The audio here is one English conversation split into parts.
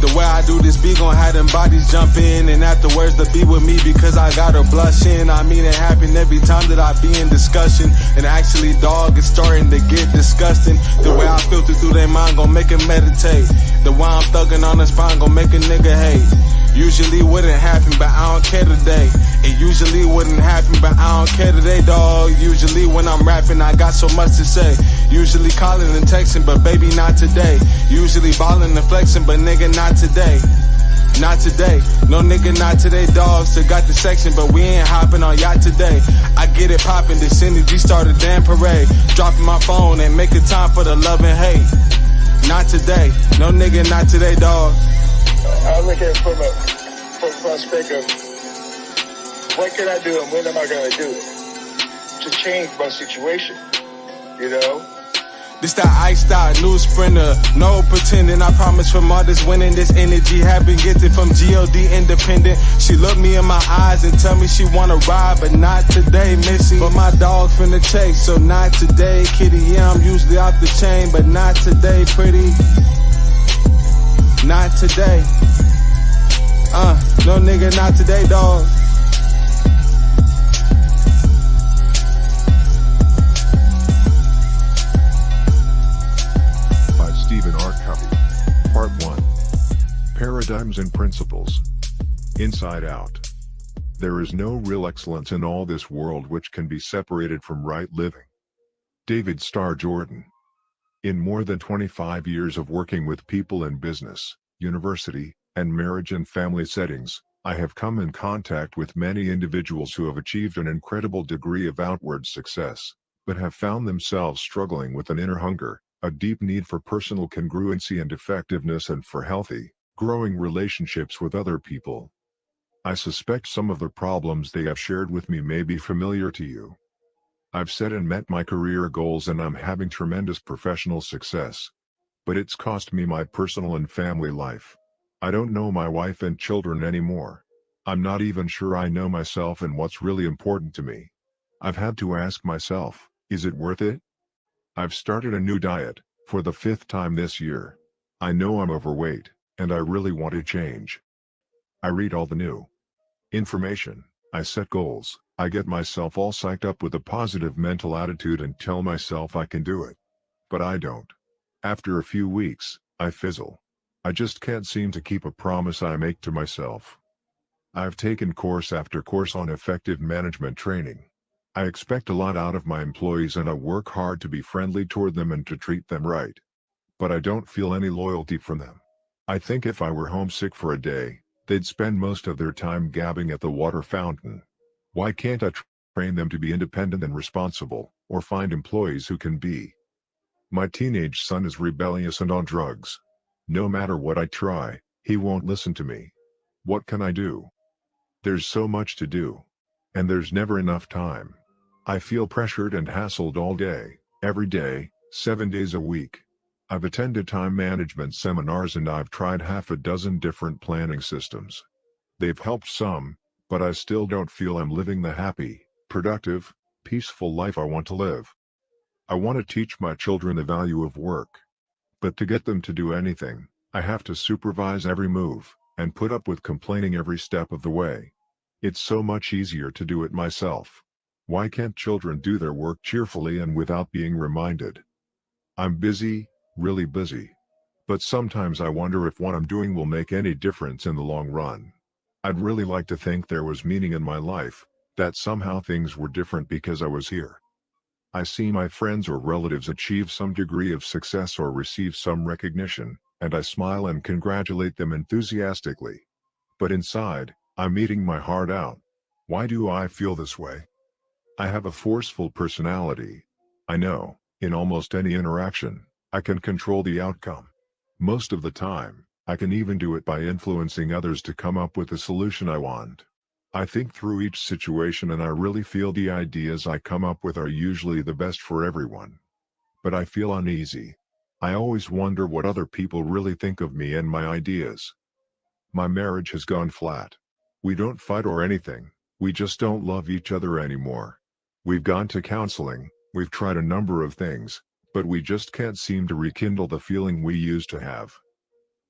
The way I do this beat gon' have them bodies jump in, and afterwards to be with me because I got her blushing. I mean it happen every time that I be in discussion, and actually dog is starting to get disgusting. The way I filter through their mind gon' make it meditate. The way I'm thugging on the spine gon' make a nigga hate. Usually wouldn't happen, but I don't care today. It usually wouldn't happen, but I don't care today, dog. Usually when I'm rapping, I got so much to say. Usually calling and texting, but baby, not today. Usually balling and flexing, but nigga, not today. Not today, no nigga, not today, dog. Still got the section, but we ain't hopping on yacht today. I get it poppin', this energy start a damn parade. Dropping my phone and making time for the love and hate. Not today, no nigga, not today, dog. I look at it from a perspective of what can I do and when am I going to do it to change my situation, you know? This that iced out new sprinter, no pretending. I promise from all this winning, this energy have been gifted from G.O.D. independent. She look me in my eyes and tell me she wanna ride, but not today, Missy. But my dog finna chase, so not today, kitty. Yeah, I'm usually off the chain, but not today, pretty. Not today. No nigga, not today, dog. By Stephen R. Covey. Part 1. Paradigms and Principles. Inside Out. There is no real excellence in all this world which can be separated from right living. David Starr Jordan. In more than 25 years of working with people in business, university, and marriage and family settings, I have come in contact with many individuals who have achieved an incredible degree of outward success, but have found themselves struggling with an inner hunger, a deep need for personal congruency and effectiveness, and for healthy, growing relationships with other people. I suspect some of the problems they have shared with me may be familiar to you. I've set and met my career goals and I'm having tremendous professional success. But it's cost me my personal and family life. I don't know my wife and children anymore. I'm not even sure I know myself and what's really important to me. I've had to ask myself, is it worth it? I've started a new diet, for the 5th time this year. I know I'm overweight, and I really want to change. I read all the new information, I set goals, I get myself all psyched up with a positive mental attitude and tell myself I can do it. But I don't. After a few weeks, I fizzle. I just can't seem to keep a promise I make to myself. I've taken course after course on effective management training. I expect a lot out of my employees and I work hard to be friendly toward them and to treat them right. But I don't feel any loyalty from them. I think if I were homesick for a day, they'd spend most of their time gabbing at the water fountain. Why can't I train them to be independent and responsible, or find employees who can be? My teenage son is rebellious and on drugs. No matter what I try, he won't listen to me. What can I do? There's so much to do. And there's never enough time. I feel pressured and hassled all day, every day, 7 days a week. I've attended time management seminars and I've tried half a dozen different planning systems. They've helped some, but I still don't feel I'm living the happy, productive, peaceful life I want to live. I want to teach my children the value of work. But to get them to do anything, I have to supervise every move, and put up with complaining every step of the way. It's so much easier to do it myself. Why can't children do their work cheerfully and without being reminded? I'm busy, really busy. But sometimes I wonder if what I'm doing will make any difference in the long run. I'd really like to think there was meaning in my life, that somehow things were different because I was here. I see my friends or relatives achieve some degree of success or receive some recognition, and I smile and congratulate them enthusiastically. But inside, I'm eating my heart out. Why do I feel this way? I have a forceful personality. I know, in almost any interaction, I can control the outcome. Most of the time, I can even do it by influencing others to come up with the solution I want. I think through each situation and I really feel the ideas I come up with are usually the best for everyone. But I feel uneasy. I always wonder what other people really think of me and my ideas. My marriage has gone flat. We don't fight or anything, we just don't love each other anymore. We've gone to counseling, we've tried a number of things, but we just can't seem to rekindle the feeling we used to have.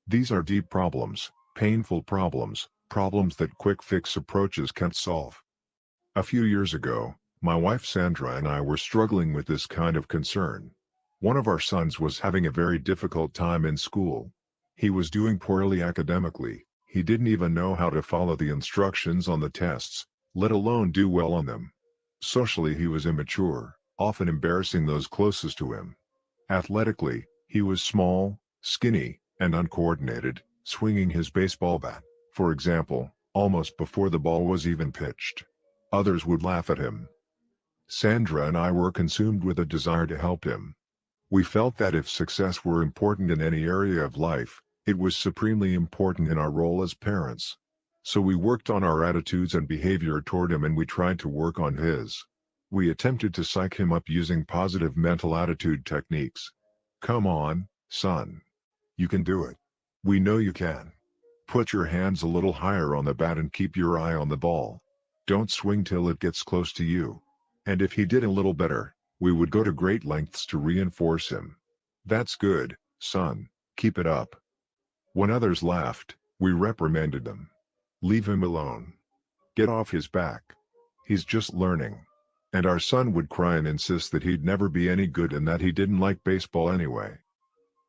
These are deep problems, painful problems, problems that quick fix approaches can't solve. A few years ago, my wife Sandra and I were struggling with this kind of concern. One of our sons was having a very difficult time in school. He was doing poorly academically, he didn't even know how to follow the instructions on the tests, let alone do well on them. Socially he was immature, often embarrassing those closest to him. Athletically, he was small, skinny, and uncoordinated, swinging his baseball bat, for example, almost before the ball was even pitched. Others would laugh at him. Sandra and I were consumed with a desire to help him. We felt that if success were important in any area of life, it was supremely important in our role as parents. So we worked on our attitudes and behavior toward him, and we tried to work on his. We attempted to psych him up using positive mental attitude techniques. Come on, son. You can do it. We know you can. Put your hands a little higher on the bat and keep your eye on the ball. Don't swing till it gets close to you. And if he did a little better, we would go to great lengths to reinforce him. That's good, son, keep it up. When others laughed, we reprimanded them. Leave him alone. Get off his back. He's just learning. And our son would cry and insist that he'd never be any good and that he didn't like baseball anyway.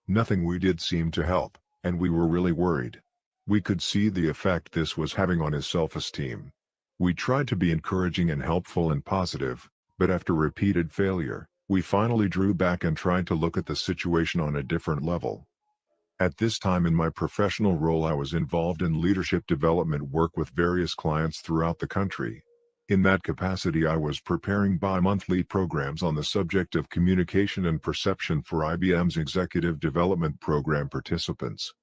Nothing we did seemed to help, and we were really worried. We could see the effect this was having on his self-esteem. We tried to be encouraging and helpful and positive, but after repeated failure, we finally drew back and tried to look at the situation on a different level. At this time in my professional role, I was involved in leadership development work with various clients throughout the country. In that capacity, I was preparing bi-monthly programs on the subject of communication and perception for IBM's Executive Development Program participants.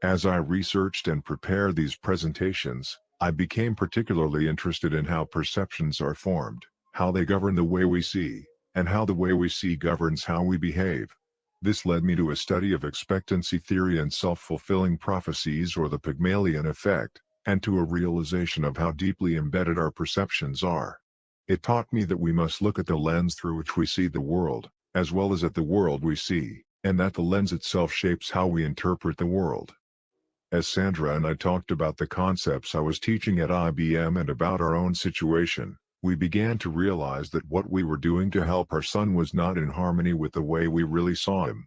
As I researched and prepared these presentations, I became particularly interested in how perceptions are formed, how they govern the way we see, and how the way we see governs how we behave. This led me to a study of expectancy theory and self-fulfilling prophecies, or the Pygmalion effect, and to a realization of how deeply embedded our perceptions are. It taught me that we must look at the lens through which we see the world, as well as at the world we see, and that the lens itself shapes how we interpret the world. As Sandra and I talked about the concepts I was teaching at IBM and about our own situation, we began to realize that what we were doing to help our son was not in harmony with the way we really saw him.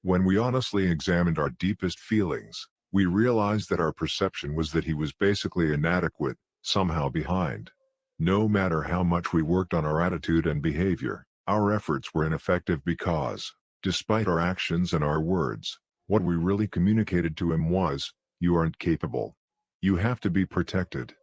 When we honestly examined our deepest feelings, we realized that our perception was that he was basically inadequate, somehow behind. No matter how much we worked on our attitude and behavior, our efforts were ineffective because, despite our actions and our words, what we really communicated to him was, "You aren't capable. You have to be protected."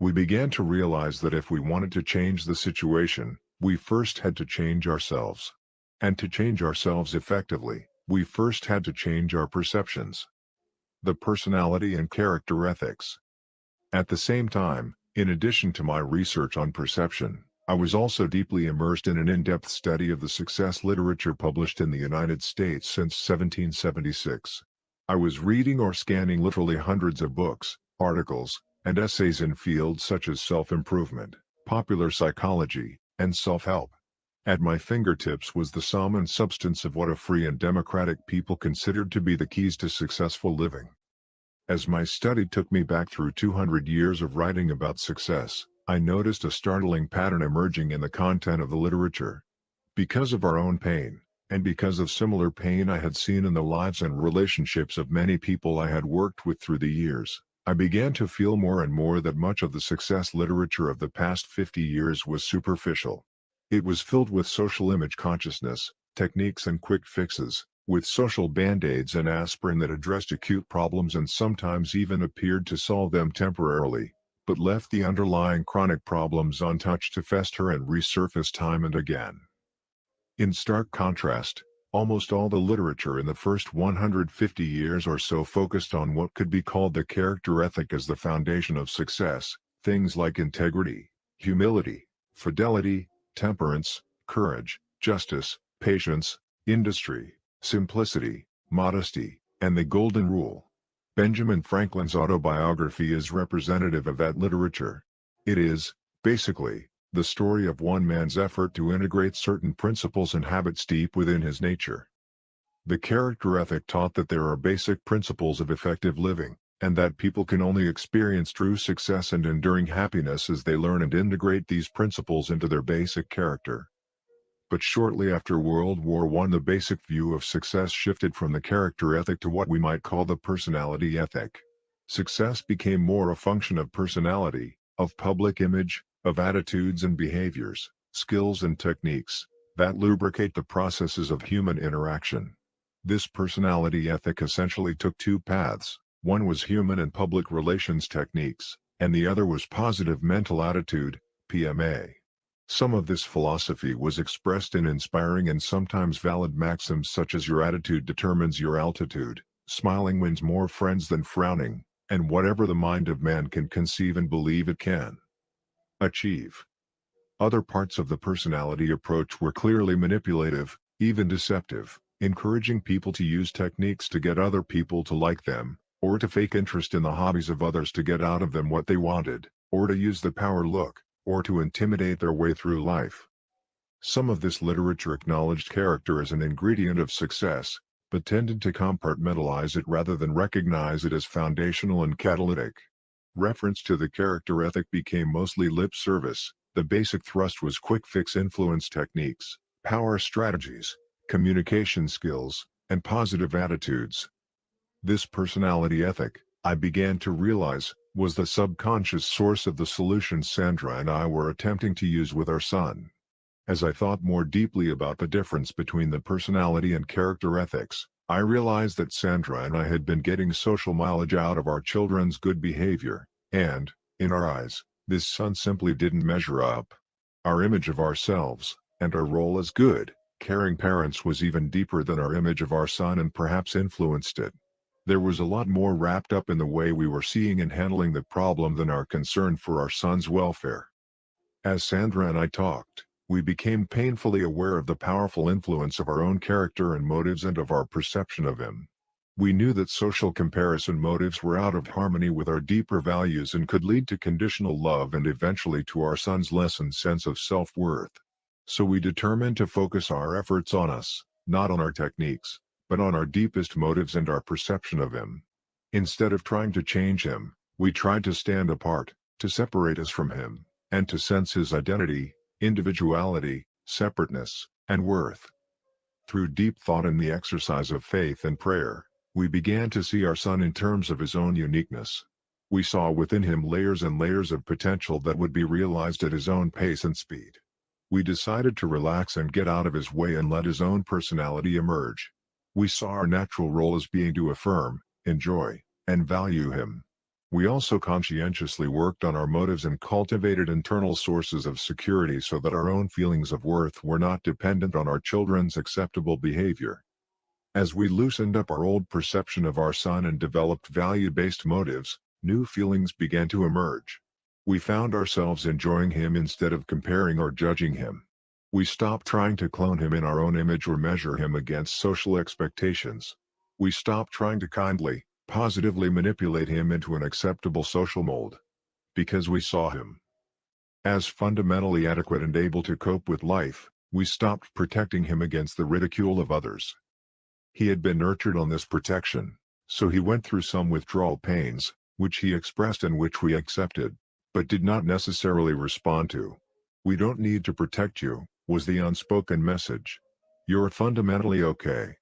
We began to realize that if we wanted to change the situation, we first had to change ourselves. And to change ourselves effectively, we first had to change our perceptions. The personality and character ethics. At the same time, in addition to my research on perception, I was also deeply immersed in an in-depth study of the success literature published in the United States since 1776. I was reading or scanning literally hundreds of books, articles, and essays in fields such as self-improvement, popular psychology, and self-help. At my fingertips was the sum and substance of what a free and democratic people considered to be the keys to successful living. As my study took me back through 200 years of writing about success, I noticed a startling pattern emerging in the content of the literature. Because of our own pain, and because of similar pain I had seen in the lives and relationships of many people I had worked with through the years, I began to feel more and more that much of the success literature of the past 50 years was superficial. It was filled with social image consciousness, techniques and quick fixes, with social band-aids and aspirin that addressed acute problems and sometimes even appeared to solve them temporarily, but left the underlying chronic problems untouched to fester and resurface time and again. In stark contrast, almost all the literature in the first 150 years or so focused on what could be called the character ethic as the foundation of success, things like integrity, humility, fidelity, temperance, courage, justice, patience, industry, simplicity, modesty, and the golden rule. Benjamin Franklin's autobiography is representative of that literature. It is, basically, the story of one man's effort to integrate certain principles and habits deep within his nature. The character ethic taught that there are basic principles of effective living, and that people can only experience true success and enduring happiness as they learn and integrate these principles into their basic character. But shortly after World War I, the basic view of success shifted from the character ethic to what we might call the personality ethic. Success became more a function of personality, of public image, of attitudes and behaviors, skills and techniques that lubricate the processes of human interaction. This personality ethic essentially took two paths. One was human and public relations techniques, and the other was positive mental attitude, PMA. Some of this philosophy was expressed in inspiring and sometimes valid maxims such as your attitude determines your altitude, smiling wins more friends than frowning, and whatever the mind of man can conceive and believe it can achieve. Other parts of the personality approach were clearly manipulative, even deceptive, encouraging people to use techniques to get other people to like them, or to fake interest in the hobbies of others to get out of them what they wanted, or to use the power look, or to intimidate their way through life. Some of this literature acknowledged character as an ingredient of success, but tended to compartmentalize it rather than recognize it as foundational and catalytic. Reference to the character ethic became mostly lip service. The basic thrust was quick fix influence techniques, power strategies, communication skills, and positive attitudes. This personality ethic, I began to realize, was the subconscious source of the solutions Sandra and I were attempting to use with our son. As I thought more deeply about the difference between the personality and character ethics, I realized that Sandra and I had been getting social mileage out of our children's good behavior, and, in our eyes, this son simply didn't measure up. Our image of ourselves, and our role as good, caring parents was even deeper than our image of our son and perhaps influenced it. There was a lot more wrapped up in the way we were seeing and handling the problem than our concern for our son's welfare. As Sandra and I talked, we became painfully aware of the powerful influence of our own character and motives and of our perception of him. We knew that social comparison motives were out of harmony with our deeper values and could lead to conditional love and eventually to our son's lessened sense of self-worth. So we determined to focus our efforts on us, not on our techniques, but on our deepest motives and our perception of him. Instead of trying to change him, we tried to stand apart, to separate us from him, and to sense his identity, individuality, separateness, and worth. Through deep thought and the exercise of faith and prayer, we began to see our son in terms of his own uniqueness. We saw within him layers and layers of potential that would be realized at his own pace and speed. We decided to relax and get out of his way and let his own personality emerge. We saw our natural role as being to affirm, enjoy, and value him. We also conscientiously worked on our motives and cultivated internal sources of security so that our own feelings of worth were not dependent on our children's acceptable behavior. As we loosened up our old perception of our son and developed value-based motives, new feelings began to emerge. We found ourselves enjoying him instead of comparing or judging him. We stopped trying to clone him in our own image or measure him against social expectations. We stopped trying to kindly, positively manipulate him into an acceptable social mold. Because we saw him as fundamentally adequate and able to cope with life, we stopped protecting him against the ridicule of others. He had been nurtured on this protection, so he went through some withdrawal pains, which he expressed and which we accepted, but did not necessarily respond to. "We don't need to protect you," was the unspoken message. "You're fundamentally okay."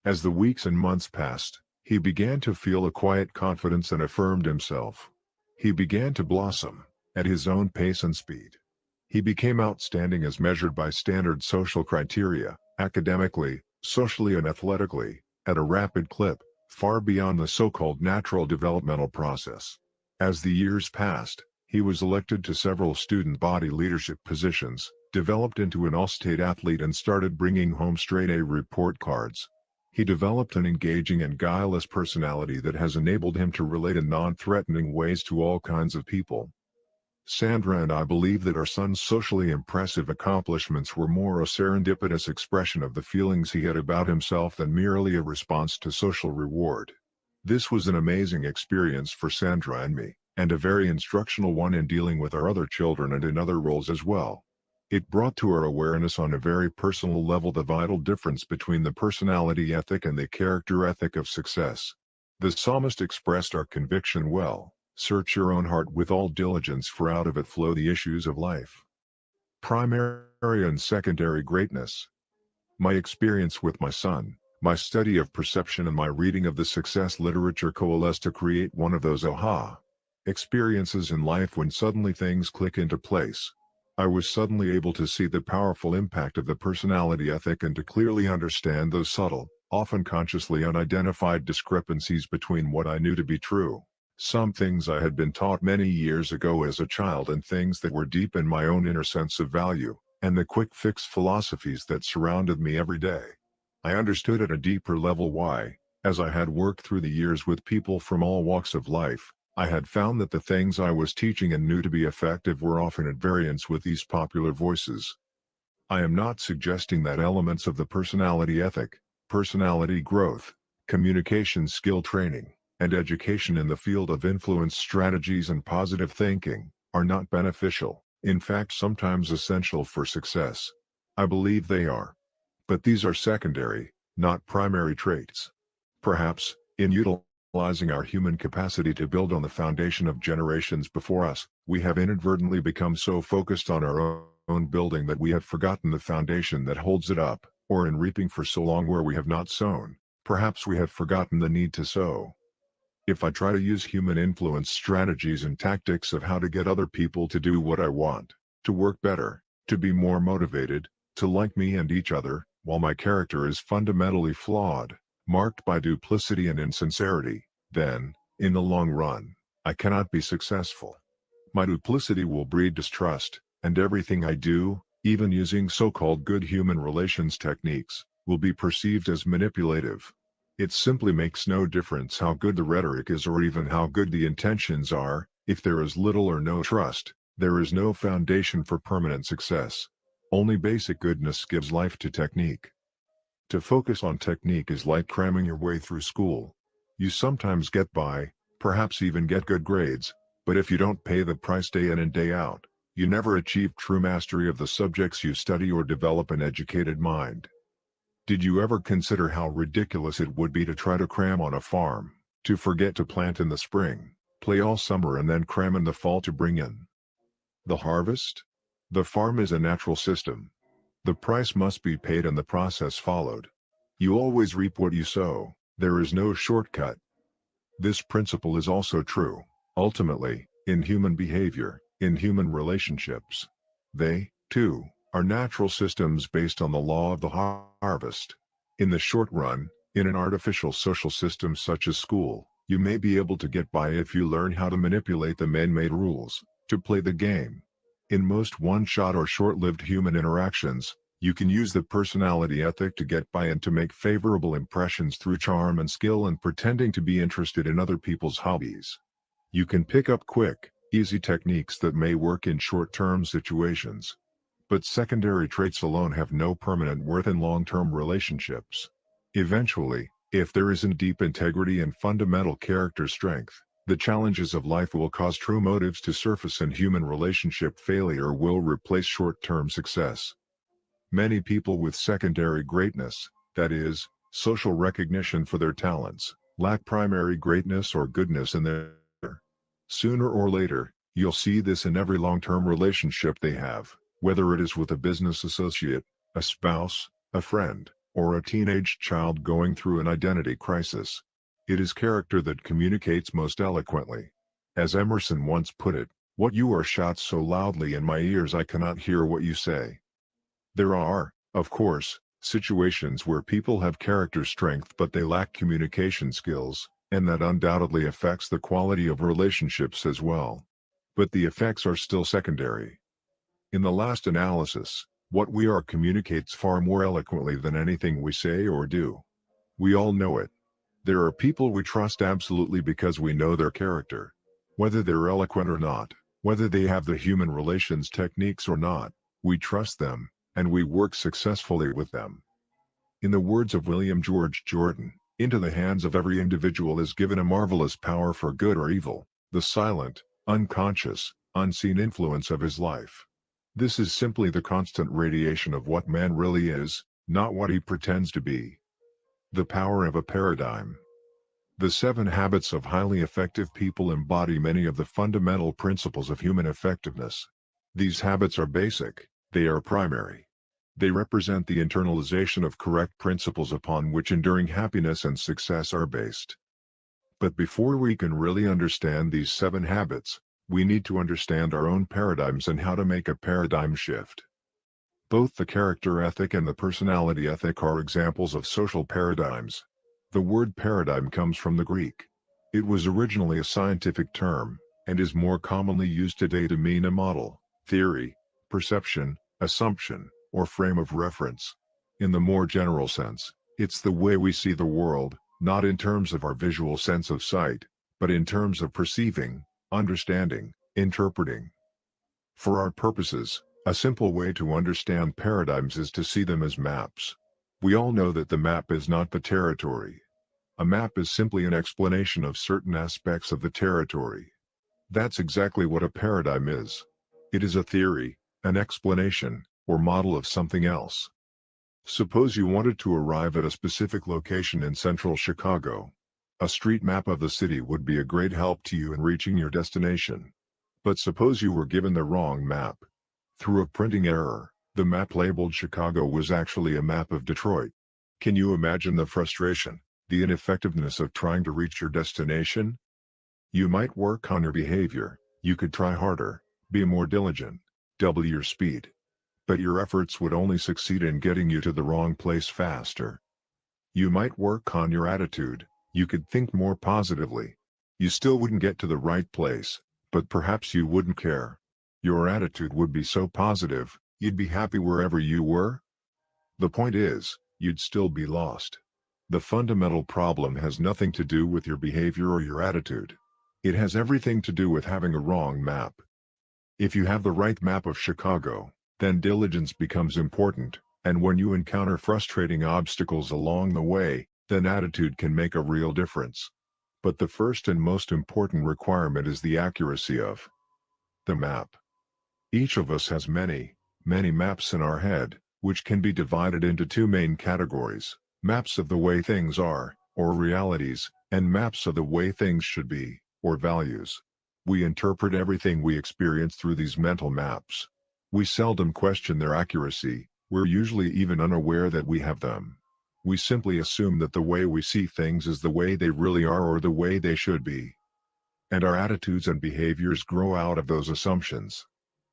As the weeks and months passed, he began to feel a quiet confidence and affirmed himself. He began to blossom, at his own pace and speed. He became outstanding as measured by standard social criteria, academically, socially and athletically, at a rapid clip, far beyond the so-called natural developmental process. As the years passed, he was elected to several student body leadership positions, developed into an all-state athlete and started bringing home straight-A report cards. He developed an engaging and guileless personality that has enabled him to relate in non-threatening ways to all kinds of people. Sandra and I believe that our son's socially impressive accomplishments were more a serendipitous expression of the feelings he had about himself than merely a response to social reward. This was an amazing experience for Sandra and me, and a very instructional one in dealing with our other children and in other roles as well. It brought to our awareness on a very personal level the vital difference between the personality ethic and the character ethic of success. The psalmist expressed our conviction well: search your own heart with all diligence, for out of it flow the issues of life. Primary and secondary greatness. My experience with my son, my study of perception and my reading of the success literature coalesced to create one of those aha experiences in life when suddenly things click into place. I was suddenly able to see the powerful impact of the personality ethic and to clearly understand those subtle, often consciously unidentified discrepancies between what I knew to be true, some things I had been taught many years ago as a child, and things that were deep in my own inner sense of value, and the quick fix philosophies that surrounded me every day. I understood at a deeper level why, as I had worked through the years with people from all walks of life, I had found that the things I was teaching and knew to be effective were often at variance with these popular voices. I am not suggesting that elements of the personality ethic, personality growth, communication skill training, and education in the field of influence strategies and positive thinking are not beneficial, in fact sometimes essential for success. I believe they are. But these are secondary, not primary traits. Perhaps, in utilizing our human capacity to build on the foundation of generations before us, we have inadvertently become so focused on our own building that we have forgotten the foundation that holds it up, or in reaping for so long where we have not sown, perhaps we have forgotten the need to sow. If I try to use human influence strategies and tactics of how to get other people to do what I want, to work better, to be more motivated, to like me and each other, while my character is fundamentally flawed, marked by duplicity and insincerity, then, in the long run, I cannot be successful. My duplicity will breed distrust, and everything I do, even using so-called good human relations techniques, will be perceived as manipulative. It simply makes no difference how good the rhetoric is or even how good the intentions are. If there is little or no trust, there is no foundation for permanent success. Only basic goodness gives life to technique. To focus on technique is like cramming your way through school. You sometimes get by, perhaps even get good grades, but if you don't pay the price day in and day out, you never achieve true mastery of the subjects you study or develop an educated mind. Did you ever consider how ridiculous it would be to try to cram on a farm, to forget to plant in the spring, play all summer and then cram in the fall to bring in the harvest? The farm is a natural system. The price must be paid and the process followed. You always reap what you sow, there is no shortcut. This principle is also true, ultimately, in human behavior, in human relationships. They, too, are natural systems based on the law of the harvest. In the short run, in an artificial social system such as school, you may be able to get by if you learn how to manipulate the man-made rules, to play the game. In most one-shot or short-lived human interactions, you can use the personality ethic to get by and to make favorable impressions through charm and skill and pretending to be interested in other people's hobbies. You can pick up quick, easy techniques that may work in short-term situations. But secondary traits alone have no permanent worth in long-term relationships. Eventually, if there isn't deep integrity and fundamental character strength, the challenges of life will cause true motives to surface and human relationship failure will replace short-term success. Many people with secondary greatness, that is, social recognition for their talents, lack primary greatness or goodness in their. Sooner or later, you'll see this in every long-term relationship they have, whether it is with a business associate, a spouse, a friend, or a teenage child going through an identity crisis. It is character that communicates most eloquently. As Emerson once put it, "What you are shouts so loudly in my ears I cannot hear what you say." There are, of course, situations where people have character strength but they lack communication skills, and that undoubtedly affects the quality of relationships as well. But the effects are still secondary. In the last analysis, what we are communicates far more eloquently than anything we say or do. We all know it. There are people we trust absolutely because we know their character. Whether they're eloquent or not, whether they have the human relations techniques or not, we trust them, and we work successfully with them. In the words of William George Jordan, "Into the hands of every individual is given a marvelous power for good or evil, the silent, unconscious, unseen influence of his life." This is simply the constant radiation of what man really is, not what he pretends to be. The power of a paradigm. The 7 habits of highly effective people embody many of the fundamental principles of human effectiveness. These habits are basic, they are primary. They represent the internalization of correct principles upon which enduring happiness and success are based. But before we can really understand these 7 habits, we need to understand our own paradigms and how to make a paradigm shift. Both the character ethic and the personality ethic are examples of social paradigms. The word paradigm comes from the Greek. It was originally a scientific term, and is more commonly used today to mean a model, theory, perception, assumption, or frame of reference. In the more general sense, it's the way we see the world, not in terms of our visual sense of sight, but in terms of perceiving, understanding, interpreting. For our purposes, a simple way to understand paradigms is to see them as maps. We all know that the map is not the territory. A map is simply an explanation of certain aspects of the territory. That's exactly what a paradigm is. It is a theory, an explanation, or model of something else. Suppose you wanted to arrive at a specific location in central Chicago. A street map of the city would be a great help to you in reaching your destination. But suppose you were given the wrong map. Through a printing error, the map labeled Chicago was actually a map of Detroit. Can you imagine the frustration, the ineffectiveness of trying to reach your destination? You might work on your behavior, you could try harder, be more diligent, double your speed. But your efforts would only succeed in getting you to the wrong place faster. You might work on your attitude, you could think more positively. You still wouldn't get to the right place, but perhaps you wouldn't care. Your attitude would be so positive, you'd be happy wherever you were. The point is, you'd still be lost. The fundamental problem has nothing to do with your behavior or your attitude. It has everything to do with having a wrong map. If you have the right map of Chicago, then diligence becomes important, and when you encounter frustrating obstacles along the way, then attitude can make a real difference. But the first and most important requirement is the accuracy of the map. Each of us has many maps in our head, which can be divided into 2 main categories: maps of the way things are, or realities, and maps of the way things should be, or values. We interpret everything we experience through these mental maps. We seldom question their accuracy, we're usually even unaware that we have them. We simply assume that the way we see things is the way they really are or the way they should be. And our attitudes and behaviors grow out of those assumptions.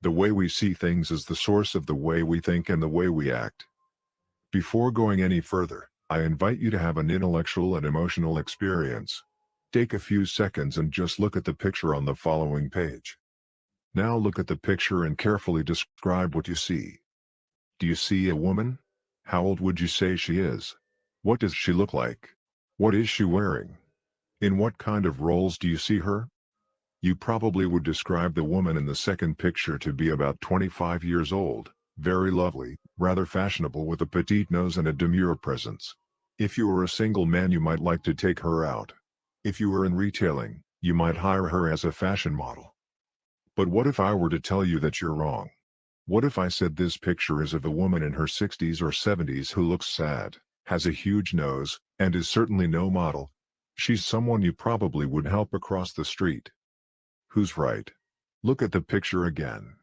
The way we see things is the source of the way we think and the way we act. Before going any further, I invite you to have an intellectual and emotional experience. Take a few seconds and just look at the picture on the following page. Now look at the picture and carefully describe what you see. Do you see a woman? How old would you say she is? What does she look like? What is she wearing? In what kind of roles do you see her? You probably would describe the woman in the second picture to be about 25 years old, very lovely, rather fashionable with a petite nose and a demure presence. If you were a single man, you might like to take her out. If you were in retailing, you might hire her as a fashion model. But what if I were to tell you that you're wrong? What if I said this picture is of a woman in her 60s or 70s who looks sad, has a huge nose, and is certainly no model? She's someone you probably would help across the street. Who's right? Look at the picture again.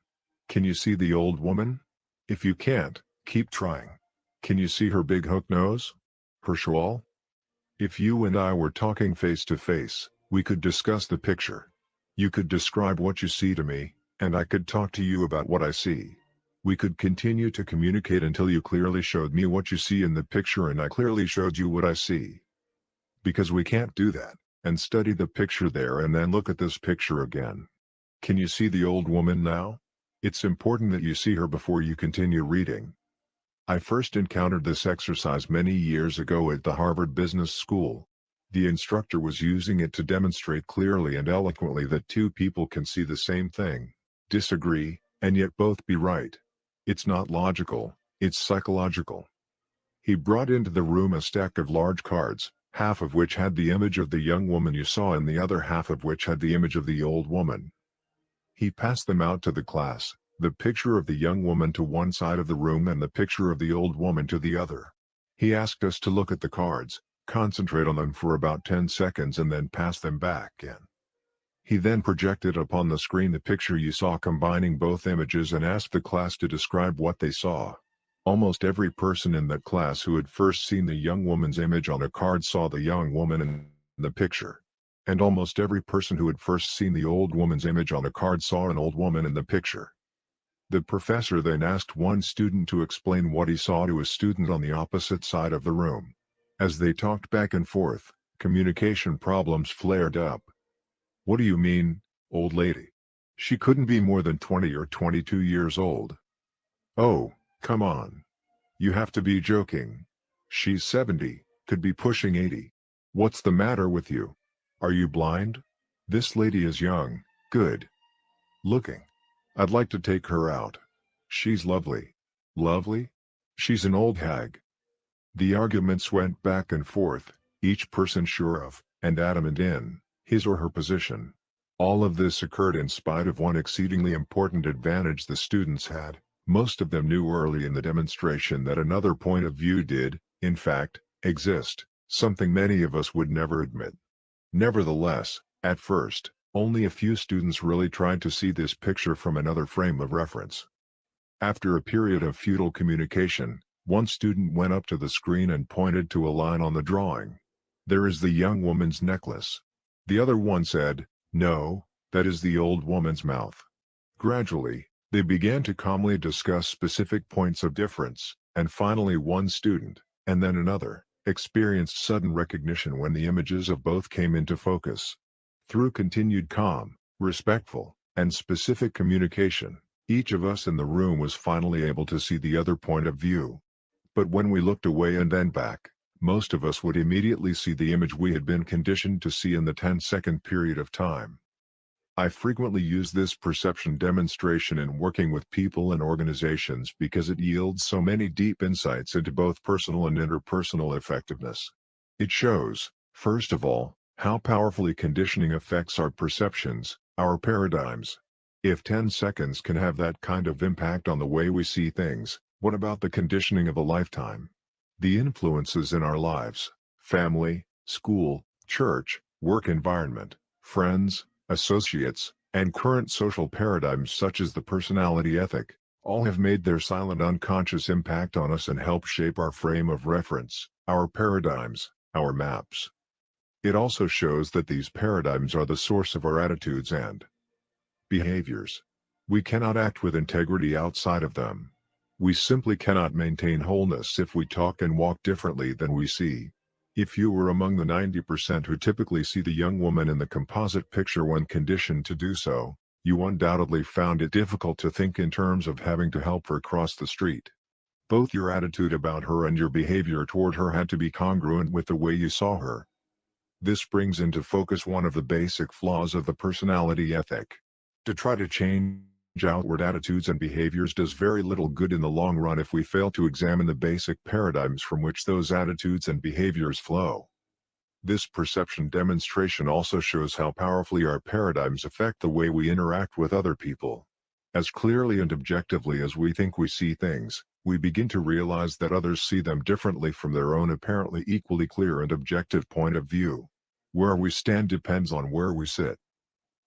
Can you see the old woman? If you can't, keep trying. Can you see her big hook nose? Her shawl? If you and I were talking face to face, we could discuss the picture. You could describe what you see to me, and I could talk to you about what I see. We could continue to communicate until you clearly showed me what you see in the picture and I clearly showed you what I see. Because we can't do that, and study the picture there and then look at this picture again. Can you see the old woman now? It's important that you see her before you continue reading. I first encountered this exercise many years ago at the Harvard Business School. The instructor was using it to demonstrate clearly and eloquently that 2 people can see the same thing, disagree, and yet both be right. It's not logical, it's psychological. He brought into the room a stack of large cards, half of which had the image of the young woman you saw and the other half of which had the image of the old woman. He passed them out to the class, the picture of the young woman to one side of the room and the picture of the old woman to the other. He asked us to look at the cards, concentrate on them for about 10 seconds and then pass them back in. He then projected upon the screen the picture you saw combining both images and asked the class to describe what they saw. Almost every person in that class who had first seen the young woman's image on a card saw the young woman in the picture. And almost every person who had first seen the old woman's image on a card saw an old woman in the picture. The professor then asked one student to explain what he saw to a student on the opposite side of the room. As they talked back and forth, communication problems flared up. "What do you mean, old lady? She couldn't be more than 20 or 22 years old." "Oh, come on. You have to be joking. She's 70, could be pushing 80. What's the matter with you? Are you blind? This lady is young, good looking. I'd like to take her out. She's lovely." "Lovely? She's an old hag." The arguments went back and forth, each person sure of, and adamant in, his or her position. All of this occurred in spite of one exceedingly important advantage the students had. Most of them knew early in the demonstration that another point of view did, in fact, exist, something many of us would never admit. Nevertheless, at first, only a few students really tried to see this picture from another frame of reference. After a period of futile communication, one student went up to the screen and pointed to a line on the drawing. "There is the young woman's necklace." The other one said, "No, that is the old woman's mouth." Gradually, they began to calmly discuss specific points of difference, and finally one student, and then another, experienced sudden recognition when the images of both came into focus. Through continued calm, respectful, and specific communication, each of us in the room was finally able to see the other point of view. But when we looked away and then back, most of us would immediately see the image we had been conditioned to see in the 10-second period of time. I frequently use this perception demonstration in working with people and organizations because it yields so many deep insights into both personal and interpersonal effectiveness. It shows, first of all, how powerfully conditioning affects our perceptions, our paradigms. If 10 seconds can have that kind of impact on the way we see things, what about the conditioning of a lifetime? The influences in our lives, family, school, church, work environment, friends, associates, and current social paradigms such as the personality ethic, all have made their silent unconscious impact on us and help shape our frame of reference, our paradigms, our maps. It also shows that these paradigms are the source of our attitudes and behaviors. We cannot act with integrity outside of them. We simply cannot maintain wholeness if we talk and walk differently than we see. If you were among the 90% who typically see the young woman in the composite picture when conditioned to do so, you undoubtedly found it difficult to think in terms of having to help her cross the street. Both your attitude about her and your behavior toward her had to be congruent with the way you saw her. This brings into focus one of the basic flaws of the personality ethic. To try to change outward attitudes and behaviors does very little good in the long run if we fail to examine the basic paradigms from which those attitudes and behaviors flow. This perception demonstration also shows how powerfully our paradigms affect the way we interact with other people. As clearly and objectively as we think we see things, we begin to realize that others see them differently from their own apparently equally clear and objective point of view. Where we stand depends on where we sit.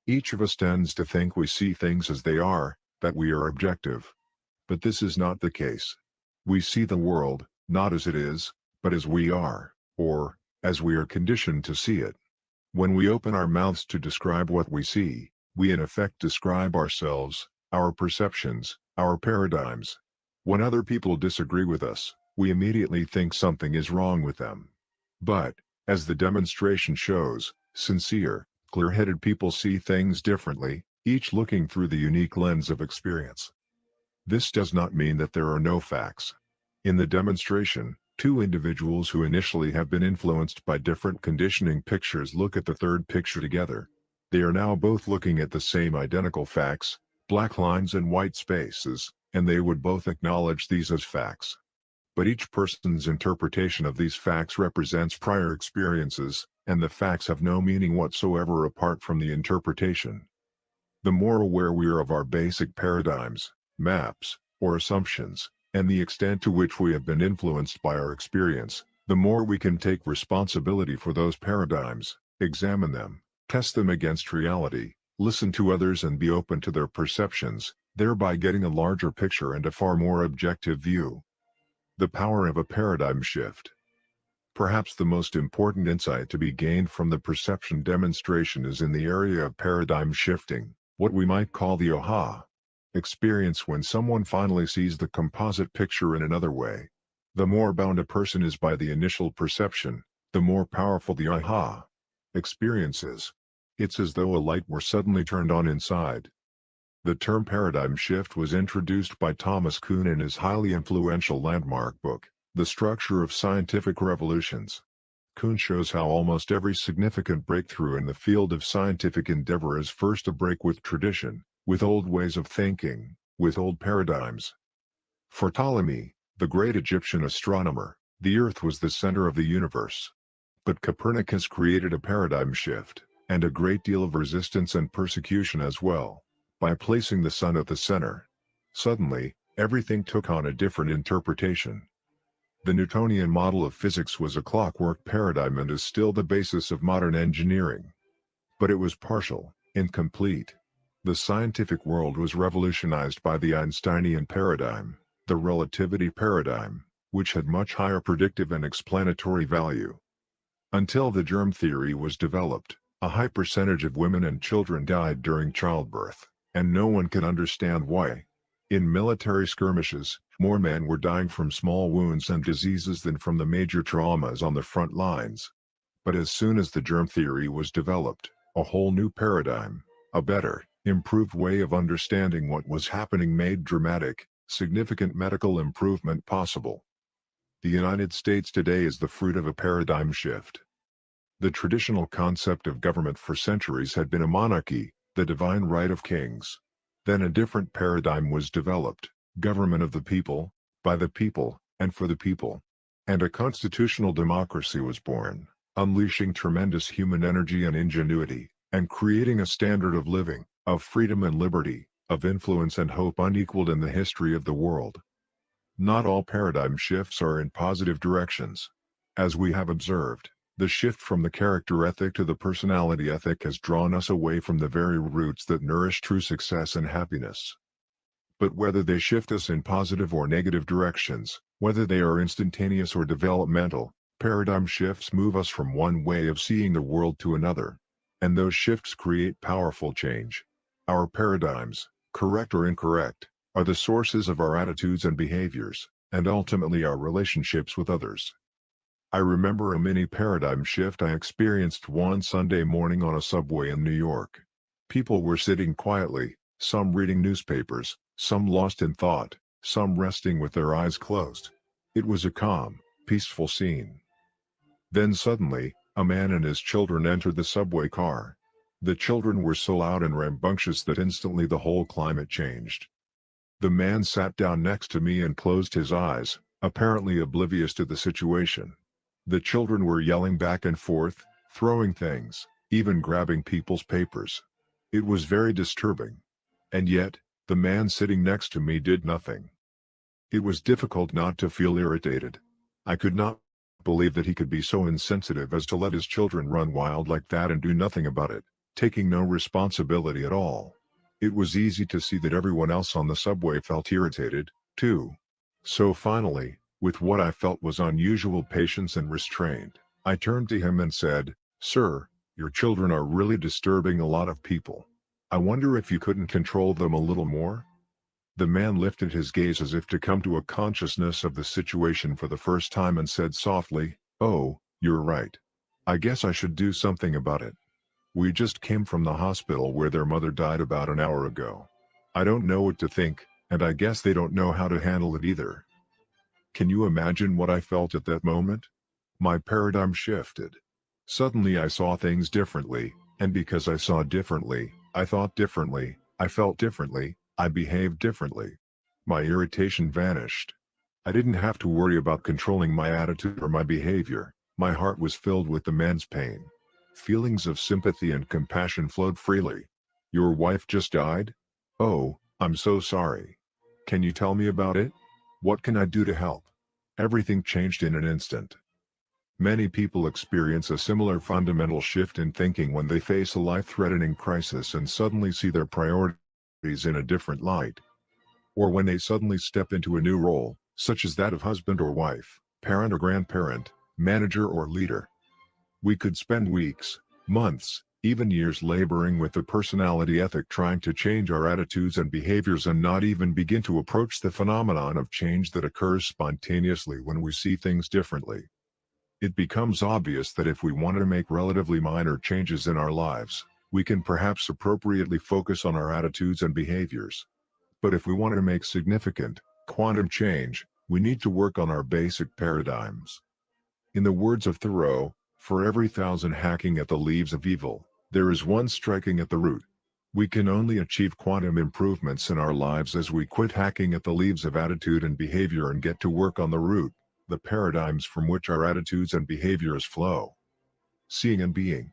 Each of us tends to think we see things as they are, that we are objective. But this is not the case. We see the world, not as it is, but as we are, or, as we are conditioned to see it. When we open our mouths to describe what we see, we in effect describe ourselves, our perceptions, our paradigms. When other people disagree with us, we immediately think something is wrong with them. But, as the demonstration shows, sincere, clear-headed people see things differently, each looking through the unique lens of experience. This does not mean that there are no facts. In the demonstration, two individuals who initially have been influenced by different conditioning pictures look at the third picture together. They are now both looking at the same identical facts, black lines and white spaces, and they would both acknowledge these as facts. But each person's interpretation of these facts represents prior experiences, and the facts have no meaning whatsoever apart from the interpretation. The more aware we are of our basic paradigms, maps, or assumptions, and the extent to which we have been influenced by our experience, the more we can take responsibility for those paradigms, examine them, test them against reality, listen to others and be open to their perceptions, thereby getting a larger picture and a far more objective view. The power of a paradigm shift. Perhaps the most important insight to be gained from the perception demonstration is in the area of paradigm shifting, what we might call the aha experience when someone finally sees the composite picture in another way. The more bound a person is by the initial perception, the more powerful the aha experience is. It's as though a light were suddenly turned on inside. The term paradigm shift was introduced by Thomas Kuhn in his highly influential landmark book, The Structure of Scientific Revolutions. Kuhn shows how almost every significant breakthrough in the field of scientific endeavor is first a break with tradition, with old ways of thinking, with old paradigms. For Ptolemy, the great Egyptian astronomer, the Earth was the center of the universe. But Copernicus created a paradigm shift, and a great deal of resistance and persecution as well, by placing the sun at the center. Suddenly, everything took on a different interpretation. The Newtonian model of physics was a clockwork paradigm and is still the basis of modern engineering. But it was partial, incomplete. The scientific world was revolutionized by the Einsteinian paradigm, the relativity paradigm, which had much higher predictive and explanatory value. Until the germ theory was developed, a high percentage of women and children died during childbirth, and no one could understand why. In military skirmishes, more men were dying from small wounds and diseases than from the major traumas on the front lines. But as soon as the germ theory was developed, a whole new paradigm, a better, improved way of understanding what was happening made dramatic, significant medical improvement possible. The United States today is the fruit of a paradigm shift. The traditional concept of government for centuries had been a monarchy, the divine right of kings. Then a different paradigm was developed, government of the people, by the people, and for the people. And a constitutional democracy was born, unleashing tremendous human energy and ingenuity, and creating a standard of living, of freedom and liberty, of influence and hope unequaled in the history of the world. Not all paradigm shifts are in positive directions. As we have observed, the shift from the character ethic to the personality ethic has drawn us away from the very roots that nourish true success and happiness. But whether they shift us in positive or negative directions, whether they are instantaneous or developmental, paradigm shifts move us from one way of seeing the world to another. And those shifts create powerful change. Our paradigms, correct or incorrect, are the sources of our attitudes and behaviors, and ultimately our relationships with others. I remember a mini paradigm shift I experienced one Sunday morning on a subway in New York. People were sitting quietly, some reading newspapers, some lost in thought, some resting with their eyes closed. It was a calm, peaceful scene. Then suddenly, a man and his children entered the subway car. The children were so loud and rambunctious that instantly the whole climate changed. The man sat down next to me and closed his eyes, apparently oblivious to the situation. The children were yelling back and forth, throwing things, even grabbing people's papers. It was very disturbing. And yet, the man sitting next to me did nothing. It was difficult not to feel irritated. I could not believe that he could be so insensitive as to let his children run wild like that and do nothing about it, taking no responsibility at all. It was easy to see that everyone else on the subway felt irritated, too. So finally, with what I felt was unusual patience and restraint, I turned to him and said, "Sir, your children are really disturbing a lot of people. I wonder if you couldn't control them a little more?" The man lifted his gaze as if to come to a consciousness of the situation for the first time and said softly, "Oh, you're right. I guess I should do something about it. We just came from the hospital where their mother died about an hour ago. I don't know what to think, and I guess they don't know how to handle it either." Can you imagine what I felt at that moment? My paradigm shifted. Suddenly I saw things differently, and because I saw differently, I thought differently, I felt differently, I behaved differently. My irritation vanished. I didn't have to worry about controlling my attitude or my behavior. My heart was filled with the man's pain. Feelings of sympathy and compassion flowed freely. "Your wife just died? Oh, I'm so sorry. Can you tell me about it? What can I do to help? Everything changed in an instant. Many people experience a similar fundamental shift in thinking when they face a life-threatening crisis and suddenly see their priorities in a different light. Or when they suddenly step into a new role, such as that of husband or wife, parent or grandparent, manager or leader. We could spend weeks, months, even years laboring with the personality ethic trying to change our attitudes and behaviors and not even begin to approach the phenomenon of change that occurs spontaneously when we see things differently. It becomes obvious that if we want to make relatively minor changes in our lives, we can perhaps appropriately focus on our attitudes and behaviors. But if we want to make significant, quantum change, we need to work on our basic paradigms. In the words of Thoreau, for every 1,000 hacking at the leaves of evil, there is one striking at the root. We can only achieve quantum improvements in our lives as we quit hacking at the leaves of attitude and behavior and get to work on the root, the paradigms from which our attitudes and behaviors flow. Seeing and being.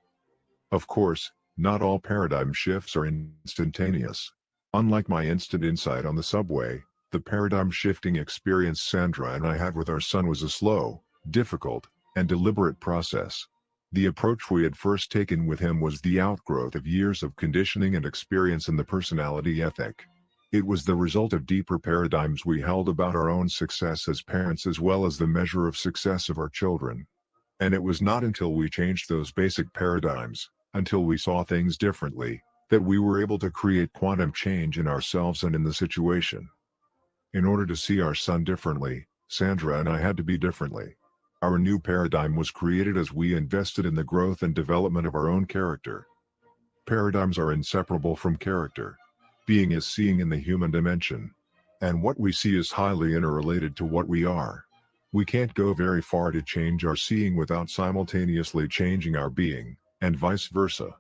Of course, not all paradigm shifts are instantaneous. Unlike my instant insight on the subway, the paradigm shifting experience Sandra and I had with our son was a slow, difficult, and deliberate process. The approach we had first taken with him was the outgrowth of years of conditioning and experience in the personality ethic. It was the result of deeper paradigms we held about our own success as parents as well as the measure of success of our children. And it was not until we changed those basic paradigms, until we saw things differently, that we were able to create quantum change in ourselves and in the situation. In order to see our son differently, Sandra and I had to be differently. Our new paradigm was created as we invested in the growth and development of our own character. Paradigms are inseparable from character. Being is seeing in the human dimension. And what we see is highly interrelated to what we are. We can't go very far to change our seeing without simultaneously changing our being, and vice versa.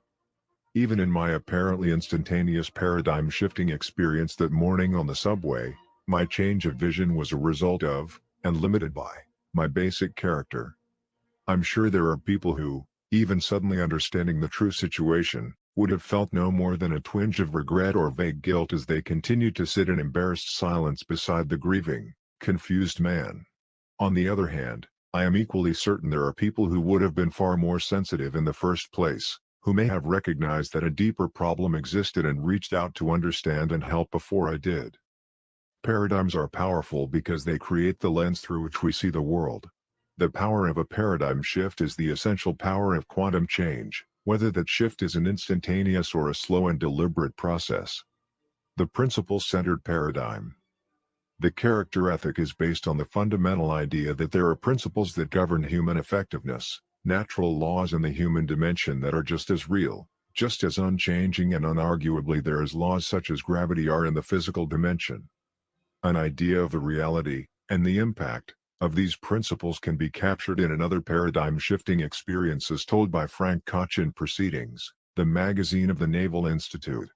Even in my apparently instantaneous paradigm-shifting experience that morning on the subway, my change of vision was a result of, and limited by, my basic character. I'm sure there are people who, even suddenly understanding the true situation, would have felt no more than a twinge of regret or vague guilt as they continued to sit in embarrassed silence beside the grieving, confused man. On the other hand, I am equally certain there are people who would have been far more sensitive in the first place, who may have recognized that a deeper problem existed and reached out to understand and help before I did. Paradigms are powerful because they create the lens through which we see the world. The power of a paradigm shift is the essential power of quantum change, whether that shift is an instantaneous or a slow and deliberate process. The principle-centered paradigm. The character ethic is based on the fundamental idea that there are principles that govern human effectiveness, natural laws in the human dimension that are just as real, just as unchanging and unarguably there as laws such as gravity are in the physical dimension. An idea of the reality, and the impact, of these principles can be captured in another paradigm-shifting experience as told by Frank Koch in Proceedings, the magazine of the Naval Institute.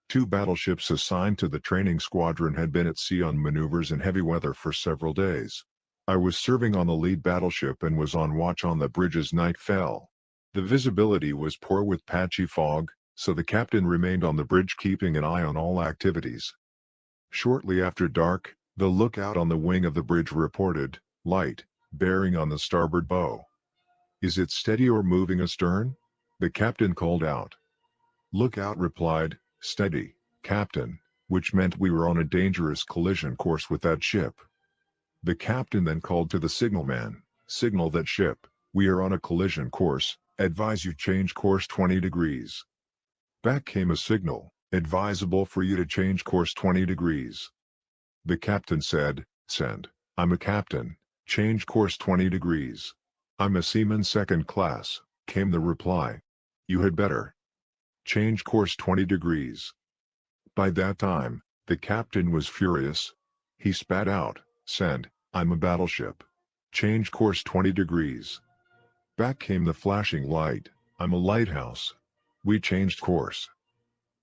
2 battleships assigned to the training squadron had been at sea on maneuvers in heavy weather for several days. I was serving on the lead battleship and was on watch on the bridge as night fell. The visibility was poor with patchy fog, so the captain remained on the bridge keeping an eye on all activities. Shortly after dark, the lookout on the wing of the bridge reported, "Light, bearing on the starboard bow." "Is it steady or moving astern?" the captain called out. Lookout replied, "Steady, Captain," which meant we were on a dangerous collision course with that ship. The captain then called to the signalman, "Signal that ship, we are on a collision course, advise you change course 20 degrees. Back came a signal, "Advisable for you to change course 20 degrees. The captain said, "Send, I'm a captain, change course 20 degrees. I'm a seaman second class," came the reply. "You had better change course 20 degrees. By that time, the captain was furious. He spat out, "Send, I'm a battleship. Change course 20 degrees. Back came the flashing light, "I'm a lighthouse." We changed course.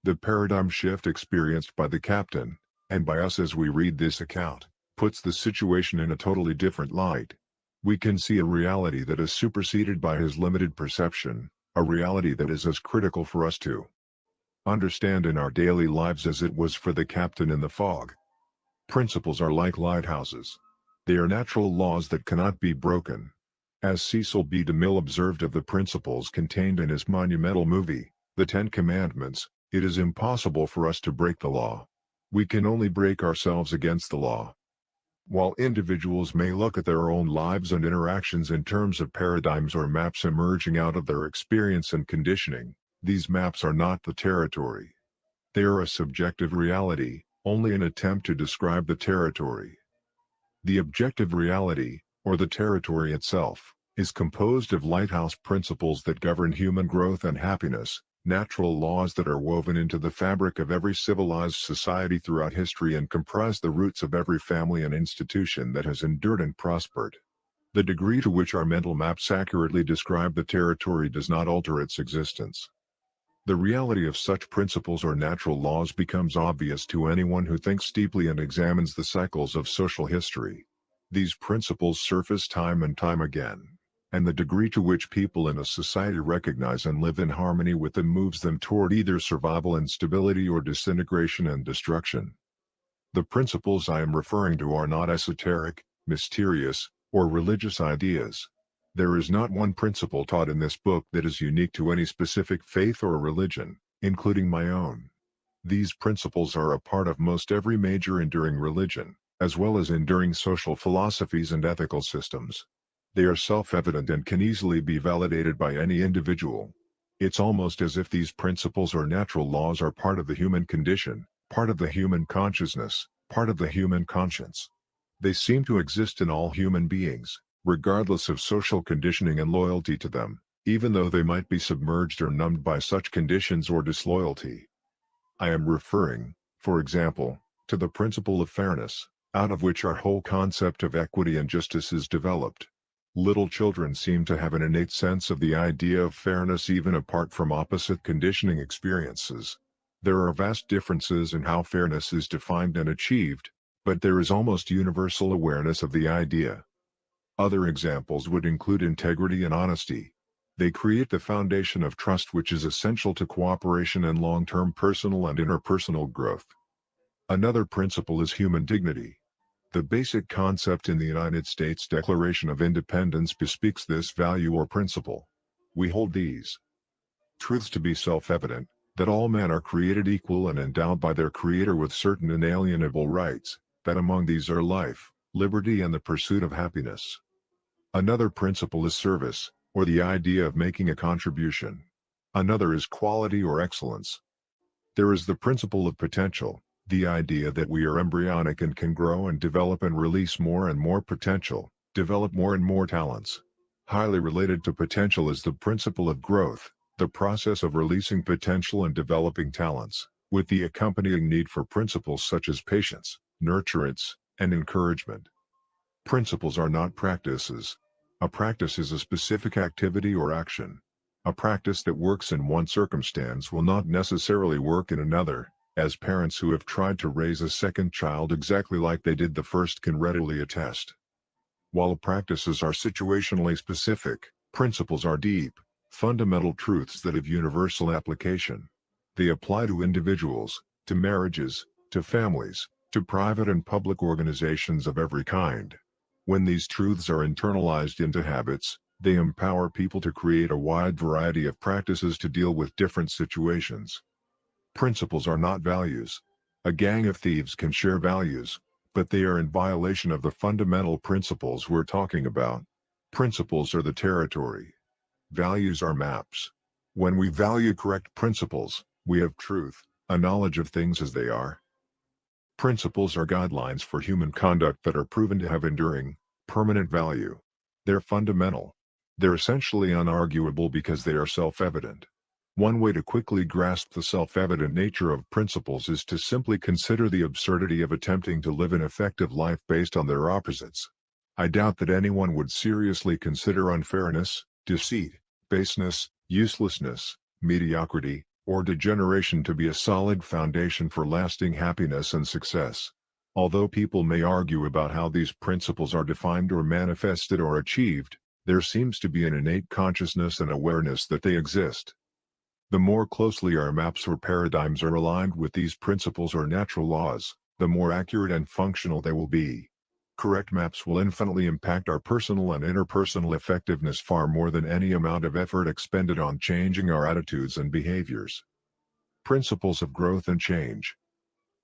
The paradigm shift experienced by the captain, and by us as we read this account, puts the situation in a totally different light. We can see a reality that is superseded by his limited perception, a reality that is as critical for us to understand in our daily lives as it was for the captain in the fog. Principles are like lighthouses. They are natural laws that cannot be broken. As Cecil B. DeMille observed of the principles contained in his monumental movie, The Ten Commandments, it is impossible for us to break the law. We can only break ourselves against the law. While individuals may look at their own lives and interactions in terms of paradigms or maps emerging out of their experience and conditioning, these maps are not the territory. They are a subjective reality, only an attempt to describe the territory. The objective reality, or the territory itself, is composed of lighthouse principles that govern human growth and happiness, natural laws that are woven into the fabric of every civilized society throughout history and comprise the roots of every family and institution that has endured and prospered. The degree to which our mental maps accurately describe the territory does not alter its existence. The reality of such principles or natural laws becomes obvious to anyone who thinks deeply and examines the cycles of social history. These principles surface time and time again, and the degree to which people in a society recognize and live in harmony with them moves them toward either survival and stability or disintegration and destruction. The principles I am referring to are not esoteric, mysterious, or religious ideas. There is not one principle taught in this book that is unique to any specific faith or religion, including my own. These principles are a part of most every major enduring religion, as well as enduring social philosophies and ethical systems. They are self-evident and can easily be validated by any individual. It's almost as if these principles or natural laws are part of the human condition, part of the human consciousness, part of the human conscience. They seem to exist in all human beings, regardless of social conditioning and loyalty to them, even though they might be submerged or numbed by such conditions or disloyalty. I am referring, for example, to the principle of fairness, out of which our whole concept of equity and justice is developed. Little children seem to have an innate sense of the idea of fairness even apart from opposite conditioning experiences. There are vast differences in how fairness is defined and achieved, but there is almost universal awareness of the idea. Other examples would include integrity and honesty. They create the foundation of trust which is essential to cooperation and long-term personal and interpersonal growth. Another principle is human dignity. The basic concept in the United States Declaration of Independence bespeaks this value or principle. We hold these truths to be self-evident, that all men are created equal and endowed by their Creator with certain inalienable rights, that among these are life, liberty and the pursuit of happiness. Another principle is service, or the idea of making a contribution. Another is quality or excellence. There is the principle of potential, the idea that we are embryonic and can grow and develop and release more and more potential, develop more and more talents. Highly related to potential is the principle of growth, the process of releasing potential and developing talents, with the accompanying need for principles such as patience, nurturance, and encouragement. Principles are not practices. A practice is a specific activity or action. A practice that works in one circumstance will not necessarily work in another, as parents who have tried to raise a second child exactly like they did the first can readily attest. While practices are situationally specific, principles are deep, fundamental truths that have universal application. They apply to individuals, to marriages, to families, to private and public organizations of every kind. When these truths are internalized into habits, they empower people to create a wide variety of practices to deal with different situations. Principles are not values. A gang of thieves can share values, but they are in violation of the fundamental principles we're talking about. Principles are the territory. Values are maps. When we value correct principles, we have truth, a knowledge of things as they are. Principles are guidelines for human conduct that are proven to have enduring, permanent value. They're fundamental. They're essentially unarguable because they are self-evident. One way to quickly grasp the self-evident nature of principles is to simply consider the absurdity of attempting to live an effective life based on their opposites. I doubt that anyone would seriously consider unfairness, deceit, baseness, uselessness, mediocrity, or degeneration to be a solid foundation for lasting happiness and success. Although people may argue about how these principles are defined or manifested or achieved, there seems to be an innate consciousness and awareness that they exist. The more closely our maps or paradigms are aligned with these principles or natural laws, the more accurate and functional they will be. Correct maps will infinitely impact our personal and interpersonal effectiveness far more than any amount of effort expended on changing our attitudes and behaviors. Principles of growth and change.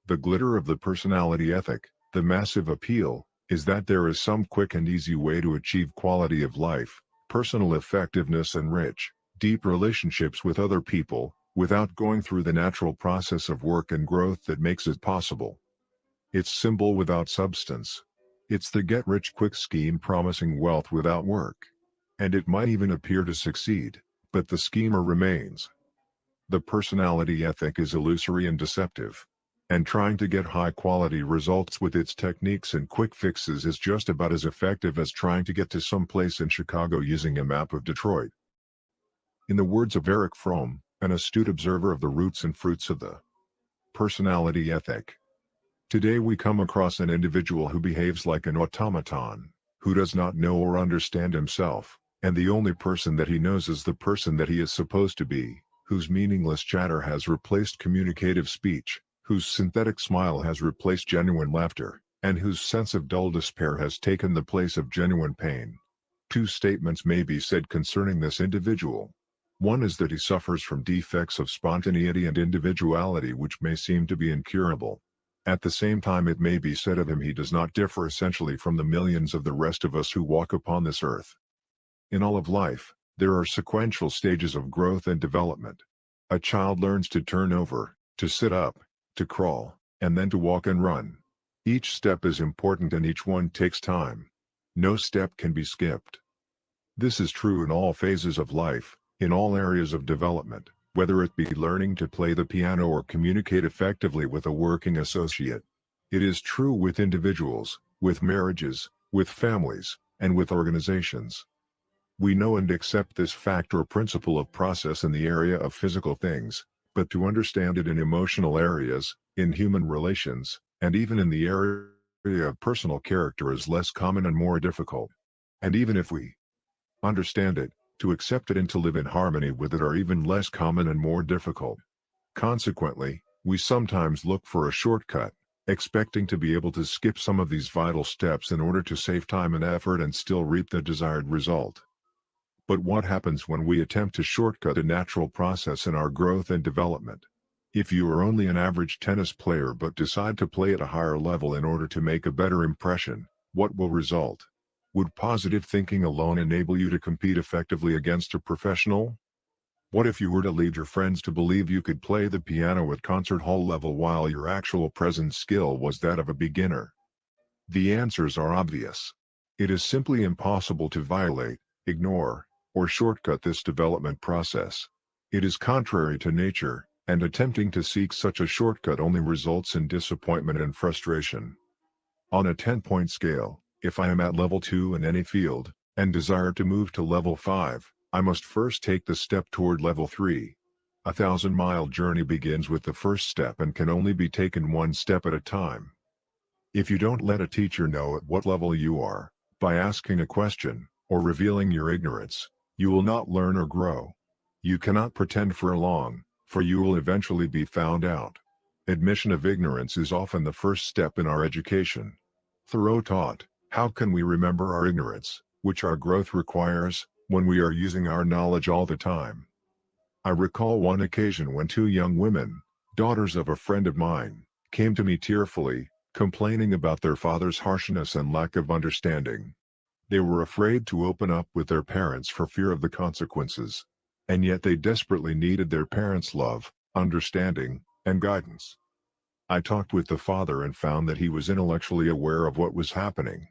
The glitter of the personality ethic, the massive appeal, is that there is some quick and easy way to achieve quality of life, personal effectiveness and rich, deep relationships with other people, without going through the natural process of work and growth that makes it possible. It's simple without substance. It's the get-rich-quick scheme promising wealth without work. And it might even appear to succeed, but the schemer remains. The personality ethic is illusory and deceptive. And trying to get high-quality results with its techniques and quick fixes is just about as effective as trying to get to some place in Chicago using a map of Detroit. In the words of Erich Fromm, an astute observer of the roots and fruits of the personality ethic, today we come across an individual who behaves like an automaton, who does not know or understand himself, and the only person that he knows is the person that he is supposed to be, whose meaningless chatter has replaced communicative speech, whose synthetic smile has replaced genuine laughter, and whose sense of dull despair has taken the place of genuine pain. Two statements may be said concerning this individual. One is that he suffers from defects of spontaneity and individuality which may seem to be incurable. At the same time it may be said of him he does not differ essentially from the millions of the rest of us who walk upon this earth. In all of life, there are sequential stages of growth and development. A child learns to turn over, to sit up, to crawl, and then to walk and run. Each step is important and each one takes time. No step can be skipped. This is true in all phases of life, in all areas of development, whether it be learning to play the piano or communicate effectively with a working associate. It is true with individuals, with marriages, with families, and with organizations. We know and accept this fact or principle of process in the area of physical things, but to understand it in emotional areas, in human relations, and even in the area of personal character is less common and more difficult. And even if we understand it, to accept it and to live in harmony with it are even less common and more difficult. Consequently, we sometimes look for a shortcut, expecting to be able to skip some of these vital steps in order to save time and effort and still reap the desired result. But what happens when we attempt to shortcut a natural process in our growth and development? If you are only an average tennis player but decide to play at a higher level in order to make a better impression, what will result? Would positive thinking alone enable you to compete effectively against a professional? What if you were to lead your friends to believe you could play the piano at concert hall level while your actual present skill was that of a beginner? The answers are obvious. It is simply impossible to violate, ignore, or shortcut this development process. It is contrary to nature, and attempting to seek such a shortcut only results in disappointment and frustration. On a 10-point scale, if I am at level 2 in any field, and desire to move to level 5, I must first take the step toward level 3. A 1,000-mile journey begins with the first step and can only be taken one step at a time. If you don't let a teacher know at what level you are, by asking a question, or revealing your ignorance, you will not learn or grow. You cannot pretend for long, for you will eventually be found out. Admission of ignorance is often the first step in our education. Thoreau taught, how can we remember our ignorance, which our growth requires, when we are using our knowledge all the time? I recall one occasion when two young women, daughters of a friend of mine, came to me tearfully, complaining about their father's harshness and lack of understanding. They were afraid to open up with their parents for fear of the consequences. And yet they desperately needed their parents' love, understanding, and guidance. I talked with the father and found that he was intellectually aware of what was happening.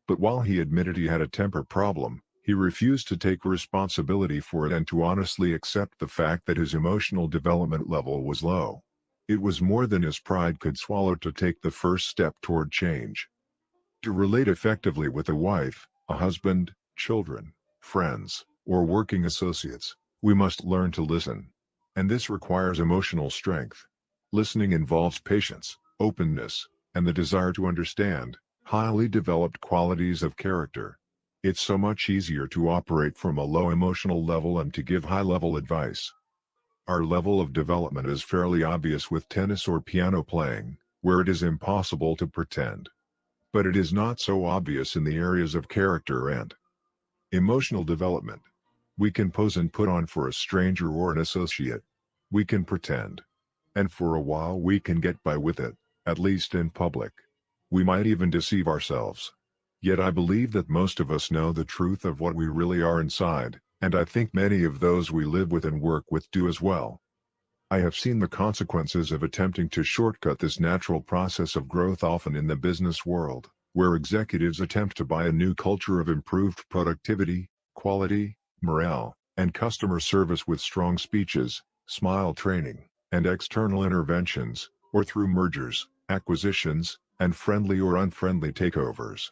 But while he admitted he had a temper problem, he refused to take responsibility for it and to honestly accept the fact that his emotional development level was low. It was more than his pride could swallow to take the first step toward change. To relate effectively with a wife, a husband, children, friends, or working associates, we must learn to listen. And this requires emotional strength. Listening involves patience, openness, and the desire to understand, highly developed qualities of character. It's so much easier to operate from a low emotional level and to give high-level advice. Our level of development is fairly obvious with tennis or piano playing. where it is impossible to pretend. But it is not so obvious in the areas of character and emotional development. We can pose and put on for a stranger or an associate. We can pretend. And for a while we can get by with it, at least in public. We might even deceive ourselves. Yet I believe that most of us know the truth of what we really are inside, and I think many of those we live with and work with do as well. I have seen the consequences of attempting to shortcut this natural process of growth often in the business world, where executives attempt to buy a new culture of improved productivity, quality, morale, and customer service with strong speeches, smile training, and external interventions, or through mergers, acquisitions, and friendly or unfriendly takeovers.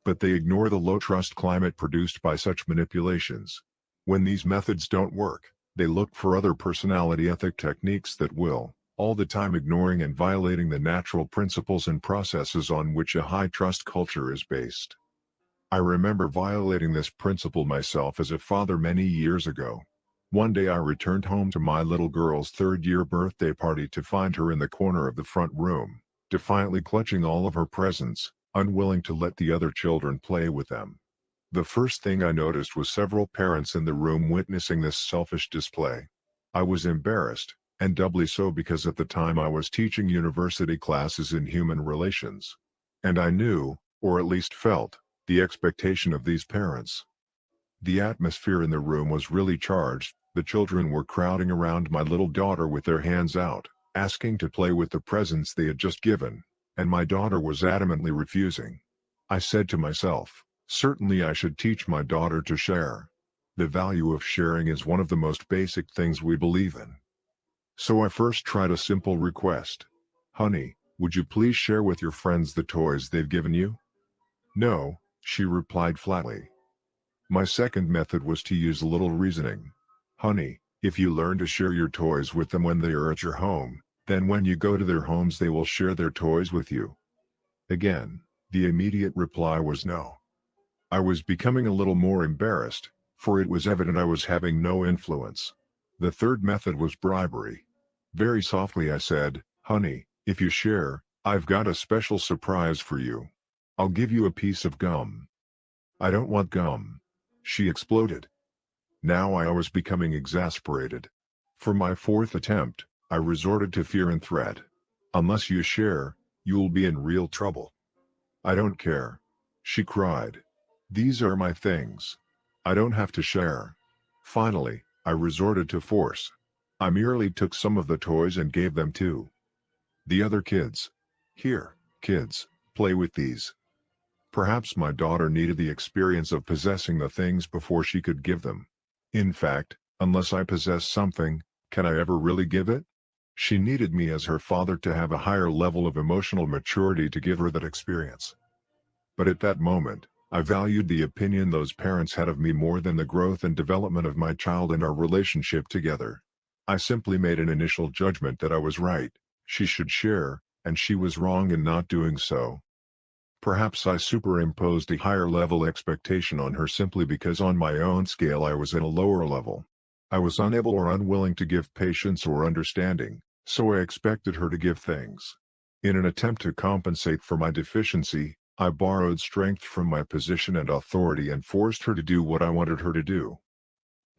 But they ignore the low-trust climate produced by such manipulations. When these methods don't work, they look for other personality ethic techniques that will, all the time ignoring and violating the natural principles and processes on which a high-trust culture is based. I remember violating this principle myself as a father many years ago. One day I returned home to my little girl's third-year birthday party to find her in the corner of the front room, defiantly clutching all of her presents, unwilling to let the other children play with them. The first thing I noticed was several parents in the room witnessing this selfish display. I was embarrassed, and doubly so because at the time I was teaching university classes in human relations. And I knew, or at least felt, the expectation of these parents. The atmosphere in the room was really charged. The children were crowding around my little daughter with their hands out, asking to play with the presents they had just given, and my daughter was adamantly refusing. I said to myself, certainly I should teach my daughter to share. The value of sharing is one of the most basic things we believe in. So I first tried a simple request. Honey, would you please share with your friends the toys they've given you? No, she replied flatly. My second method was to use a little reasoning. Honey, if you learn to share your toys with them when they are at your home, then when you go to their homes they will share their toys with you. Again, the immediate reply was no. I was becoming a little more embarrassed, for it was evident I was having no influence. The third method was bribery. Very softly I said, honey, if you share, I've got a special surprise for you. I'll give you a piece of gum. I don't want gum. She exploded. Now I was becoming exasperated. For my fourth attempt, I resorted to fear and threat. Unless you share, you'll be in real trouble. I don't care. She cried. These are my things. I don't have to share. Finally, I resorted to force. I merely took some of the toys and gave them to the other kids. Here, kids, play with these. Perhaps my daughter needed the experience of possessing the things before she could give them. In fact, unless I possess something, can I ever really give it? She needed me as her father to have a higher level of emotional maturity to give her that experience. But at that moment, I valued the opinion those parents had of me more than the growth and development of my child and our relationship together. I simply made an initial judgment that I was right, she should share, and she was wrong in not doing so. Perhaps I superimposed a higher level expectation on her simply because on my own scale I was at a lower level. I was unable or unwilling to give patience or understanding, so I expected her to give things. In an attempt to compensate for my deficiency, I borrowed strength from my position and authority and forced her to do what I wanted her to do.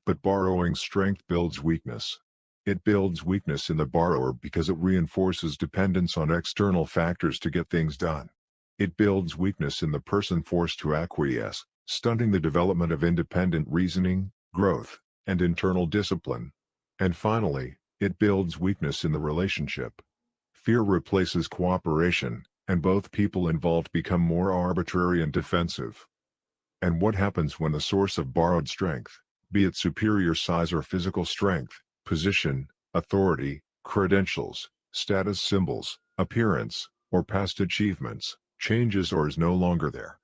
But borrowing strength builds weakness. It builds weakness in the borrower because it reinforces dependence on external factors to get things done. It builds weakness in the person forced to acquiesce, stunting the development of independent reasoning, growth, and internal discipline. And finally, it builds weakness in the relationship. Fear replaces cooperation, and both people involved become more arbitrary and defensive. And what happens when the source of borrowed strength, be it superior size or physical strength, position, authority, credentials, status symbols, appearance, or past achievements, changes or is no longer there?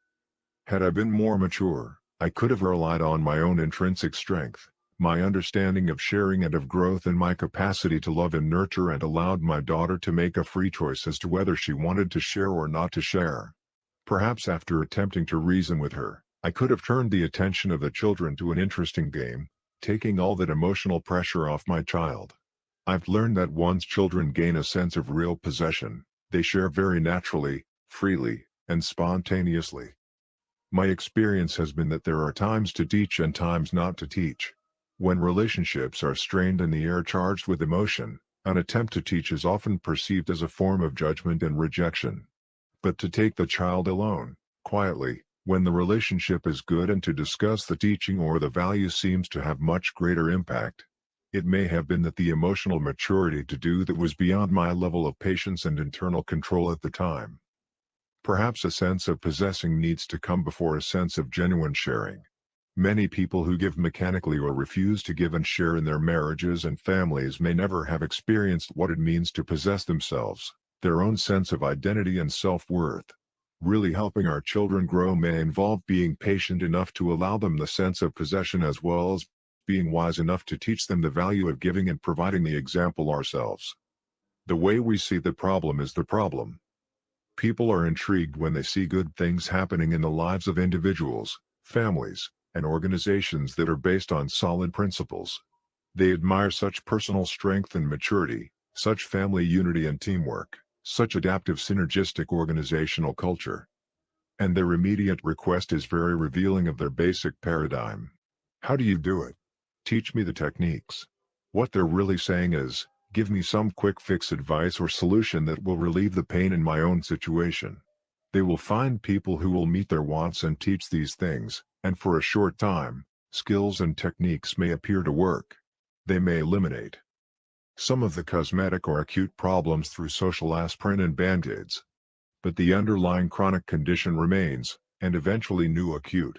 Had I been more mature, I could have relied on my own intrinsic strength, my understanding of sharing and of growth and my capacity to love and nurture, and allowed my daughter to make a free choice as to whether she wanted to share or not to share. Perhaps after attempting to reason with her, I could have turned the attention of the children to an interesting game, taking all that emotional pressure off my child. I've learned that once children gain a sense of real possession, They share very naturally, freely, and spontaneously. My experience has been that there are times to teach and times not to teach. When relationships are strained and the air charged with emotion, an attempt to teach is often perceived as a form of judgment and rejection. But to take the child alone, quietly, when the relationship is good and to discuss the teaching or the value seems to have much greater impact. It may have been that the emotional maturity to do that was beyond my level of patience and internal control at the time. Perhaps a sense of possessing needs to come before a sense of genuine sharing. Many people who give mechanically or refuse to give and share in their marriages and families may never have experienced what it means to possess themselves, their own sense of identity and self-worth. Really helping our children grow may involve being patient enough to allow them the sense of possession as well as being wise enough to teach them the value of giving and providing the example ourselves. The way we see the problem is the problem. People are intrigued when they see good things happening in the lives of individuals, families, and organizations that are based on solid principles. They admire such personal strength and maturity, such family unity and teamwork, such adaptive synergistic organizational culture. And their immediate request is very revealing of their basic paradigm. How do you do it? Teach me the techniques. What they're really saying is, give me some quick fix advice or solution that will relieve the pain in my own situation. They will find people who will meet their wants and teach these things, and for a short time, skills and techniques may appear to work. They may eliminate some of the cosmetic or acute problems through social aspirin and band-aids. But the underlying chronic condition remains, and eventually new acute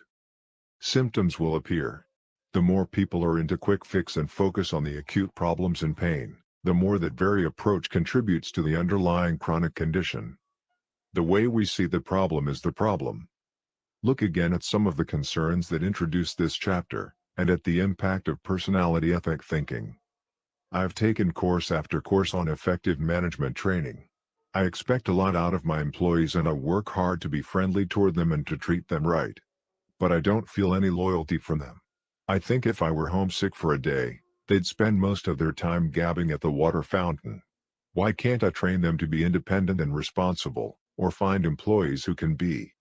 symptoms will appear. The more people are into quick fix and focus on the acute problems and pain, the more that very approach contributes to the underlying chronic condition. The way we see the problem is the problem. Look again at some of the concerns that introduce this chapter, and at the impact of personality ethic thinking. I've taken course after course on effective management training. I expect a lot out of my employees and I work hard to be friendly toward them and to treat them right. But I don't feel any loyalty from them. I think if I were homesick for a day, they'd spend most of their time gabbing at the water fountain. Why can't I train them to be independent and responsible, or find employees who can be?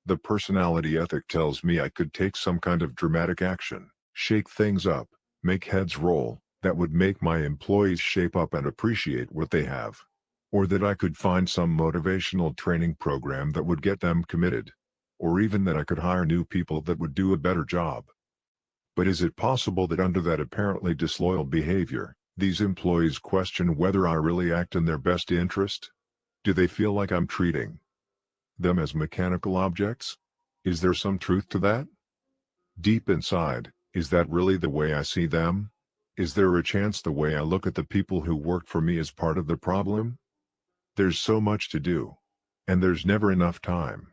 The personality ethic tells me I could take some kind of dramatic action, shake things up, make heads roll, that would make my employees shape up and appreciate what they have. Or that I could find some motivational training program that would get them committed. Or even that I could hire new people that would do a better job. But is it possible that under that apparently disloyal behavior, these employees question whether I really act in their best interest? Do they feel like I'm treating them as mechanical objects? Is there some truth to that? Deep inside, is that really the way I see them? Is there a chance the way I look at the people who work for me is part of the problem? There's so much to do. And there's never enough time.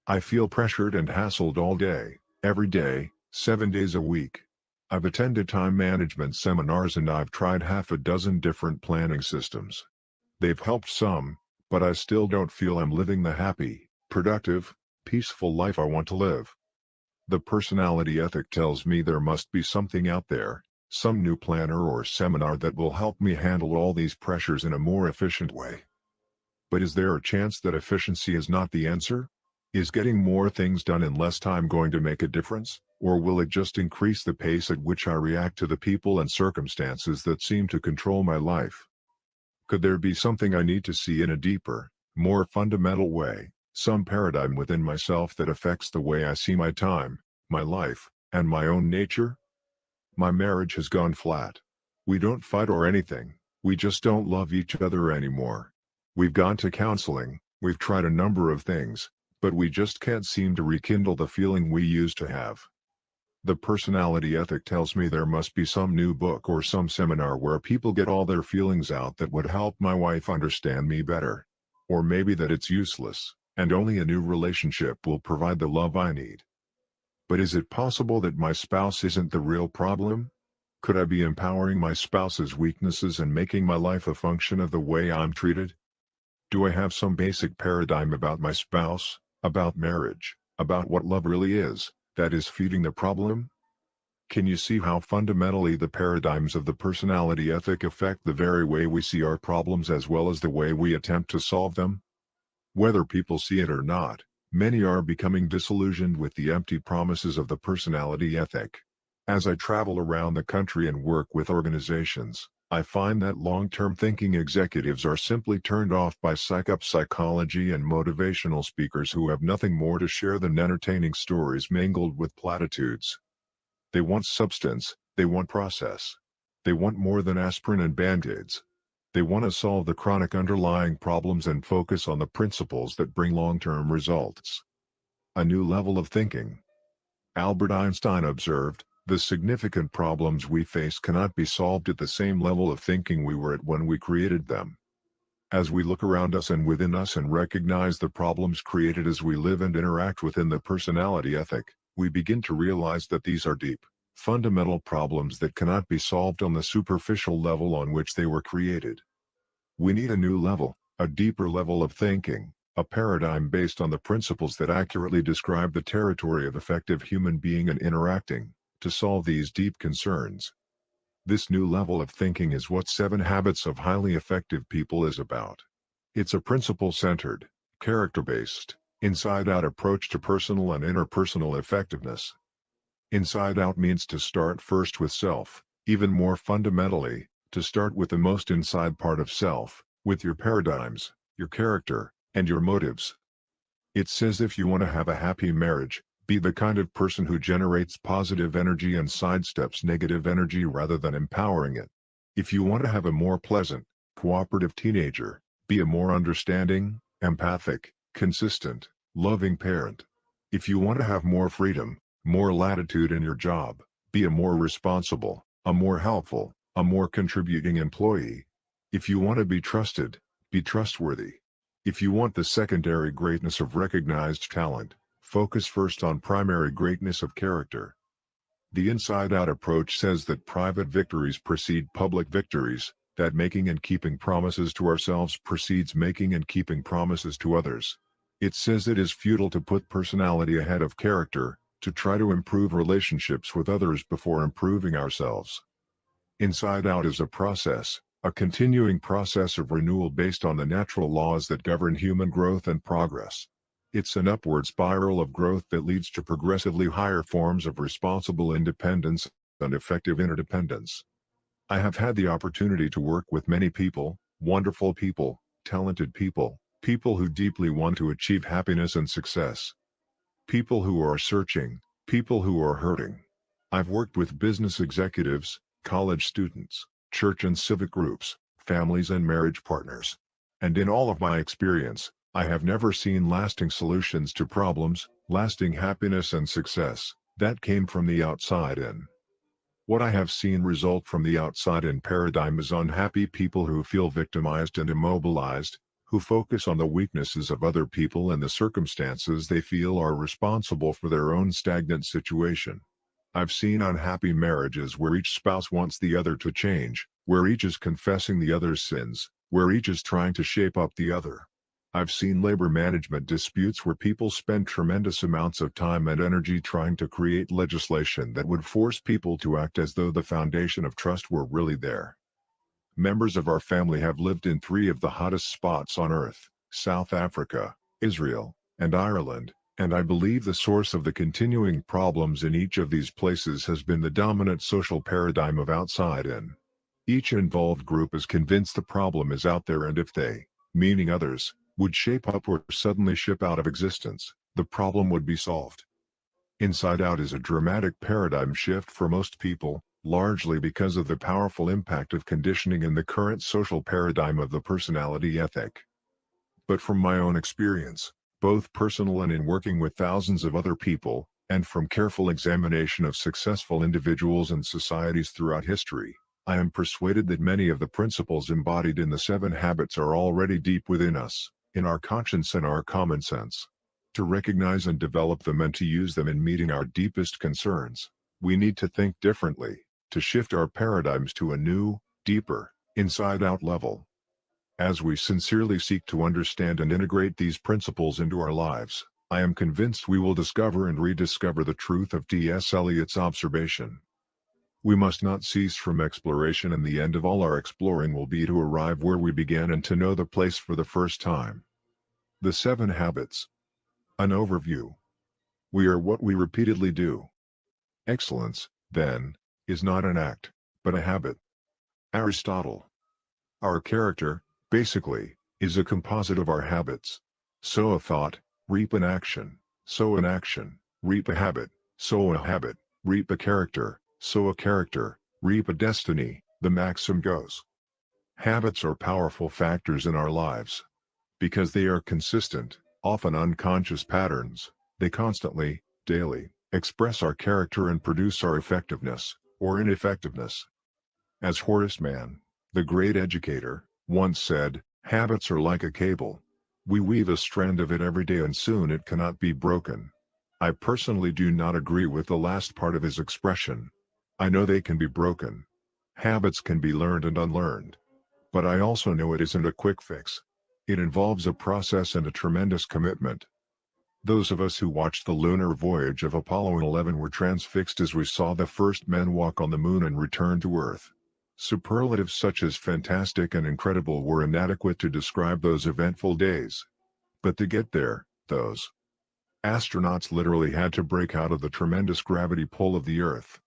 I feel pressured and hassled all day, every day, 7 days a week. I've attended time management seminars and I've tried half a dozen different planning systems. They've helped some, but I still don't feel I'm living the happy, productive, peaceful life I want to live. The personality ethic tells me there must be something out there, some new planner or seminar that will help me handle all these pressures in a more efficient way. But is there a chance that efficiency is not the answer? Is getting more things done in less time going to make a difference, or will it just increase the pace at which I react to the people and circumstances that seem to control my life? Could there be something I need to see in a deeper, more fundamental way, some paradigm within myself that affects the way I see my time, my life, and my own nature? My marriage has gone flat. We don't fight or anything, we just don't love each other anymore. We've gone to counseling, we've tried a number of things, but we just can't seem to rekindle the feeling we used to have. The personality ethic tells me there must be some new book or some seminar where people get all their feelings out that would help my wife understand me better. Or maybe that it's useless, and only a new relationship will provide the love I need. But is it possible that my spouse isn't the real problem? Could I be empowering my spouse's weaknesses and making my life a function of the way I'm treated? Do I have some basic paradigm about my spouse, about marriage, about what love really is, that is feeding the problem? Can you see how fundamentally the paradigms of the personality ethic affect the very way we see our problems as well as the way we attempt to solve them? Whether people see it or not, many are becoming disillusioned with the empty promises of the personality ethic. As I travel around the country and work with organizations, I find that long-term thinking executives are simply turned off by psychology and motivational speakers who have nothing more to share than entertaining stories mingled with platitudes. They want substance, they want process. They want more than aspirin and band-aids. They want to solve the chronic underlying problems and focus on the principles that bring long-term results. A new level of thinking. Albert Einstein observed, the significant problems we face cannot be solved at the same level of thinking we were at when we created them. As we look around us and within us and recognize the problems created as we live and interact within the personality ethic, we begin to realize that these are deep, fundamental problems that cannot be solved on the superficial level on which they were created. We need a new level, a deeper level of thinking, a paradigm based on the principles that accurately describe the territory of effective human being and interacting, to solve these deep concerns. This new level of thinking is what 7 Habits of Highly Effective People is about. It's a principle-centered, character-based, inside-out approach to personal and interpersonal effectiveness. Inside out means to start first with self, even more fundamentally, to start with the most inside part of self, with your paradigms, your character, and your motives. It says if you want to have a happy marriage, be the kind of person who generates positive energy and sidesteps negative energy rather than empowering it. If you want to have a more pleasant, cooperative teenager, be a more understanding, empathic, consistent, loving parent. If you want to have more freedom, more latitude in your job, be a more responsible, a more helpful, a more contributing employee. If you want to be trusted, be trustworthy. If you want the secondary greatness of recognized talent, focus first on primary greatness of character. The inside-out approach says that private victories precede public victories, that making and keeping promises to ourselves precedes making and keeping promises to others. It says it is futile to put personality ahead of character, to try to improve relationships with others before improving ourselves. Inside Out is a process, a continuing process of renewal based on the natural laws that govern human growth and progress. It's an upward spiral of growth that leads to progressively higher forms of responsible independence and effective interdependence. I have had the opportunity to work with many people, wonderful people, talented people, people who deeply want to achieve happiness and success. People who are searching, people who are hurting. I've worked with business executives, college students, church and civic groups, families and marriage partners. And in all of my experience, I have never seen lasting solutions to problems, lasting happiness and success, that came from the outside in. What I have seen result from the outside in paradigm is unhappy people who feel victimized and immobilized, who focus on the weaknesses of other people and the circumstances they feel are responsible for their own stagnant situation. I've seen unhappy marriages where each spouse wants the other to change, where each is confessing the other's sins, where each is trying to shape up the other. I've seen labor management disputes where people spend tremendous amounts of time and energy trying to create legislation that would force people to act as though the foundation of trust were really there. Members of our family have lived in 3 of the hottest spots on earth, South Africa, Israel, and Ireland, and I believe the source of the continuing problems in each of these places has been the dominant social paradigm of outside in. Each involved group is convinced the problem is out there, and if they, meaning others, would shape up or suddenly ship out of existence, the problem would be solved. Inside Out is a dramatic paradigm shift for most people, largely because of the powerful impact of conditioning in the current social paradigm of the personality ethic. But from my own experience, both personal and in working with thousands of other people, and from careful examination of successful individuals and societies throughout history, I am persuaded that many of the principles embodied in the 7 habits are already deep within us, in our conscience and our common sense. To recognize and develop them and to use them in meeting our deepest concerns, we need to think differently, to shift our paradigms to a new, deeper, inside-out level. As we sincerely seek to understand and integrate these principles into our lives, I am convinced we will discover and rediscover the truth of T.S. Eliot's observation. We must not cease from exploration, and the end of all our exploring will be to arrive where we began and to know the place for the first time. The 7 Habits. An overview. We are what we repeatedly do. Excellence, then, is not an act, but a habit. Aristotle. Our character, basically, is a composite of our habits. Sow a thought, reap an action. Sow an action, reap a habit. Sow a habit, reap a character. Sow a character, reap a destiny, the maxim goes. Habits are powerful factors in our lives. Because they are consistent, often unconscious patterns, they constantly, daily, express our character and produce our effectiveness, or ineffectiveness. As Horace Mann, the great educator, once said, habits are like a cable. We weave a strand of it every day and soon it cannot be broken. I personally do not agree with the last part of his expression. I know they can be broken. Habits can be learned and unlearned. But I also know it isn't a quick fix. It involves a process and a tremendous commitment. Those of us who watched the lunar voyage of Apollo 11 were transfixed as we saw the first men walk on the moon and return to Earth. Superlatives such as fantastic and incredible were inadequate to describe those eventful days. But to get there, those astronauts literally had to break out of the tremendous gravity pull of the Earth.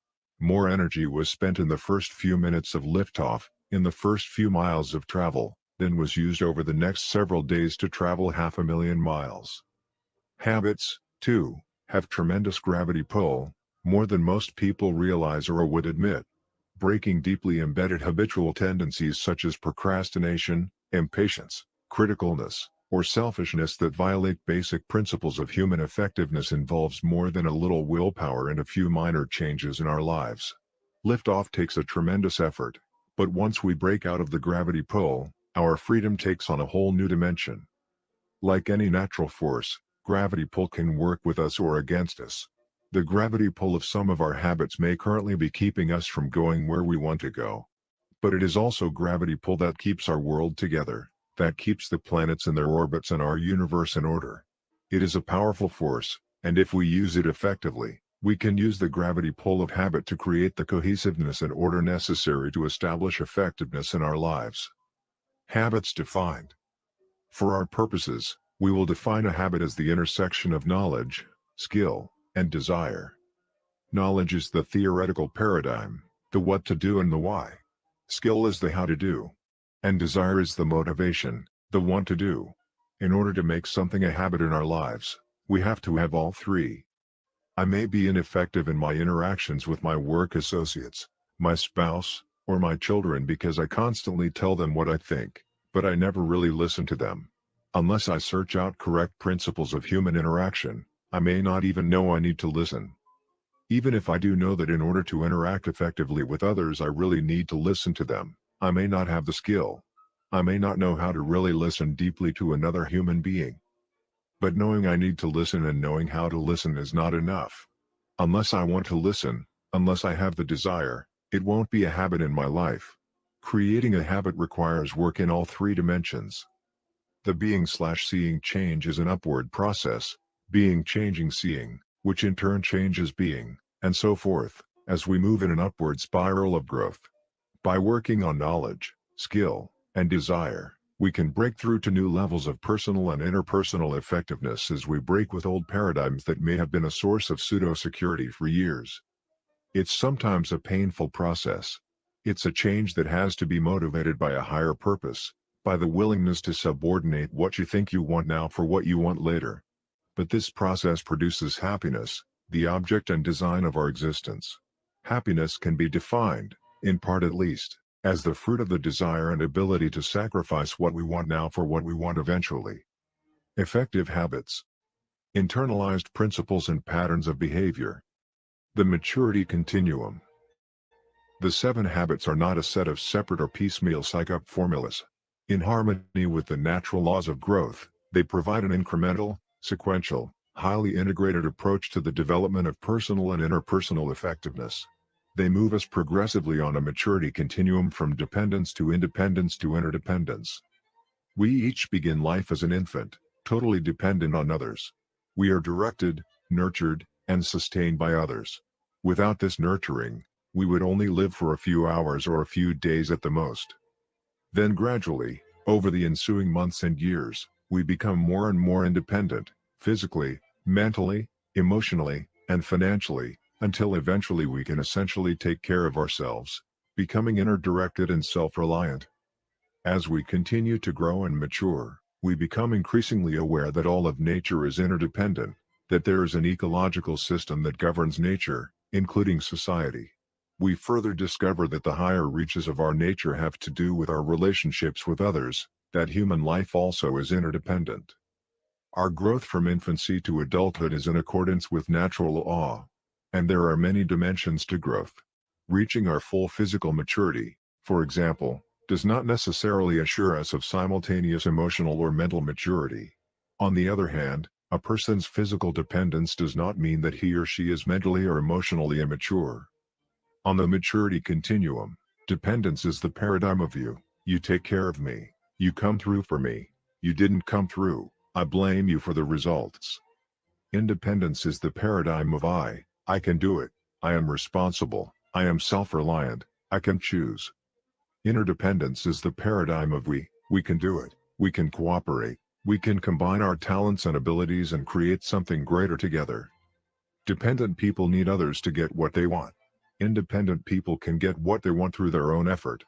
More energy was spent in the first few minutes of liftoff, in the first few miles of travel, than was used over the next several days to travel 500,000 miles. Habits, too, have tremendous gravity pull, more than most people realize or would admit. Breaking deeply embedded habitual tendencies such as procrastination, impatience, criticalness, or selfishness that violate basic principles of human effectiveness involves more than a little willpower and a few minor changes in our lives. Liftoff takes a tremendous effort, but once we break out of the gravity pull, our freedom takes on a whole new dimension. Like any natural force, gravity pull can work with us or against us. The gravity pull of some of our habits may currently be keeping us from going where we want to go. But it is also gravity pull that keeps our world together, that keeps the planets in their orbits and our universe in order. It is a powerful force, and if we use it effectively, we can use the gravity pull of habit to create the cohesiveness and order necessary to establish effectiveness in our lives. Habits defined. For our purposes, we will define a habit as the intersection of knowledge, skill, and desire. Knowledge is the theoretical paradigm, the what to do and the why. Skill is the how to do. And desire is the motivation, the want to do. In order to make something a habit in our lives, we have to have all three. I may be ineffective in my interactions with my work associates, my spouse, or my children because I constantly tell them what I think, but I never really listen to them. Unless I search out correct principles of human interaction, I may not even know I need to listen. Even if I do know that in order to interact effectively with others I really need to listen to them, I may not have the skill. I may not know how to really listen deeply to another human being. But knowing I need to listen and knowing how to listen is not enough. Unless I want to listen, unless I have the desire, it won't be a habit in my life. Creating a habit requires work in all three dimensions. The being/seeing change is an upward process, being changing seeing, which in turn changes being, and so forth, as we move in an upward spiral of growth. By working on knowledge, skill, and desire, we can break through to new levels of personal and interpersonal effectiveness as we break with old paradigms that may have been a source of pseudo-security for years. It's sometimes a painful process. It's a change that has to be motivated by a higher purpose, by the willingness to subordinate what you think you want now for what you want later. But this process produces happiness, the object and design of our existence. Happiness can be defined, in part at least, as the fruit of the desire and ability to sacrifice what we want now for what we want eventually. Effective habits. Internalized principles and patterns of behavior. The maturity continuum. The 7 habits are not a set of separate or piecemeal psych-up formulas. In harmony with the natural laws of growth, they provide an incremental, sequential, highly integrated approach to the development of personal and interpersonal effectiveness. They move us progressively on a maturity continuum from dependence to independence to interdependence. We each begin life as an infant, totally dependent on others. We are directed, nurtured, and sustained by others. Without this nurturing, we would only live for a few hours or a few days at the most. Then gradually, over the ensuing months and years, we become more and more independent, physically, mentally, emotionally, and financially, until eventually we can essentially take care of ourselves, becoming inner-directed and self-reliant. As we continue to grow and mature, we become increasingly aware that all of nature is interdependent, that there is an ecological system that governs nature, including society. We further discover that the higher reaches of our nature have to do with our relationships with others, that human life also is interdependent. Our growth from infancy to adulthood is in accordance with natural law. And there are many dimensions to growth. Reaching our full physical maturity, for example, does not necessarily assure us of simultaneous emotional or mental maturity. On the other hand, a person's physical dependence does not mean that he or she is mentally or emotionally immature. On the maturity continuum, dependence is the paradigm of you take care of me, you come through for me, you didn't come through, I blame you for the results. Independence is the paradigm of I can do it, I am responsible, I am self-reliant, I can choose. Interdependence is the paradigm of we can do it, we can cooperate, we can combine our talents and abilities and create something greater together. Dependent people need others to get what they want. Independent people can get what they want through their own effort.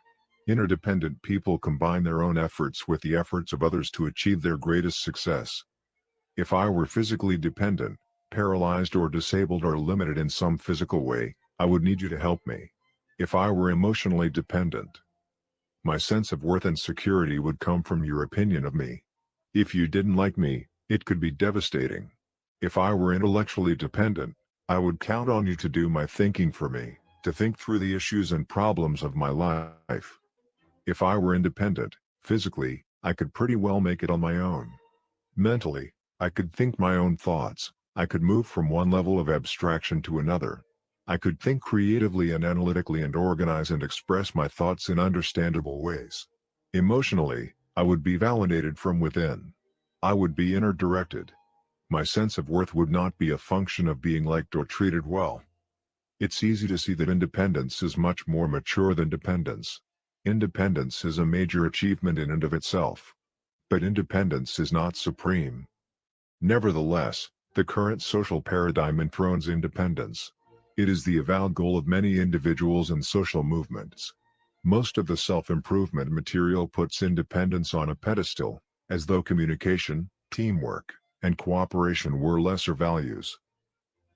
Interdependent people combine their own efforts with the efforts of others to achieve their greatest success. If I were physically dependent, paralyzed or disabled or limited in some physical way, I would need you to help me. If I were emotionally dependent, my sense of worth and security would come from your opinion of me. If you didn't like me, it could be devastating. If I were intellectually dependent, I would count on you to do my thinking for me, to think through the issues and problems of my life. If I were independent, physically, I could pretty well make it on my own. Mentally, I could think my own thoughts, I could move from one level of abstraction to another. I could think creatively and analytically and organize and express my thoughts in understandable ways. Emotionally, I would be validated from within. I would be inner-directed. My sense of worth would not be a function of being liked or treated well. It's easy to see that independence is much more mature than dependence. Independence is a major achievement in and of itself. But independence is not supreme. Nevertheless, the current social paradigm enthrones independence. It is the avowed goal of many individuals and social movements. Most of the self-improvement material puts independence on a pedestal, as though communication, teamwork, and cooperation were lesser values.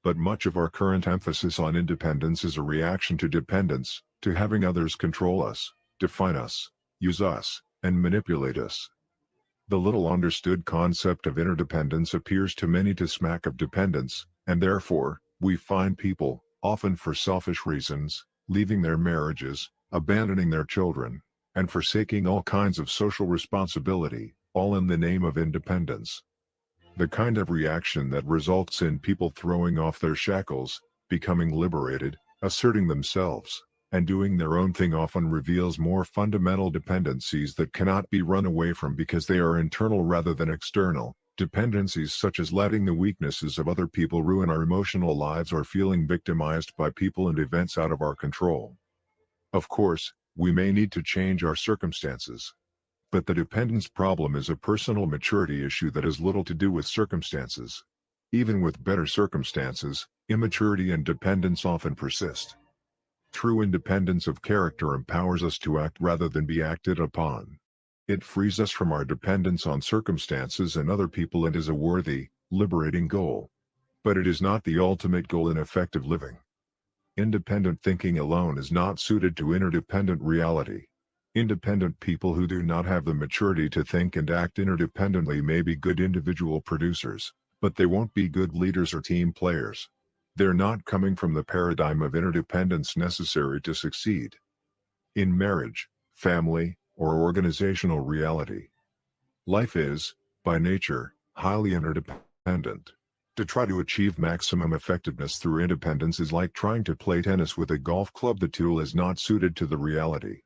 But much of our current emphasis on independence is a reaction to dependence, to having others control us, define us, use us, and manipulate us. The little understood concept of interdependence appears to many to smack of dependence, and therefore, we find people, often for selfish reasons, leaving their marriages, abandoning their children, and forsaking all kinds of social responsibility, all in the name of independence. The kind of reaction that results in people throwing off their shackles, becoming liberated, asserting themselves, and doing their own thing often reveals more fundamental dependencies that cannot be run away from because they are internal rather than external, dependencies such as letting the weaknesses of other people ruin our emotional lives or feeling victimized by people and events out of our control. Of course, we may need to change our circumstances. But the dependence problem is a personal maturity issue that has little to do with circumstances. Even with better circumstances, immaturity and dependence often persist. True independence of character empowers us to act rather than be acted upon. It frees us from our dependence on circumstances and other people and is a worthy, liberating goal. But it is not the ultimate goal in effective living. Independent thinking alone is not suited to interdependent reality. Independent people who do not have the maturity to think and act interdependently may be good individual producers, but they won't be good leaders or team players. They're not coming from the paradigm of interdependence necessary to succeed in marriage, family, or organizational reality. Life is, by nature, highly interdependent. To try to achieve maximum effectiveness through independence is like trying to play tennis with a golf club. The tool is not suited to the reality.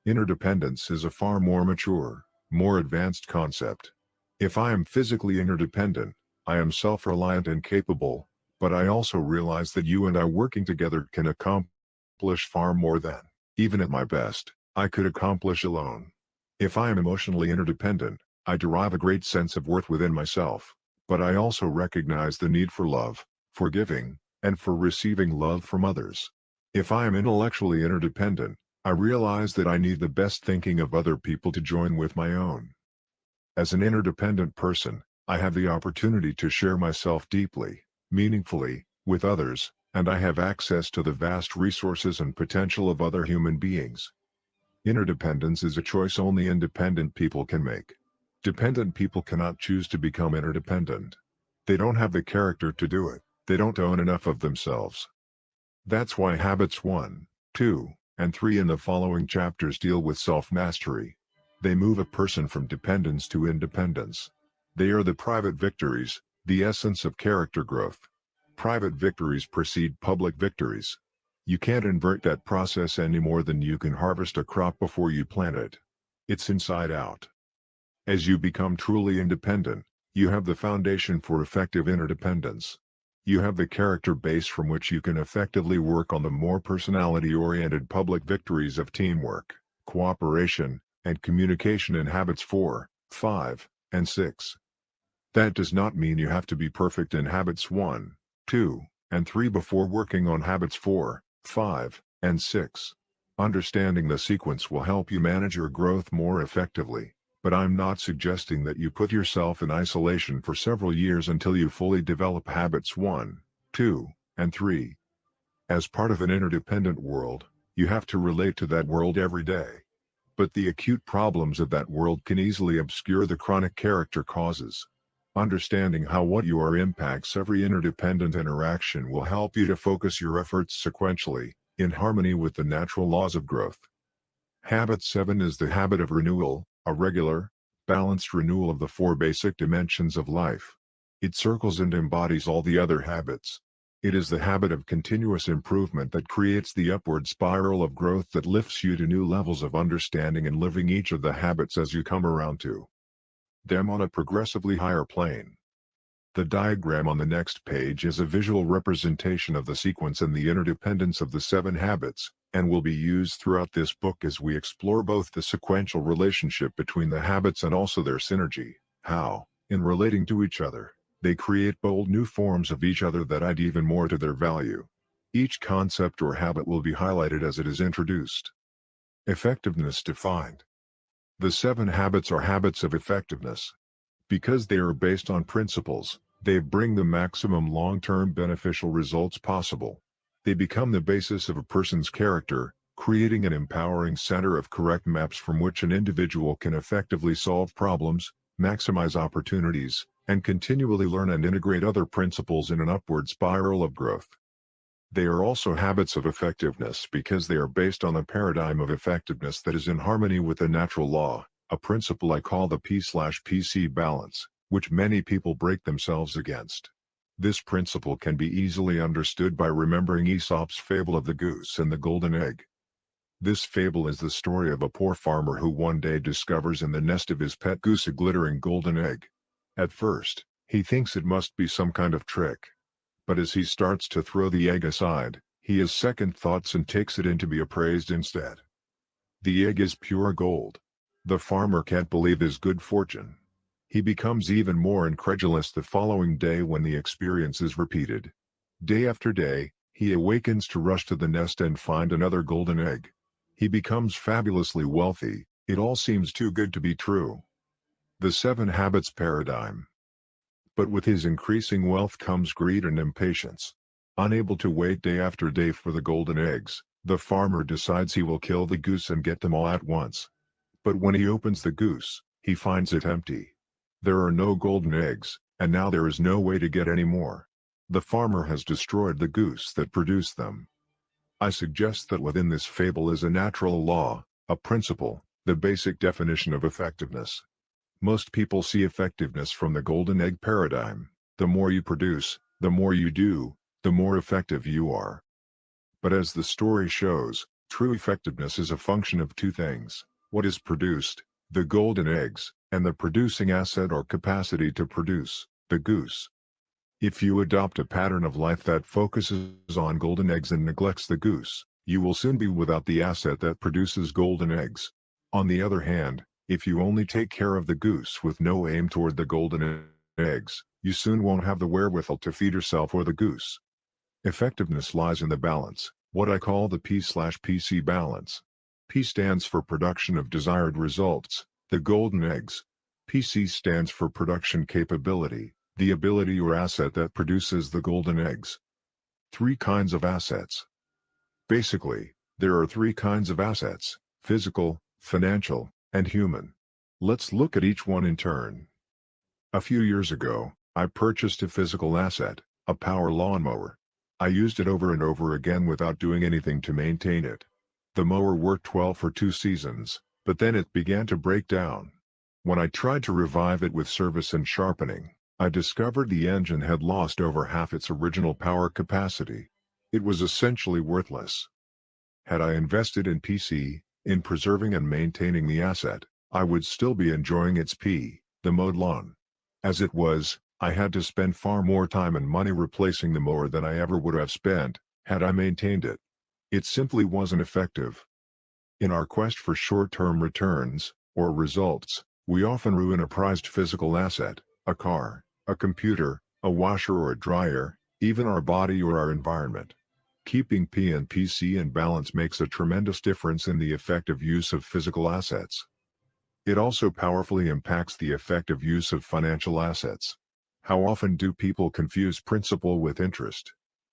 Interdependence is a far more mature, more advanced concept. If I am physically interdependent, I am self-reliant and capable, but I also realize that you and I working together can accomplish accomplish far more than, even at my best, I could accomplish alone. If I am emotionally interdependent, I derive a great sense of worth within myself, but I also recognize the need for love, for giving, and for receiving love from others. If I am intellectually interdependent, I realize that I need the best thinking of other people to join with my own. As an interdependent person, I have the opportunity to share myself deeply, meaningfully, with others, and I have access to the vast resources and potential of other human beings. Interdependence is a choice only independent people can make. Dependent people cannot choose to become interdependent. They don't have the character to do it, they don't own enough of themselves. That's why habits 1, 2, and 3 in the following chapters deal with self-mastery. They move a person from dependence to independence. They are the private victories, the essence of character growth. Private victories precede public victories. You can't invert that process any more than you can harvest a crop before you plant it. It's inside out. As you become truly independent, you have the foundation for effective interdependence. You have the character base from which you can effectively work on the more personality-oriented public victories of teamwork, cooperation, and communication in habits 4, 5, and 6. That does not mean you have to be perfect in habits 1, 2, and 3 before working on habits 4, 5, and 6. Understanding the sequence will help you manage your growth more effectively, but I'm not suggesting that you put yourself in isolation for several years until you fully develop habits 1, 2, and 3. As part of an interdependent world, you have to relate to that world every day. But the acute problems of that world can easily obscure the chronic character causes. Understanding how what you are impacts every interdependent interaction will help you to focus your efforts sequentially, in harmony with the natural laws of growth. Habit 7 is the habit of renewal, a regular, balanced renewal of the 4 basic dimensions of life. It circles and embodies all the other habits. It is the habit of continuous improvement that creates the upward spiral of growth that lifts you to new levels of understanding and living each of the habits as you come around to them on a progressively higher plane. The diagram on the next page is a visual representation of the sequence and the interdependence of the 7 habits, and will be used throughout this book as we explore both the sequential relationship between the habits and also their synergy, how, in relating to each other, they create bold new forms of each other that add even more to their value. Each concept or habit will be highlighted as it is introduced. Effectiveness defined. The 7 habits are habits of effectiveness. Because they are based on principles, they bring the maximum long-term beneficial results possible. They become the basis of a person's character, creating an empowering center of correct maps from which an individual can effectively solve problems, maximize opportunities, and continually learn and integrate other principles in an upward spiral of growth. They are also habits of effectiveness because they are based on a paradigm of effectiveness that is in harmony with the natural law, a principle I call the P/PC balance, which many people break themselves against. This principle can be easily understood by remembering Aesop's fable of the goose and the golden egg. This fable is the story of a poor farmer who one day discovers in the nest of his pet goose a glittering golden egg. At first, he thinks it must be some kind of trick. But as he starts to throw the egg aside, he has second thoughts and takes it in to be appraised instead. The egg is pure gold. The farmer can't believe his good fortune. He becomes even more incredulous the following day when the experience is repeated. Day after day, he awakens to rush to the nest and find another golden egg. He becomes fabulously wealthy. It all seems too good to be true. The 7 habits paradigm. But with his increasing wealth comes greed and impatience. Unable to wait day after day for the golden eggs, the farmer decides he will kill the goose and get them all at once. But when he opens the goose, he finds it empty. There are no golden eggs, and now there is no way to get any more. The farmer has destroyed the goose that produced them. I suggest that within this fable is a natural law, a principle, the basic definition of effectiveness. Most people see effectiveness from the golden egg paradigm. The more you produce, the more you do, the more effective you are. But as the story shows, true effectiveness is a function of 2 things: what is produced, the golden eggs, and the producing asset or capacity to produce, the goose. If you adopt a pattern of life that focuses on golden eggs and neglects the goose, You will soon be without the asset that produces golden eggs. On the other hand, if you only take care of the goose with no aim toward the golden eggs, you soon won't have the wherewithal to feed yourself or the goose. Effectiveness lies in the balance, what I call the P/PC balance. P stands for production of desired results, the golden eggs. PC stands for production capability, the ability or asset that produces the golden eggs. Three kinds of assets. Basically, there are three kinds of assets: physical, financial, and human. Let's look at each one in turn. A few years ago, I purchased a physical asset, a power lawnmower. I used it over and over again without doing anything to maintain it. The mower worked well for 2 seasons, but then it began to break down. When I tried to revive it with service and sharpening, I discovered the engine had lost over half its original power capacity. It was essentially worthless. Had I invested in PC, in preserving and maintaining the asset, I would still be enjoying its the mowed lawn. As it was, I had to spend far more time and money replacing the mower than I ever would have spent, had I maintained it. It simply wasn't effective. In our quest for short-term returns, or results, we often ruin a prized physical asset, a car, a computer, a washer or a dryer, even our body or our environment. Keeping P and PC in balance makes a tremendous difference in the effective use of physical assets. It also powerfully impacts the effective use of financial assets. How often do people confuse principal with interest?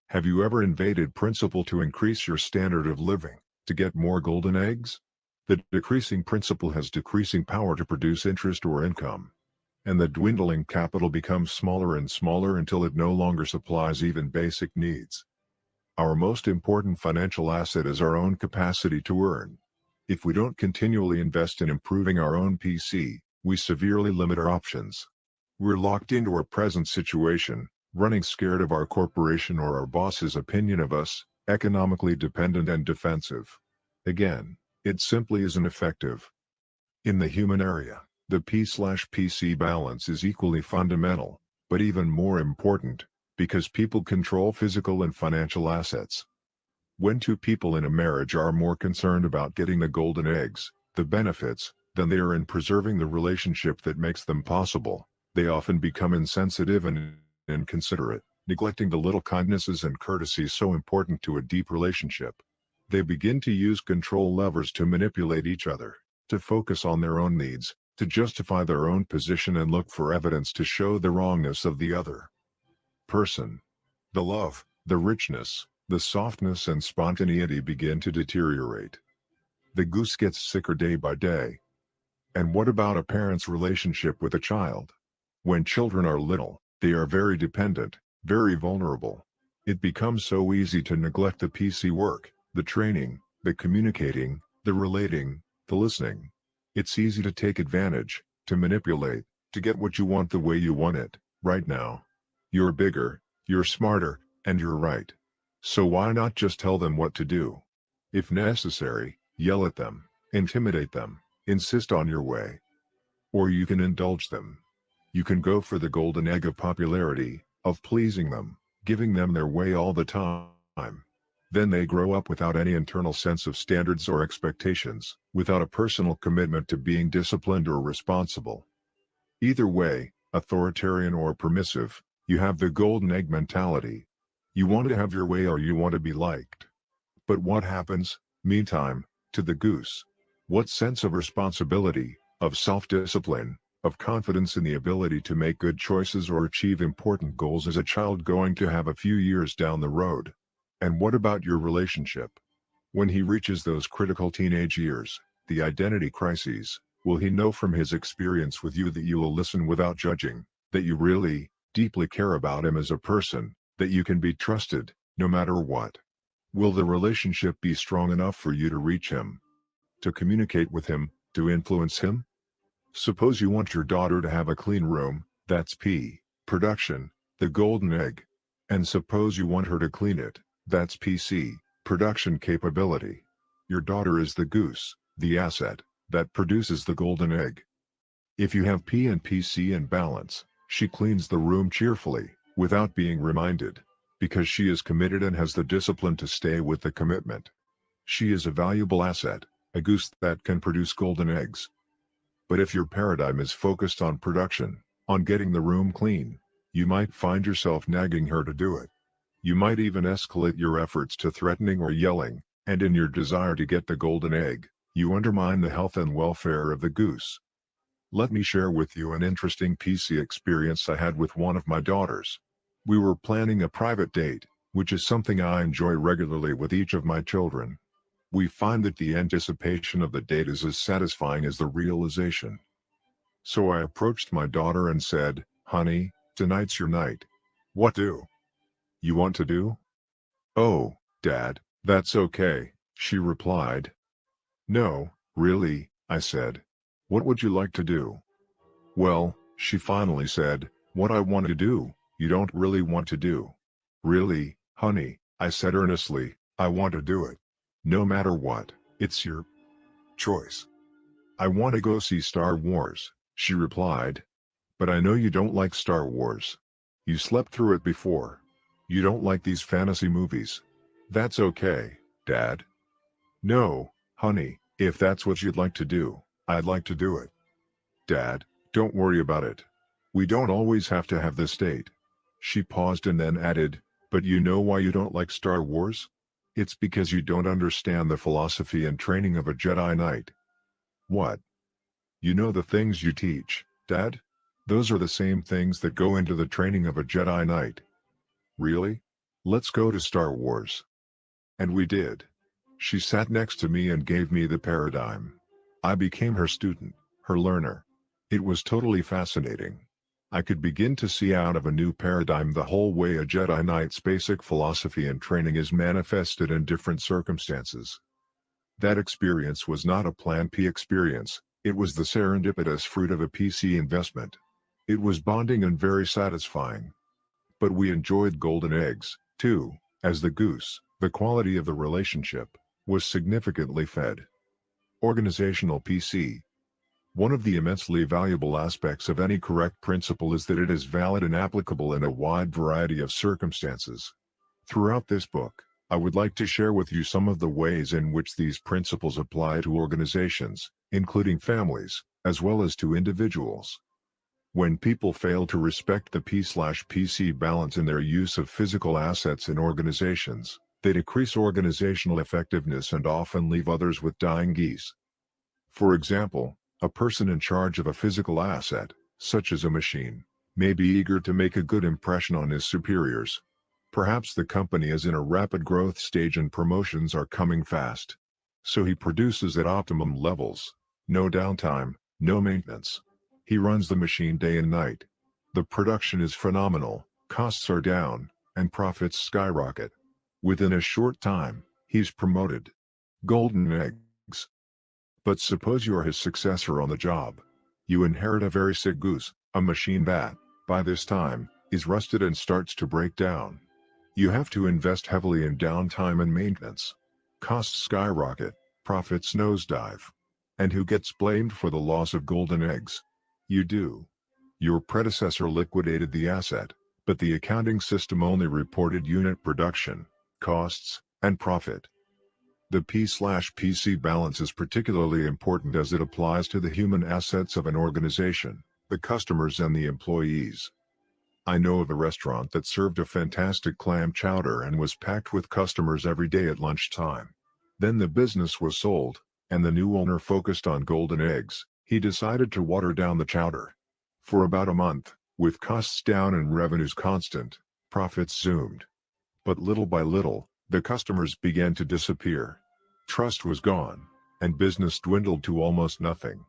Have you ever invaded principal to increase your standard of living, to get more golden eggs? The decreasing principal has decreasing power to produce interest or income. And the dwindling capital becomes smaller and smaller until it no longer supplies even basic needs. Our most important financial asset is our own capacity to earn. If we don't continually invest in improving our own PC, we severely limit our options. We're locked into our present situation, running scared of our corporation or our boss's opinion of us, economically dependent and defensive. Again, it simply isn't effective. In the human area, the P/PC balance is equally fundamental, but even more important, because people control physical and financial assets. When two people in a marriage are more concerned about getting the golden eggs, the benefits, than they are in preserving the relationship that makes them possible, they often become insensitive and inconsiderate, neglecting the little kindnesses and courtesies so important to a deep relationship. They begin to use control levers to manipulate each other, to focus on their own needs, to justify their own position and look for evidence to show the wrongness of the other person. The love, the richness, the softness and spontaneity begin to deteriorate. The goose gets sicker day by day. And what about a parent's relationship with a child? When children are little, they are very dependent, very vulnerable. It becomes so easy to neglect the PC work, the training, the communicating, the relating, the listening. It's easy to take advantage, to manipulate, to get what you want the way you want it, right now. You're bigger, you're smarter, and you're right. So why not just tell them what to do? If necessary, yell at them, intimidate them, insist on your way. Or you can indulge them. You can go for the golden egg of popularity, of pleasing them, giving them their way all the time. Then they grow up without any internal sense of standards or expectations, without a personal commitment to being disciplined or responsible. Either way, authoritarian or permissive, you have the golden egg mentality. You want to have your way or you want to be liked. But what happens, meantime, to the goose? What sense of responsibility, of self-discipline, of confidence in the ability to make good choices or achieve important goals is a child going to have a few years down the road? And what about your relationship? When he reaches those critical teenage years, the identity crises, will he know from his experience with you that you will listen without judging, that you really, deeply care about him as a person, that you can be trusted, no matter what? Will the relationship be strong enough for you to reach him, to communicate with him, to influence him? Suppose you want your daughter to have a clean room, that's P, production, the golden egg. And suppose you want her to clean it, that's PC, production capability. Your daughter is the goose, the asset, that produces the golden egg. If you have P and PC in balance, she cleans the room cheerfully, without being reminded, because she is committed and has the discipline to stay with the commitment. She is a valuable asset, a goose that can produce golden eggs. But if your paradigm is focused on production, on getting the room clean, you might find yourself nagging her to do it. You might even escalate your efforts to threatening or yelling, and in your desire to get the golden egg, you undermine the health and welfare of the goose. Let me share with you an interesting PC experience I had with one of my daughters. We were planning a private date, which is something I enjoy regularly with each of my children. We find that the anticipation of the date is as satisfying as the realization. So I approached my daughter and said, "Honey, tonight's your night. What do you want to do?" "Oh, Dad, that's okay," she replied. "No, really," I said. "What would you like to do?" "Well," she finally said, "what I want to do, you don't really want to do." "Really, honey," I said earnestly, "I want to do it. No matter what, it's your choice." "I want to go see Star Wars," she replied. "But I know you don't like Star Wars. You slept through it before. You don't like these fantasy movies." "That's okay, Dad." "No, honey, if that's what you'd like to do, I'd like to do it." "Dad, don't worry about it. We don't always have to have this date." She paused and then added, "But you know why you don't like Star Wars? It's because you don't understand the philosophy and training of a Jedi Knight." "What? You know the things you teach, Dad? Those are the same things that go into the training of a Jedi Knight." "Really? Let's go to Star Wars." And we did. She sat next to me and gave me the paradigm. I became her student, her learner. It was totally fascinating. I could begin to see out of a new paradigm the whole way a Jedi Knight's basic philosophy and training is manifested in different circumstances. That experience was not a Plan P experience, it was the serendipitous fruit of a PC investment. It was bonding and very satisfying. But we enjoyed golden eggs, too, as the goose, the quality of the relationship, was significantly fed. Organizational PC. One of the immensely valuable aspects of any correct principle is that it is valid and applicable in a wide variety of circumstances. Throughout this book, I would like to share with you some of the ways in which these principles apply to organizations, including families, as well as to individuals. When people fail to respect the P/PC balance in their use of physical assets in organizations, they decrease organizational effectiveness and often leave others with dying geese. For example, a person in charge of a physical asset, such as a machine, may be eager to make a good impression on his superiors. Perhaps the company is in a rapid growth stage and promotions are coming fast. So he produces at optimum levels, no downtime, no maintenance. He runs the machine day and night. The production is phenomenal, costs are down, and profits skyrocket. Within a short time, he's promoted. Golden eggs. But suppose you are his successor on the job. You inherit a very sick goose, a machine that, by this time, is rusted and starts to break down. You have to invest heavily in downtime and maintenance. Costs skyrocket, profits nosedive. And who gets blamed for the loss of golden eggs? You do. Your predecessor liquidated the asset, but the accounting system only reported unit production, costs, and profit. The P/PC balance is particularly important as it applies to the human assets of an organization, the customers and the employees. I know of a restaurant that served a fantastic clam chowder and was packed with customers every day at lunchtime. Then the business was sold, and the new owner focused on golden eggs. He decided to water down the chowder. For about a month, with costs down and revenues constant, profits zoomed. But little by little, the customers began to disappear. Trust was gone, and business dwindled to almost nothing.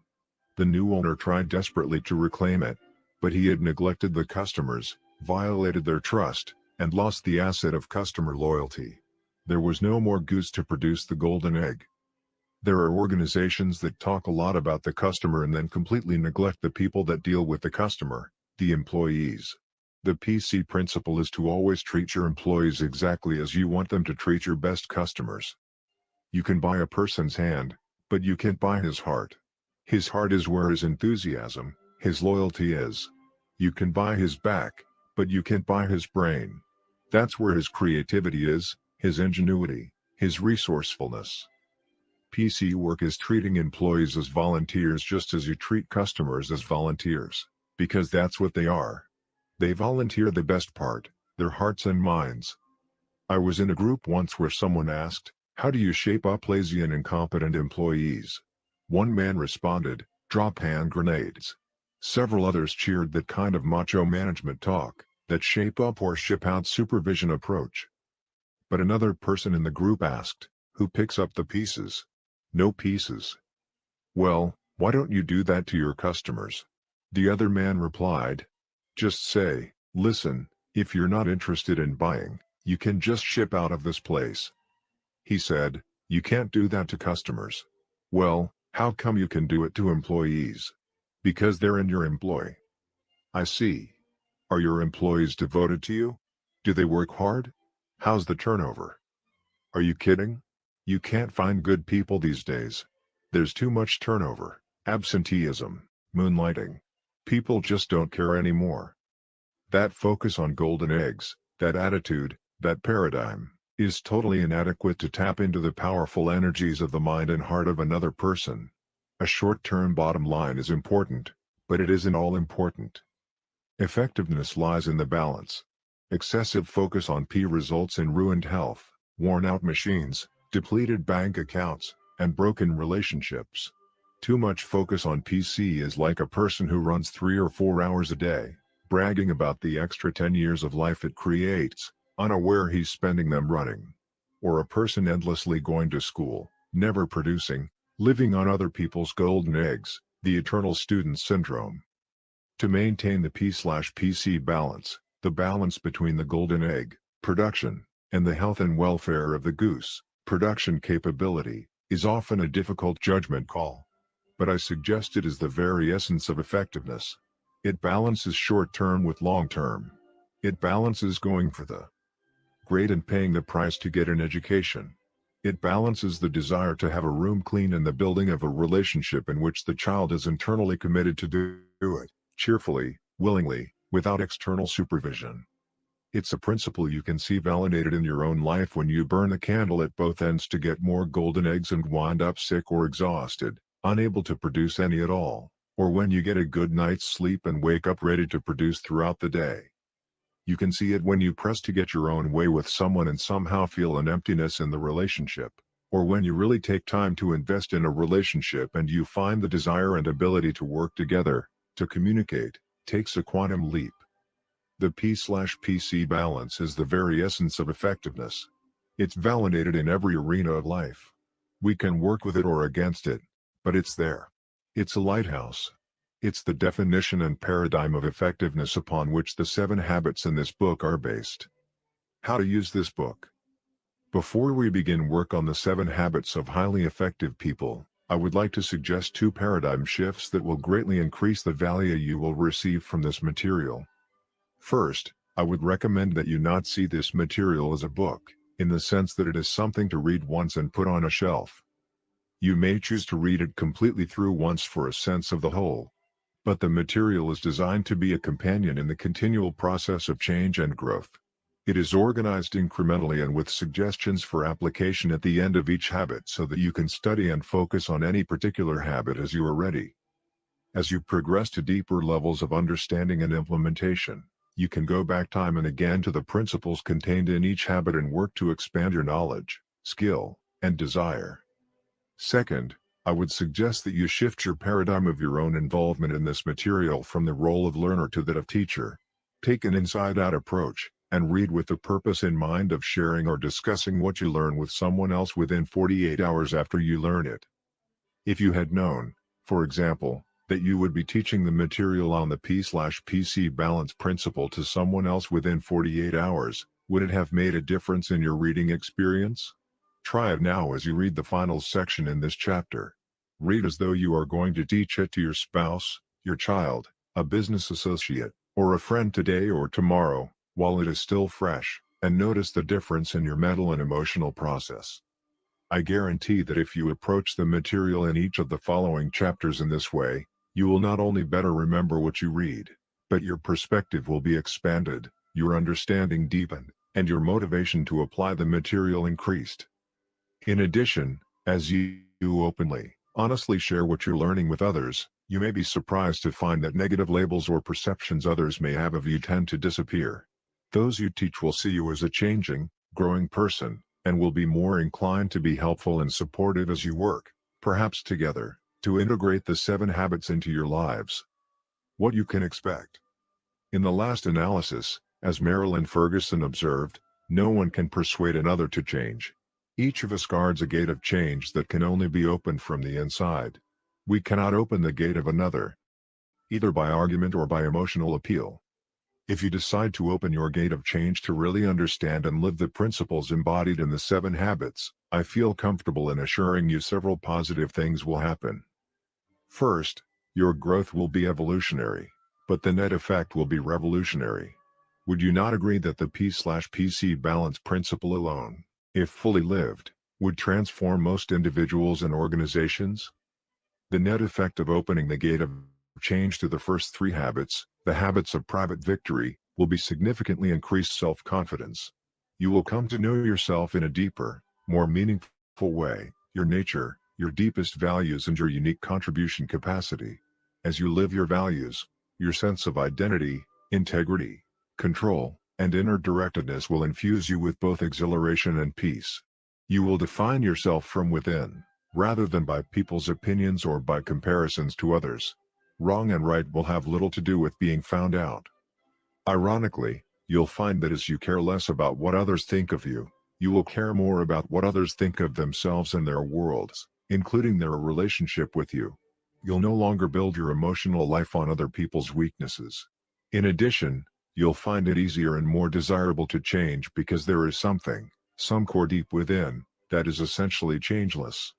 The new owner tried desperately to reclaim it, but he had neglected the customers, violated their trust, and lost the asset of customer loyalty. There was no more goose to produce the golden egg. There are organizations that talk a lot about the customer and then completely neglect the people that deal with the customer, the employees. The PC principle is to always treat your employees exactly as you want them to treat your best customers. You can buy a person's hand, but you can't buy his heart. His heart is where his enthusiasm, his loyalty is. You can buy his back, but you can't buy his brain. That's where his creativity is, his ingenuity, His resourcefulness. PC work is treating employees as volunteers just as you treat customers as volunteers, because that's what they are. They volunteer the best part, their hearts and minds. I was in a group once where someone asked, "How do you shape up lazy and incompetent employees?" One man responded, "Drop hand grenades." Several others cheered that kind of macho management talk, that shape up or ship out supervision approach. But another person in the group asked, "Who picks up the pieces?" "No pieces." "Well, why don't you do that to your customers?" The other man replied, "Just say, 'Listen, if you're not interested in buying, you can just ship out of this place.'" He said, "You can't do that to customers." "Well, how come you can do it to employees?" "Because they're in your employ." "I see. Are your employees devoted to you? Do they work hard? How's the turnover?" "Are you kidding? You can't find good people these days. There's too much turnover, absenteeism, moonlighting. People just don't care anymore." That focus on golden eggs, that attitude, that paradigm, is totally inadequate to tap into the powerful energies of the mind and heart of another person. A short-term bottom line is important, but it isn't all important. Effectiveness lies in the balance. Excessive focus on P results in ruined health, worn-out machines, depleted bank accounts, and broken relationships. Too much focus on PC is like a person who runs 3 or 4 hours a day, bragging about the extra 10 years of life it creates, unaware he's spending them running. Or a person endlessly going to school, never producing, living on other people's golden eggs, the eternal student syndrome. To maintain the P/PC balance, the balance between the golden egg, production, and the health and welfare of the goose, production capability, is often a difficult judgment call. But I suggest it is the very essence of effectiveness. It balances short-term with long-term. It balances going for the great and paying the price to get an education. It balances the desire to have a room clean and the building of a relationship in which the child is internally committed to do it, cheerfully, willingly, without external supervision. It's a principle you can see validated in your own life when you burn the candle at both ends to get more golden eggs and wind up sick or exhausted, unable to produce any at all, or when you get a good night's sleep and wake up ready to produce throughout the day. You can see it when you press to get your own way with someone and somehow feel an emptiness in the relationship, or when you really take time to invest in a relationship and you find the desire and ability to work together, to communicate, takes a quantum leap. The P/PC balance is the very essence of effectiveness. It's validated in every arena of life. We can work with it or against it, but it's there. It's a lighthouse. It's the definition and paradigm of effectiveness upon which the 7 habits in this book are based. How to use this book. Before we begin work on the 7 habits of highly effective people, I would like to suggest 2 paradigm shifts that will greatly increase the value you will receive from this material. First, I would recommend that you not see this material as a book, in the sense that it is something to read once and put on a shelf. You may choose to read it completely through once for a sense of the whole. But the material is designed to be a companion in the continual process of change and growth. It is organized incrementally and with suggestions for application at the end of each habit so that you can study and focus on any particular habit as you are ready. As you progress to deeper levels of understanding and implementation, you can go back time and again to the principles contained in each habit and work to expand your knowledge, skill, and desire. Second, I would suggest that you shift your paradigm of your own involvement in this material from the role of learner to that of teacher. Take an inside-out approach, and read with the purpose in mind of sharing or discussing what you learn with someone else within 48 hours after you learn it. If you had known, for example, that you would be teaching the material on the P/PC balance principle to someone else within 48 hours, would it have made a difference in your reading experience? Try it now as you read the final section in this chapter. Read as though you are going to teach it to your spouse, your child, a business associate, or a friend today or tomorrow, while it is still fresh, and notice the difference in your mental and emotional process. I guarantee that if you approach the material in each of the following chapters in this way, you will not only better remember what you read, but your perspective will be expanded, your understanding deepened, and your motivation to apply the material increased. In addition, as you openly, honestly share what you're learning with others, you may be surprised to find that negative labels or perceptions others may have of you tend to disappear. Those you teach will see you as a changing, growing person, and will be more inclined to be helpful and supportive as you work, perhaps together, to integrate the 7 habits into your lives. What you can expect. In the last analysis, as Marilyn Ferguson observed, no one can persuade another to change. Each of us guards a gate of change that can only be opened from the inside. We cannot open the gate of another, either by argument or by emotional appeal. If you decide to open your gate of change to really understand and live the principles embodied in the 7 habits, I feel comfortable in assuring you several positive things will happen. First, your growth will be evolutionary, but the net effect will be revolutionary. Would you not agree that the P/PC balance principle alone, if fully lived, would transform most individuals and organizations? The net effect of opening the gate of change to the first 3 habits, the habits of private victory, will be significantly increased self-confidence. You will come to know yourself in a deeper, more meaningful way, your nature, your deepest values and your unique contribution capacity. As you live your values, your sense of identity, integrity, control, and inner directedness will infuse you with both exhilaration and peace. You will define yourself from within, rather than by people's opinions or by comparisons to others. Wrong and right will have little to do with being found out. Ironically, you'll find that as you care less about what others think of you, you will care more about what others think of themselves and their worlds, including their relationship with you. You'll no longer build your emotional life on other people's weaknesses. In addition, you'll find it easier and more desirable to change because there is something, some core deep within, that is essentially changeless.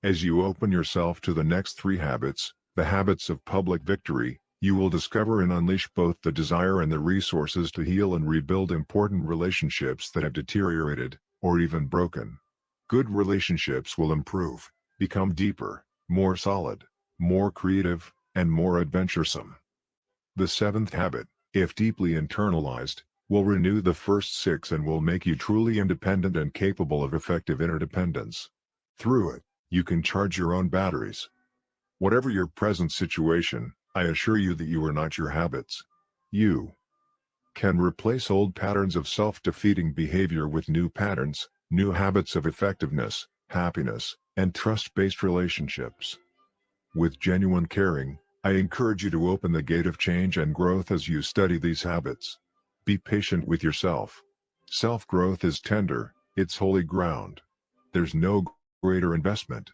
As you open yourself to the next 3 habits, the habits of public victory, you will discover and unleash both the desire and the resources to heal and rebuild important relationships that have deteriorated, or even broken. Good relationships will improve, become deeper, more solid, more creative, and more adventuresome. The 7th habit, if deeply internalized, will renew the first 6 and will make you truly independent and capable of effective interdependence. Through it, you can charge your own batteries. Whatever your present situation, I assure you that you are not your habits. You can replace old patterns of self-defeating behavior with new patterns, new habits of effectiveness, happiness, and trust-based relationships. With genuine caring, I encourage you to open the gate of change and growth as you study these habits. Be patient with yourself. Self-growth is tender, it's holy ground. There's no greater investment.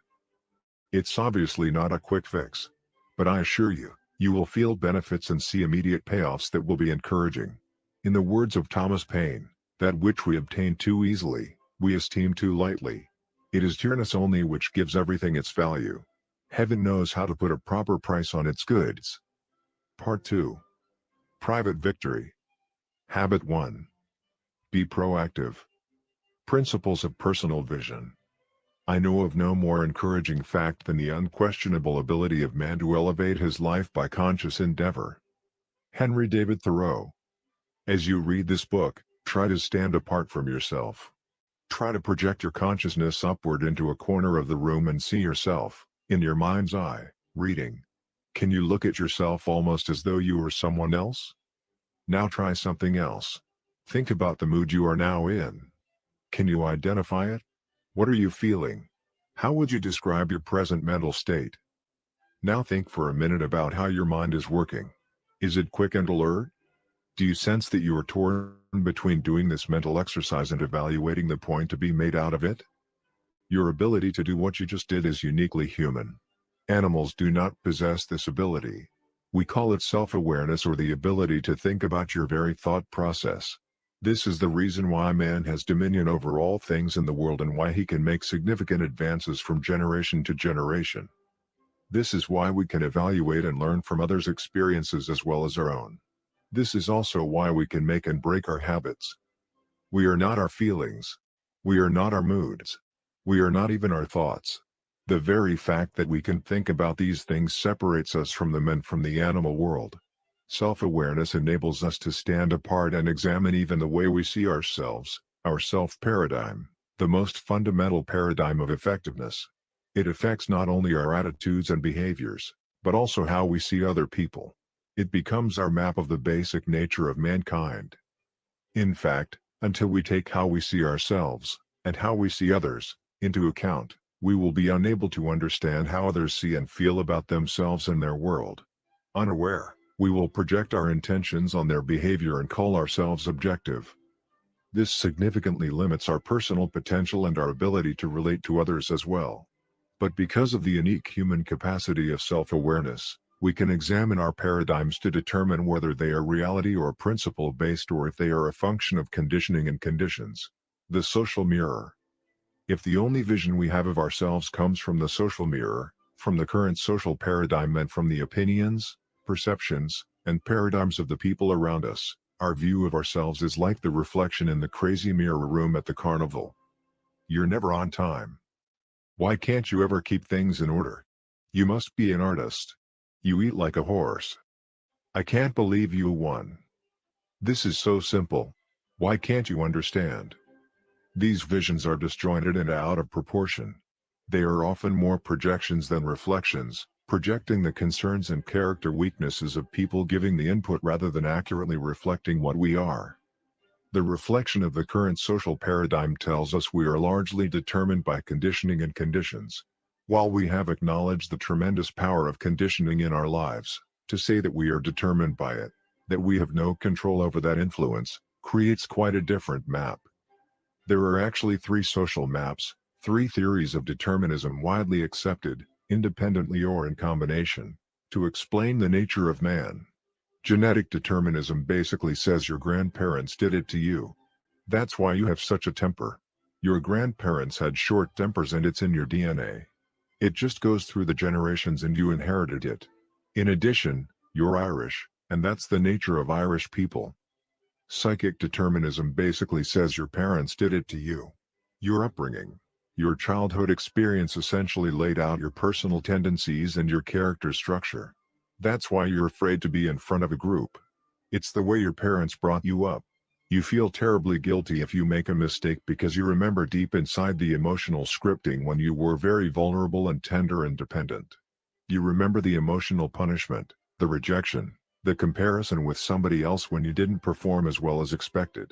It's obviously not a quick fix. But I assure you, you will feel benefits and see immediate payoffs that will be encouraging. In the words of Thomas Paine, that which we obtain too easily, we esteem too lightly. It is dearness only which gives everything its value. Heaven knows how to put a proper price on its goods. Part 2. Private Victory. Habit 1. Be proactive. Principles of Personal Vision. I know of no more encouraging fact than the unquestionable ability of man to elevate his life by conscious endeavor. Henry David Thoreau. As you read this book, try to stand apart from yourself. Try to project your consciousness upward into a corner of the room and see yourself, in your mind's eye, reading. Can you look at yourself almost as though you were someone else? Now try something else. Think about the mood you are now in. Can you identify it? What are you feeling? How would you describe your present mental state? Now think for a minute about how your mind is working. Is it quick and alert? Do you sense that you are torn between doing this mental exercise and evaluating the point to be made out of it? Your ability to do what you just did is uniquely human. Animals do not possess this ability. We call it self-awareness or the ability to think about your very thought process. This is the reason why man has dominion over all things in the world and why he can make significant advances from generation to generation. This is why we can evaluate and learn from others' experiences as well as our own. This is also why we can make and break our habits. We are not our feelings. We are not our moods. We are not even our thoughts. The very fact that we can think about these things separates us from them and from the animal world. Self-awareness enables us to stand apart and examine even the way we see ourselves, our self-paradigm, the most fundamental paradigm of effectiveness. It affects not only our attitudes and behaviors, but also how we see other people. It becomes our map of the basic nature of mankind. In fact, until we take how we see ourselves, and how we see others, into account, we will be unable to understand how others see and feel about themselves and their world. Unaware, we will project our intentions on their behavior and call ourselves objective. This significantly limits our personal potential and our ability to relate to others as well. But because of the unique human capacity of self-awareness, we can examine our paradigms to determine whether they are reality or principle-based, or if they are a function of conditioning and conditions. The social mirror. If the only vision we have of ourselves comes from the social mirror, from the current social paradigm, and from the opinions, perceptions, and paradigms of the people around us, our view of ourselves is like the reflection in the crazy mirror room at the carnival. You're never on time. Why can't you ever keep things in order? You must be an artist. You eat like a horse. I can't believe you won. This is so simple. Why can't you understand? These visions are disjointed and out of proportion. They are often more projections than reflections, projecting the concerns and character weaknesses of people, giving the input rather than accurately reflecting what we are. The reflection of the current social paradigm tells us we are largely determined by conditioning and conditions. While we have acknowledged the tremendous power of conditioning in our lives, to say that we are determined by it, that we have no control over that influence, creates quite a different map. There are actually three social maps, three theories of determinism widely accepted, independently or in combination, to explain the nature of man. Genetic determinism basically says your grandparents did it to you. That's why you have such a temper. Your grandparents had short tempers and it's in your DNA. It just goes through the generations and you inherited it. In addition, you're Irish, and that's the nature of Irish people. Psychic determinism basically says your parents did it to you. Your upbringing, your childhood experience essentially laid out your personal tendencies and your character structure. That's why you're afraid to be in front of a group. It's the way your parents brought you up. You feel terribly guilty if you make a mistake because you remember deep inside the emotional scripting when you were very vulnerable and tender and dependent. You remember the emotional punishment, the rejection, the comparison with somebody else when you didn't perform as well as expected.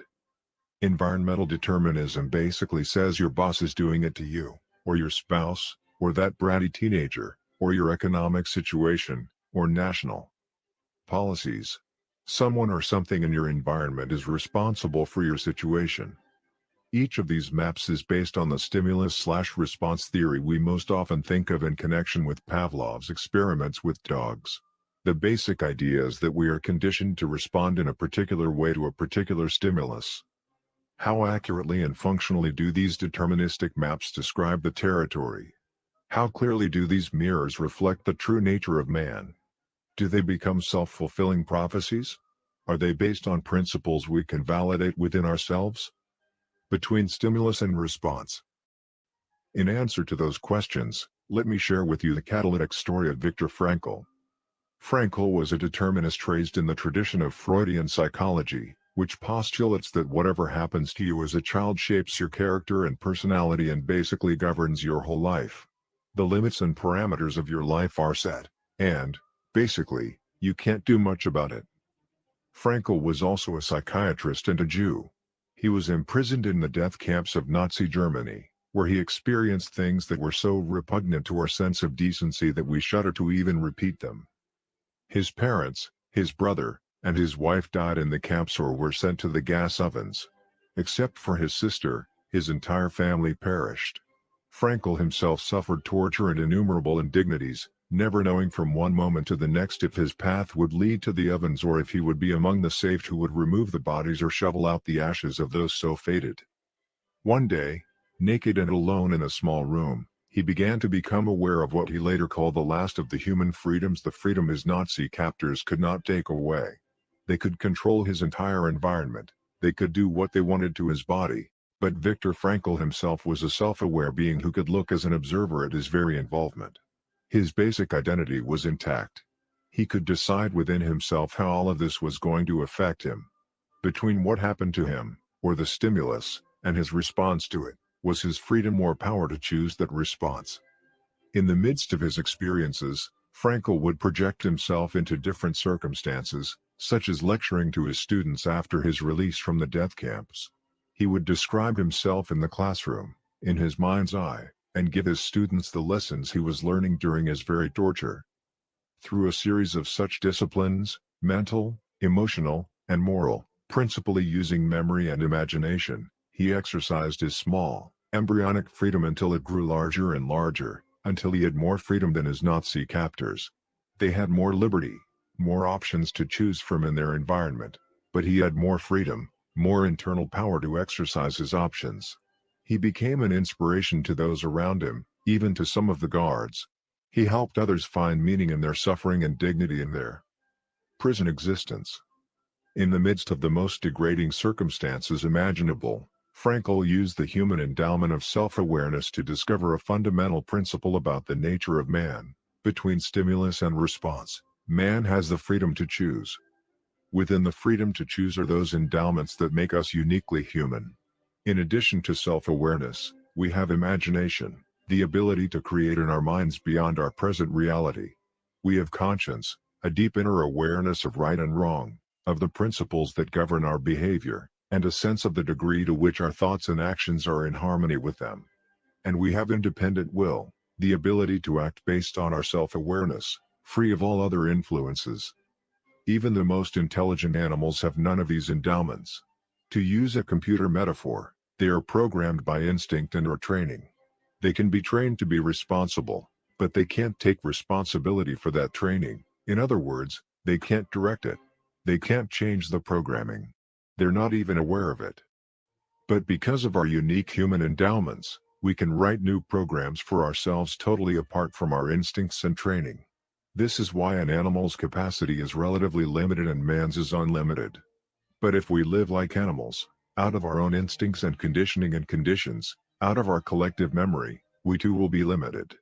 Environmental determinism basically says your boss is doing it to you, or your spouse, or that bratty teenager, or your economic situation, or national policies. Someone or something in your environment is responsible for your situation. Each of these maps is based on the stimulus/response theory we most often think of in connection with Pavlov's experiments with dogs. The basic idea is that we are conditioned to respond in a particular way to a particular stimulus. How accurately and functionally do these deterministic maps describe the territory? How clearly do these mirrors reflect the true nature of man? Do they become self-fulfilling prophecies? Are they based on principles we can validate within ourselves? Between stimulus and response. In answer to those questions, let me share with you the catalytic story of Viktor Frankl. Frankl was a determinist raised in the tradition of Freudian psychology, which postulates that whatever happens to you as a child shapes your character and personality and basically governs your whole life. The limits and parameters of your life are set, and, basically, you can't do much about it. Frankl was also a psychiatrist and a Jew. He was imprisoned in the death camps of Nazi Germany, where he experienced things that were so repugnant to our sense of decency that we shudder to even repeat them. His parents, his brother, and his wife died in the camps or were sent to the gas ovens. Except for his sister, his entire family perished. Frankl himself suffered torture and innumerable indignities, never knowing from one moment to the next if his path would lead to the ovens or if he would be among the saved who would remove the bodies or shovel out the ashes of those so fated. One day, naked and alone in a small room, he began to become aware of what he later called the last of the human freedoms, the freedom his Nazi captors could not take away. They could control his entire environment, they could do what they wanted to his body, but Viktor Frankl himself was a self-aware being who could look as an observer at his very involvement. His basic identity was intact. He could decide within himself how all of this was going to affect him. Between what happened to him, or the stimulus, and his response to it, Was his freedom or power to choose that response? In the midst of his experiences, Frankl would project himself into different circumstances, such as lecturing to his students after his release from the death camps. He would describe himself in the classroom, in his mind's eye, and give his students the lessons he was learning during his very torture. Through a series of such disciplines, mental, emotional, and moral, principally using memory and imagination, he exercised his small, embryonic freedom until it grew larger and larger, until he had more freedom than his Nazi captors. They had more liberty, more options to choose from in their environment, but he had more freedom, more internal power to exercise his options. He became an inspiration to those around him, even to some of the guards. He helped others find meaning in their suffering and dignity in their prison existence. In the midst of the most degrading circumstances imaginable, Frankl used the human endowment of self-awareness to discover a fundamental principle about the nature of man. Between stimulus and response, man has the freedom to choose. Within the freedom to choose are those endowments that make us uniquely human. In addition to self-awareness, we have imagination, the ability to create in our minds beyond our present reality. We have conscience, a deep inner awareness of right and wrong, of the principles that govern our behavior, and a sense of the degree to which our thoughts and actions are in harmony with them. And we have independent will, the ability to act based on our self-awareness, free of all other influences. Even the most intelligent animals have none of these endowments. To use a computer metaphor, they are programmed by instinct and/or training. They can be trained to be responsible, but they can't take responsibility for that training. In other words, they can't direct it. They can't change the programming. They're not even aware of it. But because of our unique human endowments, we can write new programs for ourselves totally apart from our instincts and training. This is why an animal's capacity is relatively limited and man's is unlimited. But if we live like animals, out of our own instincts and conditioning and conditions, out of our collective memory, we too will be limited.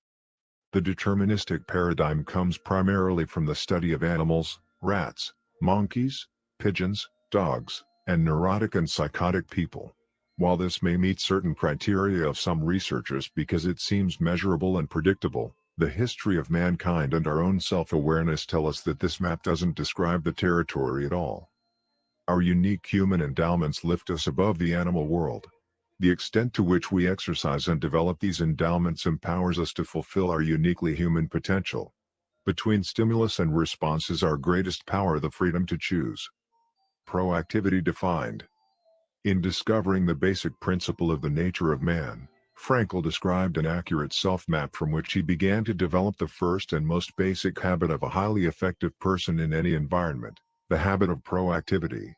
The deterministic paradigm comes primarily from the study of animals, rats, monkeys, pigeons, dogs, and neurotic and psychotic people. While this may meet certain criteria of some researchers because it seems measurable and predictable, the history of mankind and our own self-awareness tell us that this map doesn't describe the territory at all. Our unique human endowments lift us above the animal world. The extent to which we exercise and develop these endowments empowers us to fulfill our uniquely human potential. Between stimulus and response is our greatest power, the freedom to choose. Proactivity defined. In discovering the basic principle of the nature of man, Frankl described an accurate self-map from which he began to develop the first and most basic habit of a highly effective person in any environment, the habit of proactivity.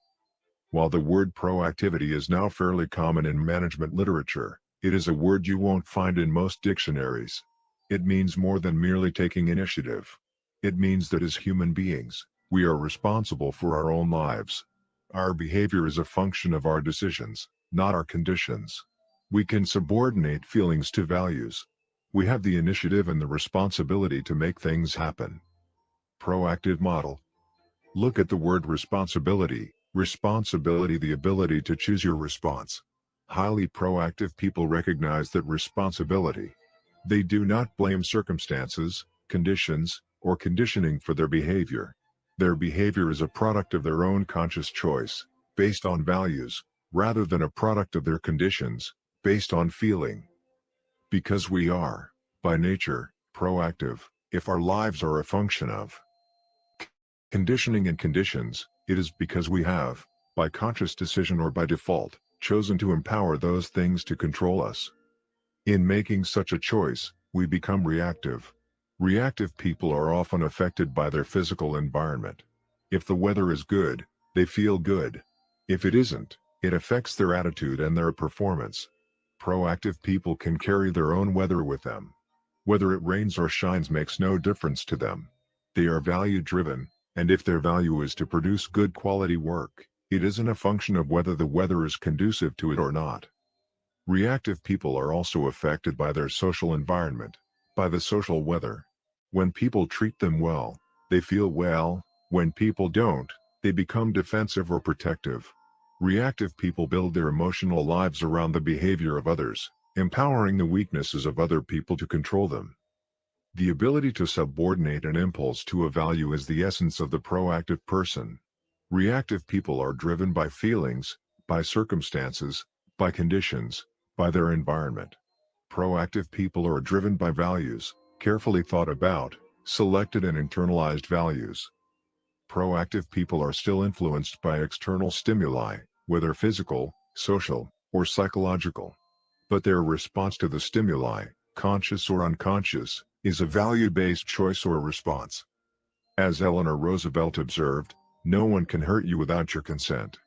While the word proactivity is now fairly common in management literature, it is a word you won't find in most dictionaries. It means more than merely taking initiative. It means that as human beings, we are responsible for our own lives. Our behavior is a function of our decisions, not our conditions. We can subordinate feelings to values. We have the initiative and the responsibility to make things happen. Proactive model. Look at the word responsibility. Responsibility, the ability to choose your response. Highly proactive people recognize that responsibility. They do not blame circumstances, conditions, or conditioning for their behavior. Their behavior is a product of their own conscious choice, based on values, rather than a product of their conditions, based on feeling. Because we are, by nature, proactive, if our lives are a function of conditioning and conditions, it is because we have, by conscious decision or by default, chosen to empower those things to control us. In making such a choice, we become reactive. Reactive people are often affected by their physical environment. If the weather is good, they feel good. If it isn't, it affects their attitude and their performance. Proactive people can carry their own weather with them. Whether it rains or shines makes no difference to them. They are value-driven, and if their value is to produce good quality work, it isn't a function of whether the weather is conducive to it or not. Reactive people are also affected by their social environment, by the social weather. When people treat them well, they feel well. When people don't, they become defensive or protective. Reactive people build their emotional lives around the behavior of others, empowering the weaknesses of other people to control them. The ability to subordinate an impulse to a value is the essence of the proactive person. Reactive people are driven by feelings, by circumstances, by conditions, by their environment. Proactive people are driven by values, carefully thought about, selected and internalized values. Proactive people are still influenced by external stimuli, whether physical, social, or psychological. But their response to the stimuli, conscious or unconscious, is a value-based choice or response. As Eleanor Roosevelt observed, no one can hurt you without your consent.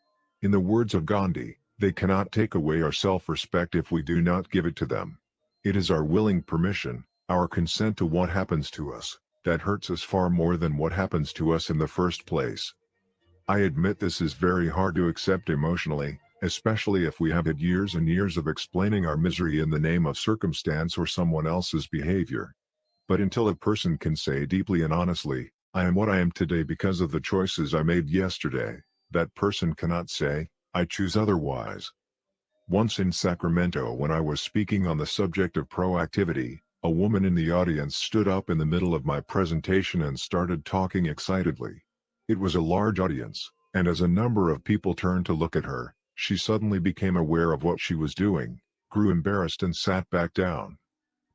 In the words of Gandhi, they cannot take away our self-respect if we do not give it to them. It is our willing permission, our consent to what happens to us, that hurts us far more than what happens to us in the first place. I admit this is very hard to accept emotionally, especially if we have had years and years of explaining our misery in the name of circumstance or someone else's behavior. But until a person can say deeply and honestly, I am what I am today because of the choices I made yesterday, that person cannot say, I choose otherwise. Once in Sacramento when I was speaking on the subject of proactivity, a woman in the audience stood up in the middle of my presentation and started talking excitedly. It was a large audience, and as a number of people turned to look at her, she suddenly became aware of what she was doing, grew embarrassed and sat back down.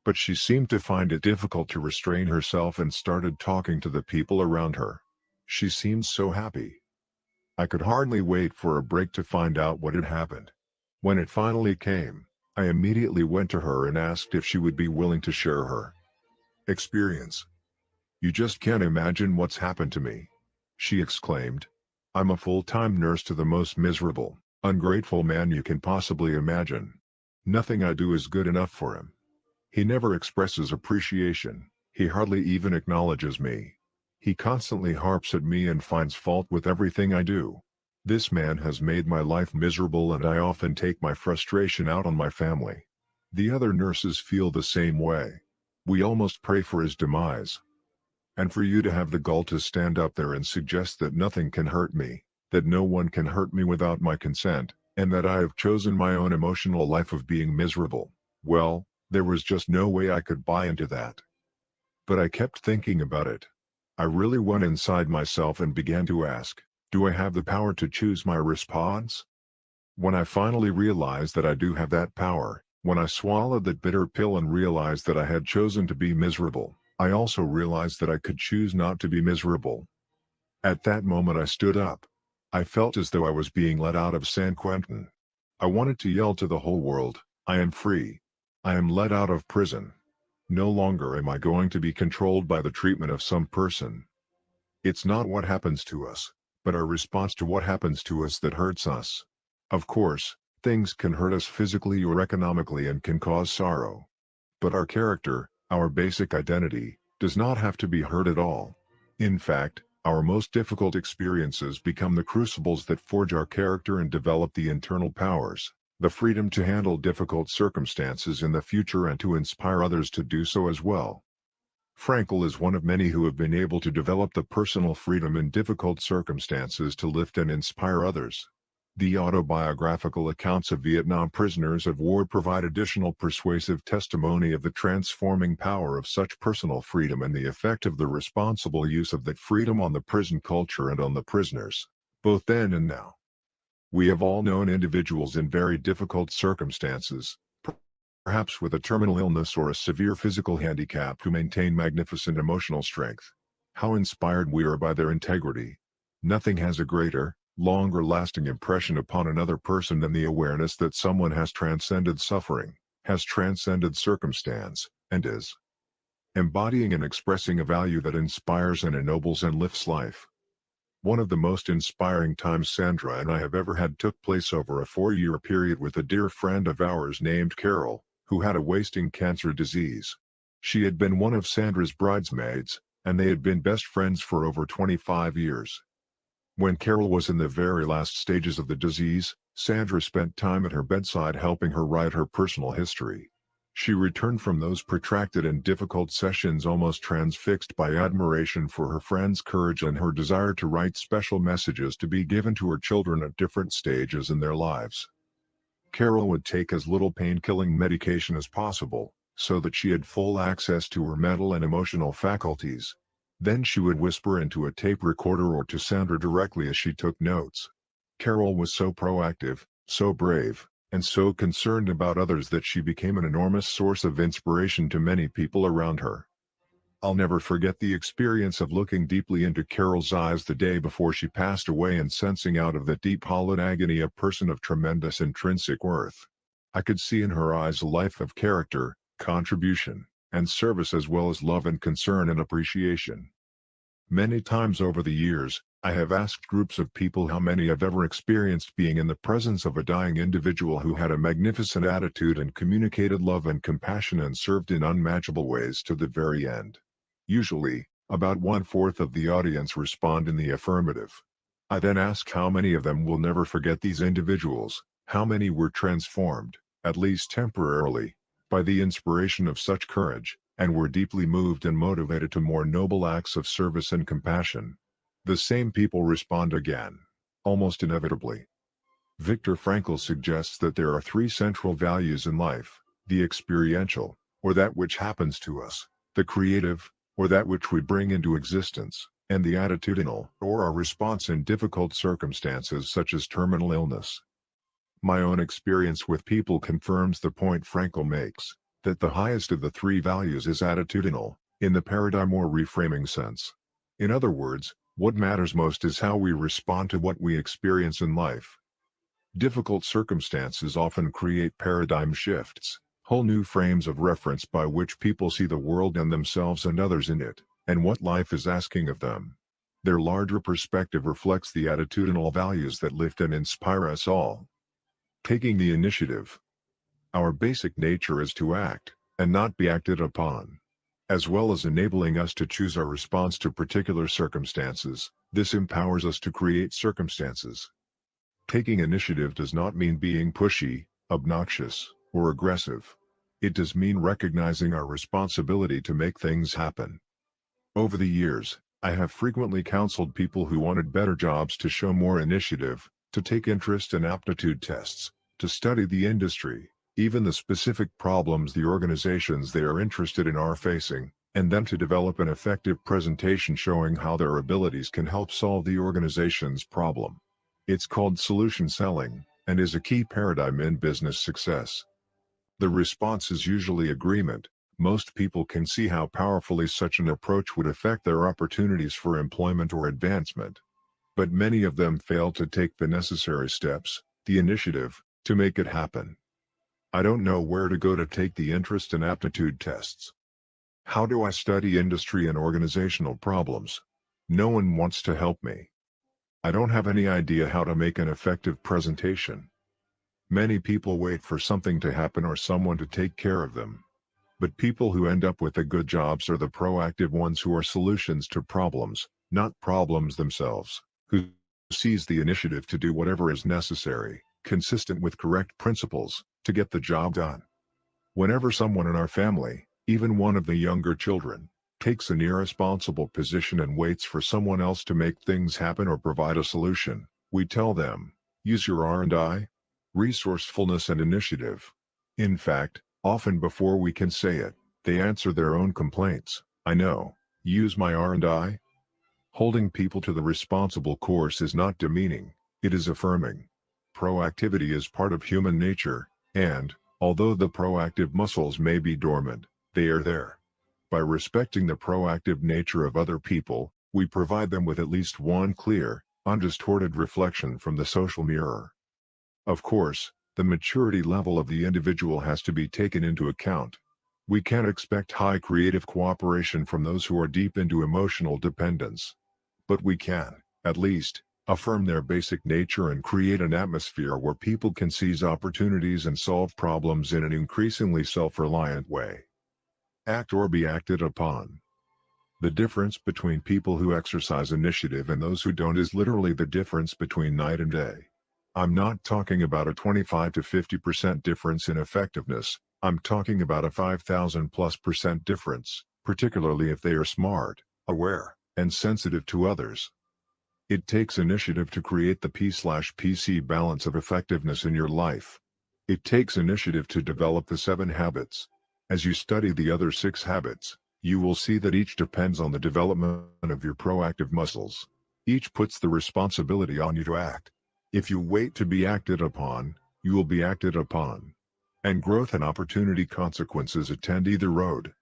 But she seemed to find it difficult to restrain herself and started talking to the people around her. She seemed so happy. I could hardly wait for a break to find out what had happened. When it finally came, I immediately went to her and asked if she would be willing to share her experience. You just can't imagine what's happened to me, she exclaimed. I'm a full-time nurse to the most miserable, ungrateful man you can possibly imagine. Nothing I do is good enough for him. He never expresses appreciation, he hardly even acknowledges me. He constantly harps at me and finds fault with everything I do. This man has made my life miserable and I often take my frustration out on my family. The other nurses feel the same way. We almost pray for his demise. And for you to have the gall to stand up there and suggest that nothing can hurt me, that no one can hurt me without my consent, and that I have chosen my own emotional life of being miserable, well, there was just no way I could buy into that. But I kept thinking about it. I really went inside myself and began to ask, do I have the power to choose my response? When I finally realized that I do have that power, when I swallowed that bitter pill and realized that I had chosen to be miserable, I also realized that I could choose not to be miserable. At that moment I stood up. I felt as though I was being let out of San Quentin. I wanted to yell to the whole world, I am free. I am let out of prison. No longer am I going to be controlled by the treatment of some person. It's not what happens to us, but our response to what happens to us that hurts us. Of course, things can hurt us physically or economically and can cause sorrow. But our character, our basic identity, does not have to be hurt at all. In fact, our most difficult experiences become the crucibles that forge our character and develop the internal powers, the freedom to handle difficult circumstances in the future and to inspire others to do so as well. Frankl is one of many who have been able to develop the personal freedom in difficult circumstances to lift and inspire others. The autobiographical accounts of Vietnam prisoners of war provide additional persuasive testimony of the transforming power of such personal freedom and the effect of the responsible use of that freedom on the prison culture and on the prisoners, both then and now. We have all known individuals in very difficult circumstances, perhaps with a terminal illness or a severe physical handicap, who maintain magnificent emotional strength. How inspired we are by their integrity. Nothing has a greater, longer-lasting impression upon another person than the awareness that someone has transcended suffering, has transcended circumstance, and is embodying and expressing a value that inspires and ennobles and lifts life. One of the most inspiring times Sandra and I have ever had took place over a 4-year period with a dear friend of ours named Carol, who had a wasting cancer disease. She had been one of Sandra's bridesmaids, and they had been best friends for over 25 years. When Carol was in the very last stages of the disease, Sandra spent time at her bedside helping her write her personal history. She returned from those protracted and difficult sessions almost transfixed by admiration for her friend's courage and her desire to write special messages to be given to her children at different stages in their lives. Carol would take as little pain-killing medication as possible, so that she had full access to her mental and emotional faculties. Then she would whisper into a tape recorder or to Sandra directly as she took notes. Carol was so proactive, so brave, and so concerned about others that she became an enormous source of inspiration to many people around her. I'll never forget the experience of looking deeply into Carol's eyes the day before she passed away and sensing out of that deep hollowed agony a person of tremendous intrinsic worth. I could see in her eyes a life of character, contribution, and service as well as love and concern and appreciation. Many times over the years, I have asked groups of people how many have ever experienced being in the presence of a dying individual who had a magnificent attitude and communicated love and compassion and served in unmatchable ways to the very end. Usually, about 1/4 of the audience respond in the affirmative. I then ask how many of them will never forget these individuals, how many were transformed, at least temporarily, by the inspiration of such courage, and were deeply moved and motivated to more noble acts of service and compassion. The same people respond again, almost inevitably. Viktor Frankl suggests that there are 3 central values in life: the experiential, or that which happens to us; the creative, or that which we bring into existence; and the attitudinal, or our response in difficult circumstances such as terminal illness. My own experience with people confirms the point Frankl makes, that the highest of the 3 values is attitudinal, in the paradigm or reframing sense. In other words, what matters most is how we respond to what we experience in life. Difficult circumstances often create paradigm shifts, whole new frames of reference by which people see the world and themselves and others in it, and what life is asking of them. Their larger perspective reflects the attitudinal values that lift and inspire us all. Taking the initiative. Our basic nature is to act, and not be acted upon. As well as enabling us to choose our response to particular circumstances, this empowers us to create circumstances. Taking initiative does not mean being pushy, obnoxious, or aggressive. It does mean recognizing our responsibility to make things happen. Over the years, I have frequently counseled people who wanted better jobs to show more initiative, to take interest in aptitude tests, to study the industry, even the specific problems the organizations they are interested in are facing, and then to develop an effective presentation showing how their abilities can help solve the organization's problem. It's called solution selling, and is a key paradigm in business success. The response is usually agreement. Most people can see how powerfully such an approach would affect their opportunities for employment or advancement. But many of them fail to take the necessary steps, the initiative, to make it happen. I don't know where to go to take the interest and aptitude tests. How do I study industry and organizational problems? No one wants to help me. I don't have any idea how to make an effective presentation. Many people wait for something to happen or someone to take care of them. But people who end up with the good jobs are the proactive ones who are solutions to problems, not problems themselves, who seize the initiative to do whatever is necessary, consistent with correct principles, to get the job done. Whenever someone in our family, even one of the younger children, takes an irresponsible position and waits for someone else to make things happen or provide a solution, we tell them, use your R&I, resourcefulness and initiative. In fact, often before we can say it, they answer their own complaints. I know, use my R&I. Holding people to the responsible course is not demeaning, it is affirming. Proactivity is part of human nature, and, although the proactive muscles may be dormant, they are there. By respecting the proactive nature of other people, we provide them with at least one clear, undistorted reflection from the social mirror. Of course, the maturity level of the individual has to be taken into account. We can't expect high creative cooperation from those who are deep into emotional dependence. But we can, at least, affirm their basic nature and create an atmosphere where people can seize opportunities and solve problems in an increasingly self-reliant way. Act or be acted upon. The difference between people who exercise initiative and those who don't is literally the difference between night and day. I'm not talking about a 25 to 50% difference in effectiveness, I'm talking about a 5,000+ % difference, particularly if they are smart, aware, and sensitive to others. It takes initiative to create the P/PC balance of effectiveness in your life. It takes initiative to develop the 7 habits. As you study the other 6 habits, you will see that each depends on the development of your proactive muscles. Each puts the responsibility on you to act. If you wait to be acted upon, you will be acted upon. And growth and opportunity consequences attend either road.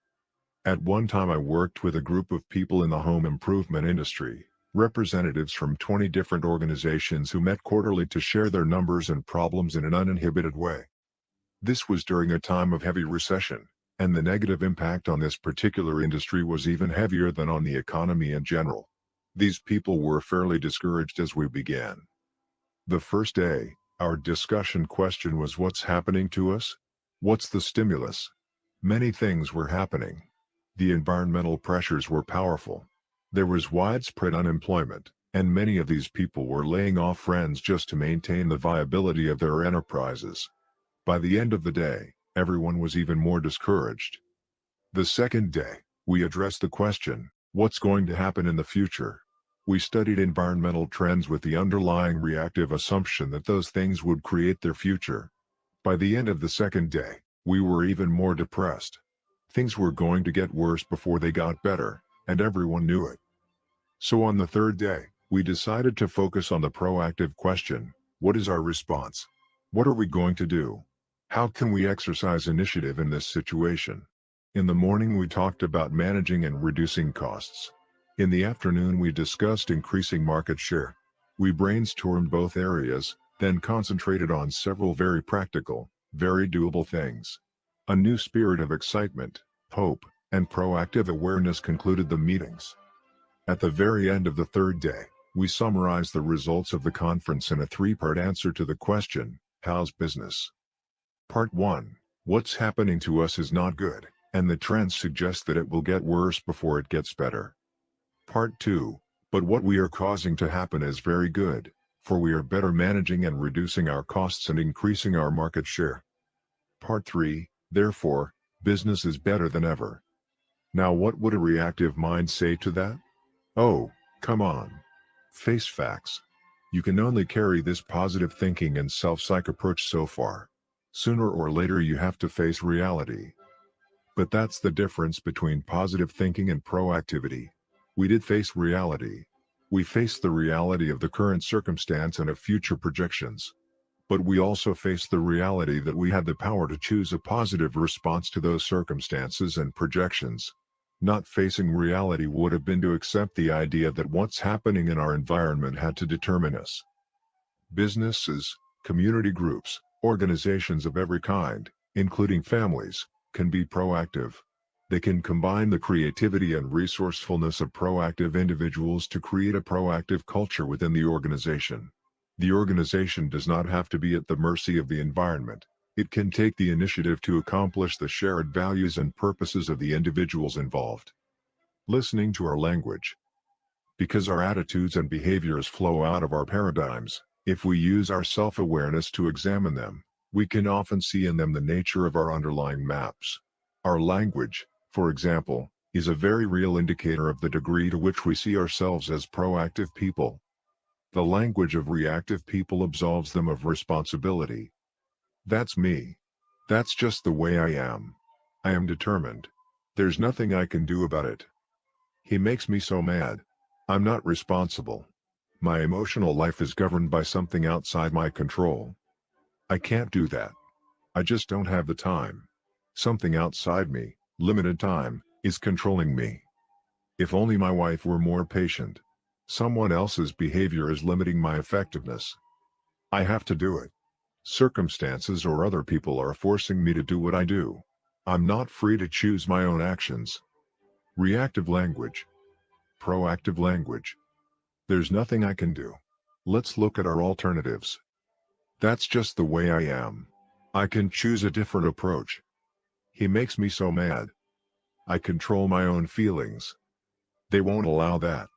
At one time I worked with a group of people in the home improvement industry, representatives from 20 different organizations who met quarterly to share their numbers and problems in an uninhibited way. This was during a time of heavy recession, and the negative impact on this particular industry was even heavier than on the economy in general. These people were fairly discouraged as we began. The first day, our discussion question was, what's happening to us? What's the stimulus? Many things were happening. The environmental pressures were powerful. There was widespread unemployment, and many of these people were laying off friends just to maintain the viability of their enterprises. By the end of the day, everyone was even more discouraged. The second day, we addressed the question, what's going to happen in the future? We studied environmental trends with the underlying reactive assumption that those things would create their future. By the end of the second day, we were even more depressed. Things were going to get worse before they got better, and everyone knew it. So on the third day, we decided to focus on the proactive question, what is our response? What are we going to do? How can we exercise initiative in this situation? In the morning we talked about managing and reducing costs. In the afternoon we discussed increasing market share. We brainstormed both areas, then concentrated on several very practical, very doable things. A new spirit of excitement, hope, and proactive awareness concluded the meetings. At the very end of the third day, we summarized the results of the conference in a 3-part answer to the question, how's business? Part 1, what's happening to us is not good, and the trends suggest that it will get worse before it gets better. Part 2, but what we are causing to happen is very good, for we are better managing and reducing our costs and increasing our market share. Part 3, therefore, business is better than ever. Now what would a reactive mind say to that? Oh, come on. Face facts. You can only carry this positive thinking and self-psych approach so far. Sooner or later you have to face reality. But that's the difference between positive thinking and proactivity. We did face reality. We faced the reality of the current circumstance and of future projections. But we also faced the reality that we had the power to choose a positive response to those circumstances and projections. Not facing reality would have been to accept the idea that what's happening in our environment had to determine us. Businesses, community groups, organizations of every kind, including families, can be proactive. They can combine the creativity and resourcefulness of proactive individuals to create a proactive culture within the organization. The organization does not have to be at the mercy of the environment. It can take the initiative to accomplish the shared values and purposes of the individuals involved. Listening to our language. Because our attitudes and behaviors flow out of our paradigms, if we use our self-awareness to examine them, we can often see in them the nature of our underlying maps. Our language, for example, is a very real indicator of the degree to which we see ourselves as proactive people. The language of reactive people absolves them of responsibility. That's me. That's just the way I am. I am determined. There's nothing I can do about it. He makes me so mad. I'm not responsible. My emotional life is governed by something outside my control. I can't do that. I just don't have the time. Something outside me, limited time, is controlling me. If only my wife were more patient. Someone else's behavior is limiting my effectiveness. I have to do it. Circumstances or other people are forcing me to do what I do. I'm not free to choose my own actions. Reactive language. Proactive language. There's nothing I can do. Let's look at our alternatives. That's just the way I am. I can choose a different approach. He makes me so mad. I control my own feelings. They won't allow that.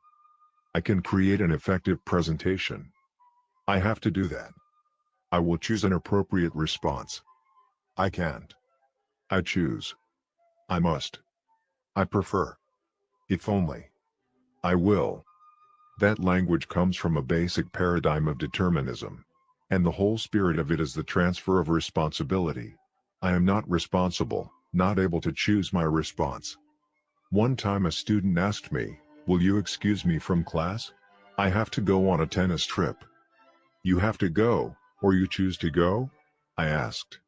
I can create an effective presentation. I have to do that. I will choose an appropriate response. I can't. I choose. I must. I prefer. If only. I will. That language comes from a basic paradigm of determinism. And the whole spirit of it is the transfer of responsibility. I am not responsible, not able to choose my response. One time a student asked me, "Will you excuse me from class? I have to go on a tennis trip." "You have to go, or you choose to go?" I asked.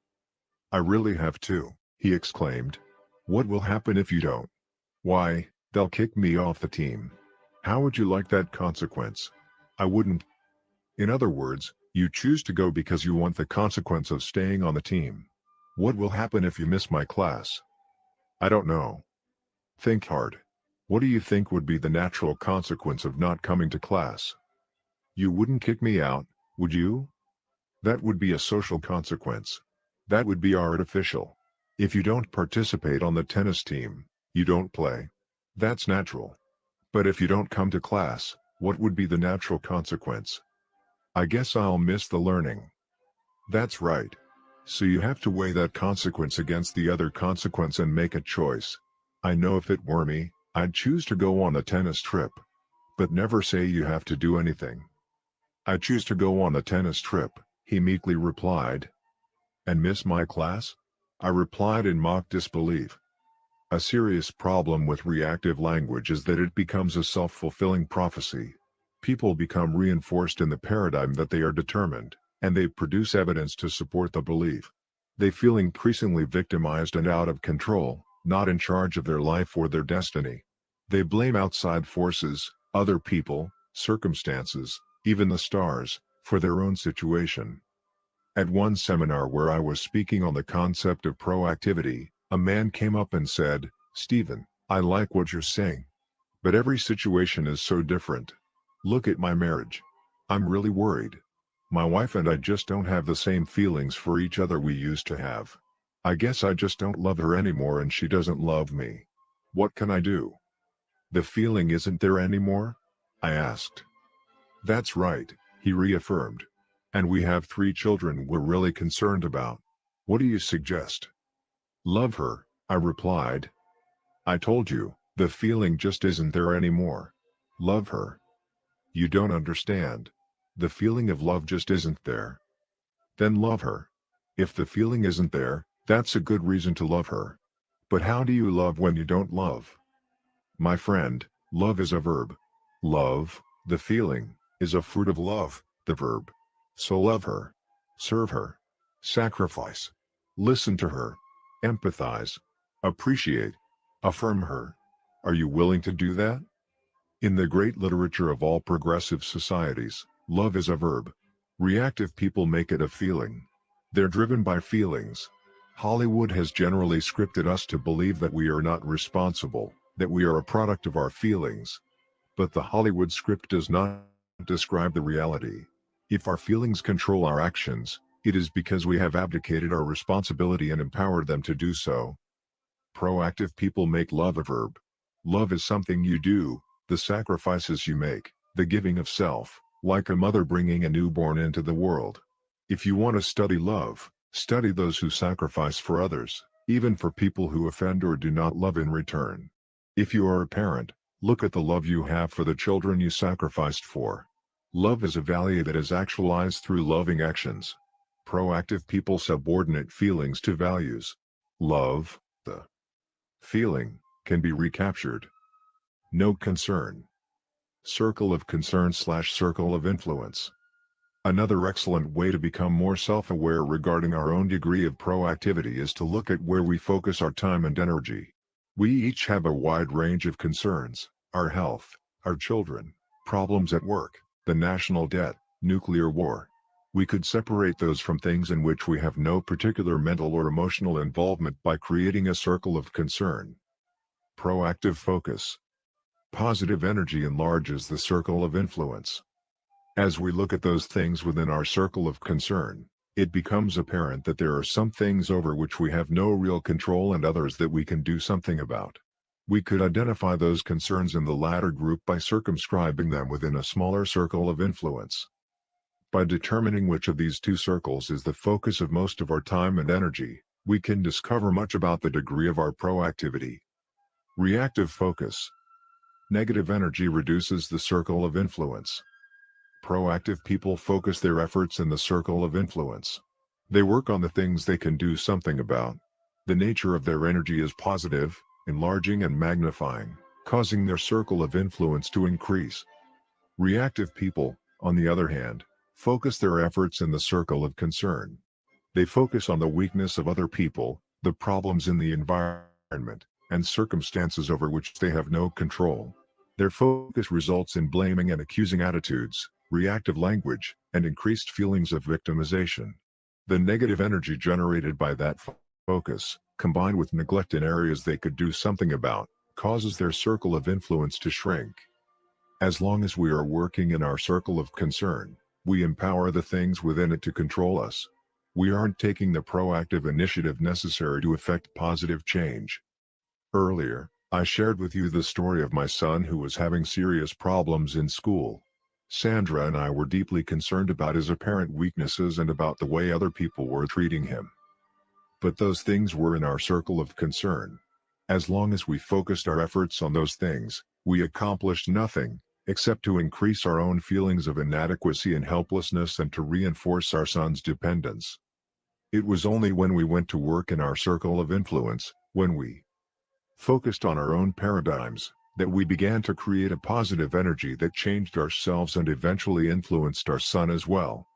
"I really have to," he exclaimed. "What will happen if you don't?" "Why, they'll kick me off the team." "How would you like that consequence?" "I wouldn't." In other words, you choose to go because you want the consequence of staying on the team. What will happen if you miss my class? I don't know. Think hard. What do you think would be the natural consequence of not coming to class? You wouldn't kick me out, would you? That would be a social consequence. That would be artificial. If you don't participate on the tennis team, you don't play. That's natural. But if you don't come to class, what would be the natural consequence? I guess I'll miss the learning. That's right. So you have to weigh that consequence against the other consequence and make a choice. I know if it were me, I'd choose to go on a tennis trip. But never say you have to do anything. "I choose to go on a tennis trip," he meekly replied. "And miss my class?" I replied in mock disbelief. A serious problem with reactive language is that it becomes a self-fulfilling prophecy. People become reinforced in the paradigm that they are determined, and they produce evidence to support the belief. They feel increasingly victimized and out of control, not in charge of their life or their destiny. They blame outside forces, other people, circumstances, even the stars, for their own situation. At one seminar where I was speaking on the concept of proactivity, a man came up and said, "Stephen, I like what you're saying. But every situation is so different. Look at my marriage. I'm really worried. My wife and I just don't have the same feelings for each other we used to have. I guess I just don't love her anymore and she doesn't love me. What can I do?" "The feeling isn't there anymore?" I asked. "That's right," he reaffirmed. "And we have 3 children we're really concerned about. What do you suggest?" "Love her," I replied. "I told you, the feeling just isn't there anymore. Love her." "You don't understand. The feeling of love just isn't there." "Then love her. If the feeling isn't there, that's a good reason to love her. But how do you love when you don't love?" "My friend, love is a verb. Love, the feeling, is a fruit of love, the verb. So love her. Serve her. Sacrifice. Listen to her. Empathize. Appreciate. Affirm her. Are you willing to do that?" In the great literature of all progressive societies, love is a verb. Reactive people make it a feeling. They're driven by feelings. Hollywood has generally scripted us to believe that we are not responsible, that we are a product of our feelings. But the Hollywood script does not describe the reality. If our feelings control our actions, it is because we have abdicated our responsibility and empowered them to do so. Proactive people make love a verb. Love is something you do, the sacrifices you make, the giving of self, like a mother bringing a newborn into the world. If you want to study love, study those who sacrifice for others, even for people who offend or do not love in return. If you are a parent, look at the love you have for the children you sacrificed for. Love is a value that is actualized through loving actions. Proactive people subordinate feelings to values. Love, the feeling, can be recaptured. No concern. Circle of concern/circle of influence. Another excellent way to become more self-aware regarding our own degree of proactivity is to look at where we focus our time and energy. We each have a wide range of concerns: our health, our children, problems at work, the national debt, nuclear war. We could separate those from things in which we have no particular mental or emotional involvement by creating a circle of concern. Proactive focus. Positive energy enlarges the circle of influence. As we look at those things within our circle of concern, it becomes apparent that there are some things over which we have no real control and others that we can do something about. We could identify those concerns in the latter group by circumscribing them within a smaller circle of influence. By determining which of these 2 circles is the focus of most of our time and energy, we can discover much about the degree of our proactivity. Reactive focus. Negative energy reduces the circle of influence. Proactive people focus their efforts in the circle of influence. They work on the things they can do something about. The nature of their energy is positive, enlarging and magnifying, causing their circle of influence to increase. Reactive people, on the other hand, focus their efforts in the circle of concern. They focus on the weakness of other people, the problems in the environment, and circumstances over which they have no control. Their focus results in blaming and accusing attitudes, reactive language, and increased feelings of victimization. The negative energy generated by that focus, combined with neglect in areas they could do something about, causes their circle of influence to shrink. As long as we are working in our circle of concern, we empower the things within it to control us. We aren't taking the proactive initiative necessary to effect positive change. Earlier, I shared with you the story of my son who was having serious problems in school. Sandra and I were deeply concerned about his apparent weaknesses and about the way other people were treating him. But those things were in our circle of concern. As long as we focused our efforts on those things, we accomplished nothing, except to increase our own feelings of inadequacy and helplessness and to reinforce our son's dependence. It was only when we went to work in our circle of influence, when we focused on our own paradigms, that we began to create a positive energy that changed ourselves and eventually influenced our son as well.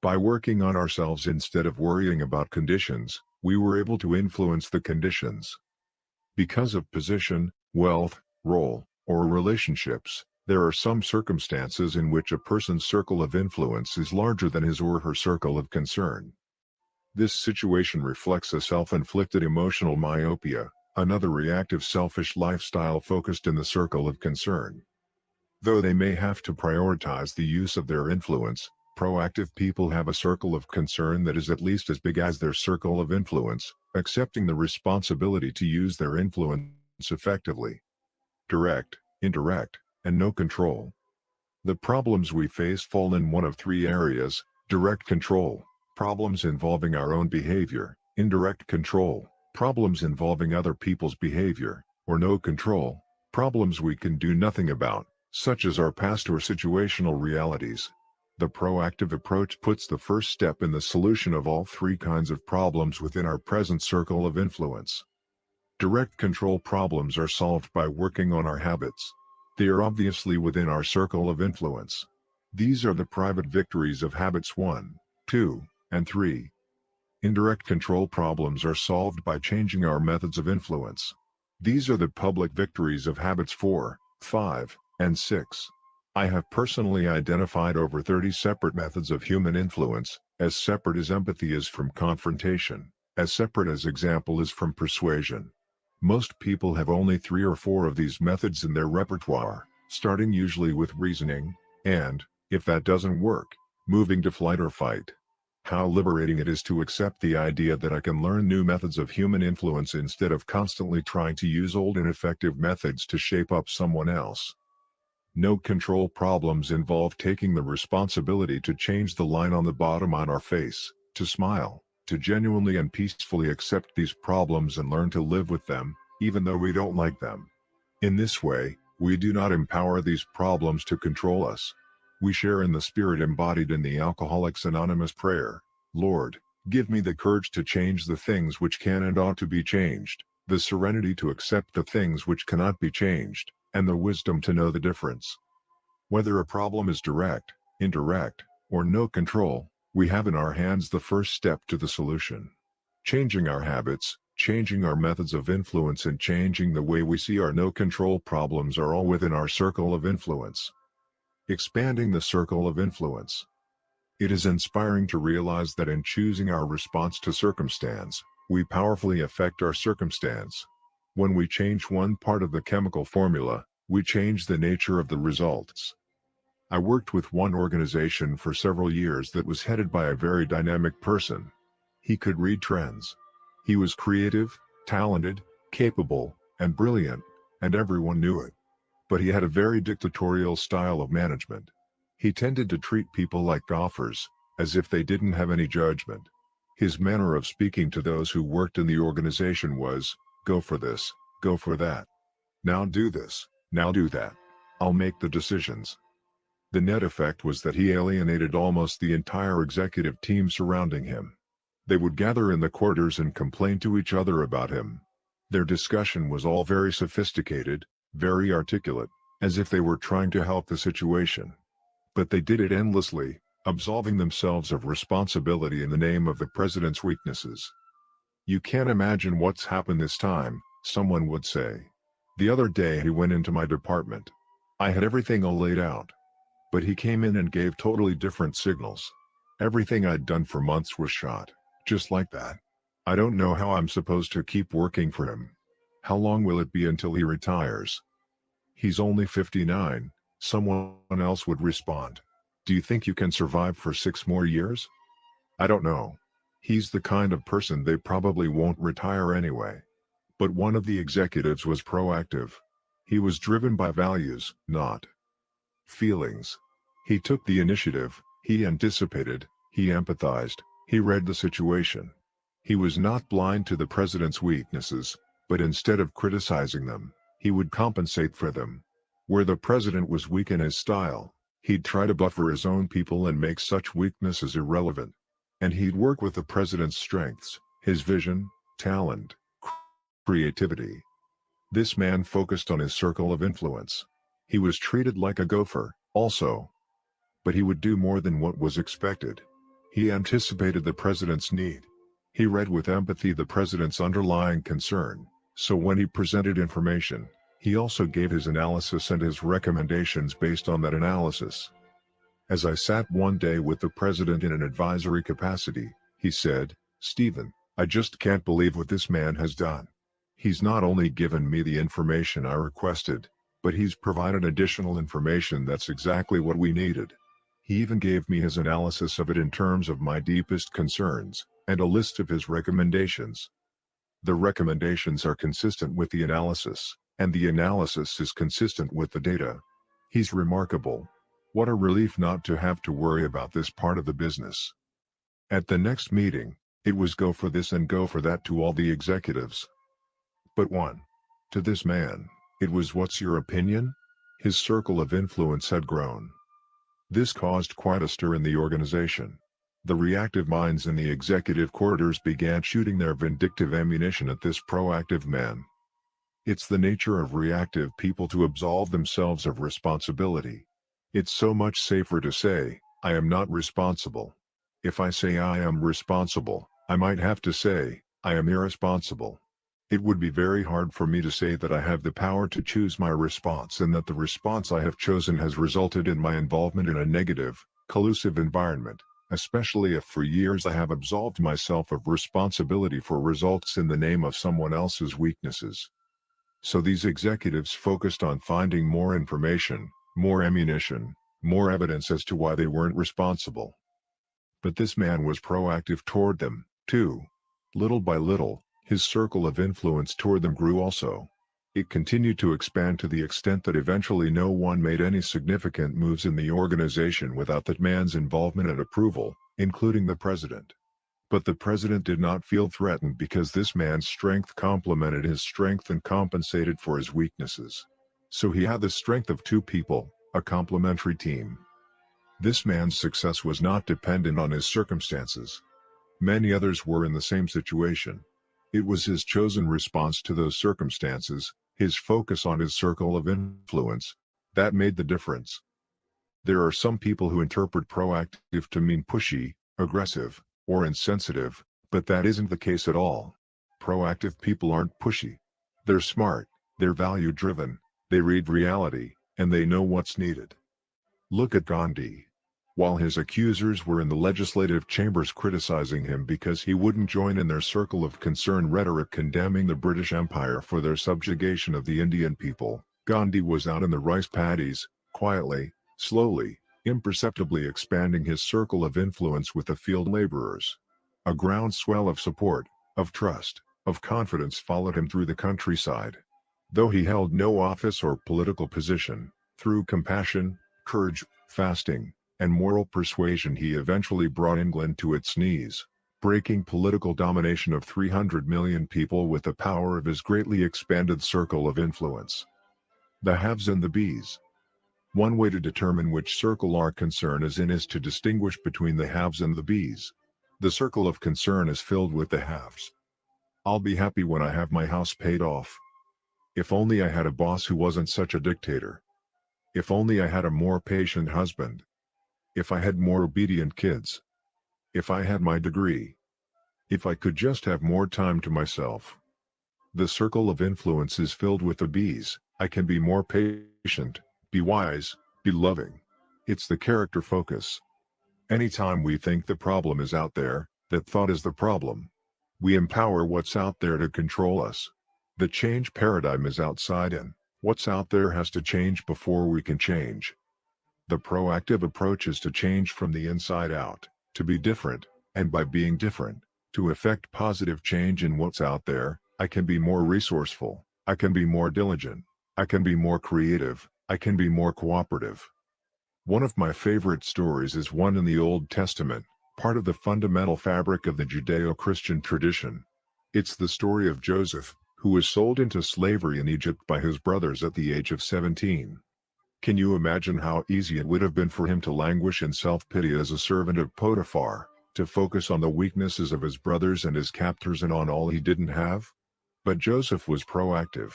By working on ourselves instead of worrying about conditions, we were able to influence the conditions. Because of position, wealth, role, or relationships, there are some circumstances in which a person's circle of influence is larger than his or her circle of concern. This situation reflects a self-inflicted emotional myopia, another reactive selfish lifestyle focused in the circle of concern. Though they may have to prioritize the use of their influence, proactive people have a circle of concern that is at least as big as their circle of influence, accepting the responsibility to use their influence effectively. Direct, indirect, and no control. The problems we face fall in one of three areas: direct control, problems involving our own behavior; indirect control, problems involving other people's behavior; or no control, problems we can do nothing about, such as our past or situational realities. The proactive approach puts the first step in the solution of all three kinds of problems within our present circle of influence. Direct control problems are solved by working on our habits. They are obviously within our circle of influence. These are the private victories of habits 1, 2, and 3. Indirect control problems are solved by changing our methods of influence. These are the public victories of habits 4, 5, and 6. I have personally identified over 30 separate methods of human influence, as separate as empathy is from confrontation, as separate as example is from persuasion. Most people have only 3 or 4 of these methods in their repertoire, starting usually with reasoning, and, if that doesn't work, moving to flight or fight. How liberating it is to accept the idea that I can learn new methods of human influence instead of constantly trying to use old ineffective methods to shape up someone else. No control problems involve taking the responsibility to change the line on the bottom on our face, to smile, to genuinely and peacefully accept these problems and learn to live with them, even though we don't like them. In this way, we do not empower these problems to control us. We share in the spirit embodied in the Alcoholics Anonymous prayer: Lord, give me the courage to change the things which can and ought to be changed, the serenity to accept the things which cannot be changed, and the wisdom to know the difference. Whether a problem is direct, indirect, or no control, we have in our hands the first step to the solution. Changing our habits, changing our methods of influence, and changing the way we see our no-control problems are all within our circle of influence. Expanding the circle of influence. It is inspiring to realize that in choosing our response to circumstance, we powerfully affect our circumstance. When we change one part of the chemical formula, we change the nature of the results. I worked with one organization for several years that was headed by a very dynamic person. He could read trends. He was creative, talented, capable, and brilliant, and everyone knew it. But he had a very dictatorial style of management. He tended to treat people like golfers, as if they didn't have any judgment. His manner of speaking to those who worked in the organization was, "Go for this, go for that. Now do this, now do that. I'll make the decisions." The net effect was that he alienated almost the entire executive team surrounding him. They would gather in the quarters and complain to each other about him. Their discussion was all very sophisticated, very articulate, as if they were trying to help the situation. But they did it endlessly, absolving themselves of responsibility in the name of the president's weaknesses. "You can't imagine what's happened this time," someone would say. "The other day he went into my department. I had everything all laid out. But he came in and gave totally different signals. Everything I'd done for months was shot, just like that. I don't know how I'm supposed to keep working for him. How long will it be until he retires?" "He's only 59, someone else would respond. "Do you think you can survive for 6 more years?" "I don't know. He's the kind of person they probably won't retire anyway." But one of the executives was proactive. He was driven by values, not feelings. He took the initiative, he anticipated, he empathized, he read the situation. He was not blind to the president's weaknesses, but instead of criticizing them, he would compensate for them. Where the president was weak in his style, he'd try to buffer his own people and make such weaknesses irrelevant. And he'd work with the president's strengths, his vision, talent, creativity. This man focused on his circle of influence. He was treated like a gopher, also. But he would do more than what was expected. He anticipated the president's need. He read with empathy the president's underlying concern, so when he presented information, he also gave his analysis and his recommendations based on that analysis. As I sat one day with the president in an advisory capacity, he said, "Stephen, I just can't believe what this man has done. He's not only given me the information I requested, but he's provided additional information that's exactly what we needed. He even gave me his analysis of it in terms of my deepest concerns, and a list of his recommendations. The recommendations are consistent with the analysis, and the analysis is consistent with the data. He's remarkable. What a relief not to have to worry about this part of the business." At the next meeting, it was go for this and go for that to all the executives. But one. To this man, it was "What's your opinion?" His circle of influence had grown. This caused quite a stir in the organization. The reactive minds in the executive quarters began shooting their vindictive ammunition at this proactive man. It's the nature of reactive people to absolve themselves of responsibility. It's so much safer to say, "I am not responsible." If I say I am responsible, I might have to say, "I am irresponsible." It would be very hard for me to say that I have the power to choose my response and that the response I have chosen has resulted in my involvement in a negative, collusive environment, especially if for years I have absolved myself of responsibility for results in the name of someone else's weaknesses. So these executives focused on finding more information, more ammunition, more evidence as to why they weren't responsible. But this man was proactive toward them, too. Little by little, his circle of influence toward them grew also. It continued to expand to the extent that eventually no one made any significant moves in the organization without that man's involvement and approval, including the president. But the president did not feel threatened because this man's strength complemented his strength and compensated for his weaknesses. So he had the strength of two people, a complementary team. This man's success was not dependent on his circumstances. Many others were in the same situation. It was his chosen response to those circumstances, his focus on his circle of influence, that made the difference. There are some people who interpret proactive to mean pushy, aggressive, or insensitive, but that isn't the case at all. Proactive people aren't pushy. They're smart, they're value-driven, they read reality, and they know what's needed. Look at Gandhi. While his accusers were in the legislative chambers criticizing him because he wouldn't join in their circle of concern rhetoric condemning the British Empire for their subjugation of the Indian people, Gandhi was out in the rice paddies, quietly, slowly, imperceptibly expanding his circle of influence with the field laborers. A groundswell of support, of trust, of confidence followed him through the countryside. Though he held no office or political position, through compassion, courage, fasting, and moral persuasion he eventually brought England to its knees, breaking political domination of 300 million people with the power of his greatly expanded circle of influence. The haves and the bees. One way to determine which circle our concern is in is to distinguish between the haves and the bees. The circle of concern is filled with the haves. I'll be happy when I have my house paid off. If only I had a boss who wasn't such a dictator. If only I had a more patient husband. If I had more obedient kids. If I had my degree. If I could just have more time to myself. The circle of influence is filled with the bees. I can be more patient, be wise, be loving. It's the character focus. Anytime we think the problem is out there, that thought is the problem. We empower what's out there to control us. The change paradigm is outside in. What's out there has to change before we can change. The proactive approach is to change from the inside out, to be different, and by being different, to effect positive change in what's out there. I can be more resourceful, I can be more diligent, I can be more creative, I can be more cooperative. One of my favorite stories is one in the Old Testament, part of the fundamental fabric of the Judeo-Christian tradition. It's the story of Joseph, who was sold into slavery in Egypt by his brothers at the age of 17. Can you imagine how easy it would have been for him to languish in self-pity as a servant of Potiphar, to focus on the weaknesses of his brothers and his captors and on all he didn't have? But Joseph was proactive.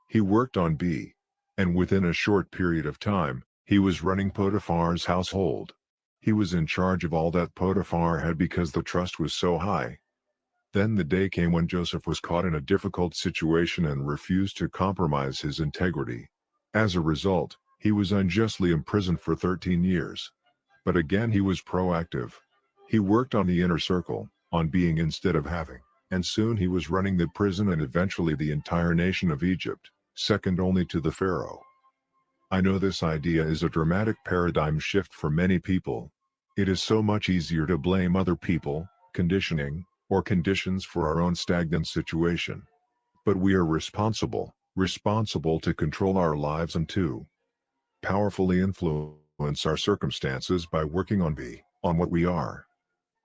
He worked on B. And within a short period of time, he was running Potiphar's household. He was in charge of all that Potiphar had because the trust was so high. Then the day came when Joseph was caught in a difficult situation and refused to compromise his integrity. As a result, he was unjustly imprisoned for 13 years. But again he was proactive. He worked on the inner circle, on being instead of having, and soon he was running the prison and eventually the entire nation of Egypt, second only to the Pharaoh. I know this idea is a dramatic paradigm shift for many people. It is so much easier to blame other people, conditioning, or conditions for our own stagnant situation. But we are responsible to control our lives and to powerfully influence our circumstances by working on what we are.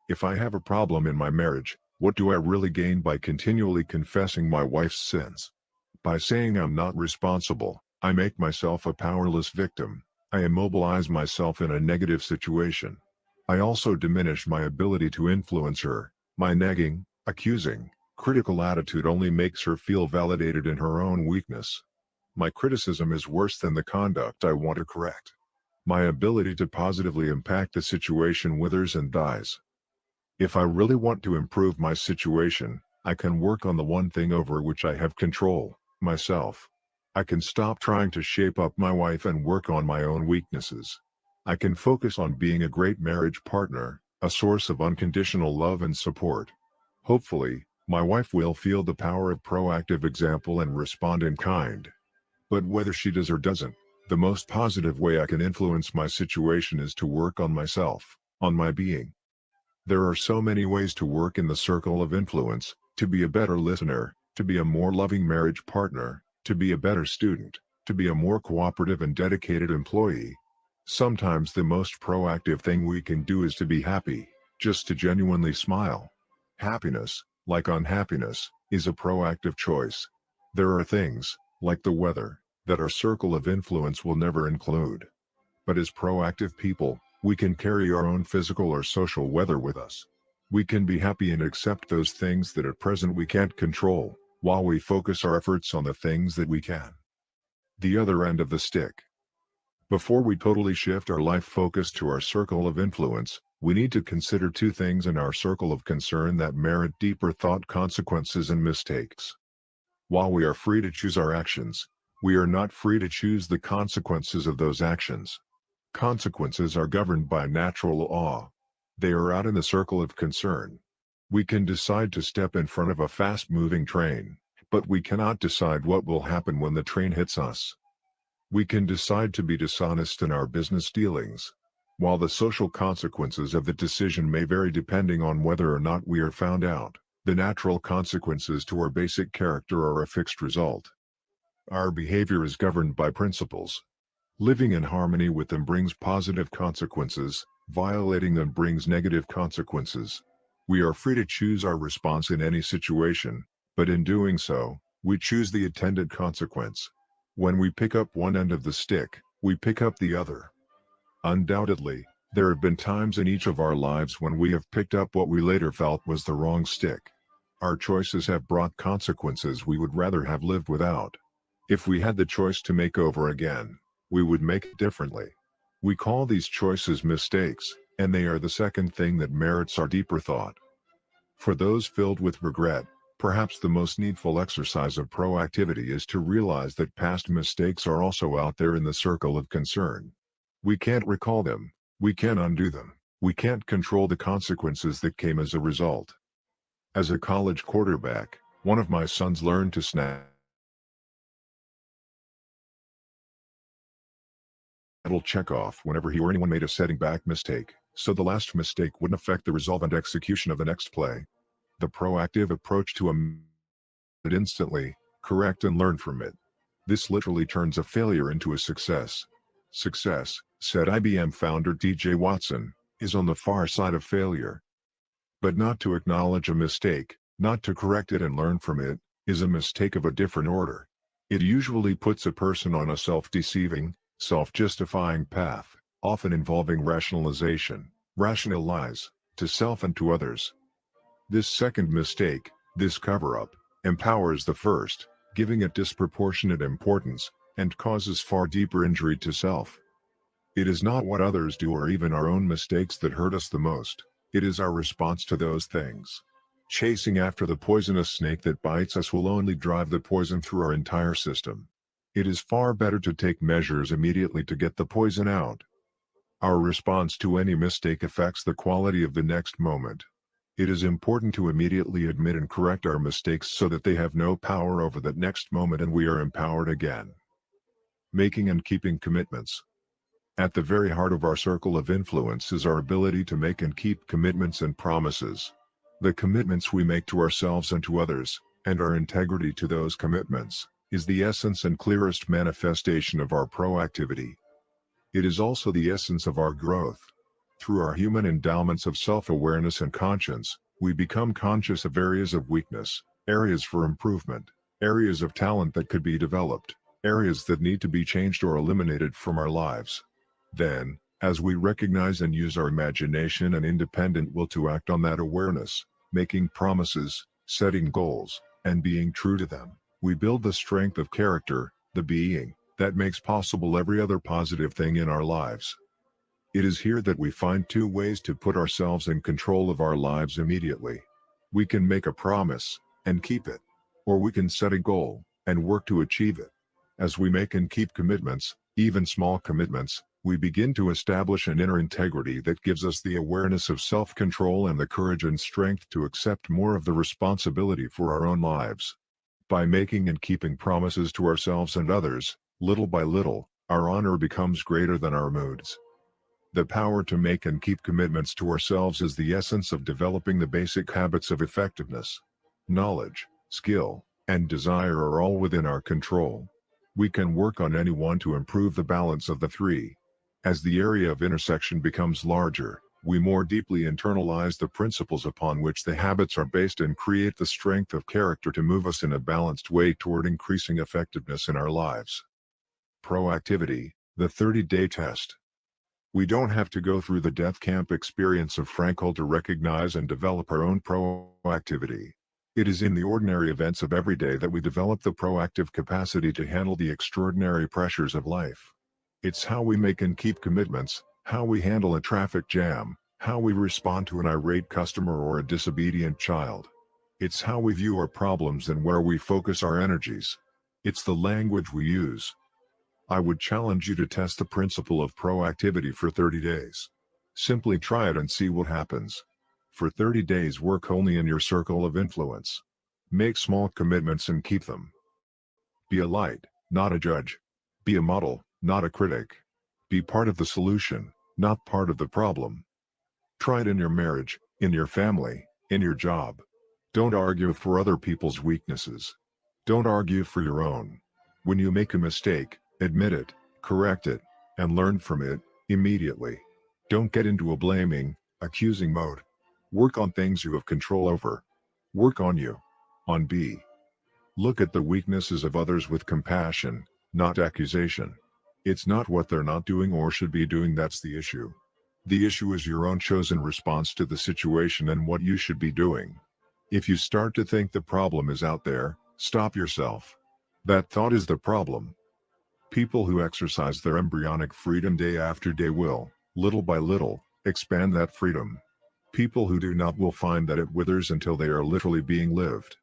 If I have a problem in my marriage, what do I really gain by continually confessing my wife's sins? By saying I'm not responsible, I make myself a powerless victim. I immobilize myself in a negative situation. I also diminish my ability to influence her. My nagging, accusing, critical attitude only makes her feel validated in her own weakness. My criticism is worse than the conduct I want to correct. My ability to positively impact the situation withers and dies. If I really want to improve my situation, I can work on the one thing over which I have control, myself. I can stop trying to shape up my wife and work on my own weaknesses. I can focus on being a great marriage partner, a source of unconditional love and support. Hopefully, my wife will feel the power of proactive example and respond in kind. But whether she does or doesn't, the most positive way I can influence my situation is to work on myself, on my being. There are so many ways to work in the circle of influence: to be a better listener, to be a more loving marriage partner, to be a better student, to be a more cooperative and dedicated employee. Sometimes the most proactive thing we can do is to be happy, just to genuinely smile. Happiness, like unhappiness, is a proactive choice. There are things, like the weather, that our circle of influence will never include. But as proactive people, we can carry our own physical or social weather with us. We can be happy and accept those things that at present we can't control, while we focus our efforts on the things that we can. The other end of the stick. Before we totally shift our life focus to our circle of influence, we need to consider two things in our circle of concern that merit deeper thought: consequences and mistakes. While we are free to choose our actions, we are not free to choose the consequences of those actions. Consequences are governed by natural law. They are out in the circle of concern. We can decide to step in front of a fast-moving train, but we cannot decide what will happen when the train hits us. We can decide to be dishonest in our business dealings. While the social consequences of the decision may vary depending on whether or not we are found out, the natural consequences to our basic character are a fixed result. Our behavior is governed by principles. Living in harmony with them brings positive consequences, violating them brings negative consequences. We are free to choose our response in any situation, but in doing so, we choose the attendant consequence. When we pick up one end of the stick, we pick up the other. Undoubtedly, there have been times in each of our lives when we have picked up what we later felt was the wrong stick. Our choices have brought consequences we would rather have lived without. If we had the choice to make over again, we would make it differently. We call these choices mistakes, and they are the second thing that merits our deeper thought. For those filled with regret, perhaps the most needful exercise of proactivity is to realize that past mistakes are also out there in the circle of concern. We can't recall them, we can't undo them, we can't control the consequences that came as a result. As a college quarterback, one of my sons learned to snap check off whenever he or anyone made a setting back mistake, so the last mistake wouldn't affect the resolve and execution of the next play. The proactive approach to it instantly, correct and learn from it. This literally turns a failure into a success. Success, said IBM founder DJ Watson, is on the far side of failure. But not to acknowledge a mistake, not to correct it and learn from it, is a mistake of a different order. It usually puts a person on a self-deceiving, self-justifying path, often involving rationalization, rational lies, to self and to others. This second mistake, this cover-up, empowers the first, giving it disproportionate importance, and causes far deeper injury to self. It is not what others do or even our own mistakes that hurt us the most, it is our response to those things. Chasing after the poisonous snake that bites us will only drive the poison through our entire system. It is far better to take measures immediately to get the poison out. Our response to any mistake affects the quality of the next moment. It is important to immediately admit and correct our mistakes so that they have no power over that next moment and we are empowered again. Making and keeping commitments. At the very heart of our circle of influence is our ability to make and keep commitments and promises. The commitments we make to ourselves and to others, and our integrity to those commitments, is the essence and clearest manifestation of our proactivity. It is also the essence of our growth. Through our human endowments of self-awareness and conscience, we become conscious of areas of weakness, areas for improvement, areas of talent that could be developed, areas that need to be changed or eliminated from our lives. Then, as we recognize and use our imagination and independent will to act on that awareness, making promises, setting goals, and being true to them, we build the strength of character, the being, that makes possible every other positive thing in our lives. It is here that we find two ways to put ourselves in control of our lives immediately. We can make a promise, and keep it. Or we can set a goal, and work to achieve it. As we make and keep commitments, even small commitments, we begin to establish an inner integrity that gives us the awareness of self-control and the courage and strength to accept more of the responsibility for our own lives. By making and keeping promises to ourselves and others, little by little, our honor becomes greater than our moods. The power to make and keep commitments to ourselves is the essence of developing the basic habits of effectiveness. Knowledge, skill, and desire are all within our control. We can work on any one to improve the balance of the three. As the area of intersection becomes larger, we more deeply internalize the principles upon which the habits are based and create the strength of character to move us in a balanced way toward increasing effectiveness in our lives. Proactivity, the 30-day test. We don't have to go through the death camp experience of Frankl to recognize and develop our own proactivity. It is in the ordinary events of every day that we develop the proactive capacity to handle the extraordinary pressures of life. It's how we make and keep commitments, how we handle a traffic jam, how we respond to an irate customer or a disobedient child. It's how we view our problems and where we focus our energies. It's the language we use. I would challenge you to test the principle of proactivity for 30 days. Simply try it and see what happens. For 30 days, work only in your circle of influence. Make small commitments and keep them. Be a light, not a judge. Be a model, not a critic. Be part of the solution, not part of the problem. Try it in your marriage, in your family, in your job. Don't argue for other people's weaknesses. Don't argue for your own. When you make a mistake, admit it, correct it, and learn from it immediately. Don't get into a blaming, accusing mode. Work on things you have control over. Work on you. On B. Look at the weaknesses of others with compassion, not accusation. It's not what they're not doing or should be doing that's the issue. The issue is your own chosen response to the situation and what you should be doing. If you start to think the problem is out there, stop yourself. That thought is the problem. People who exercise their embryonic freedom day after day will, little by little, expand that freedom. People who do not will find that it withers until they are literally being lived.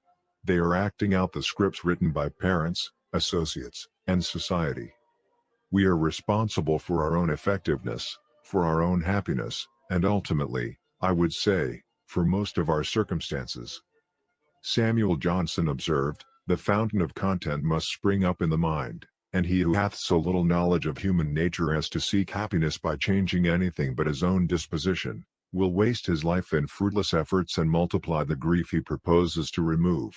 They are acting out the scripts written by parents, associates, and society. We are responsible for our own effectiveness, for our own happiness, and ultimately, I would say, for most of our circumstances. Samuel Johnson observed, "The fountain of content must spring up in the mind, and he who hath so little knowledge of human nature as to seek happiness by changing anything but his own disposition, will waste his life in fruitless efforts and multiply the grief he proposes to remove."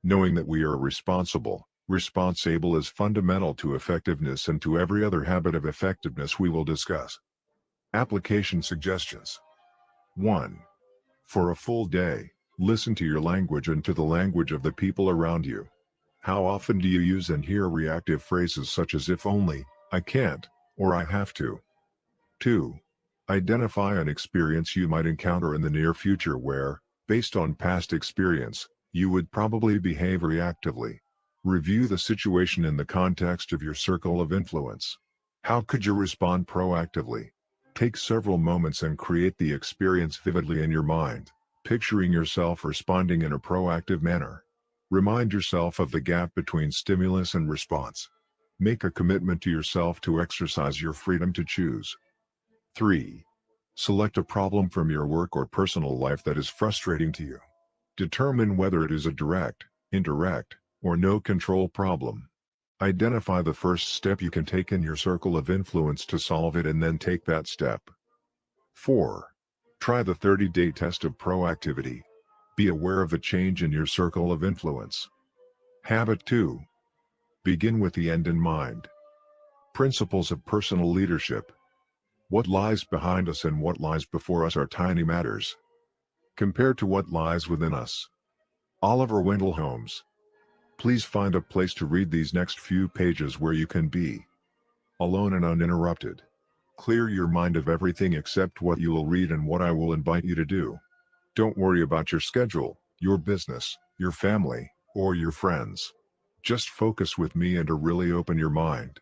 Knowing that we are responsible is fundamental to effectiveness and to every other habit of effectiveness we will discuss. Application suggestions. 1. For a full day, listen to your language and to the language of the people around you. How often do you use and hear reactive phrases such as "if only," "I can't," or "I have to"? 2. Identify an experience you might encounter in the near future where, based on past experience, you would probably behave reactively. Review the situation in the context of your circle of influence. How could you respond proactively? Take several moments and create the experience vividly in your mind, picturing yourself responding in a proactive manner. Remind yourself of the gap between stimulus and response. Make a commitment to yourself to exercise your freedom to choose. 3. Select a problem from your work or personal life that is frustrating to you. Determine whether it is a direct, indirect, or no-control problem. Identify the first step you can take in your circle of influence to solve it and then take that step. 4. Try the 30-day test of proactivity. Be aware of the change in your circle of influence. Habit 2. Begin with the end in mind. Principles of personal leadership. What lies behind us and what lies before us are tiny matters compared to what lies within us. Oliver Wendell Holmes. Please find a place to read these next few pages where you can be alone and uninterrupted. Clear your mind of everything except what you will read and what I will invite you to do. Don't worry about your schedule, your business, your family, or your friends. Just focus with me and to really open your mind.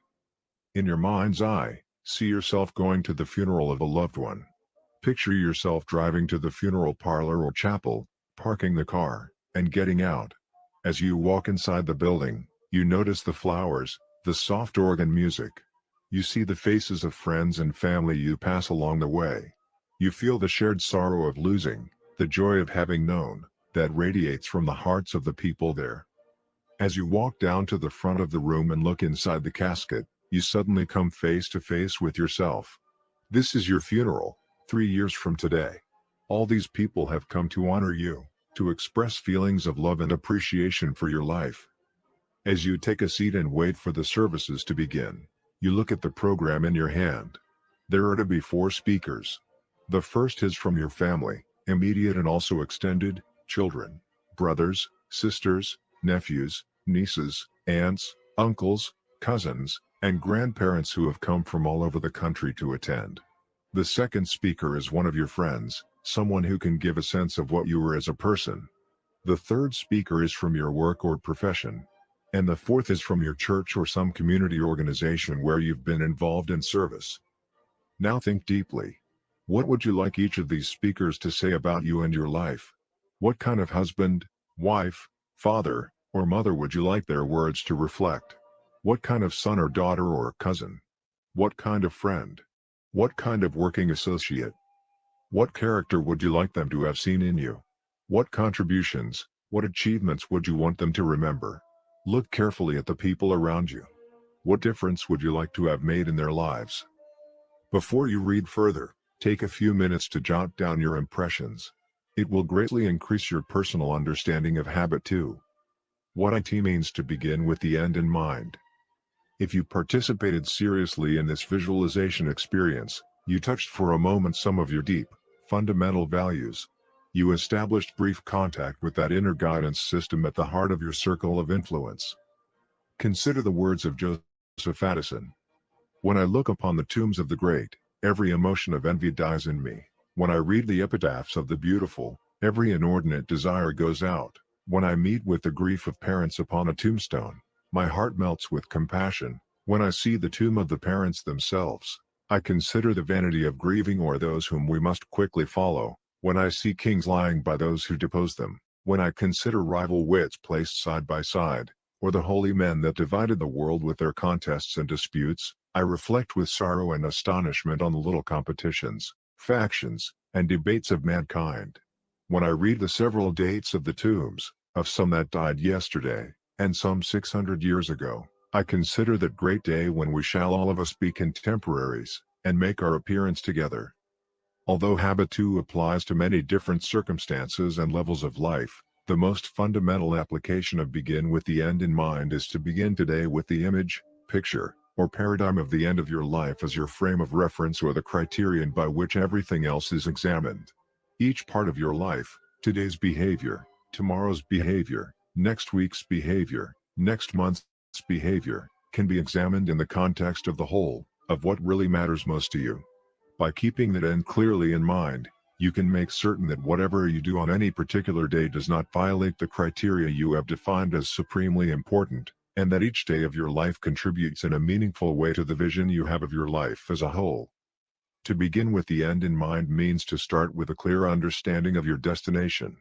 In your mind's eye, see yourself going to the funeral of a loved one. Picture yourself driving to the funeral parlor or chapel, parking the car, and getting out. As you walk inside the building, you notice the flowers, the soft organ music. You see the faces of friends and family you pass along the way. You feel the shared sorrow of losing, the joy of having known, that radiates from the hearts of the people there. As you walk down to the front of the room and look inside the casket, you suddenly come face to face with yourself. This is your funeral, 3 years from today. All these people have come to honor you, to express feelings of love and appreciation for your life. As you take a seat and wait for the services to begin, you look at the program in your hand. There are to be 4 speakers. The first is from your family, immediate and also extended, children, brothers, sisters, nephews, nieces, aunts, uncles, cousins, and grandparents who have come from all over the country to attend. The second speaker is one of your friends, someone who can give a sense of what you are as a person. The third speaker is from your work or profession. And the fourth is from your church or some community organization where you've been involved in service. Now think deeply. What would you like each of these speakers to say about you and your life? What kind of husband, wife, father, or mother would you like their words to reflect? What kind of son or daughter or cousin? What kind of friend? What kind of working associate? What character would you like them to have seen in you? What contributions, what achievements would you want them to remember? Look carefully at the people around you. What difference would you like to have made in their lives? Before you read further, take a few minutes to jot down your impressions. It will greatly increase your personal understanding of habit 2. What IT means to begin with the end in mind. If you participated seriously in this visualization experience, you touched for a moment some of your deep, fundamental values. You established brief contact with that inner guidance system at the heart of your circle of influence. Consider the words of Joseph Addison. When I look upon the tombs of the great, every emotion of envy dies in me. When I read the epitaphs of the beautiful, every inordinate desire goes out. When I meet with the grief of parents upon a tombstone, my heart melts with compassion. When I see the tomb of the parents themselves, I consider the vanity of grieving o'er those whom we must quickly follow. When I see kings lying by those who depose them, when I consider rival wits placed side by side, or the holy men that divided the world with their contests and disputes, I reflect with sorrow and astonishment on the little competitions, factions, and debates of mankind. When I read the several dates of the tombs, of some that died yesterday, and some 600 years ago, I consider that great day when we shall all of us be contemporaries, and make our appearance together. Although habit too applies to many different circumstances and levels of life, the most fundamental application of begin with the end in mind is to begin today with the image, picture, or paradigm of the end of your life as your frame of reference or the criterion by which everything else is examined. Each part of your life, today's behavior, tomorrow's behavior, next week's behavior, next month's behavior, can be examined in the context of the whole, of what really matters most to you. By keeping that end clearly in mind, you can make certain that whatever you do on any particular day does not violate the criteria you have defined as supremely important, and that each day of your life contributes in a meaningful way to the vision you have of your life as a whole. To begin with the end in mind means to start with a clear understanding of your destination.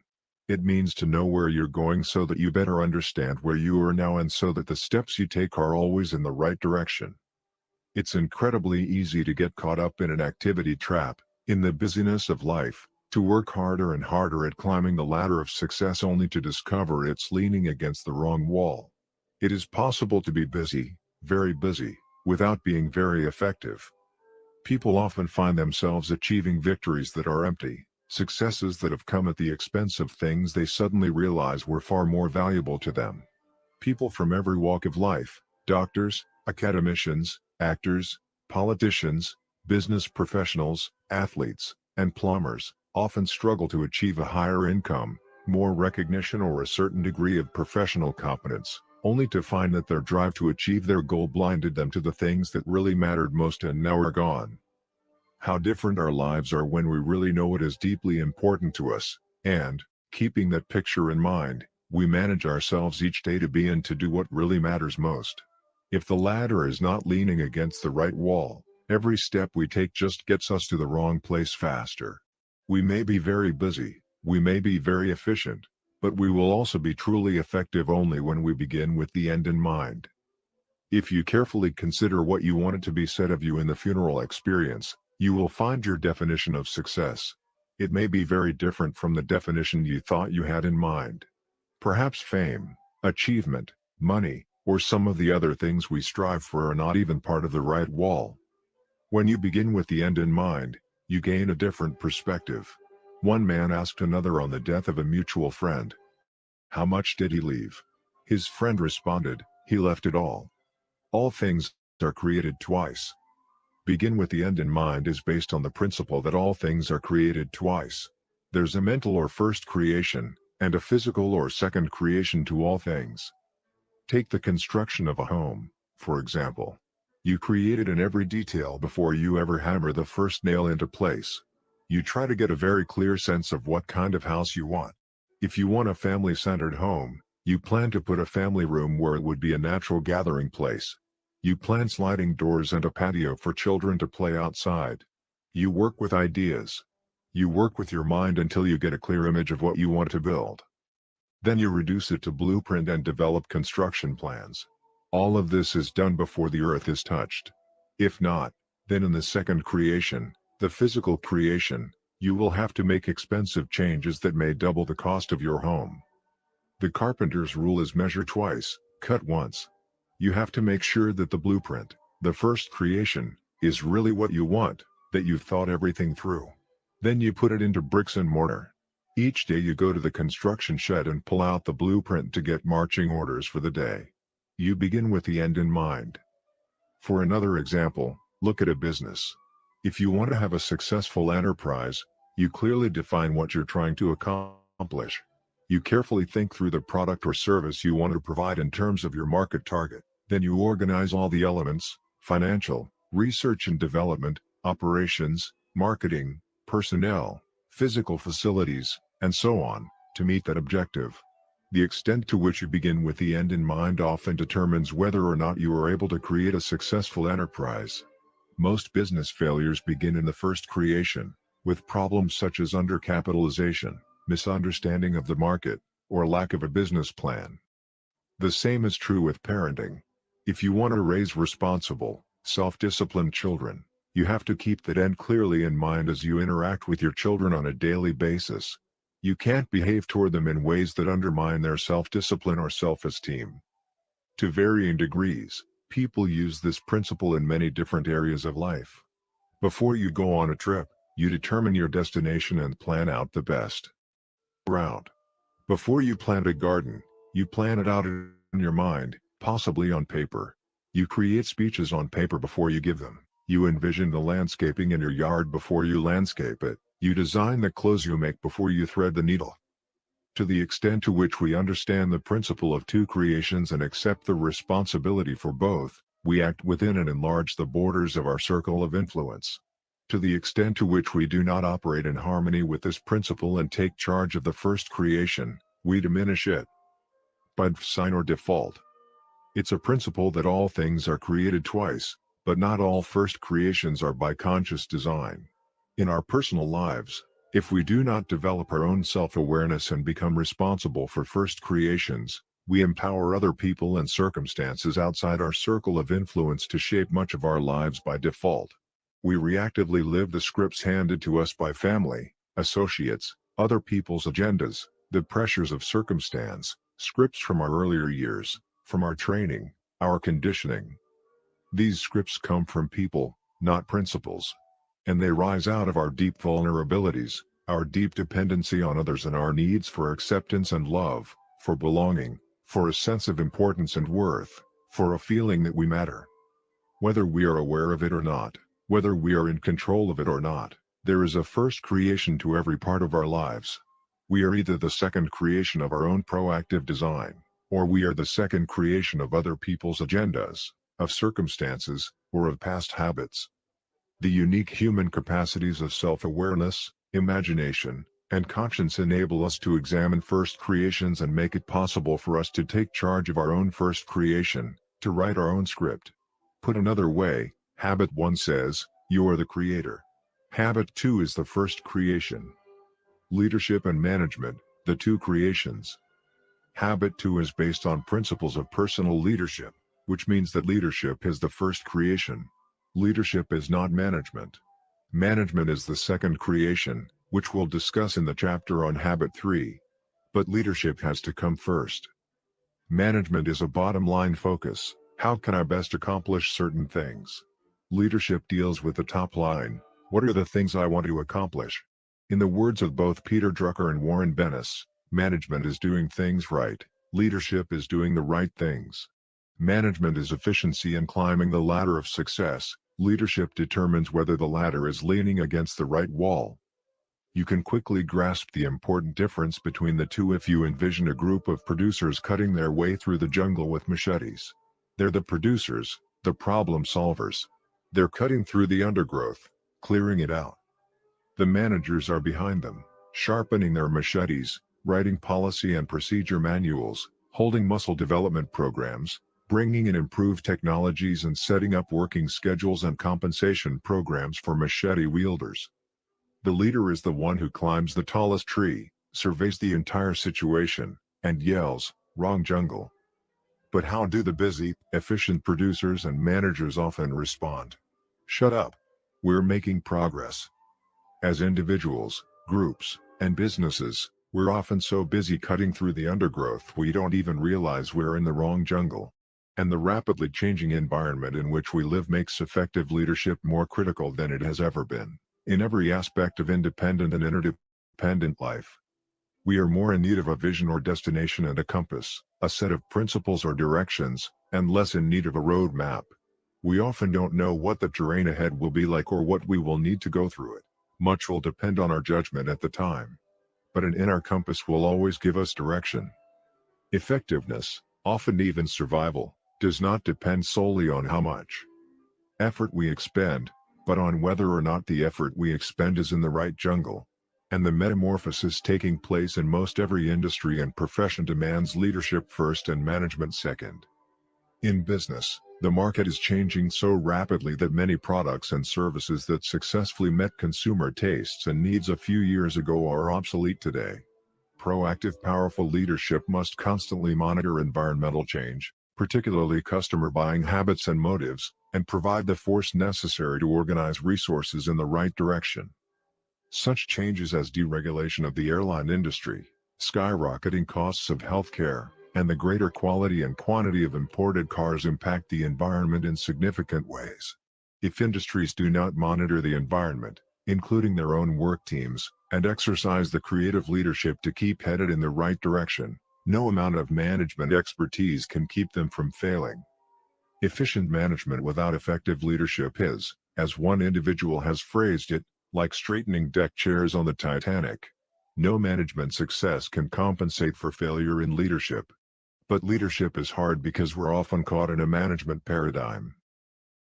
It means to know where you're going so that you better understand where you are now and so that the steps you take are always in the right direction. It's incredibly easy to get caught up in an activity trap, in the busyness of life, to work harder and harder at climbing the ladder of success only to discover it's leaning against the wrong wall. It is possible to be busy, very busy, without being very effective. People often find themselves achieving victories that are empty, successes that have come at the expense of things they suddenly realize were far more valuable to them. People from every walk of life, doctors, academicians, actors, politicians, business professionals, athletes, and plumbers, often struggle to achieve a higher income, more recognition or a certain degree of professional competence, only to find that their drive to achieve their goal blinded them to the things that really mattered most and now are gone. How different our lives are when we really know what is deeply important to us, and, keeping that picture in mind, we manage ourselves each day to be and to do what really matters most. If the ladder is not leaning against the right wall, every step we take just gets us to the wrong place faster. We may be very busy, we may be very efficient, but we will also be truly effective only when we begin with the end in mind. If you carefully consider what you want it to be said of you in the funeral experience, you will find your definition of success. It may be very different from the definition you thought you had in mind. Perhaps fame, achievement, money, or some of the other things we strive for are not even part of the right wall. When you begin with the end in mind, you gain a different perspective. One man asked another on the death of a mutual friend, "How much did he leave?" His friend responded, "He left it all." All things are created twice. Begin with the end in mind is based on the principle that all things are created twice. There's a mental or first creation, and a physical or second creation to all things. Take the construction of a home, for example. You create it in every detail before you ever hammer the first nail into place. You try to get a very clear sense of what kind of house you want. If you want a family-centered home, you plan to put a family room where it would be a natural gathering place. You plan sliding doors and a patio for children to play outside. You work with ideas. You work with your mind until you get a clear image of what you want to build. Then you reduce it to blueprint and develop construction plans. All of this is done before the earth is touched. If not, then in the second creation, the physical creation, you will have to make expensive changes that may double the cost of your home. The carpenter's rule is measure twice, cut once. You have to make sure that the blueprint, the first creation, is really what you want, that you've thought everything through. Then you put it into bricks and mortar. Each day you go to the construction shed and pull out the blueprint to get marching orders for the day. You begin with the end in mind. For another example, look at a business. If you want to have a successful enterprise, you clearly define what you're trying to accomplish. You carefully think through the product or service you want to provide in terms of your market target. Then you organize all the elements, financial, research and development, operations, marketing, personnel, physical facilities, and so on, to meet that objective. The extent to which you begin with the end in mind often determines whether or not you are able to create a successful enterprise. Most business failures begin in the first creation, with problems such as undercapitalization, misunderstanding of the market, or lack of a business plan. The same is true with parenting. If you want to raise responsible, self-disciplined children, you have to keep that end clearly in mind as you interact with your children on a daily basis. You can't behave toward them in ways that undermine their self-discipline or self-esteem. To varying degrees, people use this principle in many different areas of life. Before you go on a trip, you determine your destination and plan out the best route. Before you plant a garden, you plan it out in your mind, possibly on paper. You create speeches on paper before you give them. You envision the landscaping in your yard before you landscape it. You design the clothes you make before you thread the needle. To the extent to which we understand the principle of two creations and accept the responsibility for both, we act within and enlarge the borders of our circle of influence. To the extent to which we do not operate in harmony with this principle and take charge of the first creation, we diminish it. By design or default. It's a principle that all things are created twice, but not all first creations are by conscious design. In our personal lives, if we do not develop our own self-awareness and become responsible for first creations, we empower other people and circumstances outside our circle of influence to shape much of our lives by default. We reactively live the scripts handed to us by family, associates, other people's agendas, the pressures of circumstance, scripts from our earlier years, from our training, our conditioning. These scripts come from people, not principles. And they rise out of our deep vulnerabilities, our deep dependency on others and our needs for acceptance and love, for belonging, for a sense of importance and worth, for a feeling that we matter. Whether we are aware of it or not, whether we are in control of it or not, there is a first creation to every part of our lives. We are either the second creation of our own proactive design, or we are the second creation of other people's agendas, of circumstances, or of past habits. The unique human capacities of self-awareness, imagination, and conscience enable us to examine first creations and make it possible for us to take charge of our own first creation, to write our own script. Put another way, Habit 1 says, you are the creator. Habit 2 is the first creation. Leadership and management, the two creations. Habit 2 is based on principles of personal leadership, which means that leadership is the first creation. Leadership is not management. Management is the second creation, which we'll discuss in the chapter on Habit 3. But leadership has to come first. Management is a bottom-line focus. How can I best accomplish certain things? Leadership deals with the top line. What are the things I want to accomplish? In the words of both Peter Drucker and Warren Bennis, management is doing things right. Leadership is doing the right things. Management is efficiency and climbing the ladder of success. Leadership determines whether the ladder is leaning against the right wall. You can quickly grasp the important difference between the two if you envision a group of producers cutting their way through the jungle with machetes. They're the producers, the problem solvers. They're cutting through the undergrowth, clearing it out. The managers are behind them, sharpening their machetes, writing policy and procedure manuals, holding muscle development programs, bringing in improved technologies and setting up working schedules and compensation programs for machete wielders. The leader is the one who climbs the tallest tree, surveys the entire situation, and yells, "Wrong jungle." But how do the busy, efficient producers and managers often respond? Shut up. We're making progress. As individuals, groups, and businesses, we're often so busy cutting through the undergrowth we don't even realize we're in the wrong jungle. And the rapidly changing environment in which we live makes effective leadership more critical than it has ever been. In every aspect of independent and interdependent life, we are more in need of a vision or destination and a compass, a set of principles or directions, and less in need of a road map. We often don't know what the terrain ahead will be like or what we will need to go through it. Much will depend on our judgment at the time. But an inner compass will always give us direction. Effectiveness, often even survival, does not depend solely on how much effort we expend, but on whether or not the effort we expend is in the right jungle. And the metamorphosis taking place in most every industry and profession demands leadership first and management second. In business, the market is changing so rapidly that many products and services that successfully met consumer tastes and needs a few years ago are obsolete today. Proactive, powerful leadership must constantly monitor environmental change, particularly customer buying habits and motives, and provide the force necessary to organize resources in the right direction. Such changes as deregulation of the airline industry, skyrocketing costs of healthcare, and the greater quality and quantity of imported cars impact the environment in significant ways. If industries do not monitor the environment, including their own work teams, and exercise the creative leadership to keep headed in the right direction, no amount of management expertise can keep them from failing. Efficient management without effective leadership is, as one individual has phrased it, like straightening deck chairs on the Titanic. No management success can compensate for failure in leadership. But leadership is hard because we're often caught in a management paradigm.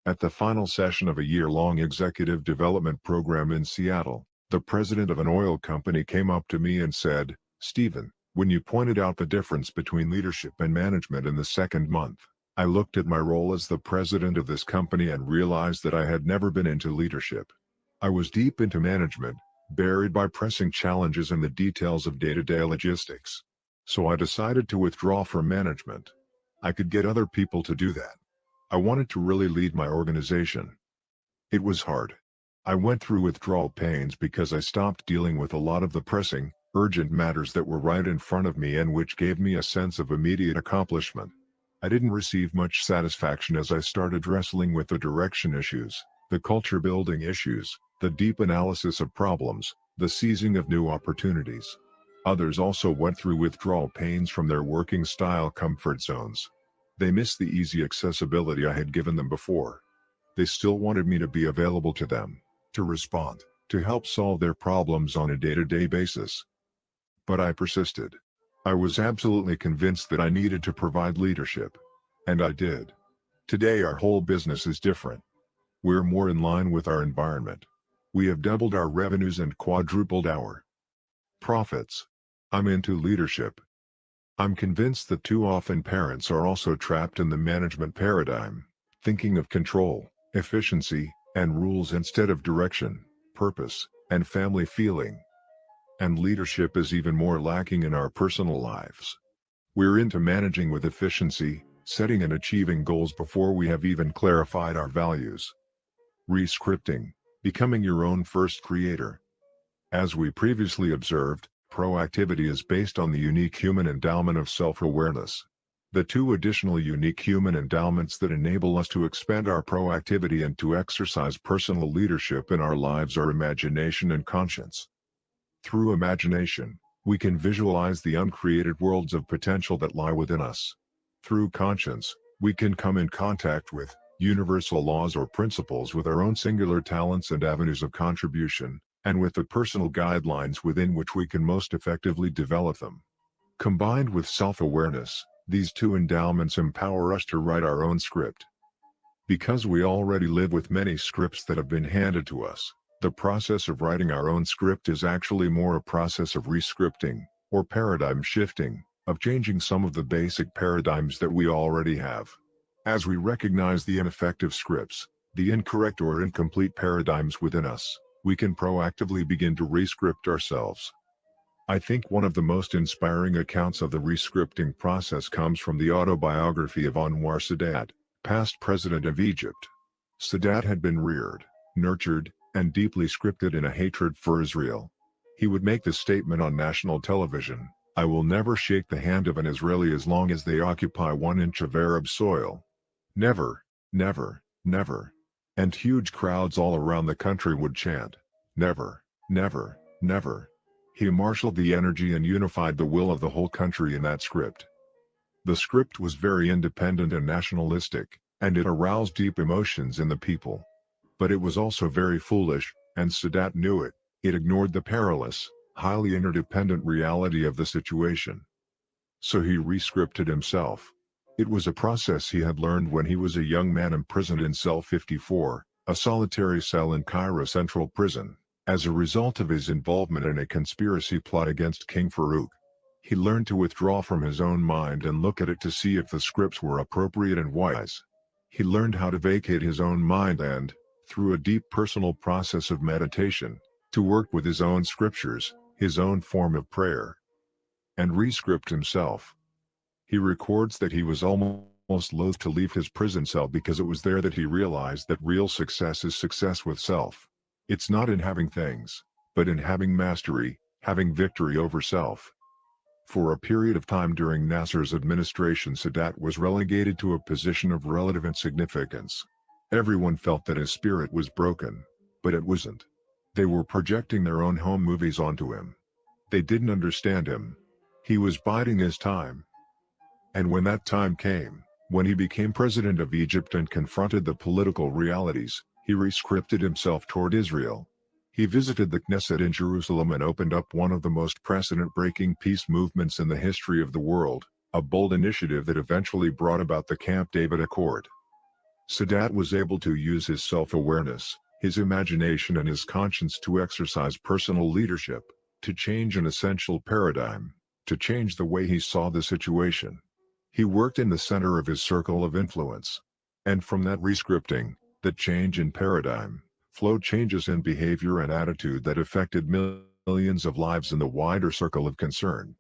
At the final session of a year-long executive development program in Seattle, the president of an oil company came up to me and said, "Stephen, when you pointed out the difference between leadership and management in the second month, I looked at my role as the president of this company and realized that I had never been into leadership. I was deep into management, buried by pressing challenges and the details of day-to-day logistics. So I decided to withdraw from management. I could get other people to do that. I wanted to really lead my organization. It was hard. I went through withdrawal pains because I stopped dealing with a lot of the pressing, urgent matters that were right in front of me and which gave me a sense of immediate accomplishment. I didn't receive much satisfaction as I started wrestling with the direction issues, the culture building issues, the deep analysis of problems, the seizing of new opportunities. Others also went through withdrawal pains from their working style comfort zones. They missed the easy accessibility I had given them before. They still wanted me to be available to them, to respond, to help solve their problems on a day-to-day basis. But I persisted. I was absolutely convinced that I needed to provide leadership. And I did. Today our whole business is different. We're more in line with our environment. We have doubled our revenues and quadrupled our profits. I'm into leadership. I'm convinced that too often parents are also trapped in the management paradigm, thinking of control, efficiency, and rules instead of direction, purpose, and family feeling. And leadership is even more lacking in our personal lives. We're into managing with efficiency, setting and achieving goals before we have even clarified our values. Rescripting, becoming your own first creator. As we previously observed, proactivity is based on the unique human endowment of self-awareness. The two additional unique human endowments that enable us to expand our proactivity and to exercise personal leadership in our lives are imagination and conscience. Through imagination, we can visualize the uncreated worlds of potential that lie within us. Through conscience, we can come in contact with universal laws or principles with our own singular talents and avenues of contribution, and with the personal guidelines within which we can most effectively develop them. Combined with self-awareness, these two endowments empower us to write our own script. Because we already live with many scripts that have been handed to us, the process of writing our own script is actually more a process of rescripting, or paradigm shifting, of changing some of the basic paradigms that we already have. As we recognize the ineffective scripts, the incorrect or incomplete paradigms within us, we can proactively begin to rescript ourselves. I think one of the most inspiring accounts of the rescripting process comes from the autobiography of Anwar Sadat, past president of Egypt. Sadat had been reared, nurtured, and deeply scripted in a hatred for Israel. He would make the statement on national television, "I will never shake the hand of an Israeli as long as they occupy 1 inch of Arab soil. Never, never, never." And huge crowds all around the country would chant, "Never, never, never." He marshaled the energy and unified the will of the whole country in that script. The script was very independent and nationalistic, and it aroused deep emotions in the people. But it was also very foolish, and Sadat knew it. It ignored the perilous, highly interdependent reality of the situation. So he rescripted himself. It was a process he had learned when he was a young man imprisoned in cell 54, a solitary cell in Cairo Central Prison, as a result of his involvement in a conspiracy plot against King Farouk. He learned to withdraw from his own mind and look at it to see if the scripts were appropriate and wise. He learned how to vacate his own mind and, through a deep personal process of meditation, to work with his own scriptures, his own form of prayer, and rescript himself. He records that he was almost loath to leave his prison cell because it was there that he realized that real success is success with self. It's not in having things, but in having mastery, having victory over self. For a period of time during Nasser's administration, Sadat was relegated to a position of relative insignificance. Everyone felt that his spirit was broken, but it wasn't. They were projecting their own home movies onto him. They didn't understand him. He was biding his time. And when that time came, when he became president of Egypt and confronted the political realities, he rescripted himself toward Israel. He visited the Knesset in Jerusalem and opened up one of the most precedent-breaking peace movements in the history of the world, a bold initiative that eventually brought about the Camp David Accord. Sadat was able to use his self-awareness, his imagination and his conscience to exercise personal leadership, to change an essential paradigm, to change the way he saw the situation. He worked in the center of his circle of influence. And from that rescripting, that change in paradigm, flowed changes in behavior and attitude that affected millions of lives in the wider circle of concern.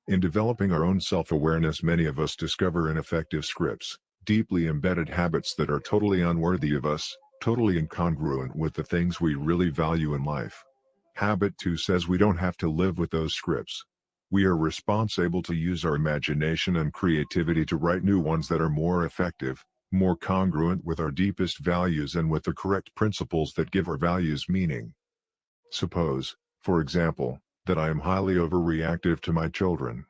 In developing our own self-awareness, many of us discover ineffective scripts, deeply embedded habits that are totally unworthy of us, totally incongruent with the things we really value in life. Habit 2 says we don't have to live with those scripts. We are responsible to use our imagination and creativity to write new ones that are more effective, more congruent with our deepest values and with the correct principles that give our values meaning. Suppose, for example, that I am highly overreactive to my children.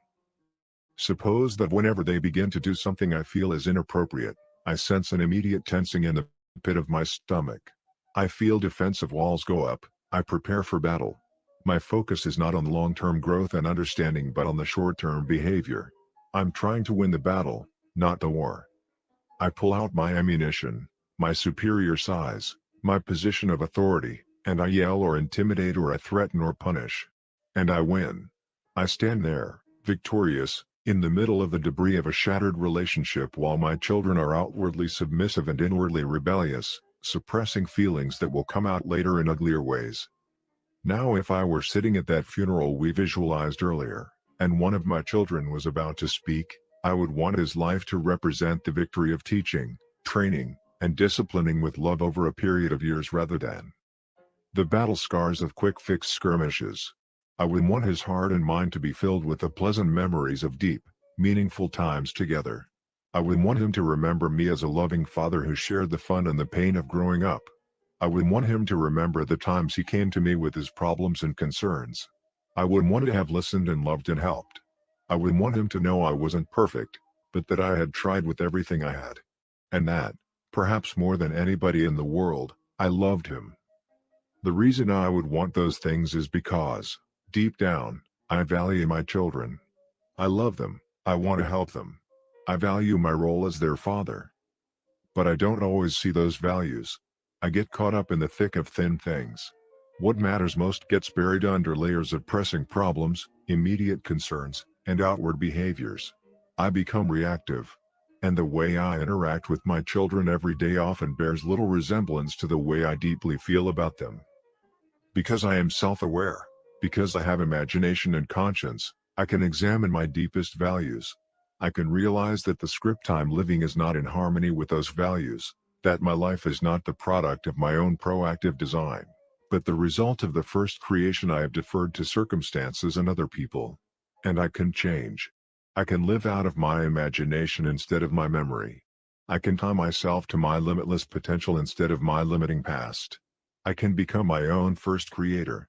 Suppose that whenever they begin to do something I feel is inappropriate, I sense an immediate tensing in the pit of my stomach. I feel defensive walls go up, I prepare for battle. My focus is not on long-term growth and understanding but on the short-term behavior. I'm trying to win the battle, not the war. I pull out my ammunition, my superior size, my position of authority, and I yell or intimidate or I threaten or punish. And I win. I stand there, victorious, in the middle of the debris of a shattered relationship while my children are outwardly submissive and inwardly rebellious, suppressing feelings that will come out later in uglier ways. Now if I were sitting at that funeral we visualized earlier, and one of my children was about to speak, I would want his life to represent the victory of teaching, training, and disciplining with love over a period of years rather than the battle scars of quick-fix skirmishes. I would want his heart and mind to be filled with the pleasant memories of deep, meaningful times together. I would want him to remember me as a loving father who shared the fun and the pain of growing up. I would want him to remember the times he came to me with his problems and concerns. I would want to have listened and loved and helped. I would want him to know I wasn't perfect, but that I had tried with everything I had. And that, perhaps more than anybody in the world, I loved him. The reason I would want those things is because, deep down, I value my children. I love them, I want to help them. I value my role as their father. But I don't always see those values. I get caught up in the thick of thin things. What matters most gets buried under layers of pressing problems, immediate concerns, and outward behaviors. I become reactive. And the way I interact with my children every day often bears little resemblance to the way I deeply feel about them. Because I am self-aware, because I have imagination and conscience, I can examine my deepest values. I can realize that the script I'm living is not in harmony with those values, that my life is not the product of my own proactive design, but the result of the first creation I have deferred to circumstances and other people. And I can change. I can live out of my imagination instead of my memory. I can tie myself to my limitless potential instead of my limiting past. I can become my own first creator.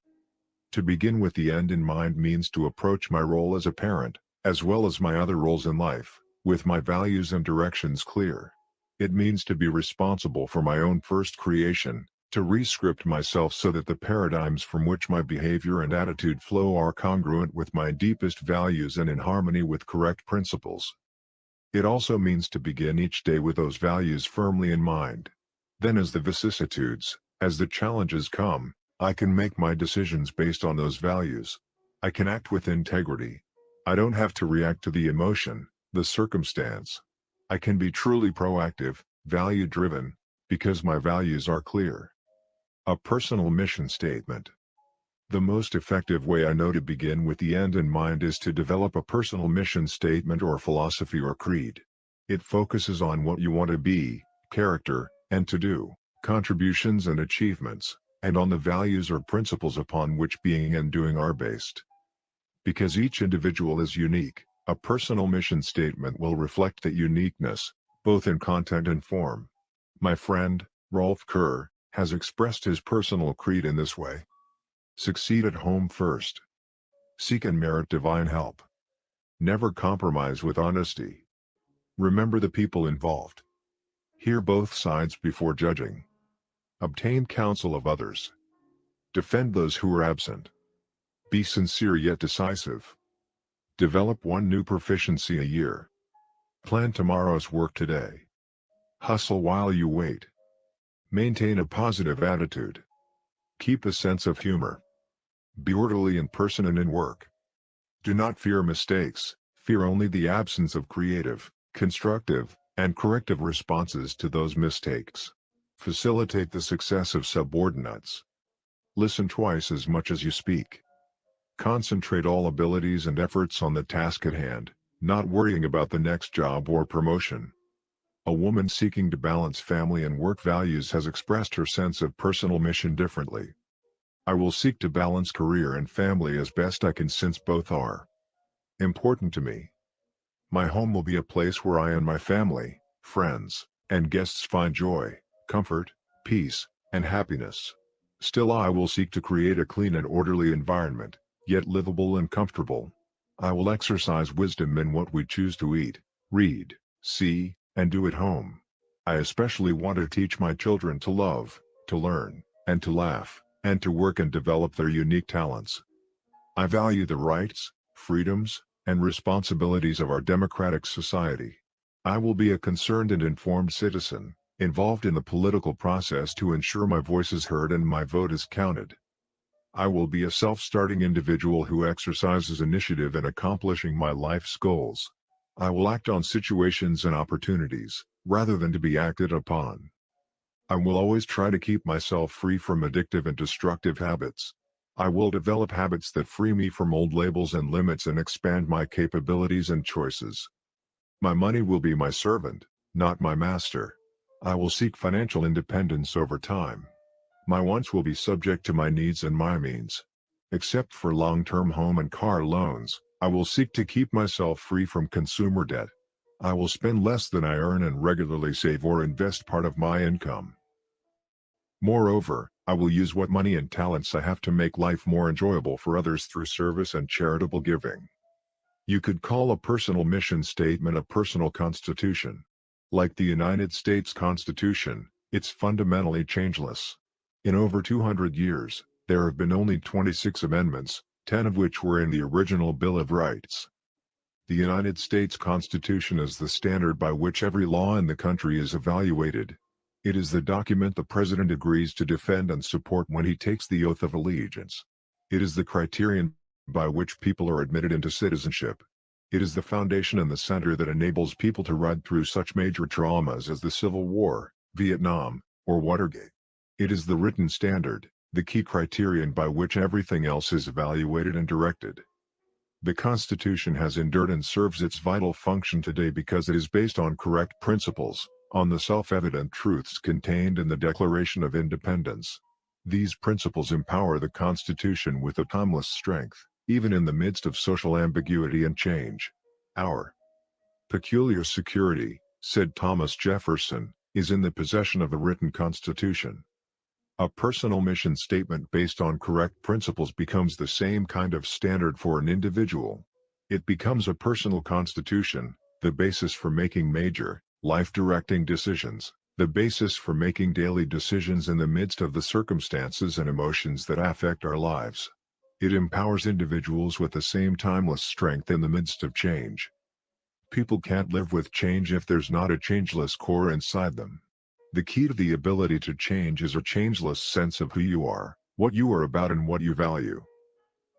To begin with the end in mind means to approach my role as a parent, as well as my other roles in life, with my values and directions clear. It means to be responsible for my own first creation, to rescript myself so that the paradigms from which my behavior and attitude flow are congruent with my deepest values and in harmony with correct principles. It also means to begin each day with those values firmly in mind. Then as the vicissitudes, as the challenges come, I can make my decisions based on those values. I can act with integrity. I don't have to react to the emotion, the circumstance. I can be truly proactive, value-driven, because my values are clear. A personal mission statement. The most effective way I know to begin with the end in mind is to develop a personal mission statement or philosophy or creed. It focuses on what you want to be, character, and to do, contributions and achievements, and on the values or principles upon which being and doing are based. Because each individual is unique, a personal mission statement will reflect that uniqueness, both in content and form. My friend, Rolf Kerr, has expressed his personal creed in this way. Succeed at home first. Seek and merit divine help. Never compromise with honesty. Remember the people involved. Hear both sides before judging. Obtain counsel of others. Defend those who are absent. Be sincere yet decisive. Develop one new proficiency a year. Plan tomorrow's work today. Hustle while you wait. Maintain a positive attitude. Keep a sense of humor. Be orderly in person and in work. Do not fear mistakes, fear only the absence of creative, constructive, and corrective responses to those mistakes. Facilitate the success of subordinates. Listen twice as much as you speak. Concentrate all abilities and efforts on the task at hand, not worrying about the next job or promotion. A woman seeking to balance family and work values has expressed her sense of personal mission differently. I will seek to balance career and family as best I can since both are important to me. My home will be a place where I and my family, friends, and guests find joy, comfort, peace, and happiness. Still I will seek to create a clean and orderly environment, yet livable and comfortable. I will exercise wisdom in what we choose to eat, read, see, and do at home. I especially want to teach my children to love, to learn, and to laugh, and to work and develop their unique talents. I value the rights, freedoms, and responsibilities of our democratic society. I will be a concerned and informed citizen, involved in the political process to ensure my voice is heard and my vote is counted. I will be a self-starting individual who exercises initiative in accomplishing my life's goals. I will act on situations and opportunities, rather than to be acted upon. I will always try to keep myself free from addictive and destructive habits. I will develop habits that free me from old labels and limits and expand my capabilities and choices. My money will be my servant, not my master. I will seek financial independence over time. My wants will be subject to my needs and my means. Except for long-term home and car loans, I will seek to keep myself free from consumer debt. I will spend less than I earn and regularly save or invest part of my income. Moreover, I will use what money and talents I have to make life more enjoyable for others through service and charitable giving. You could call a personal mission statement a personal constitution. Like the United States Constitution, it's fundamentally changeless. In over 200 years, there have been only 26 amendments, 10 of which were in the original Bill of Rights. The United States Constitution is the standard by which every law in the country is evaluated. It is the document the President agrees to defend and support when he takes the oath of allegiance. It is the criterion by which people are admitted into citizenship. It is the foundation and the center that enables people to ride through such major traumas as the Civil War, Vietnam, or Watergate. It is the written standard, the key criterion by which everything else is evaluated and directed. The Constitution has endured and serves its vital function today because it is based on correct principles, on the self-evident truths contained in the Declaration of Independence. These principles empower the Constitution with a timeless strength, even in the midst of social ambiguity and change. Our peculiar security, said Thomas Jefferson, is in the possession of a written Constitution. A personal mission statement based on correct principles becomes the same kind of standard for an individual. It becomes a personal constitution, the basis for making major, life-directing decisions, the basis for making daily decisions in the midst of the circumstances and emotions that affect our lives. It empowers individuals with the same timeless strength in the midst of change. People can't live with change if there's not a changeless core inside them. The key to the ability to change is a changeless sense of who you are, what you are about and what you value.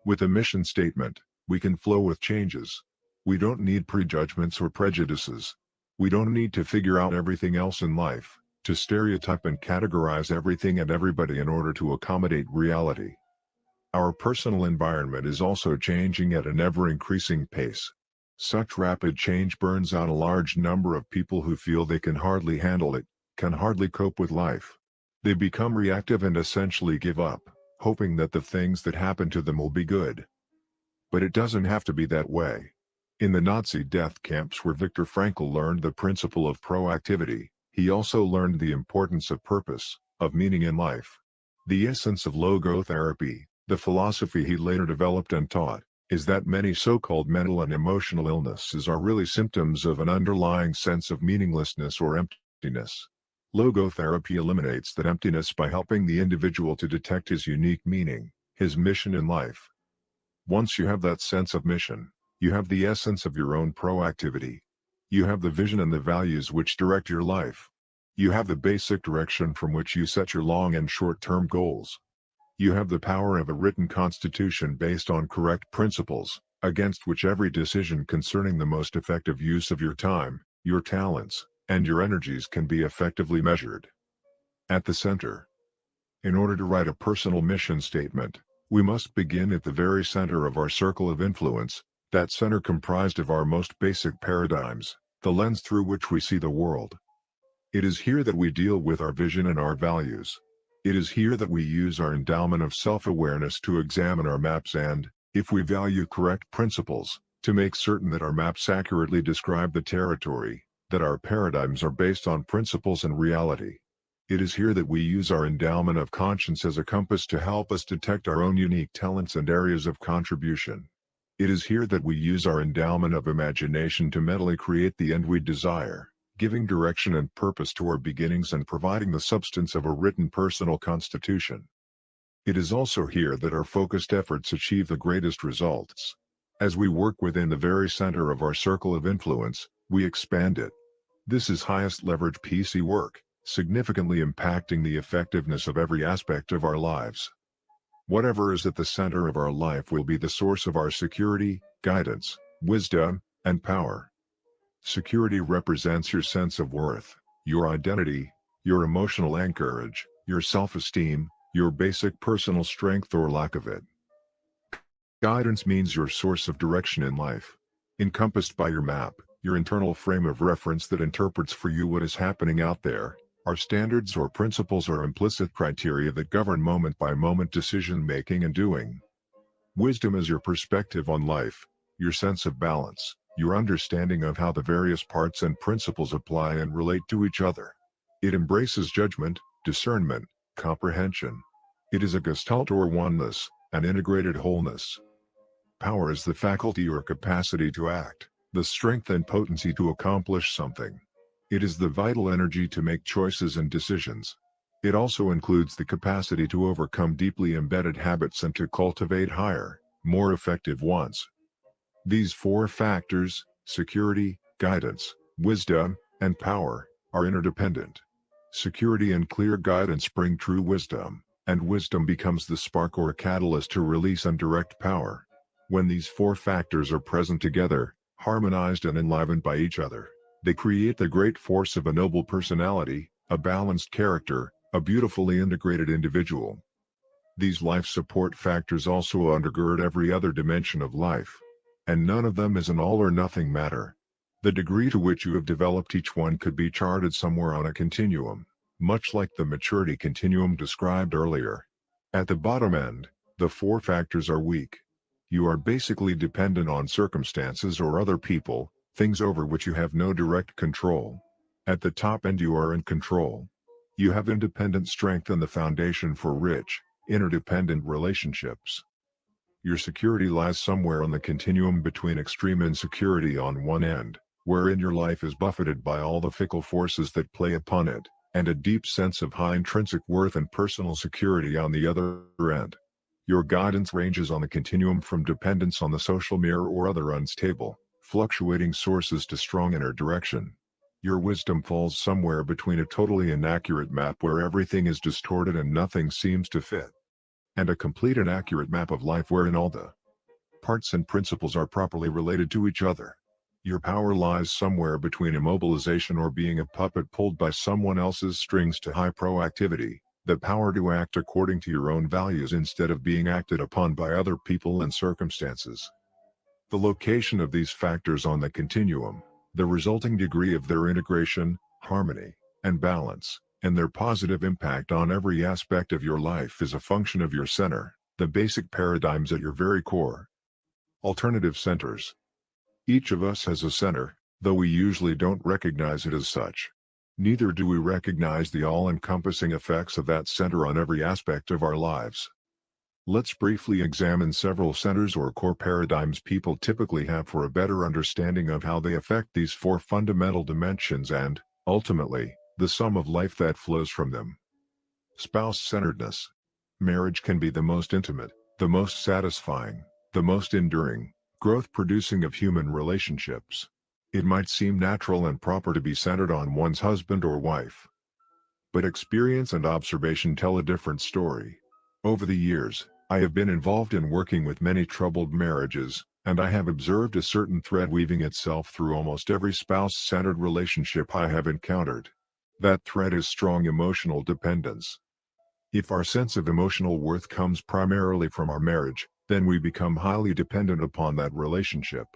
With a mission statement, we can flow with changes. We don't need prejudgments or prejudices. We don't need to figure out everything else in life, to stereotype and categorize everything and everybody in order to accommodate reality. Our personal environment is also changing at an ever-increasing pace. Such rapid change burns out a large number of people who feel they can hardly handle it, can hardly cope with life. They become reactive and essentially give up, hoping that the things that happen to them will be good. But it doesn't have to be that way. In the Nazi death camps where Viktor Frankl learned the principle of proactivity, he also learned the importance of purpose, of meaning in life. The essence of logotherapy, the philosophy he later developed and taught, is that many so-called mental and emotional illnesses are really symptoms of an underlying sense of meaninglessness or emptiness. Logotherapy eliminates that emptiness by helping the individual to detect his unique meaning, his mission in life. Once you have that sense of mission, you have the essence of your own proactivity. You have the vision and the values which direct your life. You have the basic direction from which you set your long and short-term goals. You have the power of a written constitution based on correct principles, against which every decision concerning the most effective use of your time, your talents, and your energies can be effectively measured. At the center. In order to write a personal mission statement, we must begin at the very center of our circle of influence, that center comprised of our most basic paradigms, the lens through which we see the world. It is here that we deal with our vision and our values. It is here that we use our endowment of self-awareness to examine our maps and, if we value correct principles, to make certain that our maps accurately describe the territory, that our paradigms are based on principles and reality. It is here that we use our endowment of conscience as a compass to help us detect our own unique talents and areas of contribution. It is here that we use our endowment of imagination to mentally create the end we desire, giving direction and purpose to our beginnings and providing the substance of a written personal constitution. It is also here that our focused efforts achieve the greatest results. As we work within the very center of our circle of influence, we expand it. This is highest leverage PC work, significantly impacting the effectiveness of every aspect of our lives. Whatever is at the center of our life will be the source of our security, guidance, wisdom, and power. Security represents your sense of worth, your identity, your emotional anchorage, your self-esteem, your basic personal strength or lack of it. Guidance means your source of direction in life, encompassed by your map, your internal frame of reference that interprets for you what is happening out there. Our standards or principles are implicit criteria that govern moment-by-moment decision-making and doing. Wisdom is your perspective on life, your sense of balance, your understanding of how the various parts and principles apply and relate to each other. It embraces judgment, discernment, comprehension. It is a gestalt or oneness, an integrated wholeness. Power is the faculty or capacity to act, the strength and potency to accomplish something. It is the vital energy to make choices and decisions. It also includes the capacity to overcome deeply embedded habits and to cultivate higher, more effective ones. These four factors, security, guidance, wisdom, and power, are interdependent. Security and clear guidance bring true wisdom, and wisdom becomes the spark or catalyst to release and direct power. When these four factors are present together, harmonized and enlivened by each other, they create the great force of a noble personality, a balanced character, a beautifully integrated individual. These life support factors also undergird every other dimension of life. And none of them is an all-or-nothing matter. The degree to which you have developed each one could be charted somewhere on a continuum, much like the maturity continuum described earlier. At the bottom end, the four factors are weak. You are basically dependent on circumstances or other people, things over which you have no direct control. At the top end you are in control. You have independent strength and the foundation for rich, interdependent relationships. Your security lies somewhere on the continuum between extreme insecurity on one end, wherein your life is buffeted by all the fickle forces that play upon it, and a deep sense of high intrinsic worth and personal security on the other end. Your guidance ranges on the continuum from dependence on the social mirror or other unstable, fluctuating sources to strong inner direction. Your wisdom falls somewhere between a totally inaccurate map where everything is distorted and nothing seems to fit, and a complete and accurate map of life wherein all the parts and principles are properly related to each other. Your power lies somewhere between immobilization or being a puppet pulled by someone else's strings to high proactivity, the power to act according to your own values instead of being acted upon by other people and circumstances. The location of these factors on the continuum, the resulting degree of their integration, harmony, and balance, and their positive impact on every aspect of your life is a function of your center, the basic paradigms at your very core. Alternative centers. Each of us has a center, though we usually don't recognize it as such. Neither do we recognize the all-encompassing effects of that center on every aspect of our lives. Let's briefly examine several centers or core paradigms people typically have for a better understanding of how they affect these four fundamental dimensions and, ultimately, the sum of life that flows from them. Spouse-centeredness. Marriage can be the most intimate, the most satisfying, the most enduring, growth-producing of human relationships. It might seem natural and proper to be centered on one's husband or wife. But experience and observation tell a different story. Over the years, I have been involved in working with many troubled marriages, and I have observed a certain thread weaving itself through almost every spouse-centered relationship I have encountered. That thread is strong emotional dependence. If our sense of emotional worth comes primarily from our marriage, then we become highly dependent upon that relationship.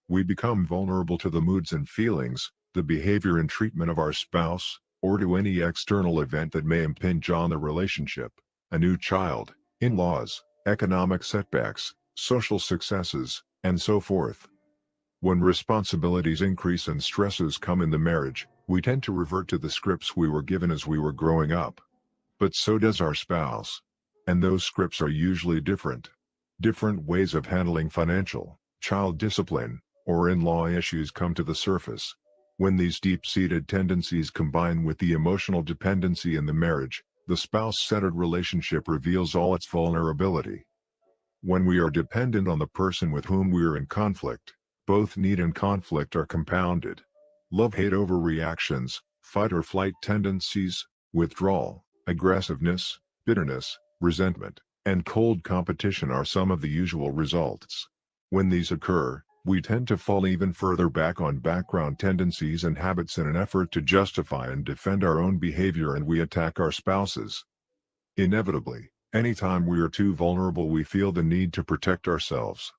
We become vulnerable to the moods and feelings, the behavior and treatment of our spouse, or to any external event that may impinge on the relationship. A new child, in-laws, economic setbacks, social successes, and so forth. When responsibilities increase and stresses come in the marriage, we tend to revert to the scripts we were given as we were growing up. But so does our spouse. And those scripts are usually different. Different ways of handling financial, child discipline, or in-law issues come to the surface. When these deep-seated tendencies combine with the emotional dependency in the marriage, the spouse-centered relationship reveals all its vulnerability. When we are dependent on the person with whom we are in conflict, both need and conflict are compounded. Love-hate overreactions, fight-or-flight tendencies, withdrawal, aggressiveness, bitterness, resentment, and cold competition are some of the usual results. When these occur, we tend to fall even further back on background tendencies and habits in an effort to justify and defend our own behavior, and we attack our spouses. Inevitably, anytime we are too vulnerable, we feel the need to protect ourselves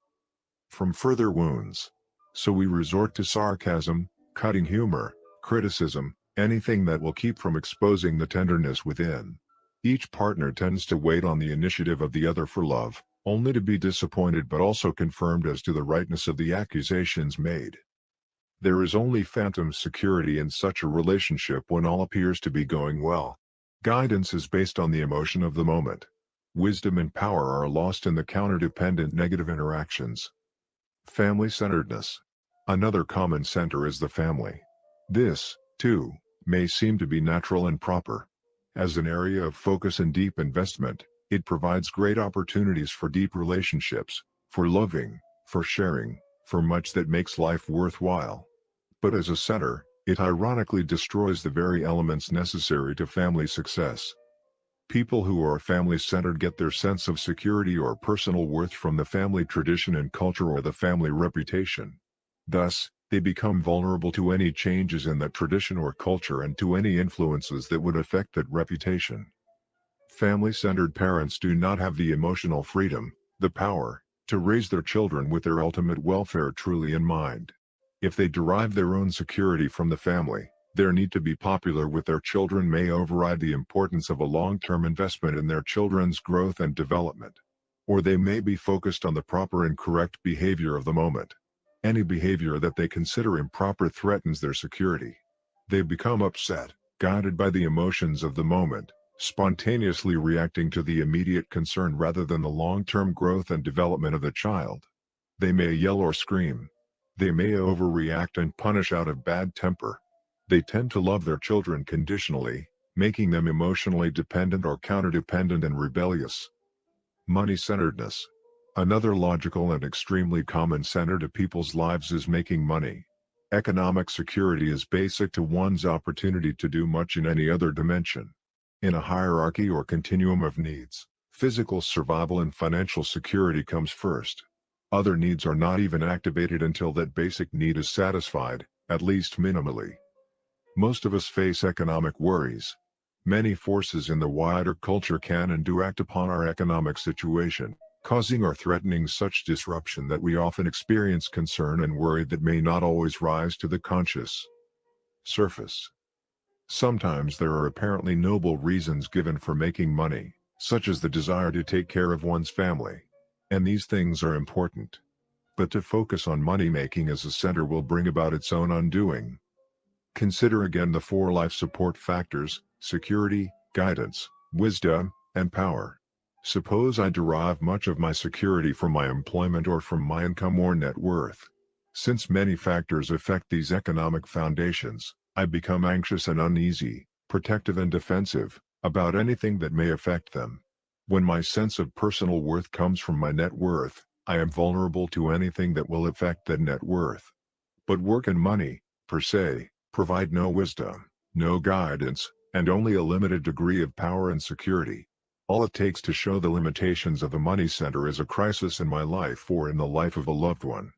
from further wounds. So we resort to sarcasm, cutting humor, criticism, anything that will keep from exposing the tenderness within. Each partner tends to wait on the initiative of the other for love, only to be disappointed but also confirmed as to the rightness of the accusations made. There is only phantom security in such a relationship when all appears to be going well. Guidance is based on the emotion of the moment. Wisdom and power are lost in the counterdependent negative interactions. Family-centeredness. Another common center is the family. This, too, may seem to be natural and proper. As an area of focus and deep investment, it provides great opportunities for deep relationships, for loving, for sharing, for much that makes life worthwhile. But as a center, it ironically destroys the very elements necessary to family success. People who are family-centered get their sense of security or personal worth from the family tradition and culture or the family reputation. Thus, they become vulnerable to any changes in that tradition or culture and to any influences that would affect that reputation. Family-centered parents do not have the emotional freedom, the power, to raise their children with their ultimate welfare truly in mind. If they derive their own security from the family, their need to be popular with their children may override the importance of a long-term investment in their children's growth and development. Or they may be focused on the proper and correct behavior of the moment. Any behavior that they consider improper threatens their security. They become upset, guided by the emotions of the moment, spontaneously reacting to the immediate concern rather than the long-term growth and development of the child. They may yell or scream. They may overreact and punish out of bad temper. They tend to love their children conditionally, making them emotionally dependent or counterdependent and rebellious. Money-centeredness. Another logical and extremely common center to people's lives is making money. Economic security is basic to one's opportunity to do much in any other dimension. In a hierarchy or continuum of needs, physical survival and financial security comes first. Other needs are not even activated until that basic need is satisfied, at least minimally. Most of us face economic worries. Many forces in the wider culture can and do act upon our economic situation, causing or threatening such disruption that we often experience concern and worry that may not always rise to the conscious surface. Sometimes there are apparently noble reasons given for making money, such as the desire to take care of one's family. And these things are important. But to focus on money making as a center will bring about its own undoing. Consider again the four life support factors: security, guidance, wisdom, and power. Suppose I derive much of my security from my employment or from my income or net worth. Since many factors affect these economic foundations, I become anxious and uneasy, protective and defensive, about anything that may affect them. When my sense of personal worth comes from my net worth, I am vulnerable to anything that will affect that net worth. But work and money, per se, provide no wisdom, no guidance, and only a limited degree of power and security. All it takes to show the limitations of a money center is a crisis in my life or in the life of a loved one.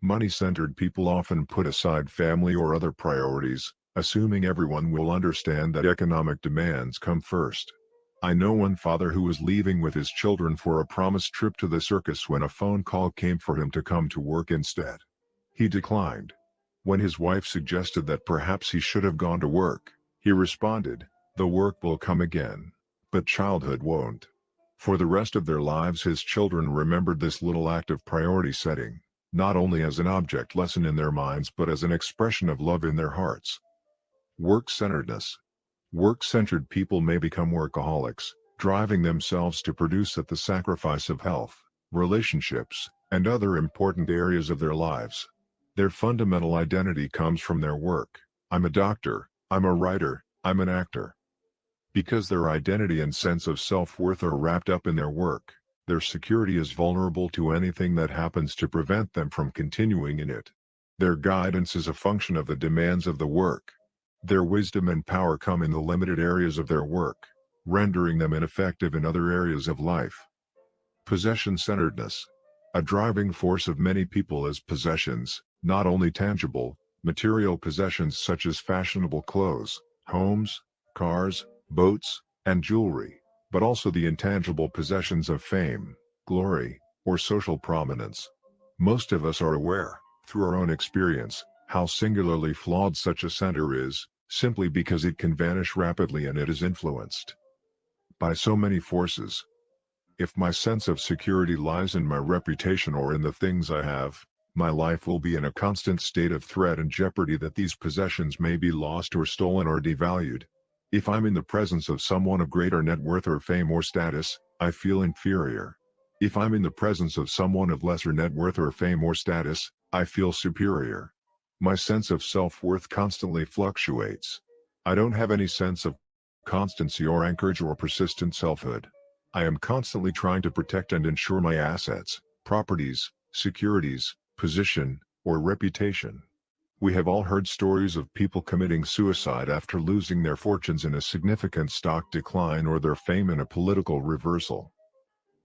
Money-centered people often put aside family or other priorities, assuming everyone will understand that economic demands come first. I know one father who was leaving with his children for a promised trip to the circus when a phone call came for him to come to work instead. He declined. When his wife suggested that perhaps he should have gone to work, he responded, "The work will come again. But childhood won't." For the rest of their lives his children remembered this little act of priority setting, not only as an object lesson in their minds but as an expression of love in their hearts. Work-centeredness. Work-centered people may become workaholics, driving themselves to produce at the sacrifice of health, relationships, and other important areas of their lives. Their fundamental identity comes from their work. I'm a doctor, I'm a writer, I'm an actor. Because their identity and sense of self-worth are wrapped up in their work, their security is vulnerable to anything that happens to prevent them from continuing in it. Their guidance is a function of the demands of the work. Their wisdom and power come in the limited areas of their work, rendering them ineffective in other areas of life. Possession-centeredness. A driving force of many people is possessions, not only tangible, material possessions such as fashionable clothes, homes, cars, boats, and jewelry, but also the intangible possessions of fame, glory, or social prominence. Most of us are aware, through our own experience, how singularly flawed such a center is, simply because it can vanish rapidly and it is influenced by so many forces. If my sense of security lies in my reputation or in the things I have, my life will be in a constant state of threat and jeopardy that these possessions may be lost or stolen or devalued. If I'm in the presence of someone of greater net worth or fame or status, I feel inferior. If I'm in the presence of someone of lesser net worth or fame or status, I feel superior. My sense of self-worth constantly fluctuates. I don't have any sense of constancy or anchorage or persistent selfhood. I am constantly trying to protect and ensure my assets, properties, securities, position, or reputation. We have all heard stories of people committing suicide after losing their fortunes in a significant stock decline or their fame in a political reversal.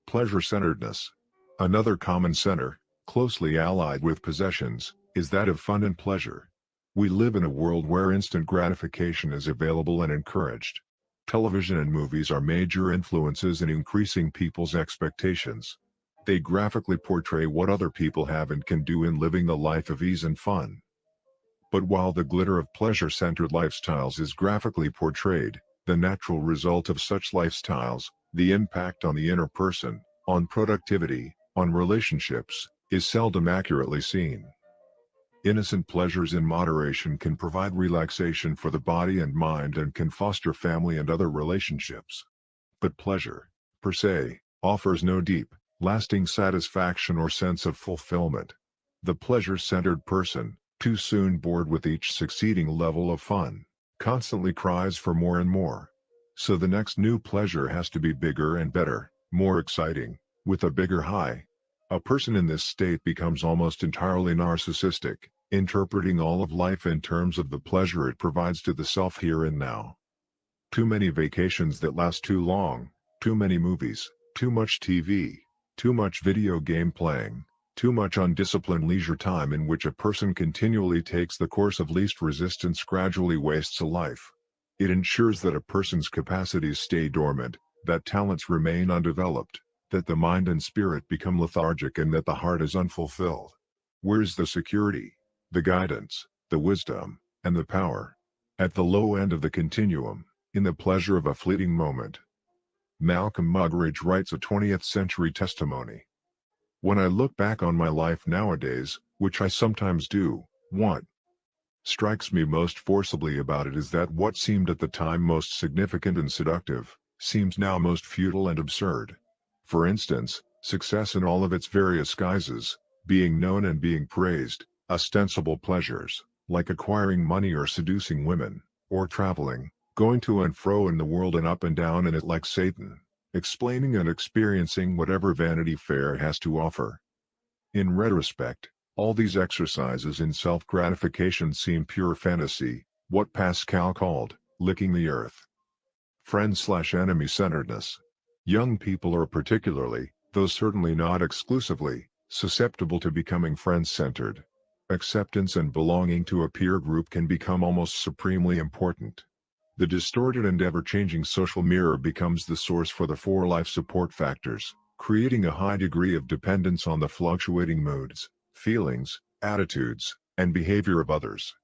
Pleasure-centeredness. Another common center, closely allied with possessions, is that of fun and pleasure. We live in a world where instant gratification is available and encouraged. Television and movies are major influences in increasing people's expectations. They graphically portray what other people have and can do in living the life of ease and fun. But while the glitter of pleasure-centered lifestyles is graphically portrayed, the natural result of such lifestyles, the impact on the inner person, on productivity, on relationships, is seldom accurately seen. Innocent pleasures in moderation can provide relaxation for the body and mind and can foster family and other relationships. But pleasure, per se, offers no deep, lasting satisfaction or sense of fulfillment. The pleasure-centered person, too soon bored with each succeeding level of fun, constantly cries for more and more. So the next new pleasure has to be bigger and better, more exciting. with a bigger high. A person in this state becomes almost entirely narcissistic, interpreting all of life in terms of the pleasure it provides to the self here and now. Too many vacations that last too long, too many movies, too much TV, too much video game playing, too much undisciplined leisure time in which a person continually takes the course of least resistance gradually wastes a life. It ensures that a person's capacities stay dormant, that talents remain undeveloped, that the mind and spirit become lethargic, and that the heart is unfulfilled. Where's the security, the guidance, the wisdom, and the power? At the low end of the continuum, in the pleasure of a fleeting moment. Malcolm Muggeridge writes a 20th century testimony. When I look back on my life nowadays, which I sometimes do, what strikes me most forcibly about it is that what seemed at the time most significant and seductive, seems now most futile and absurd. For instance, success in all of its various guises, being known and being praised, ostensible pleasures, like acquiring money or seducing women, or traveling, going to and fro in the world and up and down in it like Satan, explaining and experiencing whatever Vanity Fair has to offer. In retrospect, all these exercises in self-gratification seem pure fantasy, what Pascal called, licking the earth. Friend/enemy-centeredness. Young people are particularly, though certainly not exclusively, susceptible to becoming friend-centered. Acceptance and belonging to a peer group can become almost supremely important. The distorted and ever-changing social mirror becomes the source for the four life support factors, creating a high degree of dependence on the fluctuating moods, feelings, attitudes, and behavior of others.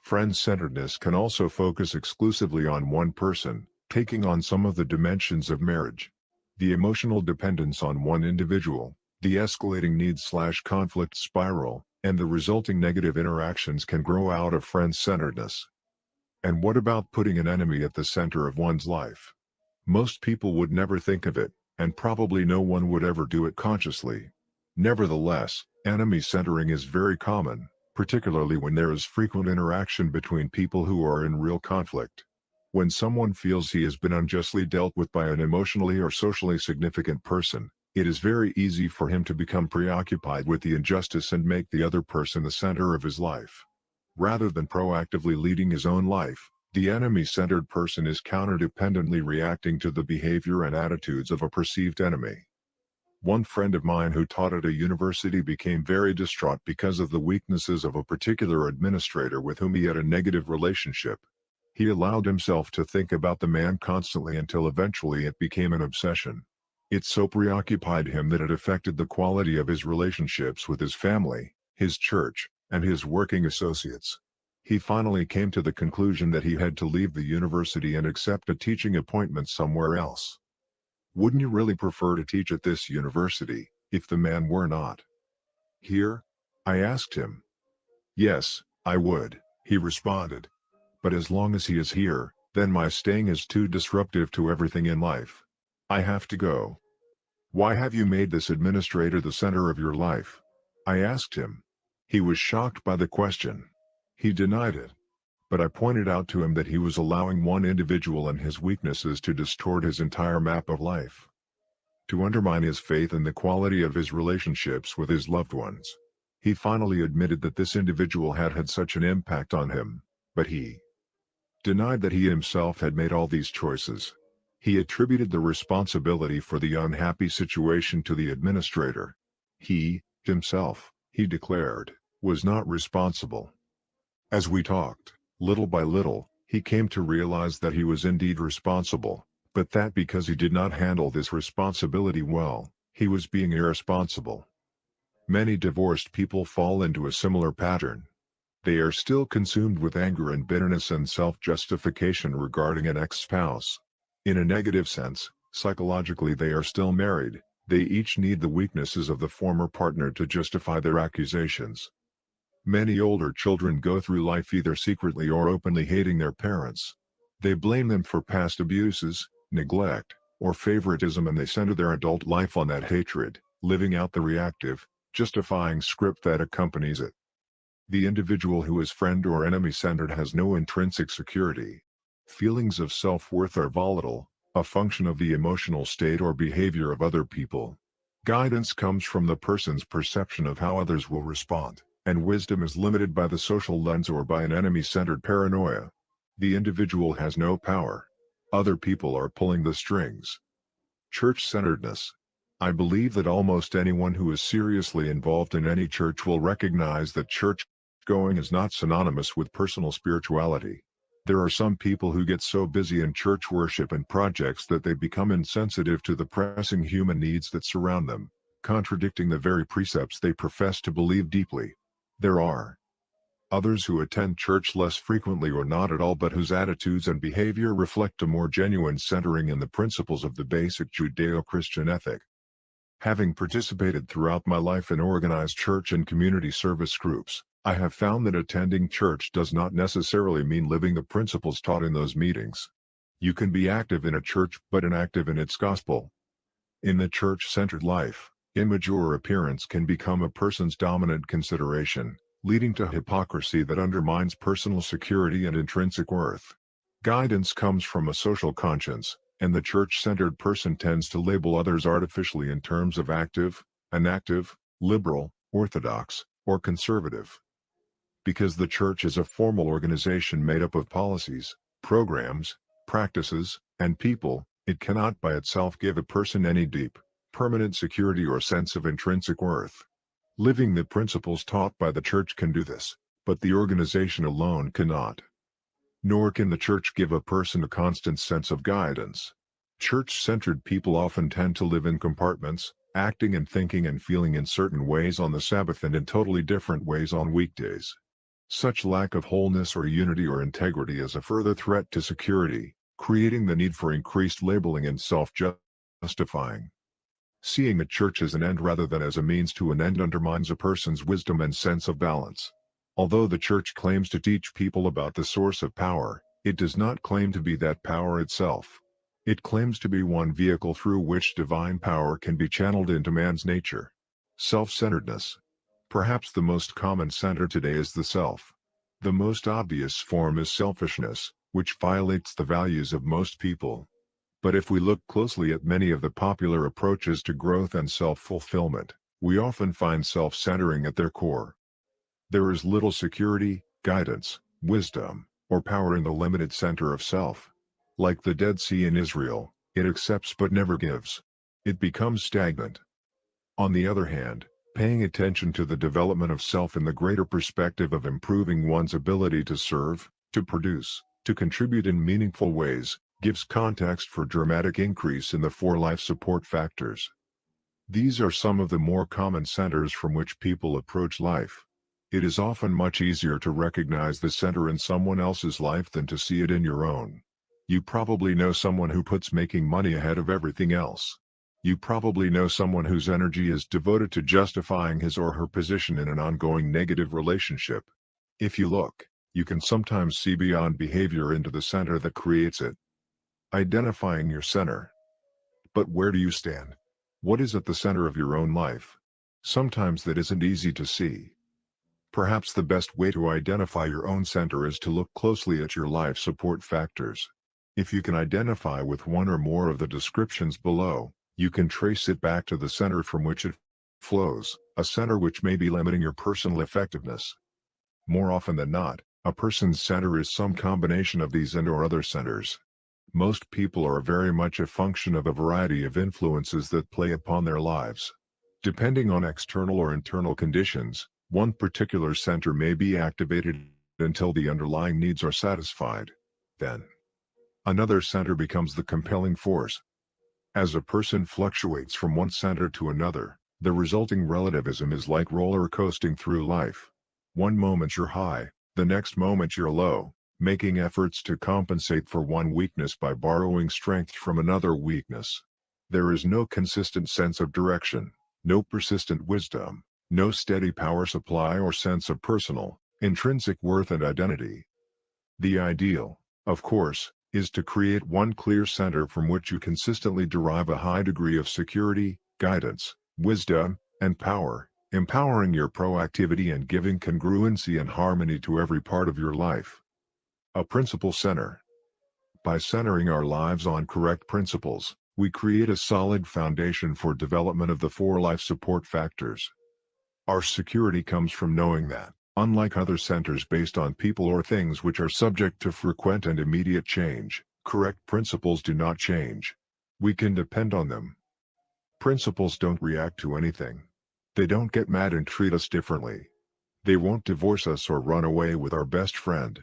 Friend-centeredness can also focus exclusively on one person, taking on some of the dimensions of marriage. The emotional dependence on one individual, the escalating needs/conflict spiral, and the resulting negative interactions can grow out of friend-centeredness. And what about putting an enemy at the center of one's life? Most people would never think of it, and probably no one would ever do it consciously. Nevertheless, enemy centering is very common, particularly when there is frequent interaction between people who are in real conflict. When someone feels he has been unjustly dealt with by an emotionally or socially significant person, it is very easy for him to become preoccupied with the injustice and make the other person the center of his life. Rather than proactively leading his own life, the enemy-centered person is counterdependently reacting to the behavior and attitudes of a perceived enemy. One friend of mine who taught at a university became very distraught because of the weaknesses of a particular administrator with whom he had a negative relationship. He allowed himself to think about the man constantly until eventually it became an obsession. It so preoccupied him that it affected the quality of his relationships with his family, his church, and his working associates. He finally came to the conclusion that he had to leave the university and accept a teaching appointment somewhere else. Wouldn't you really prefer to teach at this university, if the man were not here? I asked him. Yes, I would, he responded. But as long as he is here, then my staying is too disruptive to everything in life. I have to go. Why have you made this administrator the center of your life? I asked him. He was shocked by the question. He denied it. But I pointed out to him that he was allowing one individual and his weaknesses to distort his entire map of life, to undermine his faith in the quality of his relationships with his loved ones. He finally admitted that this individual had had such an impact on him, but he denied that he himself had made all these choices. He attributed the responsibility for the unhappy situation to the administrator. He, himself, he declared, was not responsible. As we talked, little by little, he came to realize that he was indeed responsible, but that because he did not handle this responsibility well, he was being irresponsible. Many divorced people fall into a similar pattern. They are still consumed with anger and bitterness and self-justification regarding an ex-spouse. In a negative sense, psychologically they are still married. They each need the weaknesses of the former partner to justify their accusations. Many older children go through life either secretly or openly hating their parents. They blame them for past abuses, neglect, or favoritism, and they center their adult life on that hatred, living out the reactive, justifying script that accompanies it. The individual who is friend or enemy-centered has no intrinsic security. Feelings of self-worth are volatile, a function of the emotional state or behavior of other people. Guidance comes from the person's perception of how others will respond, and wisdom is limited by the social lens or by an enemy-centered paranoia. The individual has no power. Other people are pulling the strings. Church-centeredness. I believe that almost anyone who is seriously involved in any church will recognize that church-going is not synonymous with personal spirituality. There are some people who get so busy in church worship and projects that they become insensitive to the pressing human needs that surround them, contradicting the very precepts they profess to believe deeply. There are others who attend church less frequently or not at all, but whose attitudes and behavior reflect a more genuine centering in the principles of the basic Judeo-Christian ethic. Having participated throughout my life in organized church and community service groups, I have found that attending church does not necessarily mean living the principles taught in those meetings. You can be active in a church but inactive in its gospel. In the church-centered life, image or appearance can become a person's dominant consideration, leading to hypocrisy that undermines personal security and intrinsic worth. Guidance comes from a social conscience, and the church-centered person tends to label others artificially in terms of active, inactive, liberal, orthodox, or conservative. Because the church is a formal organization made up of policies, programs, practices, and people, it cannot by itself give a person any deep, permanent security or sense of intrinsic worth. Living the principles taught by the church can do this, but the organization alone cannot. Nor can the church give a person a constant sense of guidance. Church-centered people often tend to live in compartments, acting and thinking and feeling in certain ways on the Sabbath and in totally different ways on weekdays. Such lack of wholeness or unity or integrity is a further threat to security, creating the need for increased labeling and self-justifying. Seeing the church as an end rather than as a means to an end undermines a person's wisdom and sense of balance. Although the church claims to teach people about the source of power, it does not claim to be that power itself. It claims to be one vehicle through which divine power can be channeled into man's nature. Self-centeredness. Perhaps the most common center today is the self. The most obvious form is selfishness, which violates the values of most people. But if we look closely at many of the popular approaches to growth and self-fulfillment, we often find self-centering at their core. There is little security, guidance, wisdom, or power in the limited center of self. Like the Dead Sea in Israel, it accepts but never gives. It becomes stagnant. On the other hand, paying attention to the development of self in the greater perspective of improving one's ability to serve, to produce, to contribute in meaningful ways, gives context for dramatic increase in the 4 life support factors. These are some of the more common centers from which people approach life. It is often much easier to recognize the center in someone else's life than to see it in your own. You probably know someone who puts making money ahead of everything else. You probably know someone whose energy is devoted to justifying his or her position in an ongoing negative relationship. If you look, you can sometimes see beyond behavior into the center that creates it. Identifying your center. But where do you stand? What is at the center of your own life? Sometimes that isn't easy to see. Perhaps the best way to identify your own center is to look closely at your life support factors. If you can identify with one or more of the descriptions below, you can trace it back to the center from which it flows, a center which may be limiting your personal effectiveness. More often than not, a person's center is some combination of these and/or other centers. Most people are very much a function of a variety of influences that play upon their lives. Depending on external or internal conditions, one particular center may be activated until the underlying needs are satisfied. Then, another center becomes the compelling force. As a person fluctuates from one center to another, the resulting relativism is like roller coasting through life. One moment you're high, the next moment you're low, making efforts to compensate for one weakness by borrowing strength from another weakness. There is no consistent sense of direction, no persistent wisdom, no steady power supply or sense of personal, intrinsic worth and identity. The ideal, of course, is to create one clear center from which you consistently derive a high degree of security, guidance, wisdom, and power, empowering your proactivity and giving congruency and harmony to every part of your life. A principle center. By centering our lives on correct principles, We create a solid foundation for development of the 4 life support factors. Our security comes from knowing that, unlike other centers based on people or things which are subject to frequent and immediate change, correct principles do not change. We can depend on them. Principles don't react to anything. They don't get mad and treat us differently. They won't divorce us or run away with our best friend.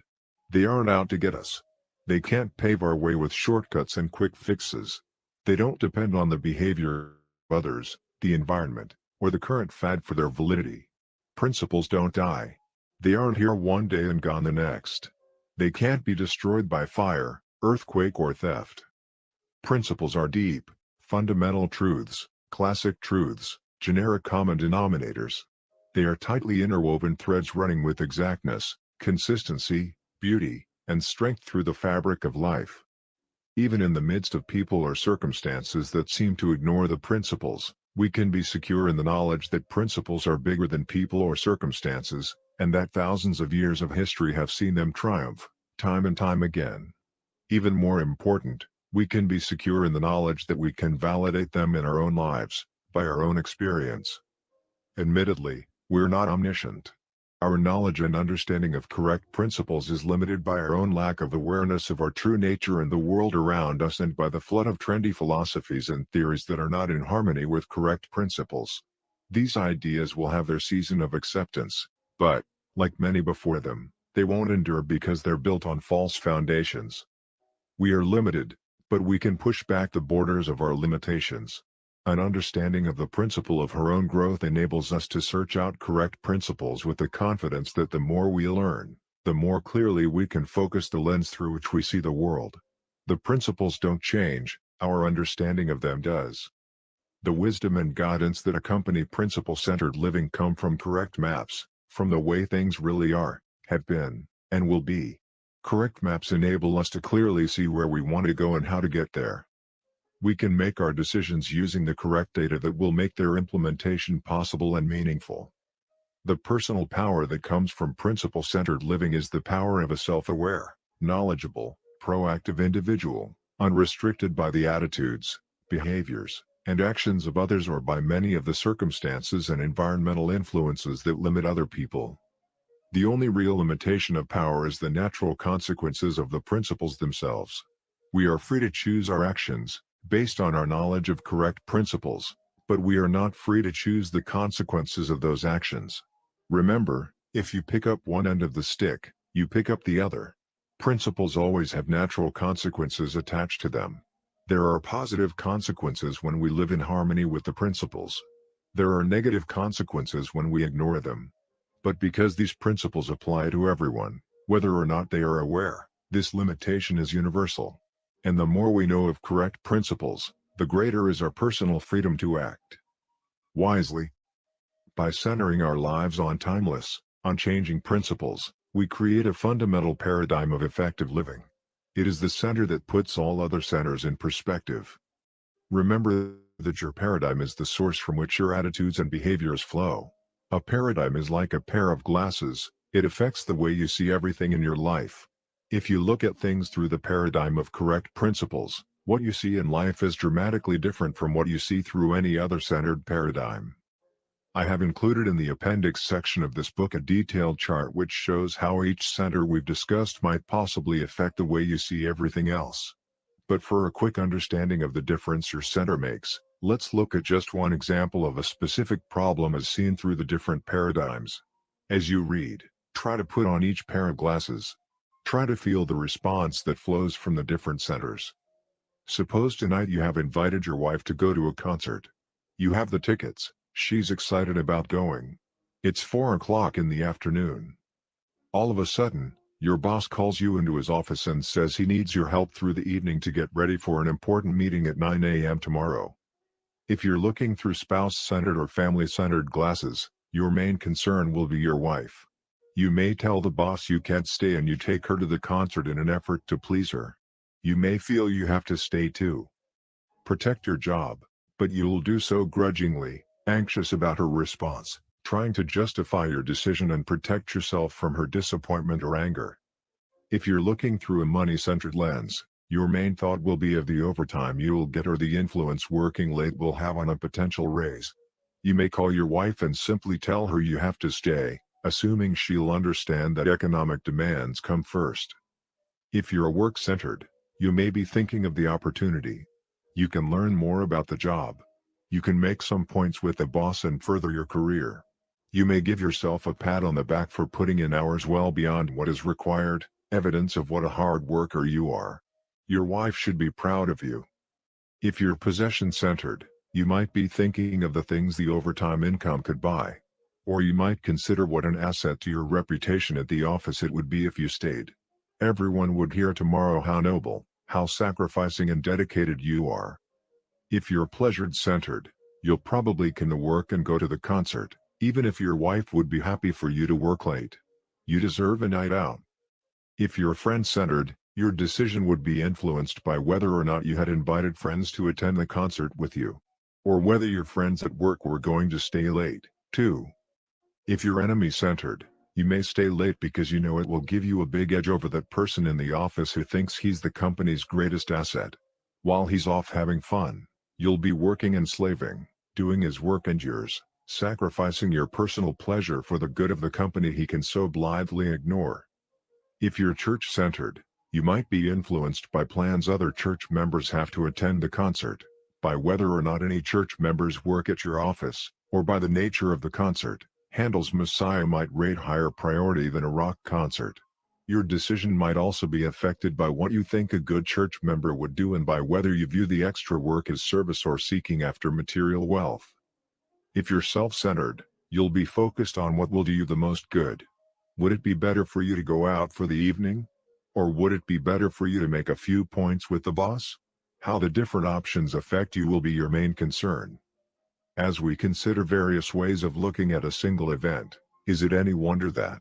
They aren't out to get us. They can't pave our way with shortcuts and quick fixes. They don't depend on the behavior of others, the environment, or the current fad for their validity. Principles don't die. They aren't here one day and gone the next. They can't be destroyed by fire, earthquake, or theft. Principles are deep, fundamental truths, classic truths, generic common denominators. They are tightly interwoven threads running with exactness, consistency, beauty, and strength through the fabric of life. Even in the midst of people or circumstances that seem to ignore the principles, we can be secure in the knowledge that principles are bigger than people or circumstances, and that thousands of years of history have seen them triumph, time and time again. Even more important, we can be secure in the knowledge that we can validate them in our own lives, by our own experience. Admittedly, we're not omniscient. Our knowledge and understanding of correct principles is limited by our own lack of awareness of our true nature and the world around us, and by the flood of trendy philosophies and theories that are not in harmony with correct principles. These ideas will have their season of acceptance, but, like many before them, they won't endure because they're built on false foundations. We are limited, but we can push back the borders of our limitations. An understanding of the principle of our own growth enables us to search out correct principles with the confidence that the more we learn, the more clearly we can focus the lens through which we see the world. The principles don't change, our understanding of them does. The wisdom and guidance that accompany principle-centered living come from correct maps, from the way things really are, have been, and will be. Correct maps enable us to clearly see where we want to go and how to get there. We can make our decisions using the correct data that will make their implementation possible and meaningful. The personal power that comes from principle-centered living is the power of a self-aware, knowledgeable, proactive individual, unrestricted by the attitudes, behaviors, and actions of others or by many of the circumstances and environmental influences that limit other people. The only real limitation of power is the natural consequences of the principles themselves. We are free to choose our actions, based on our knowledge of correct principles, but we are not free to choose the consequences of those actions. Remember, if you pick up one end of the stick, you pick up the other. Principles always have natural consequences attached to them. There are positive consequences when we live in harmony with the principles. There are negative consequences when we ignore them. But because these principles apply to everyone, whether or not they are aware, this limitation is universal. And the more we know of correct principles, the greater is our personal freedom to act wisely. By centering our lives on timeless, unchanging principles, we create a fundamental paradigm of effective living. It is the center that puts all other centers in perspective. Remember that your paradigm is the source from which your attitudes and behaviors flow. A paradigm is like a pair of glasses, it affects the way you see everything in your life. If you look at things through the paradigm of correct principles, what you see in life is dramatically different from what you see through any other centered paradigm. I have included in the appendix section of this book a detailed chart which shows how each center we've discussed might possibly affect the way you see everything else. But for a quick understanding of the difference your center makes, let's look at just one example of a specific problem as seen through the different paradigms. As you read, try to put on each pair of glasses. Try to feel the response that flows from the different centers. Suppose tonight you have invited your wife to go to a concert. You have the tickets, she's excited about going. It's 4 o'clock in the afternoon. All of a sudden, your boss calls you into his office and says he needs your help through the evening to get ready for an important meeting at 9 a.m. tomorrow. If you're looking through spouse-centered or family-centered glasses, your main concern will be your wife. You may tell the boss you can't stay and you take her to the concert in an effort to please her. You may feel you have to stay to protect your job, but you'll do so grudgingly, anxious about her response, trying to justify your decision and protect yourself from her disappointment or anger. If you're looking through a money-centered lens, Your main thought will be of the overtime you will get or the influence working late will have on a potential raise. You may call your wife and simply tell her you have to stay, assuming she'll understand that economic demands come first. If you're work-centered, you may be thinking of the opportunity. You can learn more about the job. You can make some points with the boss and further your career. You may give yourself a pat on the back for putting in hours well beyond what is required, evidence of what a hard worker you are. Your wife should be proud of you. If you're possession-centered, you might be thinking of the things the overtime income could buy. Or you might consider what an asset to your reputation at the office it would be if you stayed. Everyone would hear tomorrow how noble, how sacrificing and dedicated you are. If you're pleasure-centered, you'll probably can work and go to the concert, even if your wife would be happy for you to work late. You deserve a night out. If you're friend-centered, your decision would be influenced by whether or not you had invited friends to attend the concert with you. Or whether your friends at work were going to stay late, too. If you're enemy-centered, you may stay late because you know it will give you a big edge over that person in the office who thinks he's the company's greatest asset. While he's off having fun, you'll be working and slaving, doing his work and yours, sacrificing your personal pleasure for the good of the company he can so blithely ignore. If you're church-centered, you might be influenced by plans other church members have to attend the concert, by whether or not any church members work at your office, or by the nature of the concert. Handel's Messiah might rate higher priority than a rock concert. Your decision might also be affected by what you think a good church member would do and by whether you view the extra work as service or seeking after material wealth. If you're self-centered, you'll be focused on what will do you the most good. Would it be better for you to go out for the evening? Or would it be better for you to make a few points with the boss? How the different options affect you will be your main concern. As we consider various ways of looking at a single event, is it any wonder that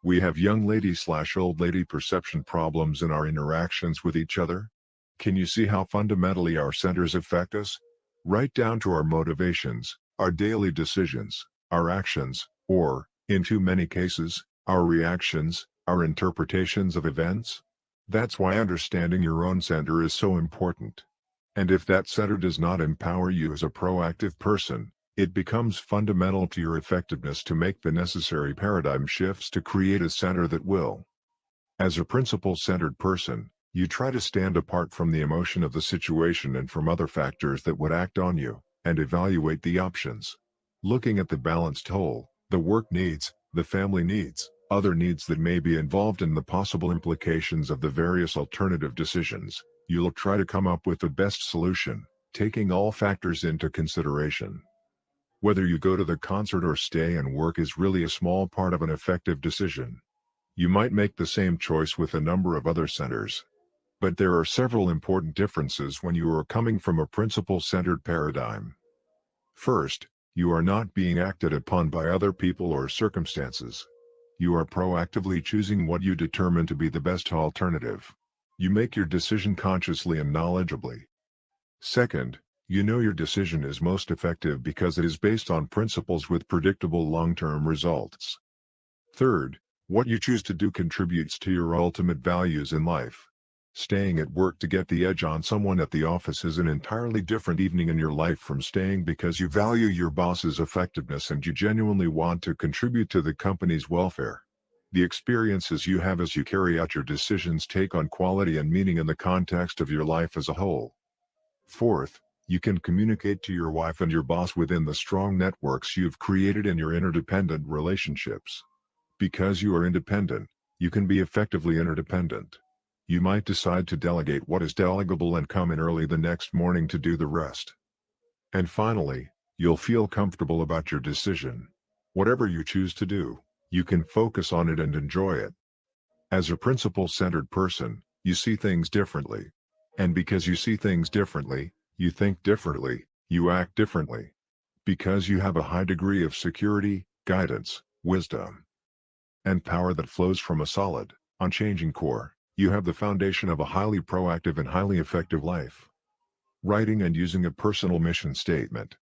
we have young lady/old lady perception problems in our interactions with each other? Can you see how fundamentally our centers affect us? Right down to our motivations, our daily decisions, our actions, or, in too many cases, our reactions, our interpretations of events? That's why understanding your own center is so important. And if that center does not empower you as a proactive person, it becomes fundamental to your effectiveness to make the necessary paradigm shifts to create a center that will. As a principle-centered person, you try to stand apart from the emotion of the situation and from other factors that would act on you, and evaluate the options. Looking at the balanced whole, the work needs, the family needs, other needs that may be involved in the possible implications of the various alternative decisions, you'll try to come up with the best solution, taking all factors into consideration. Whether you go to the concert or stay and work is really a small part of an effective decision. You might make the same choice with a number of other centers. But there are several important differences when you are coming from a principle-centered paradigm. First, you are not being acted upon by other people or circumstances. You are proactively choosing what you determine to be the best alternative. You make your decision consciously and knowledgeably. Second, you know your decision is most effective because it is based on principles with predictable long-term results. Third, what you choose to do contributes to your ultimate values in life. Staying at work to get the edge on someone at the office is an entirely different evening in your life from staying because you value your boss's effectiveness and you genuinely want to contribute to the company's welfare. The experiences you have as you carry out your decisions take on quality and meaning in the context of your life as a whole. Fourth, you can communicate to your wife and your boss within the strong networks you've created in your interdependent relationships. Because you are independent, you can be effectively interdependent. You might decide to delegate what is delegable and come in early the next morning to do the rest. And finally, you'll feel comfortable about your decision. Whatever you choose to do, you can focus on it and enjoy it. As a principle-centered person, you see things differently. And because you see things differently, you think differently, you act differently. Because you have a high degree of security, guidance, wisdom, and power that flows from a solid, unchanging core, you have the foundation of a highly proactive and highly effective life. Writing and using a personal mission statement.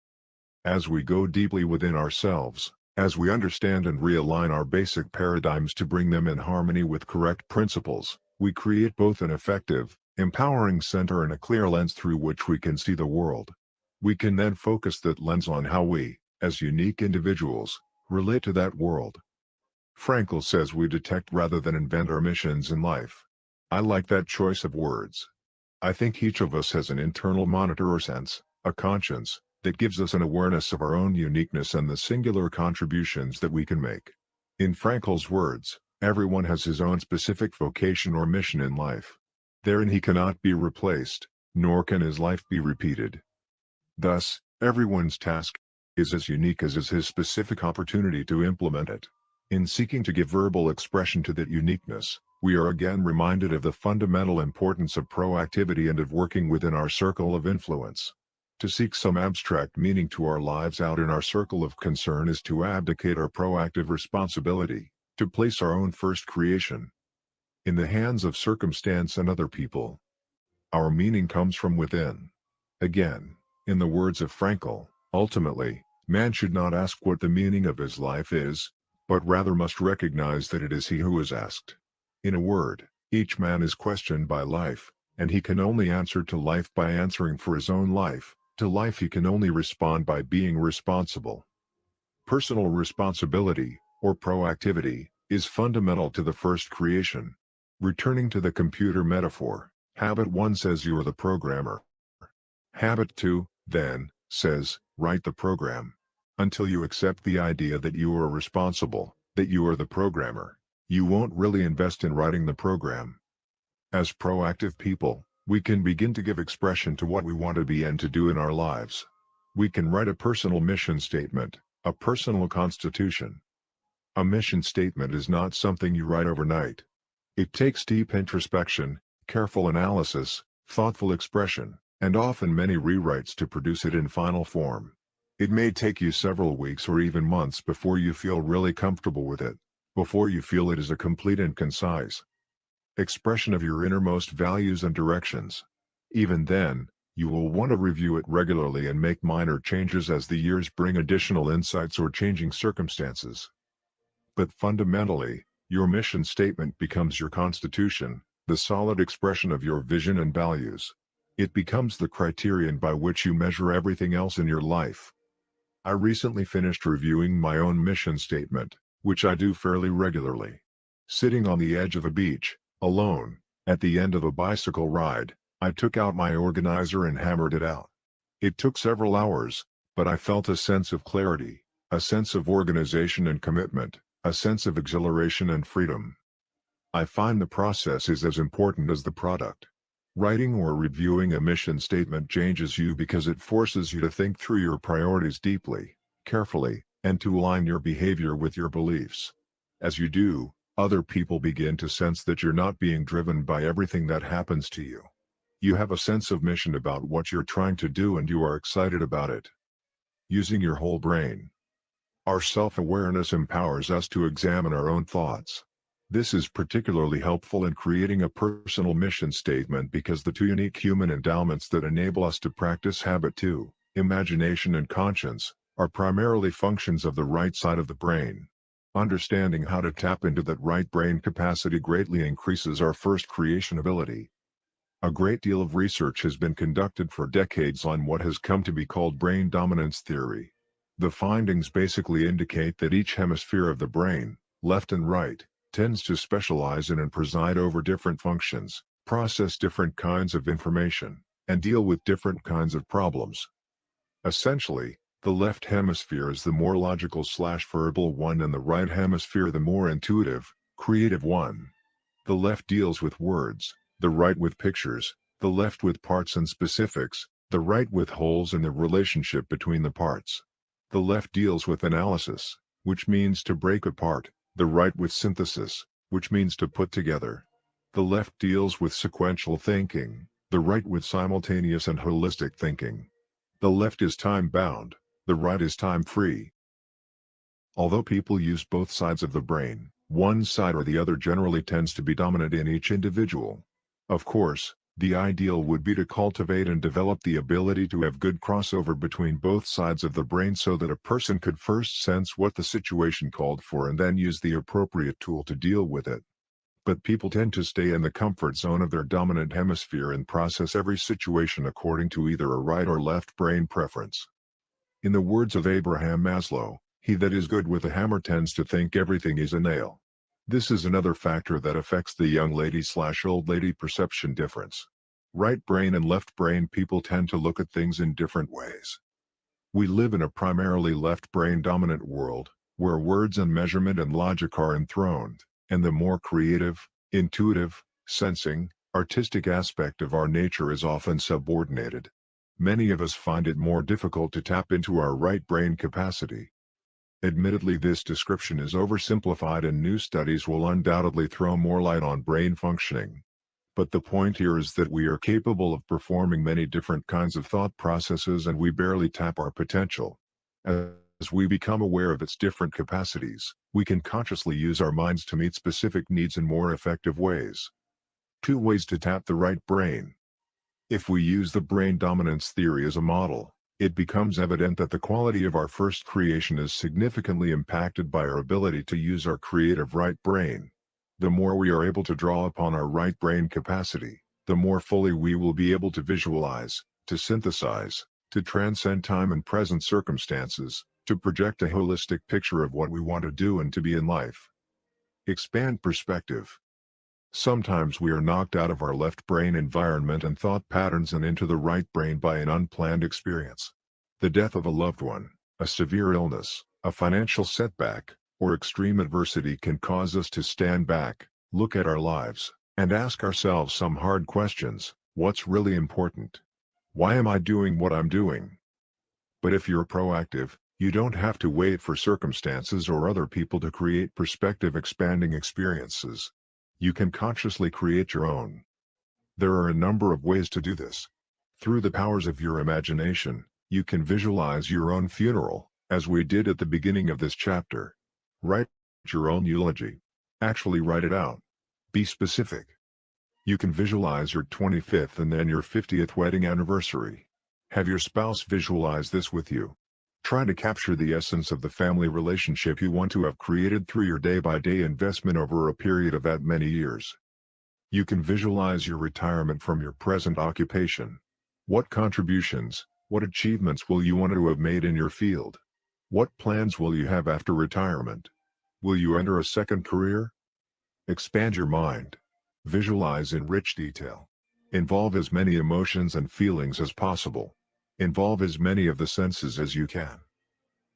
As we go deeply within ourselves, as we understand and realign our basic paradigms to bring them in harmony with correct principles, we create both an effective, empowering center and a clear lens through which we can see the world. We can then focus that lens on how we, as unique individuals, relate to that world. Frankl says we detect rather than invent our missions in life. I like that choice of words. I think each of us has an internal monitor or sense, a conscience, that gives us an awareness of our own uniqueness and the singular contributions that we can make. In Frankl's words, everyone has his own specific vocation or mission in life. Therein he cannot be replaced, nor can his life be repeated. Thus, everyone's task is as unique as is his specific opportunity to implement it. In seeking to give verbal expression to that uniqueness, we are again reminded of the fundamental importance of proactivity and of working within our circle of influence. To seek some abstract meaning to our lives out in our circle of concern is to abdicate our proactive responsibility, to place our own first creation in the hands of circumstance and other people. Our meaning comes from within. Again, in the words of Frankl, ultimately, man should not ask what the meaning of his life is, but rather must recognize that it is he who is asked. In a word, each man is questioned by life, and he can only answer to life by answering for his own life. To life he can only respond by being responsible. Personal responsibility, or proactivity, is fundamental to the first creation. Returning to the computer metaphor, Habit 1 says you are the programmer. Habit 2, then, says, write the program. Until you accept the idea that you are responsible, that you are the programmer, you won't really invest in writing the program. As proactive people, we can begin to give expression to what we want to be and to do in our lives. We can write a personal mission statement, a personal constitution. A mission statement is not something you write overnight. It takes deep introspection, careful analysis, thoughtful expression, and often many rewrites to produce it in final form. It may take you several weeks or even months before you feel really comfortable with it, before you feel it is a complete and concise expression of your innermost values and directions. Even then, you will want to review it regularly and make minor changes as the years bring additional insights or changing circumstances. But fundamentally, your mission statement becomes your constitution, the solid expression of your vision and values. It becomes the criterion by which you measure everything else in your life. I recently finished reviewing my own mission statement, which I do fairly regularly. Sitting on the edge of a beach, alone, at the end of a bicycle ride, I took out my organizer and hammered it out. It took several hours, but I felt a sense of clarity, a sense of organization and commitment, a sense of exhilaration and freedom. I find the process is as important as the product. Writing or reviewing a mission statement changes you because it forces you to think through your priorities deeply, carefully, and to align your behavior with your beliefs. As you do, other people begin to sense that you're not being driven by everything that happens to you. You have a sense of mission about what you're trying to do and you are excited about it. Using your whole brain. Our self-awareness empowers us to examine our own thoughts. This is particularly helpful in creating a personal mission statement because the two unique human endowments that enable us to practice habit 2, imagination and conscience, are primarily functions of the right side of the brain. Understanding how to tap into that right brain capacity greatly increases our first creation ability. A great deal of research has been conducted for decades on what has come to be called brain dominance theory. The findings basically indicate that each hemisphere of the brain, left and right, tends to specialize in and preside over different functions, process different kinds of information, and deal with different kinds of problems. Essentially, the left hemisphere is the more logical/verbal one and the right hemisphere the more intuitive, creative one. The left deals with words, the right with pictures, the left with parts and specifics, the right with wholes and the relationship between the parts. The left deals with analysis, which means to break apart, the right with synthesis, which means to put together. The left deals with sequential thinking, the right with simultaneous and holistic thinking. The left is time-bound, the right is time-free. Although people use both sides of the brain, one side or the other generally tends to be dominant in each individual. Of course, the ideal would be to cultivate and develop the ability to have good crossover between both sides of the brain so that a person could first sense what the situation called for and then use the appropriate tool to deal with it. But people tend to stay in the comfort zone of their dominant hemisphere and process every situation according to either a right or left brain preference. In the words of Abraham Maslow, he that is good with a hammer tends to think everything is a nail. This is another factor that affects the young lady/old lady perception difference. Right brain and left brain people tend to look at things in different ways. We live in a primarily left brain dominant world, where words and measurement and logic are enthroned, and the more creative, intuitive, sensing, artistic aspect of our nature is often subordinated. Many of us find it more difficult to tap into our right brain capacity. Admittedly, this description is oversimplified and new studies will undoubtedly throw more light on brain functioning. But the point here is that we are capable of performing many different kinds of thought processes and we barely tap our potential. As we become aware of its different capacities, we can consciously use our minds to meet specific needs in more effective ways. 2 ways to tap the right brain. If we use the brain dominance theory as a model, it becomes evident that the quality of our first creation is significantly impacted by our ability to use our creative right brain. The more we are able to draw upon our right brain capacity, the more fully we will be able to visualize, to synthesize, to transcend time and present circumstances, to project a holistic picture of what we want to do and to be in life. Expand perspective. Sometimes we are knocked out of our left brain environment and thought patterns and into the right brain by an unplanned experience. The death of a loved one, a severe illness, a financial setback, or extreme adversity can cause us to stand back, look at our lives, and ask ourselves some hard questions. What's really important? Why am I doing what I'm doing? But if you're proactive, you don't have to wait for circumstances or other people to create perspective-expanding experiences. You can consciously create your own. There are a number of ways to do this. Through the powers of your imagination, you can visualize your own funeral, as we did at the beginning of this chapter. Write your own eulogy. Actually write it out. Be specific. You can visualize your 25th and then your 50th wedding anniversary. Have your spouse visualize this with you. Try to capture the essence of the family relationship you want to have created through your day-by-day investment over a period of that many years. You can visualize your retirement from your present occupation. What contributions, what achievements will you want to have made in your field? What plans will you have after retirement? Will you enter a second career? Expand your mind. Visualize in rich detail. Involve as many emotions and feelings as possible. Involve as many of the senses as you can.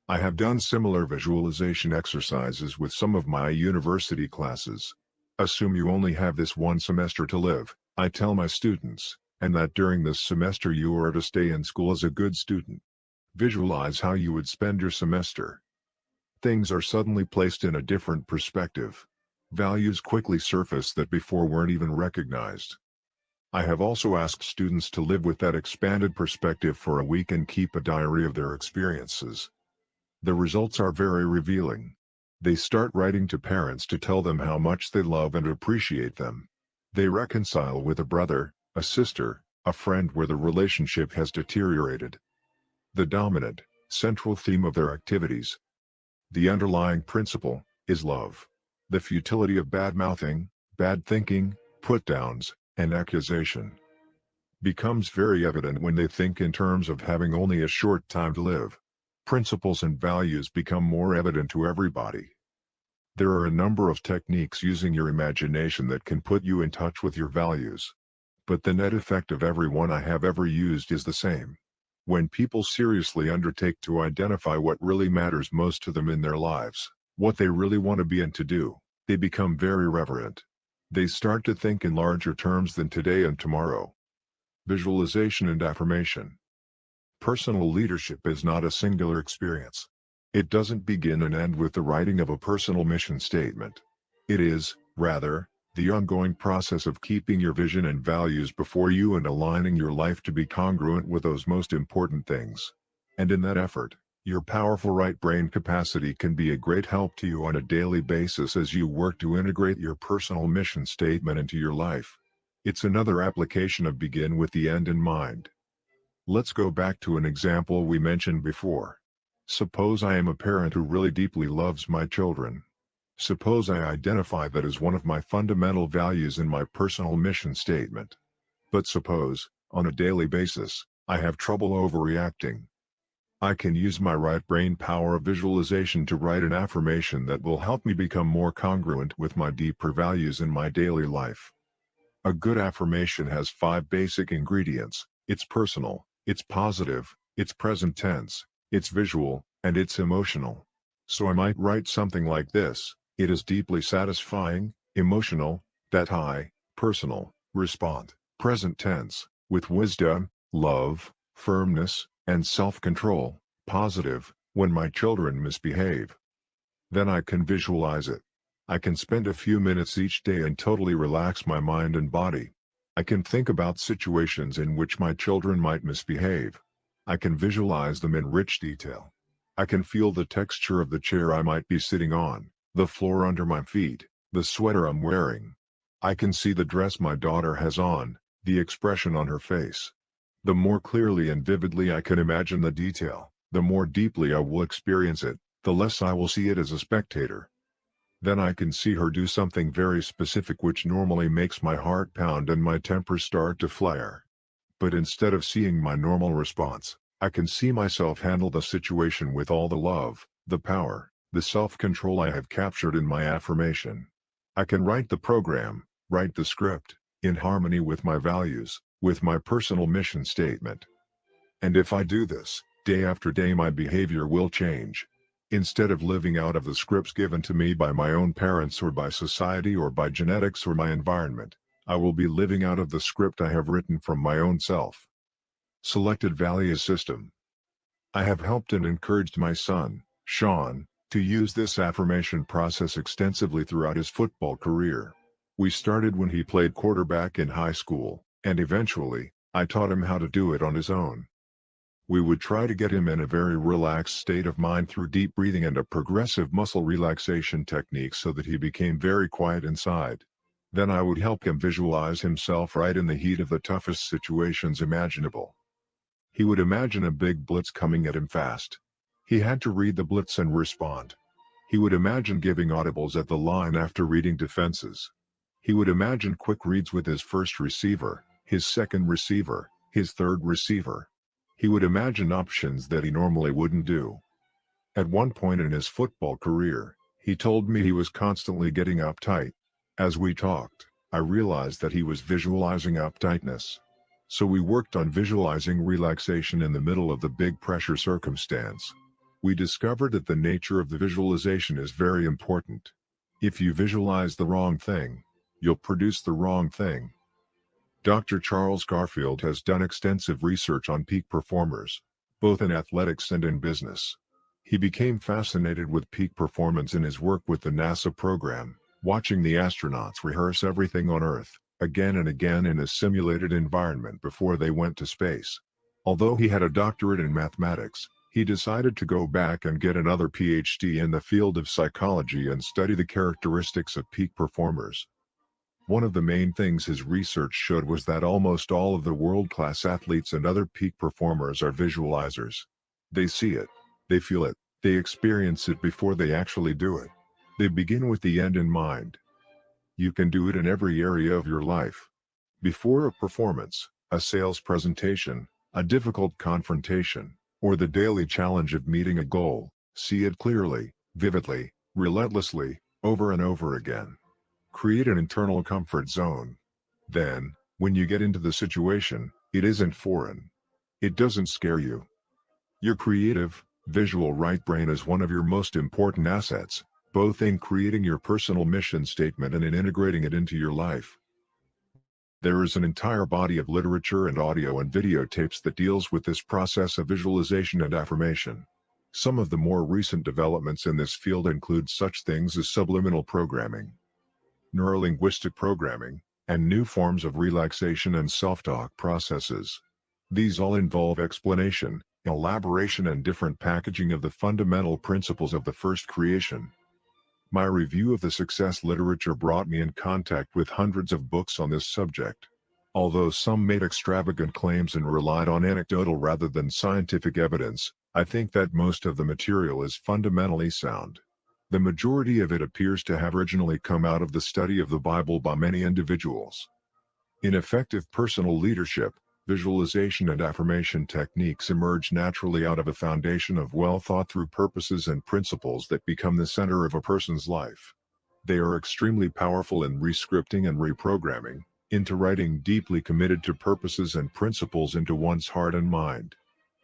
I have done similar visualization exercises with some of my university classes. Assume you only have this one semester to live, I tell my students, and that during this semester you are to stay in school as a good student. Visualize how you would spend your semester. Things are suddenly placed in a different perspective. Values quickly surface that before weren't even recognized. I have also asked students to live with that expanded perspective for a week and keep a diary of their experiences. The results are very revealing. They start writing to parents to tell them how much they love and appreciate them. They reconcile with a brother, a sister, a friend where the relationship has deteriorated. The dominant, central theme of their activities, the underlying principle, is love. The futility of bad-mouthing, bad thinking, put-downs, and accusation becomes very evident when they think in terms of having only a short time to live. Principles and values become more evident to everybody. There are a number of techniques using your imagination that can put you in touch with your values. But the net effect of every one I have ever used is the same. When people seriously undertake to identify what really matters most to them in their lives, what they really want to be and to do, they become very reverent. They start to think in larger terms than today and tomorrow. Visualization and affirmation. Personal leadership is not a singular experience. It doesn't begin and end with the writing of a personal mission statement. It is, rather, the ongoing process of keeping your vision and values before you and aligning your life to be congruent with those most important things. And in that effort, your powerful right brain capacity can be a great help to you on a daily basis as you work to integrate your personal mission statement into your life. It's another application of begin with the end in mind. Let's go back to an example we mentioned before. Suppose I am a parent who really deeply loves my children. Suppose I identify that as one of my fundamental values in my personal mission statement. But suppose, on a daily basis, I have trouble overreacting. I can use my right brain power of visualization to write an affirmation that will help me become more congruent with my deeper values in my daily life. A good affirmation has 5 basic ingredients: it's personal, it's positive, it's present tense, it's visual, and it's emotional. So I might write something like this: it is deeply satisfying, emotional, that I, personal, respond, present tense, with wisdom, love, firmness, and self-control, positive, when my children misbehave. Then I can visualize it. I can spend a few minutes each day and totally relax my mind and body. I can think about situations in which my children might misbehave. I can visualize them in rich detail. I can feel the texture of the chair I might be sitting on, the floor under my feet, the sweater I'm wearing. I can see the dress my daughter has on, the expression on her face. The more clearly and vividly I can imagine the detail, the more deeply I will experience it, the less I will see it as a spectator. Then I can see her do something very specific which normally makes my heart pound and my temper start to flare. But instead of seeing my normal response, I can see myself handle the situation with all the love, the power, the self-control I have captured in my affirmation. I can write the program, write the script, in harmony with my values, with my personal mission statement. And if I do this, day after day my behavior will change. Instead of living out of the scripts given to me by my own parents or by society or by genetics or my environment, I will be living out of the script I have written from my own self. Selected Values System. I have helped and encouraged my son, Sean, to use this affirmation process extensively throughout his football career. We started when he played quarterback in high school, and eventually, I taught him how to do it on his own. We would try to get him in a very relaxed state of mind through deep breathing and a progressive muscle relaxation technique so that he became very quiet inside. Then I would help him visualize himself right in the heat of the toughest situations imaginable. He would imagine a big blitz coming at him fast. He had to read the blitz and respond. He would imagine giving audibles at the line after reading defenses. He would imagine quick reads with his first receiver, his second receiver, his third receiver. He would imagine options that he normally wouldn't do. At one point in his football career, he told me he was constantly getting uptight. As we talked, I realized that he was visualizing uptightness. So we worked on visualizing relaxation in the middle of the big pressure circumstance. We discovered that the nature of the visualization is very important. If you visualize the wrong thing, you'll produce the wrong thing. Dr. Charles Garfield has done extensive research on peak performers, both in athletics and in business. He became fascinated with peak performance in his work with the NASA program, watching the astronauts rehearse everything on Earth, again and again in a simulated environment before they went to space. Although he had a doctorate in mathematics, he decided to go back and get another PhD in the field of psychology and study the characteristics of peak performers. One of the main things his research showed was that almost all of the world-class athletes and other peak performers are visualizers. They see it, they feel it, they experience it before they actually do it. They begin with the end in mind. You can do it in every area of your life. Before a performance, a sales presentation, a difficult confrontation, or the daily challenge of meeting a goal, see it clearly, vividly, relentlessly, over and over again. Create an internal comfort zone. Then, when you get into the situation, it isn't foreign. It doesn't scare you. Your creative, visual right brain is one of your most important assets, both in creating your personal mission statement and in integrating it into your life. There is an entire body of literature and audio and videotapes that deals with this process of visualization and affirmation. Some of the more recent developments in this field include such things as subliminal programming, neurolinguistic programming, and new forms of relaxation and self-talk processes. These all involve explanation, elaboration and different packaging of the fundamental principles of the first creation. My review of the success literature brought me in contact with hundreds of books on this subject. Although some made extravagant claims and relied on anecdotal rather than scientific evidence, I think that most of the material is fundamentally sound. The majority of it appears to have originally come out of the study of the Bible by many individuals. In effective personal leadership, visualization and affirmation techniques emerge naturally out of a foundation of well-thought-through purposes and principles that become the center of a person's life. They are extremely powerful in rescripting and reprogramming, into writing deeply committed to purposes and principles into one's heart and mind.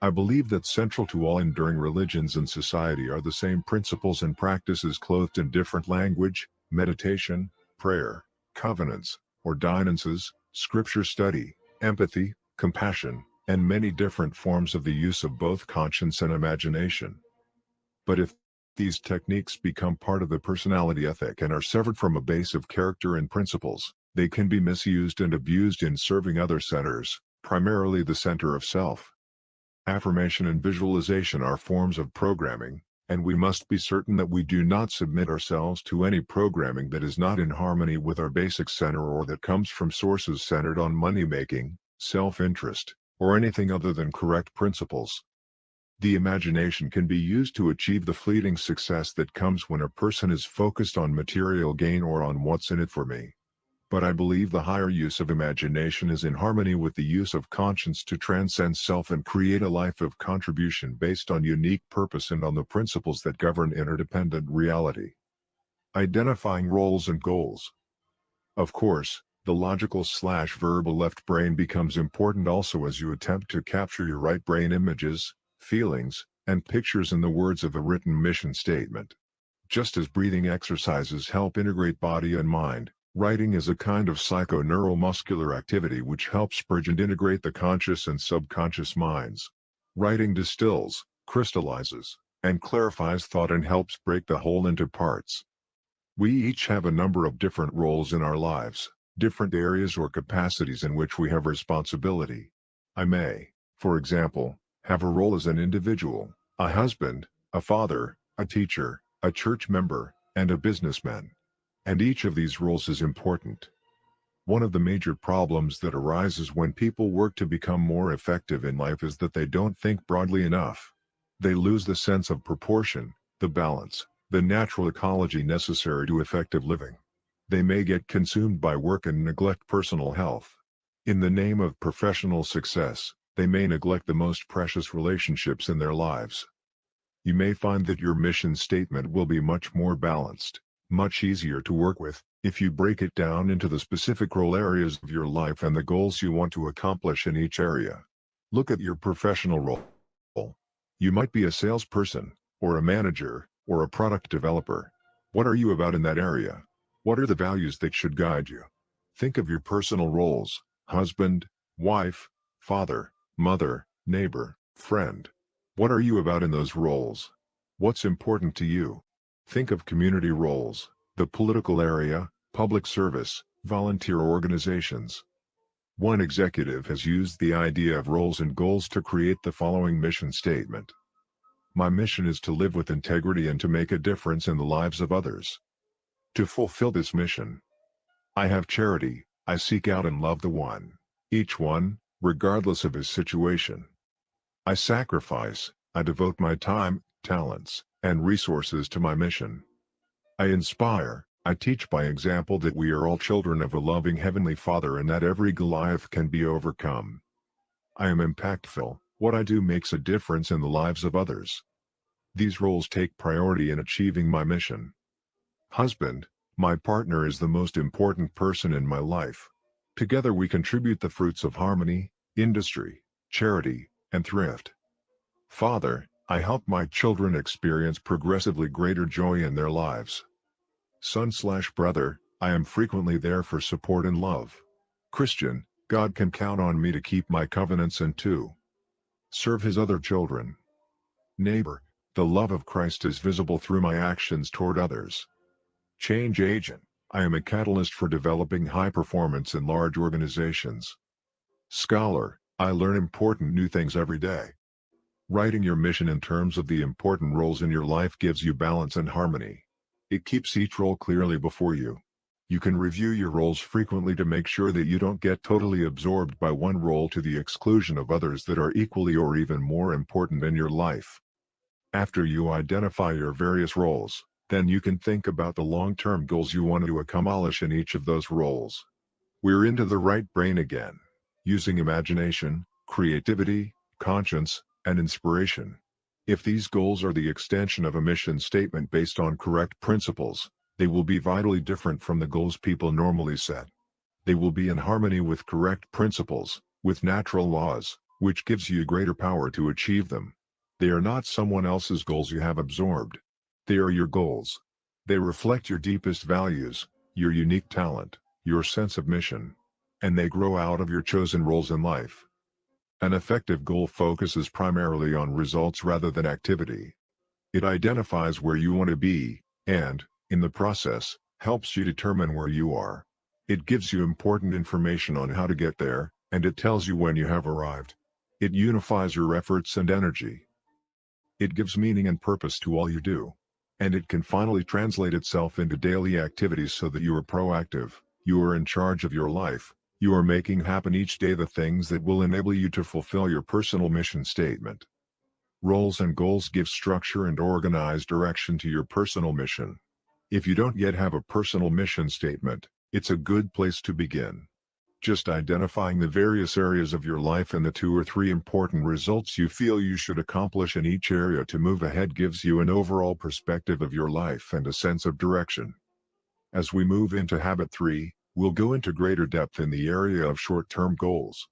I believe that central to all enduring religions and society are the same principles and practices clothed in different language, meditation, prayer, covenants, ordinances, scripture study, empathy, compassion, and many different forms of the use of both conscience and imagination. But if these techniques become part of the personality ethic and are severed from a base of character and principles, they can be misused and abused in serving other centers, primarily the center of self. Affirmation and visualization are forms of programming, and we must be certain that we do not submit ourselves to any programming that is not in harmony with our basic center or that comes from sources centered on money-making, self-interest, or anything other than correct principles. The imagination can be used to achieve the fleeting success that comes when a person is focused on material gain or on what's in it for me. But I believe the higher use of imagination is in harmony with the use of conscience to transcend self and create a life of contribution based on unique purpose and on the principles that govern interdependent reality. Identifying roles and goals. Of course, the logical/verbal left brain becomes important also as you attempt to capture your right brain images, feelings, and pictures in the words of a written mission statement. Just as breathing exercises help integrate body and mind, writing is a kind of psycho-neuromuscular activity which helps bridge and integrate the conscious and subconscious minds. Writing distills, crystallizes, and clarifies thought and helps break the whole into parts. We each have a number of different roles in our lives, different areas or capacities in which we have responsibility. I may, for example, have a role as an individual, a husband, a father, a teacher, a church member, and a businessman. And each of these roles is important. One of the major problems that arises when people work to become more effective in life is that they don't think broadly enough. They lose the sense of proportion, the balance, the natural ecology necessary to effective living. They may get consumed by work and neglect personal health. In the name of professional success, they may neglect the most precious relationships in their lives. You may find that your mission statement will be much more balanced, much easier to work with, if you break it down into the specific role areas of your life and the goals you want to accomplish in each area. Look at your professional role. You might be a salesperson, or a manager, or a product developer. What are you about in that area? What are the values that should guide you? Think of your personal roles: husband, wife, father, mother, neighbor, friend. What are you about in those roles? What's important to you? Think of community roles, the political area, public service, volunteer organizations. One executive has used the idea of roles and goals to create the following mission statement. My mission is to live with integrity and to make a difference in the lives of others. To fulfill this mission, I have charity, I seek out and love the one, each one, regardless of his situation. I sacrifice, I devote my time, talents, and resources to my mission. I inspire, I teach by example that we are all children of a loving Heavenly Father and that every Goliath can be overcome. I am impactful, what I do makes a difference in the lives of others. These roles take priority in achieving my mission. Husband, my partner is the most important person in my life. Together we contribute the fruits of harmony, industry, charity, and thrift. Father, I help my children experience progressively greater joy in their lives. Son/brother, I am frequently there for support and love. Christian, God can count on me to keep my covenants and to serve his other children. Neighbor, the love of Christ is visible through my actions toward others. Change agent, I am a catalyst for developing high performance in large organizations. Scholar, I learn important new things every day. Writing your mission in terms of the important roles in your life gives you balance and harmony. It keeps each role clearly before you. You can review your roles frequently to make sure that you don't get totally absorbed by one role to the exclusion of others that are equally or even more important in your life. After you identify your various roles, Then you can think about the long-term goals you want to accomplish in each of those roles. We're into the right brain again. Using imagination, creativity, conscience, and inspiration. If these goals are the extension of a mission statement based on correct principles, they will be vitally different from the goals people normally set. They will be in harmony with correct principles, with natural laws, which gives you greater power to achieve them. They are not someone else's goals you have absorbed. They are your goals. They reflect your deepest values, your unique talent, your sense of mission. And they grow out of your chosen roles in life. An effective goal focuses primarily on results rather than activity. It identifies where you want to be, and, in the process, helps you determine where you are. It gives you important information on how to get there, and it tells you when you have arrived. It unifies your efforts and energy. It gives meaning and purpose to all you do. And it can finally translate itself into daily activities so that you are proactive, you are in charge of your life, you are making happen each day the things that will enable you to fulfill your personal mission statement. Roles and goals give structure and organized direction to your personal mission. If you don't yet have a personal mission statement, it's a good place to begin. Just identifying the various areas of your life and the 2 or 3 important results you feel you should accomplish in each area to move ahead gives you an overall perspective of your life and a sense of direction. As we move into Habit 3, we'll go into greater depth in the area of short-term goals.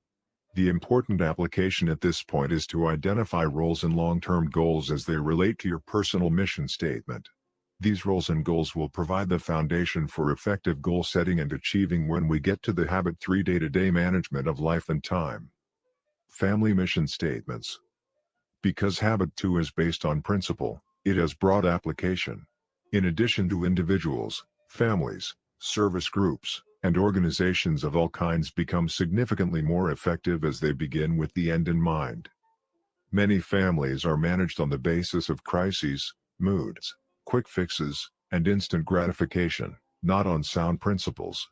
The important application at this point is to identify roles and long-term goals as they relate to your personal mission statement. These roles and goals will provide the foundation for effective goal setting and achieving when we get to the Habit 3 day-to-day management of life and time. Family mission statements. Because Habit 2 is based on principle, it has broad application. In addition to individuals, families, service groups, and organizations of all kinds become significantly more effective as they begin with the end in mind. Many families are managed on the basis of crises, moods, quick fixes, and instant gratification, not on sound principles.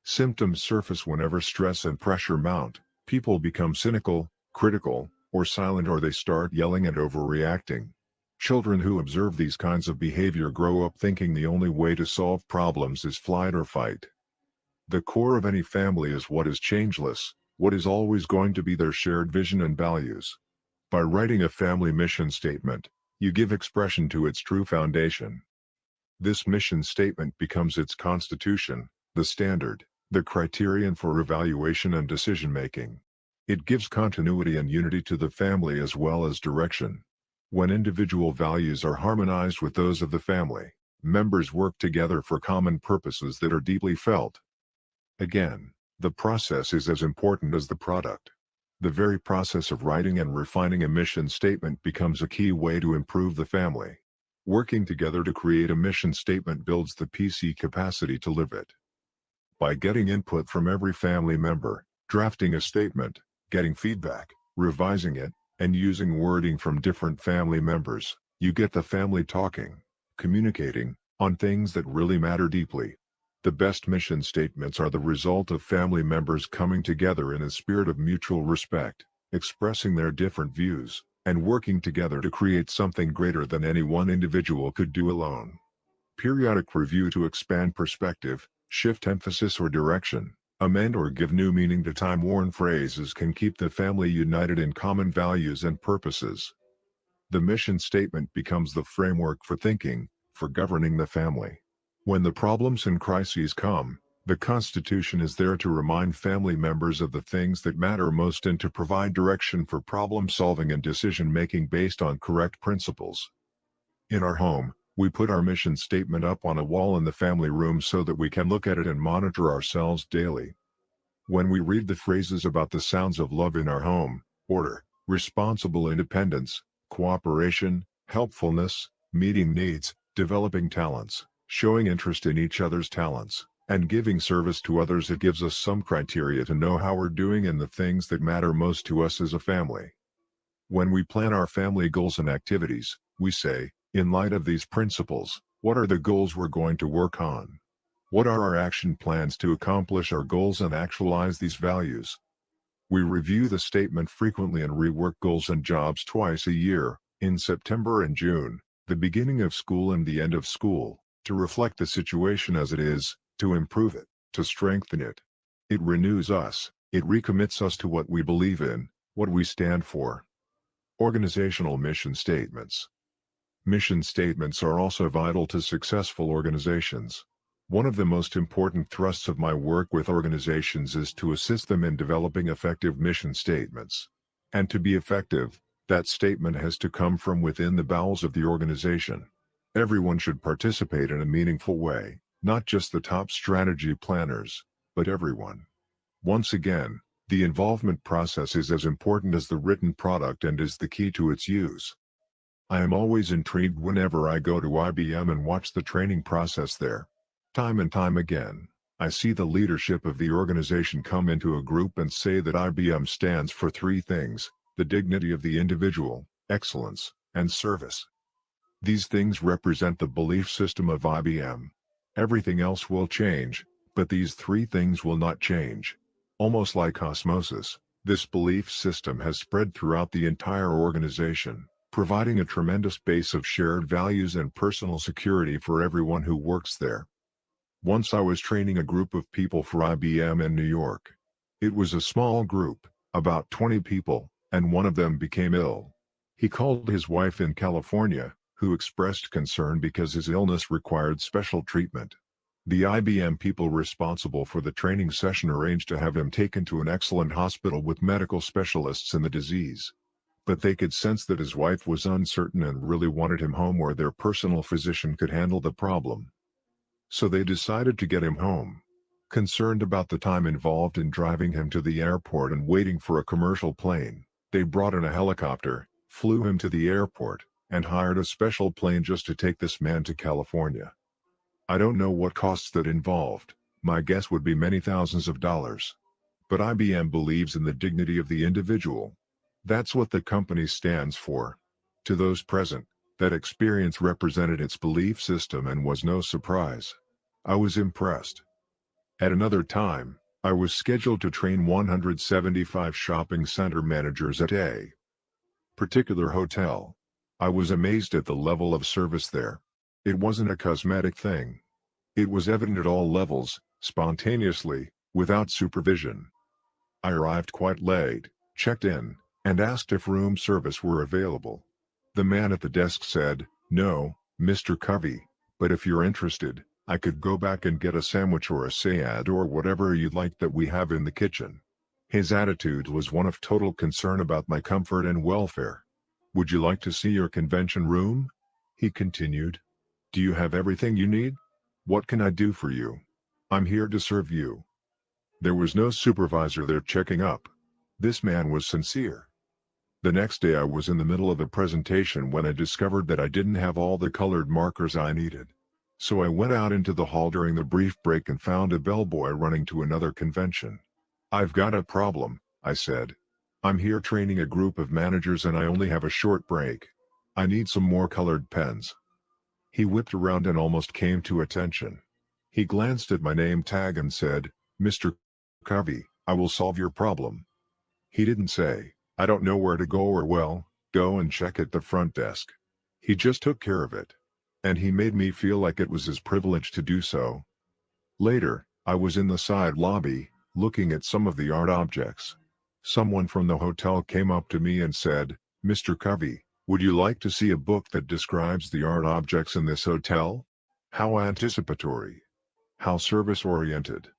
Symptoms surface whenever stress and pressure mount. People become cynical, critical, or silent, or they start yelling and overreacting. Children who observe these kinds of behavior grow up thinking the only way to solve problems is flight or fight. The core of any family is what is changeless, what is always going to be their shared vision and values. By writing a family mission statement, you give expression to its true foundation. This mission statement becomes its constitution, the standard, the criterion for evaluation and decision-making. It gives continuity and unity to the family as well as direction. When individual values are harmonized with those of the family, members work together for common purposes that are deeply felt. Again, the process is as important as the product. The very process of writing and refining a mission statement becomes a key way to improve the family. Working together to create a mission statement builds the PC capacity to live it. By getting input from every family member, drafting a statement, getting feedback, revising it, and using wording from different family members, you get the family talking, communicating, on things that really matter deeply. The best mission statements are the result of family members coming together in a spirit of mutual respect, expressing their different views, and working together to create something greater than any one individual could do alone. Periodic review to expand perspective, shift emphasis or direction, amend or give new meaning to time-worn phrases can keep the family united in common values and purposes. The mission statement becomes the framework for thinking, for governing the family. When the problems and crises come, the Constitution is there to remind family members of the things that matter most and to provide direction for problem-solving and decision-making based on correct principles. In our home, we put our mission statement up on a wall in the family room so that we can look at it and monitor ourselves daily. When we read the phrases about the sounds of love in our home, order, responsible independence, cooperation, helpfulness, meeting needs, developing talents, showing interest in each other's talents, and giving service to others, it gives us some criteria to know how we're doing in the things that matter most to us as a family. When we plan our family goals and activities, we say, in light of these principles, what are the goals we're going to work on? What are our action plans to accomplish our goals and actualize these values? We review the statement frequently and rework goals and jobs twice a year, in September and June. The beginning of school and the end of school, to reflect the situation as it is, to improve it, to strengthen it. It renews us, it recommits us to what we believe in, what we stand for. Organizational mission statements. Mission statements are also vital to successful organizations. One of the most important thrusts of my work with organizations is to assist them in developing effective mission statements. And to be effective, that statement has to come from within the bowels of the organization. Everyone should participate in a meaningful way, not just the top strategy planners, but everyone. Once again, the involvement process is as important as the written product and is the key to its use. I am always intrigued whenever I go to IBM and watch the training process there. Time and time again, I see the leadership of the organization come into a group and say that IBM stands for three things: the dignity of the individual, excellence, and service. These things represent the belief system of IBM. Everything else will change, but these three things will not change. Almost like osmosis, this belief system has spread throughout the entire organization, providing a tremendous base of shared values and personal security for everyone who works there. Once I was training a group of people for IBM in New York. It was a small group, about 20 people, and one of them became ill. He called his wife in California, who expressed concern because his illness required special treatment. The IBM people responsible for the training session arranged to have him taken to an excellent hospital with medical specialists in the disease. But they could sense that his wife was uncertain and really wanted him home where their personal physician could handle the problem. So they decided to get him home. Concerned about the time involved in driving him to the airport and waiting for a commercial plane, they brought in a helicopter, flew him to the airport, and hired a special plane just to take this man to California. I don't know what costs that involved, my guess would be many thousands of dollars. But IBM believes in the dignity of the individual. That's what the company stands for. To those present, that experience represented its belief system and was no surprise. I was impressed. At another time, I was scheduled to train 175 shopping center managers at a particular hotel. I was amazed at the level of service there. It wasn't a cosmetic thing. It was evident at all levels, spontaneously, without supervision. I arrived quite late, checked in, and asked if room service were available. The man at the desk said, "No, Mr. Covey, but if you're interested, I could go back and get a sandwich or a salad or whatever you'd like that we have in the kitchen." His attitude was one of total concern about my comfort and welfare. "Would you like to see your convention room?" he continued. "Do you have everything you need? What can I do for you? I'm here to serve you." There was no supervisor there checking up. This man was sincere. The next day I was in the middle of a presentation when I discovered that I didn't have all the colored markers I needed. So I went out into the hall during the brief break and found a bellboy running to another convention. "I've got a problem," I said. "I'm here training a group of managers and I only have a short break. I need some more colored pens." He whipped around and almost came to attention. He glanced at my name tag and said, "Mr. Covey, I will solve your problem." He didn't say, "I don't know where to go," or, "Well, go and check at the front desk." He just took care of it. And he made me feel like it was his privilege to do so. Later, I was in the side lobby, looking at some of the art objects. Someone from the hotel came up to me and said, "Mr. Covey, would you like to see a book that describes the art objects in this hotel?" How anticipatory. How service-oriented.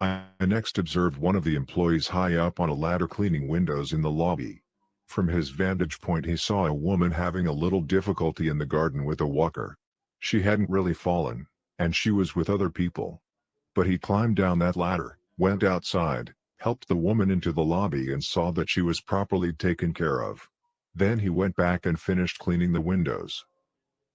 I next observed one of the employees high up on a ladder cleaning windows in the lobby. From his vantage point he saw a woman having a little difficulty in the garden with a walker. She hadn't really fallen, and she was with other people. But he climbed down that ladder, went outside, helped the woman into the lobby and saw that she was properly taken care of. Then he went back and finished cleaning the windows.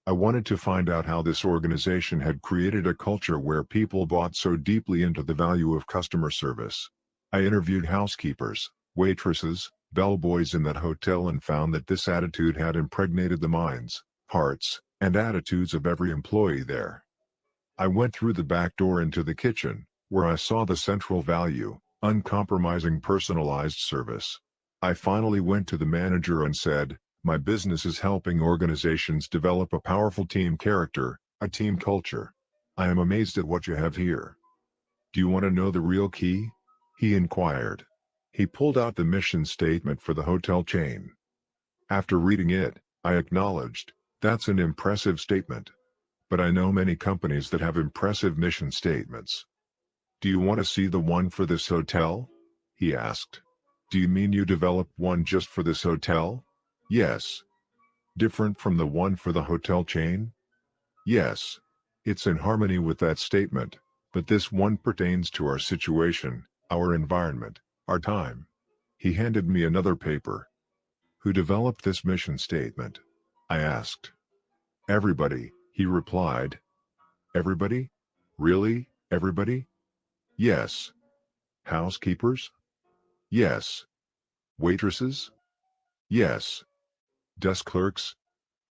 I wanted to find out how this organization had created a culture where people bought so deeply into the value of customer service. I interviewed housekeepers, waitresses, bellboys in that hotel and found that this attitude had impregnated the minds, hearts, and attitudes of every employee there. I went through the back door into the kitchen, where I saw the central value, uncompromising personalized service. I finally went to the manager and said, My business is helping organizations develop a powerful team character, a team culture. I am amazed at what you have here. Do you want to know the real key? He inquired. He pulled out the mission statement for the hotel chain. After reading it, I acknowledged, that's an impressive statement. But I know many companies that have impressive mission statements. Do you want to see the one for this hotel? He asked. Do you mean you developed one just for this hotel? Yes. Different from the one for the hotel chain? Yes. It's in harmony with that statement, but this one pertains to our situation, our environment, our time. He handed me another paper. Who developed this mission statement? I asked. Everybody, he replied. Everybody? Really, everybody? Yes. Housekeepers? Yes. Waitresses? Yes. Desk clerks?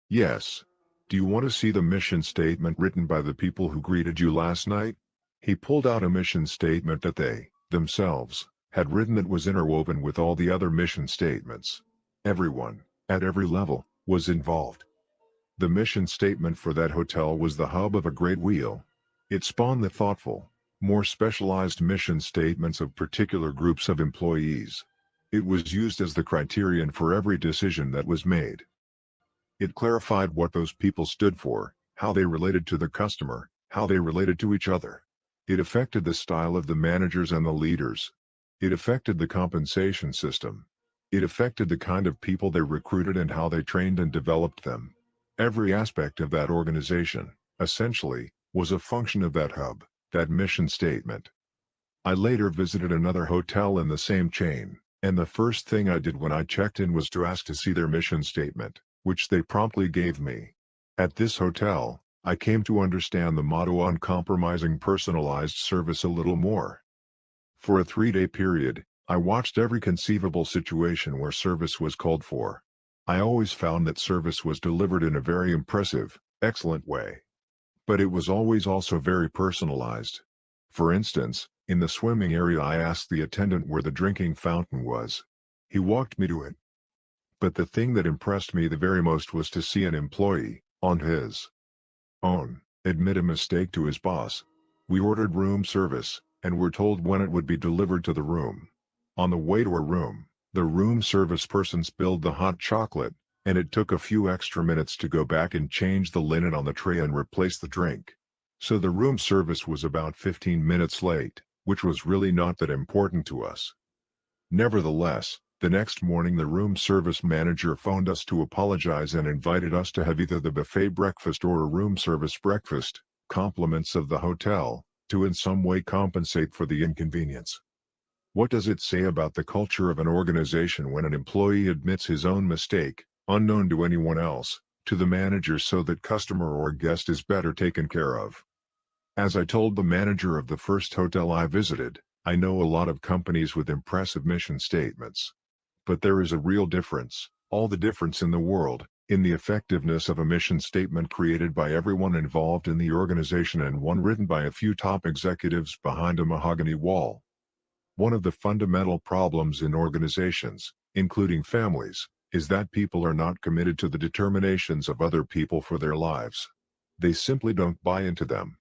Yes. Do you want to see the mission statement written by the people who greeted you last night? He pulled out a mission statement that they, themselves, had written that was interwoven with all the other mission statements. Everyone, at every level, was involved. The mission statement for that hotel was the hub of a great wheel. It spawned the thoughtful, more specialized mission statements of particular groups of employees. It was used as the criterion for every decision that was made. It clarified what those people stood for, how they related to the customer, how they related to each other. It affected the style of the managers and the leaders. It affected the compensation system. It affected the kind of people they recruited and how they trained and developed them. Every aspect of that organization, essentially, was a function of that hub, that mission statement. I later visited another hotel in the same chain, and the first thing I did when I checked in was to ask to see their mission statement, which they promptly gave me. At this hotel, I came to understand the motto uncompromising personalized service a little more. For a 3-day period, I watched every conceivable situation where service was called for. I always found that service was delivered in a very impressive, excellent way. But it was always also very personalized. For instance, in the swimming area I asked the attendant where the drinking fountain was. He walked me to it. But the thing that impressed me the very most was to see an employee, on his own, admit a mistake to his boss. We ordered room service, and were told when it would be delivered to the room. On the way to our room, the room service person spilled the hot chocolate, and it took a few extra minutes to go back and change the linen on the tray and replace the drink. So the room service was about 15 minutes late, which was really not that important to us. Nevertheless, the next morning the room service manager phoned us to apologize and invited us to have either the buffet breakfast or a room service breakfast, compliments of the hotel, to in some way compensate for the inconvenience. What does it say about the culture of an organization when an employee admits his own mistake, unknown to anyone else, to the manager so that customer or guest is better taken care of? As I told the manager of the first hotel I visited, I know a lot of companies with impressive mission statements. But there is a real difference, all the difference in the world, in the effectiveness of a mission statement created by everyone involved in the organization and one written by a few top executives behind a mahogany wall. One of the fundamental problems in organizations, including families, is that people are not committed to the determinations of other people for their lives. They simply don't buy into them.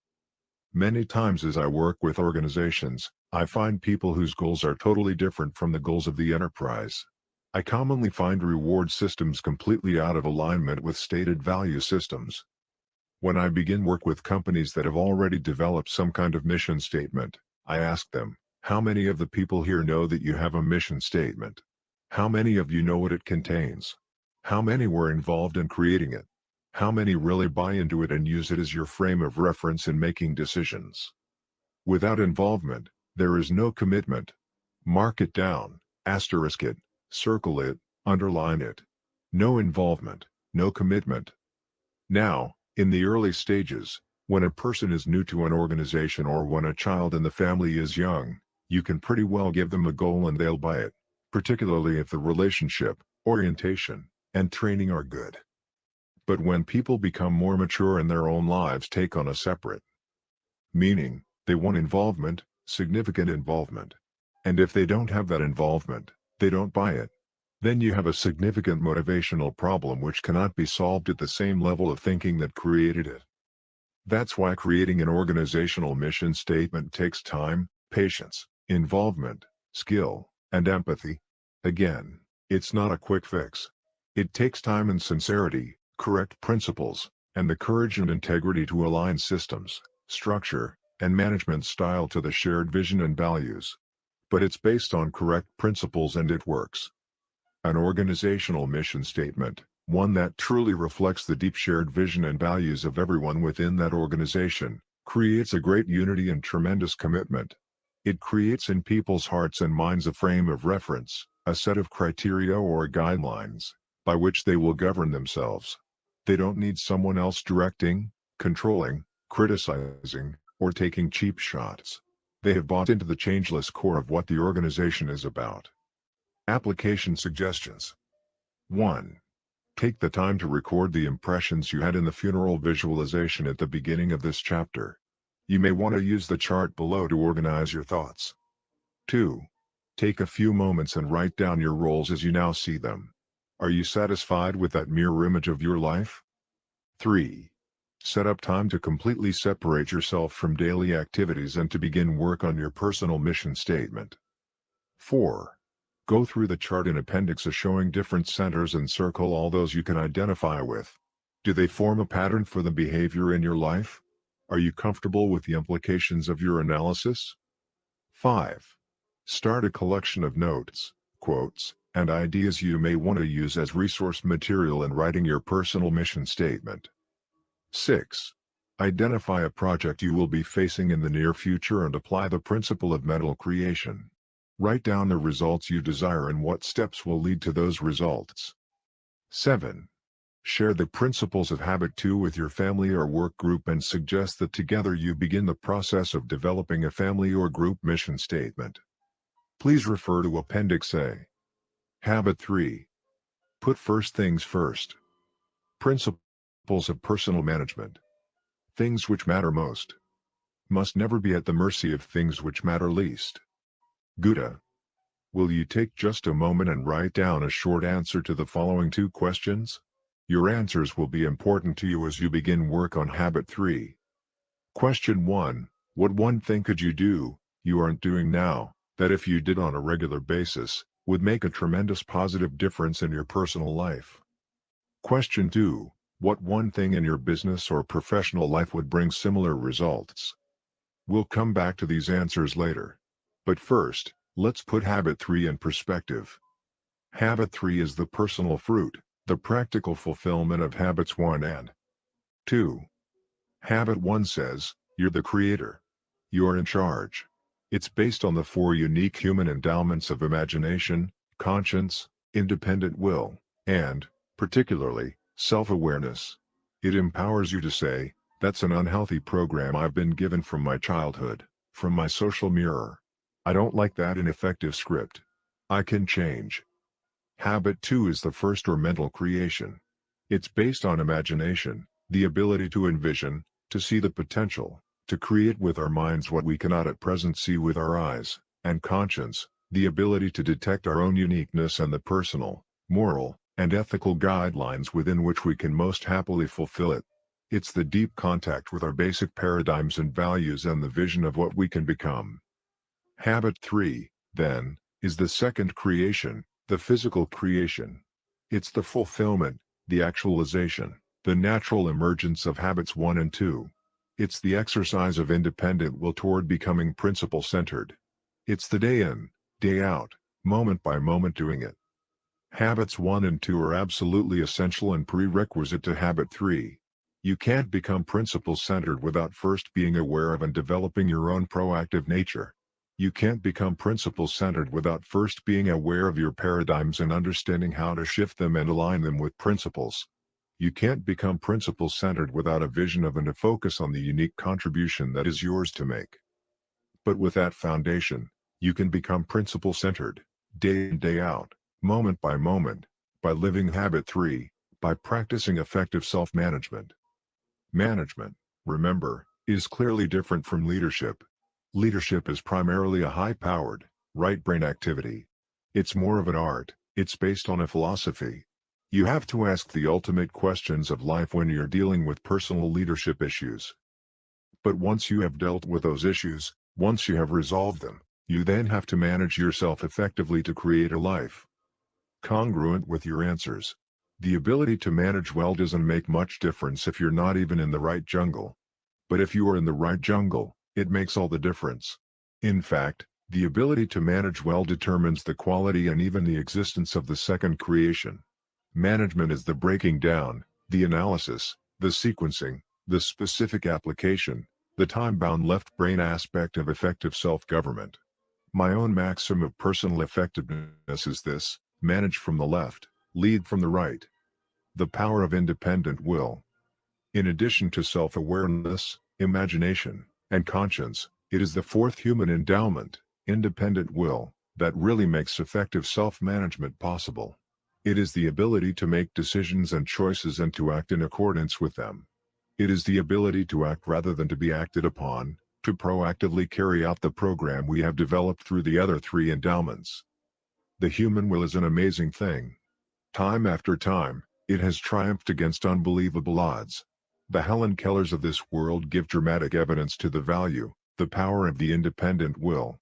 Many times as I work with organizations, I find people whose goals are totally different from the goals of the enterprise. I commonly find reward systems completely out of alignment with stated value systems. When I begin work with companies that have already developed some kind of mission statement, I ask them, how many of the people here know that you have a mission statement? How many of you know what it contains? How many were involved in creating it? How many really buy into it and use it as your frame of reference in making decisions? Without involvement, there is no commitment. Mark it down, asterisk it, circle it, underline it. No involvement, no commitment. Now, in the early stages, when a person is new to an organization or when a child in the family is young, you can pretty well give them a goal and they'll buy it, particularly if the relationship, orientation, and training are good. But when people become more mature in their own lives take on a separate meaning, they want involvement, significant involvement. And if they don't have that involvement, they don't buy it. then you have a significant motivational problem which cannot be solved at the same level of thinking that created it. That's why creating an organizational mission statement takes time, patience, involvement, skill, and empathy. Again, it's not a quick fix. It takes time and sincerity, correct principles, and the courage and integrity to align systems, structure, and management style to the shared vision and values. But it's based on correct principles and it works. An organizational mission statement, one that truly reflects the deep shared vision and values of everyone within that organization, creates a great unity and tremendous commitment. It creates in people's hearts and minds a frame of reference, a set of criteria or guidelines, by which they will govern themselves. They don't need someone else directing, controlling, criticizing, or taking cheap shots. They have bought into the changeless core of what the organization is about. Application suggestions. 1. Take the time to record the impressions you had in the funeral visualization at the beginning of this chapter. You may want to use the chart below to organize your thoughts. 2. Take a few moments and write down your roles as you now see them. Are you satisfied with that mirror image of your life? 3. Set up time to completely separate yourself from daily activities and to begin work on your personal mission statement. 4. Go through the chart in Appendix A showing different centers and circle all those you can identify with. Do they form a pattern for the behavior in your life? Are you comfortable with the implications of your analysis? 5. Start a collection of notes, quotes, and ideas you may want to use as resource material in writing your personal mission statement. 6. Identify a project you will be facing in the near future and apply the principle of mental creation. Write down the results you desire and what steps will lead to those results. 7. Share the principles of Habit 2 with your family or work group and suggest that together you begin the process of developing a family or group mission statement. Please refer to Appendix A. Habit 3. Put first things first. Principles of personal management. Things which matter most must never be at the mercy of things which matter least. Gouda. Will you take just a moment and write down a short answer to the following 2 questions? Your answers will be important to you as you begin work on Habit 3. Question 1. What one thing could you do, you aren't doing now, that if you did on a regular basis, would make a tremendous positive difference in your personal life? Question 2. What one thing in your business or professional life would bring similar results? We'll come back to these answers later. But first, let's put Habit 3 in perspective. Habit 3 is the personal fruit, the practical fulfillment of Habits 1 and 2. Habit 1 says, you're the creator. You're in charge. It's based on the 4 unique human endowments of imagination, conscience, independent will, and, particularly, self-awareness. It empowers you to say, that's an unhealthy program I've been given from my childhood, from my social mirror. I don't like that ineffective script. I can change. Habit 2 is the first or mental creation. It's based on imagination, the ability to envision, to see the potential, to create with our minds what we cannot at present see with our eyes, and conscience, the ability to detect our own uniqueness and the personal, moral, and ethical guidelines within which we can most happily fulfill it. It's the deep contact with our basic paradigms and values and the vision of what we can become. Habit 3, then, is the second creation, the physical creation. It's the fulfillment, the actualization, the natural emergence of Habits 1 and 2. It's the exercise of independent will toward becoming principle-centered. It's the day in, day out, moment by moment doing it. Habits 1 and 2 are absolutely essential and prerequisite to Habit 3. You can't become principle-centered without first being aware of and developing your own proactive nature. You can't become principle-centered without first being aware of your paradigms and understanding how to shift them and align them with principles. You can't become principle-centered without a vision of and a focus on the unique contribution that is yours to make. But with that foundation, you can become principle-centered, day in day out, moment by moment, by living Habit 3, by practicing effective self-management. Management, remember, is clearly different from leadership. Leadership is primarily a high-powered, right-brain activity. It's more of an art, It's based on a philosophy. You have to ask the ultimate questions of life when you're dealing with personal leadership issues. But once you have dealt with those issues, once you have resolved them, you then have to manage yourself effectively to create a life congruent with your answers. The ability to manage well doesn't make much difference if you're not even in the right jungle. But if you are in the right jungle, it makes all the difference. In fact, the ability to manage well determines the quality and even the existence of the second creation. Management is the breaking down, the analysis, the sequencing, the specific application, the time-bound left brain aspect of effective self-government. My own maxim of personal effectiveness is this: manage from the left, lead from the right. The power of independent will. In addition to self-awareness, imagination, and conscience, it is the fourth human endowment, independent will, that really makes effective self-management possible. It is the ability to make decisions and choices and to act in accordance with them. It is the ability to act rather than to be acted upon, to proactively carry out the program we have developed through the other three endowments. The human will is an amazing thing. Time after time, it has triumphed against unbelievable odds. The Helen Kellers of this world give dramatic evidence to the value, the power of the independent will.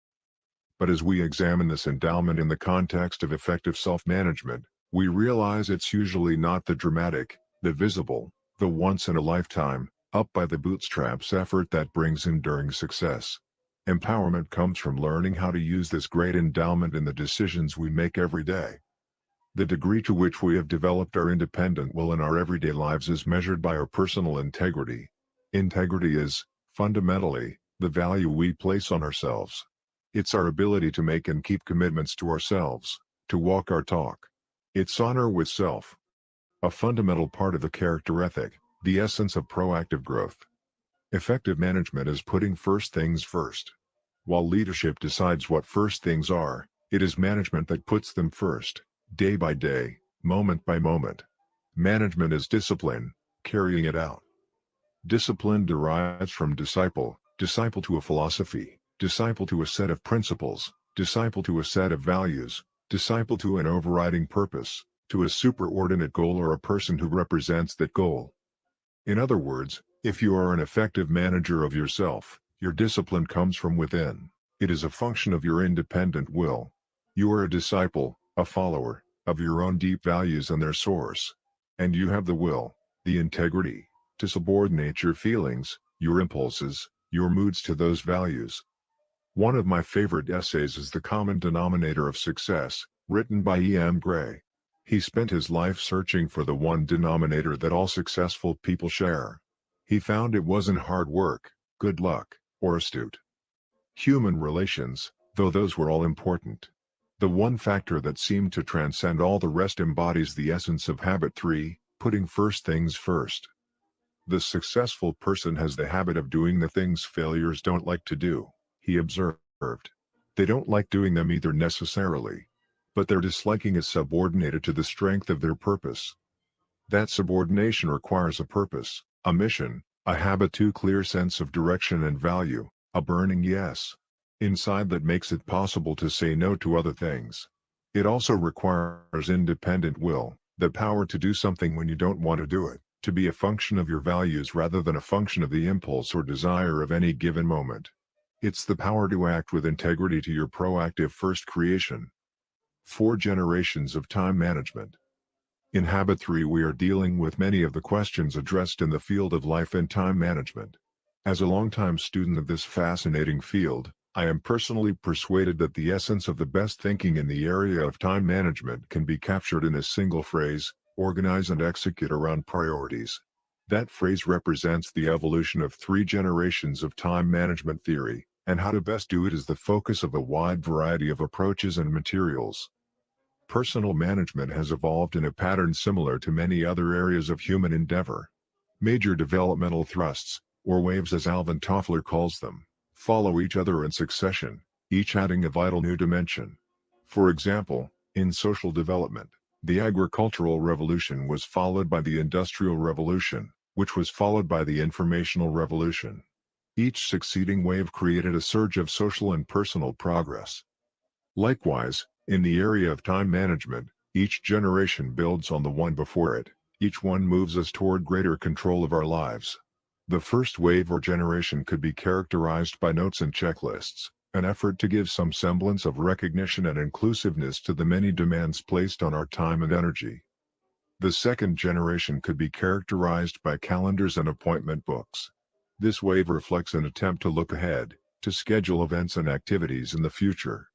But as we examine this endowment in the context of effective self-management, we realize it's usually not the dramatic, the visible, the once-in-a-lifetime, up-by-the-bootstraps effort that brings enduring success. Empowerment comes from learning how to use this great endowment in the decisions we make every day. The degree to which we have developed our independent will in our everyday lives is measured by our personal integrity. Integrity is, fundamentally, the value we place on ourselves. It's our ability to make and keep commitments to ourselves, to walk our talk. It's honor with self. A fundamental part of the character ethic, the essence of proactive growth. Effective management is putting first things first. While leadership decides what first things are, it is management that puts them first, day by day, moment by moment. Management is discipline, carrying it out. Discipline derives from disciple, disciple to a philosophy, disciple to a set of principles, disciple to a set of values, disciple to an overriding purpose, to a superordinate goal or a person who represents that goal. In other words, if you are an effective manager of yourself, your discipline comes from within. It is a function of your independent will. You are a disciple, a follower, of your own deep values and their source. And you have the will, the integrity, to subordinate your feelings, your impulses, your moods to those values. One of my favorite essays is The Common Denominator of Success, written by E.M. Gray. He spent his life searching for the one denominator that all successful people share. He found it wasn't hard work, good luck, or astute human relations, though those were all important. The one factor that seemed to transcend all the rest embodies the essence of habit 3, putting first things first. The successful person has the habit of doing the things failures don't like to do, he observed. They don't like doing them either necessarily, but their disliking is subordinated to the strength of their purpose. That subordination requires a purpose, a mission, a habit 2 clear sense of direction and value, a burning yes inside that makes it possible to say no to other things. It also requires independent will, the power to do something when you don't want to do it, to be a function of your values rather than a function of the impulse or desire of any given moment. It's the power to act with integrity to your proactive first creation. 4 generations of time management. In Habit 3 we are dealing with many of the questions addressed in the field of life and time management. As a longtime student of this fascinating field, I am personally persuaded that the essence of the best thinking in the area of time management can be captured in a single phrase: organize and execute around priorities. That phrase represents the evolution of 3 generations of time management theory, and how to best do it is the focus of a wide variety of approaches and materials. Personal management has evolved in a pattern similar to many other areas of human endeavor. Major developmental thrusts, or waves as Alvin Toffler calls them, follow each other in succession, each adding a vital new dimension. For example, in social development, the agricultural revolution was followed by the industrial revolution, which was followed by the informational revolution. Each succeeding wave created a surge of social and personal progress. Likewise, in the area of time management, Each generation builds on the one before it. Each one moves us toward greater control of our lives. The first wave or generation could be characterized by notes and checklists, an effort to give some semblance of recognition and inclusiveness to the many demands placed on our time and energy. The second generation could be characterized by calendars and appointment books. This wave reflects an attempt to look ahead, to schedule events and activities in the future.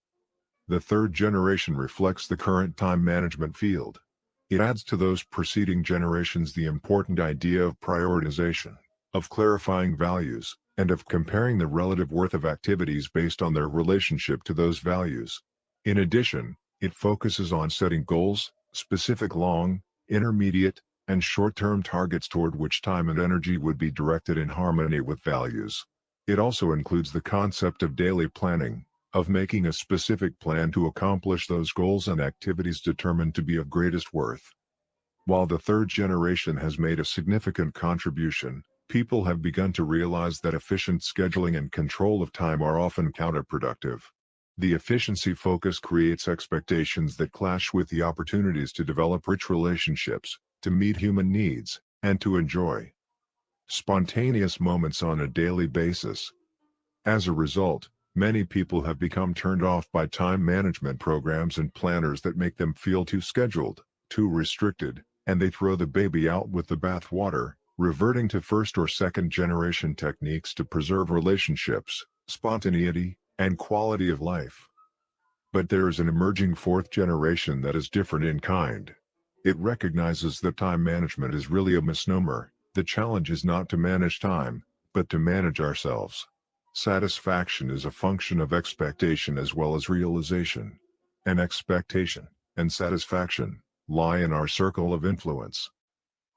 The third generation reflects the current time management field. It adds to those preceding generations the important idea of prioritization, of clarifying values, and of comparing the relative worth of activities based on their relationship to those values. In addition, it focuses on setting goals, specific long, intermediate, and short-term targets toward which time and energy would be directed in harmony with values. It also includes the concept of daily planning, of making a specific plan to accomplish those goals and activities determined to be of greatest worth. While the third generation has made a significant contribution, people have begun to realize that efficient scheduling and control of time are often counterproductive. The efficiency focus creates expectations that clash with the opportunities to develop rich relationships, to meet human needs, and to enjoy spontaneous moments on a daily basis. As a result, many people have become turned off by time management programs and planners that make them feel too scheduled, too restricted, and they throw the baby out with the bathwater, reverting to first or second generation techniques to preserve relationships, spontaneity, and quality of life. But there is an emerging fourth generation that is different in kind. It recognizes that time management is really a misnomer. The challenge is not to manage time, but to manage ourselves. Satisfaction is a function of expectation as well as realization. And expectation and satisfaction lie in our circle of influence.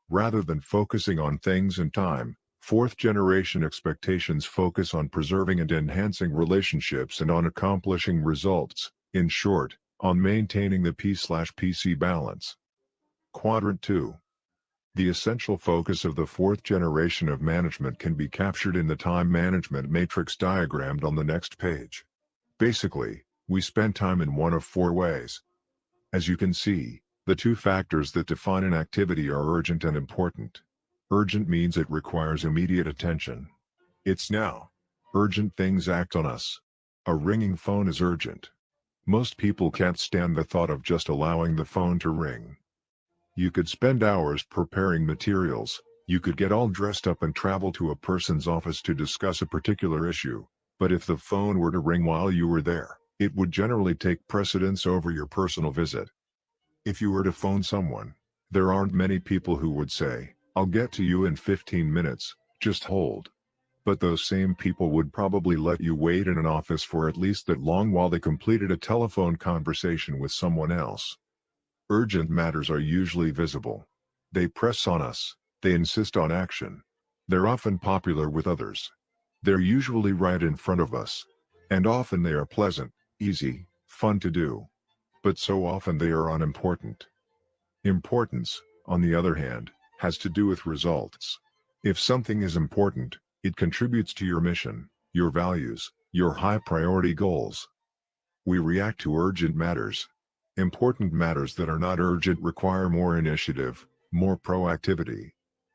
Rather than focusing on things and time, fourth generation expectations focus on preserving and enhancing relationships and on accomplishing results, in short, on maintaining the P/PC balance. Quadrant 2. The essential focus of the fourth generation of management can be captured in the time management matrix diagrammed on the next page. Basically, we spend time in one of four ways. As you can see, the two factors that define an activity are urgent and important. Urgent means it requires immediate attention. It's now. Urgent things act on us. A ringing phone is urgent. Most people can't stand the thought of just allowing the phone to ring. You could spend hours preparing materials, you could get all dressed up and travel to a person's office to discuss a particular issue, but if the phone were to ring while you were there, it would generally take precedence over your personal visit. If you were to phone someone, there aren't many people who would say, "I'll get to you in 15 minutes, just hold." But those same people would probably let you wait in an office for at least that long while they completed a telephone conversation with someone else. Urgent matters are usually visible. They press on us, they insist on action. They're often popular with others. They're usually right in front of us. And often they are pleasant, easy, fun to do. But so often they are unimportant. Importance, on the other hand, has to do with results. If something is important, it contributes to your mission, your values, your high priority goals. We react to urgent matters. Important matters that are not urgent require more initiative, more proactivity.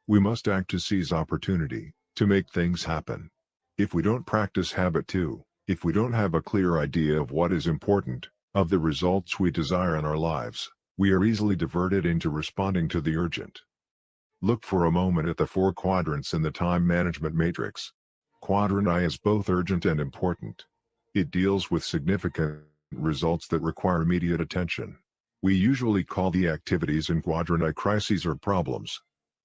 We must act to seize opportunity, to make things happen. If we don't practice habit 2, if we don't have a clear idea of what is important, of the results we desire in our lives, we are easily diverted into responding to the urgent. Look for a moment at the four quadrants in the time management matrix. Quadrant I is both urgent and important. It deals with significant results that require immediate attention. We usually call the activities in Quadrant I crises or problems.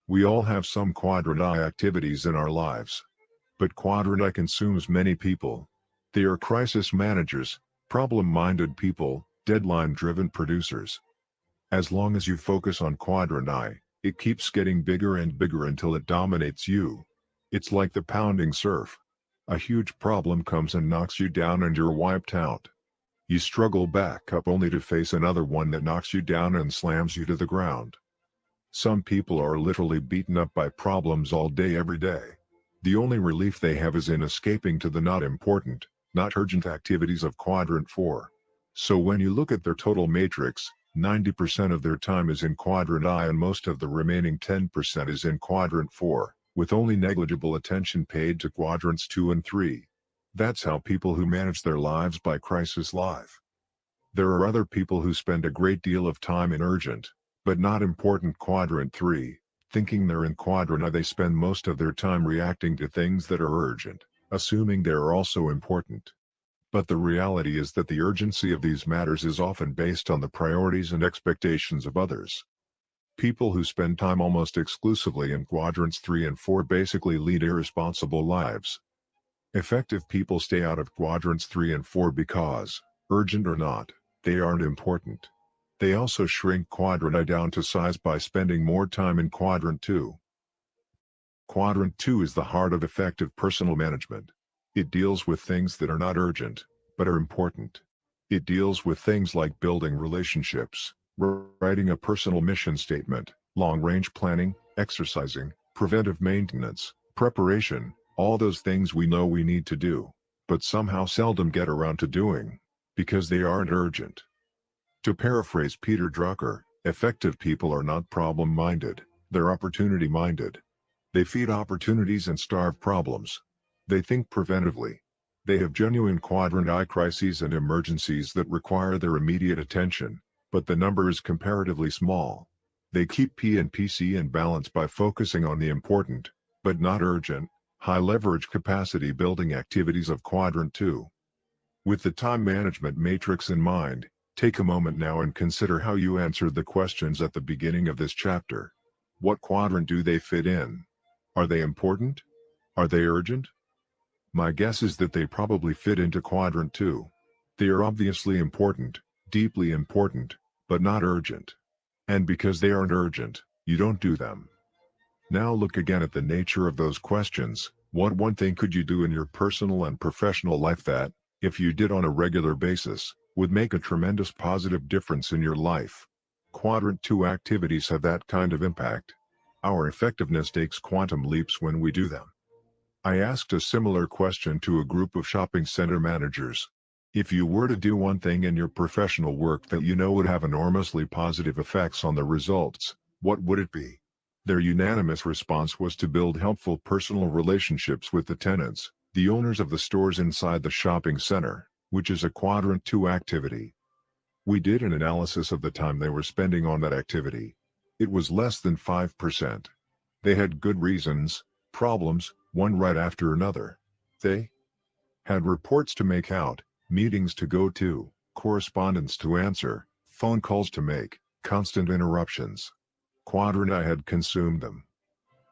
We all have some Quadrant I activities in our lives. But Quadrant I consumes many people. They are crisis managers, problem-minded people, deadline-driven producers. As long as you focus on Quadrant I, it keeps getting bigger and bigger until it dominates you. It's like the pounding surf. A huge problem comes and knocks you down and you're wiped out. You struggle back up only to face another one that knocks you down and slams you to the ground. Some people are literally beaten up by problems all day every day. The only relief they have is in escaping to the not important, not urgent activities of Quadrant 4. So when you look at their total matrix, 90% of their time is in Quadrant I and most of the remaining 10% is in Quadrant 4, with only negligible attention paid to Quadrants 2 and 3. That's how people who manage their lives by crisis live. There are other people who spend a great deal of time in urgent, but not important Quadrant 3, thinking they're in Quadrant I. They spend most of their time reacting to things that are urgent, assuming they are also important. But the reality is that the urgency of these matters is often based on the priorities and expectations of others. People who spend time almost exclusively in Quadrants 3 and 4 basically lead irresponsible lives. Effective people stay out of Quadrants 3 and 4 because, urgent or not, they aren't important. They also shrink Quadrant I down to size by spending more time in Quadrant 2. Quadrant 2 is the heart of effective personal management. It deals with things that are not urgent, but are important. It deals with things like building relationships, writing a personal mission statement, long-range planning, exercising, preventive maintenance, preparation, all those things we know we need to do, but somehow seldom get around to doing, because they aren't urgent. To paraphrase Peter Drucker, effective people are not problem-minded, they're opportunity-minded. They feed opportunities and starve problems. They think preventively. They have genuine Quadrant I crises and emergencies that require their immediate attention, but the number is comparatively small. They keep P and PC in balance by focusing on the important, but not urgent, high-leverage capacity-building activities of Quadrant 2. With the time management matrix in mind, take a moment now and consider how you answered the questions at the beginning of this chapter. What quadrant do they fit in? Are they important? Are they urgent? My guess is that they probably fit into Quadrant 2. They are obviously important, deeply important, but not urgent. And because they aren't urgent, you don't do them. Now look again at the nature of those questions. What one thing could you do in your personal and professional life that, if you did on a regular basis, would make a tremendous positive difference in your life? Quadrant 2 activities have that kind of impact. Our effectiveness takes quantum leaps when we do them. I asked a similar question to a group of shopping center managers. If you were to do one thing in your professional work that you know would have enormously positive effects on the results, what would it be? Their unanimous response was to build helpful personal relationships with the tenants, the owners of the stores inside the shopping center, which is a Quadrant 2 activity. We did an analysis of the time they were spending on that activity. It was less than 5%. They had good reasons, problems, one right after another. They had reports to make out, meetings to go to, correspondence to answer, phone calls to make, constant interruptions. Quadrant I had consumed them.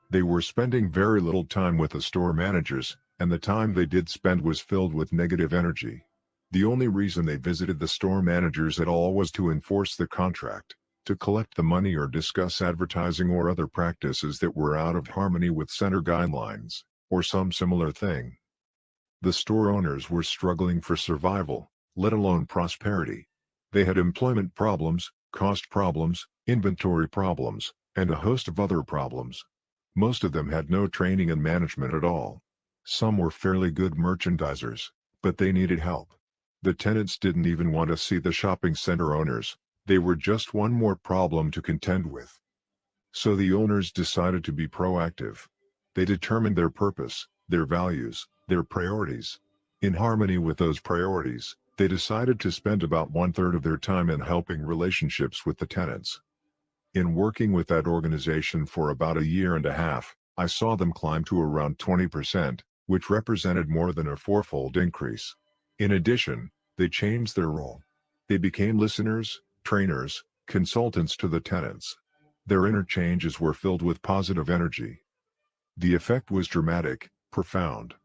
They were spending very little time with the store managers, and the time they did spend was filled with negative energy. The only reason they visited the store managers at all was to enforce the contract, to collect the money or discuss advertising or other practices that were out of harmony with center guidelines, or some similar thing. The store owners were struggling for survival, let alone prosperity. They had employment problems, cost problems, inventory problems, and a host of other problems. Most of them had no training in management at all. Some were fairly good merchandisers, but they needed help. The tenants didn't even want to see the shopping center owners. They were just one more problem to contend with. So the owners decided to be proactive. They determined their purpose, their values, their priorities. In harmony with those priorities, they decided to spend about 1/3 of their time in helping relationships with the tenants. In working with that organization for about a year and a half, I saw them climb to around 20%, which represented more than a fourfold increase. In addition, they changed their role. They became listeners, trainers, consultants to the tenants. Their interchanges were filled with positive energy. The effect was dramatic, profound.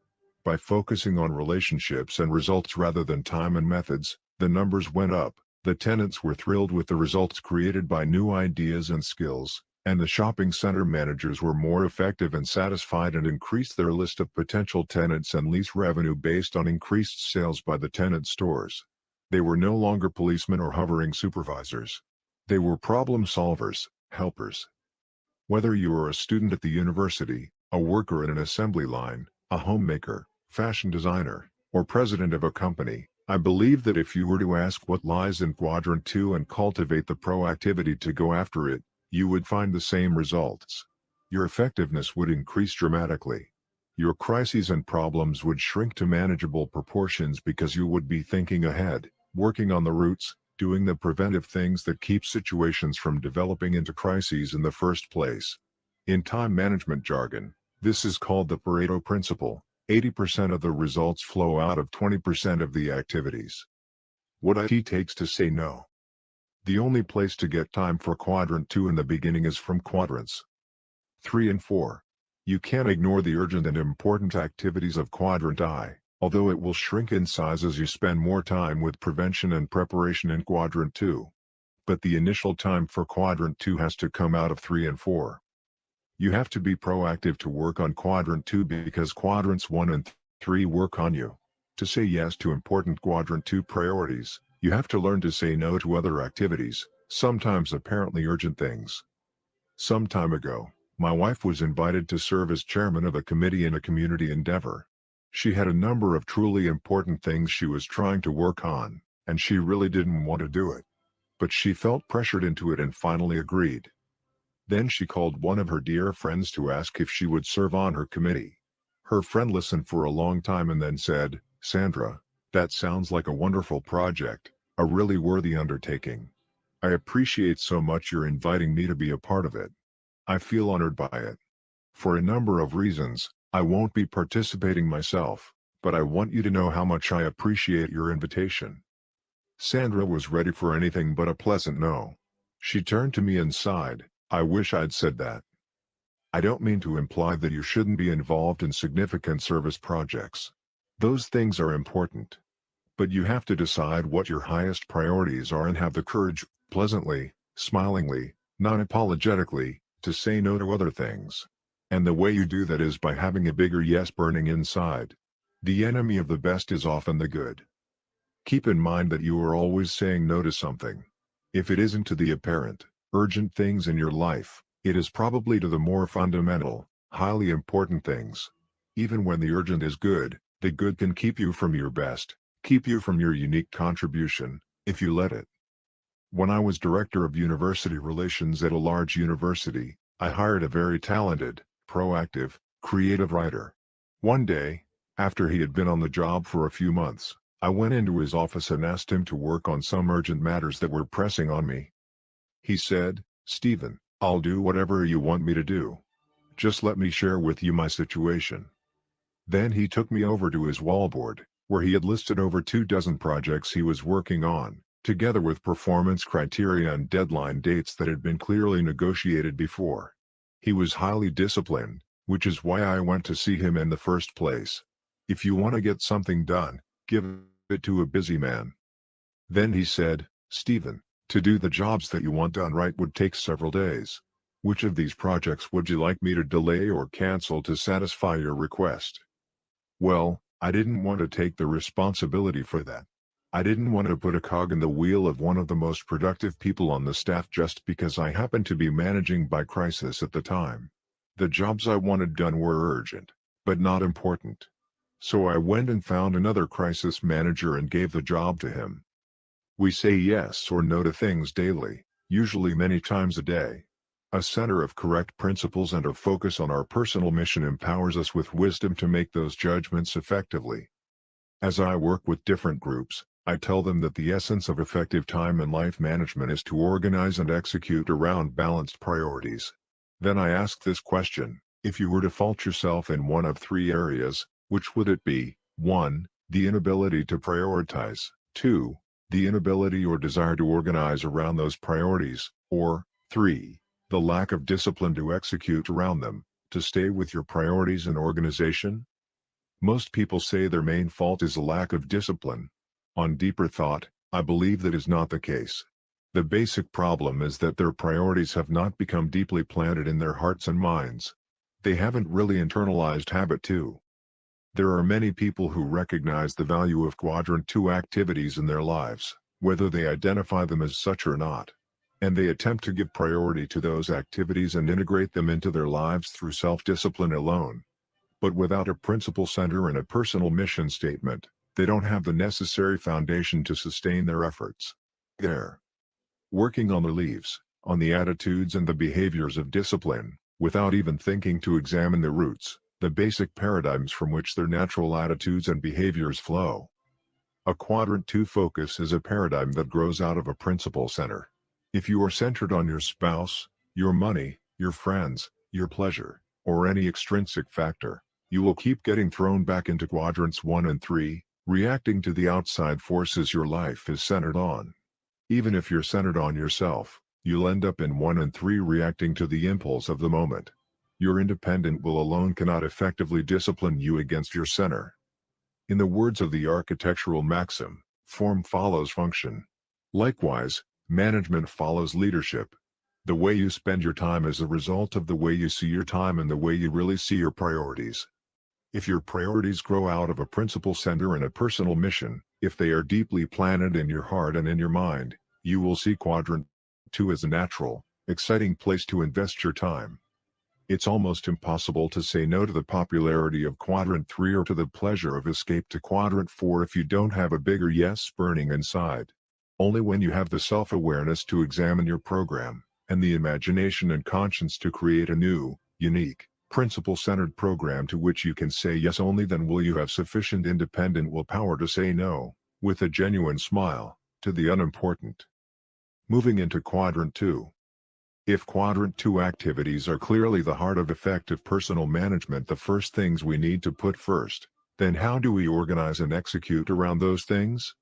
By focusing on relationships and results rather than time and methods, the numbers went up, the tenants were thrilled with the results created by new ideas and skills, and the shopping center managers were more effective and satisfied and increased their list of potential tenants and lease revenue based on increased sales by the tenant stores. They were no longer policemen or hovering supervisors. They were problem solvers, helpers. Whether you are a student at the university, a worker in an assembly line, a homemaker, fashion designer, or president of a company, I believe that if you were to ask what lies in Quadrant 2 and cultivate the proactivity to go after it, you would find the same results. Your effectiveness would increase dramatically. Your crises and problems would shrink to manageable proportions because you would be thinking ahead, working on the roots, doing the preventive things that keep situations from developing into crises in the first place. In time management jargon, this is called the Pareto principle. 80% of the results flow out of 20% of the activities. What it takes to say no. The only place to get time for Quadrant 2 in the beginning is from Quadrants 3 and 4. You can't ignore the urgent and important activities of Quadrant I, although it will shrink in size as you spend more time with prevention and preparation in Quadrant 2. But the initial time for Quadrant 2 has to come out of 3 and 4. You have to be proactive to work on Quadrant 2 because Quadrants 1 and 3 work on you. To say yes to important Quadrant 2 priorities, you have to learn to say no to other activities, sometimes apparently urgent things. Some time ago, my wife was invited to serve as chairman of a committee in a community endeavor. She had a number of truly important things she was trying to work on, and she really didn't want to do it. But she felt pressured into it and finally agreed. Then she called one of her dear friends to ask if she would serve on her committee. Her friend listened for a long time and then said, "Sandra, that sounds like a wonderful project, a really worthy undertaking. I appreciate so much you're inviting me to be a part of it. I feel honored by it. For a number of reasons, I won't be participating myself, but I want you to know how much I appreciate your invitation." Sandra was ready for anything but a pleasant no. She turned to me and sighed, "I wish I'd said that." I don't mean to imply that you shouldn't be involved in significant service projects. Those things are important. But you have to decide what your highest priorities are and have the courage, pleasantly, smilingly, non-apologetically, to say no to other things. And the way you do that is by having a bigger yes burning inside. The enemy of the best is often the good. Keep in mind that you are always saying no to something. If it isn't to the apparent, urgent things in your life, it is probably to the more fundamental, highly important things. Even when the urgent is good, the good can keep you from your best, keep you from your unique contribution, if you let it. When I was director of university relations at a large university, I hired a very talented, proactive, creative writer. One day, after he had been on the job for a few months, I went into his office and asked him to work on some urgent matters that were pressing on me. He said, "Stephen, I'll do whatever you want me to do. Just let me share with you my situation." Then he took me over to his wallboard, where he had listed over 24 projects he was working on, together with performance criteria and deadline dates that had been clearly negotiated before. He was highly disciplined, which is why I went to see him in the first place. If you want to get something done, give it to a busy man. Then he said, "Stephen, to do the jobs that you want done right would take several days. Which of these projects would you like me to delay or cancel to satisfy your request?" Well, I didn't want to take the responsibility for that. I didn't want to put a cog in the wheel of one of the most productive people on the staff just because I happened to be managing by crisis at the time. The jobs I wanted done were urgent, but not important. So I went and found another crisis manager and gave the job to him. We say yes or no to things daily, usually many times a day. A center of correct principles and a focus on our personal mission empowers us with wisdom to make those judgments effectively. As I work with different groups, I tell them that the essence of effective time and life management is to organize and execute around balanced priorities. Then I ask this question: if you were to fault yourself in one of 3 areas, which would it be? 1. The inability to prioritize. 2. The inability or desire to organize around those priorities. Or, 3. The lack of discipline to execute around them, to stay with your priorities and organization? Most people say their main fault is a lack of discipline. On deeper thought, I believe that is not the case. The basic problem is that their priorities have not become deeply planted in their hearts and minds. They haven't really internalized habit 2. There are many people who recognize the value of Quadrant 2 activities in their lives, whether they identify them as such or not. And they attempt to give priority to those activities and integrate them into their lives through self-discipline alone. But without a principle center and a personal mission statement, They don't have the necessary foundation to sustain their efforts. They're working on the leaves, on the attitudes and the behaviors of discipline, without even thinking to examine the roots, the basic paradigms from which their natural attitudes and behaviors flow. A quadrant 2 focus is a paradigm that grows out of a principle center. If you are centered on your spouse, your money, your friends, your pleasure, or any extrinsic factor, you will keep getting thrown back into quadrants 1 and 3, reacting to the outside forces your life is centered on. Even if you're centered on yourself, you'll end up in 1 and 3 reacting to the impulse of the moment. Your independent will alone cannot effectively discipline you against your center. In the words of the architectural maxim, form follows function. Likewise, management follows leadership. The way you spend your time is a result of the way you see your time and the way you really see your priorities. If your priorities grow out of a principle center and a personal mission, if they are deeply planted in your heart and in your mind, you will see quadrant 2 as a natural, exciting place to invest your time. It's almost impossible to say no to the popularity of quadrant 3 or to the pleasure of escape to quadrant 4 if you don't have a bigger yes burning inside. Only when you have the self-awareness to examine your program, and the imagination and conscience to create a new, unique, principle-centered program to which you can say yes, only then will you have sufficient independent willpower to say no, with a genuine smile, to the unimportant. Moving into quadrant 2. If quadrant 2 activities are clearly the heart of effective personal management, the first things we need to put first, then how do we organize and execute around those things?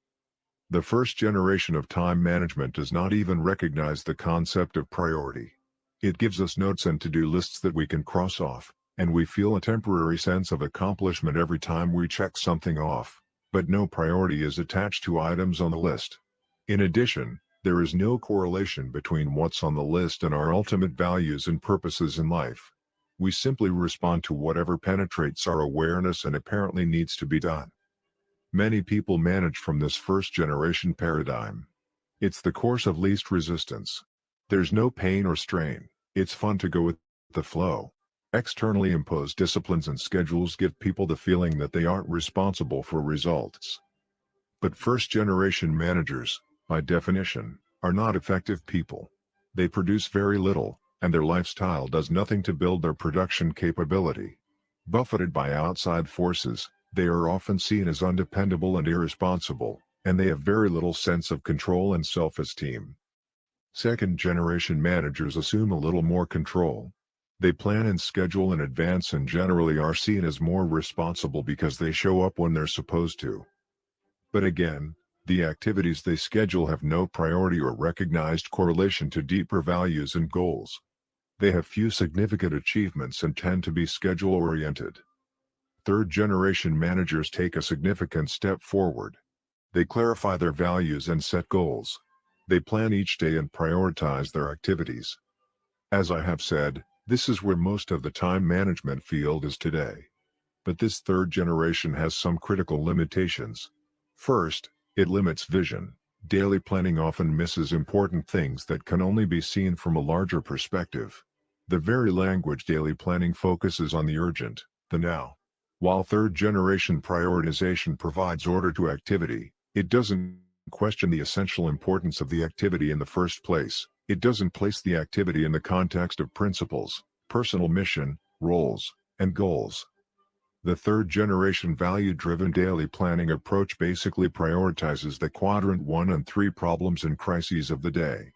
The first generation of time management does not even recognize the concept of priority. It gives us notes and to-do lists that we can cross off, and we feel a temporary sense of accomplishment every time we check something off, but no priority is attached to items on the list. In addition, there is no correlation between what's on the list and our ultimate values and purposes in life. We simply respond to whatever penetrates our awareness and apparently needs to be done. Many people manage from this first-generation paradigm. It's the course of least resistance. There's no pain or strain. It's fun to go with the flow. Externally imposed disciplines and schedules give people the feeling that they aren't responsible for results. But first-generation managers, by definition, are not effective people. They produce very little, and their lifestyle does nothing to build their production capability. Buffeted by outside forces, they are often seen as undependable and irresponsible, and they have very little sense of control and self-esteem. Second-generation managers assume a little more control. They plan and schedule in advance and generally are seen as more responsible because they show up when they're supposed to. But again, the activities they schedule have no priority or recognized correlation to deeper values and goals. They have few significant achievements and tend to be schedule-oriented. Third-generation managers take a significant step forward. They clarify their values and set goals. They plan each day and prioritize their activities. As I have said, this is where most of the time management field is today. But this third generation has some critical limitations. First, it limits vision. Daily planning often misses important things that can only be seen from a larger perspective. The very language daily planning focuses on the urgent, the now. While third-generation prioritization provides order to activity, it doesn't question the essential importance of the activity in the first place. It doesn't place the activity in the context of principles, personal mission, roles, and goals. The third-generation value-driven daily planning approach basically prioritizes the quadrant 1 and 3 problems and crises of the day.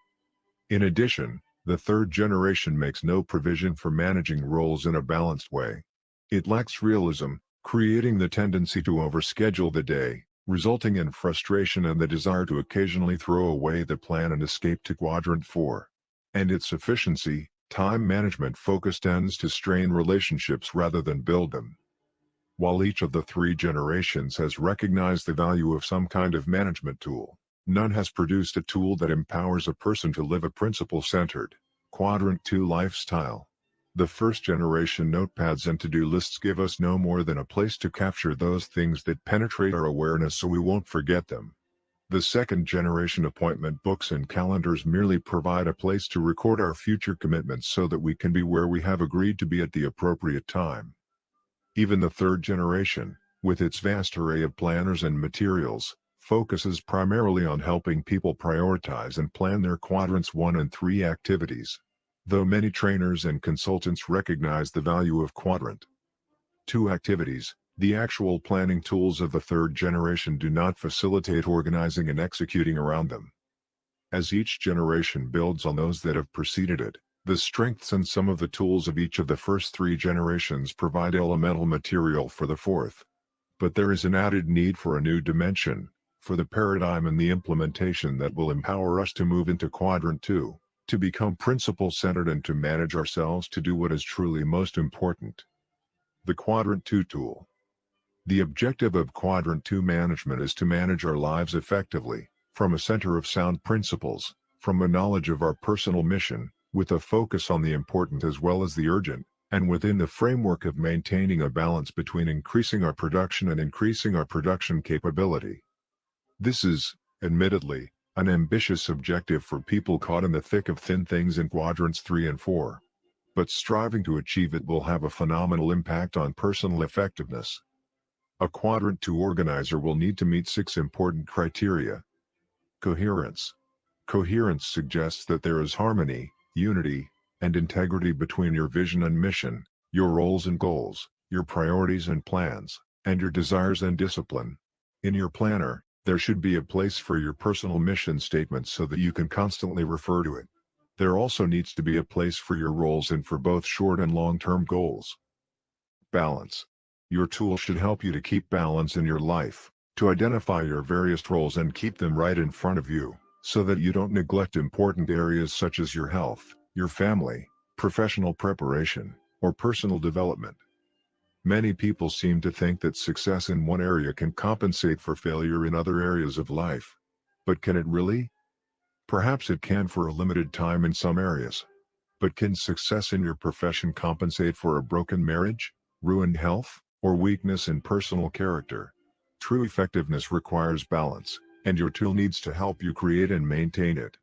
In addition, the third generation makes no provision for managing roles in a balanced way. It lacks realism, creating the tendency to overschedule the day, resulting in frustration and the desire to occasionally throw away the plan and escape to quadrant 4. And its efficiency, time management focus tends to strain relationships rather than build them. While each of the three generations has recognized the value of some kind of management tool, none has produced a tool that empowers a person to live a principle-centered, quadrant 2 lifestyle. The first generation notepads and to-do lists give us no more than a place to capture those things that penetrate our awareness so we won't forget them. The second generation appointment books and calendars merely provide a place to record our future commitments so that we can be where we have agreed to be at the appropriate time. Even the third generation, with its vast array of planners and materials, focuses primarily on helping people prioritize and plan their quadrants 1 and 3 activities. Though many trainers and consultants recognize the value of quadrant 2 activities, the actual planning tools of the third generation do not facilitate organizing and executing around them. As each generation builds on those that have preceded it, the strengths and some of the tools of each of the first 3 generations provide elemental material for the fourth. But there is an added need for a new dimension, for the paradigm and the implementation that will empower us to move into quadrant 2, to become principle-centered and to manage ourselves to do what is truly most important. The Quadrant 2 tool. The objective of Quadrant 2 management is to manage our lives effectively, from a center of sound principles, from a knowledge of our personal mission, with a focus on the important as well as the urgent, and within the framework of maintaining a balance between increasing our production and increasing our production capability. This is, admittedly, an ambitious objective for people caught in the thick of thin things in quadrants 3 and 4. But striving to achieve it will have a phenomenal impact on personal effectiveness. A quadrant 2 organizer will need to meet 6 important criteria. Coherence. Coherence suggests that there is harmony, unity, and integrity between your vision and mission, your roles and goals, your priorities and plans, and your desires and discipline. In your planner, there should be a place for your personal mission statement so that you can constantly refer to it. There also needs to be a place for your roles and for both short and long-term goals. Balance. Your tool should help you to keep balance in your life, to identify your various roles and keep them right in front of you, so that you don't neglect important areas such as your health, your family, professional preparation, or personal development. Many people seem to think that success in one area can compensate for failure in other areas of life. But can it really? Perhaps it can for a limited time in some areas. But can success in your profession compensate for a broken marriage, ruined health, or weakness in personal character? True effectiveness requires balance, and your tool needs to help you create and maintain it.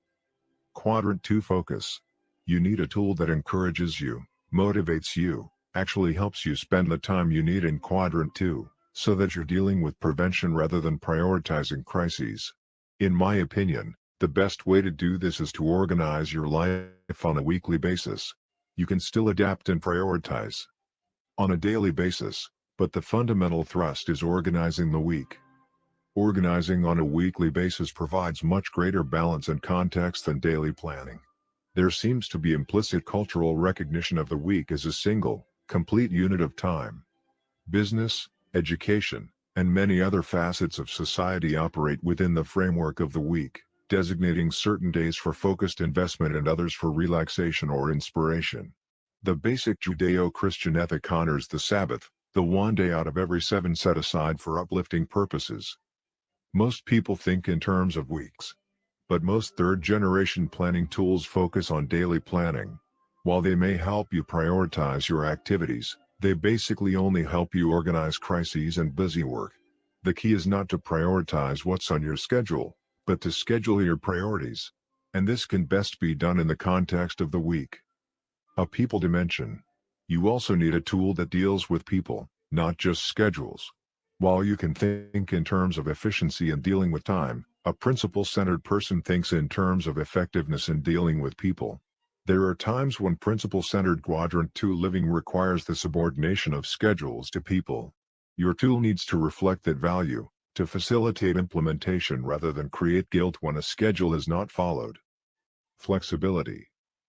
Quadrant 2 focus. You need a tool that encourages you, motivates you, actually helps you spend the time you need in Quadrant 2, so that you're dealing with prevention rather than prioritizing crises. In my opinion, the best way to do this is to organize your life on a weekly basis. You can still adapt and prioritize on a daily basis, but the fundamental thrust is organizing the week. Organizing on a weekly basis provides much greater balance and context than daily planning. There seems to be implicit cultural recognition of the week as a single, complete unit of time. Business, education, and many other facets of society operate within the framework of the week, designating certain days for focused investment and others for relaxation or inspiration. The basic Judeo-Christian ethic honors the Sabbath, the one day out of every 7 set aside for uplifting purposes. Most people think in terms of weeks. But most third-generation planning tools focus on daily planning. While they may help you prioritize your activities, they basically only help you organize crises and busy work. The key is not to prioritize what's on your schedule, but to schedule your priorities. And this can best be done in the context of the week. A people dimension. You also need a tool that deals with people, not just schedules. While you can think in terms of efficiency and dealing with time, a principle-centered person thinks in terms of effectiveness in dealing with people. There are times when principle-centered Quadrant 2 living requires the subordination of schedules to people. Your tool needs to reflect that value, to facilitate implementation rather than create guilt when a schedule is not followed. Flexibility.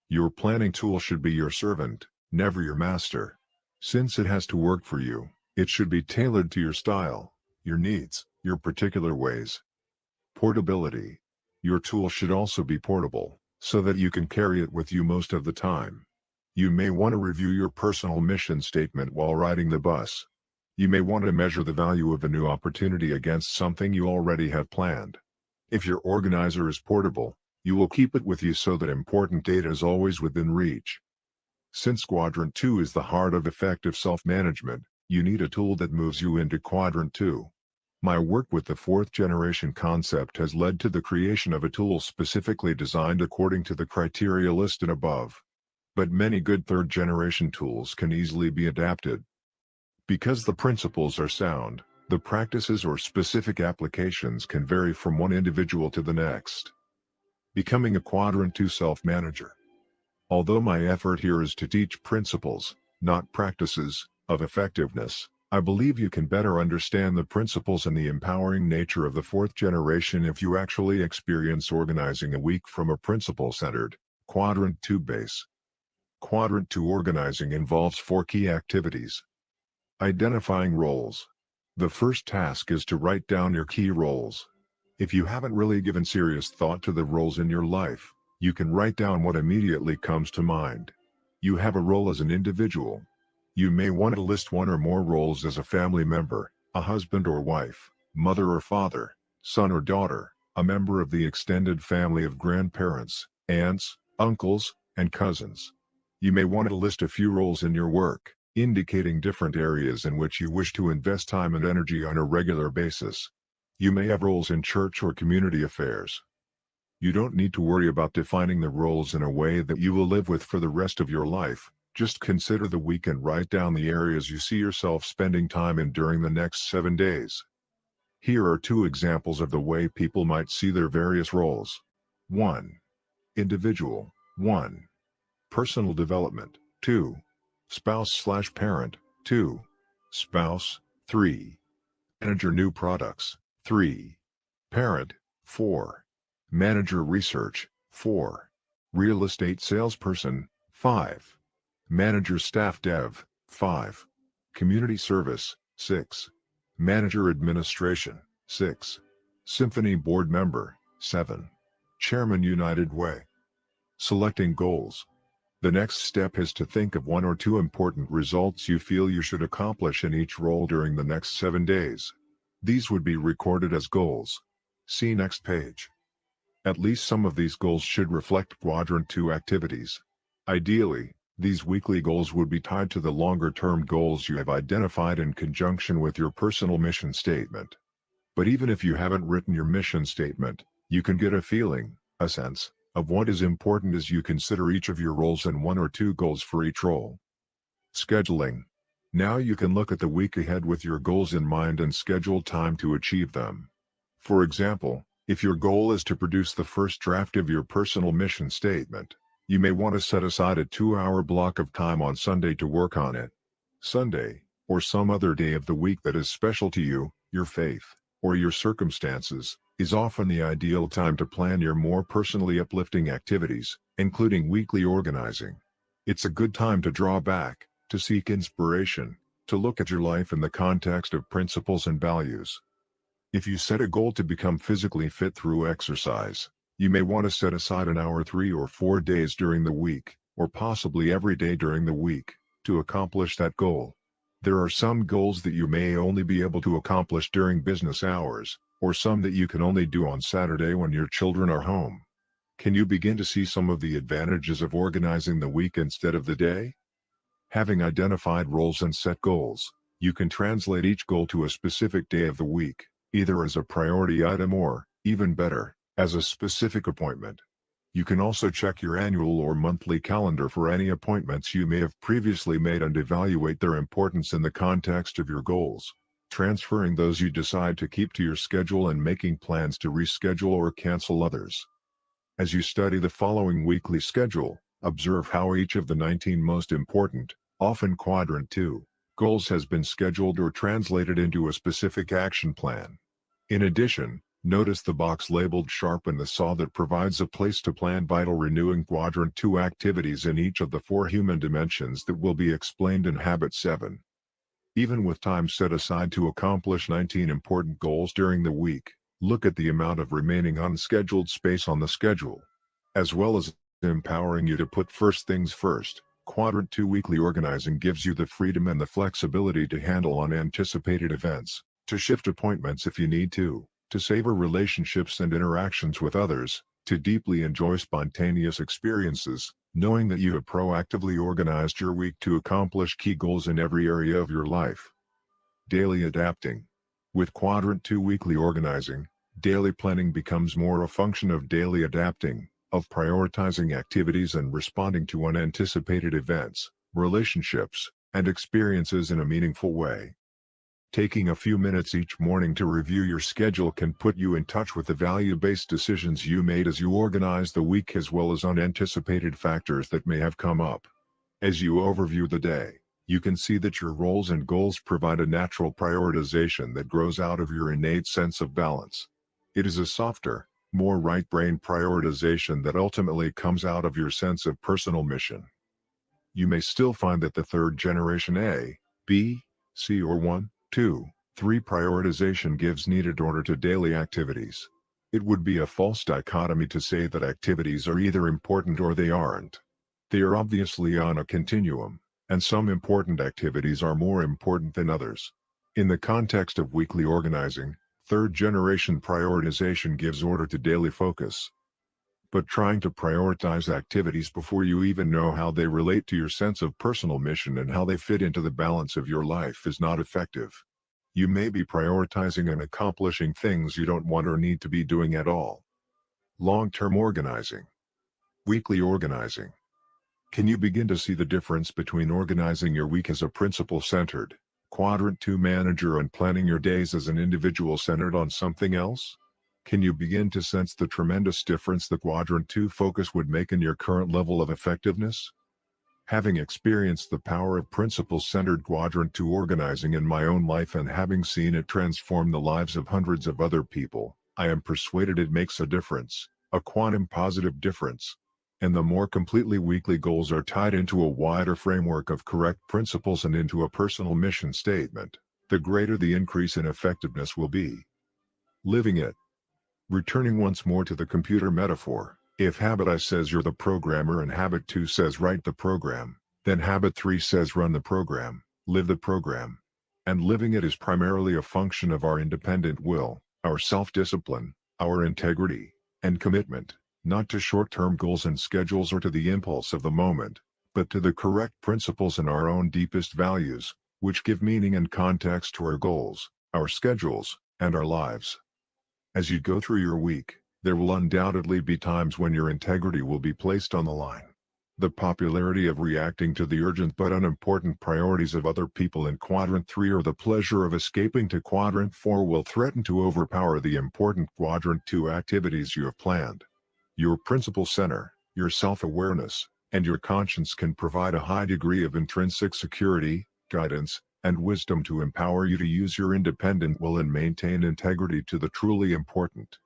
Your planning tool should be your servant, never your master. Since it has to work for you, it should be tailored to your style, your needs, your particular ways. Portability. Your tool should also be portable, so that you can carry it with you most of the time. You may want to review your personal mission statement while riding the bus. You may want to measure the value of a new opportunity against something you already have planned. If your organizer is portable, you will keep it with you so that important data is always within reach. Since Quadrant 2 is the heart of effective self-management, you need a tool that moves you into Quadrant 2. My work with the 4th generation concept has led to the creation of a tool specifically designed according to the criteria listed above. But many good 3rd generation tools can easily be adapted. Because the principles are sound, The practices or specific applications can vary from one individual to the next. Becoming a Quadrant 2 self-manager. Although my effort here is to teach principles, not practices, of effectiveness, I believe you can better understand the principles and the empowering nature of the fourth generation if you actually experience organizing a week from a principle-centered, Quadrant 2 base. Quadrant 2 organizing involves 4 key activities. Identifying roles. The first task is to write down your key roles. If you haven't really given serious thought to the roles in your life, you can write down what immediately comes to mind. You have a role as an individual. You may want to list one or more roles as a family member, a husband or wife, mother or father, son or daughter, a member of the extended family of grandparents, aunts, uncles, and cousins. You may want to list a few roles in your work, indicating different areas in which you wish to invest time and energy on a regular basis. You may have roles in church or community affairs. You don't need to worry about defining the roles in a way that you will live with for the rest of your life. Just consider the week and write down the areas you see yourself spending time in during the next 7 days. Here are 2 examples of the way people might see their various roles. 1. Individual. 1. Personal development. 2. Spouse/parent. 2. Spouse. 3. Manager new products. 3. Parent. 4. Manager research. 4. Real estate salesperson. 5. Manager staff dev. 5. Community service. 6. Manager administration. 6. Symphony board member. 7. Chairman United Way. Selecting goals. The next step is to think of 1 or 2 important results you feel you should accomplish in each role during the next 7 days. These would be recorded as goals. See next page. At least some of these goals should reflect Quadrant 2 activities. Ideally, these weekly goals would be tied to the longer-term goals you have identified in conjunction with your personal mission statement. But even if you haven't written your mission statement, you can get a feeling, a sense, of what is important as you consider each of your roles and 1 or 2 goals for each role. Scheduling. Now you can look at the week ahead with your goals in mind and schedule time to achieve them. For example, if your goal is to produce the first draft of your personal mission statement, you may want to set aside a 2-hour block of time on Sunday to work on it. Sunday, or some other day of the week that is special to you, your faith, or your circumstances, is often the ideal time to plan your more personally uplifting activities, including weekly organizing. It's a good time to draw back, to seek inspiration, to look at your life in the context of principles and values. If you set a goal to become physically fit through exercise, you may want to set aside an hour 3 or 4 days during the week, or possibly every day during the week, to accomplish that goal. There are some goals that you may only be able to accomplish during business hours, or some that you can only do on Saturday when your children are home. Can you begin to see some of the advantages of organizing the week instead of the day? Having identified roles and set goals, you can translate each goal to a specific day of the week, either as a priority item or, even better, as a specific appointment. You can also check your annual or monthly calendar for any appointments you may have previously made and evaluate their importance in the context of your goals, transferring those you decide to keep to your schedule and making plans to reschedule or cancel others. As you study the following weekly schedule, observe how each of the 19 most important, often Quadrant 2, goals has been scheduled or translated into a specific action plan. In addition, notice the box labeled Sharpen the Saw that provides a place to plan vital renewing Quadrant 2 activities in each of the 4 human dimensions that will be explained in Habit 7. Even with time set aside to accomplish 19 important goals during the week, look at the amount of remaining unscheduled space on the schedule. As well as empowering you to put first things first, Quadrant 2 weekly organizing gives you the freedom and the flexibility to handle unanticipated events, to shift appointments if you need to savor relationships and interactions with others, to deeply enjoy spontaneous experiences, knowing that you have proactively organized your week to accomplish key goals in every area of your life. Daily adapting. With Quadrant 2 weekly organizing, daily planning becomes more a function of daily adapting, of prioritizing activities and responding to unanticipated events, relationships, and experiences in a meaningful way. Taking a few minutes each morning to review your schedule can put you in touch with the value-based decisions you made as you organize the week, as well as unanticipated factors that may have come up. As you overview the day, you can see that your roles and goals provide a natural prioritization that grows out of your innate sense of balance. It is a softer, more right-brain prioritization that ultimately comes out of your sense of personal mission. You may still find that the third generation A, B, C or 1, 2, 3 prioritization gives needed order to daily activities. It would be a false dichotomy to say that activities are either important or they aren't. They are obviously on a continuum, and some important activities are more important than others. In the context of weekly organizing, third generation prioritization gives order to daily focus. But trying to prioritize activities before you even know how they relate to your sense of personal mission and how they fit into the balance of your life is not effective. You may be prioritizing and accomplishing things you don't want or need to be doing at all. Long-term organizing. Weekly organizing. Can you begin to see the difference between organizing your week as a principle-centered, Quadrant 2 manager and planning your days as an individual centered on something else? Can you begin to sense the tremendous difference the Quadrant 2 focus would make in your current level of effectiveness? Having experienced the power of principle-centered Quadrant 2 organizing in my own life and having seen it transform the lives of hundreds of other people, I am persuaded it makes a difference, a quantum positive difference. And the more completely weekly goals are tied into a wider framework of correct principles and into a personal mission statement, the greater the increase in effectiveness will be. Living it. Returning once more to the computer metaphor, if habit I says you're the programmer and habit 2 says write the program, then habit 3 says run the program, live the program. And living it is primarily a function of our independent will, our self-discipline, our integrity, and commitment, not to short-term goals and schedules or to the impulse of the moment, but to the correct principles and our own deepest values, which give meaning and context to our goals, our schedules, and our lives. As you go through your week, there will undoubtedly be times when your integrity will be placed on the line. The popularity of reacting to the urgent but unimportant priorities of other people in Quadrant 3 or the pleasure of escaping to Quadrant 4 will threaten to overpower the important Quadrant 2 activities you have planned. Your principle center, your self-awareness, and your conscience can provide a high degree of intrinsic security, guidance, and wisdom to empower you to use your independent will and maintain integrity to the truly important.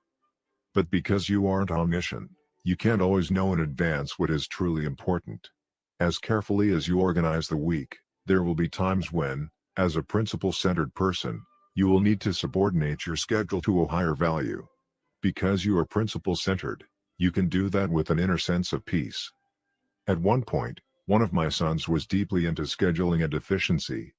But because you aren't omniscient, you can't always know in advance what is truly important. As carefully as you organize the week, there will be times when, as a principle-centered person, you will need to subordinate your schedule to a higher value. Because you are principle-centered, you can do that with an inner sense of peace. At one point, one of my sons was deeply into scheduling and efficiency.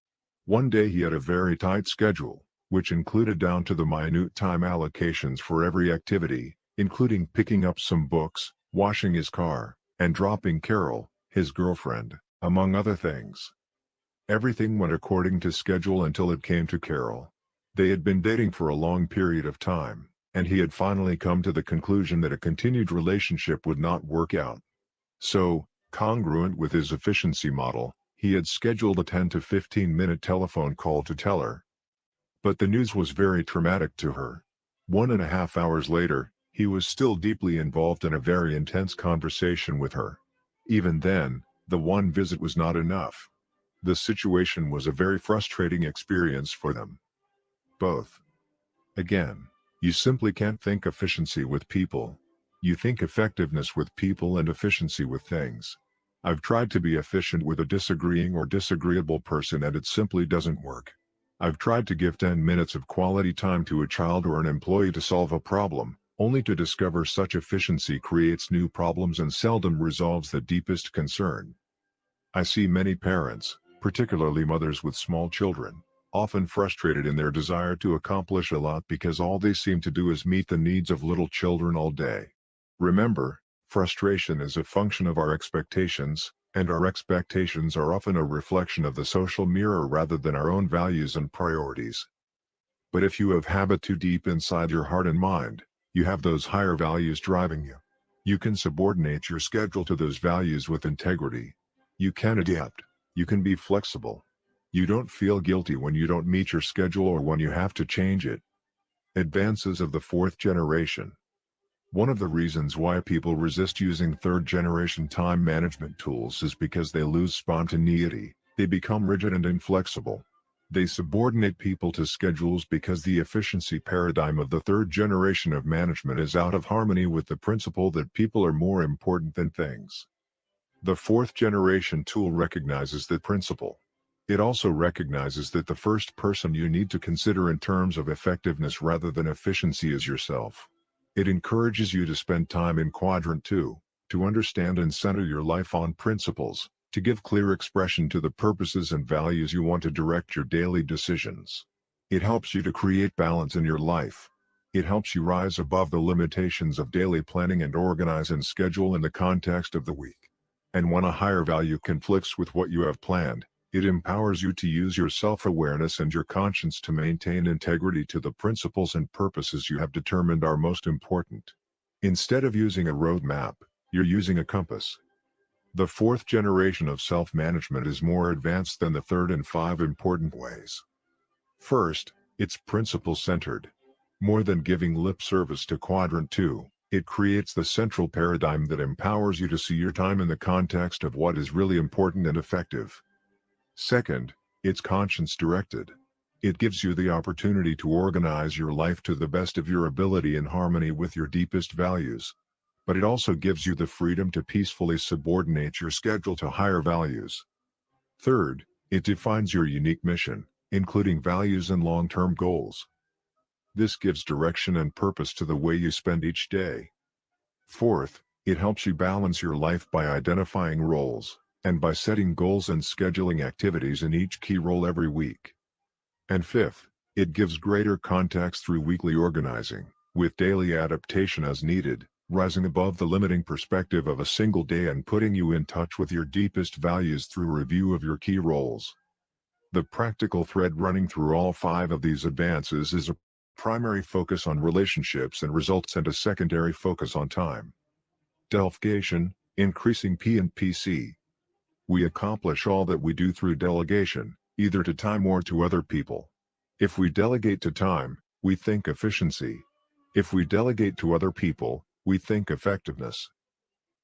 One day he had a very tight schedule, which included down to the minute time allocations for every activity, including picking up some books, washing his car, and dropping Carol, his girlfriend, among other things. Everything went according to schedule until it came to Carol. They had been dating for a long period of time, and he had finally come to the conclusion that a continued relationship would not work out. So, congruent with his efficiency model, he had scheduled a 10 to 15-minute telephone call to tell her. But the news was very traumatic to her. 1.5 hours later, he was still deeply involved in a very intense conversation with her. Even then, the one visit was not enough. The situation was a very frustrating experience for them. Both. Again, you simply can't think efficiency with people. You think effectiveness with people and efficiency with things. I've tried to be efficient with a disagreeing or disagreeable person and it simply doesn't work. I've tried to give 10 minutes of quality time to a child or an employee to solve a problem, only to discover such efficiency creates new problems and seldom resolves the deepest concern. I see many parents, particularly mothers with small children, often frustrated in their desire to accomplish a lot because all they seem to do is meet the needs of little children all day. Remember, frustration is a function of our expectations, and our expectations are often a reflection of the social mirror rather than our own values and priorities. But if you have habit too deep inside your heart and mind, you have those higher values driving you. You can subordinate your schedule to those values with integrity. You can adapt. You can be flexible. You don't feel guilty when you don't meet your schedule or when you have to change it. Advances of the fourth generation. One of the reasons why people resist using third-generation time management tools is because they lose spontaneity, they become rigid and inflexible. They subordinate people to schedules because the efficiency paradigm of the third generation of management is out of harmony with the principle that people are more important than things. The fourth generation tool recognizes that principle. It also recognizes that the first person you need to consider in terms of effectiveness rather than efficiency is yourself. It encourages you to spend time in quadrant 2, to understand and center your life on principles, to give clear expression to the purposes and values you want to direct your daily decisions. It helps you to create balance in your life. It helps you rise above the limitations of daily planning and organize and schedule in the context of the week. And when a higher value conflicts with what you have planned, it empowers you to use your self-awareness and your conscience to maintain integrity to the principles and purposes you have determined are most important. Instead of using a roadmap, you're using a compass. The fourth generation of self-management is more advanced than the third in 5 important ways. First, it's principle-centered. More than giving lip service to quadrant 2, it creates the central paradigm that empowers you to see your time in the context of what is really important and effective. Second, it's conscience-directed. It gives you the opportunity to organize your life to the best of your ability in harmony with your deepest values. But it also gives you the freedom to peacefully subordinate your schedule to higher values. Third, it defines your unique mission, including values and long-term goals. This gives direction and purpose to the way you spend each day. Fourth, it helps you balance your life by identifying roles, and by setting goals and scheduling activities in each key role every week. And fifth, it gives greater context through weekly organizing, with daily adaptation as needed, rising above the limiting perspective of a single day and putting you in touch with your deepest values through review of your key roles. The practical thread running through all 5 of these advances is a primary focus on relationships and results and a secondary focus on time. Delegation, increasing P&PC. We accomplish all that we do through delegation, either to time or to other people. If we delegate to time, we think efficiency. If we delegate to other people, we think effectiveness.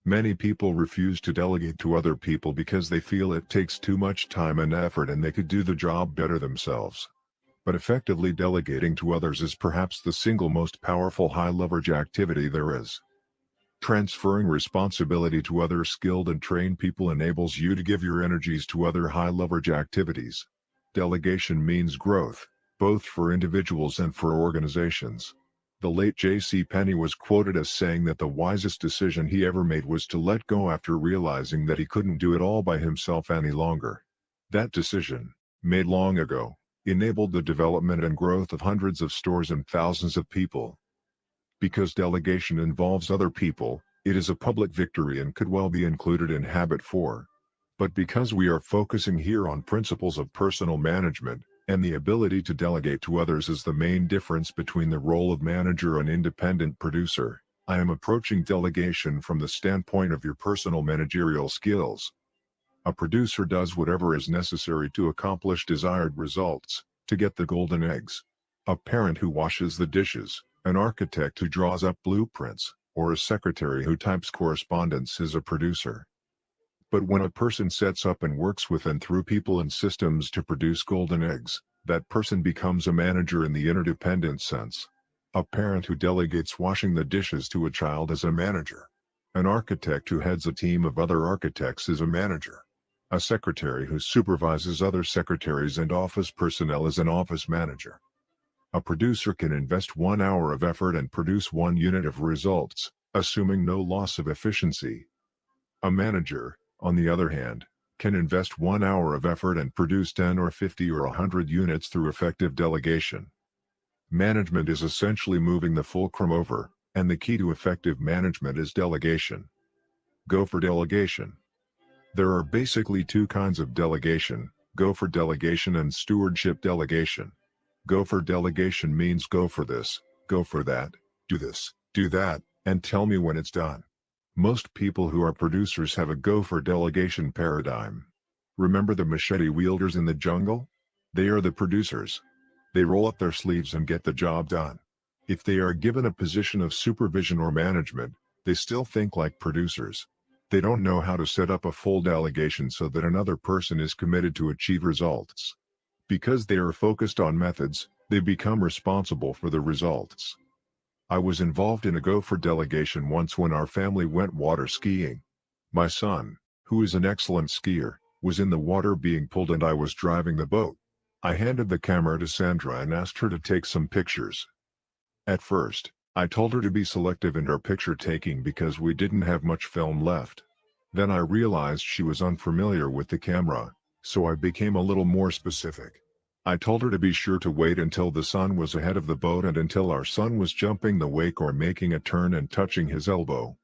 Many people refuse to delegate to other people because they feel it takes too much time and effort and they could do the job better themselves. But effectively delegating to others is perhaps the single most powerful high-leverage activity there is. Transferring responsibility to other skilled and trained people enables you to give your energies to other high-leverage activities. Delegation means growth, both for individuals and for organizations. The late J.C. Penney was quoted as saying that the wisest decision he ever made was to let go after realizing that he couldn't do it all by himself any longer. That decision, made long ago, enabled the development and growth of hundreds of stores and thousands of people. Because delegation involves other people, it is a public victory and could well be included in Habit 4. But because we are focusing here on principles of personal management, and the ability to delegate to others is the main difference between the role of manager and independent producer, I am approaching delegation from the standpoint of your personal managerial skills. A producer does whatever is necessary to accomplish desired results, to get the golden eggs. A parent who washes the dishes, an architect who draws up blueprints, or a secretary who types correspondence is a producer. But when a person sets up and works with and through people and systems to produce golden eggs, that person becomes a manager in the interdependent sense. A parent who delegates washing the dishes to a child is a manager. An architect who heads a team of other architects is a manager. A secretary who supervises other secretaries and office personnel is an office manager. A producer can invest 1 hour of effort and produce 1 unit of results, assuming no loss of efficiency. A manager, on the other hand, can invest 1 hour of effort and produce 10 or 50 or 100 units through effective delegation. Management is essentially moving the fulcrum over, and the key to effective management is delegation. Go for delegation. There are basically 2 kinds of delegation: go for delegation and stewardship delegation. Go for delegation means go for this, go for that, do this, do that, and tell me when it's done. Most people who are producers have a go for delegation paradigm. Remember the machete wielders in the jungle? They are the producers. They roll up their sleeves and get the job done. If they are given a position of supervision or management, they still think like producers. They don't know how to set up a full delegation so that another person is committed to achieve results. Because they are focused on methods, they become responsible for the results. I was involved in a gopher delegation once when our family went water skiing. My son, who is an excellent skier, was in the water being pulled and I was driving the boat. I handed the camera to Sandra and asked her to take some pictures. At first, I told her to be selective in her picture taking because we didn't have much film left. Then I realized she was unfamiliar with the camera, so I became a little more specific. I told her to be sure to wait until the sun was ahead of the boat and until our son was jumping the wake or making a turn and touching his elbow.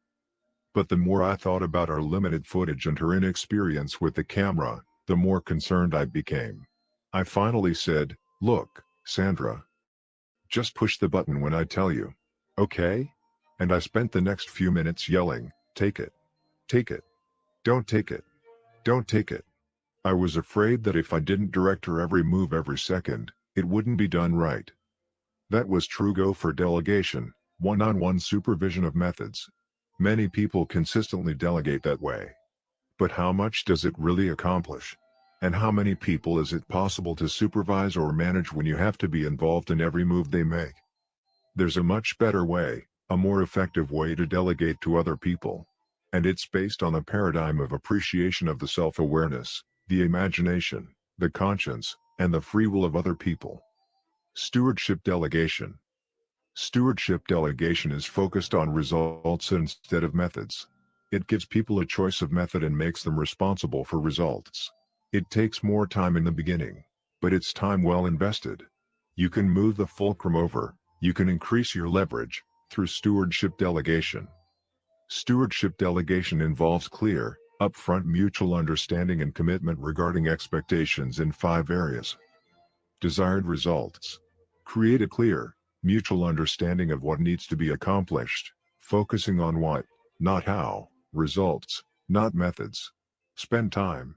But the more I thought about our limited footage and her inexperience with the camera, the more concerned I became. I finally said, "Look, Sandra. Just push the button when I tell you. Okay?" And I spent the next few minutes yelling, "Take it. Take it. Don't take it. Don't take it." I was afraid that if I didn't direct her every move every second, it wouldn't be done right. That was true gopher delegation, one-on-one supervision of methods. Many people consistently delegate that way. But how much does it really accomplish? And how many people is it possible to supervise or manage when you have to be involved in every move they make? There's a much better way, a more effective way to delegate to other people. And it's based on a paradigm of appreciation of the self-awareness, the imagination, the conscience, and the free will of other people. Stewardship delegation. Stewardship delegation is focused on results instead of methods. It gives people a choice of method and makes them responsible for results. It takes more time in the beginning, but it's time well invested. You can move the fulcrum over, you can increase your leverage, through stewardship delegation. Stewardship delegation involves clear, upfront mutual understanding and commitment regarding expectations in 5 areas. Desired results. Create a clear, mutual understanding of what needs to be accomplished, focusing on what, not how, results, not methods. Spend time.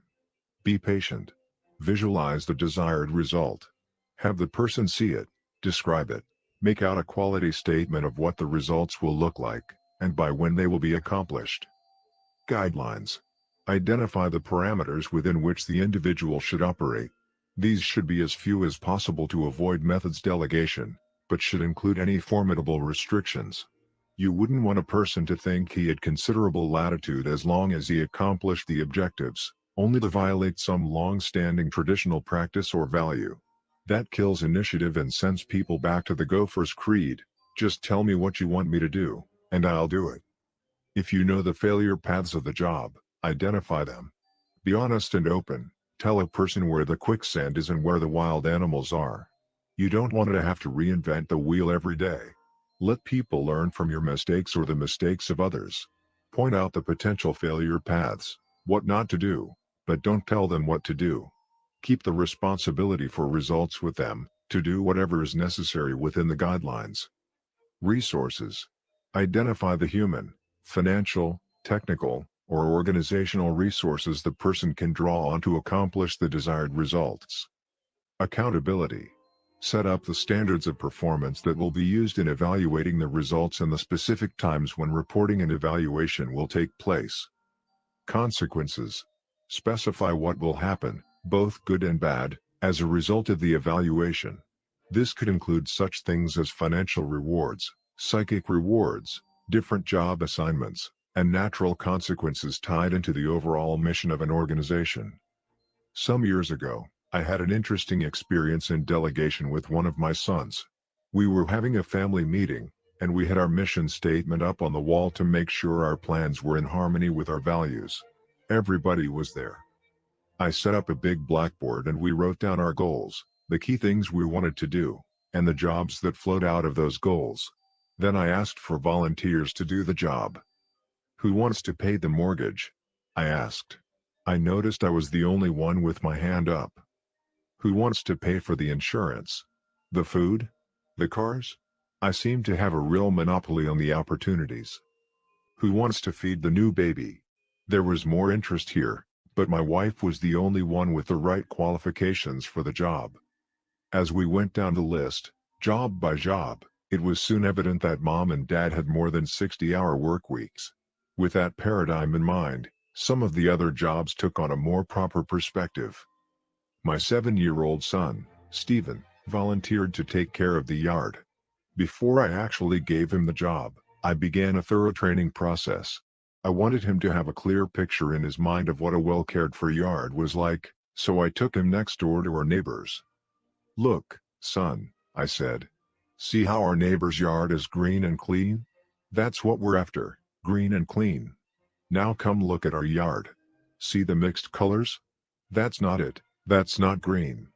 Be patient. Visualize the desired result. Have the person see it, describe it, make out a quality statement of what the results will look like, and by when they will be accomplished. Guidelines. Identify the parameters within which the individual should operate. These should be as few as possible to avoid methods delegation, but should include any formidable restrictions. You wouldn't want a person to think he had considerable latitude as long as he accomplished the objectives, only to violate some long-standing traditional practice or value. That kills initiative and sends people back to the gopher's creed, "Just tell me what you want me to do, and I'll do it." If you know the failure paths of the job, identify them. Be honest and open. Tell a person where the quicksand is and where the wild animals are. You don't want to have to reinvent the wheel every day. Let people learn from your mistakes or the mistakes of others. Point out the potential failure paths, what not to do, but don't tell them what to do. Keep the responsibility for results with them, to do whatever is necessary within the guidelines. Resources. Identify the human, financial, technical, or organizational resources the person can draw on to accomplish the desired results. Accountability. Set up the standards of performance that will be used in evaluating the results and the specific times when reporting and evaluation will take place. Consequences. Specify what will happen, both good and bad, as a result of the evaluation. This could include such things as financial rewards, psychic rewards, different job assignments, and natural consequences tied into the overall mission of an organization. Some years ago, I had an interesting experience in delegation with one of my sons. We were having a family meeting, and we had our mission statement up on the wall to make sure our plans were in harmony with our values. Everybody was there. I set up a big blackboard and we wrote down our goals, the key things we wanted to do, and the jobs that flowed out of those goals. Then I asked for volunteers to do the job. "Who wants to pay the mortgage?" I asked. I noticed I was the only one with my hand up. "Who wants to pay for the insurance? The food? The cars?" I seemed to have a real monopoly on the opportunities. "Who wants to feed the new baby?" There was more interest here, But my wife was the only one with the right qualifications for the job. As we went down the list, job by job, it was soon evident that mom and dad had more than 60-hour work weeks. With that paradigm in mind, some of the other jobs took on a more proper perspective. My 7-year-old son, Stephen, volunteered to take care of the yard. Before I actually gave him the job, I began a thorough training process. I wanted him to have a clear picture in his mind of what a well-cared-for yard was like, so I took him next door to our neighbors. "Look, son," I said. "See how our neighbor's yard is green and clean? That's what we're after, green and clean. Now come look at our yard. See the mixed colors? That's not it, that's not green.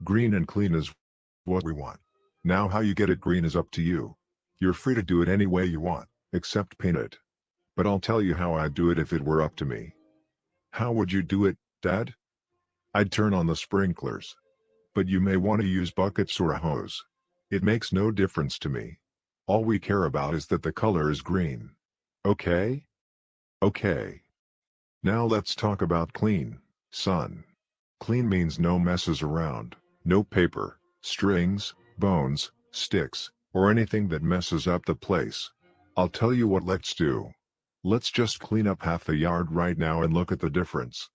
Green and clean is what we want. Now how you get it green is up to you. You're free to do it any way you want, except paint it. But I'll tell you how I'd do it if it were up to me." "How would you do it, Dad?" "I'd turn on the sprinklers. But you may want to use buckets or a hose. It makes no difference to me. All we care about is that the color is green. Okay?" "Okay. Now let's talk about clean, son. Clean means no messes around, no paper, strings, bones, sticks, or anything that messes up the place. I'll tell you what let's do. Let's just clean up half the yard right now and look at the difference."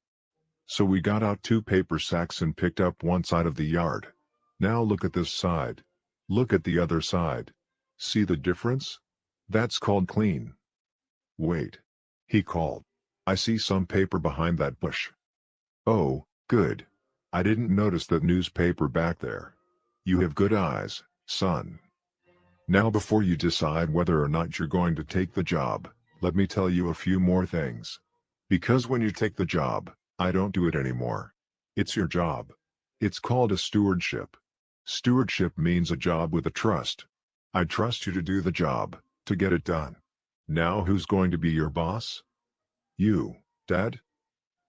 So we got out 2 paper sacks and picked up one side of the yard. "Now look at this side. Look at the other side. See the difference? That's called clean." "Wait," he called. "I see some paper behind that bush." "Oh, good. I didn't notice that newspaper back there. You have good eyes, son. Now before you decide whether or not you're going to take the job, let me tell you a few more things. Because when you take the job, I don't do it anymore. It's your job. It's called a stewardship. Stewardship means a job with a trust. I trust you to do the job, to get it done. Now who's going to be your boss? You, Dad?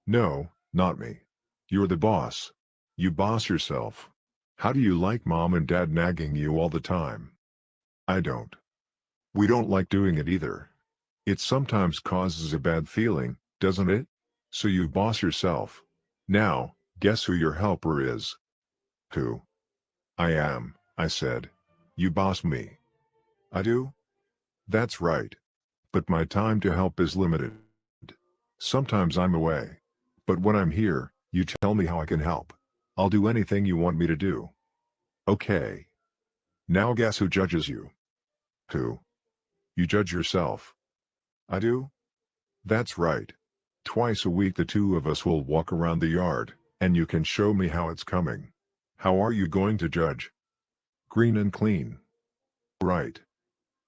No, not me. You're the boss. You boss yourself. How do you like mom and dad nagging you all the time? I don't. We don't like doing it either. It sometimes causes a bad feeling, doesn't it? So you boss yourself. Now, guess who your helper is? Who? I am, I said. You boss me. I do? That's right. But my time to help is limited. Sometimes I'm away. But when I'm here, you tell me how I can help. I'll do anything you want me to do. Okay. Now guess who judges you? Who? You judge yourself. I do? That's right. Twice a week the two of us will walk around the yard, and you can show me how it's coming. How are you going to judge? Green and clean. Right.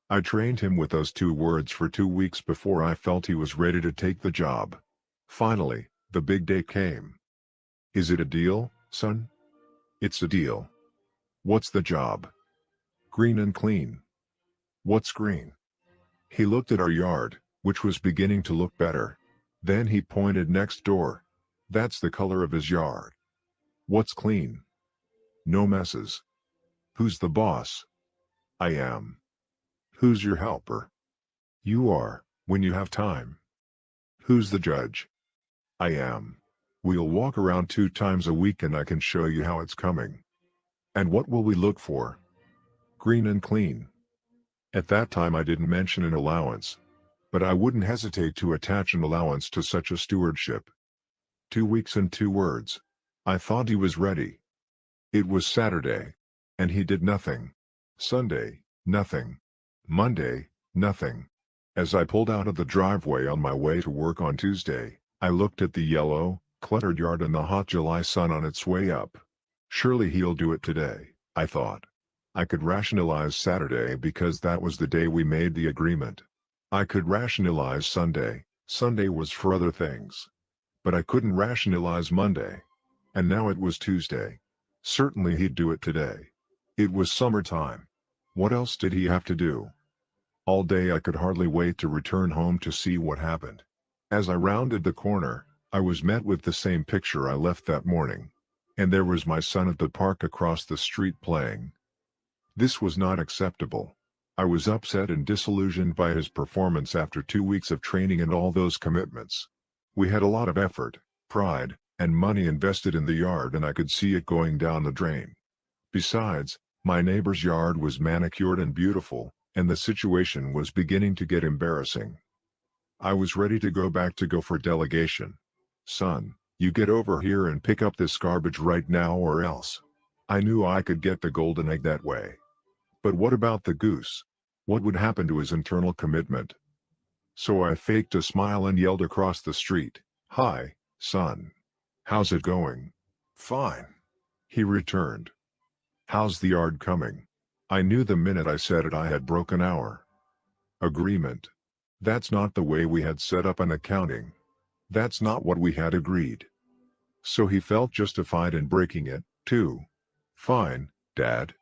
I trained him with those 2 words for 2 weeks before I felt he was ready to take the job. Finally, the big day came. Is it a deal, son? It's a deal. What's the job? Green and clean. What's green? He looked at our yard, which was beginning to look better. Then he pointed next door. That's the color of his yard. What's clean? No messes. Who's the boss? I am. Who's your helper? You are, when you have time. Who's the judge? I am. We'll walk around 2 times a week and I can show you how it's coming. And what will we look for? Green and clean. At that time I didn't mention an allowance. But I wouldn't hesitate to attach an allowance to such a stewardship. 2 weeks and 2 words. I thought he was ready. It was Saturday. And he did nothing. Sunday, nothing. Monday, nothing. As I pulled out of the driveway on my way to work on Tuesday, I looked at the yellow, cluttered yard and the hot July sun on its way up. Surely he'll do it today, I thought. I could rationalize Saturday because that was the day we made the agreement. I could rationalize Sunday. Sunday was for other things. But I couldn't rationalize Monday. And now it was Tuesday. Certainly he'd do it today. It was summertime. What else did he have to do? All day I could hardly wait to return home to see what happened. As I rounded the corner, I was met with the same picture I left that morning. And there was my son at the park across the street playing. This was not acceptable. I was upset and disillusioned by his performance after 2 weeks of training and all those commitments. We had a lot of effort, pride, and money invested in the yard, and I could see it going down the drain. Besides, my neighbor's yard was manicured and beautiful, and the situation was beginning to get embarrassing. I was ready to go for delegation. "Son, you get over here and pick up this garbage right now or else." I knew I could get the golden egg that way. But what about the goose? What would happen to his internal commitment? So I faked a smile and yelled across the street, "Hi, son. How's it going?" "Fine," he returned. "How's the yard coming?" I knew the minute I said it I had broken our agreement. That's not the way we had set up an accounting. That's not what we had agreed. So he felt justified in breaking it, too. "Fine, Dad."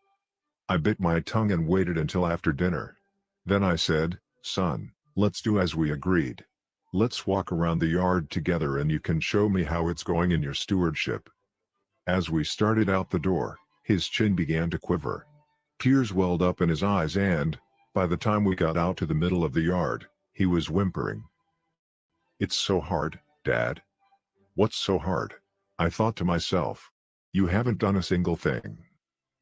I bit my tongue and waited until after dinner. Then I said, "Son, let's do as we agreed. Let's walk around the yard together and you can show me how it's going in your stewardship." As we started out the door, his chin began to quiver. Tears welled up in his eyes and, by the time we got out to the middle of the yard, he was whimpering. "It's so hard, Dad." "What's so hard?" I thought to myself. You haven't done a single thing.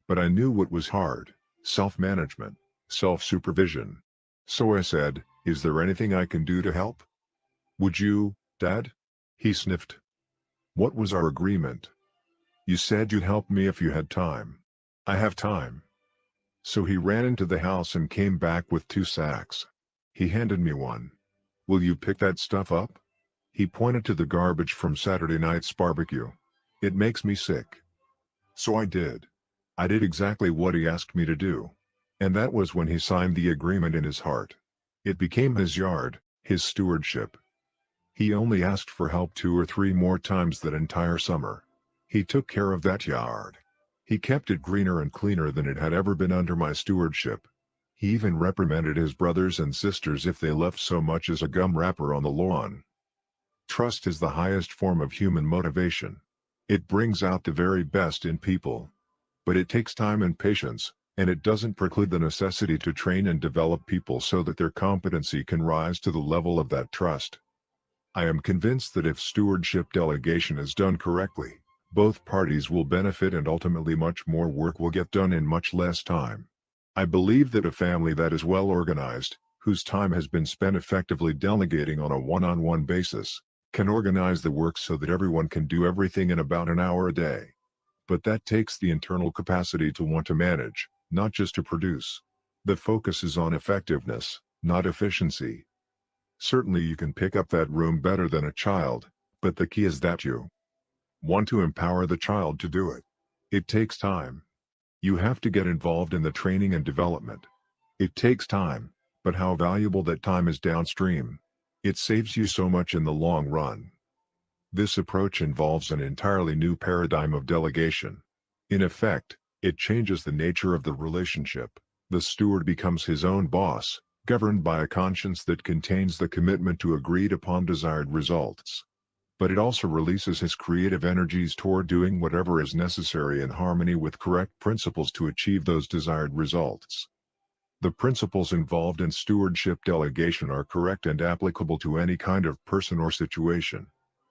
But I knew what was hard: self-management, self-supervision. So I said, "Is there anything I can do to help?" "Would you, Dad?" He sniffed. "What was our agreement?" "You said you'd help me if you had time." "I have time." So he ran into the house and came back with 2 sacks. He handed me one. "Will you pick that stuff up?" He pointed to the garbage from Saturday night's barbecue. "It makes me sick." So I did. I did exactly what he asked me to do. And that was when he signed the agreement in his heart. It became his yard, his stewardship. He only asked for help 2 or 3 more times that entire summer. He took care of that yard. He kept it greener and cleaner than it had ever been under my stewardship. He even reprimanded his brothers and sisters if they left so much as a gum wrapper on the lawn. Trust is the highest form of human motivation. It brings out the very best in people. But it takes time and patience, and it doesn't preclude the necessity to train and develop people so that their competency can rise to the level of that trust. I am convinced that if stewardship delegation is done correctly, both parties will benefit and ultimately much more work will get done in much less time. I believe that a family that is well organized, whose time has been spent effectively delegating on a one-on-one basis, can organize the work so that everyone can do everything in about an hour a day. But that takes the internal capacity to want to manage, not just to produce. The focus is on effectiveness, not efficiency. Certainly you can pick up that room better than a child, but the key is that you want to empower the child to do it. It takes time. You have to get involved in the training and development. It takes time, but how valuable that time is downstream. It saves you so much in the long run. This approach involves an entirely new paradigm of delegation. In effect, it changes the nature of the relationship. The steward becomes his own boss, governed by a conscience that contains the commitment to agreed-upon desired results. But it also releases his creative energies toward doing whatever is necessary in harmony with correct principles to achieve those desired results. The principles involved in stewardship delegation are correct and applicable to any kind of person or situation.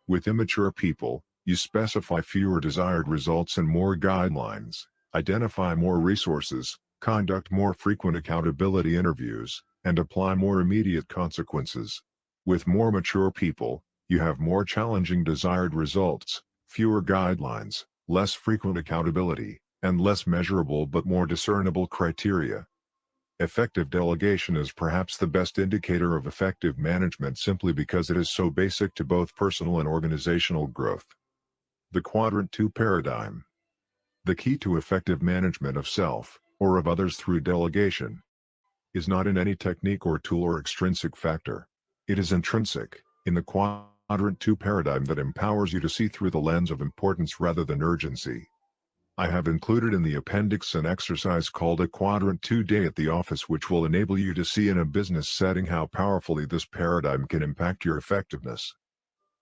With immature people, you specify fewer desired results and more guidelines, identify more resources, conduct more frequent accountability interviews, and apply more immediate consequences. With more mature people, you have more challenging desired results, fewer guidelines, less frequent accountability, and less measurable but more discernible criteria. Effective delegation is perhaps the best indicator of effective management simply because it is so basic to both personal and organizational growth. The Quadrant 2 Paradigm. The key to effective management of self, or of others through delegation, is not in any technique or tool or extrinsic factor. It is intrinsic, in the Quadrant 2 paradigm that empowers you to see through the lens of importance rather than urgency. I have included in the appendix an exercise called a Quadrant 2 Day at the Office, which will enable you to see in a business setting how powerfully this paradigm can impact your effectiveness.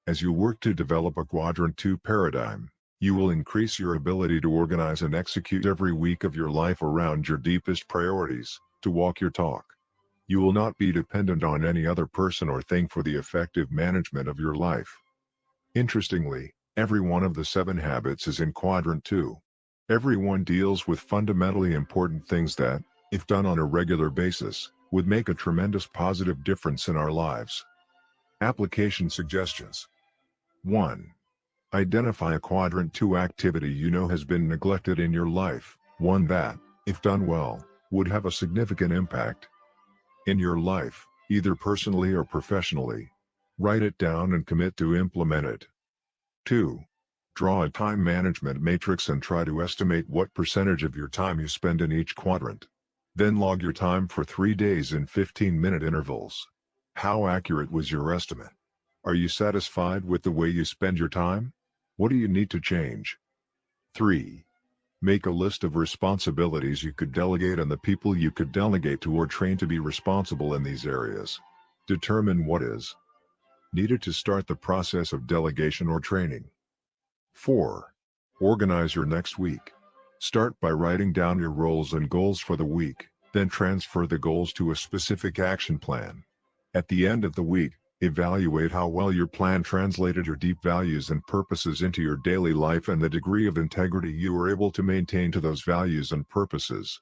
As you work to develop a Quadrant 2 paradigm, you will increase your ability to organize and execute every week of your life around your deepest priorities, to walk your talk. You will not be dependent on any other person or thing for the effective management of your life. Interestingly, every one of the 7 habits is in quadrant 2. Every one deals with fundamentally important things that, if done on a regular basis, would make a tremendous positive difference in our lives. Application suggestions. 1. Identify a quadrant 2 activity you know has been neglected in your life, one that, if done well, would have a significant impact in your life, either personally or professionally. Write it down and commit to implement it. 2. Draw a time management matrix and try to estimate what percentage of your time you spend in each quadrant. Then log your time for 3 days in 15-minute intervals. How accurate was your estimate? Are you satisfied with the way you spend your time? What do you need to change? 3. Make a list of responsibilities you could delegate and the people you could delegate to or train to be responsible in these areas. Determine what is needed to start the process of delegation or training. 4. Organize your next week. Start by writing down your roles and goals for the week, then transfer the goals to a specific action plan. At the end of the week, evaluate how well your plan translated your deep values and purposes into your daily life and the degree of integrity you were able to maintain to those values and purposes.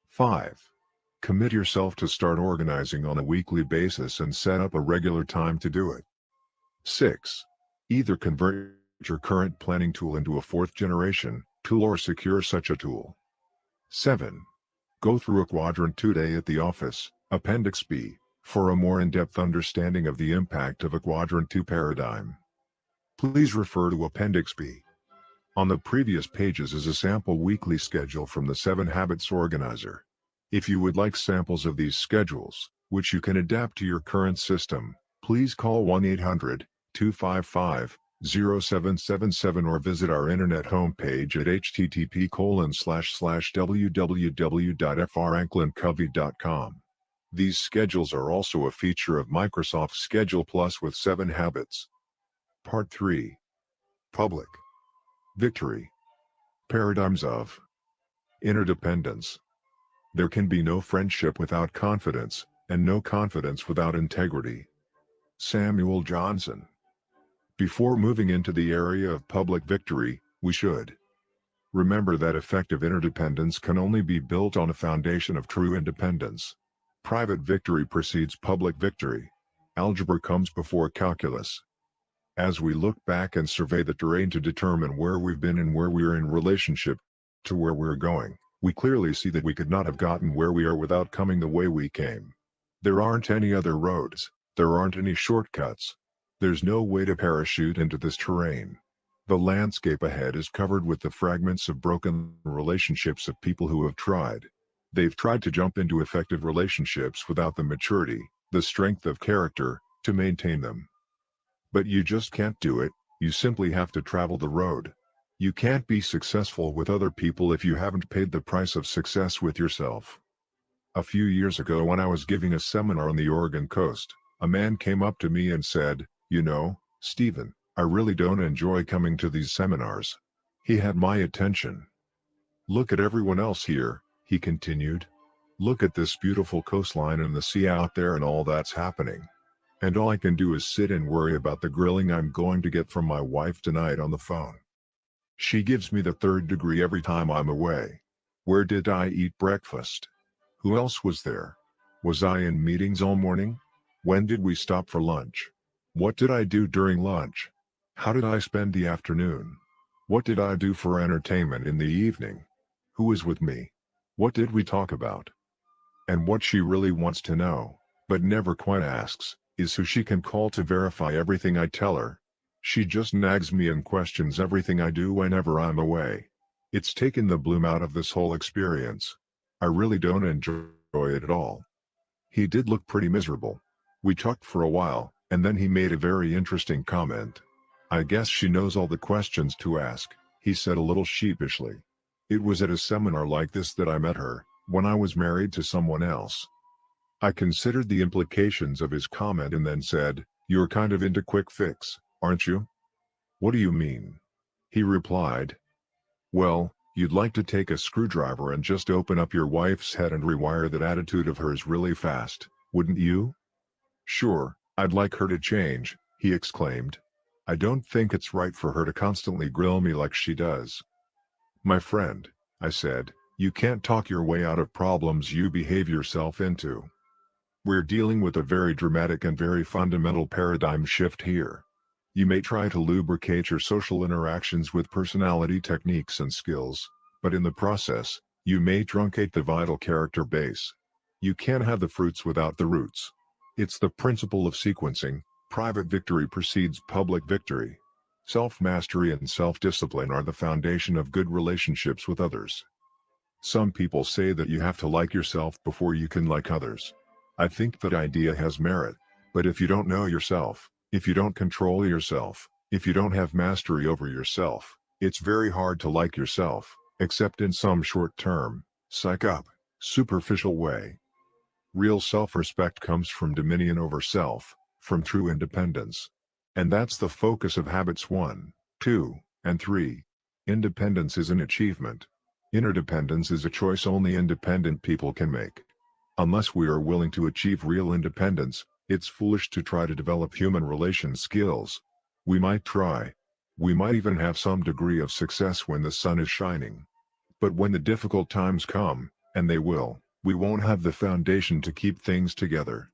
5. Commit yourself to start organizing on a weekly basis and set up a regular time to do it. 6. Either convert your current planning tool into a 4th generation tool or secure such a tool. 7. Go through a quadrant 2 day at the office, Appendix B, for a more in-depth understanding of the impact of a quadrant 2 paradigm. Please refer to Appendix B. On the previous pages is a sample weekly schedule from the 7 Habits Organizer. If you would like samples of these schedules, which you can adapt to your current system, please call 1-800-255-0777 or visit our internet homepage at http://www.franklincovey.com. These schedules are also a feature of Microsoft Schedule Plus with 7 habits. Part 3. Public Victory. Paradigms of Interdependence. There can be no friendship without confidence, and no confidence without integrity. Samuel Johnson. Before moving into the area of public victory, we should remember that effective interdependence can only be built on a foundation of true independence. Private victory precedes public victory. Algebra comes before calculus. As we look back and survey the terrain to determine where we've been and where we are in relationship to where we're going, we clearly see that we could not have gotten where we are without coming the way we came. There aren't any other roads, there aren't any shortcuts. There's no way to parachute into this terrain. The landscape ahead is covered with the fragments of broken relationships of people who have tried. They've tried to jump into effective relationships without the maturity, the strength of character, to maintain them. But you just can't do it, you simply have to travel the road. You can't be successful with other people if you haven't paid the price of success with yourself. A few years ago when I was giving a seminar on the Oregon coast, a man came up to me and said, "You know, Stephen, I really don't enjoy coming to these seminars." He had my attention. "Look at everyone else here," he continued. "Look at this beautiful coastline and the sea out there and all that's happening. And all I can do is sit and worry about the grilling I'm going to get from my wife tonight on the phone. She gives me the 3rd degree every time I'm away. Where did I eat breakfast? Who else was there? Was I in meetings all morning? When did we stop for lunch? What did I do during lunch? How did I spend the afternoon? What did I do for entertainment in the evening? Who was with me? What did we talk about?" And what she really wants to know, but never quite asks, is who she can call to verify everything I tell her. She just nags me and questions everything I do whenever I'm away. It's taken the bloom out of this whole experience. I really don't enjoy it at all. He did look pretty miserable. We talked for a while, and then he made a very interesting comment. "I guess she knows all the questions to ask," he said a little sheepishly. It was at a seminar like this that I met her, when I was married to someone else. I considered the implications of his comment and then said, "You're kind of into quick fix, aren't you?" "What do you mean?" He replied, "Well, you'd like to take a screwdriver and just open up your wife's head and rewire that attitude of hers really fast, wouldn't you?" "Sure, I'd like her to change," he exclaimed. I don't think it's right for her to constantly grill me like she does. My friend, I said, you can't talk your way out of problems you behave yourself into. We're dealing with a very dramatic and very fundamental paradigm shift here. You may try to lubricate your social interactions with personality techniques and skills, but in the process, you may truncate the vital character base. You can't have the fruits without the roots. It's the principle of sequencing. Private victory precedes public victory. Self-mastery and self-discipline are the foundation of good relationships with others. Some people say that you have to like yourself before you can like others. I think that idea has merit, but if you don't know yourself, if you don't control yourself, if you don't have mastery over yourself, it's very hard to like yourself, except in some short-term, psych-up, superficial way. Real self-respect comes from dominion over self, from true independence. And that's the focus of habits 1, 2, and 3. Independence is an achievement. Interdependence is a choice only independent people can make. Unless we are willing to achieve real independence, it's foolish to try to develop human relation skills. We might try. We might even have some degree of success when the sun is shining. But when the difficult times come, and they will, we won't have the foundation to keep things together.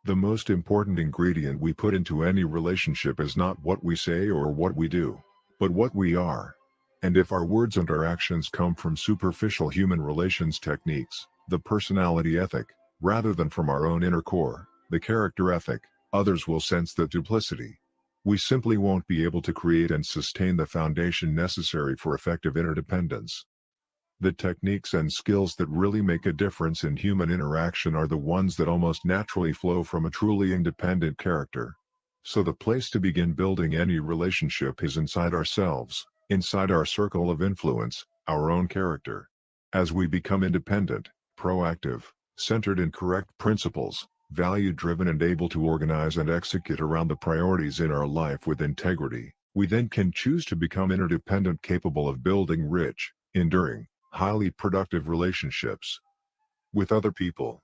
The most important ingredient we put into any relationship is not what we say or what we do, but what we are. And if our words and our actions come from superficial human relations techniques, the personality ethic, rather than from our own inner core, the character ethic, others will sense the duplicity. We simply won't be able to create and sustain the foundation necessary for effective interdependence. The techniques and skills that really make a difference in human interaction are the ones that almost naturally flow from a truly independent character. So the place to begin building any relationship is inside ourselves, inside our circle of influence, our own character. As we become independent, proactive, centered in correct principles, value-driven and able to organize and execute around the priorities in our life with integrity, we then can choose to become interdependent, capable of building rich, enduring, highly productive relationships with other people.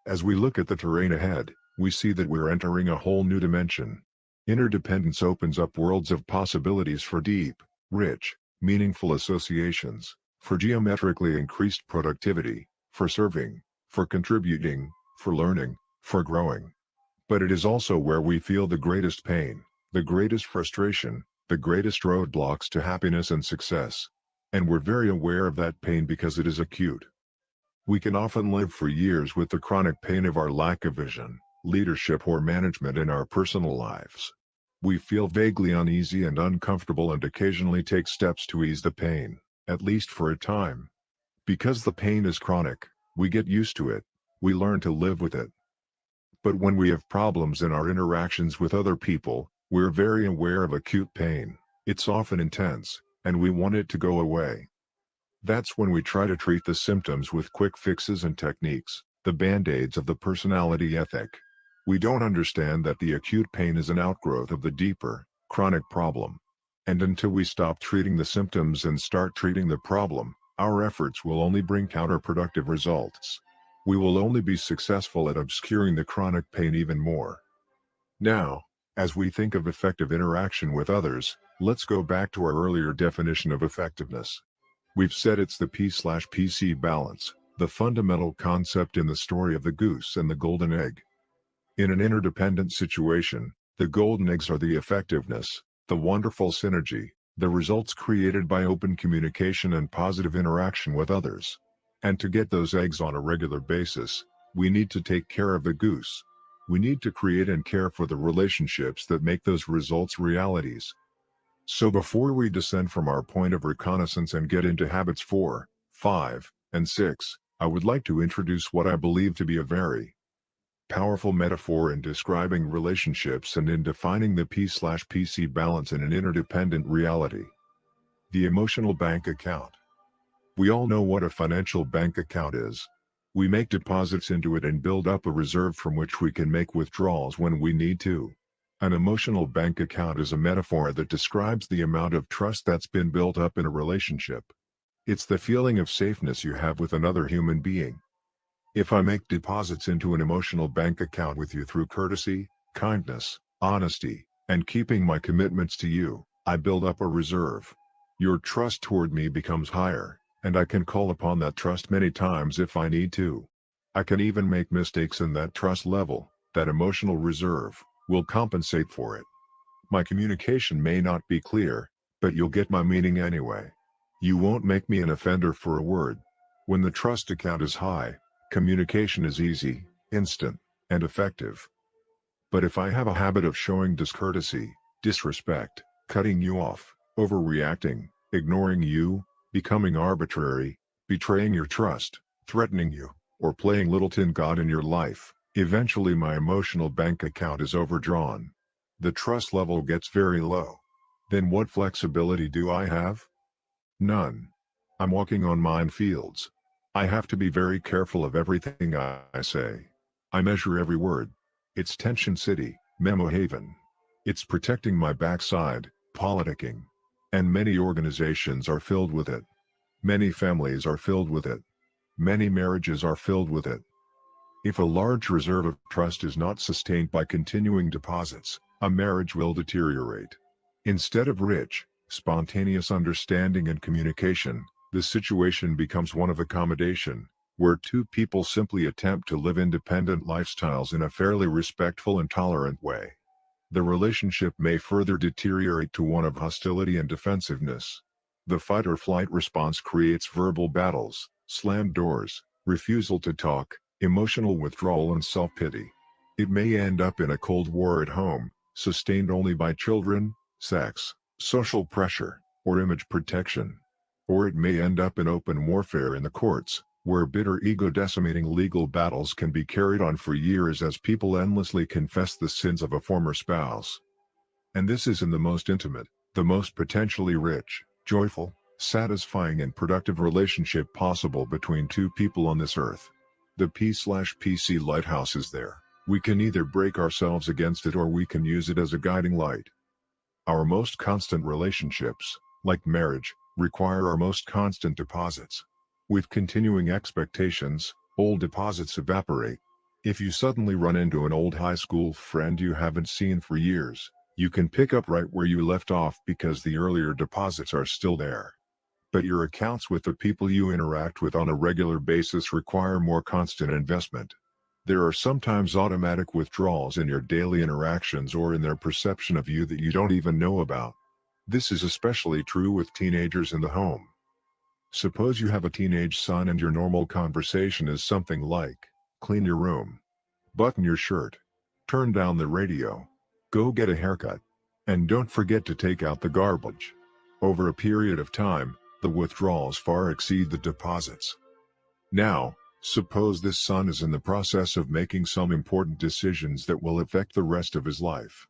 As we look at the terrain ahead, we see that we're entering a whole new dimension. Interdependence opens up worlds of possibilities for deep, rich, meaningful associations, for geometrically increased productivity, for serving, for contributing, for learning, for growing. But it is also where we feel the greatest pain, the greatest frustration, the greatest roadblocks to happiness and success. And we're very aware of that pain because it is acute. We can often live for years with the chronic pain of our lack of vision, leadership or management in our personal lives. We feel vaguely uneasy and uncomfortable and occasionally take steps to ease the pain, at least for a time. Because the pain is chronic, we get used to it, we learn to live with it. But when we have problems in our interactions with other people, we're very aware of acute pain. It's often intense, and we want it to go away. That's when we try to treat the symptoms with quick fixes and techniques, the band-aids of the personality ethic. We don't understand that the acute pain is an outgrowth of the deeper, chronic problem. And until we stop treating the symptoms and start treating the problem, our efforts will only bring counterproductive results. We will only be successful at obscuring the chronic pain even more. Now, as we think of effective interaction with others, let's go back to our earlier definition of effectiveness. We've said it's the P/PC balance, the fundamental concept in the story of the goose and the golden egg. In an interdependent situation, the golden eggs are the effectiveness, the wonderful synergy, the results created by open communication and positive interaction with others. And to get those eggs on a regular basis, we need to take care of the goose. We need to create and care for the relationships that make those results realities. So before we descend from our point of reconnaissance and get into habits 4, 5, and 6, I would like to introduce what I believe to be a very powerful metaphor in describing relationships and in defining the P/PC balance in an interdependent reality. The emotional bank account. We all know what a financial bank account is. We make deposits into it and build up a reserve from which we can make withdrawals when we need to. An emotional bank account is a metaphor that describes the amount of trust that's been built up in a relationship. It's the feeling of safeness you have with another human being. If I make deposits into an emotional bank account with you through courtesy, kindness, honesty, and keeping my commitments to you, I build up a reserve. Your trust toward me becomes higher, and I can call upon that trust many times if I need to. I can even make mistakes, and that trust level, that emotional reserve, will compensate for it. My communication may not be clear, but you'll get my meaning anyway. You won't make me an offender for a word. When the trust account is high, communication is easy, instant, and effective. But if I have a habit of showing discourtesy, disrespect, cutting you off, overreacting, ignoring you, becoming arbitrary, betraying your trust, threatening you, or playing Littleton God in your life, eventually my emotional bank account is overdrawn. The trust level gets very low. Then what flexibility do I have? None. I'm walking on minefields. I have to be very careful of everything I say. I measure every word. It's Tension City, Memo Haven. It's protecting my backside, politicking. And many organizations are filled with it. Many families are filled with it. Many marriages are filled with it. If a large reserve of trust is not sustained by continuing deposits, a marriage will deteriorate. Instead of rich, spontaneous understanding and communication, the situation becomes one of accommodation, where two people simply attempt to live independent lifestyles in a fairly respectful and tolerant way. The relationship may further deteriorate to one of hostility and defensiveness. The fight or flight response creates verbal battles, slammed doors, refusal to talk, emotional withdrawal and self-pity. It may end up in a cold war at home, sustained only by children, sex, social pressure, or image protection. Or it may end up in open warfare in the courts, where bitter ego-decimating legal battles can be carried on for years as people endlessly confess the sins of a former spouse. And this is in the most intimate, the most potentially rich, joyful, satisfying and productive relationship possible between two people on this earth. The P/PC lighthouse is there. We can either break ourselves against it or we can use it as a guiding light. Our most constant relationships, like marriage, require our most constant deposits. With continuing expectations, old deposits evaporate. If you suddenly run into an old high school friend you haven't seen for years, you can pick up right where you left off because the earlier deposits are still there. But your accounts with the people you interact with on a regular basis require more constant investment. There are sometimes automatic withdrawals in your daily interactions or in their perception of you that you don't even know about. This is especially true with teenagers in the home. Suppose you have a teenage son and your normal conversation is something like, clean your room, button your shirt, turn down the radio, go get a haircut, and don't forget to take out the garbage. Over a period of time, the withdrawals far exceed the deposits. Now, suppose this son is in the process of making some important decisions that will affect the rest of his life.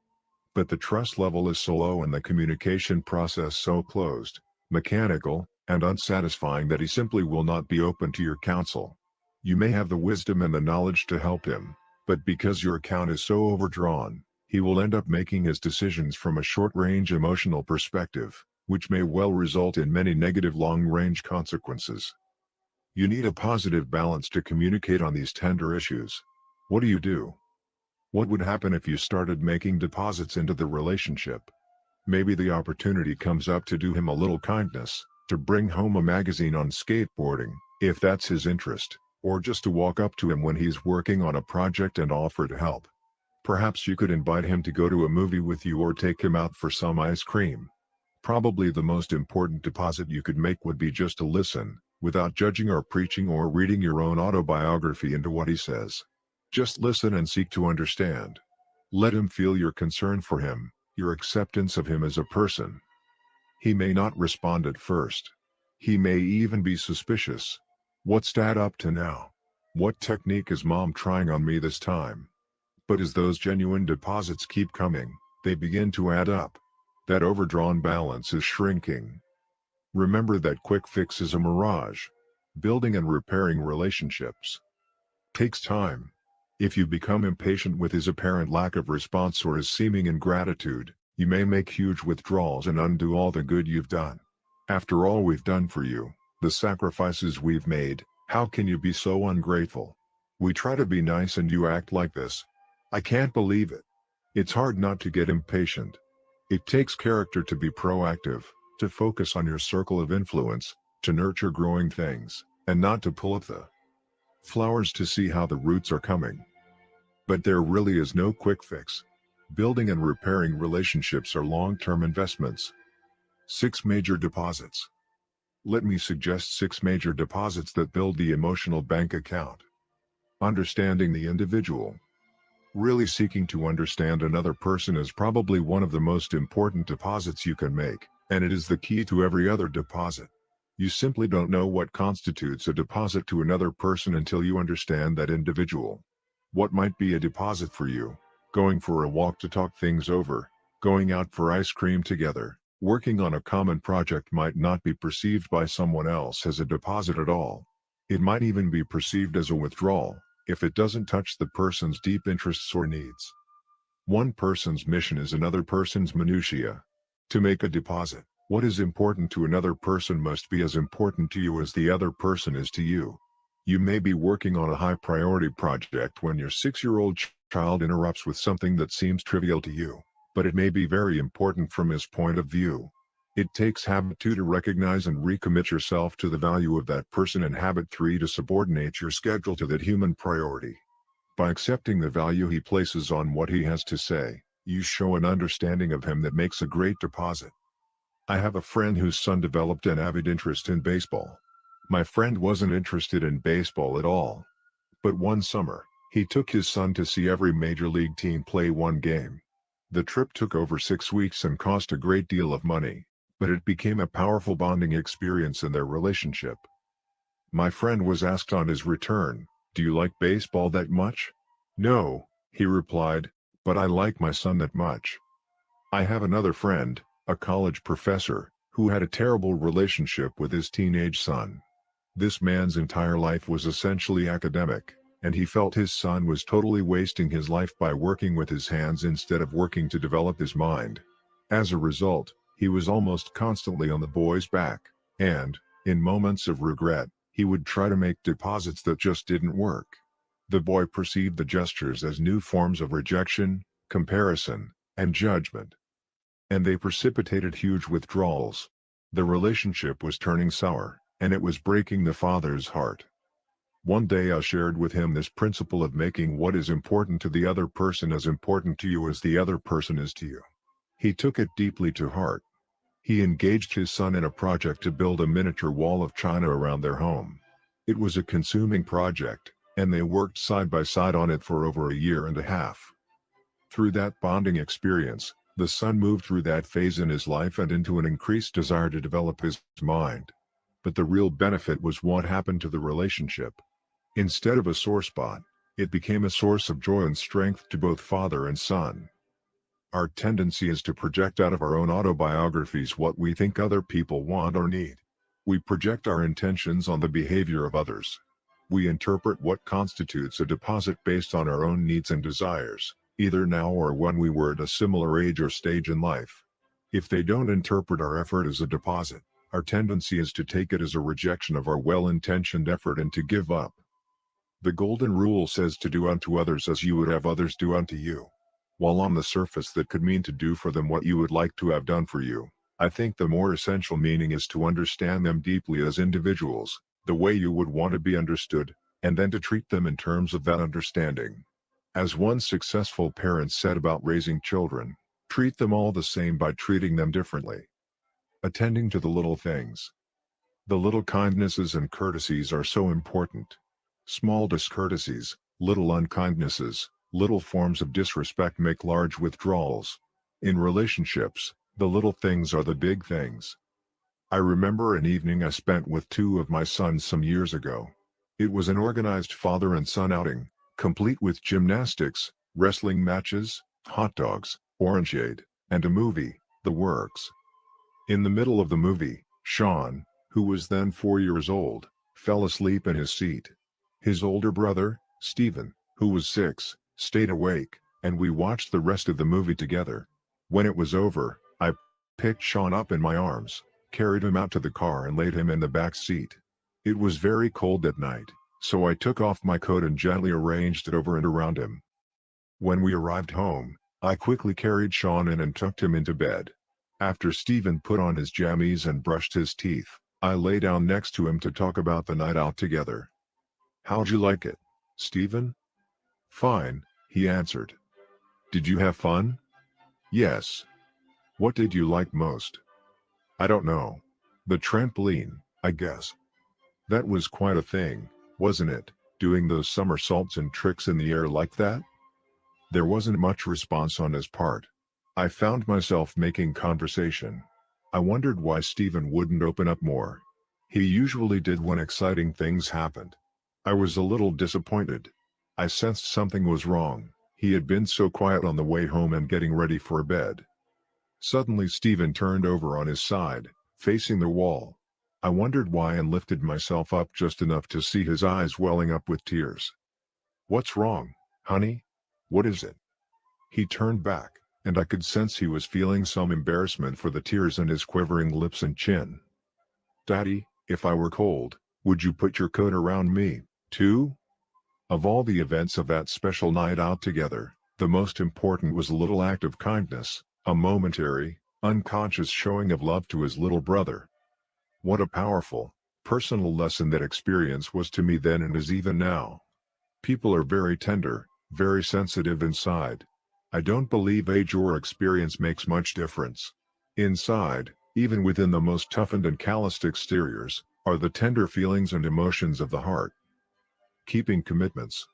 But the trust level is so low and the communication process so closed, mechanical, and unsatisfying that he simply will not be open to your counsel. You may have the wisdom and the knowledge to help him, but because your account is so overdrawn, he will end up making his decisions from a short-range emotional perspective, which may well result in many negative long-range consequences. You need a positive balance to communicate on these tender issues. What do you do? What would happen if you started making deposits into the relationship? Maybe the opportunity comes up to do him a little kindness, to bring home a magazine on skateboarding, if that's his interest, or just to walk up to him when he's working on a project and offer to help. Perhaps you could invite him to go to a movie with you or take him out for some ice cream. Probably the most important deposit you could make would be just to listen, without judging or preaching or reading your own autobiography into what he says. Just listen and seek to understand. Let him feel your concern for him, your acceptance of him as a person. He may not respond at first. He may even be suspicious. What's Dad up to now? What technique is Mom trying on me this time? But as those genuine deposits keep coming, they begin to add up. That overdrawn balance is shrinking. Remember that quick fix is a mirage. Building and repairing relationships takes time. If you become impatient with his apparent lack of response or his seeming ingratitude, you may make huge withdrawals and undo all the good you've done. After all we've done for you, the sacrifices we've made, how can you be so ungrateful? We try to be nice and you act like this. I can't believe it. It's hard not to get impatient. It takes character to be proactive, to focus on your circle of influence, to nurture growing things, and not to pull at the flowers to see how the roots are coming. But there really is no quick fix. Building and repairing relationships are long-term investments. 6 major deposits. Let me suggest 6 major deposits that build the emotional bank account. Understanding the individual. Really seeking to understand another person is probably one of the most important deposits you can make, and it is the key to every other deposit. You simply don't know what constitutes a deposit to another person until you understand that individual. What might be a deposit for you? Going for a walk to talk things over, going out for ice cream together, working on a common project might not be perceived by someone else as a deposit at all. It might even be perceived as a withdrawal, if it doesn't touch the person's deep interests or needs. One person's mission is another person's minutiae. To make a deposit, what is important to another person must be as important to you as the other person is to you. You may be working on a high-priority project when your 6-year-old child interrupts with something that seems trivial to you, but it may be very important from his point of view. It takes habit 2 to recognize and recommit yourself to the value of that person, and habit 3 to subordinate your schedule to that human priority. By accepting the value he places on what he has to say, you show an understanding of him that makes a great deposit. I have a friend whose son developed an avid interest in baseball. My friend wasn't interested in baseball at all. But one summer, he took his son to see every major league team play one game. The trip took over 6 weeks and cost a great deal of money, but it became a powerful bonding experience in their relationship. My friend was asked on his return, "Do you like baseball that much?" "No," he replied, "but I like my son that much." I have another friend, a college professor, who had a terrible relationship with his teenage son. This man's entire life was essentially academic, and he felt his son was totally wasting his life by working with his hands instead of working to develop his mind. As a result, he was almost constantly on the boy's back, and, in moments of regret, he would try to make deposits that just didn't work. The boy perceived the gestures as new forms of rejection, comparison, and judgment. And they precipitated huge withdrawals. The relationship was turning sour, and it was breaking the father's heart. One day I shared with him this principle of making what is important to the other person as important to you as the other person is to you. He took it deeply to heart. He engaged his son in a project to build a miniature wall of China around their home. It was a consuming project, and they worked side by side on it for over a year and a half. Through that bonding experience, the son moved through that phase in his life and into an increased desire to develop his mind. But the real benefit was what happened to the relationship. Instead of a sore spot, it became a source of joy and strength to both father and son. Our tendency is to project out of our own autobiographies what we think other people want or need. We project our intentions on the behavior of others. We interpret what constitutes a deposit based on our own needs and desires, either now or when we were at a similar age or stage in life. If they don't interpret our effort as a deposit, our tendency is to take it as a rejection of our well-intentioned effort and to give up. The golden rule says to do unto others as you would have others do unto you. While on the surface that could mean to do for them what you would like to have done for you, I think the more essential meaning is to understand them deeply as individuals, the way you would want to be understood, and then to treat them in terms of that understanding. As one successful parent said about raising children, treat them all the same by treating them differently. Attending to the little things. The little kindnesses and courtesies are so important. Small discourtesies, little unkindnesses, little forms of disrespect make large withdrawals. In relationships, the little things are the big things. I remember an evening I spent with 2 of my sons some years ago. It was an organized father and son outing, complete with gymnastics, wrestling matches, hot dogs, orangeade, and a movie, the works. In the middle of the movie, Sean, who was then 4 years old, fell asleep in his seat. His older brother, Stephen, who was 6, stayed awake, and we watched the rest of the movie together. When it was over, I picked Sean up in my arms, carried him out to the car and laid him in the back seat. It was very cold that night, so I took off my coat and gently arranged it over and around him. When we arrived home, I quickly carried Sean in and tucked him into bed. After Stephen put on his jammies and brushed his teeth, I lay down next to him to talk about the night out together. "How'd you like it, Stephen?" "Fine," he answered. "Did you have fun?" "Yes." "What did you like most?" "I don't know. The trampoline, I guess." "That was quite a thing, wasn't it, doing those somersaults and tricks in the air like that?" There wasn't much response on his part. I found myself making conversation. I wondered why Stephen wouldn't open up more. He usually did when exciting things happened. I was a little disappointed. I sensed something was wrong. He had been so quiet on the way home and getting ready for bed. Suddenly Stephen turned over on his side, facing the wall. I wondered why and lifted myself up just enough to see his eyes welling up with tears. "What's wrong, honey? What is it?" He turned back, and I could sense he was feeling some embarrassment for the tears in his quivering lips and chin. "Daddy, if I were cold, would you put your coat around me, too?" Of all the events of that special night out together, the most important was a little act of kindness, a momentary, unconscious showing of love to his little brother. What a powerful, personal lesson that experience was to me then and is even now. People are very tender, very sensitive inside. I don't believe age or experience makes much difference. Inside, even within the most toughened and calloused exteriors, are the tender feelings and emotions of the heart. Keeping commitments.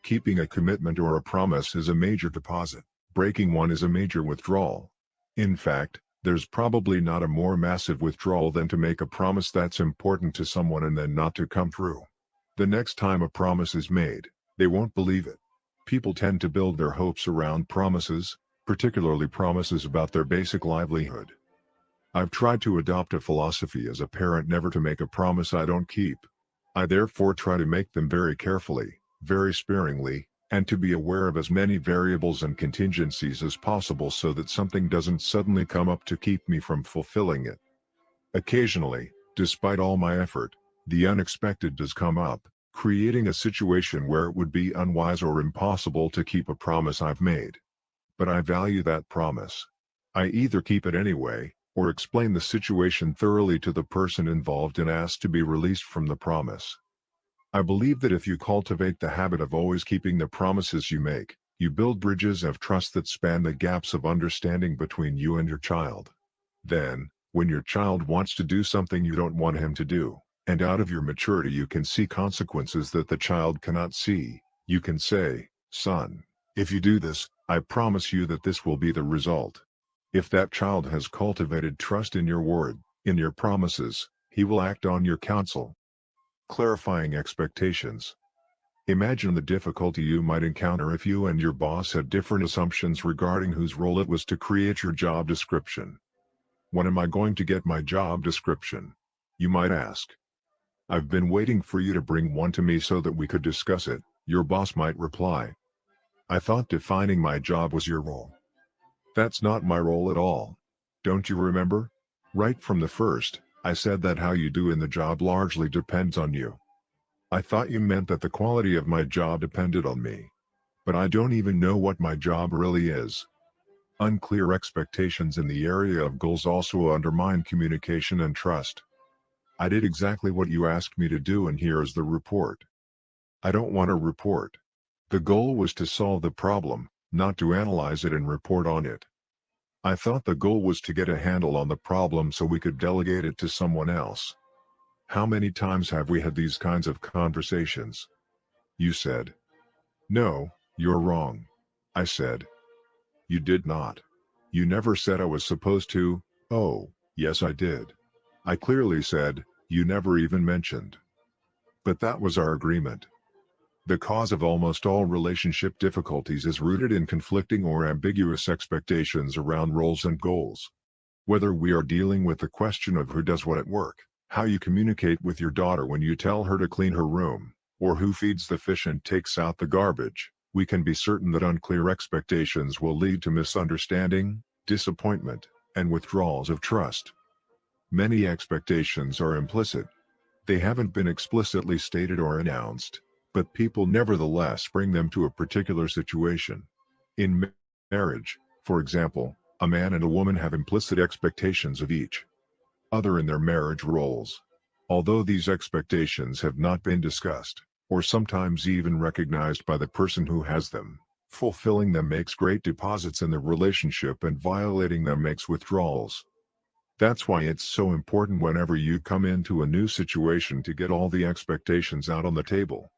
Keeping a commitment or a promise is a major deposit. Breaking one is a major withdrawal. In fact, there's probably not a more massive withdrawal than to make a promise that's important to someone and then not to come through. The next time a promise is made, they won't believe it. People tend to build their hopes around promises, particularly promises about their basic livelihood. I've tried to adopt a philosophy as a parent never to make a promise I don't keep. I therefore try to make them very carefully, very sparingly, and to be aware of as many variables and contingencies as possible so that something doesn't suddenly come up to keep me from fulfilling it. Occasionally, despite all my effort, the unexpected does come up, creating a situation where it would be unwise or impossible to keep a promise I've made. But I value that promise. I either keep it anyway, or explain the situation thoroughly to the person involved and ask to be released from the promise. I believe that if you cultivate the habit of always keeping the promises you make, you build bridges of trust that span the gaps of understanding between you and your child. Then, when your child wants to do something you don't want him to do, and out of your maturity you can see consequences that the child cannot see, you can say, "Son, if you do this, I promise you that this will be the result." If that child has cultivated trust in your word, in your promises, he will act on your counsel. Clarifying expectations. Imagine the difficulty you might encounter if you and your boss had different assumptions regarding whose role it was to create your job description. "When am I going to get my job description?" you might ask. "I've been waiting for you to bring one to me so that we could discuss it," your boss might reply. "I thought defining my job was your role." "That's not my role at all. Don't you remember? Right from the first, I said that how you do in the job largely depends on you." "I thought you meant that the quality of my job depended on me. But I don't even know what my job really is." Unclear expectations in the area of goals also undermine communication and trust. "I did exactly what you asked me to do and here is the report." I don't want a report. The goal was to solve the problem, not to analyze it and report on it. I thought the goal was to get a handle on the problem so we could delegate it to someone else. How many times have we had these kinds of conversations? You said, "No, you're wrong." I said, "You did not. You never said I was supposed to." "Oh, yes I did. I clearly said, you never even mentioned." But that was our agreement. The cause of almost all relationship difficulties is rooted in conflicting or ambiguous expectations around roles and goals. Whether we are dealing with the question of who does what at work, how you communicate with your daughter when you tell her to clean her room, or who feeds the fish and takes out the garbage, we can be certain that unclear expectations will lead to misunderstanding, disappointment, and withdrawals of trust. Many expectations are implicit. They haven't been explicitly stated or announced, but people nevertheless bring them to a particular situation. In marriage, for example, a man and a woman have implicit expectations of each other in their marriage roles. Although these expectations have not been discussed, or sometimes even recognized by the person who has them, fulfilling them makes great deposits in the relationship and violating them makes withdrawals. That's why it's so important whenever you come into a new situation to get all the expectations out on the table.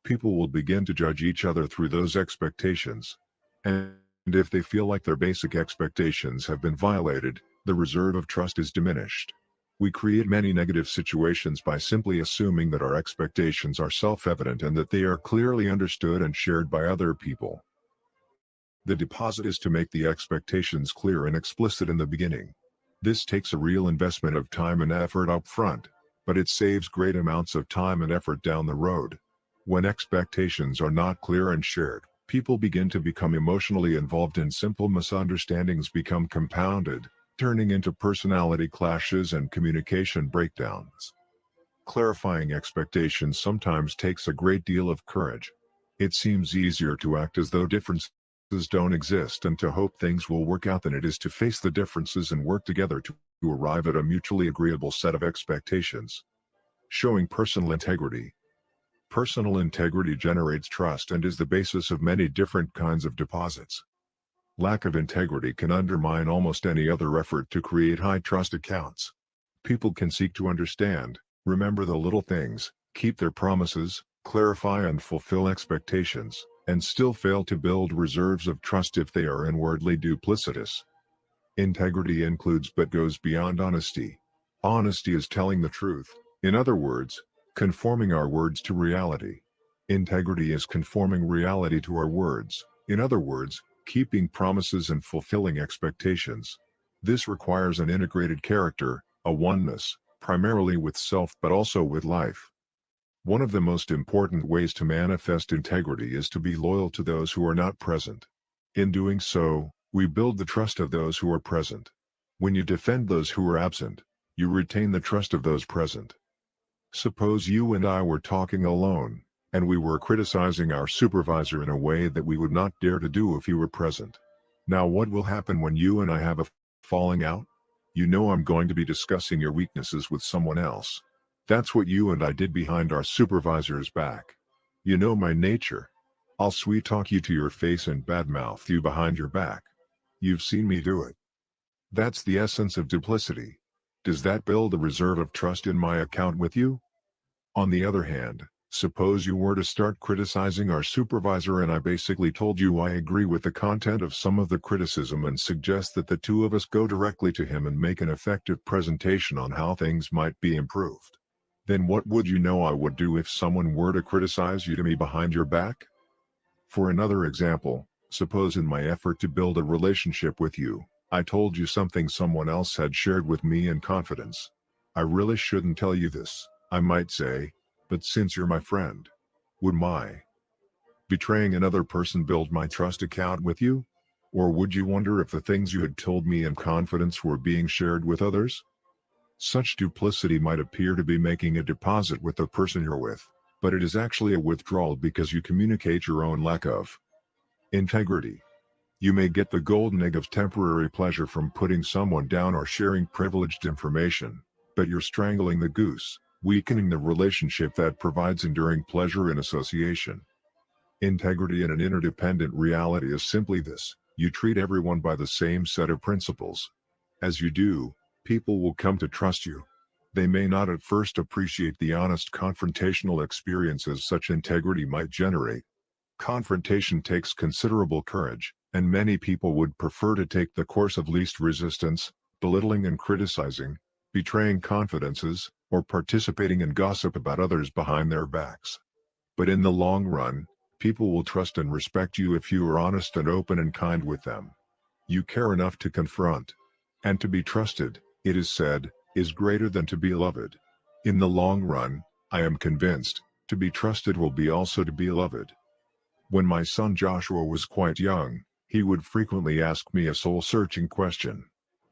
People will begin to judge each other through those expectations. And if they feel like their basic expectations have been violated, the reserve of trust is diminished. We create many negative situations by simply assuming that our expectations are self-evident and that they are clearly understood and shared by other people. The deposit is to make the expectations clear and explicit in the beginning. This takes a real investment of time and effort up front, but it saves great amounts of time and effort down the road. When expectations are not clear and shared, people begin to become emotionally involved and simple misunderstandings become compounded, turning into personality clashes and communication breakdowns. Clarifying expectations sometimes takes a great deal of courage. It seems easier to act as though differences don't exist and to hope things will work out than it is to face the differences and work together to arrive at a mutually agreeable set of expectations. Showing personal integrity. Personal integrity generates trust and is the basis of many different kinds of deposits. Lack of integrity can undermine almost any other effort to create high trust accounts. People can seek to understand, remember the little things, keep their promises, clarify and fulfill expectations, and still fail to build reserves of trust if they are inwardly duplicitous. Integrity includes but goes beyond honesty. Honesty is telling the truth, in other words, conforming our words to reality. Integrity is conforming reality to our words, in other words, keeping promises and fulfilling expectations. This requires an integrated character, a oneness, primarily with self but also with life. One of the most important ways to manifest integrity is to be loyal to those who are not present. In doing so, we build the trust of those who are present. When you defend those who are absent, you retain the trust of those present. Suppose you and I were talking alone, and we were criticizing our supervisor in a way that we would not dare to do if he were present. Now what will happen when you and I have a falling out? You know I'm going to be discussing your weaknesses with someone else. That's what you and I did behind our supervisor's back. You know my nature. I'll sweet talk you to your face and badmouth you behind your back. You've seen me do it. That's the essence of duplicity. Does that build a reserve of trust in my account with you? On the other hand, suppose you were to start criticizing our supervisor and I basically told you I agree with the content of some of the criticism and suggest that the two of us go directly to him and make an effective presentation on how things might be improved. Then what would you know I would do if someone were to criticize you to me behind your back? For another example, suppose in my effort to build a relationship with you, I told you something someone else had shared with me in confidence. I really shouldn't tell you this, I might say, but since you're my friend, would my betraying another person build my trust account with you? Or would you wonder if the things you had told me in confidence were being shared with others? Such duplicity might appear to be making a deposit with the person you're with, but it is actually a withdrawal because you communicate your own lack of integrity. You may get the golden egg of temporary pleasure from putting someone down or sharing privileged information, but you're strangling the goose, weakening the relationship that provides enduring pleasure in association. Integrity in an interdependent reality is simply this: you treat everyone by the same set of principles. As you do, people will come to trust you. They may not at first appreciate the honest confrontational experiences such integrity might generate. Confrontation takes considerable courage, and many people would prefer to take the course of least resistance, belittling and criticizing, betraying confidences, or participating in gossip about others behind their backs. But in the long run, people will trust and respect you if you are honest and open and kind with them. You care enough to confront. And to be trusted, it is said, is greater than to be loved. In the long run, I am convinced, to be trusted will be also to be loved. When my son Joshua was quite young, he would frequently ask me a soul-searching question.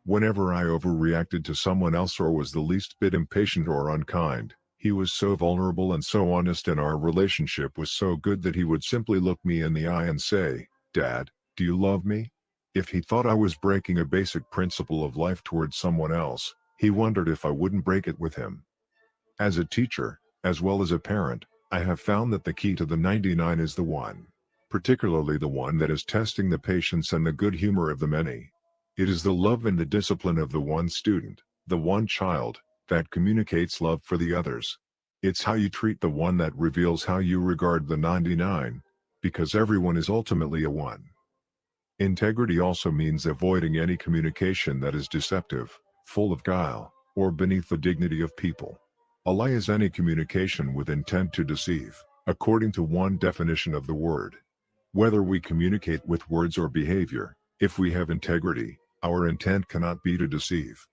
Whenever I overreacted to someone else or was the least bit impatient or unkind, he was so vulnerable and so honest and our relationship was so good that he would simply look me in the eye and say, "Dad, do you love me?" If he thought I was breaking a basic principle of life towards someone else, he wondered if I wouldn't break it with him. As a teacher, as well as a parent, I have found that the key to the 99 is the one. Particularly the one that is testing the patience and the good humor of the many. It is the love and the discipline of the one student, the one child, that communicates love for the others. It's how you treat the one that reveals how you regard the 99, because everyone is ultimately a one. Integrity also means avoiding any communication that is deceptive, full of guile, or beneath the dignity of people. A lie is any communication with intent to deceive, according to one definition of the word. Whether we communicate with words or behavior, if we have integrity, our intent cannot be to deceive.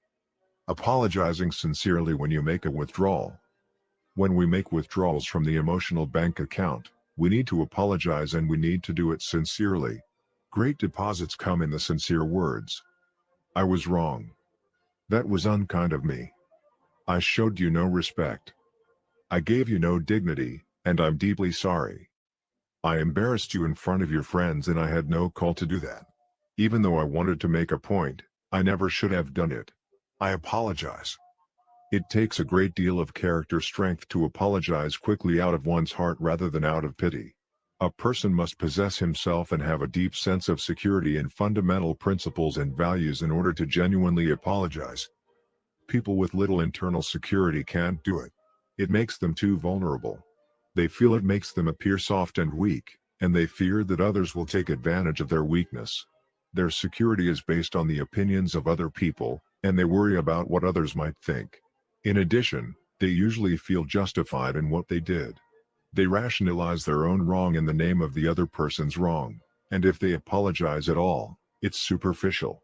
Apologizing sincerely when you make a withdrawal. When we make withdrawals from the emotional bank account, we need to apologize and we need to do it sincerely. Great deposits come in the sincere words. I was wrong. That was unkind of me. I showed you no respect. I gave you no dignity, and I'm deeply sorry. I embarrassed you in front of your friends and I had no call to do that. Even though I wanted to make a point, I never should have done it. I apologize. It takes a great deal of character strength to apologize quickly out of one's heart rather than out of pity. A person must possess himself and have a deep sense of security in fundamental principles and values in order to genuinely apologize. People with little internal security can't do it. It makes them too vulnerable. They feel it makes them appear soft and weak, and they fear that others will take advantage of their weakness. Their security is based on the opinions of other people, and they worry about what others might think. In addition, they usually feel justified in what they did. They rationalize their own wrong in the name of the other person's wrong, and if they apologize at all, it's superficial.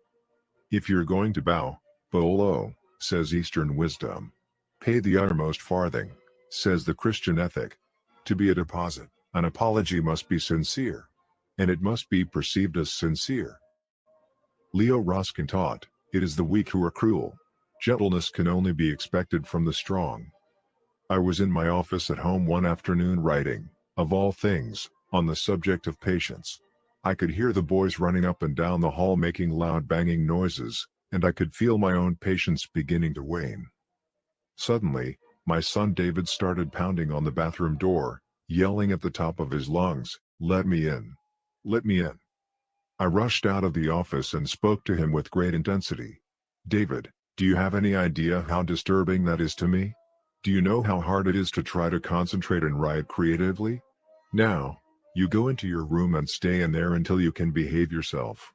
If you're going to bow low, says Eastern wisdom. Pay the uttermost farthing, says the Christian ethic. To be a deposit, an apology must be sincere, and it must be perceived as sincere. Leo Ruskin taught, it is the weak who are cruel. Gentleness can only be expected from the strong. I was in my office at home one afternoon writing, of all things, on the subject of patience. I could hear the boys running up and down the hall making loud banging noises, and I could feel my own patience beginning to wane. Suddenly, my son David started pounding on the bathroom door, yelling at the top of his lungs, "Let me in! Let me in!" I rushed out of the office and spoke to him with great intensity. "David, do you have any idea how disturbing that is to me? Do you know how hard it is to try to concentrate and write creatively? Now, you go into your room and stay in there until you can behave yourself."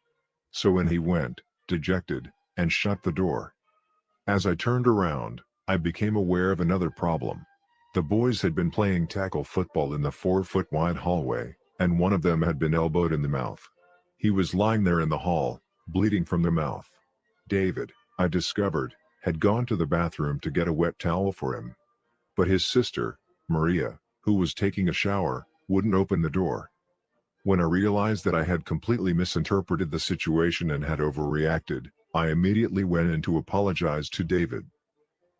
So in he went, dejected, and shut the door. As I turned around, I became aware of another problem. The boys had been playing tackle football in the 4-foot-wide hallway, and one of them had been elbowed in the mouth. He was lying there in the hall, bleeding from the mouth. David, I discovered, had gone to the bathroom to get a wet towel for him. But his sister, Maria, who was taking a shower, wouldn't open the door. When I realized that I had completely misinterpreted the situation and had overreacted, I immediately went in to apologize to David.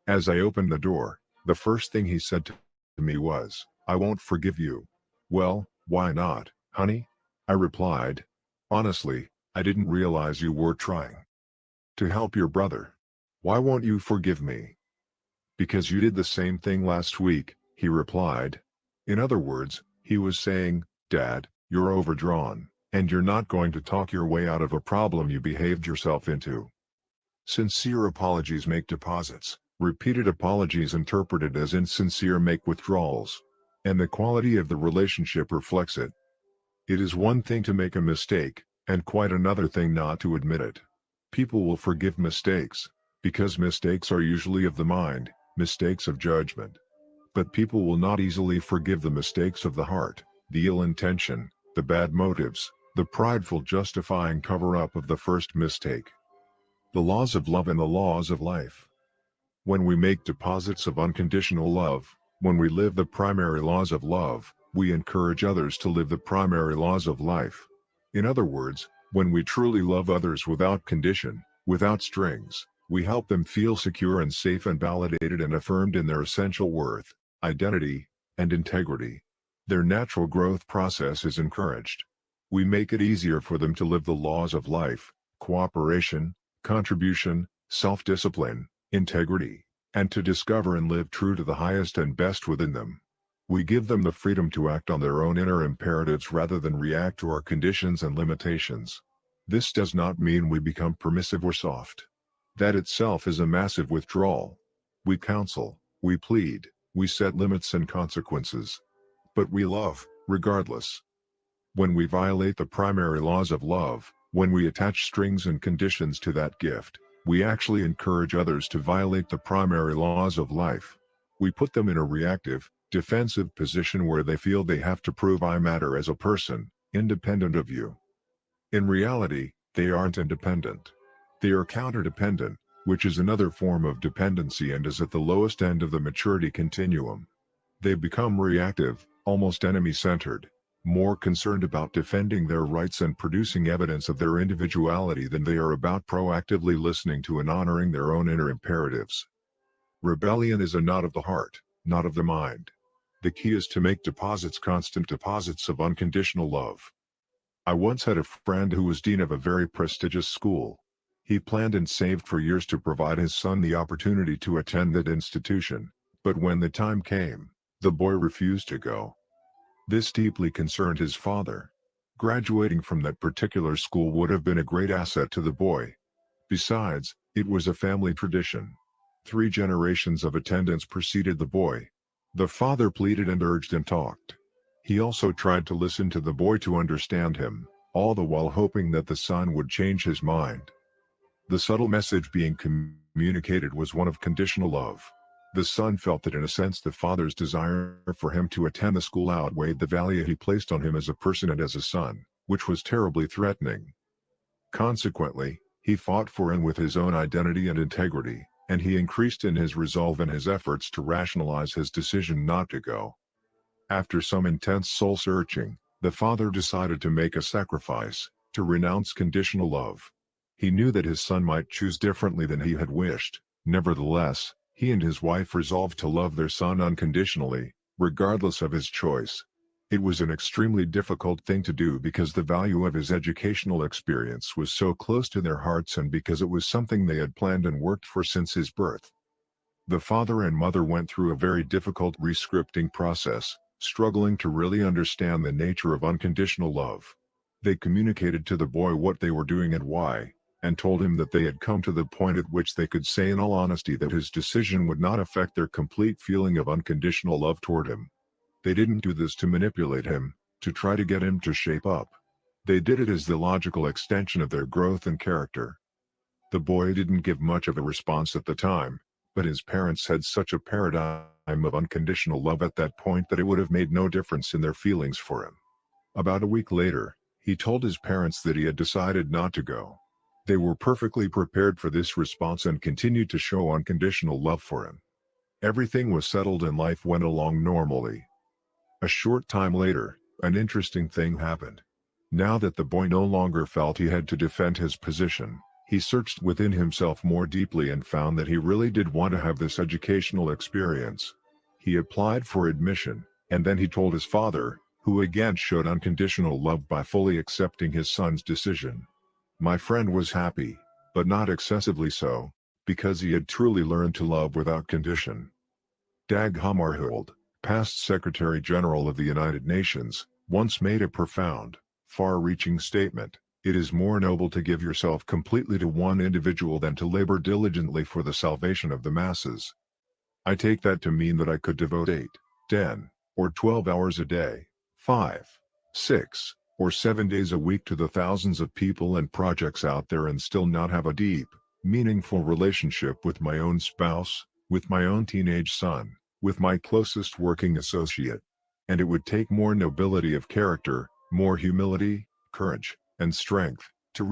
As I opened the door, the first thing he said to me was, "I won't forgive you." "Well, why not, honey?" I replied. "Honestly, I didn't realize you were trying to help your brother. Why won't you forgive me?" "Because you did the same thing last week," he replied. In other words, he was saying, "Dad, you're overdrawn, and you're not going to talk your way out of a problem you behaved yourself into." Sincere apologies make deposits. Repeated apologies interpreted as insincere make withdrawals. And the quality of the relationship reflects it. It is one thing to make a mistake, and quite another thing not to admit it. People will forgive mistakes, because mistakes are usually of the mind, mistakes of judgment. But people will not easily forgive the mistakes of the heart, the ill intention, the bad motives, the prideful justifying cover-up of the first mistake. The laws of love and the laws of life. When we make deposits of unconditional love, when we live the primary laws of love, we encourage others to live the primary laws of life. In other words, when we truly love others without condition, without strings, we help them feel secure and safe and validated and affirmed in their essential worth, identity, and integrity. Their natural growth process is encouraged. We make it easier for them to live the laws of life, cooperation, contribution, self-discipline, integrity, and to discover and live true to the highest and best within them. We give them the freedom to act on their own inner imperatives rather than react to our conditions and limitations. This does not mean we become permissive or soft. That itself is a massive withdrawal. We counsel, we plead, we set limits and consequences. But we love, regardless. When we violate the primary laws of love, when we attach strings and conditions to that gift, we actually encourage others to violate the primary laws of life. We put them in a reactive, defensive position where they feel they have to prove I matter as a person, independent of you. In reality, they aren't independent. They are counterdependent, which is another form of dependency and is at the lowest end of the maturity continuum. They become reactive, almost enemy-centered, more concerned about defending their rights and producing evidence of their individuality than they are about proactively listening to and honoring their own inner imperatives. Rebellion is a not of the heart, not of the mind. The key is to make deposits constant deposits of unconditional love. I once had a friend who was dean of a very prestigious school. He planned and saved for years to provide his son the opportunity to attend that institution, but when the time came, the boy refused to go. This deeply concerned his father. Graduating from that particular school would have been a great asset to the boy. Besides, it was a family tradition. 3 generations of attendance preceded the boy. The father pleaded and urged and talked. He also tried to listen to the boy to understand him, all the while hoping that the son would change his mind. The subtle message being communicated was one of conditional love. The son felt that in a sense the father's desire for him to attend the school outweighed the value he placed on him as a person and as a son, which was terribly threatening. Consequently, he fought for and with his own identity and integrity, and he increased in his resolve and his efforts to rationalize his decision not to go. After some intense soul-searching, the father decided to make a sacrifice, to renounce conditional love. He knew that his son might choose differently than he had wished. Nevertheless, he and his wife resolved to love their son unconditionally, regardless of his choice. It was an extremely difficult thing to do because the value of his educational experience was so close to their hearts and because it was something they had planned and worked for since his birth. The father and mother went through a very difficult rescripting process, struggling to really understand the nature of unconditional love. They communicated to the boy what they were doing and why, and told him that they had come to the point at which they could say in all honesty that his decision would not affect their complete feeling of unconditional love toward him. They didn't do this to manipulate him, to try to get him to shape up. They did it as the logical extension of their growth and character. The boy didn't give much of a response at the time, but his parents had such a paradigm of unconditional love at that point that it would have made no difference in their feelings for him. About a week later, he told his parents that he had decided not to go. They were perfectly prepared for this response and continued to show unconditional love for him. Everything was settled and life went along normally. A short time later, an interesting thing happened. Now that the boy no longer felt he had to defend his position, he searched within himself more deeply and found that he really did want to have this educational experience. He applied for admission, and then he told his father, who again showed unconditional love by fully accepting his son's decision. My friend was happy, but not excessively so, because he had truly learned to love without condition. Dag Hammarskjöld, past Secretary General of the United Nations, once made a profound, far-reaching statement: "It is more noble to give yourself completely to one individual than to labor diligently for the salvation of the masses." I take that to mean that I could devote 8, 10, or 12 hours a day, 5, 6, or 7 days a week to the thousands of people and projects out there and still not have a deep, meaningful relationship with my own spouse, with my own teenage son, with my closest working associate. And it would take more nobility of character, more humility, courage, and strength, to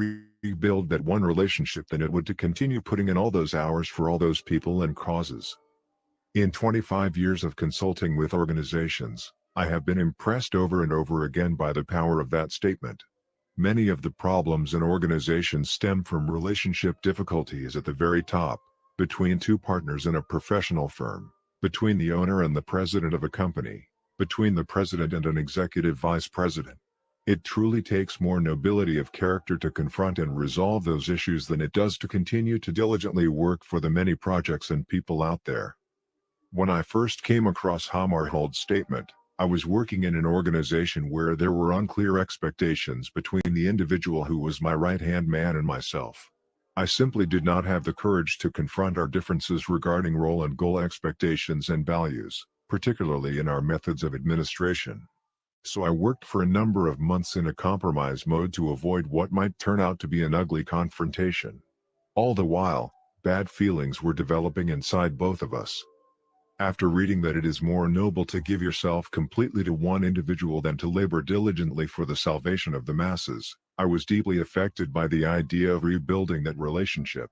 rebuild that one relationship than it would to continue putting in all those hours for all those people and causes. In 25 years of consulting with organizations, I have been impressed over and over again by the power of that statement. Many of the problems in organizations stem from relationship difficulties at the very top, between two partners in a professional firm, between the owner and the president of a company, between the president and an executive vice president. It truly takes more nobility of character to confront and resolve those issues than it does to continue to diligently work for the many projects and people out there. When I first came across Hammarhold's statement, I was working in an organization where there were unclear expectations between the individual who was my right-hand man and myself. I simply did not have the courage to confront our differences regarding role and goal expectations and values, particularly in our methods of administration. So I worked for a number of months in a compromise mode to avoid what might turn out to be an ugly confrontation. All the while, bad feelings were developing inside both of us. After reading that it is more noble to give yourself completely to one individual than to labor diligently for the salvation of the masses, I was deeply affected by the idea of rebuilding that relationship.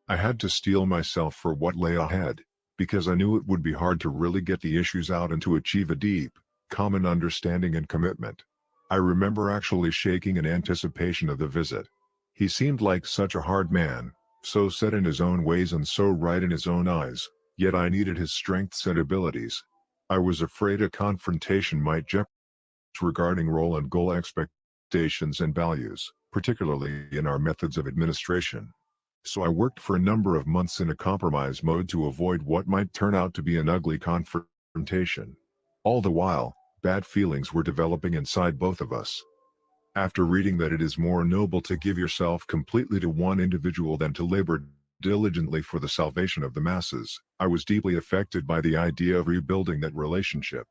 I had to steel myself for what lay ahead, because I knew it would be hard to really get the issues out and to achieve a deep, common understanding and commitment. I remember actually shaking in anticipation of the visit. He seemed like such a hard man, so set in his own ways and so right in his own eyes, yet I needed his strengths and abilities. I was afraid a confrontation might jeopardize regarding role and goal expectations and values, particularly in our methods of administration. So I worked for a number of months in a compromise mode to avoid what might turn out to be an ugly confrontation. All the while, bad feelings were developing inside both of us. After reading that it is more noble to give yourself completely to one individual than to labor diligently for the salvation of the masses, I was deeply affected by the idea of rebuilding that relationship.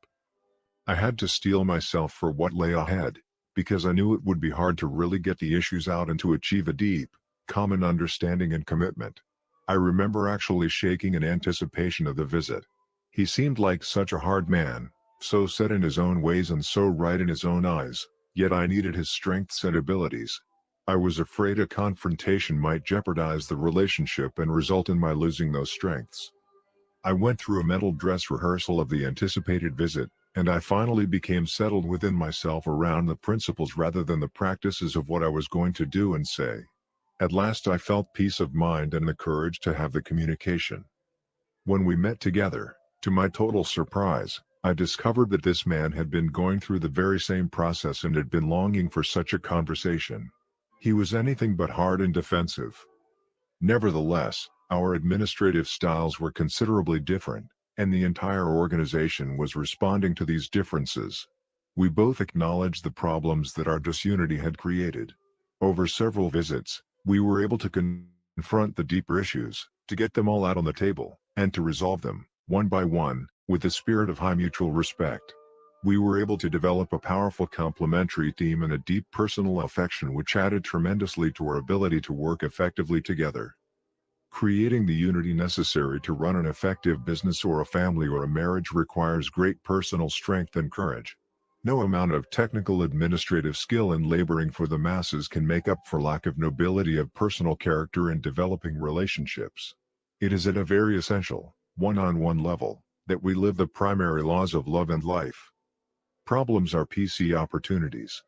I had to steel myself for what lay ahead, because I knew it would be hard to really get the issues out and to achieve a deep, common understanding and commitment. I remember actually shaking in anticipation of the visit. He seemed like such a hard man, so set in his own ways and so right in his own eyes, yet I needed his strengths and abilities. I was afraid a confrontation might jeopardize the relationship and result in my losing those strengths. I went through a mental dress rehearsal of the anticipated visit, and I finally became settled within myself around the principles rather than the practices of what I was going to do and say. At last I felt peace of mind and the courage to have the communication. When we met together, to my total surprise, I discovered that this man had been going through the very same process and had been longing for such a conversation. He was anything but hard and defensive. Nevertheless, our administrative styles were considerably different, and the entire organization was responding to these differences. We both acknowledged the problems that our disunity had created. Over several visits, we were able to confront the deeper issues, to get them all out on the table, and to resolve them, one by one, with a spirit of high mutual respect. We were able to develop a powerful complementary team and a deep personal affection which added tremendously to our ability to work effectively together. Creating the unity necessary to run an effective business or a family or a marriage requires great personal strength and courage. No amount of technical administrative skill in laboring for the masses can make up for lack of nobility of personal character in developing relationships. It is at a very essential, one-on-one level, that we live the primary laws of love and life. Problems are PC opportunities.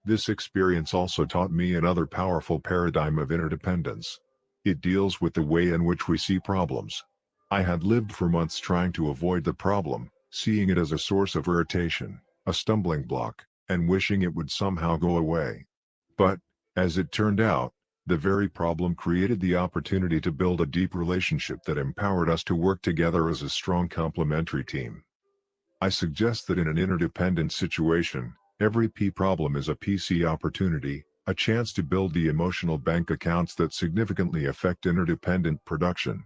This experience also taught me another powerful paradigm of interdependence. It deals with the way in which we see problems. I had lived for months trying to avoid the problem, seeing it as a source of irritation, a stumbling block, and wishing it would somehow go away. But, as it turned out, the very problem created the opportunity to build a deep relationship that empowered us to work together as a strong complementary team. I suggest that in an interdependent situation, every P problem is a PC opportunity, a chance to build the emotional bank accounts that significantly affect interdependent production.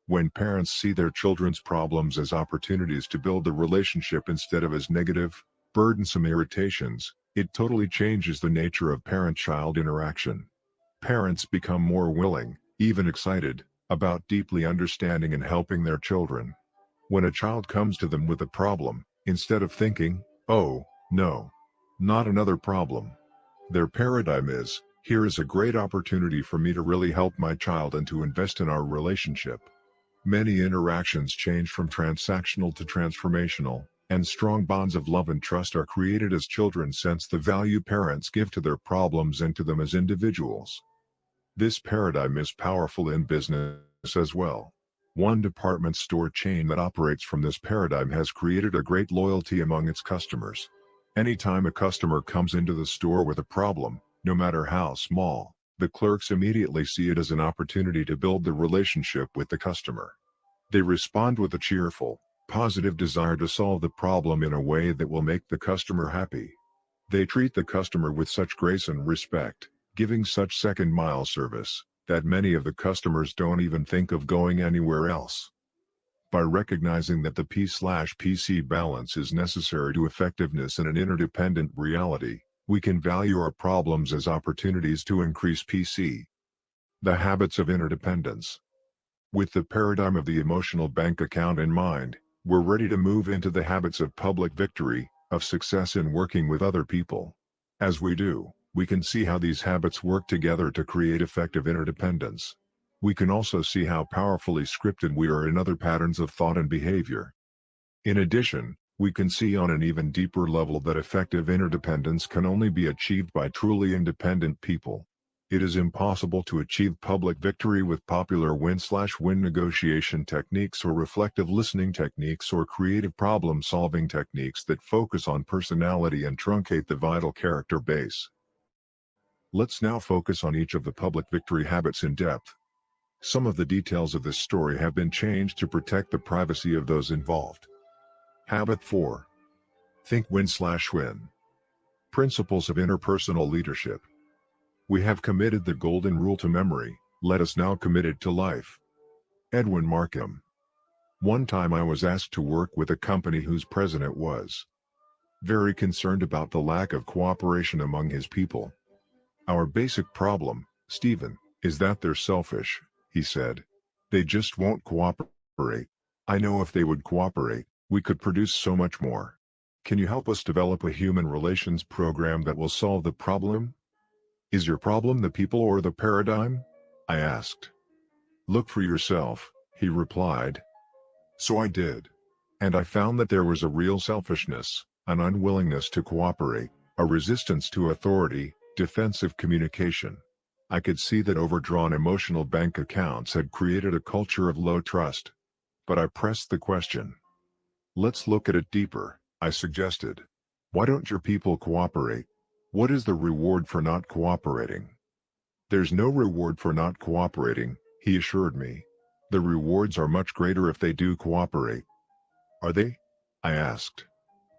When parents see their children's problems as opportunities to build the relationship instead of as negative, burdensome irritations, it totally changes the nature of parent-child interaction. Parents become more willing, even excited, about deeply understanding and helping their children. When a child comes to them with a problem, instead of thinking, "Oh, no, not another problem," their paradigm is, "Here is a great opportunity for me to really help my child and to invest in our relationship." Many interactions change from transactional to transformational, and strong bonds of love and trust are created as children sense the value parents give to their problems and to them as individuals. This paradigm is powerful in business as well. One department store chain that operates from this paradigm has created a great loyalty among its customers. Anytime a customer comes into the store with a problem, no matter how small, the clerks immediately see it as an opportunity to build the relationship with the customer. They respond with a cheerful, positive desire to solve the problem in a way that will make the customer happy. They treat the customer with such grace and respect, giving such second-mile service, that many of the customers don't even think of going anywhere else. By recognizing that the P/PC balance is necessary to effectiveness in an interdependent reality, we can value our problems as opportunities to increase PC. The habits of interdependence. With the paradigm of the emotional bank account in mind, we're ready to move into the habits of public victory, of success in working with other people. As we do, we can see how these habits work together to create effective interdependence. We can also see how powerfully scripted we are in other patterns of thought and behavior. In addition, we can see on an even deeper level that effective interdependence can only be achieved by truly independent people. It is impossible to achieve public victory with popular win/win negotiation techniques or reflective listening techniques or creative problem-solving techniques that focus on personality and truncate the vital character base. Let's now focus on each of the public victory habits in depth. Some of the details of this story have been changed to protect the privacy of those involved. Habit 4. Think win/win. Principles of interpersonal leadership. We have committed the golden rule to memory, let us now commit it to life. Edwin Markham. One time I was asked to work with a company whose president was very concerned about the lack of cooperation among his people. Our basic problem, Stephen, is that they're selfish, he said. They just won't cooperate. I know if they would cooperate, we could produce so much more. Can you help us develop a human relations program that will solve the problem? Is your problem the people or the paradigm? I asked. Look for yourself, he replied. So I did. And I found that there was a real selfishness, an unwillingness to cooperate, a resistance to authority, defensive communication. I could see that overdrawn emotional bank accounts had created a culture of low trust. But I pressed the question. Let's look at it deeper, I suggested. Why don't your people cooperate? What is the reward for not cooperating? There's no reward for not cooperating, he assured me. The rewards are much greater if they do cooperate. Are they? I asked.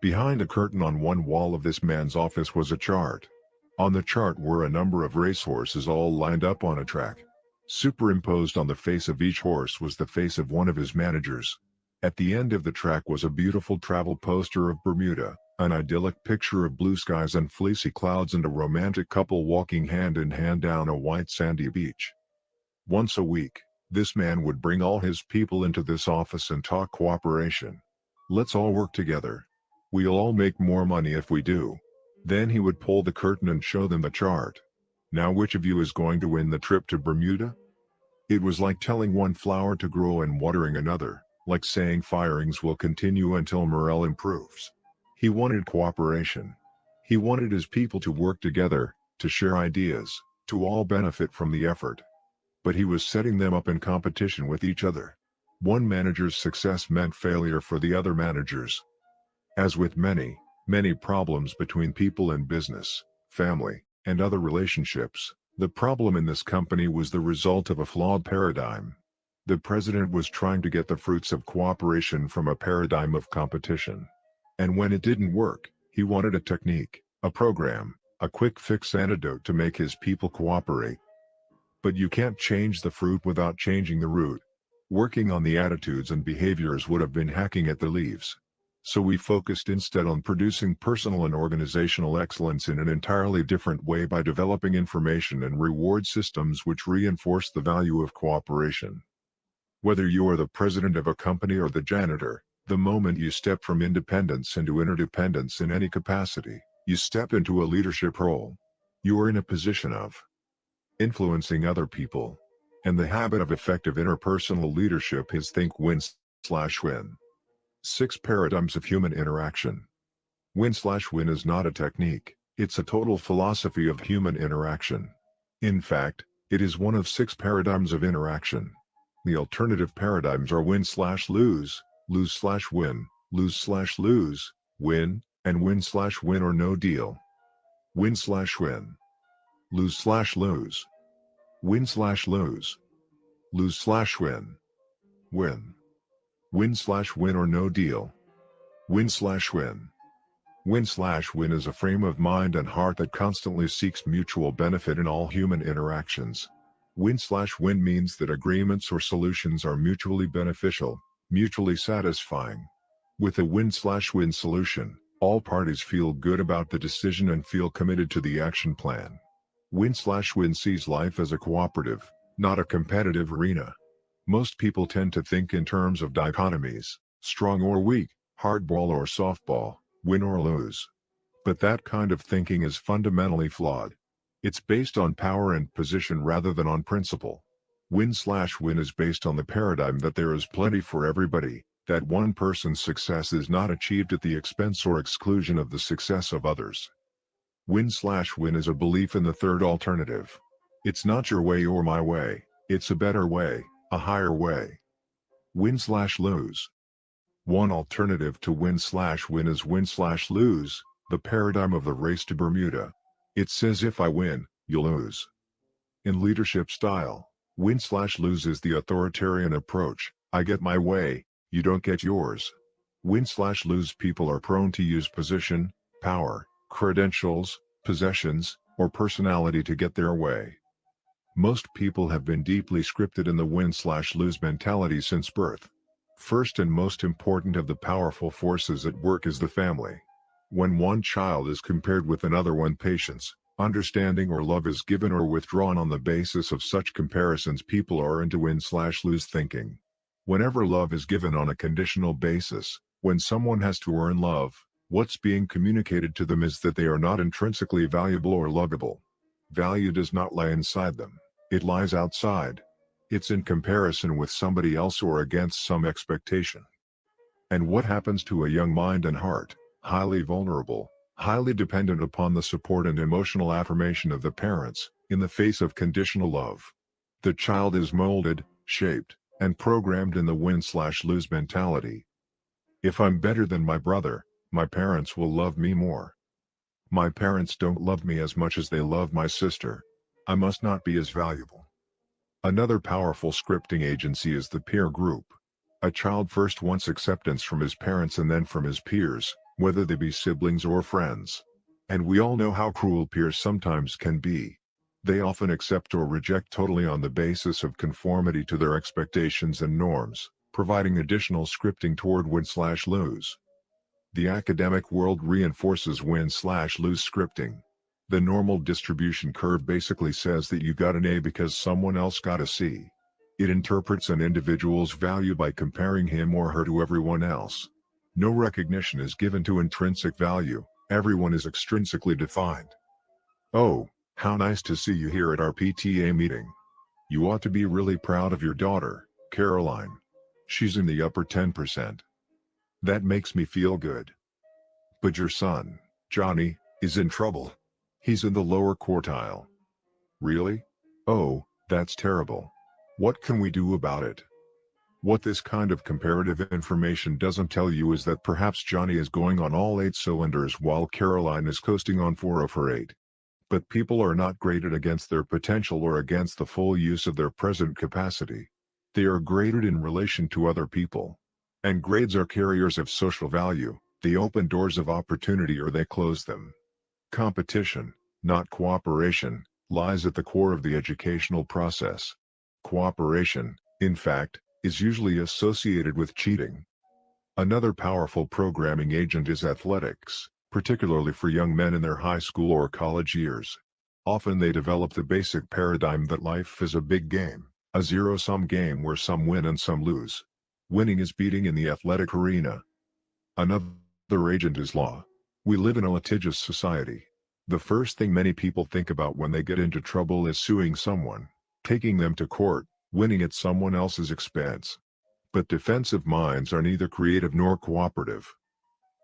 Behind a curtain on one wall of this man's office was a chart. On the chart were a number of racehorses all lined up on a track. Superimposed on the face of each horse was the face of one of his managers. At the end of the track was a beautiful travel poster of Bermuda, an idyllic picture of blue skies and fleecy clouds and a romantic couple walking hand in hand down a white sandy beach. Once a week, this man would bring all his people into this office and talk cooperation. Let's all work together. We'll all make more money if we do. Then he would pull the curtain and show them the chart. Now which of you is going to win the trip to Bermuda? It was like telling one flower to grow and watering another, like saying firings will continue until morale improves. He wanted cooperation. He wanted his people to work together, to share ideas, to all benefit from the effort. But he was setting them up in competition with each other. One manager's success meant failure for the other managers. As with many problems between people in business, family, and other relationships, the problem in this company was the result of a flawed paradigm. The president was trying to get the fruits of cooperation from a paradigm of competition. And when it didn't work, he wanted a technique, a program, a quick fix antidote to make his people cooperate. But you can't change the fruit without changing the root. Working on the attitudes and behaviors would have been hacking at the leaves. So we focused instead on producing personal and organizational excellence in an entirely different way by developing information and reward systems which reinforce the value of cooperation. Whether you are the president of a company or the janitor, the moment you step from independence into interdependence in any capacity, you step into a leadership role. You are in a position of influencing other people. And the habit of effective interpersonal leadership is think win/win. 6 paradigms of human interaction. Win/win is not a technique, it's a total philosophy of human interaction. In fact, it is one of 6 paradigms of interaction. The alternative paradigms are win/lose, lose/win, lose/lose, win, and win/win or no deal. Win/win. Lose/lose. Win/lose. Lose/win. Win. Win/win or no deal. Win/win. Win/win is a frame of mind and heart that constantly seeks mutual benefit in all human interactions. Win/win means that agreements or solutions are mutually beneficial, mutually satisfying. With a win/win solution, all parties feel good about the decision and feel committed to the action plan. Win/win sees life as a cooperative, not a competitive arena. Most people tend to think in terms of dichotomies, strong or weak, hardball or softball, win or lose. But that kind of thinking is fundamentally flawed. It's based on power and position rather than on principle. Win/win is based on the paradigm that there is plenty for everybody, that one person's success is not achieved at the expense or exclusion of the success of others. Win/win is a belief in the third alternative. It's not your way or my way, it's a better way, a higher way. Win/lose. One alternative to win/win is win/lose, the paradigm of the race to Bermuda. It says if I win, you lose. In leadership style, win/lose is the authoritarian approach. I get my way, you don't get yours. Win/lose people are prone to use position, power, credentials, possessions, or personality to get their way. Most people have been deeply scripted in the win/lose mentality since birth. First and most important of the powerful forces at work is the family. When one child is compared with another, when patience, understanding or love is given or withdrawn on the basis of such comparisons, people are into win/lose thinking. Whenever love is given on a conditional basis, when someone has to earn love, what's being communicated to them is that they are not intrinsically valuable or lovable. Value does not lie inside them, it lies outside. It's in comparison with somebody else or against some expectation. And what happens to a young mind and heart, highly vulnerable, highly dependent upon the support and emotional affirmation of the parents, in the face of conditional love? The child is molded, shaped, and programmed in the win/lose mentality. If I'm better than my brother, my parents will love me more. My parents don't love me as much as they love my sister. I must not be as valuable. Another powerful scripting agency is the peer group. A child first wants acceptance from his parents and then from his peers, whether they be siblings or friends. And we all know how cruel peers sometimes can be. They often accept or reject totally on the basis of conformity to their expectations and norms, providing additional scripting toward win/lose. The academic world reinforces win/lose scripting. The normal distribution curve basically says that you got an A because someone else got a C. It interprets an individual's value by comparing him or her to everyone else. No recognition is given to intrinsic value, everyone is extrinsically defined. Oh, how nice to see you here at our PTA meeting. You ought to be really proud of your daughter, Caroline. She's in the upper 10%. That makes me feel good. But your son, Johnny, is in trouble. He's in the lower quartile. Really? Oh, that's terrible. What can we do about it? What this kind of comparative information doesn't tell you is that perhaps Johnny is going on all 8 cylinders while Caroline is coasting on 4 of her 8. But people are not graded against their potential or against the full use of their present capacity. They are graded in relation to other people. And grades are carriers of social value. They open doors of opportunity or they close them. Competition, not cooperation, lies at the core of the educational process. Cooperation, in fact, is usually associated with cheating. Another powerful programming agent is athletics, particularly for young men in their high school or college years. Often they develop the basic paradigm that life is a big game, a zero-sum game where some win and some lose. Winning is beating in the athletic arena. Another agent is law. We live in a litigious society. The first thing many people think about when they get into trouble is suing someone, taking them to court, winning at someone else's expense. But defensive minds are neither creative nor cooperative.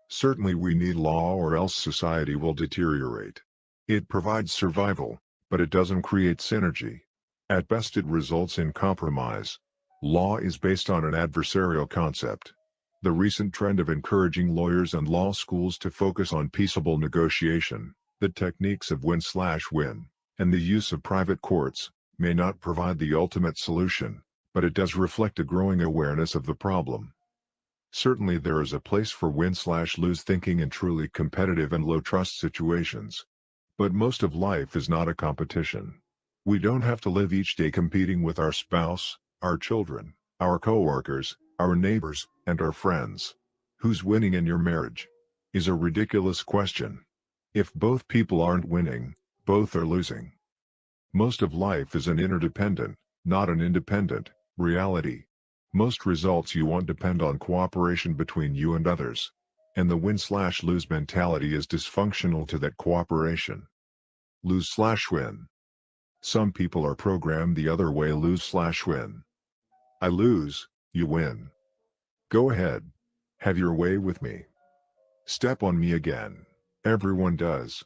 Certainly we need law or else society will deteriorate. It provides survival, but it doesn't create synergy. At best it results in compromise. Law is based on an adversarial concept. The recent trend of encouraging lawyers and law schools to focus on peaceable negotiation, the techniques of win-slash-win, and the use of private courts, may not provide the ultimate solution, but it does reflect a growing awareness of the problem. Certainly there is a place for win-slash-lose thinking in truly competitive and low-trust situations. But most of life is not a competition. We don't have to live each day competing with our spouse, our children, our coworkers, our neighbors, and our friends. Who's winning in your marriage? Is a ridiculous question. If both people aren't winning, both are losing. Most of life is an interdependent, not an independent, reality. Most results you want depend on cooperation between you and others. And the win-slash-lose mentality is dysfunctional to that cooperation. Lose-slash-win. Some people are programmed the other way, lose-slash-win. I lose, you win. Go ahead. Have your way with me. Step on me again. Everyone does.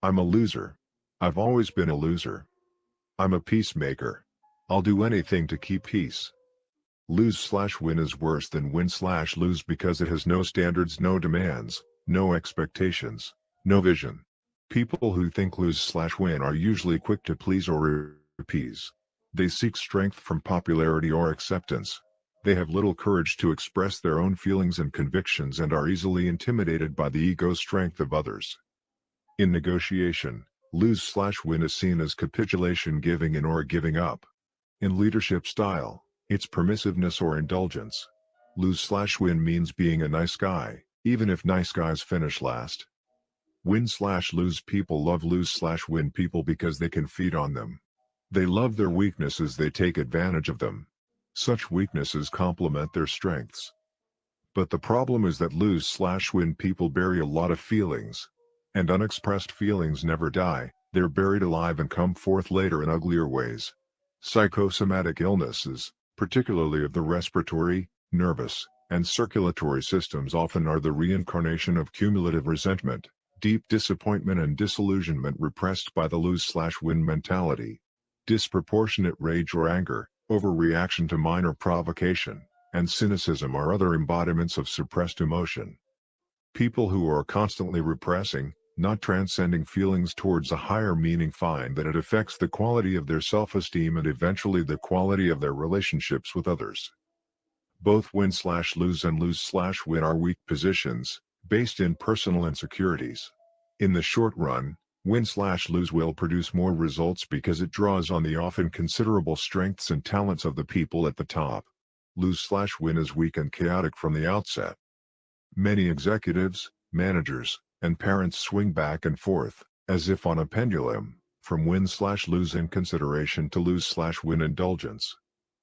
I'm a loser. I've always been a loser. I'm a peacemaker. I'll do anything to keep peace. Lose-slash-win is worse than win-slash-lose because it has no standards, no demands, no expectations, no vision. People who think lose-slash-win are usually quick to please or appease. They seek strength from popularity or acceptance. They have little courage to express their own feelings and convictions and are easily intimidated by the ego strength of others. In negotiation, lose-slash-win is seen as capitulation, giving in or giving up. In leadership style, it's permissiveness or indulgence. Lose-slash-win means being a nice guy, even if nice guys finish last. Win-slash-lose people love lose-slash-win people because they can feed on them. They love their weaknesses, they take advantage of them. Such weaknesses complement their strengths. But the problem is that lose-slash-win people bury a lot of feelings. And unexpressed feelings never die, they're buried alive and come forth later in uglier ways. Psychosomatic illnesses, particularly of the respiratory, nervous, and circulatory systems, often are the reincarnation of cumulative resentment, deep disappointment and disillusionment repressed by the lose-slash-win mentality. Disproportionate rage or anger, overreaction to minor provocation, and cynicism are other embodiments of suppressed emotion. People who are constantly repressing, not transcending feelings towards a higher meaning find that it affects the quality of their self-esteem and eventually the quality of their relationships with others. Both win-slash-lose and lose-slash-win are weak positions, based in personal insecurities. In the short run, win-slash-lose will produce more results because it draws on the often considerable strengths and talents of the people at the top. Lose-slash-win is weak and chaotic from the outset. Many executives, managers, and parents swing back and forth, as if on a pendulum, from win-slash-lose inconsideration to lose-slash-win indulgence.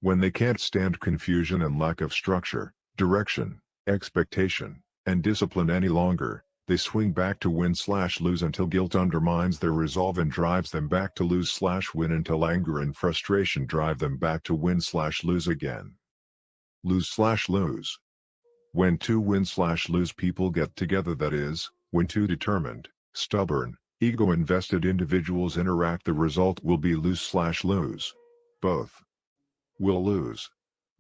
When they can't stand confusion and lack of structure, direction, expectation, and discipline any longer, they swing back to win-slash-lose until guilt undermines their resolve and drives them back to lose-slash-win until anger and frustration drive them back to win-slash-lose again. Lose-slash-lose. When two win-slash-lose people get together, that is, when two determined, stubborn, ego-invested individuals interact, the result will be lose-slash-lose. Both will lose.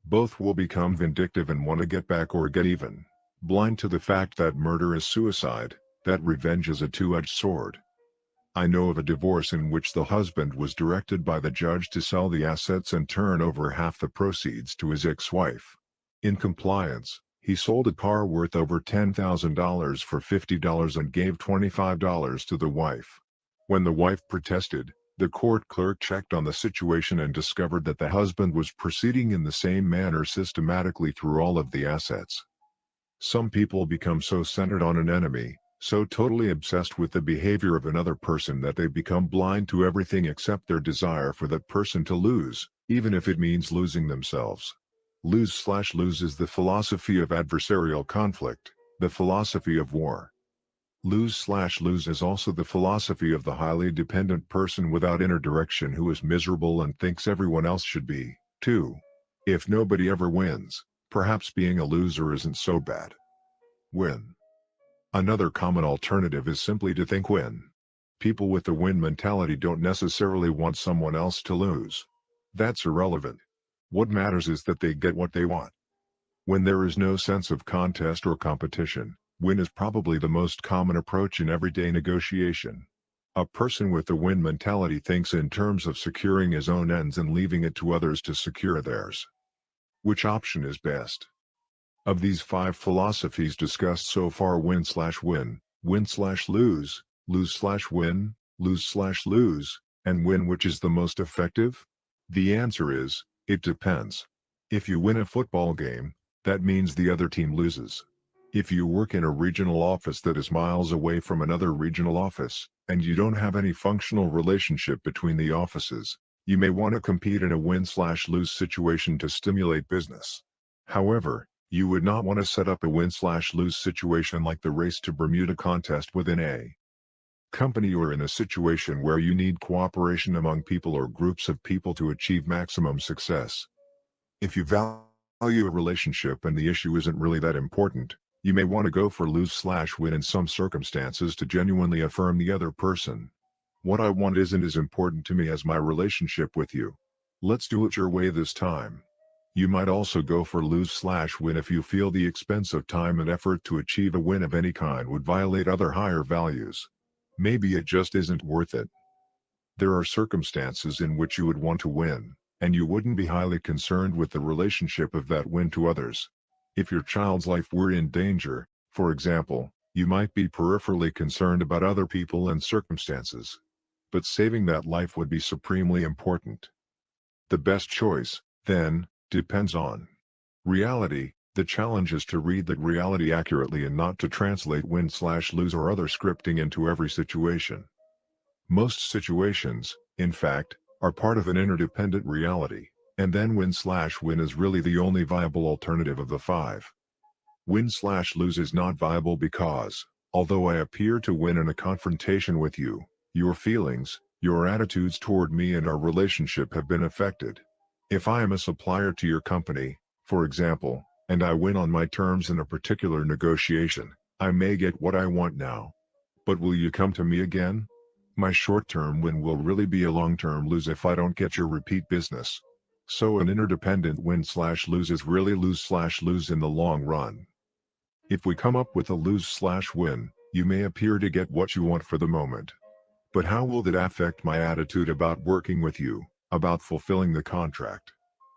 Both will become vindictive and want to get back or get even, blind to the fact that murder is suicide, that revenge is a two-edged sword. I know of a divorce in which the husband was directed by the judge to sell the assets and turn over half the proceeds to his ex-wife. In compliance, he sold a car worth over $10,000 for $50 and gave $25 to the wife. When the wife protested, the court clerk checked on the situation and discovered that the husband was proceeding in the same manner systematically through all of the assets. Some people become so centered on an enemy, so totally obsessed with the behavior of another person, that they become blind to everything except their desire for that person to lose, even if it means losing themselves. Lose-slash-lose is the philosophy of adversarial conflict, the philosophy of war. Lose-slash-lose is also the philosophy of the highly dependent person without inner direction who is miserable and thinks everyone else should be, too. If nobody ever wins, perhaps being a loser isn't so bad. Win. Another common alternative is simply to think win. People with the win mentality don't necessarily want someone else to lose. That's irrelevant. What matters is that they get what they want. When there is no sense of contest or competition, win is probably the most common approach in everyday negotiation. A person with a win mentality thinks in terms of securing his own ends and leaving it to others to secure theirs. Which option is best? Of these 5 philosophies discussed so far, win/win, win/lose, lose/win, lose/lose, and win, which is the most effective? The answer is, it depends. If you win a football game, that means the other team loses. If you work in a regional office that is miles away from another regional office, and you don't have any functional relationship between the offices, you may want to compete in a win/lose situation to stimulate business. However, you would not want to set up a win/lose situation like the race to Bermuda contest within a company or in a situation where you need cooperation among people or groups of people to achieve maximum success. If you value a relationship and the issue isn't really that important, you may want to go for lose/win in some circumstances to genuinely affirm the other person. What I want isn't as important to me as my relationship with you. Let's do it your way this time. You might also go for lose/win if you feel the expense of time and effort to achieve a win of any kind would violate other higher values. Maybe it just isn't worth it. There are circumstances in which you would want to win, and you wouldn't be highly concerned with the relationship of that win to others. If your child's life were in danger, for example, you might be peripherally concerned about other people and circumstances. But saving that life would be supremely important. The best choice, then, depends on reality. The challenge is to read that reality accurately and not to translate win/lose or other scripting into every situation. Most situations, in fact, are part of an interdependent reality, and then win/win is really the only viable alternative of the 5. Win/lose is not viable because, although I appear to win in a confrontation with you, your feelings, your attitudes toward me and our relationship have been affected. If I am a supplier to your company, for example, and I win on my terms in a particular negotiation, I may get what I want now. But will you come to me again? My short-term win will really be a long-term lose if I don't get your repeat business. So an interdependent win/lose is really lose/lose in the long run. If we come up with a lose/win, you may appear to get what you want for the moment. But how will that affect my attitude about working with you, about fulfilling the contract?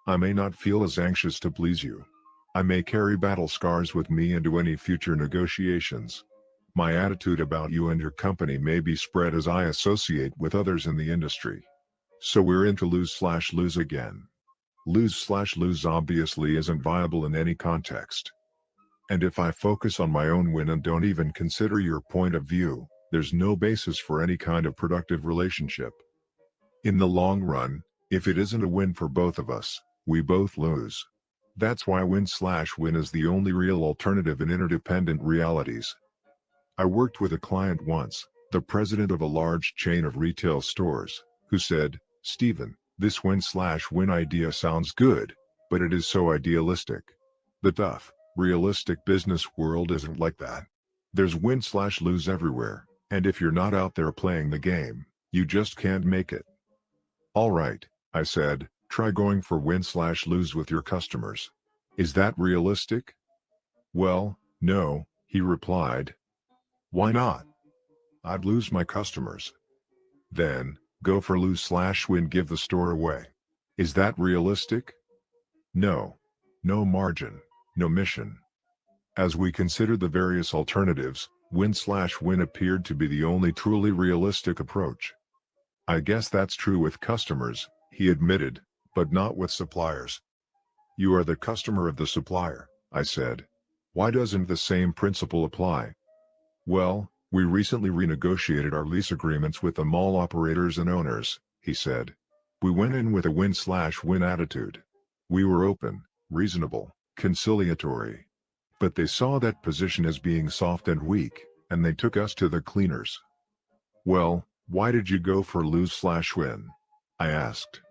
I may not feel as anxious to please you. I may carry battle scars with me into any future negotiations. My attitude about you and your company may be spread as I associate with others in the industry. So we're into lose/lose again. Lose/lose obviously isn't viable in any context. And if I focus on my own win and don't even consider your point of view, there's no basis for any kind of productive relationship. In the long run, if it isn't a win for both of us, we both lose. That's why win/win is the only real alternative in interdependent realities. I worked with a client once, the president of a large chain of retail stores, who said, "Stephen, this win/win idea sounds good, but it is so idealistic. The tough, realistic business world isn't like that. There's win/lose everywhere, and if you're not out there playing the game, you just can't make it." "All right," I said, "try going for win/lose with your customers. Is that realistic?" "Well, no," he replied. "Why not?" "I'd lose my customers." "Then, go for lose/win, give the store away. Is that realistic?" "No. No margin, no mission." As we considered the various alternatives, win/win appeared to be the only truly realistic approach. "I guess that's true with customers," he admitted, "but not with suppliers." "You are the customer of the supplier," I said. "Why doesn't the same principle apply?" "Well, we recently renegotiated our lease agreements with the mall operators and owners," he said. "We went in with a win/win attitude. We were open, reasonable, conciliatory. But they saw that position as being soft and weak, and they took us to the cleaners." "Well, why did you go for lose/win?" I asked.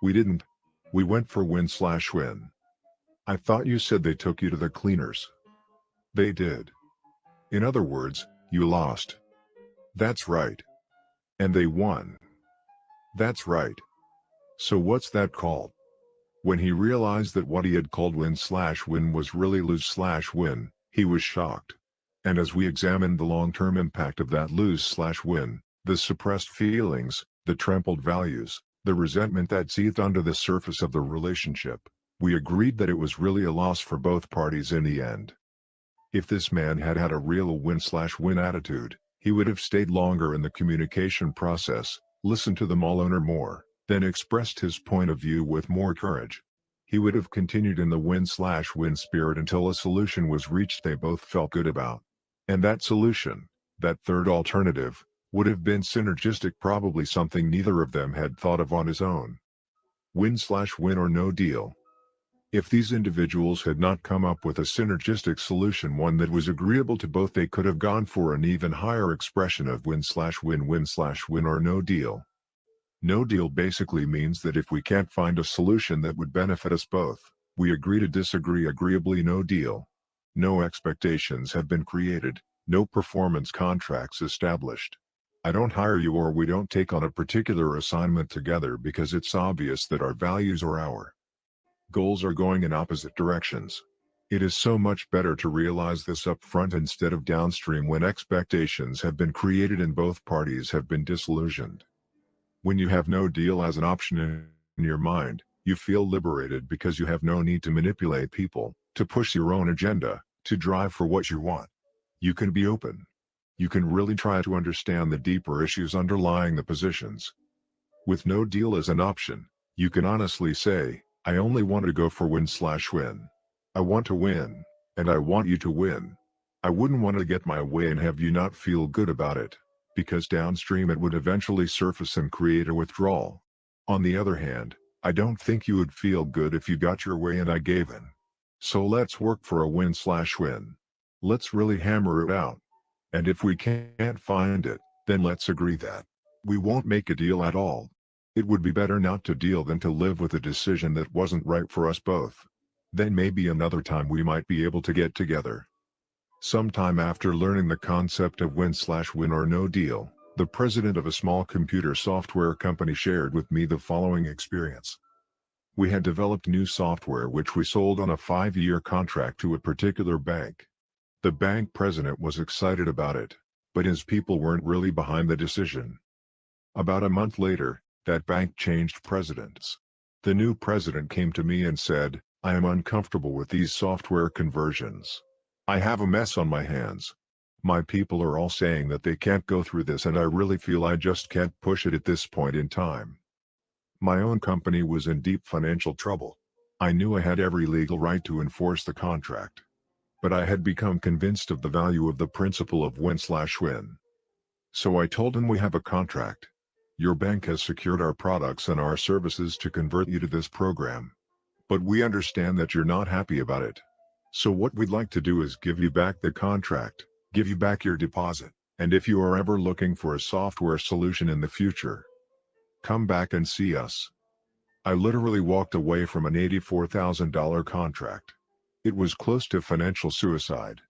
"We didn't. We went for win/win." "I thought you said they took you to the cleaners." "They did." "In other words, you lost." "That's right." "And they won." "That's right." "So what's that called?" When he realized that what he had called win/win was really lose/win, he was shocked. And as we examined the long-term impact of that lose/win, the suppressed feelings, the trampled values, the resentment that seethed under the surface of the relationship, we agreed that it was really a loss for both parties in the end. If this man had had a real win/win attitude, he would have stayed longer in the communication process, listened to them all and more, then expressed his point of view with more courage. He would have continued in the win/win spirit until a solution was reached they both felt good about. And that solution, that third alternative, would have been synergistic, probably something neither of them had thought of on his own. Win/win or no deal. If these individuals had not come up with a synergistic solution, one that was agreeable to both, they could have gone for an even higher expression of win/win, win/win or no deal. No deal basically means that if we can't find a solution that would benefit us both, we agree to disagree agreeably. No deal. No expectations have been created, no performance contracts established. I don't hire you or we don't take on a particular assignment together because it's obvious that our values or our goals are going in opposite directions. It is so much better to realize this up front instead of downstream when expectations have been created and both parties have been disillusioned. When you have no deal as an option in your mind, you feel liberated because you have no need to manipulate people, to push your own agenda, to drive for what you want. You can be open. You can really try to understand the deeper issues underlying the positions. With no deal as an option, you can honestly say, I only want to go for win/win. I want to win, and I want you to win. I wouldn't want to get my way and have you not feel good about it, because downstream it would eventually surface and create a withdrawal. On the other hand, I don't think you would feel good if you got your way and I gave in. So let's work for a win/win. Let's really hammer it out. And if we can't find it, then let's agree that we won't make a deal at all. It would be better not to deal than to live with a decision that wasn't right for us both. Then maybe another time we might be able to get together. Sometime after learning the concept of win/win or no deal, the president of a small computer software company shared with me the following experience. We had developed new software which we sold on a 5-year contract to a particular bank. The bank president was excited about it, but his people weren't really behind the decision. About a month later, that bank changed presidents. The new president came to me and said, I am uncomfortable with these software conversions. I have a mess on my hands. My people are all saying that they can't go through this and I really feel I just can't push it at this point in time. My own company was in deep financial trouble. I knew I had every legal right to enforce the contract. But I had become convinced of the value of the principle of win/win. So I told him, we have a contract. Your bank has secured our products and our services to convert you to this program. But we understand that you're not happy about it. So what we'd like to do is give you back the contract, give you back your deposit, and if you are ever looking for a software solution in the future, come back and see us. I literally walked away from an $84,000 contract. It was close to financial suicide.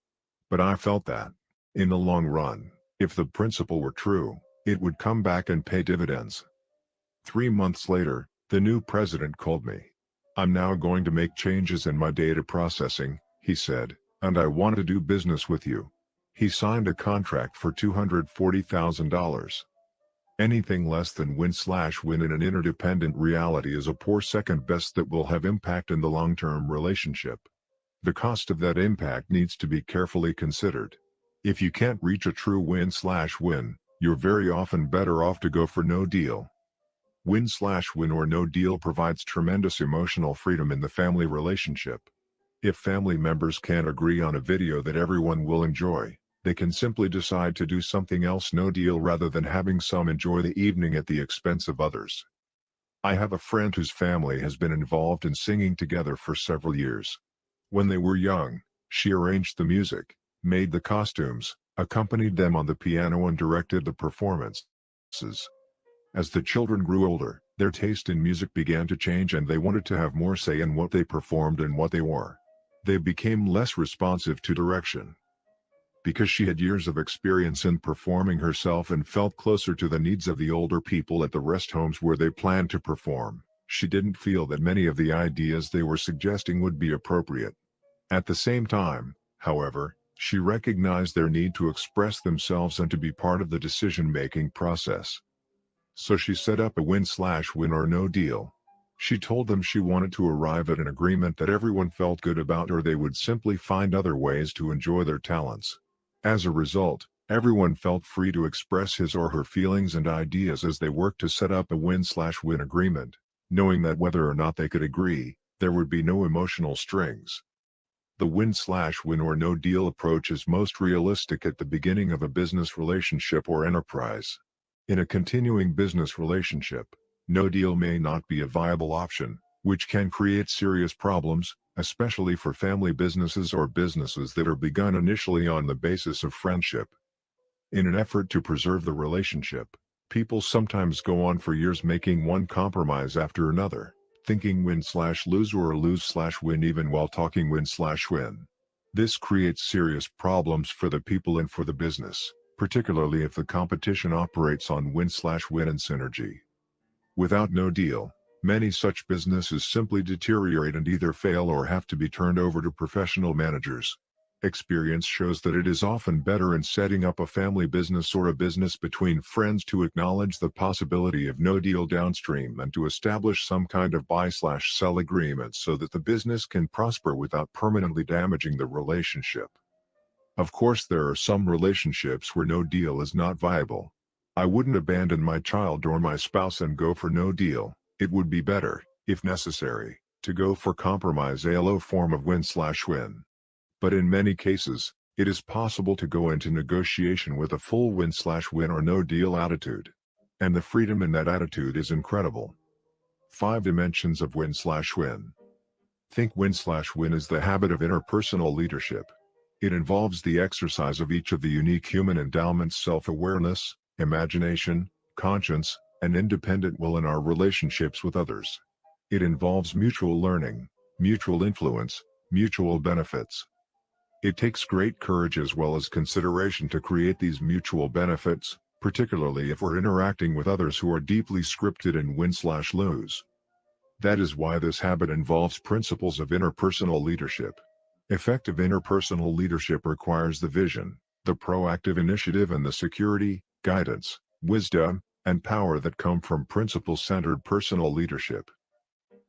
But I felt that, in the long run, if the principle were true, it would come back and pay dividends. 3 months later, the new president called me. I'm now going to make changes in my data processing, he said, and I want to do business with you. He signed a contract for $240,000. Anything less than win/win in an interdependent reality is a poor second best that will have impact in the long-term relationship. The cost of that impact needs to be carefully considered. If you can't reach a true win/win, you're very often better off to go for no deal. Win/win or no deal provides tremendous emotional freedom in the family relationship. If family members can't agree on a video that everyone will enjoy, they can simply decide to do something else. No deal rather than having some enjoy the evening at the expense of others. I have a friend whose family has been involved in singing together for several years. When they were young, she arranged the music, made the costumes, accompanied them on the piano and directed the performances. As the children grew older, their taste in music began to change and they wanted to have more say in what they performed and what they wore. They became less responsive to direction. Because she had years of experience in performing herself and felt closer to the needs of the older people at the rest homes where they planned to perform, She didn't feel that many of the ideas they were suggesting would be appropriate. At the same time, however, she recognized their need to express themselves and to be part of the decision-making process. So she set up a win-or no deal. She told them she wanted to arrive at an agreement that everyone felt good about, or they would simply find other ways to enjoy their talents. As a result, everyone felt free to express his or her feelings and ideas as they worked to set up a win-win agreement, knowing that whether or not they could agree, there would be no emotional strings. The win-win or no deal approach is most realistic at the beginning of a business relationship or enterprise. In a continuing business relationship, no deal may not be a viable option, which can create serious problems, especially for family businesses or businesses that are begun initially on the basis of friendship. In an effort to preserve the relationship, people sometimes go on for years making one compromise after another, thinking win-lose or lose-win even while talking win-win. This creates serious problems for the people and for the business, particularly if the competition operates on win-win and synergy. Without no deal, many such businesses simply deteriorate and either fail or have to be turned over to professional managers. Experience shows that it is often better in setting up a family business or a business between friends to acknowledge the possibility of no deal downstream and to establish some kind of buy/sell agreement so that the business can prosper without permanently damaging the relationship. Of course, there are some relationships where no deal is not viable. I wouldn't abandon my child or my spouse and go for no deal. It would be better, if necessary, to go for compromise, a low form of win/win. But in many cases, it is possible to go into negotiation with a full win/win or no deal attitude. And the freedom in that attitude is incredible. 5 dimensions of win/win. Think win/win is the habit of interpersonal leadership. It involves the exercise of each of the unique human endowments: self-awareness, imagination, conscience, and independent will in our relationships with others. It involves mutual learning, mutual influence, mutual benefits. It takes great courage as well as consideration to create these mutual benefits, particularly if we're interacting with others who are deeply scripted in win/lose. That is why this habit involves principles of interpersonal leadership. Effective interpersonal leadership requires the vision, the proactive initiative, and the security, guidance, wisdom, and power that come from principle-centered personal leadership.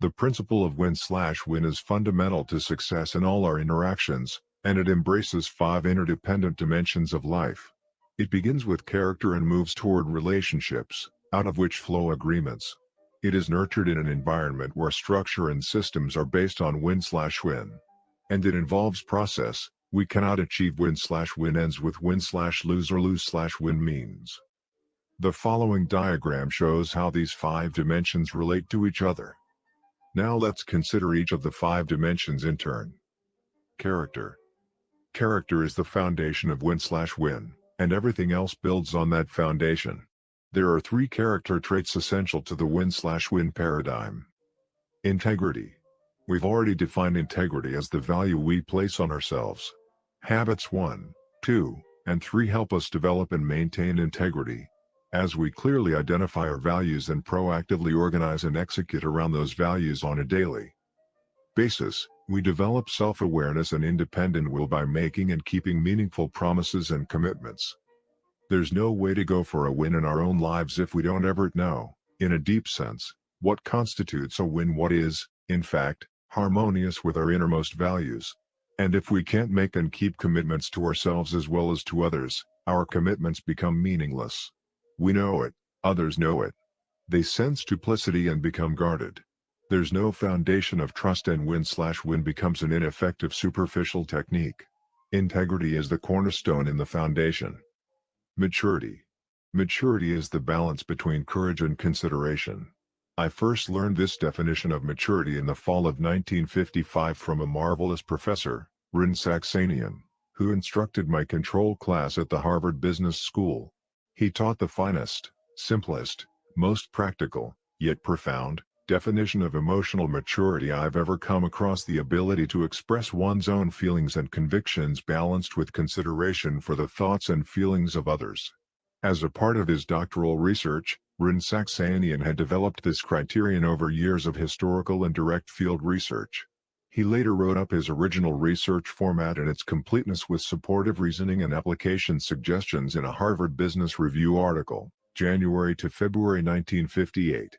The principle of win/win is fundamental to success in all our interactions, and it embraces 5 interdependent dimensions of life. It begins with character and moves toward relationships, out of which flow agreements. It is nurtured in an environment where structure and systems are based on win/win. And it involves process. We cannot achieve win/win ends with win/lose or lose/win means. The following diagram shows how these 5 dimensions relate to each other. Now let's consider each of the 5 dimensions in turn. Character. Character is the foundation of win/win, and everything else builds on that foundation. There are 3 character traits essential to the win/win paradigm. Integrity. We've already defined integrity as the value we place on ourselves. Habits 1, 2, and 3 help us develop and maintain integrity. As we clearly identify our values and proactively organize and execute around those values on a daily basis, we develop self-awareness and independent will by making and keeping meaningful promises and commitments. There's no way to go for a win in our own lives if we don't ever know, in a deep sense, what constitutes a win, what is, in fact, harmonious with our innermost values. And if we can't make and keep commitments to ourselves as well as to others, our commitments become meaningless. We know it, others know it. They sense duplicity and become guarded. There's no foundation of trust, and win/win becomes an ineffective superficial technique. Integrity is the cornerstone in the foundation. Maturity. Maturity is the balance between courage and consideration. I first learned this definition of maturity in the fall of 1955 from a marvelous professor, Rin Saxenian, who instructed my control class at the Harvard Business School. He taught the finest, simplest, most practical, yet profound, definition of emotional maturity I've ever come across: the ability to express one's own feelings and convictions balanced with consideration for the thoughts and feelings of others. As a part of his doctoral research, Rin Saxanian had developed this criterion over years of historical and direct field research. He later wrote up his original research format and its completeness with supportive reasoning and application suggestions in a Harvard Business Review article, January to February 1958.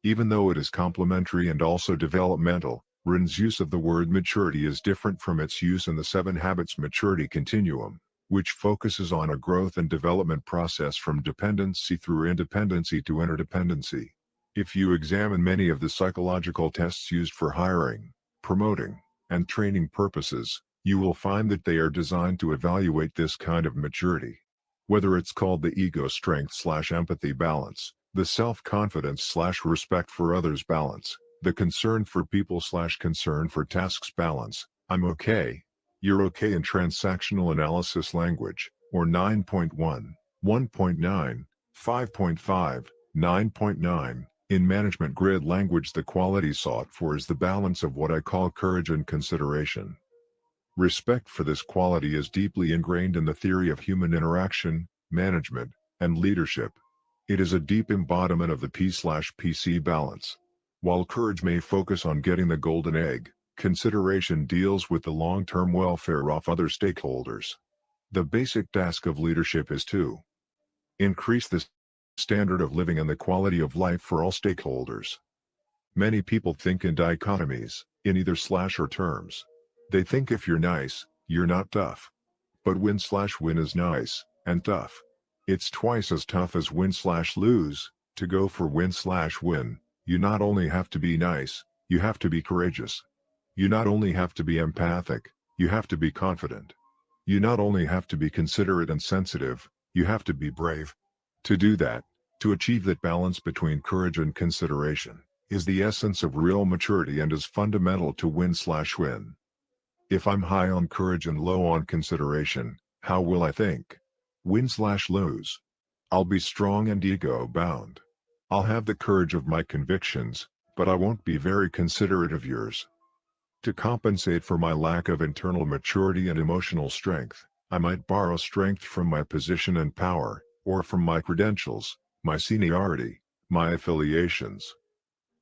Even though it is complementary and also developmental, Rin's use of the word maturity is different from its use in the 7 Habits maturity continuum, which focuses on a growth and development process from dependency through independency to interdependency. If you examine many of the psychological tests used for hiring, promoting, and training purposes, you will find that they are designed to evaluate this kind of maturity. Whether it's called the ego strength/empathy balance, the self-confidence/respect for others balance, the concern for people/concern for tasks balance, I'm okay, you're okay in transactional analysis language, or 9.1, 1.9, 5.5, 9.9, in management grid language. The quality sought for is the balance of what I call courage and consideration. Respect for this quality is deeply ingrained in the theory of human interaction, management, and leadership. It is a deep embodiment of the P/PC balance. While courage may focus on getting the golden egg, consideration deals with the long-term welfare of other stakeholders. The basic task of leadership is to increase the standard of living and the quality of life for all stakeholders. Many people think in dichotomies, in either/or terms. They think if you're nice, you're not tough. But win/win is nice and tough. It's twice as tough as win/lose. To go for win/win, you not only have to be nice, you have to be courageous. You not only have to be empathic, you have to be confident. You not only have to be considerate and sensitive, you have to be brave. To do that, to achieve that balance between courage and consideration, is the essence of real maturity and is fundamental to win/win. If I'm high on courage and low on consideration, how will I think? Win/lose. I'll be strong and ego-bound. I'll have the courage of my convictions, but I won't be very considerate of yours. To compensate for my lack of internal maturity and emotional strength, I might borrow strength from my position and power, or from my credentials, my seniority, my affiliations.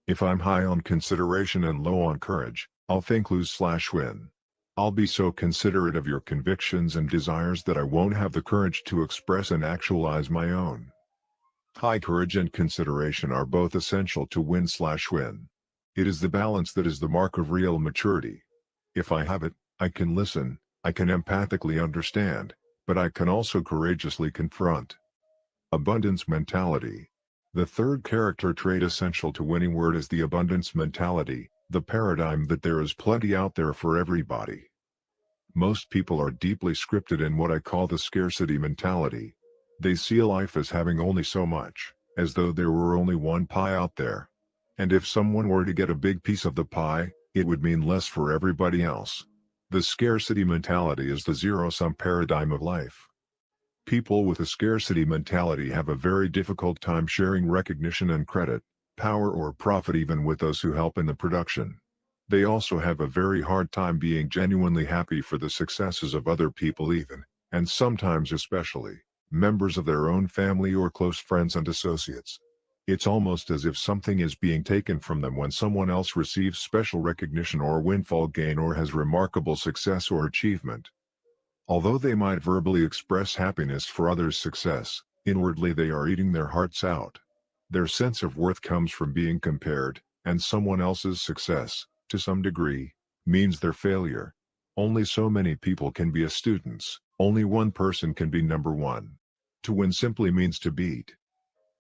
If I'm high on consideration and low on courage, I'll think lose/win. I'll be so considerate of your convictions and desires that I won't have the courage to express and actualize my own. High courage and consideration are both essential to win/win. It is the balance that is the mark of real maturity. If I have it, I can listen, I can empathically understand, but I can also courageously confront. Abundance mentality. The third character trait essential to winning word is the abundance mentality, the paradigm that there is plenty out there for everybody. Most people are deeply scripted in what I call the scarcity mentality. They see life as having only so much, as though there were only one pie out there. And if someone were to get a big piece of the pie, it would mean less for everybody else. The scarcity mentality is the zero-sum paradigm of life. People with a scarcity mentality have a very difficult time sharing recognition and credit, power or profit even with those who help in the production. They also have a very hard time being genuinely happy for the successes of other people even, and sometimes especially, members of their own family or close friends and associates. It's almost as if something is being taken from them when someone else receives special recognition or windfall gain or has remarkable success or achievement. Although they might verbally express happiness for others' success, inwardly they are eating their hearts out. Their sense of worth comes from being compared, and someone else's success, to some degree, means their failure. Only so many people can be a students, only one person can be number one. To win simply means to beat.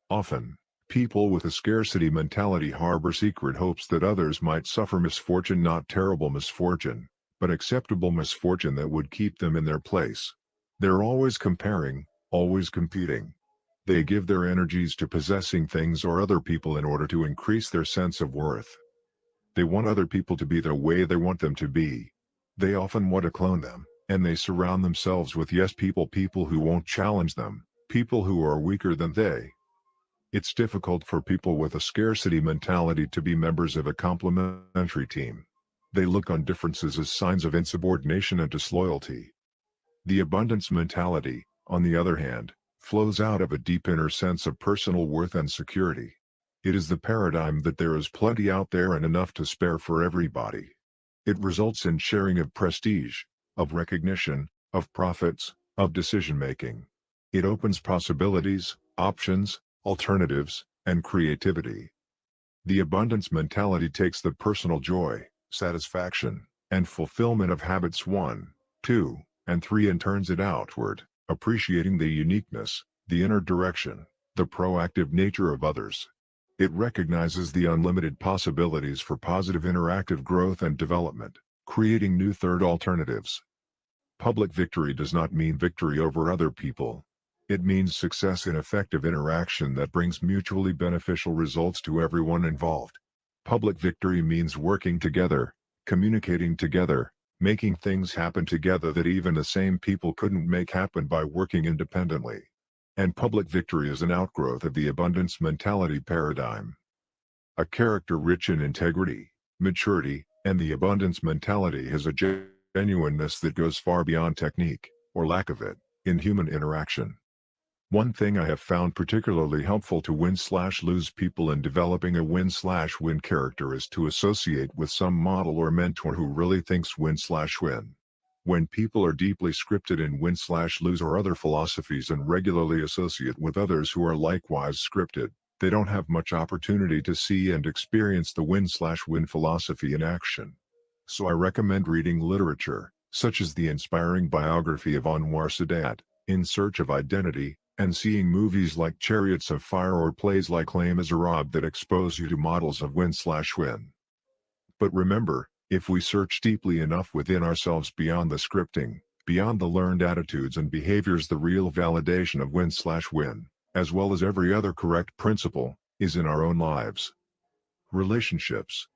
Often, people with a scarcity mentality harbor secret hopes that others might suffer misfortune, not terrible misfortune, but acceptable misfortune that would keep them in their place. They're always comparing, always competing. They give their energies to possessing things or other people in order to increase their sense of worth. They want other people to be the way they want them to be. They often want to clone them, and they surround themselves with yes people who won't challenge them, people who are weaker than they. It's difficult for people with a scarcity mentality to be members of a complementary team. They look on differences as signs of insubordination and disloyalty. The abundance mentality, on the other hand, flows out of a deep inner sense of personal worth and security. It is the paradigm that there is plenty out there and enough to spare for everybody. It results in sharing of prestige, of recognition, of profits, of decision-making. It opens possibilities, options, alternatives, and creativity. The abundance mentality takes the personal joy, satisfaction, and fulfillment of habits 1, 2, and 3 and turns it outward, appreciating the uniqueness, the inner direction, the proactive nature of others. It recognizes the unlimited possibilities for positive interactive growth and development, creating new third alternatives. Public victory does not mean victory over other people. It means success in effective interaction that brings mutually beneficial results to everyone involved. Public victory means working together, communicating together, making things happen together that even the same people couldn't make happen by working independently. And public victory is an outgrowth of the abundance mentality paradigm. A character rich in integrity, maturity, and the abundance mentality has a genuineness that goes far beyond technique, or lack of it, in human interaction. One thing I have found particularly helpful to win/lose people in developing a win/win character is to associate with some model or mentor who really thinks win/win. When people are deeply scripted in win/lose or other philosophies and regularly associate with others who are likewise scripted, they don't have much opportunity to see and experience the win/win philosophy in action. So I recommend reading literature, such as the inspiring biography of Anwar Sadat, In Search of Identity, and seeing movies like Chariots of Fire or plays like Les Miserables that expose you to models of win/win. But remember, if we search deeply enough within ourselves beyond the scripting, beyond the learned attitudes and behaviors, the real validation of win/win, as well as every other correct principle, is in our own lives. Relationships.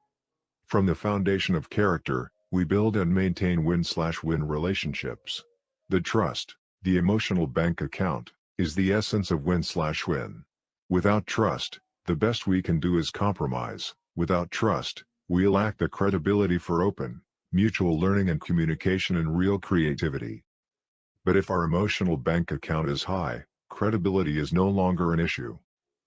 From the foundation of character, we build and maintain win/win relationships. The trust, the emotional bank account, is the essence of win/win. Without trust, the best we can do is compromise. Without trust, we lack the credibility for open, mutual learning and communication and real creativity. But if our emotional bank account is high, credibility is no longer an issue.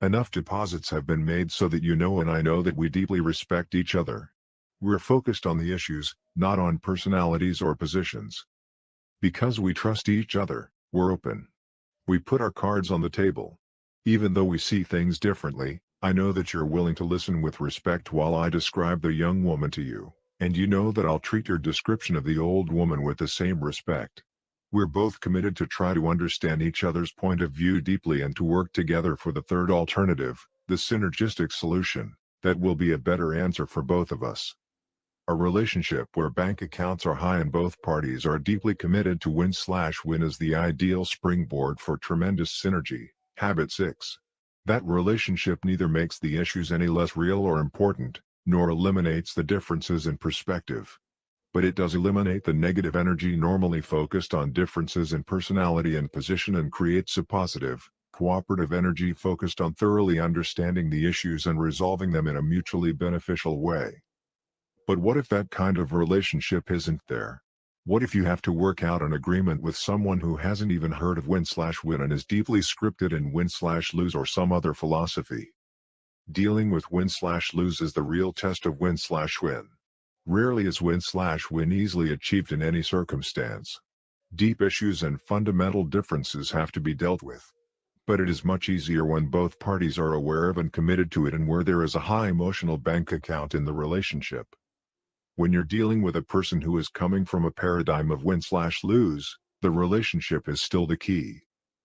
Enough deposits have been made so that you know and I know that we deeply respect each other. We're focused on the issues, not on personalities or positions. Because we trust each other, we're open. We put our cards on the table. Even though we see things differently, I know that you're willing to listen with respect while I describe the young woman to you, and you know that I'll treat your description of the old woman with the same respect. We're both committed to try to understand each other's point of view deeply and to work together for the third alternative, the synergistic solution, that will be a better answer for both of us. A relationship where bank accounts are high and both parties are deeply committed to win/win is the ideal springboard for tremendous synergy. Habit 6. That relationship neither makes the issues any less real or important, nor eliminates the differences in perspective. But it does eliminate the negative energy normally focused on differences in personality and position and creates a positive, cooperative energy focused on thoroughly understanding the issues and resolving them in a mutually beneficial way. But what if that kind of relationship isn't there? What if you have to work out an agreement with someone who hasn't even heard of win/win and is deeply scripted in win/lose or some other philosophy? Dealing with win/lose is the real test of win/win. Rarely is win/win easily achieved in any circumstance. Deep issues and fundamental differences have to be dealt with. But it is much easier when both parties are aware of and committed to it and where there is a high emotional bank account in the relationship. When you're dealing with a person who is coming from a paradigm of win/lose, the relationship is still the key.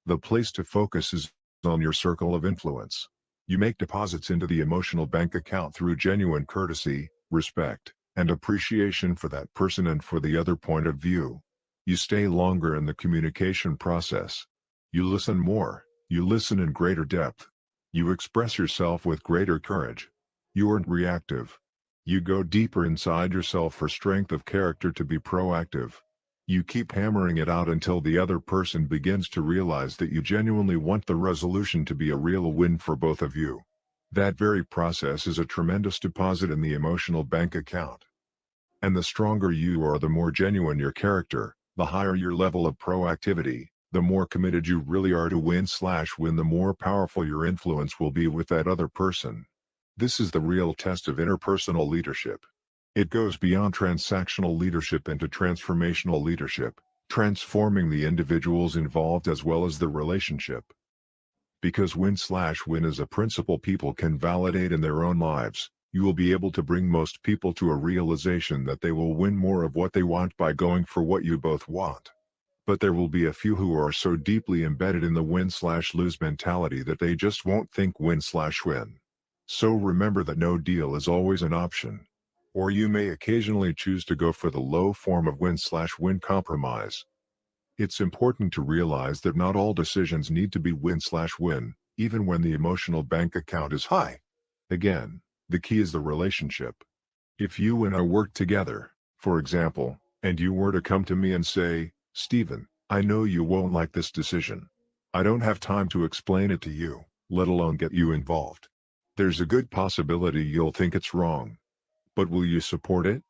The place to focus is on your circle of influence. You make deposits into the emotional bank account through genuine courtesy, respect, and appreciation for that person and for the other point of view. You stay longer in the communication process. You listen more, you listen in greater depth. You express yourself with greater courage. You aren't reactive. You go deeper inside yourself for strength of character to be proactive. You keep hammering it out until the other person begins to realize that you genuinely want the resolution to be a real win for both of you. That very process is a tremendous deposit in the emotional bank account. And the stronger you are, the more genuine your character, the higher your level of proactivity, The more committed you really are to win/win, the more powerful your influence will be with that other person. This is the real test of interpersonal leadership. It goes beyond transactional leadership into transformational leadership, transforming the individuals involved as well as the relationship. Because win/win is a principle people can validate in their own lives, you will be able to bring most people to a realization that they will win more of what they want by going for what you both want. But there will be a few who are so deeply embedded in the win/lose mentality that they just won't think win/win. So remember that no deal is always an option. Or you may occasionally choose to go for the low form of win/win compromise. It's important to realize that not all decisions need to be win/win, even when the emotional bank account is high. Again, the key is the relationship. If you and I work together, for example, and you were to come to me and say, "Stephen, I know you won't like this decision. I don't have time to explain it to you, let alone get you involved." There's a good possibility you'll think it's wrong. But will you support it?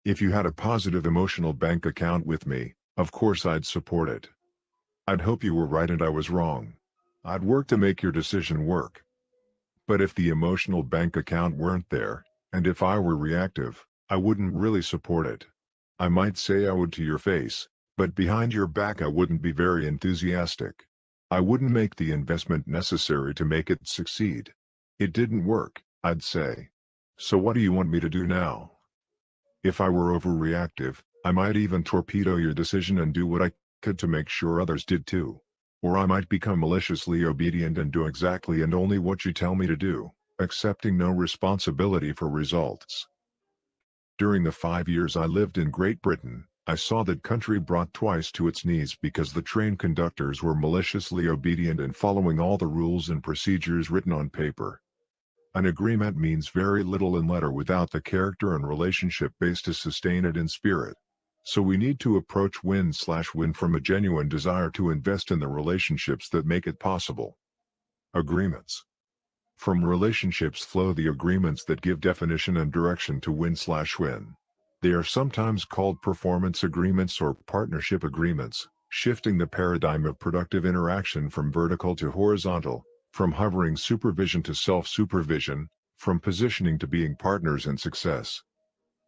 If you had a positive emotional bank account with me, of course I'd support it. I'd hope you were right and I was wrong. I'd work to make your decision work. But if the emotional bank account weren't there, and if I were reactive, I wouldn't really support it. I might say I would to your face, but behind your back I wouldn't be very enthusiastic. I wouldn't make the investment necessary to make it succeed. It didn't work, I'd say. So what do you want me to do now? If I were overreactive, I might even torpedo your decision and do what I could to make sure others did too. Or I might become maliciously obedient and do exactly and only what you tell me to do, accepting no responsibility for results. During the 5 years I lived in Great Britain, I saw that country brought twice to its knees because the train conductors were maliciously obedient and following all the rules and procedures written on paper. An agreement means very little in letter without the character and relationship base to sustain it in spirit. So we need to approach win/win from a genuine desire to invest in the relationships that make it possible. Agreements. From relationships flow the agreements that give definition and direction to win/win. They are sometimes called performance agreements or partnership agreements, shifting the paradigm of productive interaction from vertical to horizontal, from hovering supervision to self-supervision, from positioning to being partners in success.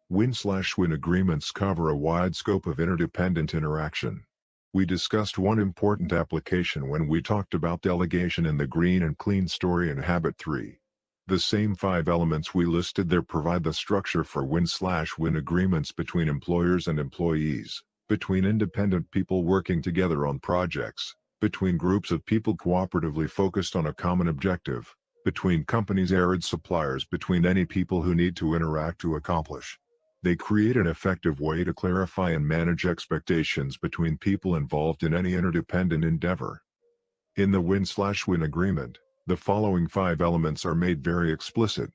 Win/win agreements cover a wide scope of interdependent interaction. We discussed one important application when we talked about delegation in the Green and Clean Story in Habit 3. The same 5 elements we listed there provide the structure for win/win agreements between employers and employees, between independent people working together on projects, between groups of people cooperatively focused on a common objective, between companies and suppliers, between any people who need to interact to accomplish. They create an effective way to clarify and manage expectations between people involved in any interdependent endeavor. In the win/win agreement, the following 5 elements are made very explicit.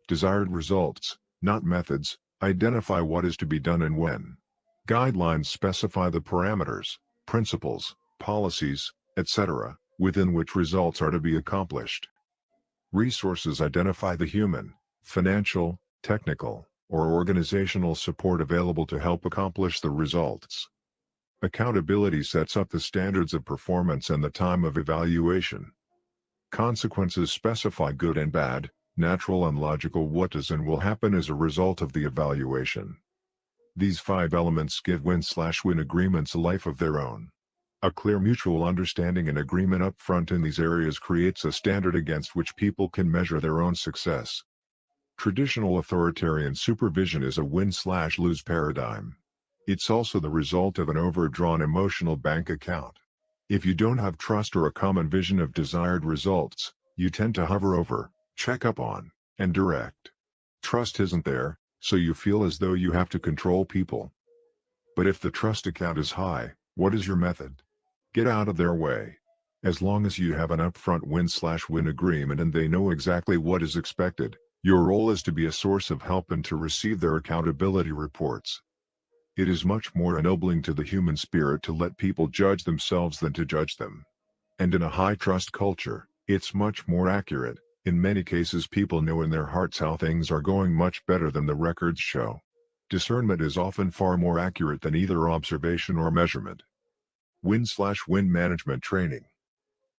Desired results, not methods, identify what is to be done and when. Guidelines specify the parameters, principles, policies, etc., within which results are to be accomplished. Resources identify the human, financial, technical, or organizational support available to help accomplish the results. Accountability sets up the standards of performance and the time of evaluation. Consequences specify good and bad, natural and logical what does and will happen as a result of the evaluation. These 5 elements give win/win agreements a life of their own. A clear mutual understanding and agreement up front in these areas creates a standard against which people can measure their own success. Traditional authoritarian supervision is a win/lose paradigm. It's also the result of an overdrawn emotional bank account. If you don't have trust or a common vision of desired results, you tend to hover over, check up on, and direct. Trust isn't there, so you feel as though you have to control people. But if the trust account is high, what is your method? Get out of their way. As long as you have an upfront win/win agreement and they know exactly what is expected, your role is to be a source of help and to receive their accountability reports. It is much more ennobling to the human spirit to let people judge themselves than to judge them. And in a high-trust culture, it's much more accurate. In many cases people know in their hearts how things are going much better than the records show. Discernment is often far more accurate than either observation or measurement. Win/win management training.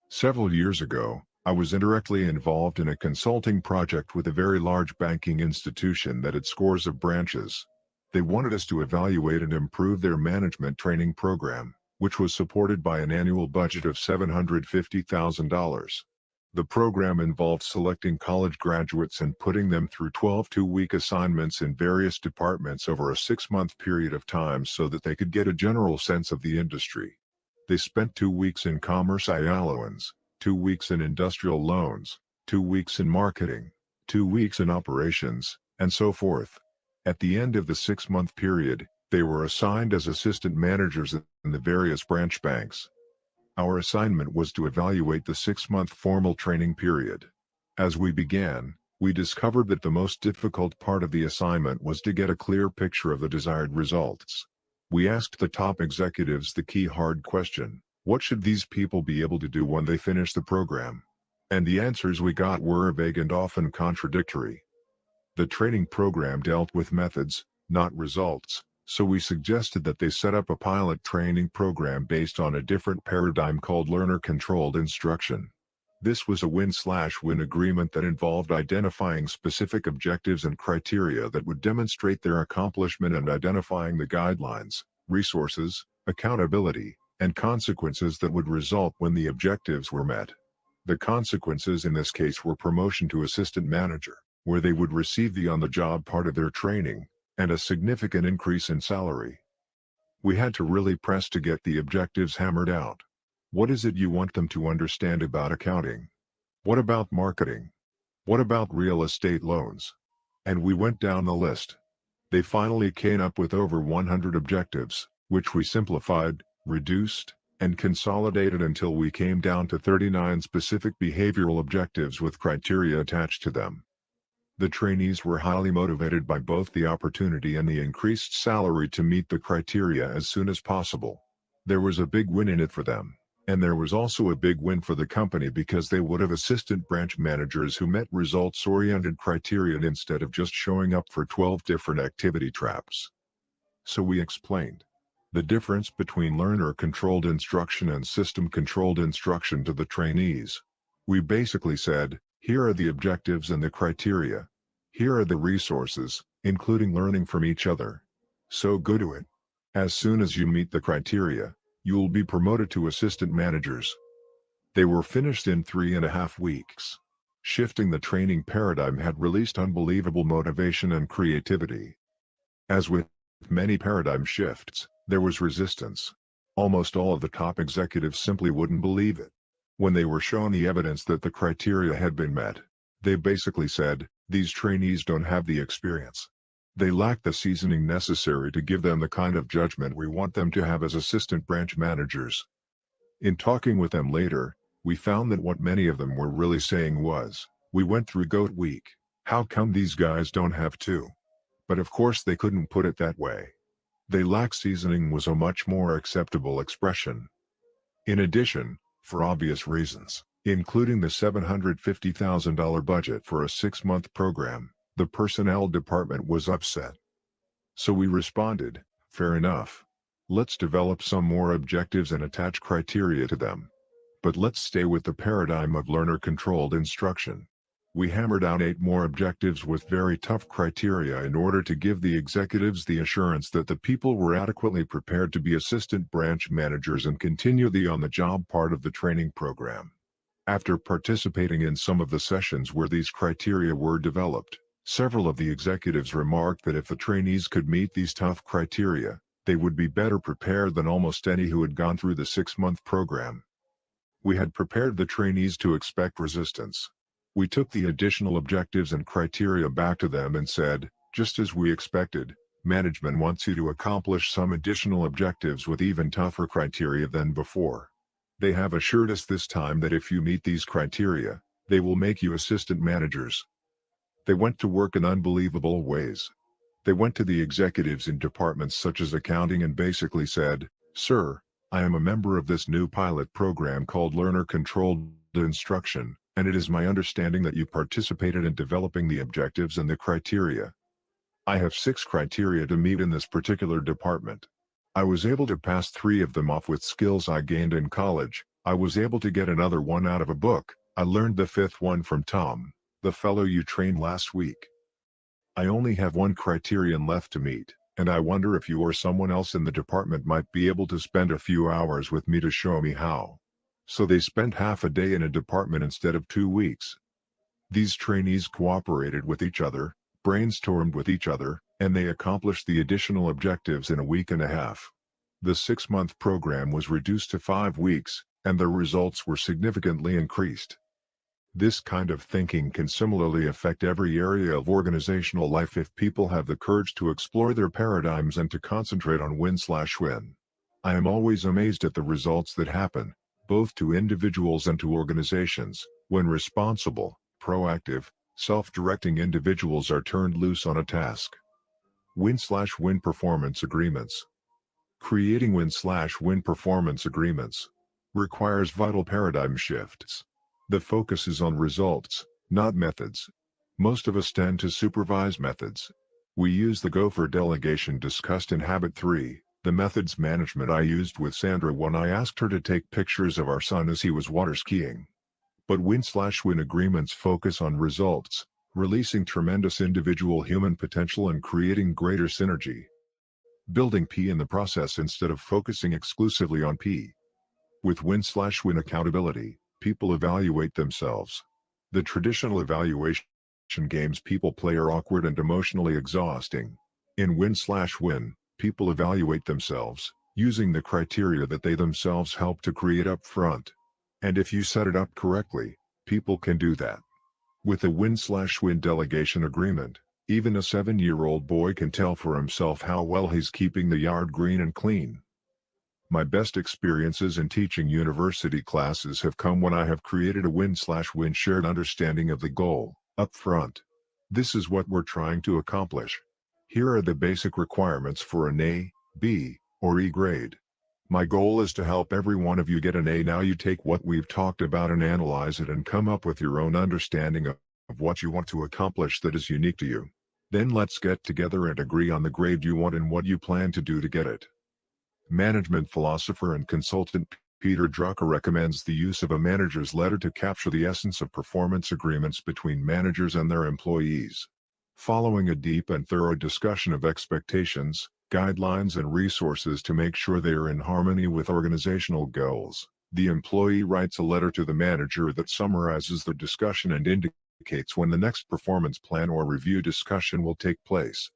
Several years ago, I was indirectly involved in a consulting project with a very large banking institution that had scores of branches. They wanted us to evaluate and improve their management training program, which was supported by an annual budget of $750,000. The program involved selecting college graduates and putting them through 12 two-week assignments in various departments over a 6-month period of time so that they could get a general sense of the industry. They spent 2 weeks in commerce loans, 2 weeks in industrial loans, 2 weeks in marketing, 2 weeks in operations, and so forth. At the end of the 6-month period, they were assigned as assistant managers in the various branch banks. Our assignment was to evaluate the 6-month formal training period. As we began, we discovered that the most difficult part of the assignment was to get a clear picture of the desired results. We asked the top executives the key hard question: what should these people be able to do when they finish the program? And the answers we got were vague and often contradictory. The training program dealt with methods, not results, so we suggested that they set up a pilot training program based on a different paradigm called learner-controlled instruction. This was a win/win agreement that involved identifying specific objectives and criteria that would demonstrate their accomplishment and identifying the guidelines, resources, accountability, and consequences that would result when the objectives were met. The consequences in this case were promotion to assistant manager, where they would receive the on-the-job part of their training, and a significant increase in salary. We had to really press to get the objectives hammered out. What is it you want them to understand about accounting? What about marketing? What about real estate loans? And we went down the list. They finally came up with over 100 objectives, which we simplified, reduced, and consolidated until we came down to 39 specific behavioral objectives with criteria attached to them. The trainees were highly motivated by both the opportunity and the increased salary to meet the criteria as soon as possible. There was a big win in it for them, and there was also a big win for the company because they would have assistant branch managers who met results-oriented criteria instead of just showing up for 12 different activity traps. So we explained the difference between learner-controlled instruction and system-controlled instruction to the trainees. We basically said, here are the objectives and the criteria. Here are the resources, including learning from each other. So go to it. As soon as you meet the criteria, you will be promoted to assistant managers. They were finished in 3.5 weeks. Shifting the training paradigm had released unbelievable motivation and creativity. As with many paradigm shifts, there was resistance. Almost all of the top executives simply wouldn't believe it. When they were shown the evidence that the criteria had been met, they basically said, these trainees don't have the experience. They lack the seasoning necessary to give them the kind of judgment we want them to have as assistant branch managers. In talking with them later, we found that what many of them were really saying was, we went through GOAT week, how come these guys don't have to? But of course they couldn't put it that way. They lack seasoning was a much more acceptable expression. In addition, for obvious reasons, including the $750,000 budget for a 6-month program, the personnel department was upset. So we responded, fair enough. Let's develop some more objectives and attach criteria to them. But let's stay with the paradigm of learner-controlled instruction. We hammered out 8 more objectives with very tough criteria in order to give the executives the assurance that the people were adequately prepared to be assistant branch managers and continue the on-the-job part of the training program. After participating in some of the sessions where these criteria were developed, several of the executives remarked that if the trainees could meet these tough criteria, they would be better prepared than almost any who had gone through the 6-month program. We had prepared the trainees to expect resistance. We took the additional objectives and criteria back to them and said, just as we expected, management wants you to accomplish some additional objectives with even tougher criteria than before. They have assured us this time that if you meet these criteria, they will make you assistant managers. They went to work in unbelievable ways. They went to the executives in departments such as accounting and basically said, sir, I am a member of this new pilot program called Learner-Controlled Instruction, and it is my understanding that you participated in developing the objectives and the criteria. I have 6 criteria to meet in this particular department. I was able to pass 3 of them off with skills I gained in college. I was able to get another one out of a book. I learned the 5th one from Tom, the fellow you trained last week. I only have one criterion left to meet, and I wonder if you or someone else in the department might be able to spend a few hours with me to show me how. So they spent half a day in a department instead of 2 weeks. These trainees cooperated with each other, brainstormed with each other, and they accomplished the additional objectives in a week and a half. The 6-month program was reduced to 5 weeks, and the results were significantly increased. This kind of thinking can similarly affect every area of organizational life if people have the courage to explore their paradigms and to concentrate on win/win. I am always amazed at the results that happen, both to individuals and to organizations, when responsible, proactive, self-directing individuals are turned loose on a task. Win/win performance agreements. Creating win/win performance agreements requires vital paradigm shifts. The focus is on results, not methods. Most of us tend to supervise methods. We use the go for delegation discussed in Habit 3, the methods management I used with Sandra when I asked her to take pictures of our son as he was water skiing. But win/win agreements focus on results, releasing tremendous individual human potential and creating greater synergy. Building P in the process instead of focusing exclusively on P. With win/win accountability, people evaluate themselves. The traditional evaluation games people play are awkward and emotionally exhausting. In win/win, people evaluate themselves, using the criteria that they themselves help to create up front. And if you set it up correctly, people can do that. With a win/win delegation agreement, even a 7-year-old boy can tell for himself how well he's keeping the yard green and clean. My best experiences in teaching university classes have come when I have created a win/win shared understanding of the goal, up front. This is what we're trying to accomplish. Here are the basic requirements for an A, B, or E grade. My goal is to help every one of you get an A. Now you take what we've talked about and analyze it and come up with your own understanding of what you want to accomplish that is unique to you. Then let's get together and agree on the grade you want and what you plan to do to get it. Management philosopher and consultant Peter Drucker recommends the use of a manager's letter to capture the essence of performance agreements between managers and their employees. Following a deep and thorough discussion of expectations, guidelines and resources to make sure they are in harmony with organizational goals, the employee writes a letter to the manager that summarizes the discussion and indicates when the next performance plan or review discussion will take place.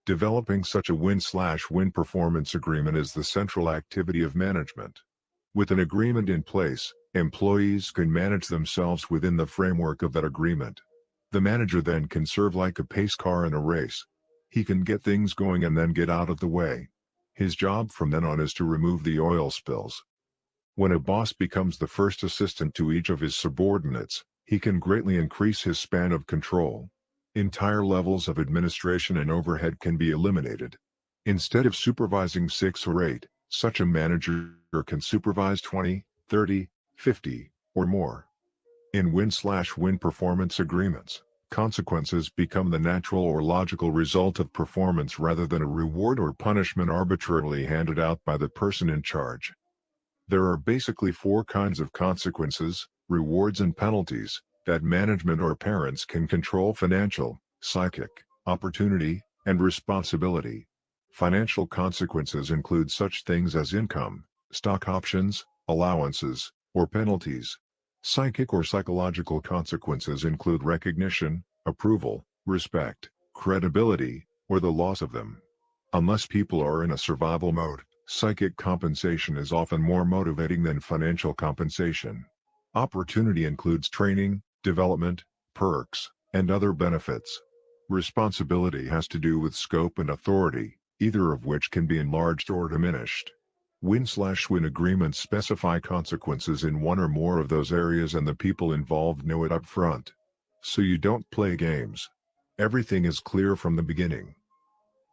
Developing such a win/win performance agreement is the central activity of management. With an agreement in place, employees can manage themselves within the framework of that agreement. The manager then can serve like a pace car in a race. He can get things going and then get out of the way. His job from then on is to remove the oil spills. When a boss becomes the first assistant to each of his subordinates, he can greatly increase his span of control. Entire levels of administration and overhead can be eliminated. Instead of supervising 6 or 8, such a manager can supervise 20, 30, 50, or more. In win/win performance agreements, consequences become the natural or logical result of performance rather than a reward or punishment arbitrarily handed out by the person in charge. There are basically 4 kinds of consequences, rewards and penalties, that management or parents can control: financial, psychic, opportunity, and responsibility. Financial consequences include such things as income, stock options, allowances, or penalties. Psychic or psychological consequences include recognition, approval, respect, credibility, or the loss of them. Unless people are in a survival mode, psychic compensation is often more motivating than financial compensation. Opportunity includes training, development, perks, and other benefits. Responsibility has to do with scope and authority, either of which can be enlarged or diminished. Win/win agreements specify consequences in one or more of those areas and the people involved know it up front. So you don't play games. Everything is clear from the beginning.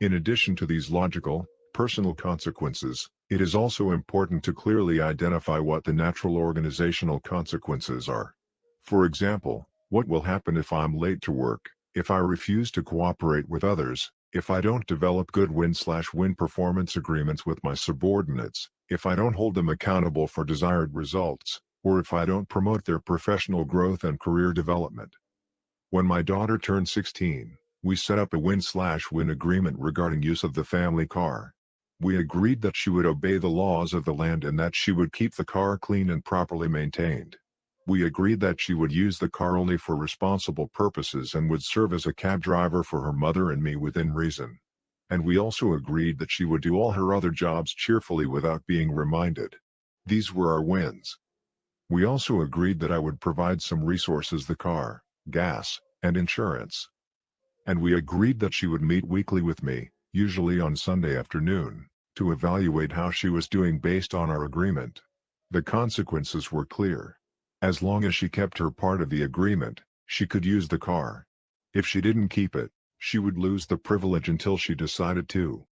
In addition to these logical, personal consequences, it is also important to clearly identify what the natural organizational consequences are. For example, what will happen if I'm late to work, if I refuse to cooperate with others, If I don't develop good win/win performance agreements with my subordinates, if I don't hold them accountable for desired results, or if I don't promote their professional growth and career development. When my daughter turned 16, we set up a win/win agreement regarding use of the family car. We agreed that she would obey the laws of the land and that she would keep the car clean and properly maintained. We agreed that she would use the car only for responsible purposes and would serve as a cab driver for her mother and me within reason. And we also agreed that she would do all her other jobs cheerfully without being reminded. These were our wins. We also agreed that I would provide some resources: the car, gas, and insurance. And we agreed that she would meet weekly with me, usually on Sunday afternoon, to evaluate how she was doing based on our agreement. The consequences were clear. As long as she kept her part of the agreement, she could use the car. If she didn't keep it, she would lose the privilege until she decided to.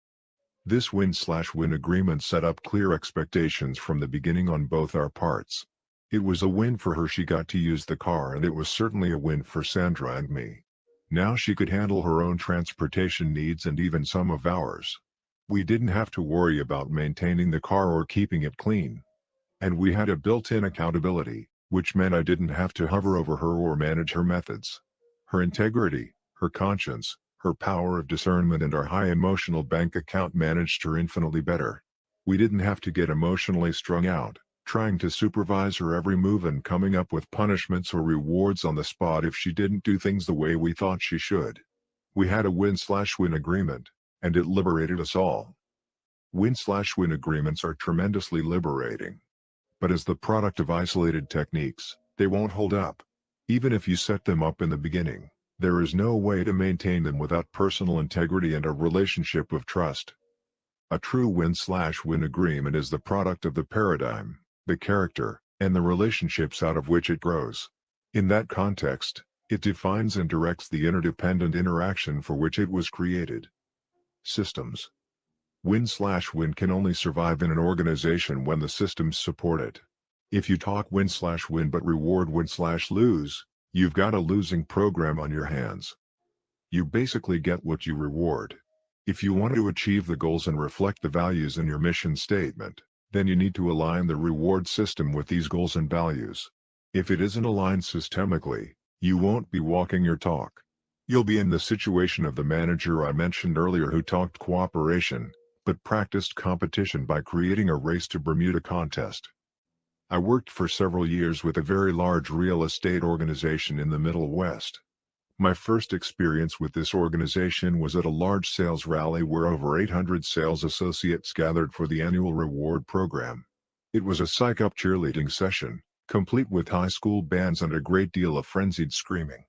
This win/win agreement set up clear expectations from the beginning on both our parts. It was a win for her; she got to use the car, and it was certainly a win for Sandra and me. Now she could handle her own transportation needs and even some of ours. We didn't have to worry about maintaining the car or keeping it clean. And we had a built-in accountability, which meant I didn't have to hover over her or manage her methods. Her integrity, her conscience, her power of discernment, and our high emotional bank account managed her infinitely better. We didn't have to get emotionally strung out, trying to supervise her every move and coming up with punishments or rewards on the spot if she didn't do things the way we thought she should. We had a win/win agreement, and it liberated us all. Win/win agreements are tremendously liberating. But as the product of isolated techniques, they won't hold up. Even if you set them up in the beginning, there is no way to maintain them without personal integrity and a relationship of trust. A true win/win agreement is the product of the paradigm, the character, and the relationships out of which it grows. In that context, it defines and directs the interdependent interaction for which it was created. Systems. Win/win can only survive in an organization when the systems support it. If you talk win/win but reward win/lose, you've got a losing program on your hands. You basically get what you reward. If you want to achieve the goals and reflect the values in your mission statement, then you need to align the reward system with these goals and values. If it isn't aligned systemically, you won't be walking your talk. You'll be in the situation of the manager I mentioned earlier who talked cooperation, but practiced competition by creating a race to Bermuda contest. I worked for several years with a very large real estate organization in the Middle West. My first experience with this organization was at a large sales rally where over 800 sales associates gathered for the annual reward program. It was a psych-up cheerleading session, complete with high school bands and a great deal of frenzied screaming.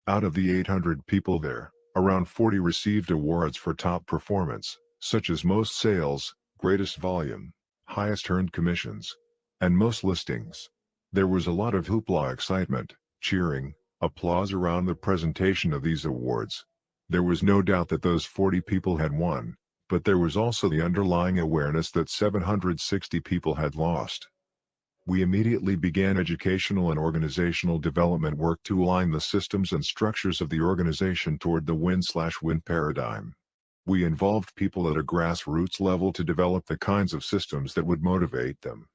Out of the 800 people there, around 40 received awards for top performance, such as most sales, greatest volume, highest earned commissions, and most listings. There was a lot of hoopla, excitement, cheering, applause around the presentation of these awards. There was no doubt that those 40 people had won, but there was also the underlying awareness that 760 people had lost. We immediately began educational and organizational development work to align the systems and structures of the organization toward the win/win paradigm. We involved people at a grassroots level to develop the kinds of systems that would motivate them.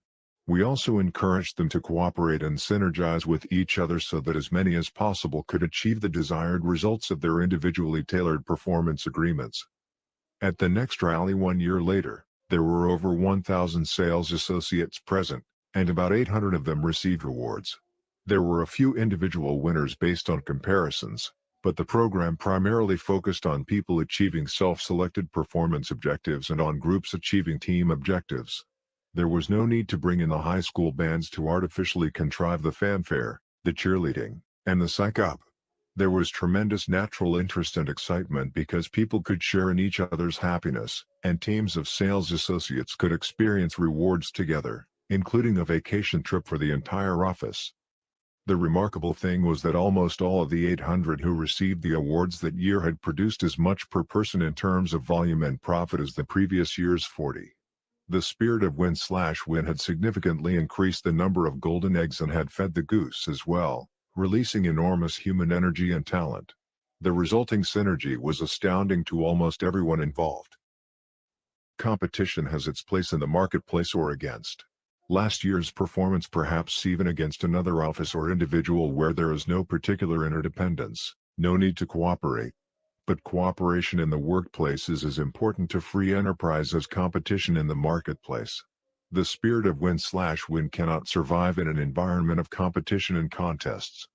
We also encouraged them to cooperate and synergize with each other so that as many as possible could achieve the desired results of their individually tailored performance agreements. At the next rally 1 year later, there were over 1,000 sales associates present, and about 800 of them received awards. There were a few individual winners based on comparisons, but the program primarily focused on people achieving self-selected performance objectives and on groups achieving team objectives. There was no need to bring in the high school bands to artificially contrive the fanfare, the cheerleading, and the psych-up. There was tremendous natural interest and excitement because people could share in each other's happiness, and teams of sales associates could experience rewards together, including a vacation trip for the entire office. The remarkable thing was that almost all of the 800 who received the awards that year had produced as much per person in terms of volume and profit as the previous year's 40. The spirit of win/win had significantly increased the number of golden eggs and had fed the goose as well, releasing enormous human energy and talent. The resulting synergy was astounding to almost everyone involved. Competition has its place in the marketplace or against last year's performance, perhaps even against another office or individual where there is no particular interdependence, no need to cooperate. But cooperation in the workplace is as important to free enterprise as competition in the marketplace. The spirit of win/win cannot survive in an environment of competition and contests.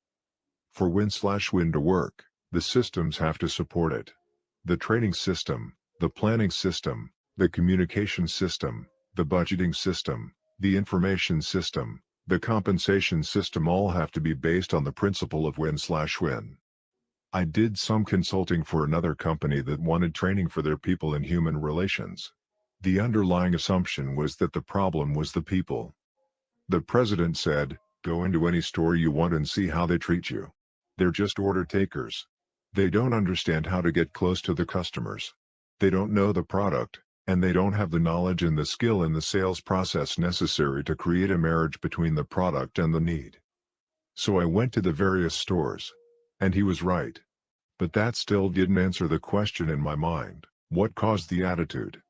For win/win to work, the systems have to support it. The training system, the planning system, the communication system, the budgeting system, the information system, the compensation system all have to be based on the principle of win/win. I did some consulting for another company that wanted training for their people in human relations. The underlying assumption was that the problem was the people. The president said, "Go into any store you want and see how they treat you. They're just order takers. They don't understand how to get close to the customers. They don't know the product, and they don't have the knowledge and the skill in the sales process necessary to create a marriage between the product and the need." So I went to the various stores. And he was right. But that still didn't answer the question in my mind: what caused the attitude?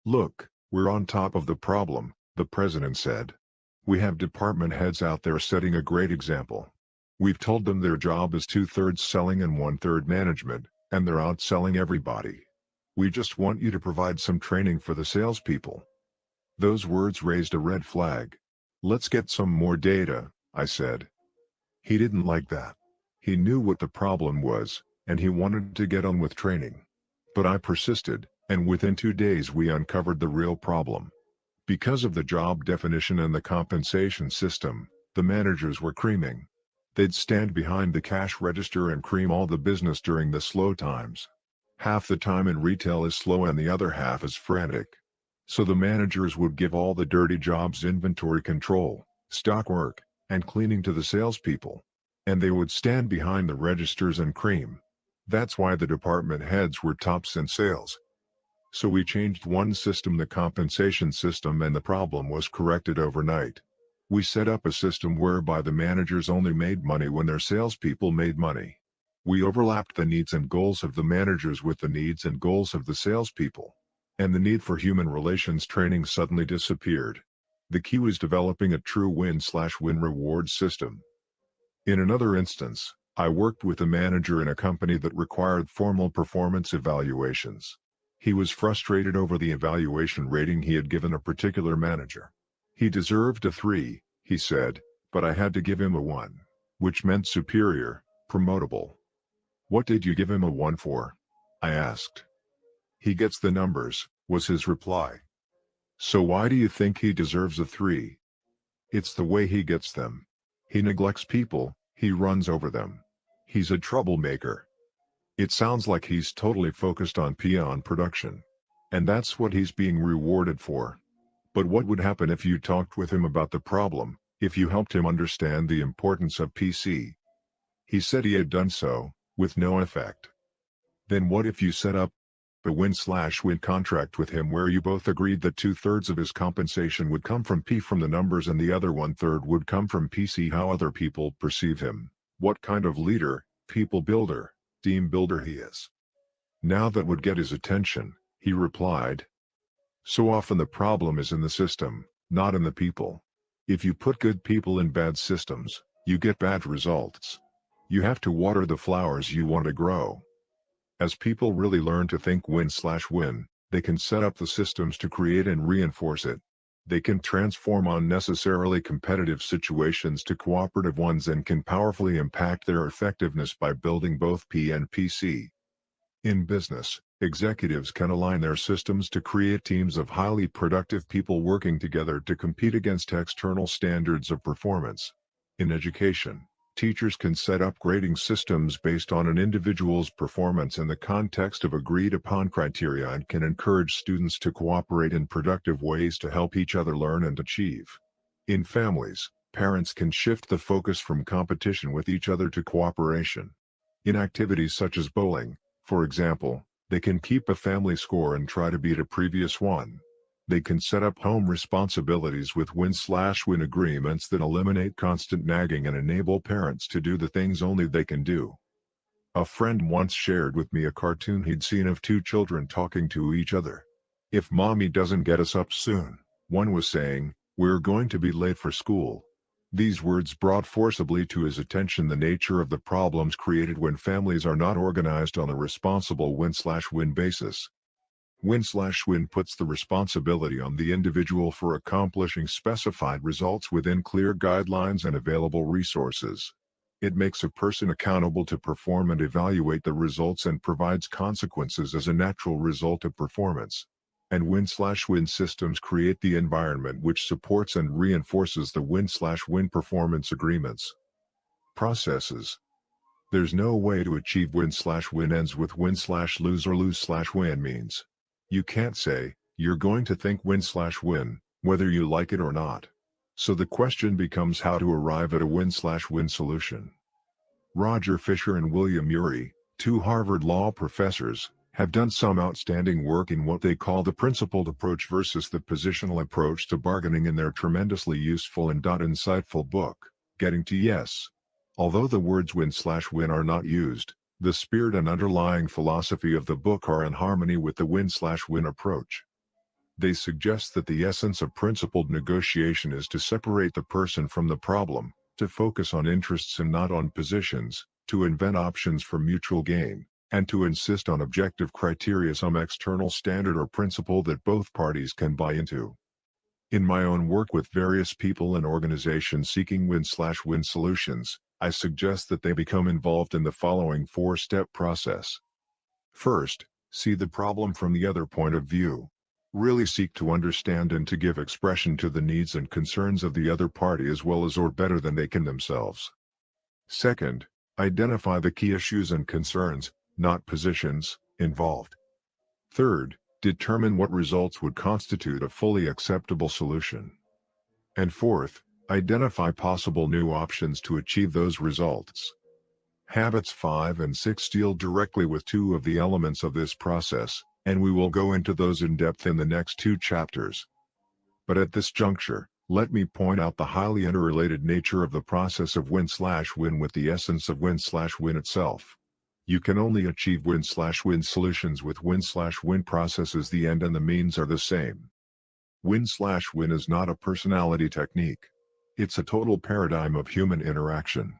"Look, we're on top of the problem," the president said. "We have department heads out there setting a great example. We've told them their job is 2/3 selling and 1/3 management, and they're outselling everybody. We just want you to provide some training for the salespeople." Those words raised a red flag. "Let's get some more data," I said. He didn't like that. He knew what the problem was, and he wanted to get on with training. But I persisted, and within 2 days we uncovered the real problem. Because of the job definition and the compensation system, the managers were creaming. They'd stand behind the cash register and cream all the business during the slow times. Half the time in retail is slow and the other half is frantic. So the managers would give all the dirty jobs, inventory control, stock work, and cleaning to the salespeople. And they would stand behind the registers and cream. That's why the department heads were tops in sales. So we changed one system, the compensation system, and the problem was corrected overnight. We set up a system whereby the managers only made money when their salespeople made money. We overlapped the needs and goals of the managers with the needs and goals of the salespeople. And the need for human relations training suddenly disappeared. The key was developing a true win/win reward system. In another instance, I worked with a manager in a company that required formal performance evaluations. He was frustrated over the evaluation rating he had given a particular manager. He deserved a 3, he said, but I had to give him a 1, which meant superior, promotable. "What did you give him a 1 for?" I asked. "He gets the numbers," was his reply. "So why do you think he deserves a 3? "It's the way he gets them. He neglects people, he runs over them. He's a troublemaker." It sounds like he's totally focused on peon production. And that's what he's being rewarded for. But what would happen if you talked with him about the problem, if you helped him understand the importance of PC? He said he had done so, with no effect. Then what if you set up a win/win contract with him where you both agreed that 2/3 of his compensation would come from P, from the numbers, and the other 1/3 would come from PC, how other people perceive him, what kind of leader, people builder, team builder he is? Now that would get his attention, he replied. So often the problem is in the system, not in the people. If you put good people in bad systems, you get bad results. You have to water the flowers you want to grow. As people really learn to think win/win, they can set up the systems to create and reinforce it. They can transform unnecessarily competitive situations to cooperative ones and can powerfully impact their effectiveness by building both P and PC. In business, executives can align their systems to create teams of highly productive people working together to compete against external standards of performance. In education, teachers can set up grading systems based on an individual's performance in the context of agreed-upon criteria and can encourage students to cooperate in productive ways to help each other learn and achieve. In families, parents can shift the focus from competition with each other to cooperation. In activities such as bowling, for example, they can keep a family score and try to beat a previous one. They can set up home responsibilities with win/win agreements that eliminate constant nagging and enable parents to do the things only they can do. A friend once shared with me a cartoon he'd seen of two children talking to each other. "If mommy doesn't get us up soon," one was saying, "we're going to be late for school." These words brought forcibly to his attention the nature of the problems created when families are not organized on a responsible win-slash-win basis. Win-slash-win puts the responsibility on the individual for accomplishing specified results within clear guidelines and available resources. It makes a person accountable to perform and evaluate the results and provides consequences as a natural result of performance. And win-slash-win systems create the environment which supports and reinforces the win-slash-win performance agreements. Processes. There's no way to achieve win-slash-win ends with win-slash-lose or lose-slash-win means. You can't say, "You're going to think win-slash-win, whether you like it or not." So the question becomes how to arrive at a win-slash-win solution. Roger Fisher and William Ury, two Harvard law professors, have done some outstanding work in what they call the principled approach versus the positional approach to bargaining in their tremendously useful and insightful book, Getting to Yes. Although the words win-slash-win are not used, the spirit and underlying philosophy of the book are in harmony with the win-slash-win approach. They suggest that the essence of principled negotiation is to separate the person from the problem, to focus on interests and not on positions, to invent options for mutual gain, and to insist on objective criteria, some external standard or principle that both parties can buy into. In my own work with various people and organizations seeking win-slash-win solutions, I suggest that they become involved in the following four-step process. First, see the problem from the other point of view. Really seek to understand and to give expression to the needs and concerns of the other party as well as or better than they can themselves. Second, identify the key issues and concerns, not positions, involved. Third, determine what results would constitute a fully acceptable solution. And fourth, identify possible new options to achieve those results. Habits 5 and 6 deal directly with two of the elements of this process, and we will go into those in depth in the next two chapters. But at this juncture, let me point out the highly interrelated nature of the process of win-slash-win with the essence of win-slash-win itself. You can only achieve win-slash-win solutions with win-slash-win processes. The end and the means are the same. Win-slash-win is not a personality technique. It's a total paradigm of human interaction.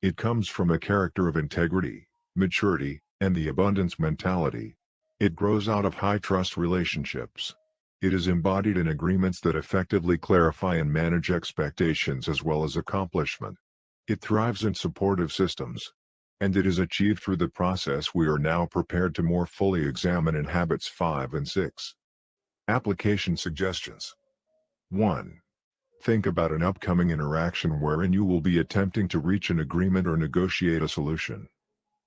It comes from a character of integrity, maturity, and the abundance mentality. It grows out of high-trust relationships. It is embodied in agreements that effectively clarify and manage expectations as well as accomplishment. It thrives in supportive systems. And it is achieved through the process we are now prepared to more fully examine in Habits 5 and 6. Application suggestions. 1. Think about an upcoming interaction wherein you will be attempting to reach an agreement or negotiate a solution.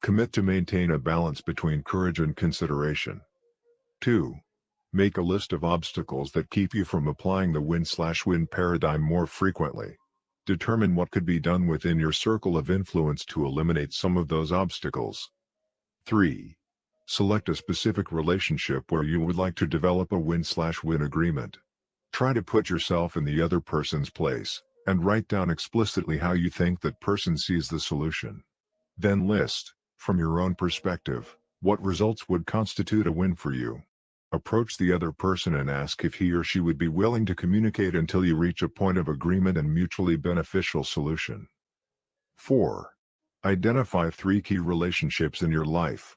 Commit to maintain a balance between courage and consideration. 2. Make a list of obstacles that keep you from applying the win-slash-win paradigm more frequently. Determine what could be done within your circle of influence to eliminate some of those obstacles. 3. Select a specific relationship where you would like to develop a win-slash-win agreement. Try to put yourself in the other person's place, and write down explicitly how you think that person sees the solution. Then list, from your own perspective, what results would constitute a win for you. Approach the other person and ask if he or she would be willing to communicate until you reach a point of agreement and mutually beneficial solution. 4. Identify 3 key relationships in your life.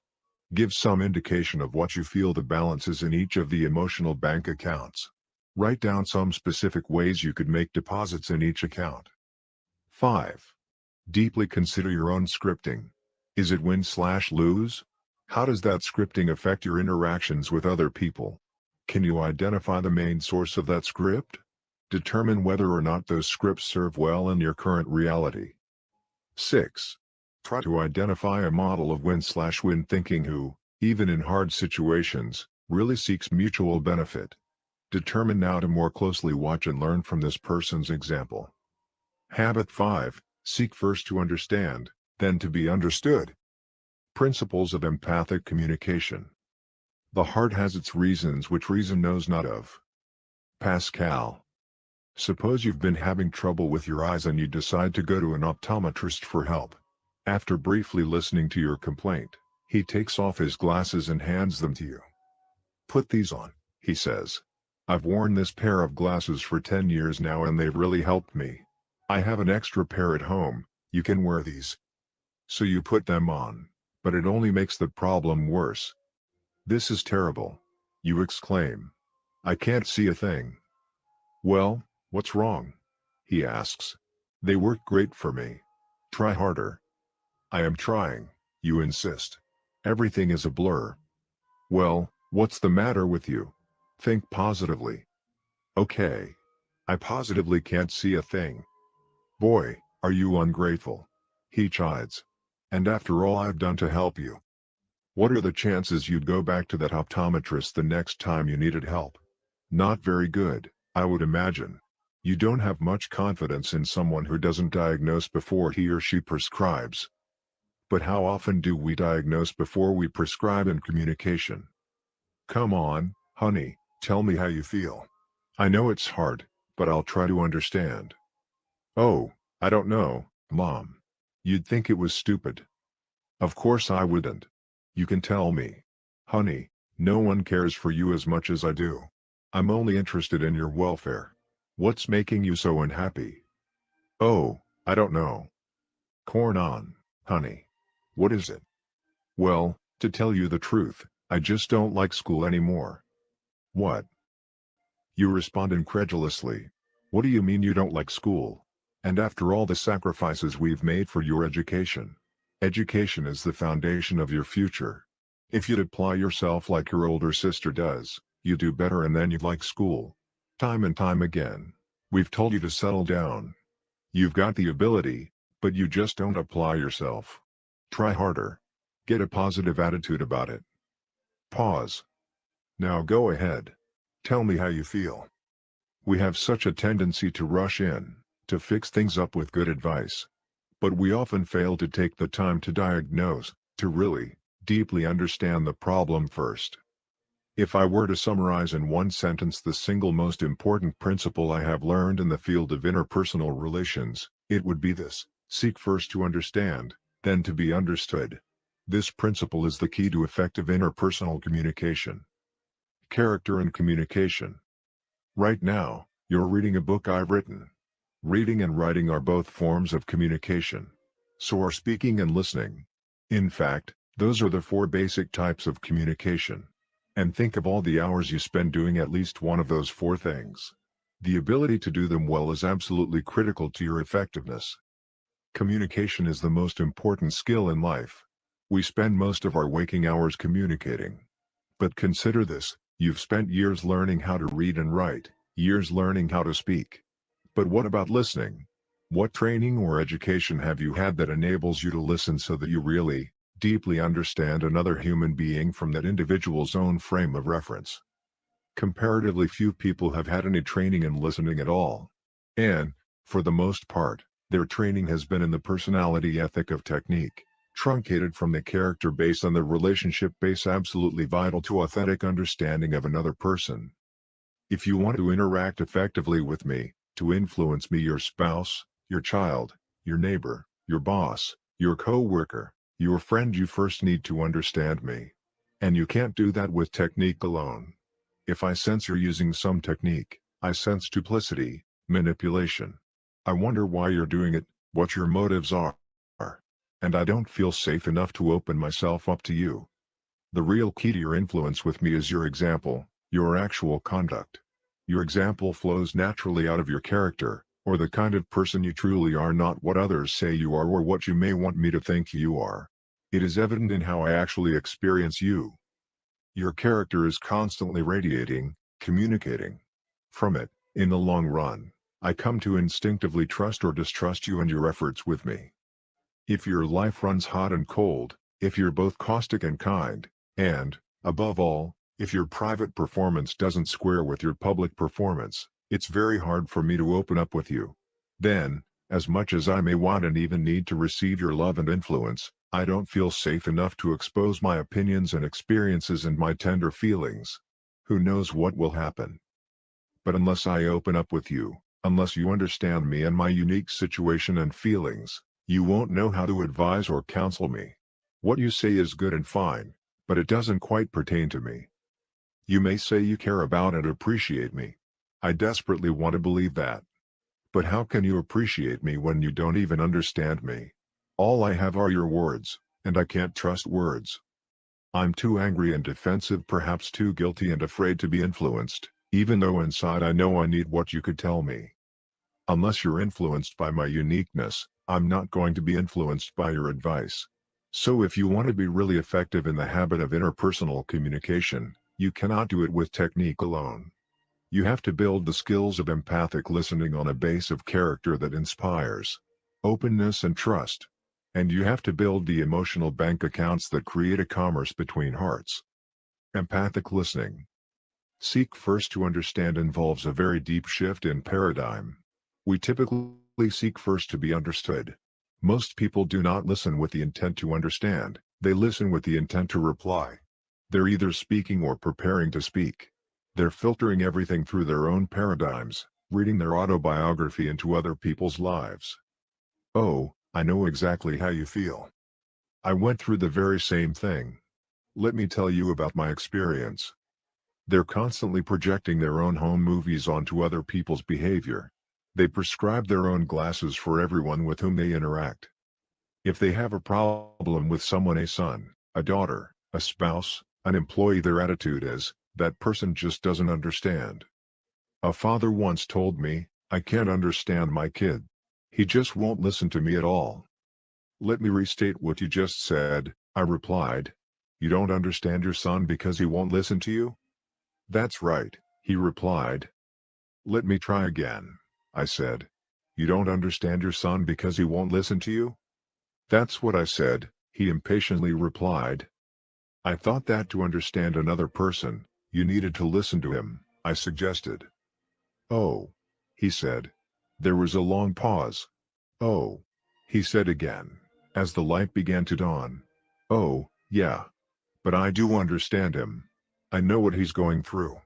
Give some indication of what you feel the balance is in each of the emotional bank accounts. Write down some specific ways you could make deposits in each account. 5. Deeply consider your own scripting. Is it win-slash-lose? How does that scripting affect your interactions with other people? Can you identify the main source of that script? Determine whether or not those scripts serve well in your current reality. 6. Try to identify a model of win-slash-win thinking who, even in hard situations, really seeks mutual benefit. Determine now to more closely watch and learn from this person's example. Habit 5. Seek first to understand, then to be understood. Principles of empathic communication. The heart has its reasons which reason knows not of. Pascal. Suppose you've been having trouble with your eyes and you decide to go to an optometrist for help. After briefly listening to your complaint, he takes off his glasses and hands them to you. "Put these on," he says. "I've worn this pair of glasses for 10 years now and they've really helped me. I have an extra pair at home, you can wear these." So you put them on, but it only makes the problem worse. "This is terrible," you exclaim. "I can't see a thing." "Well, what's wrong?" he asks. "They work great for me. Try harder." "I am trying," you insist. "Everything is a blur." "Well, what's the matter with you? Think positively." "Okay. I positively can't see a thing." "Boy, are you ungrateful," he chides. "And after all I've done to help you. What are the chances you'd go back to that optometrist the next time you needed help?" Not very good, I would imagine. You don't have much confidence in someone who doesn't diagnose before he or she prescribes. But how often do we diagnose before we prescribe in communication? "Come on, honey, tell me how you feel. I know it's hard, but I'll try to understand." "Oh, I don't know, Mom. You'd think it was stupid." "Of course I wouldn't. You can tell me. Honey, no one cares for you as much as I do. I'm only interested in your welfare. What's making you so unhappy?" "Oh, I don't know." "Corn on, honey. What is it?" "Well, to tell you the truth, I just don't like school anymore." "What?" You respond incredulously. "What do you mean you don't like school? And after all the sacrifices we've made for your education. Education is the foundation of your future. If you'd apply yourself like your older sister does, you'd do better and then you'd like school. Time and time again. We've told you to settle down. You've got the ability, but you just don't apply yourself. Try harder. Get a positive attitude about it." Pause. "Now go ahead. Tell me how you feel." We have such a tendency to rush in, to fix things up with good advice. But we often fail to take the time to diagnose, to really, deeply understand the problem first. If I were to summarize in one sentence the single most important principle I have learned in the field of interpersonal relations, it would be this: seek first to understand, then to be understood. This principle is the key to effective interpersonal communication. Character and communication. Right now, you're reading a book I've written. Reading and writing are both forms of communication. So are speaking and listening. In fact, those are the 4 basic types of communication. And think of all the hours you spend doing at least one of those 4 things. The ability to do them well is absolutely critical to your effectiveness. Communication is the most important skill in life. We spend most of our waking hours communicating. But consider this: you've spent years learning how to read and write, years learning how to speak. But what about listening? What training or education have you had that enables you to listen so that you really, deeply understand another human being from that individual's own frame of reference? Comparatively few people have had any training in listening at all. And, for the most part, their training has been in the personality ethic of technique, truncated from the character base and the relationship base absolutely vital to authentic understanding of another person. If you want to interact effectively with me, to influence me, your spouse, your child, your neighbor, your boss, your co-worker, your friend, you first need to understand me. And you can't do that with technique alone. If I sense you're using some technique, I sense duplicity, manipulation. I wonder why you're doing it, what your motives are. And I don't feel safe enough to open myself up to you. The real key to your influence with me is your example, your actual conduct. Your example flows naturally out of your character, or the kind of person you truly are, not what others say you are or what you may want me to think you are. It is evident in how I actually experience you. Your character is constantly radiating, communicating. From it, in the long run, I come to instinctively trust or distrust you and your efforts with me. If your life runs hot and cold, if you're both caustic and kind, and, above all, if your private performance doesn't square with your public performance, it's very hard for me to open up with you. Then, as much as I may want and even need to receive your love and influence, I don't feel safe enough to expose my opinions and experiences and my tender feelings. Who knows what will happen? But unless I open up with you, unless you understand me and my unique situation and feelings, You won't know how to advise or counsel me. What you say is good and fine, but it doesn't quite pertain to me. You may say you care about and appreciate me. I desperately want to believe that. But how can you appreciate me when you don't even understand me? All I have are your words, and I can't trust words. I'm too angry and defensive, perhaps too guilty and afraid to be influenced, even though inside I know I need what you could tell me. Unless you're influenced by my uniqueness, I'm not going to be influenced by your advice. So if you want to be really effective in the habit of interpersonal communication, you cannot do it with technique alone. You have to build the skills of empathic listening on a base of character that inspires openness and trust. And you have to build the emotional bank accounts that create a commerce between hearts. Empathic listening. Seek first to understand involves a very deep shift in paradigm. We typically seek first to be understood. Most people do not listen with the intent to understand, they listen with the intent to reply. They're either speaking or preparing to speak. They're filtering everything through their own paradigms, reading their autobiography into other people's lives. Oh, I know exactly how you feel. I went through the very same thing. Let me tell you about my experience. They're constantly projecting their own home movies onto other people's behavior. They prescribe their own glasses for everyone with whom they interact. If they have a problem with someone, a son, a daughter, a spouse, an employee, their attitude is, that person just doesn't understand. A father once told me, I can't understand my kid. He just won't listen to me at all. Let me restate what you just said, I replied. You don't understand your son because he won't listen to you? That's right, he replied. Let me try again, I said. You don't understand your son because he won't listen to you? That's what I said, he impatiently replied. I thought that to understand another person, you needed to listen to him, I suggested. Oh, he said. There was a long pause. Oh, he said again, as the light began to dawn. Oh, yeah. But I do understand him. I know what he's going through.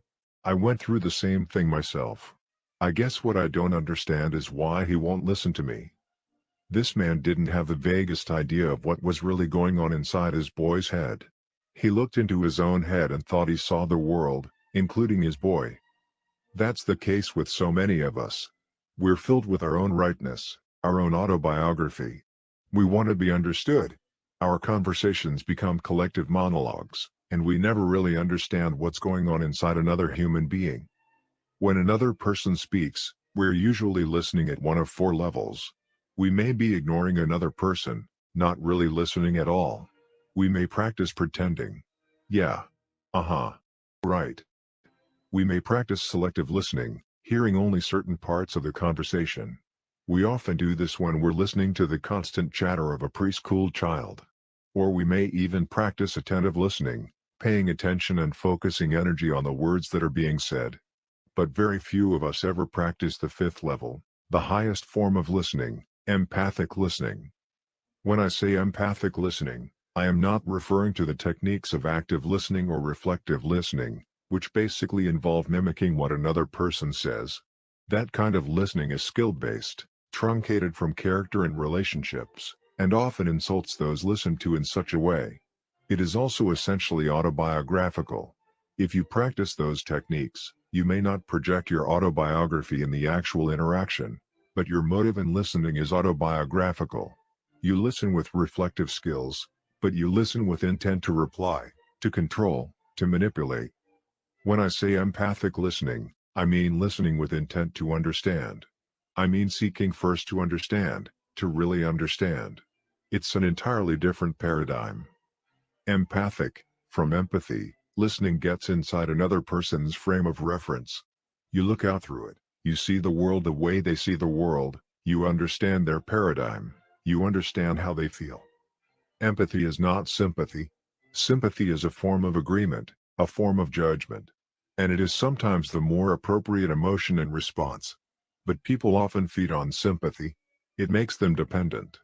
I went through the same thing myself. I guess what I don't understand is why he won't listen to me. This man didn't have the vaguest idea of what was really going on inside his boy's head. He looked into his own head and thought he saw the world, including his boy. That's the case with so many of us. We're filled with our own rightness, our own autobiography. We want to be understood. Our conversations become collective monologues, and we never really understand what's going on inside another human being. When another person speaks, we're usually listening at one of four levels. We may be ignoring another person, not really listening at all. We may practice pretending. Yeah. Right. We may practice selective listening, hearing only certain parts of the conversation. We often do this when we're listening to the constant chatter of a preschool child. Or we may even practice attentive listening, paying attention and focusing energy on the words that are being said. But very few of us ever practice the fifth level, the highest form of listening, empathic listening. When I say empathic listening, I am not referring to the techniques of active listening or reflective listening, which basically involve mimicking what another person says. That kind of listening is skill-based, truncated from character and relationships, and often insults those listened to in such a way. It is also essentially autobiographical. If you practice those techniques, you may not project your autobiography in the actual interaction, but your motive in listening is autobiographical. You listen with reflective skills, but you listen with intent to reply, to control, to manipulate. When I say empathic listening, I mean listening with intent to understand. I mean seeking first to understand, to really understand. It's an entirely different paradigm. Empathic, from empathy, listening gets inside another person's frame of reference. You look out through it, you see the world the way they see the world, you understand their paradigm, you understand how they feel. Empathy is not sympathy. Sympathy is a form of agreement, a form of judgment. And it is sometimes the more appropriate emotion and response. But people often feed on sympathy. It makes them dependent.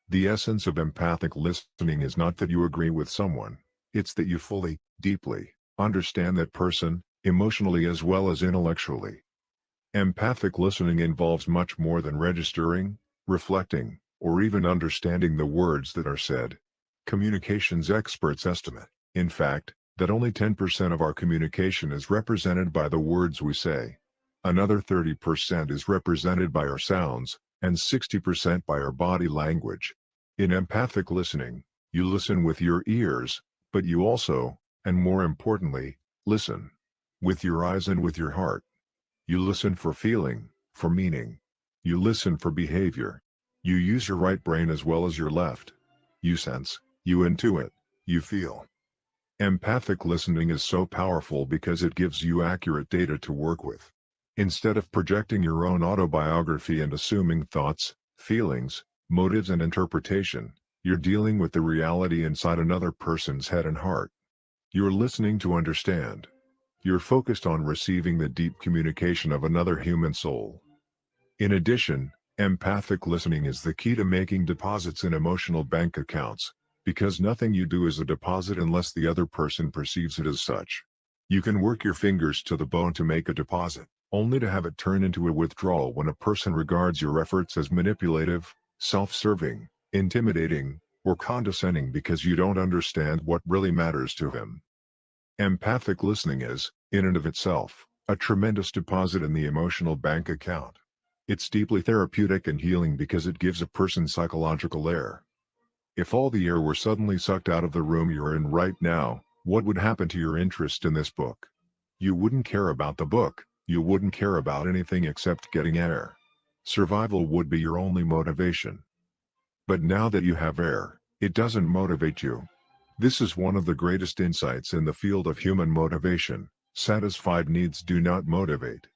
The essence of empathic listening is not that you agree with someone, it's that you fully, deeply, understand that person, emotionally as well as intellectually. Empathic listening involves much more than registering, reflecting, or even understanding the words that are said. Communications experts estimate, in fact, that only 10% of our communication is represented by the words we say. Another 30% is represented by our sounds, and 60% by our body language. In empathic listening, you listen with your ears, but you also, and more importantly, listen with your eyes and with your heart. You listen for feeling, for meaning. You listen for behavior. You use your right brain as well as your left. You sense, you intuit, you feel. Empathic listening is so powerful because it gives you accurate data to work with. Instead of projecting your own autobiography and assuming thoughts, feelings, motives and interpretation, you're dealing with the reality inside another person's head and heart. You're listening to understand. You're focused on receiving the deep communication of another human soul. In addition, empathic listening is the key to making deposits in emotional bank accounts, because nothing you do is a deposit unless the other person perceives it as such. You can work your fingers to the bone to make a deposit, only to have it turn into a withdrawal when a person regards your efforts as manipulative, self-serving, intimidating, or condescending because you don't understand what really matters to him. Empathic listening is, in and of itself, a tremendous deposit in the emotional bank account. It's deeply therapeutic and healing because it gives a person psychological air. If all the air were suddenly sucked out of the room you're in right now, what would happen to your interest in this book? You wouldn't care about the book, you wouldn't care about anything except getting air. Survival would be your only motivation. But now that you have air, it doesn't motivate you. This is one of the greatest insights in the field of human motivation. Satisfied needs do not motivate.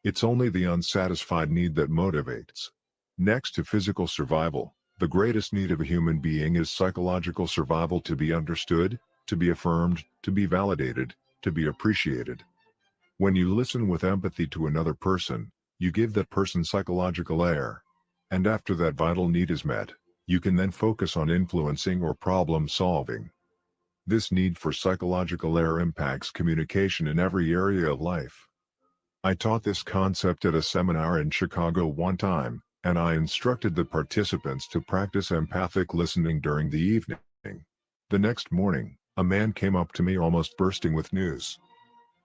It's only the unsatisfied need that motivates. Next to physical survival, the greatest need of a human being is psychological survival, to be understood, to be affirmed, to be validated, to be appreciated. When you listen with empathy to another person, you give that person psychological air. And after that vital need is met, you can then focus on influencing or problem solving. This need for psychological air impacts communication in every area of life. I taught this concept at a seminar in Chicago one time, and I instructed the participants to practice empathic listening during the evening. The next morning, a man came up to me almost bursting with news.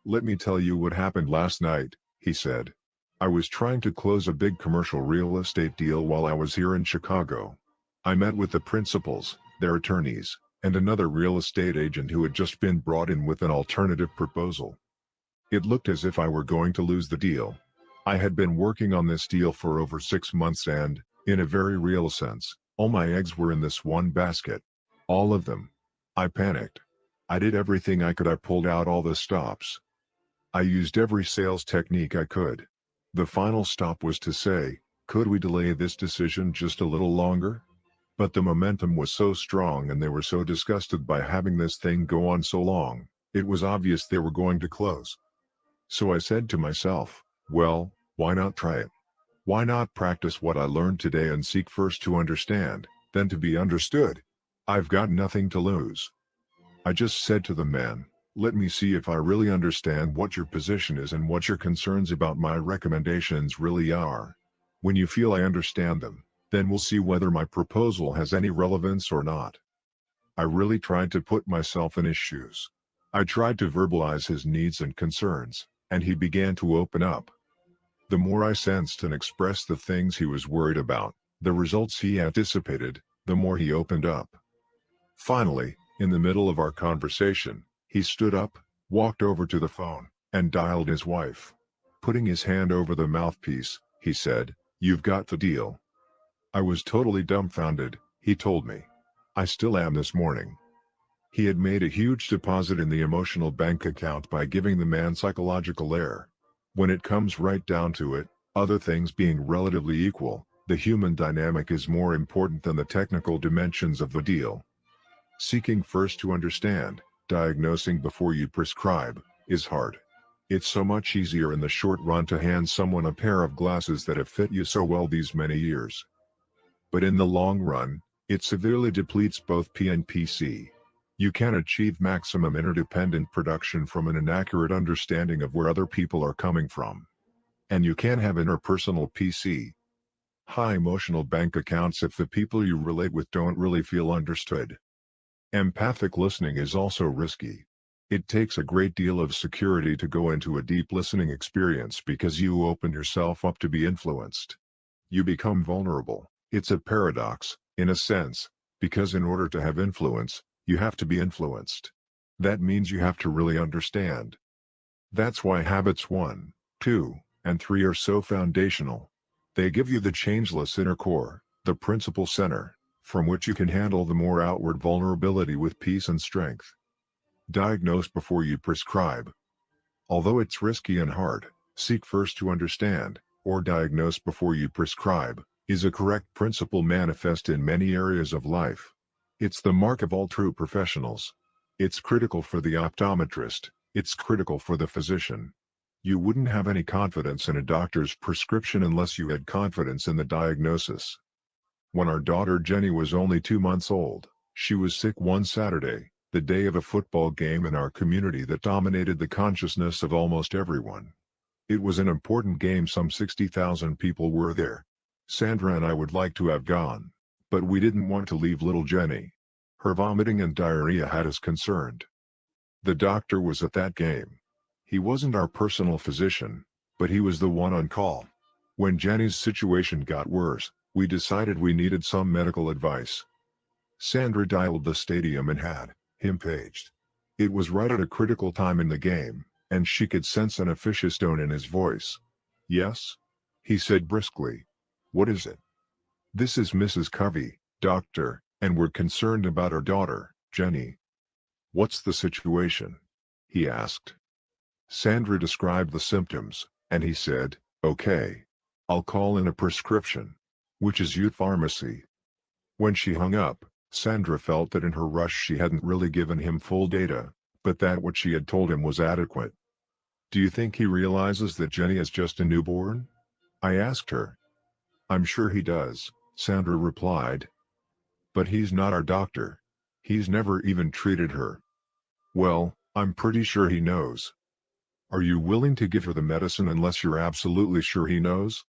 "Let me tell you what happened last night," he said. "I was trying to close a big commercial real estate deal while I was here in Chicago. I met with the principals, their attorneys, and another real estate agent who had just been brought in with an alternative proposal. It looked as if I were going to lose the deal. I had been working on this deal for over 6 months and, in a very real sense, all my eggs were in this one basket. All of them. I panicked. I did everything I could. I pulled out all the stops. I used every sales technique I could. The final stop was to say, could we delay this decision just a little longer? But the momentum was so strong and they were so disgusted by having this thing go on so long, it was obvious they were going to close. So I said to myself, well, why not try it? Why not practice what I learned today and seek first to understand, then to be understood? I've got nothing to lose. I just said to the man, let me see if I really understand what your position is and what your concerns about my recommendations really are. When you feel I understand them, then we'll see whether my proposal has any relevance or not. I really tried to put myself in his shoes. I tried to verbalize his needs and concerns, and he began to open up. The more I sensed and expressed the things he was worried about, the results he anticipated, the more he opened up. Finally, in the middle of our conversation, he stood up, walked over to the phone, and dialed his wife. Putting his hand over the mouthpiece, he said, "You've got the deal." I was totally dumbfounded, he told me. I still am this morning. He had made a huge deposit in the emotional bank account by giving the man psychological air. When it comes right down to it, other things being relatively equal, the human dynamic is more important than the technical dimensions of the deal. Seeking first to understand, diagnosing before you prescribe, is hard. It's so much easier in the short run to hand someone a pair of glasses that have fit you so well these many years. But in the long run, it severely depletes both P and PC. You can achieve maximum interdependent production from an inaccurate understanding of where other people are coming from. And you can have interpersonal PC. High emotional bank accounts if the people you relate with don't really feel understood. Empathic listening is also risky. It takes a great deal of security to go into a deep listening experience because you open yourself up to be influenced. You become vulnerable. It's a paradox, in a sense, because in order to have influence, you have to be influenced. That means you have to really understand. That's why habits 1, 2, and 3 are so foundational. They give you the changeless inner core, the principal center, from which you can handle the more outward vulnerability with peace and strength. Diagnose before you prescribe. Although it's risky and hard, seek first to understand, or diagnose before you prescribe, is a correct principle manifest in many areas of life. It's the mark of all true professionals. It's critical for the optometrist, it's critical for the physician. You wouldn't have any confidence in a doctor's prescription unless you had confidence in the diagnosis. When our daughter Jenny was only 2 months old, she was sick one Saturday, the day of a football game in our community that dominated the consciousness of almost everyone. It was an important game, some 60,000 people were there. Sandra and I would like to have gone, but we didn't want to leave little Jenny. Her vomiting and diarrhea had us concerned. The doctor was at that game. He wasn't our personal physician, but he was the one on call. When Jenny's situation got worse, we decided we needed some medical advice. Sandra dialed the stadium and had him paged. It was right at a critical time in the game, and she could sense an officious tone in his voice. "Yes?" he said briskly. "What is it?" "This is Mrs. Covey, doctor, and we're concerned about our daughter, Jenny." "What's the situation?" he asked. Sandra described the symptoms, and he said, "Okay. I'll call in a prescription." Which is youth pharmacy. When she hung up, Sandra felt that in her rush she hadn't really given him full data, but that what she had told him was adequate. "Do you think he realizes that Jenny is just a newborn?" I asked her. "I'm sure he does," Sandra replied. "But he's not our doctor. He's never even treated her." "Well, I'm pretty sure he knows." "Are you willing to give her the medicine unless you're absolutely sure he knows?"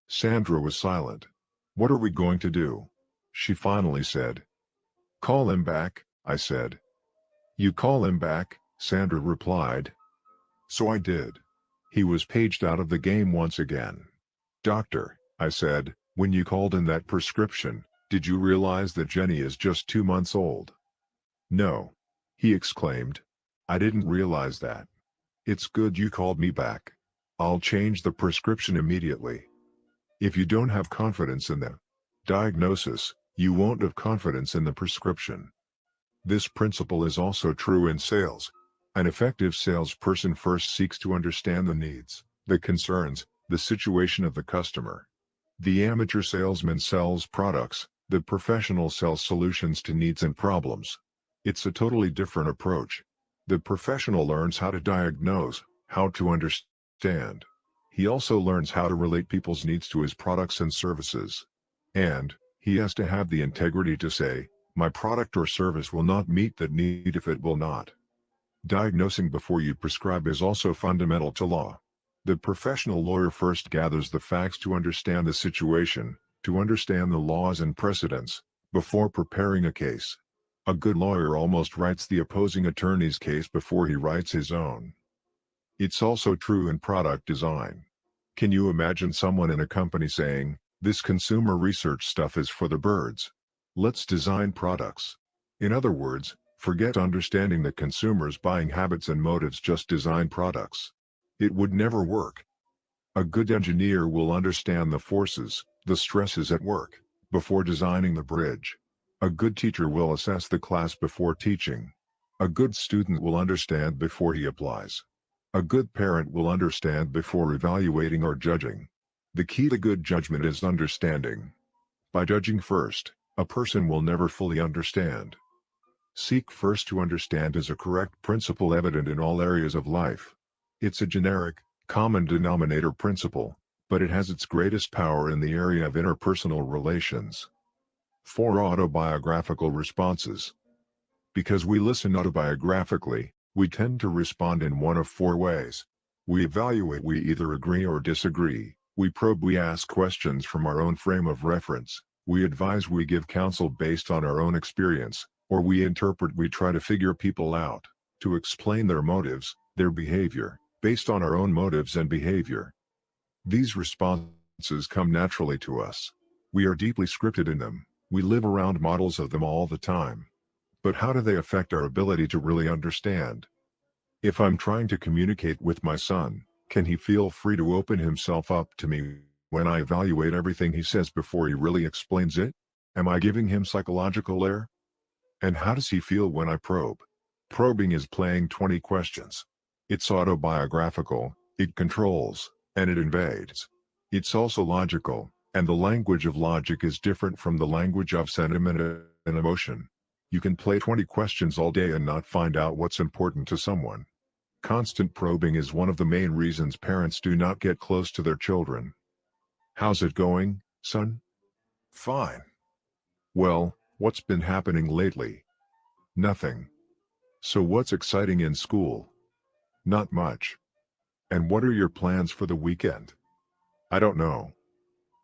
Sandra was silent. "What are we going to do?" she finally said. "Call him back," I said. "You call him back," Sandra replied. So I did. He was paged out of the game once again. "Doctor," I said, "when you called in that prescription, did you realize that Jenny is just 2 months old?" "No," he exclaimed. "I didn't realize that. It's good you called me back. I'll change the prescription immediately." If you don't have confidence in the diagnosis, you won't have confidence in the prescription. This principle is also true in sales. An effective salesperson first seeks to understand the needs, the concerns, the situation of the customer. The amateur salesman sells products, the professional sells solutions to needs and problems. It's a totally different approach. The professional learns how to diagnose, how to understand. He also learns how to relate people's needs to his products and services. And he has to have the integrity to say, "My product or service will not meet that need if it will not." Diagnosing before you prescribe is also fundamental to law. The professional lawyer first gathers the facts to understand the situation, to understand the laws and precedents, before preparing a case. A good lawyer almost writes the opposing attorney's case before he writes his own. It's also true in product design. Can you imagine someone in a company saying, "This consumer research stuff is for the birds. Let's design products"? In other words, forget understanding the consumer's buying habits and motives, just design products. It would never work. A good engineer will understand the forces, the stresses at work, before designing the bridge. A good teacher will assess the class before teaching. A good student will understand before he applies. A good parent will understand before evaluating or judging. The key to good judgment is understanding. By judging first, a person will never fully understand. Seek first to understand is a correct principle evident in all areas of life. It's a generic, common denominator principle, but it has its greatest power in the area of interpersonal relations. 4 autobiographical responses. Because we listen autobiographically, we tend to respond in one of 4 ways. We evaluate, we either agree or disagree. We probe, we ask questions from our own frame of reference, we advise, we give counsel based on our own experience, or we interpret, we try to figure people out, to explain their motives, their behavior, based on our own motives and behavior. These responses come naturally to us. We are deeply scripted in them, we live around models of them all the time. But how do they affect our ability to really understand? If I'm trying to communicate with my son, can he feel free to open himself up to me when I evaluate everything he says before he really explains it? Am I giving him psychological air? And how does he feel when I probe? Probing is playing 20 questions. It's autobiographical, it controls, and it invades. It's also logical, and the language of logic is different from the language of sentiment and emotion. You can play 20 questions all day and not find out what's important to someone. Constant probing is one of the main reasons parents do not get close to their children. How's it going, son? Fine. Well, what's been happening lately? Nothing. So what's exciting in school? Not much. And what are your plans for the weekend? I don't know.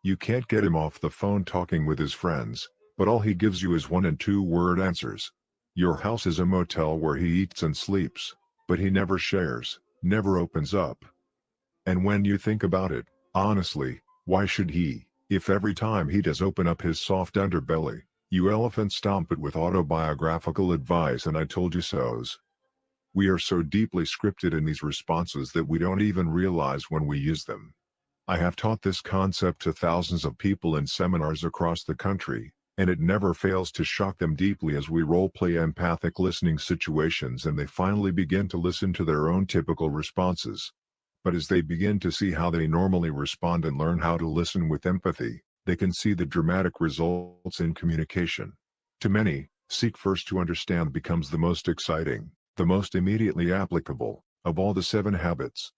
You can't get him off the phone talking with his friends, but all he gives you is 1 and 2 word answers. Your house is a motel where he eats and sleeps, but he never shares, never opens up. And when you think about it, honestly, why should he, if every time he does open up his soft underbelly, you elephant stomp it with autobiographical advice and I told you so's? We are so deeply scripted in these responses that we don't even realize when we use them. I have taught this concept to thousands of people in seminars across the country, and it never fails to shock them deeply as we role-play empathic listening situations and they finally begin to listen to their own typical responses. But as they begin to see how they normally respond and learn how to listen with empathy, they can see the dramatic results in communication. To many, seek first to understand becomes the most exciting, the most immediately applicable, of all the 7 habits.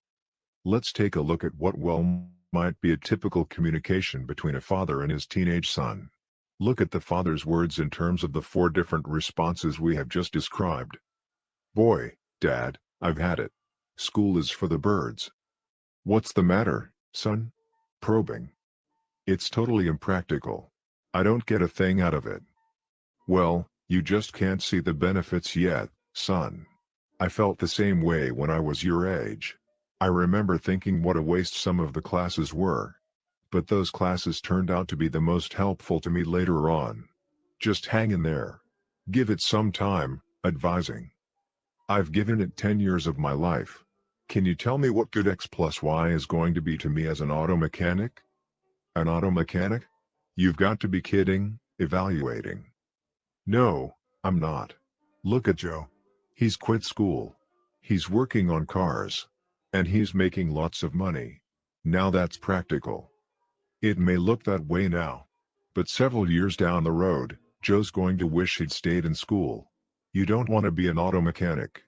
Let's take a look at what might be a typical communication between a father and his teenage son. Look at the father's words in terms of the 4 different responses we have just described. Boy, Dad, I've had it. School is for the birds. What's the matter, son? Probing. It's totally impractical. I don't get a thing out of it. Well, you just can't see the benefits yet, son. I felt the same way when I was your age. I remember thinking what a waste some of the classes were. But those classes turned out to be the most helpful to me later on. Just hang in there. Give it some time, advising. I've given it 10 years of my life. Can you tell me what good X plus Y is going to be to me as an auto mechanic? An auto mechanic? You've got to be kidding, evaluating. No, I'm not. Look at Joe. He's quit school. He's working on cars. And he's making lots of money. Now that's practical. It may look that way now. But several years down the road, Joe's going to wish he'd stayed in school. You don't want to be an auto mechanic.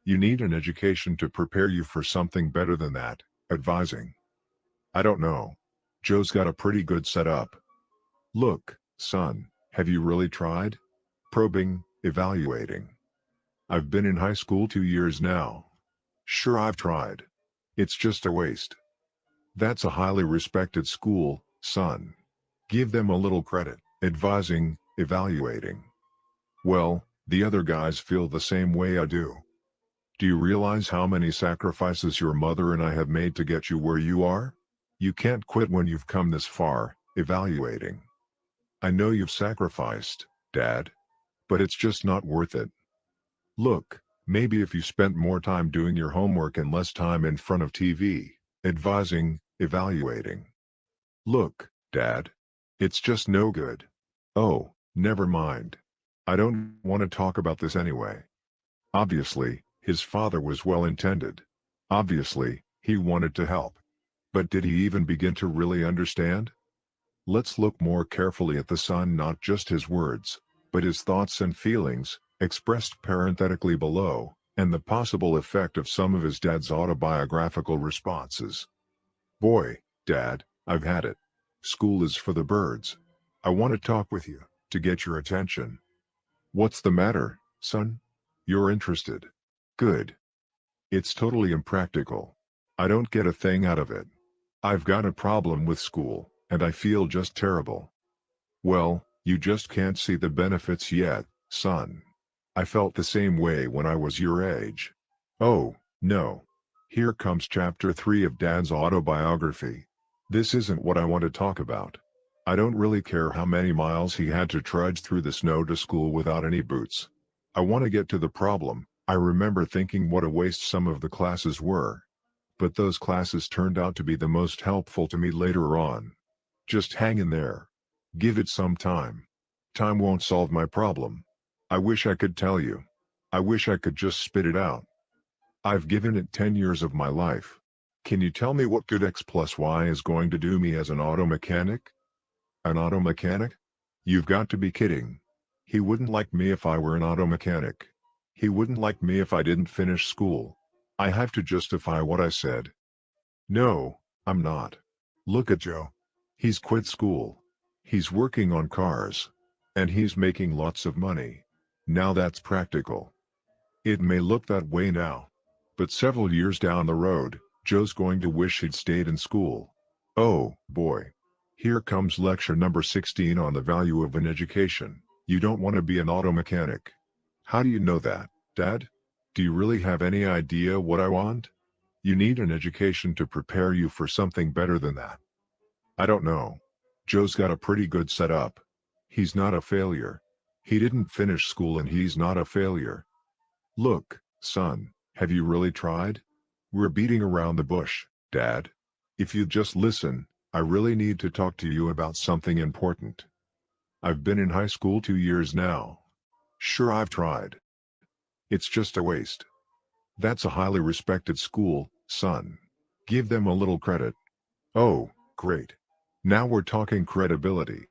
You need an education to prepare you for something better than that, advising. I don't know. Joe's got a pretty good setup. Look, son, have you really tried? Probing, evaluating. I've been in high school 2 years now. Sure, I've tried. It's just a waste. That's a highly respected school, son. Give them a little credit, advising, evaluating. Well, the other guys feel the same way I do. Do you realize how many sacrifices your mother and I have made to get you where you are? You can't quit when you've come this far, evaluating. I know you've sacrificed, Dad. But it's just not worth it. Look, maybe if you spent more time doing your homework and less time in front of TV, advising, evaluating. Look, Dad. It's just no good. Oh, never mind. I don't want to talk about this anyway. Obviously, his father was well-intended. Obviously, he wanted to help. But did he even begin to really understand? Let's look more carefully at the son, not just his words, but his thoughts and feelings, expressed parenthetically below, and the possible effect of some of his dad's autobiographical responses. Boy, Dad, I've had it. School is for the birds. I want to talk with you, to get your attention. What's the matter, son? You're interested. Good. It's totally impractical. I don't get a thing out of it. I've got a problem with school, and I feel just terrible. Well, you just can't see the benefits yet, son. I felt the same way when I was your age. Oh, no. Here comes chapter 3 of Dad's autobiography. This isn't what I want to talk about. I don't really care how many miles he had to trudge through the snow to school without any boots. I want to get to the problem. I remember thinking what a waste some of the classes were. But those classes turned out to be the most helpful to me later on. Just hang in there. Give it some time. Time won't solve my problem. I wish I could tell you. I wish I could just spit it out. I've given it 10 years of my life. Can you tell me what good X plus Y is going to do me as an auto mechanic? An auto mechanic? You've got to be kidding. He wouldn't like me if I were an auto mechanic. He wouldn't like me if I didn't finish school. I have to justify what I said. No, I'm not. Look at Joe. He's quit school. He's working on cars. And he's making lots of money. Now that's practical. It may look that way now. But several years down the road, Joe's going to wish he'd stayed in school. Oh, boy. Here comes lecture number 16 on the value of an education. You don't want to be an auto mechanic. How do you know that, Dad? Do you really have any idea what I want? You need an education to prepare you for something better than that. I don't know. Joe's got a pretty good setup. He's not a failure. He didn't finish school and he's not a failure. Look, son, have you really tried? We're beating around the bush, Dad. If you'd just listen, I really need to talk to you about something important. I've been in high school 2 years now. Sure, I've tried. It's just a waste. That's a highly respected school, son. Give them a little credit. Oh, great. Now we're talking credibility.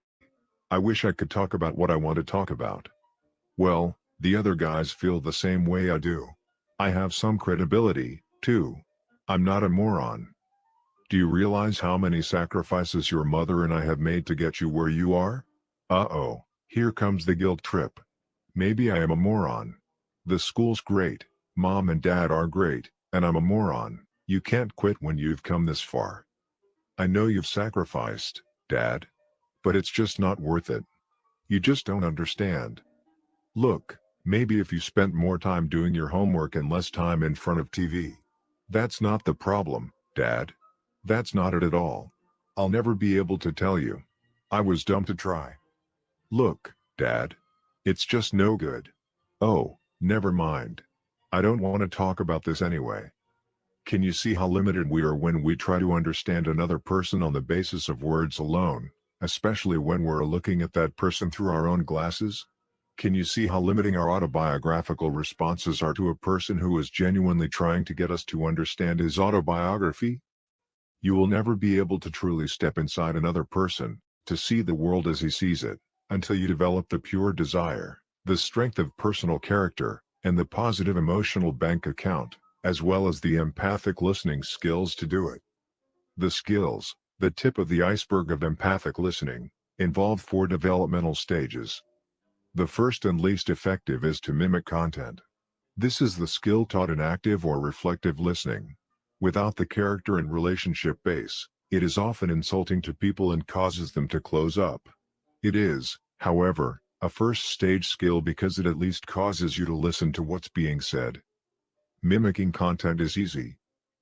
I wish I could talk about what I want to talk about. Well, the other guys feel the same way I do. I have some credibility, too. I'm not a moron. Do you realize how many sacrifices your mother and I have made to get you where you are? Uh-oh, here comes the guilt trip. Maybe I am a moron. The school's great, Mom and Dad are great, and I'm a moron. You can't quit when you've come this far. I know you've sacrificed, Dad. But it's just not worth it. You just don't understand. Look, maybe if you spent more time doing your homework and less time in front of TV. That's not the problem, Dad. That's not it at all. I'll never be able to tell you. I was dumb to try. Look, Dad. It's just no good. Oh, never mind. I don't want to talk about this anyway. Can you see how limited we are when we try to understand another person on the basis of words alone, especially when we're looking at that person through our own glasses? Can you see how limiting our autobiographical responses are to a person who is genuinely trying to get us to understand his autobiography? You will never be able to truly step inside another person, to see the world as he sees it, until you develop the pure desire, the strength of personal character, and the positive emotional bank account, as well as the empathic listening skills to do it. The skills, the tip of the iceberg of empathic listening, involve 4 developmental stages. The first and least effective is to mimic content. This is the skill taught in active or reflective listening. Without the character and relationship base, it is often insulting to people and causes them to close up. It is, however, a first stage skill because it at least causes you to listen to what's being said. Mimicking content is easy.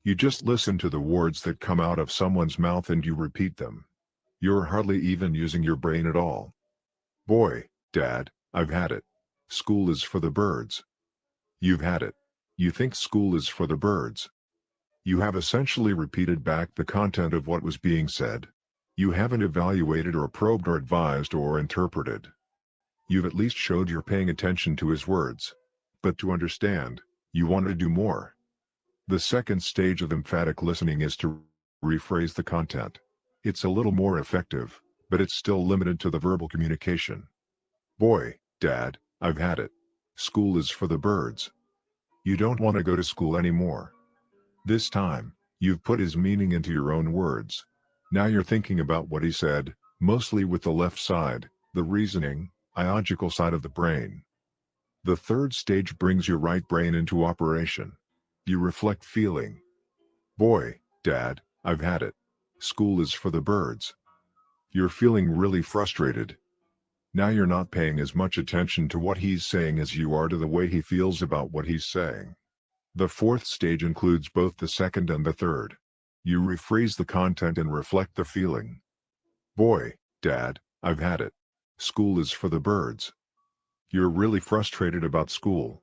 You just listen to the words that come out of someone's mouth and you repeat them. You're hardly even using your brain at all. Boy, Dad, I've had it. School is for the birds. You've had it. You think school is for the birds. You have essentially repeated back the content of what was being said. You haven't evaluated or probed or advised or interpreted. You've at least showed you're paying attention to his words. But to understand, you want to do more. The second stage of emphatic listening is to rephrase the content. It's a little more effective, but it's still limited to the verbal communication. Boy, Dad, I've had it. School is for the birds. You don't want to go to school anymore. This time, you've put his meaning into your own words. Now you're thinking about what he said, mostly with the left side, the reasoning, logical side of the brain. The third stage brings your right brain into operation. You reflect feeling. Boy, Dad, I've had it. School is for the birds. You're feeling really frustrated. Now you're not paying as much attention to what he's saying as you are to the way he feels about what he's saying. The fourth stage includes both the second and the third. You rephrase the content and reflect the feeling. Boy, Dad, I've had it. School is for the birds. You're really frustrated about school.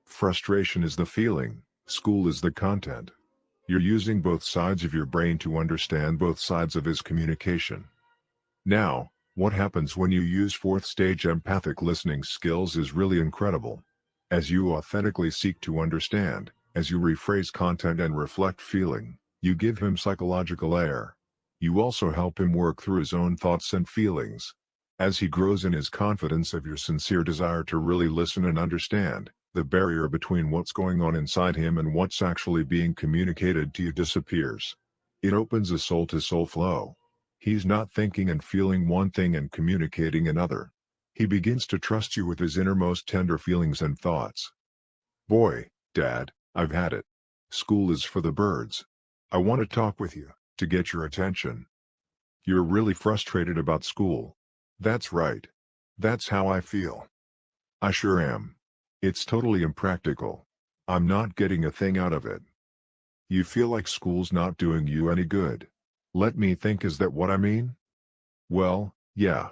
Frustration is the feeling, school is the content. You're using both sides of your brain to understand both sides of his communication. Now, what happens when you use fourth stage empathic listening skills is really incredible. As you authentically seek to understand, as you rephrase content and reflect feeling, you give him psychological air. You also help him work through his own thoughts and feelings. As he grows in his confidence of your sincere desire to really listen and understand, the barrier between what's going on inside him and what's actually being communicated to you disappears. It opens a soul-to-soul flow. He's not thinking and feeling one thing and communicating another. He begins to trust you with his innermost tender feelings and thoughts. Boy, Dad, I've had it. School is for the birds. I want to talk with you, to get your attention. You're really frustrated about school. That's right. That's how I feel. I sure am. It's totally impractical. I'm not getting a thing out of it. You feel like school's not doing you any good. Let me think, is that what I mean? Well, yeah.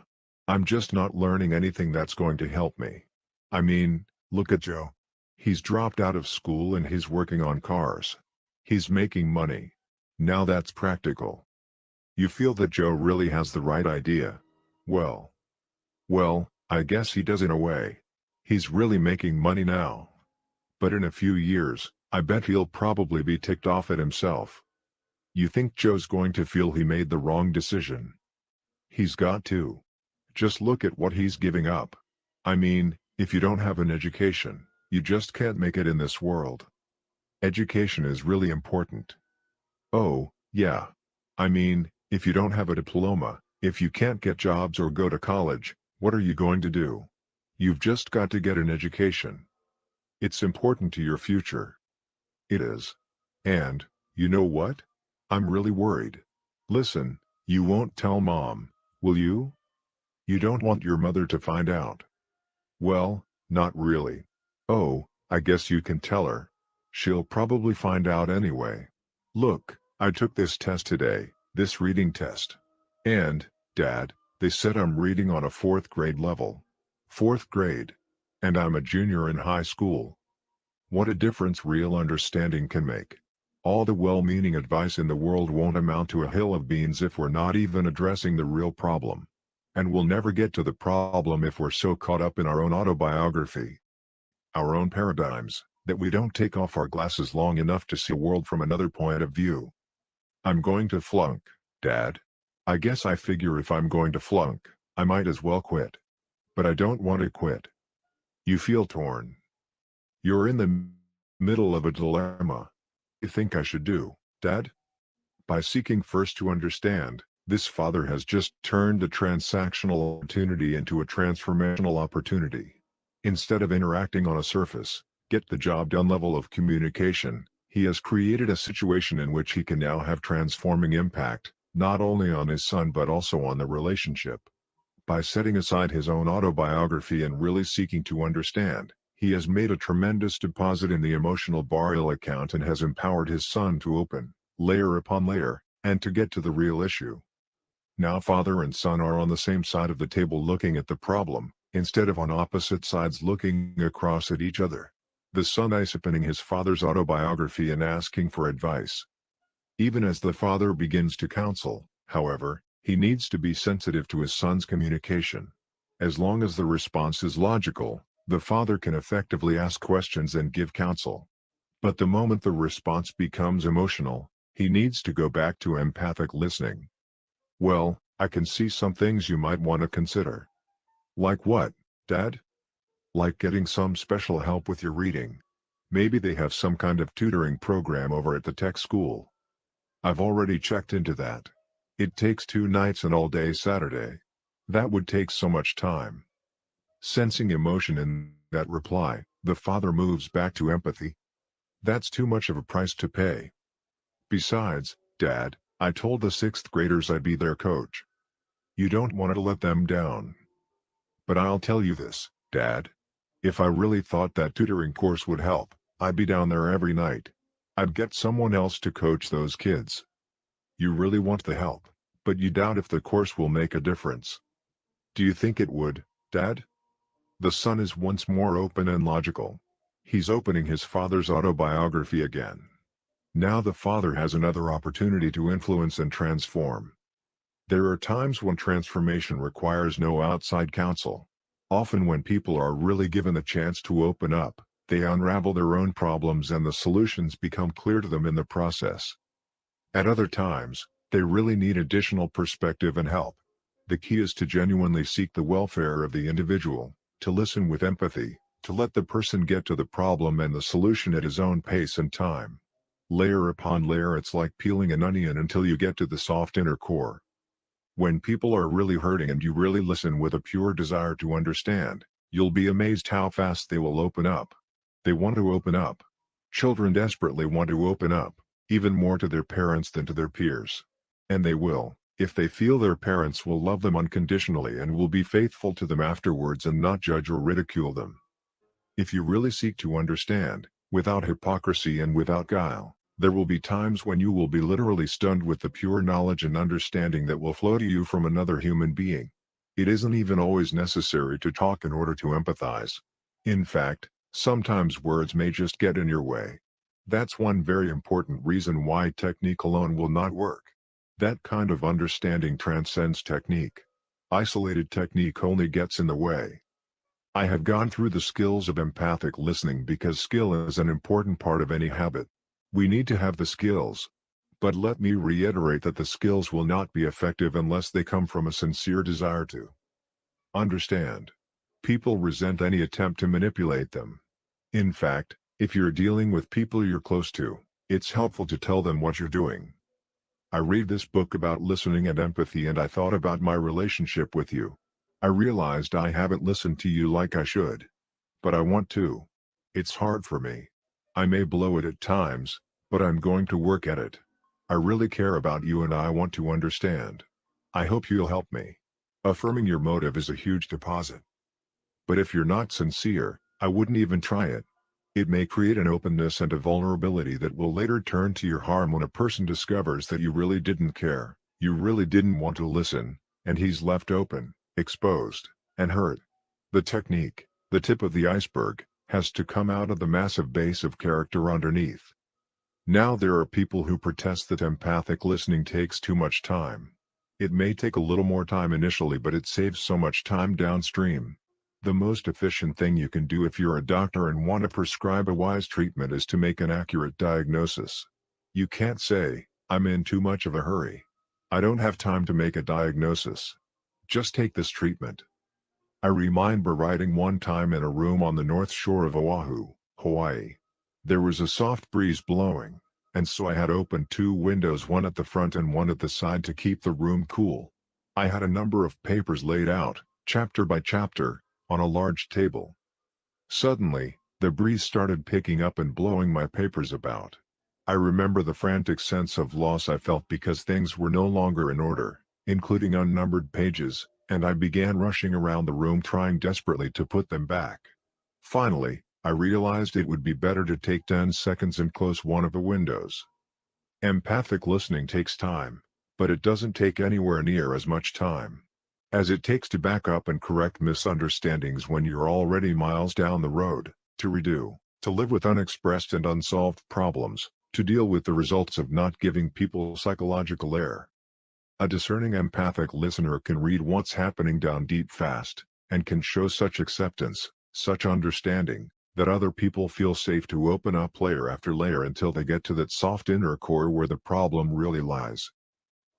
I'm just not learning anything that's going to help me. I mean, look at Joe. He's dropped out of school and he's working on cars. He's making money. Now that's practical. You feel that Joe really has the right idea. Well, I guess he does in a way. He's really making money now. But in a few years, I bet he'll probably be ticked off at himself. You think Joe's going to feel he made the wrong decision? He's got to. Just look at what he's giving up. I mean, if you don't have an education, you just can't make it in this world. Education is really important. Oh, yeah. I mean, if you don't have a diploma, if you can't get jobs or go to college, what are you going to do? You've just got to get an education. It's important to your future. It is. And, you know what? I'm really worried. Listen, you won't tell Mom, will you? You don't want your mother to find out. Well, not really. Oh, I guess you can tell her. She'll probably find out anyway. Look, I took this test today, this reading test. And, Dad, they said I'm reading on a 4th grade level. 4th grade. And I'm a junior in high school. What a difference real understanding can make. All the well-meaning advice in the world won't amount to a hill of beans if we're not even addressing the real problem. And we'll never get to the problem if we're so caught up in our own autobiography, our own paradigms, that we don't take off our glasses long enough to see the world from another point of view. I'm going to flunk, Dad. I guess I figure if I'm going to flunk, I might as well quit. But I don't want to quit. You feel torn. You're in the middle of a dilemma. You think I should do, Dad? By seeking first to understand, this father has just turned a transactional opportunity into a transformational opportunity. Instead of interacting on a surface, get the job done level of communication, he has created a situation in which he can now have transforming impact, not only on his son but also on the relationship. By setting aside his own autobiography and really seeking to understand, he has made a tremendous deposit in the emotional burial account and has empowered his son to open, layer upon layer, and to get to the real issue. Now father and son are on the same side of the table looking at the problem, instead of on opposite sides looking across at each other. The son is opening his father's autobiography and asking for advice. Even as the father begins to counsel, however, he needs to be sensitive to his son's communication. As long as the response is logical, the father can effectively ask questions and give counsel. But the moment the response becomes emotional, he needs to go back to empathic listening. Well, I can see some things you might want to consider. Like what, Dad? Like getting some special help with your reading. Maybe they have some kind of tutoring program over at the tech school. I've already checked into that. It takes 2 nights and all day Saturday. That would take so much time. Sensing emotion in that reply, the father moves back to empathy. That's too much of a price to pay. Besides, Dad, I told the 6th graders I'd be their coach. You don't want to let them down. But I'll tell you this, Dad. If I really thought that tutoring course would help, I'd be down there every night. I'd get someone else to coach those kids. You really want the help, but you doubt if the course will make a difference. Do you think it would, Dad? The son is once more open and logical. He's opening his father's autobiography again. Now the father has another opportunity to influence and transform. There are times when transformation requires no outside counsel. Often when people are really given the chance to open up, they unravel their own problems and the solutions become clear to them in the process. At other times, they really need additional perspective and help. The key is to genuinely seek the welfare of the individual, to listen with empathy, to let the person get to the problem and the solution at his own pace and time. Layer upon layer, it's like peeling an onion until you get to the soft inner core. When people are really hurting and you really listen with a pure desire to understand, you'll be amazed how fast they will open up. They want to open up. Children desperately want to open up, even more to their parents than to their peers. And they will, if they feel their parents will love them unconditionally and will be faithful to them afterwards and not judge or ridicule them. If you really seek to understand, without hypocrisy and without guile, there will be times when you will be literally stunned with the pure knowledge and understanding that will flow to you from another human being. It isn't even always necessary to talk in order to empathize. In fact, sometimes words may just get in your way. That's one very important reason why technique alone will not work. That kind of understanding transcends technique. Isolated technique only gets in the way. I have gone through the skills of empathic listening because skill is an important part of any habit. We need to have the skills. But let me reiterate that the skills will not be effective unless they come from a sincere desire to understand. People resent any attempt to manipulate them. In fact, if you're dealing with people you're close to, it's helpful to tell them what you're doing. I read this book about listening and empathy and I thought about my relationship with you. I realized I haven't listened to you like I should. But I want to. It's hard for me. I may blow it at times, but I'm going to work at it. I really care about you and I want to understand. I hope you'll help me. Affirming your motive is a huge deposit. But if you're not sincere, I wouldn't even try it. It may create an openness and a vulnerability that will later turn to your harm when a person discovers that you really didn't care, you really didn't want to listen, and he's left open, exposed, and hurt. The technique, the tip of the iceberg, has to come out of the massive base of character underneath. Now there are people who protest that empathic listening takes too much time. It may take a little more time initially, but it saves so much time downstream. The most efficient thing you can do if you're a doctor and want to prescribe a wise treatment is to make an accurate diagnosis. You can't say, "I'm in too much of a hurry. I don't have time to make a diagnosis. Just take this treatment." I remember writing one time in a room on the north shore of Oahu, Hawaii. There was a soft breeze blowing, and so I had opened 2 windows, one at the front and one at the side to keep the room cool. I had a number of papers laid out, chapter by chapter, on a large table. Suddenly, the breeze started picking up and blowing my papers about. I remember the frantic sense of loss I felt because things were no longer in order, including unnumbered pages, and I began rushing around the room trying desperately to put them back. Finally, I realized it would be better to take 10 seconds and close one of the windows. Empathic listening takes time, but it doesn't take anywhere near as much time as it takes to back up and correct misunderstandings when you're already miles down the road, to redo, to live with unexpressed and unsolved problems, to deal with the results of not giving people psychological air. A discerning empathic listener can read what's happening down deep fast, and can show such acceptance, such understanding, that other people feel safe to open up layer after layer until they get to that soft inner core where the problem really lies.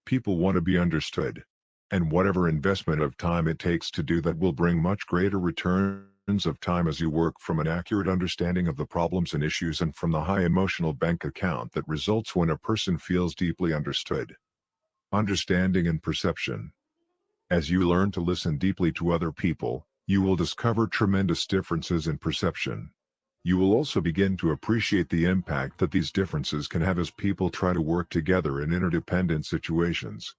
People want to be understood. And whatever investment of time it takes to do that will bring much greater returns of time as you work from an accurate understanding of the problems and issues and from the high emotional bank account that results when a person feels deeply understood. Understanding and perception. As you learn to listen deeply to other people, you will discover tremendous differences in perception. You will also begin to appreciate the impact that these differences can have as people try to work together in interdependent situations.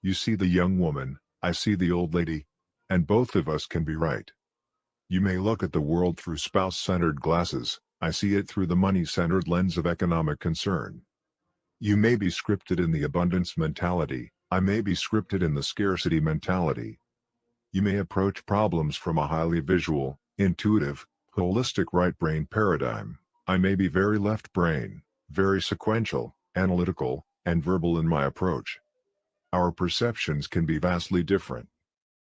You see the young woman, I see the old lady, and both of us can be right. You may look at the world through spouse-centered glasses, I see it through the money-centered lens of economic concern. You may be scripted in the abundance mentality, I may be scripted in the scarcity mentality. You may approach problems from a highly visual, intuitive, holistic right brain paradigm. I may be very left brain, very sequential, analytical, and verbal in my approach. Our perceptions can be vastly different.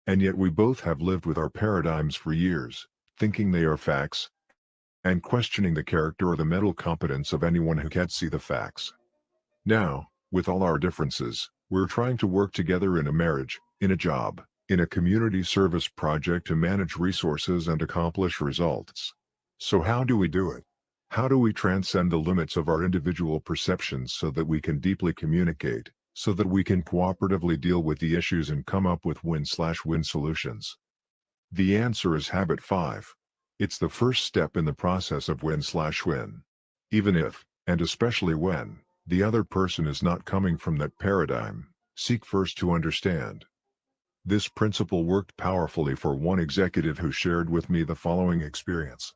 And yet we both have lived with our paradigms for years, thinking they are facts, and questioning the character or the mental competence of anyone who can't see the facts. Now, with all our differences, we're trying to work together in a marriage, in a job, in a community service project to manage resources and accomplish results. So how do we do it? How do we transcend the limits of our individual perceptions so that we can deeply communicate, so that we can cooperatively deal with the issues and come up with win-slash-win solutions? The answer is habit 5. It's the first step in the process of win-slash-win. Even if, and especially when, the other person is not coming from that paradigm, seek first to understand. This principle worked powerfully for one executive who shared with me the following experience.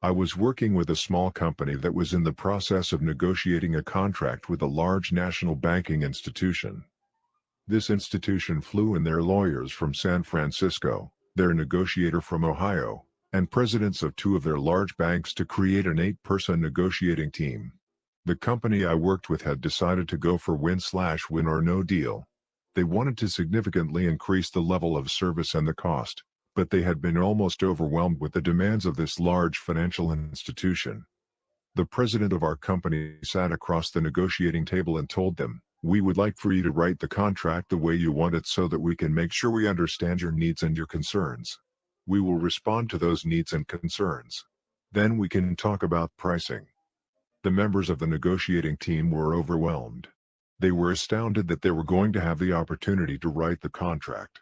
I was working with a small company that was in the process of negotiating a contract with a large national banking institution. This institution flew in their lawyers from San Francisco, their negotiator from Ohio, and presidents of 2 of their large banks to create an 8-person negotiating team. The company I worked with had decided to go for win-slash-win or no deal. They wanted to significantly increase the level of service and the cost, but they had been almost overwhelmed with the demands of this large financial institution. The president of our company sat across the negotiating table and told them, "We would like for you to write the contract the way you want it so that we can make sure we understand your needs and your concerns. We will respond to those needs and concerns. Then we can talk about pricing." The members of the negotiating team were overwhelmed. They were astounded that they were going to have the opportunity to write the contract.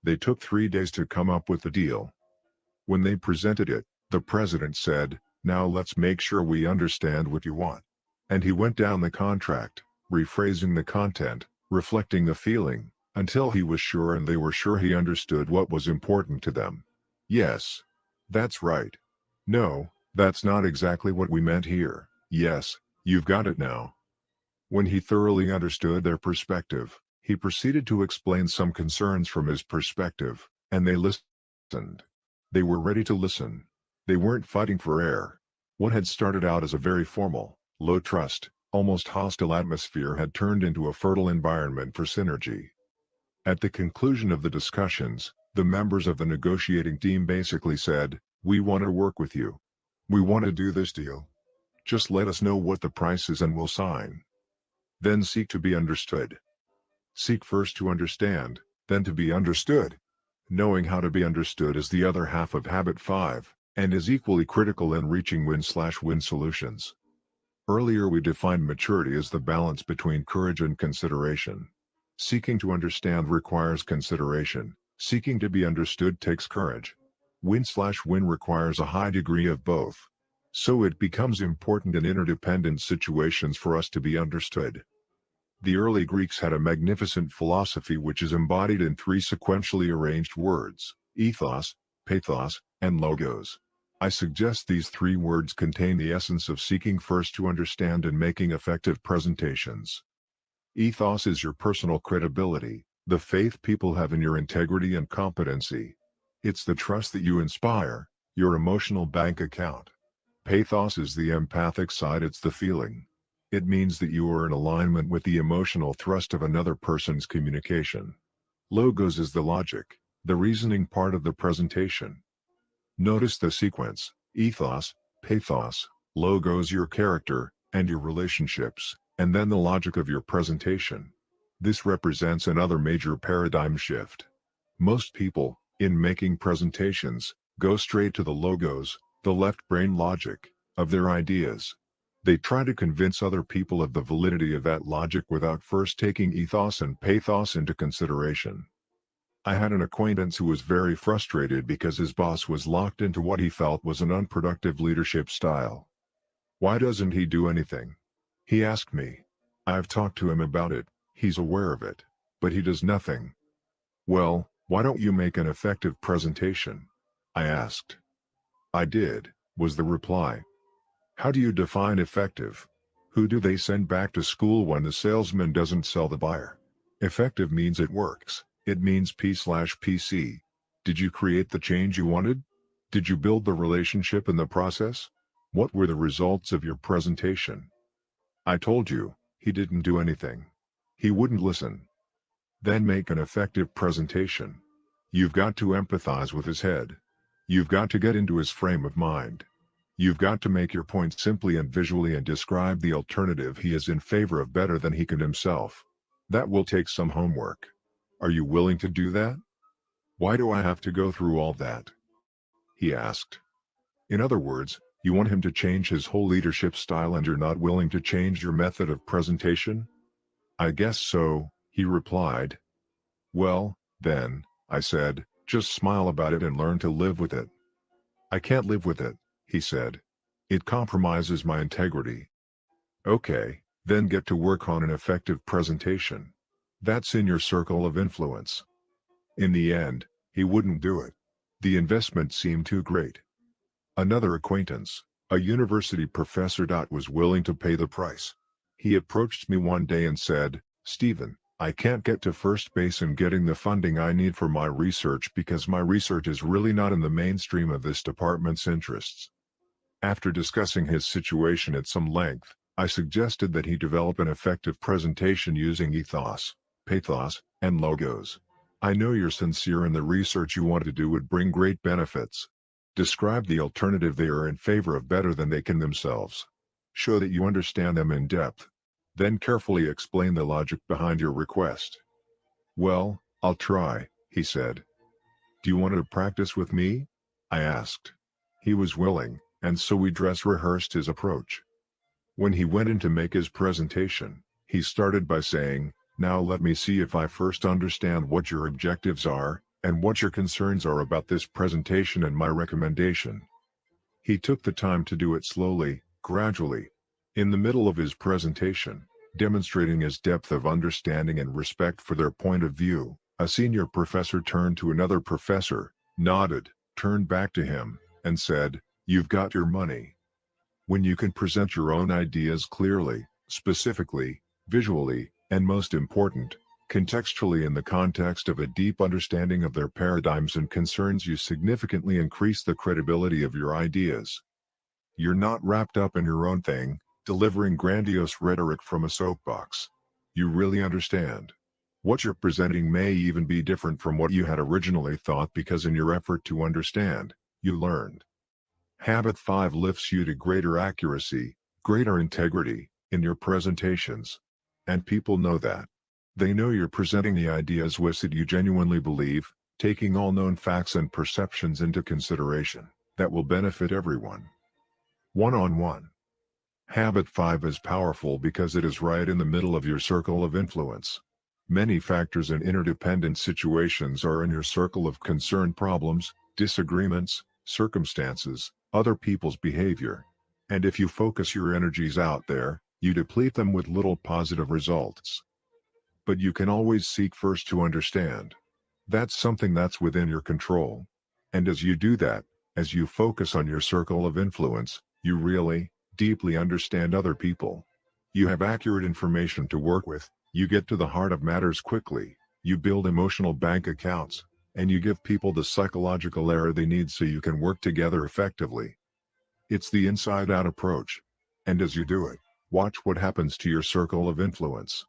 They took 3 days to come up with the deal. When they presented it, the president said, "Now let's make sure we understand what you want." And he went down the contract, rephrasing the content, reflecting the feeling, until he was sure and they were sure he understood what was important to them. "Yes. That's right. No, that's not exactly what we meant here. Yes, you've got it now." When he thoroughly understood their perspective, he proceeded to explain some concerns from his perspective, and they listened. They were ready to listen. They weren't fighting for air. What had started out as a very formal, low-trust, almost hostile atmosphere had turned into a fertile environment for synergy. At the conclusion of the discussions, the members of the negotiating team basically said, "We want to work with you. We want to do this deal. Just let us know what the price is and we'll sign." Then seek to be understood. Seek first to understand, then to be understood. Knowing how to be understood is the other half of habit 5, and is equally critical in reaching win-slash-win solutions. Earlier we defined maturity as the balance between courage and consideration. Seeking to understand requires consideration. Seeking to be understood takes courage. Win-slash-win requires a high degree of both. So it becomes important in interdependent situations for us to be understood. The early Greeks had a magnificent philosophy which is embodied in 3 sequentially arranged words: ethos, pathos, and logos. I suggest these 3 words contain the essence of seeking first to understand and making effective presentations. Ethos is your personal credibility, the faith people have in your integrity and competency. It's the trust that you inspire, your emotional bank account. Pathos is the empathic side, it's the feeling. It means that you are in alignment with the emotional thrust of another person's communication. Logos is the logic, the reasoning part of the presentation. Notice the sequence: ethos, pathos, logos, your character, and your relationships, and then the logic of your presentation. This represents another major paradigm shift. Most people, in making presentations, go straight to the logos, the left brain logic, of their ideas. They try to convince other people of the validity of that logic without first taking ethos and pathos into consideration. I had an acquaintance who was very frustrated because his boss was locked into what he felt was an unproductive leadership style. Why doesn't he do anything? He asked me. I've talked to him about it, he's aware of it, but he does nothing. Well, why don't you make an effective presentation? I asked. I did, was the reply. How do you define effective? Who do they send back to school when the salesman doesn't sell the buyer? Effective means it works. It means P/PC. Did you create the change you wanted? Did you build the relationship in the process? What were the results of your presentation? I told you, he didn't do anything. He wouldn't listen. Then make an effective presentation. You've got to empathize with his head. You've got to get into his frame of mind. You've got to make your point simply and visually and describe the alternative he is in favor of better than he can himself. That will take some homework. Are you willing to do that? Why do I have to go through all that? He asked. In other words, you want him to change his whole leadership style and you're not willing to change your method of presentation? I guess so, he replied. Well, then, I said, just smile about it and learn to live with it. I can't live with it, he said. It compromises my integrity. Okay, then get to work on an effective presentation. That's in your circle of influence. In the end, he wouldn't do it. The investment seemed too great. Another acquaintance, a university professor, was willing to pay the price. He approached me one day and said, Stephen, I can't get to first base in getting the funding I need for my research because my research is really not in the mainstream of this department's interests. After discussing his situation at some length, I suggested that he develop an effective presentation using ethos, pathos, and logos. I know you're sincere and the research you want to do would bring great benefits. Describe the alternative they are in favor of better than they can themselves. Show that you understand them in depth. Then carefully explain the logic behind your request. Well, I'll try, he said. Do you want to practice with me? I asked. He was willing, and so we dress rehearsed his approach. When he went in to make his presentation, he started by saying, Now let me see if I first understand what your objectives are, and what your concerns are about this presentation and my recommendation. He took the time to do it slowly, gradually. In the middle of his presentation, demonstrating his depth of understanding and respect for their point of view, a senior professor turned to another professor, nodded, turned back to him, and said, You've got your money. When you can present your own ideas clearly, specifically, visually, and most important, contextually in the context of a deep understanding of their paradigms and concerns, you significantly increase the credibility of your ideas. You're not wrapped up in your own thing, delivering grandiose rhetoric from a soapbox. You really understand. What you're presenting may even be different from what you had originally thought because in your effort to understand, you learned. Habit 5 lifts you to greater accuracy, greater integrity, in your presentations. And people know that. They know you're presenting the ideas that you genuinely believe, taking all known facts and perceptions into consideration, that will benefit everyone. One-on-one. Habit 5 is powerful because it is right in the middle of your circle of influence. Many factors and interdependent situations are in your circle of concern: problems, disagreements, circumstances, other people's behavior. And if you focus your energies out there, you deplete them with little positive results. But you can always seek first to understand. That's something that's within your control. And as you do that, as you focus on your circle of influence, you really, deeply understand other people. You have accurate information to work with, you get to the heart of matters quickly, you build emotional bank accounts, and you give people the psychological air they need so you can work together effectively. It's the inside-out approach. And as you do it, watch what happens to your circle of influence.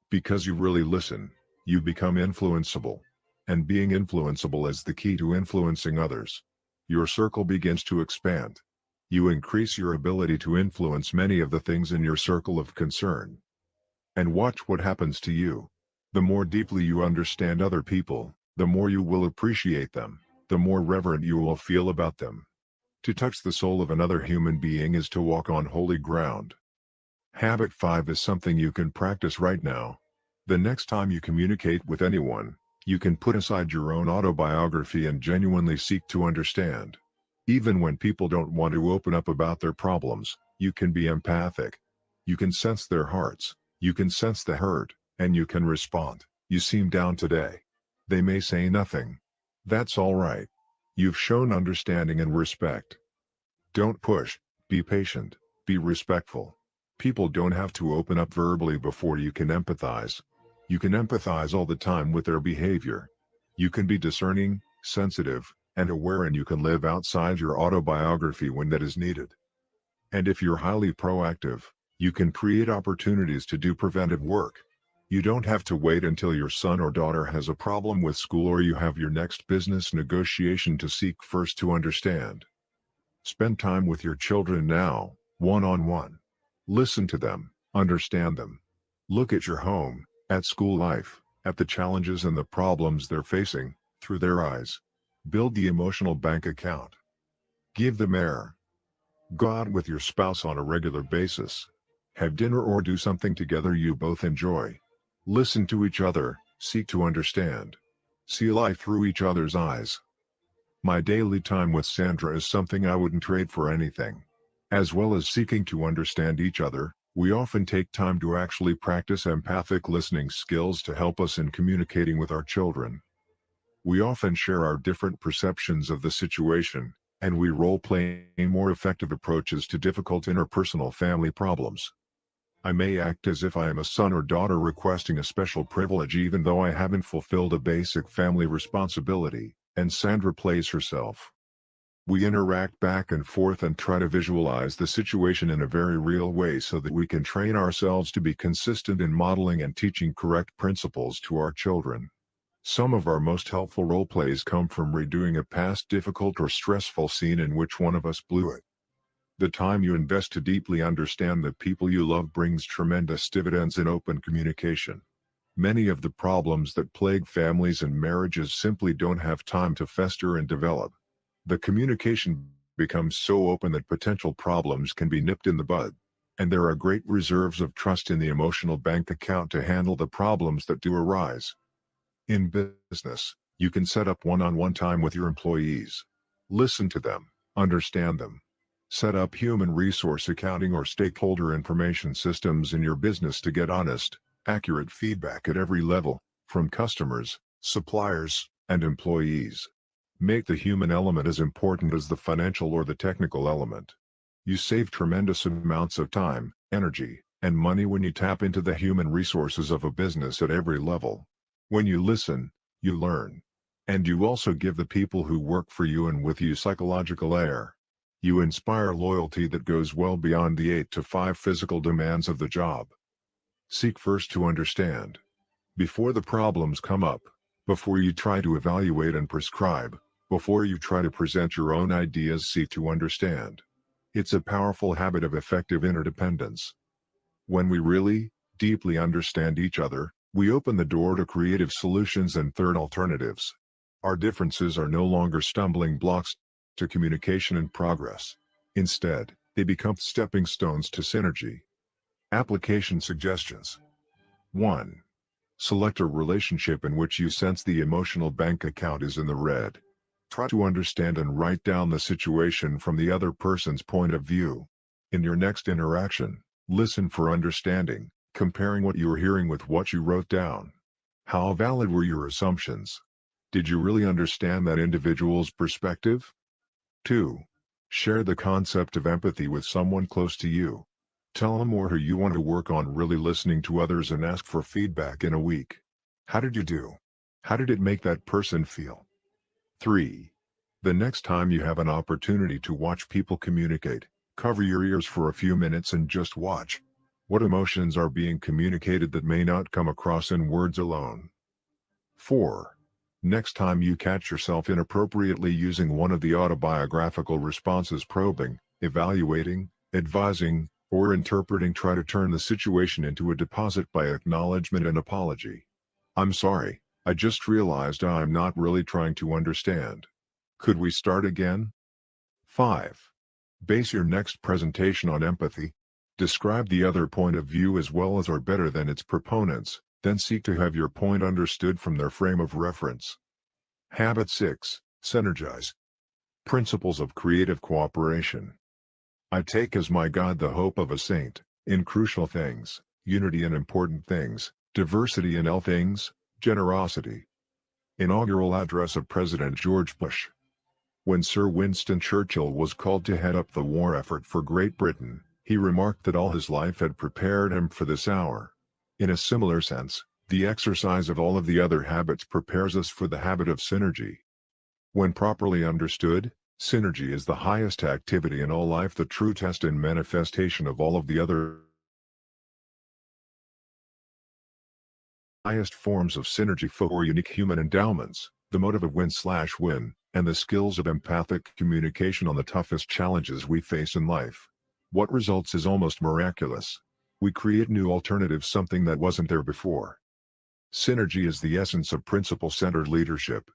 Because you really listen, you become influenceable. And being influenceable is the key to influencing others. Your circle begins to expand. You increase your ability to influence many of the things in your circle of concern. And watch what happens to you. The more deeply you understand other people, the more you will appreciate them, the more reverent you will feel about them. To touch the soul of another human being is to walk on holy ground. Habit 5 is something you can practice right now. The next time you communicate with anyone, You can put aside your own autobiography and genuinely seek to understand. Even when people don't want to open up about their problems, you can be empathic. You can sense their hearts, you can sense the hurt, and you can respond. "You seem down today." They may say nothing. That's all right. You've shown understanding and respect. Don't push, be patient, be respectful. People don't have to open up verbally before you can empathize. You can empathize all the time with their behavior. You can be discerning, sensitive, and aware, and you can live outside your autobiography when that is needed. And if you're highly proactive, you can create opportunities to do preventive work. You don't have to wait until your son or daughter has a problem with school or you have your next business negotiation to seek first to understand. Spend time with your children now, one-on-one. Listen to them, understand them. Look at your home, at school life, at the challenges and the problems they're facing, through their eyes. Build the emotional bank account. Give them air. Go out with your spouse on a regular basis. Have dinner or do something together you both enjoy. Listen to each other, seek to understand. See life through each other's eyes. My daily time with Sandra is something I wouldn't trade for anything. As well as seeking to understand each other, we often take time to actually practice empathic listening skills to help us in communicating with our children. We often share our different perceptions of the situation, and we role-play more effective approaches to difficult interpersonal family problems. I may act as if I am a son or daughter requesting a special privilege even though I haven't fulfilled a basic family responsibility, and Sandra plays herself. We interact back and forth and try to visualize the situation in a very real way so that we can train ourselves to be consistent in modeling and teaching correct principles to our children. Some of our most helpful role plays come from redoing a past difficult or stressful scene in which one of us blew it. The time you invest to deeply understand the people you love brings tremendous dividends in open communication. Many of the problems that plague families and marriages simply don't have time to fester and develop. The communication becomes so open that potential problems can be nipped in the bud. And there are great reserves of trust in the emotional bank account to handle the problems that do arise. In business, you can set up one-on-one time with your employees. Listen to them, understand them. Set up human resource accounting or stakeholder information systems in your business to get honest, accurate feedback at every level, from customers, suppliers, and employees. Make the human element as important as the financial or the technical element. You save tremendous amounts of time, energy, and money when you tap into the human resources of a business at every level. When you listen, you learn. And you also give the people who work for you and with you psychological air. You inspire loyalty that goes well beyond the 8 to 5 physical demands of the job. Seek first to understand. Before the problems come up, before you try to evaluate and prescribe, before you try to present your own ideas, seek to understand. It's a powerful habit of effective interdependence. When we really, deeply understand each other, we open the door to creative solutions and third alternatives. Our differences are no longer stumbling blocks to communication and progress. Instead, they become stepping stones to synergy. Application suggestions. 1. Select a relationship in which you sense the emotional bank account is in the red. Try to understand and write down the situation from the other person's point of view. In your next interaction, listen for understanding, comparing what you're hearing with what you wrote down. How valid were your assumptions? Did you really understand that individual's perspective? 2. Share the concept of empathy with someone close to you. Tell them or who you want to work on really listening to others and ask for feedback in a week. How did you do? How did it make that person feel? 3. The next time you have an opportunity to watch people communicate, cover your ears for a few minutes and just watch. What emotions are being communicated that may not come across in words alone? 4. Next time you catch yourself inappropriately using one of the autobiographical responses, probing, evaluating, advising, or interpreting, try to turn the situation into a deposit by acknowledgement and apology. I'm sorry, I just realized I'm not really trying to understand. Could we start again? 5. Base your next presentation on empathy. Describe the other point of view as well as or better than its proponents, Then seek to have your point understood from their frame of reference. Habit 6. Synergize. Principles of creative cooperation. I take as my God the hope of a saint, in crucial things, unity in important things, diversity in all things, generosity. Inaugural address of President George Bush. When Sir Winston Churchill was called to head up the war effort for Great Britain, he remarked that all his life had prepared him for this hour. In a similar sense, the exercise of all of the other habits prepares us for the habit of synergy. When properly understood, synergy is the highest activity in all life, the true test and manifestation of all of the other highest forms of synergy for unique human endowments, the motive of win/win, and the skills of empathic communication on the toughest challenges we face in life. What results is almost miraculous. We create new alternatives, something that wasn't there before. Synergy is the essence of principle-centered leadership.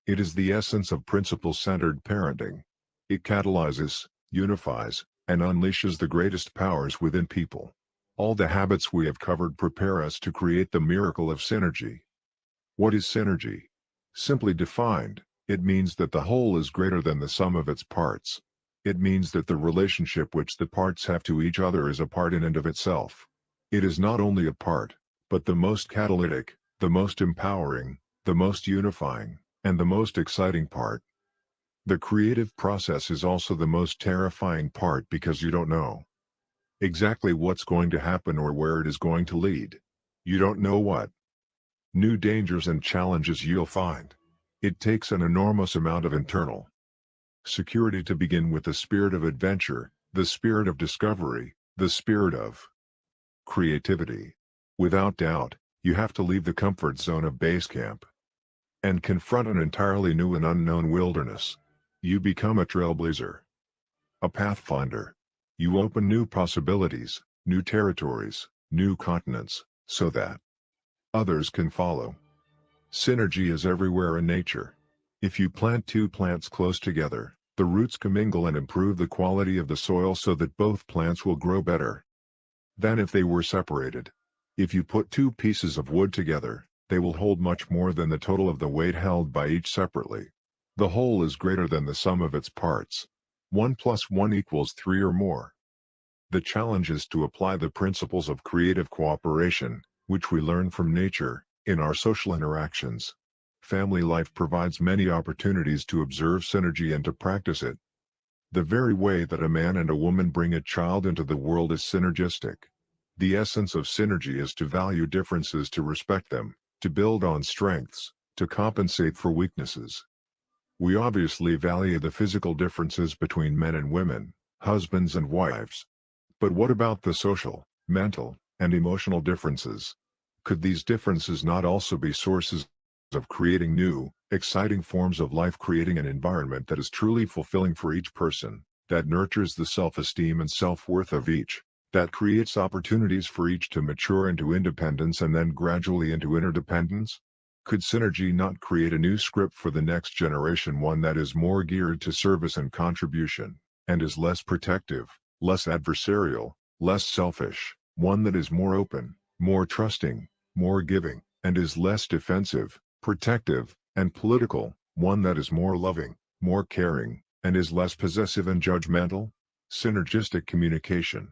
It is the essence of principle-centered parenting. It catalyzes, unifies, and unleashes the greatest powers within people. All the habits we have covered prepare us to create the miracle of synergy. What is synergy? Simply defined, it means that the whole is greater than the sum of its parts. It means that the relationship which the parts have to each other is a part in and of itself. It is not only a part, but the most catalytic, the most empowering, the most unifying, and the most exciting part. The creative process is also the most terrifying part because you don't know exactly what's going to happen or where it is going to lead. You don't know what new dangers and challenges you'll find. It takes an enormous amount of internal security to begin with the spirit of adventure, the spirit of discovery, the spirit of creativity. Without doubt, you have to leave the comfort zone of base camp and confront an entirely new and unknown wilderness. You become a trailblazer, a pathfinder. You open new possibilities, new territories, new continents, so that others can follow. Synergy is everywhere in nature. If you plant two plants close together, the roots commingle and improve the quality of the soil so that both plants will grow better than if they were separated. If you put two pieces of wood together, they will hold much more than the total of the weight held by each separately. The whole is greater than the sum of its parts. 1 + 1 = 3 or more. The challenge is to apply the principles of creative cooperation, which we learn from nature, in our social interactions. Family life provides many opportunities to observe synergy and to practice it. The very way that a man and a woman bring a child into the world is synergistic. The essence of synergy is to value differences, to respect them, to build on strengths, to compensate for weaknesses. We obviously value the physical differences between men and women, husbands and wives. But what about the social, mental, and emotional differences? Could these differences not also be sources of creating new, exciting forms of life, creating an environment that is truly fulfilling for each person, that nurtures the self-esteem and self-worth of each, that creates opportunities for each to mature into independence and then gradually into interdependence? Could synergy not create a new script for the next generation, one that is more geared to service and contribution, and is less protective, less adversarial, less selfish, one that is more open, more trusting, more giving, and is less defensive, protective, and political, one that is more loving, more caring, and is less possessive and judgmental? Synergistic communication.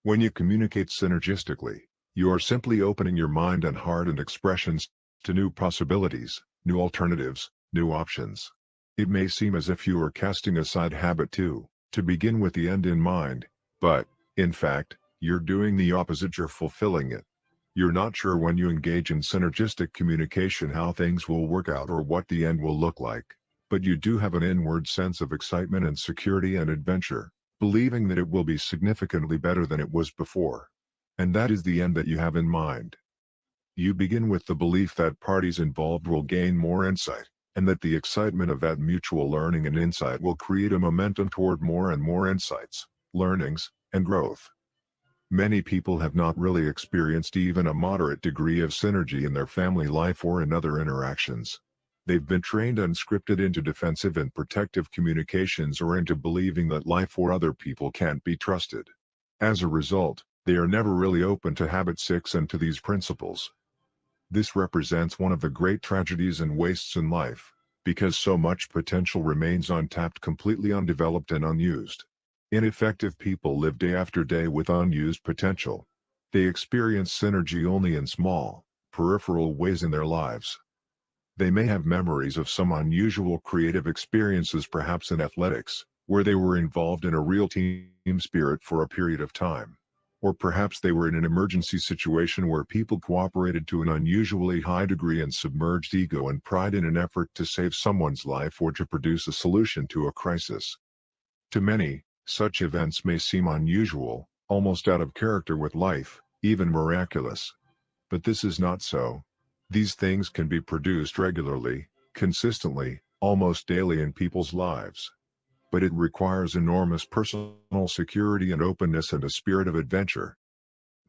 When you communicate synergistically, you are simply opening your mind and heart and expressions to new possibilities, new alternatives, new options. It may seem as if you are casting aside habit 2, to begin with the end in mind, but, in fact, you're doing the opposite. You're fulfilling it. You're not sure when you engage in synergistic communication how things will work out or what the end will look like, but you do have an inward sense of excitement and security and adventure, believing that it will be significantly better than it was before. And that is the end that you have in mind. You begin with the belief that parties involved will gain more insight, and that the excitement of that mutual learning and insight will create a momentum toward more and more insights, learnings, and growth. Many people have not really experienced even a moderate degree of synergy in their family life or in other interactions. They've been trained unscripted into defensive and protective communications or into believing that life or other people can't be trusted. As a result, they are never really open to habit 6 and to these principles. This represents one of the great tragedies and wastes in life, because so much potential remains untapped, completely undeveloped and unused. Ineffective people live day after day with unused potential. They experience synergy only in small, peripheral ways in their lives. They may have memories of some unusual creative experiences, perhaps in athletics, where they were involved in a real team spirit for a period of time. Or perhaps they were in an emergency situation where people cooperated to an unusually high degree and submerged ego and pride in an effort to save someone's life or to produce a solution to a crisis. To many, such events may seem unusual, almost out of character with life, even miraculous. But this is not so. These things can be produced regularly, consistently, almost daily in people's lives. But it requires enormous personal security and openness and a spirit of adventure.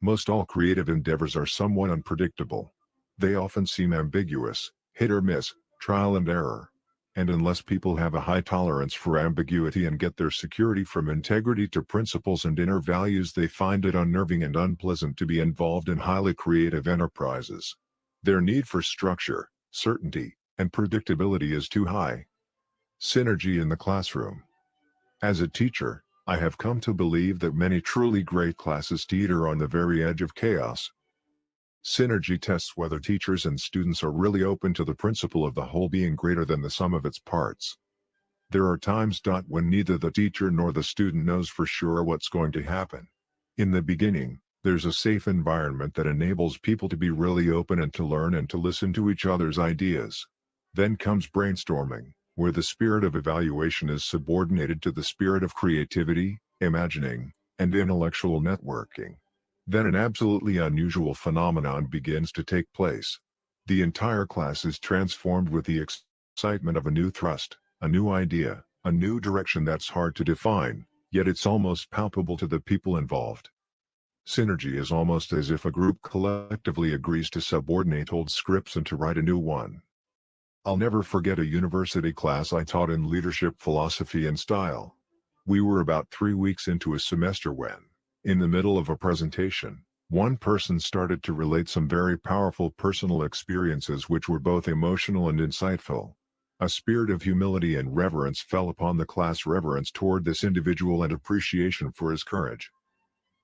Most all creative endeavors are somewhat unpredictable. They often seem ambiguous, hit or miss, trial and error. And unless people have a high tolerance for ambiguity and get their security from integrity to principles and inner values, they find it unnerving and unpleasant to be involved in highly creative enterprises. Their need for structure, certainty, and predictability is too high. Synergy in the classroom. As a teacher, I have come to believe that many truly great classes teeter on the very edge of chaos. Synergy tests whether teachers and students are really open to the principle of the whole being greater than the sum of its parts. There are times when neither the teacher nor the student knows for sure what's going to happen. In the beginning, there's a safe environment that enables people to be really open and to learn and to listen to each other's ideas. Then comes brainstorming, where the spirit of evaluation is subordinated to the spirit of creativity, imagining, and intellectual networking. Then an absolutely unusual phenomenon begins to take place. The entire class is transformed with the excitement of a new thrust, a new idea, a new direction that's hard to define, yet it's almost palpable to the people involved. Synergy is almost as if a group collectively agrees to subordinate old scripts and to write a new one. I'll never forget a university class I taught in leadership philosophy and style. We were about 3 weeks into a semester when, in the middle of a presentation, one person started to relate some very powerful personal experiences which were both emotional and insightful. A spirit of humility and reverence fell upon the class, reverence toward this individual and appreciation for his courage.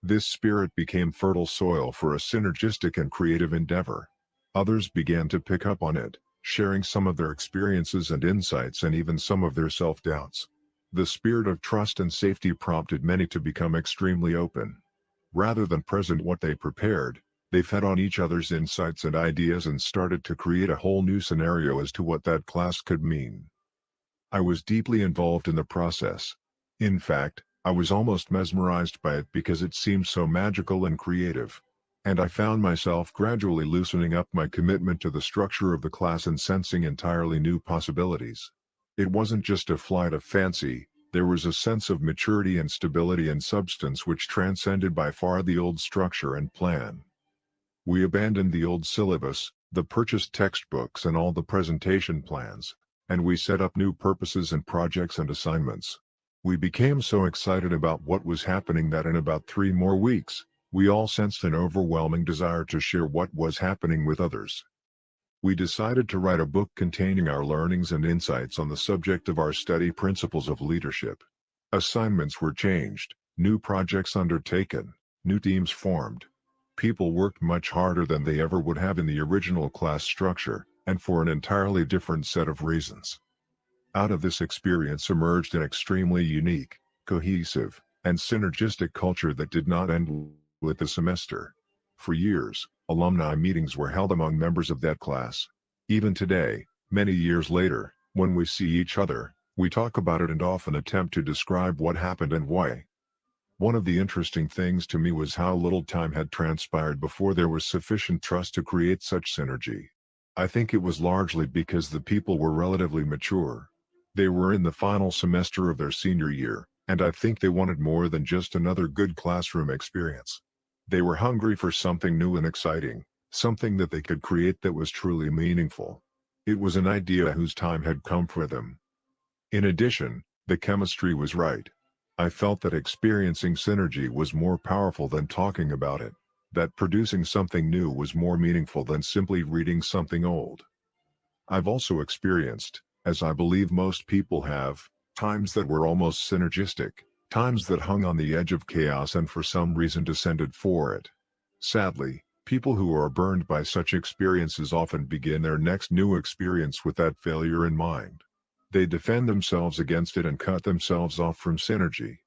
This spirit became fertile soil for a synergistic and creative endeavor. Others began to pick up on it, sharing some of their experiences and insights and even some of their self-doubts. The spirit of trust and safety prompted many to become extremely open. Rather than present what they prepared, they fed on each other's insights and ideas and started to create a whole new scenario as to what that class could mean. I was deeply involved in the process. In fact, I was almost mesmerized by it because it seemed so magical and creative. And I found myself gradually loosening up my commitment to the structure of the class and sensing entirely new possibilities. It wasn't just a flight of fancy, there was a sense of maturity and stability and substance which transcended by far the old structure and plan. We abandoned the old syllabus, the purchased textbooks and all the presentation plans, and we set up new purposes and projects and assignments. We became so excited about what was happening that in about 3 more weeks, we all sensed an overwhelming desire to share what was happening with others. We decided to write a book containing our learnings and insights on the subject of our study, principles of leadership. Assignments were changed, new projects undertaken, new teams formed. People worked much harder than they ever would have in the original class structure, and for an entirely different set of reasons. Out of this experience emerged an extremely unique, cohesive, and synergistic culture that did not end with the semester. For years, alumni meetings were held among members of that class. Even today, many years later, when we see each other, we talk about it and often attempt to describe what happened and why. One of the interesting things to me was how little time had transpired before there was sufficient trust to create such synergy. I think it was largely because the people were relatively mature. They were in the final semester of their senior year, and I think they wanted more than just another good classroom experience. They were hungry for something new and exciting, something that they could create that was truly meaningful. It was an idea whose time had come for them. In addition, the chemistry was right. I felt that experiencing synergy was more powerful than talking about it. that producing something new was more meaningful than simply reading something old. I've also experienced, as I believe most people have, times that were almost synergistic, times that hung on the edge of chaos and for some reason descended for it. Sadly, people who are burned by such experiences often begin their next new experience with that failure in mind. They defend themselves against it and cut themselves off from synergy.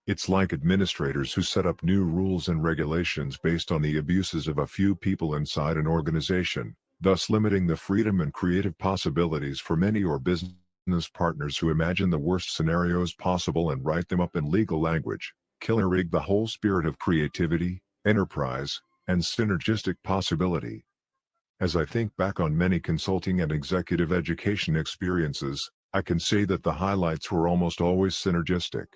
It's like administrators who set up new rules and regulations based on the abuses of a few people inside an organization, thus limiting the freedom and creative possibilities for many or business partners who imagine the worst scenarios possible and write them up in legal language, killing the whole spirit of creativity, enterprise, and synergistic possibility. As I think back on many consulting and executive education experiences, I can say that the highlights were almost always synergistic.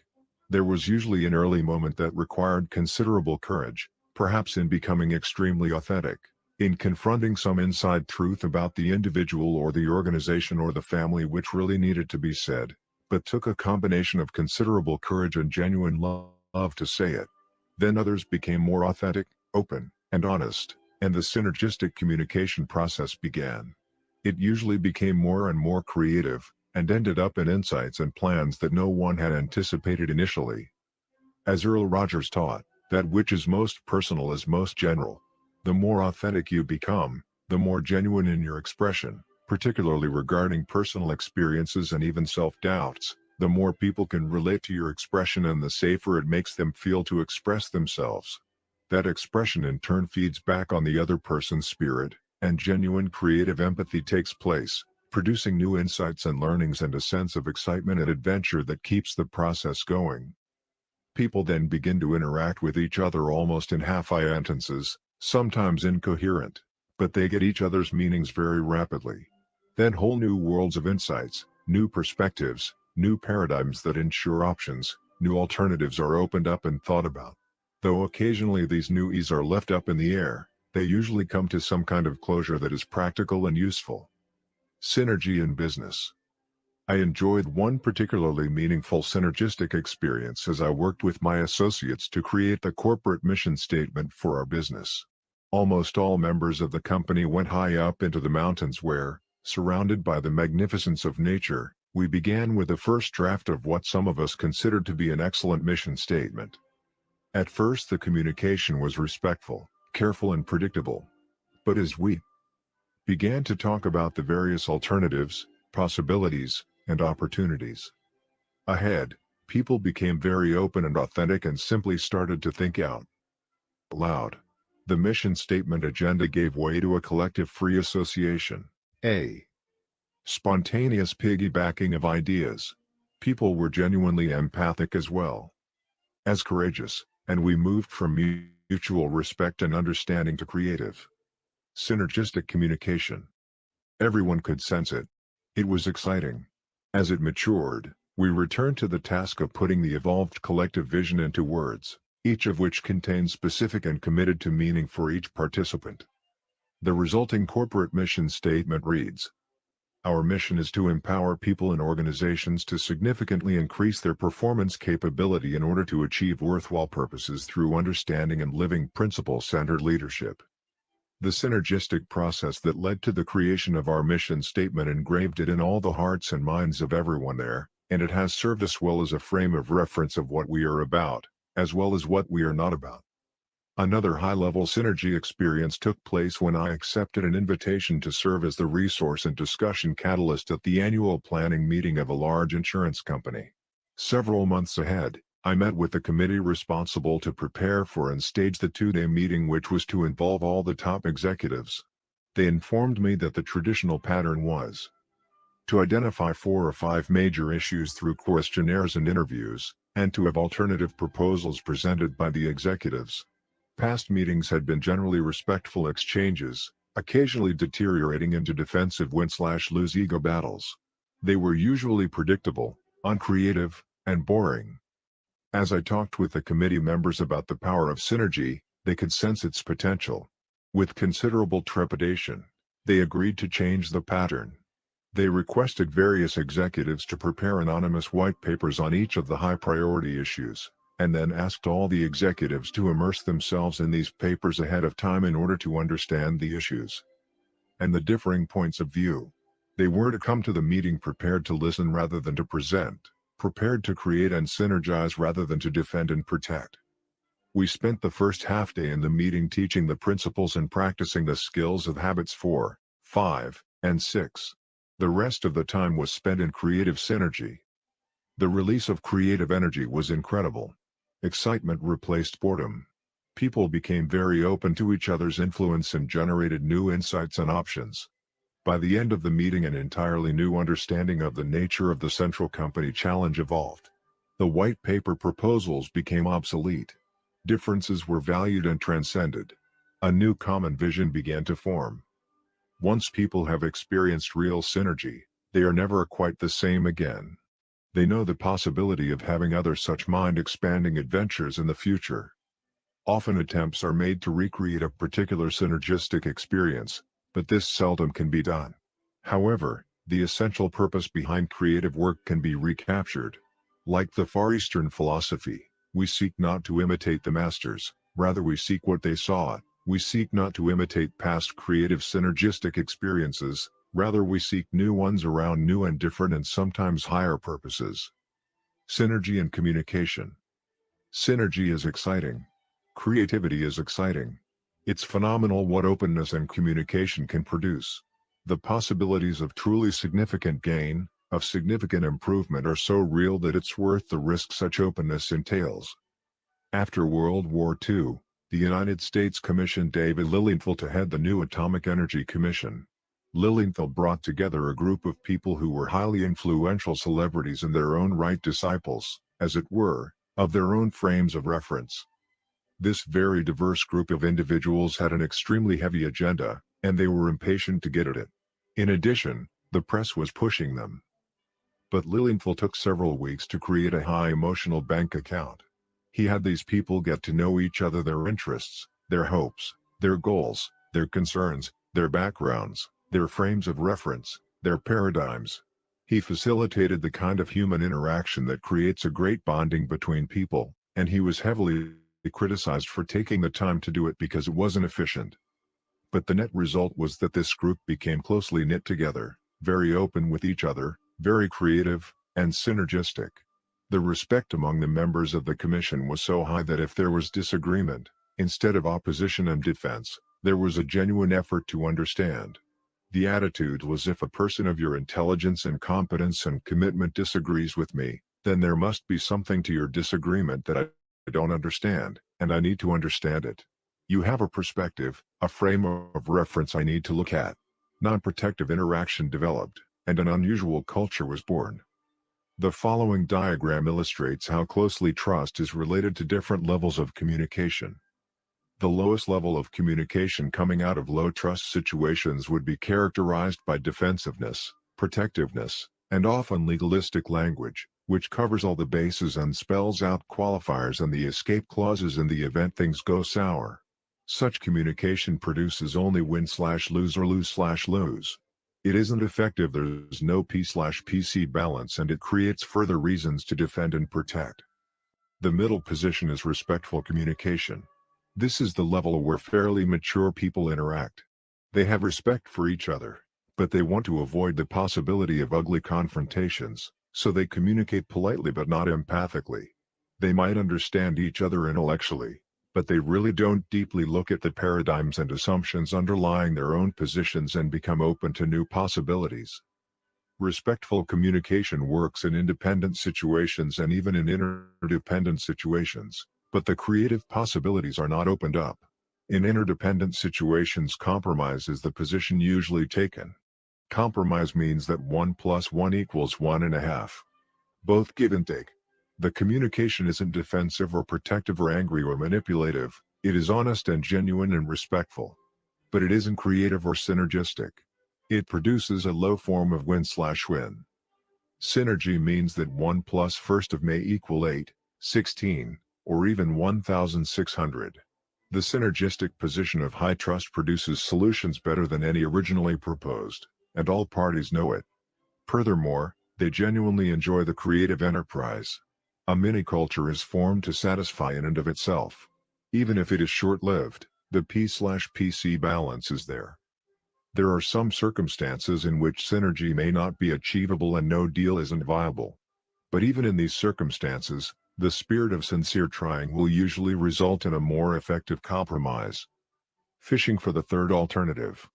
There was usually an early moment that required considerable courage, perhaps in becoming extremely authentic, in confronting some inside truth about the individual or the organization or the family which really needed to be said, but took a combination of considerable courage and genuine love to say it. Then others became more authentic, open, and honest, and the synergistic communication process began. It usually became more and more creative, and ended up in insights and plans that no one had anticipated initially. As Earl Rogers taught, that which is most personal is most general. The more authentic you become, the more genuine in your expression, particularly regarding personal experiences and even self-doubts, the more people can relate to your expression and the safer it makes them feel to express themselves. That expression in turn feeds back on the other person's spirit, and genuine creative empathy takes place, producing new insights and learnings and a sense of excitement and adventure that keeps the process going. People then begin to interact with each other almost in half-sentences, sometimes incoherent, but they get each other's meanings very rapidly. Then whole new worlds of insights, new perspectives, new paradigms that ensure options, new alternatives are opened up and thought about. Though occasionally these new E's are left up in the air, they usually come to some kind of closure that is practical and useful. Synergy in business. I enjoyed one particularly meaningful synergistic experience as I worked with my associates to create the corporate mission statement for our business. Almost all members of the company went high up into the mountains where, surrounded by the magnificence of nature, we began with the first draft of what some of us considered to be an excellent mission statement. At first the communication was respectful, careful and predictable. But as we began to talk about the various alternatives, possibilities, and opportunities ahead, people became very open and authentic and simply started to think out loud. The mission statement agenda gave way to a collective free association, a spontaneous piggybacking of ideas. People were genuinely empathic as well as courageous, and we moved from mutual respect and understanding to creative, synergistic communication. Everyone could sense it. It was exciting. As it matured, we returned to the task of putting the evolved collective vision into words, each of which contains specific and committed to meaning for each participant. The resulting corporate mission statement reads, "Our mission is to empower people and organizations to significantly increase their performance capability in order to achieve worthwhile purposes through understanding and living principle-centered leadership." The synergistic process that led to the creation of our mission statement engraved it in all the hearts and minds of everyone there, and it has served us well as a frame of reference of what we are about, as well as what we are not about. Another high-level synergy experience took place when I accepted an invitation to serve as the resource and discussion catalyst at the annual planning meeting of a large insurance company. Several months ahead, I met with the committee responsible to prepare for and stage the two-day meeting, which was to involve all the top executives. They informed me that the traditional pattern was to identify 4 or 5 major issues through questionnaires and interviews, and to have alternative proposals presented by the executives. Past meetings had been generally respectful exchanges, occasionally deteriorating into defensive win-lose ego battles. They were usually predictable, uncreative, and boring. As I talked with the committee members about the power of synergy, they could sense its potential. With considerable trepidation, they agreed to change the pattern. They requested various executives to prepare anonymous white papers on each of the high-priority issues. and then asked all the executives to immerse themselves in these papers ahead of time in order to understand the issues and the differing points of view. They were to come to the meeting prepared to listen rather than to present, prepared to create and synergize rather than to defend and protect. We spent the first half day in the meeting teaching the principles and practicing the skills of habits 4, 5, and 6. The rest of the time was spent in creative synergy. The release of creative energy was incredible. Excitement replaced boredom. People became very open to each other's influence and generated new insights and options. By the end of the meeting, an entirely new understanding of the nature of the Central Company Challenge evolved. The white paper proposals became obsolete. Differences were valued and transcended. A new common vision began to form. Once people have experienced real synergy, they are never quite the same again. They know the possibility of having other such mind-expanding adventures in the future. Often attempts are made to recreate a particular synergistic experience, but this seldom can be done. However, the essential purpose behind creative work can be recaptured. Like the Far Eastern philosophy, we seek not to imitate the masters, rather we seek what they saw. We seek not to imitate past creative synergistic experiences, rather we seek new ones around new and different and sometimes higher purposes. Synergy and communication. Synergy is exciting. Creativity is exciting. It's phenomenal what openness and communication can produce. The possibilities of truly significant gain, of significant improvement are so real that it's worth the risk such openness entails. After World War II, the United States commissioned David Lilienthal to head the new Atomic Energy Commission. Lilienthal brought together a group of people who were highly influential celebrities in their own right, disciples, as it were, of their own frames of reference. This very diverse group of individuals had an extremely heavy agenda, and they were impatient to get at it. In addition, the press was pushing them. But Lilienthal took several weeks to create a high emotional bank account. He had these people get to know each other, their interests, their hopes, their goals, their concerns, their backgrounds, their frames of reference, their paradigms. He facilitated the kind of human interaction that creates a great bonding between people, and he was heavily criticized for taking the time to do it because it wasn't efficient. But the net result was that this group became closely knit together, very open with each other, very creative, and synergistic. The respect among the members of the commission was so high that if there was disagreement, instead of opposition and defense, there was a genuine effort to understand. The attitude was, if a person of your intelligence and competence and commitment disagrees with me, then there must be something to your disagreement that I don't understand, and I need to understand it. You have a perspective, a frame of reference I need to look at. Non-protective interaction developed, and an unusual culture was born. The following diagram illustrates how closely trust is related to different levels of communication. The lowest level of communication coming out of low trust situations would be characterized by defensiveness, protectiveness, and often legalistic language, which covers all the bases and spells out qualifiers and the escape clauses in the event things go sour. Such communication produces only win/lose or lose/lose. It isn't effective, there's no P/PC balance, and it creates further reasons to defend and protect. The middle position is respectful communication. This is the level where fairly mature people interact. They have respect for each other, but they want to avoid the possibility of ugly confrontations, so they communicate politely but not empathically. They might understand each other intellectually, but they really don't deeply look at the paradigms and assumptions underlying their own positions and become open to new possibilities. Respectful communication works in independent situations and even in interdependent situations, but the creative possibilities are not opened up. In interdependent situations, compromise is the position usually taken. Compromise means that 1 + 1 = 1.5. Both give and take. The communication isn't defensive or protective or angry or manipulative, it is honest and genuine and respectful. But it isn't creative or synergistic. It produces a low form of win/win. Synergy means that 1 + 1 of May = 8, 16, or even 1600. The synergistic position of high trust produces solutions better than any originally proposed, and all parties know it. Furthermore, they genuinely enjoy the creative enterprise. A mini-culture is formed to satisfy in and of itself. Even if it is short-lived, the P/PC balance is there. There are some circumstances in which synergy may not be achievable and no deal isn't viable. But even in these circumstances, the spirit of sincere trying will usually result in a more effective compromise. Fishing for the third alternative.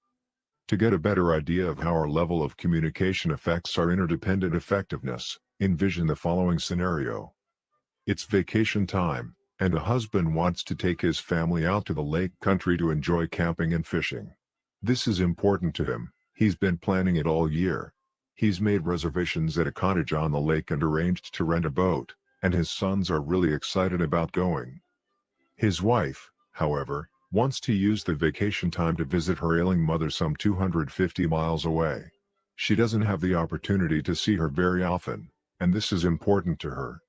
To get a better idea of how our level of communication affects our interdependent effectiveness, envision the following scenario. It's vacation time, and a husband wants to take his family out to the lake country to enjoy camping and fishing. This is important to him. He's been planning it all year. He's made reservations at a cottage on the lake and arranged to rent a boat, and his sons are really excited about going. His wife, however, wants to use the vacation time to visit her ailing mother some 250 miles away. She doesn't have the opportunity to see her very often, and this is important to her.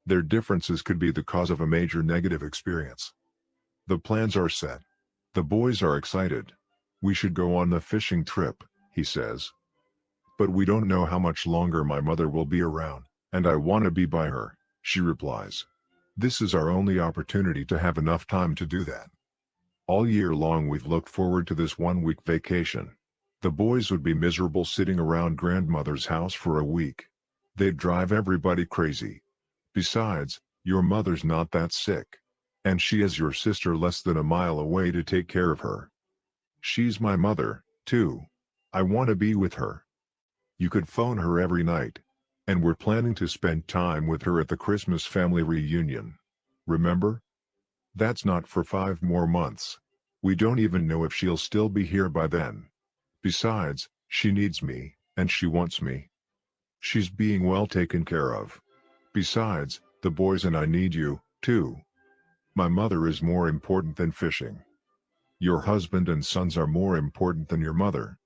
Their differences could be the cause of a major negative experience. The plans are set. The boys are excited. We should go on the fishing trip, he says. But we don't know how much longer my mother will be around, and I want to be by her, she replies. This is our only opportunity to have enough time to do that. All year long we've looked forward to this one-week vacation. The boys would be miserable sitting around grandmother's house for a week. They'd drive everybody crazy. Besides, your mother's not that sick. And she has your sister less than a mile away to take care of her. She's my mother, too. I want to be with her. You could phone her every night. And we're planning to spend time with her at the Christmas family reunion. Remember? That's not for 5 more months. We don't even know if she'll still be here by then. Besides, she needs me, and she wants me. She's being well taken care of. Besides, the boys and I need you, too. My mother is more important than fishing. Your husband and sons are more important than your mother.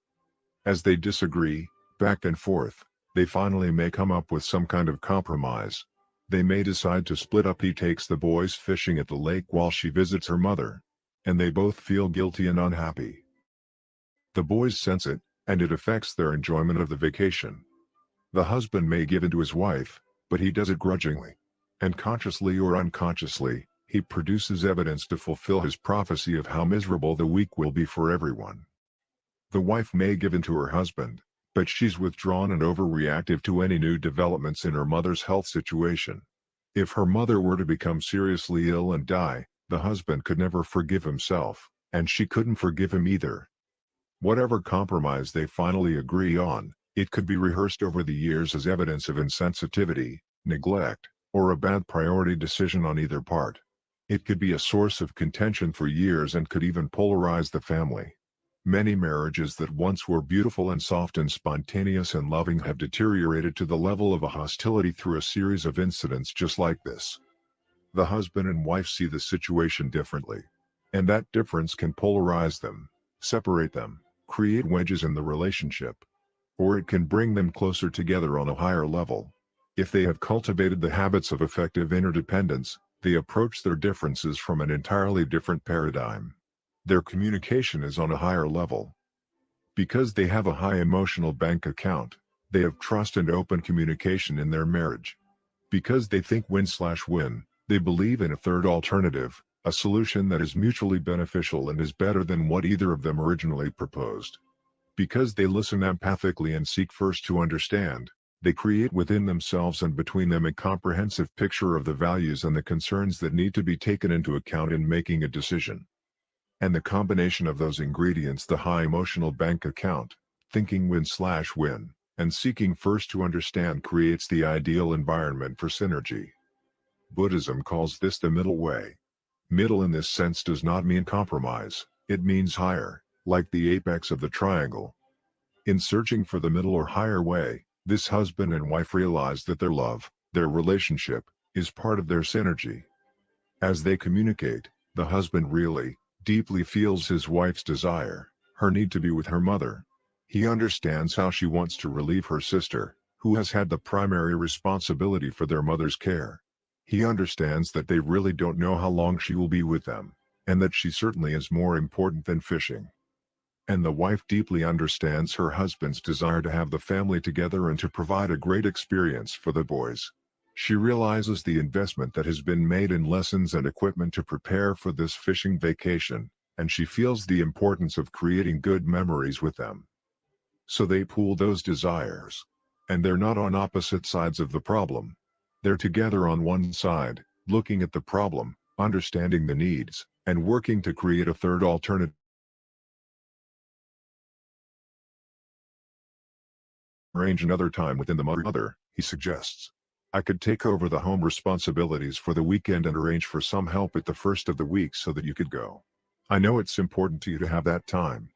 As they disagree, back and forth, they finally may come up with some kind of compromise. They may decide to split up. He takes the boys fishing at the lake while she visits her mother. And they both feel guilty and unhappy. The boys sense it, and it affects their enjoyment of the vacation. The husband may give in to his wife, but he does it grudgingly. And consciously or unconsciously, he produces evidence to fulfill his prophecy of how miserable the week will be for everyone. The wife may give in to her husband, but she's withdrawn and overreactive to any new developments in her mother's health situation. If her mother were to become seriously ill and die, the husband could never forgive himself, and she couldn't forgive him either. Whatever compromise they finally agree on, it could be rehearsed over the years as evidence of insensitivity, neglect, or a bad priority decision on either part. It could be a source of contention for years and could even polarize the family. Many marriages that once were beautiful and soft and spontaneous and loving have deteriorated to the level of a hostility through a series of incidents just like this. The husband and wife see the situation differently. And that difference can polarize them, separate them, create wedges in the relationship. Or it can bring them closer together on a higher level. If they have cultivated the habits of effective interdependence, they approach their differences from an entirely different paradigm. Their communication is on a higher level. Because they have a high emotional bank account, they have trust and open communication in their marriage. Because they think win/win, they believe in a third alternative, a solution that is mutually beneficial and is better than what either of them originally proposed. Because they listen empathically and seek first to understand, they create within themselves and between them a comprehensive picture of the values and the concerns that need to be taken into account in making a decision. And the combination of those ingredients, the high emotional bank account, thinking win/win, and seeking first to understand, creates the ideal environment for synergy. Buddhism calls this the middle way. Middle in this sense does not mean compromise, it means higher, like the apex of the triangle. In searching for the middle or higher way, this husband and wife realize that their love, their relationship, is part of their synergy. As they communicate, the husband really, deeply feels his wife's desire, her need to be with her mother. He understands how she wants to relieve her sister, who has had the primary responsibility for their mother's care. He understands that they really don't know how long she will be with them, and that she certainly is more important than fishing. And the wife deeply understands her husband's desire to have the family together and to provide a great experience for the boys. She realizes the investment that has been made in lessons and equipment to prepare for this fishing vacation, and she feels the importance of creating good memories with them. So they pool those desires. And they're not on opposite sides of the problem. They're together on one side, looking at the problem, understanding the needs, and working to create a third alternative. Arrange another time within the mother, he suggests. I could take over the home responsibilities for the weekend and arrange for some help at the first of the week so that you could go. I know it's important to you to have that time.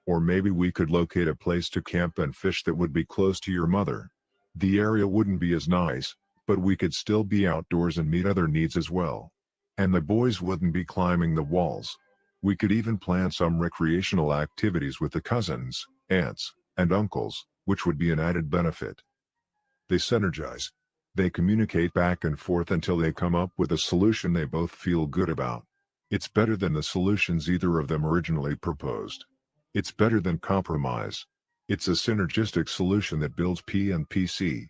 Or maybe we could locate a place to camp and fish that would be close to your mother. The area wouldn't be as nice, but we could still be outdoors and meet other needs as well. And the boys wouldn't be climbing the walls. We could even plan some recreational activities with the cousins, aunts, and uncles, which would be an added benefit. They synergize. They communicate back and forth until they come up with a solution they both feel good about. It's better than the solutions either of them originally proposed. It's better than compromise. It's a synergistic solution that builds P and PC.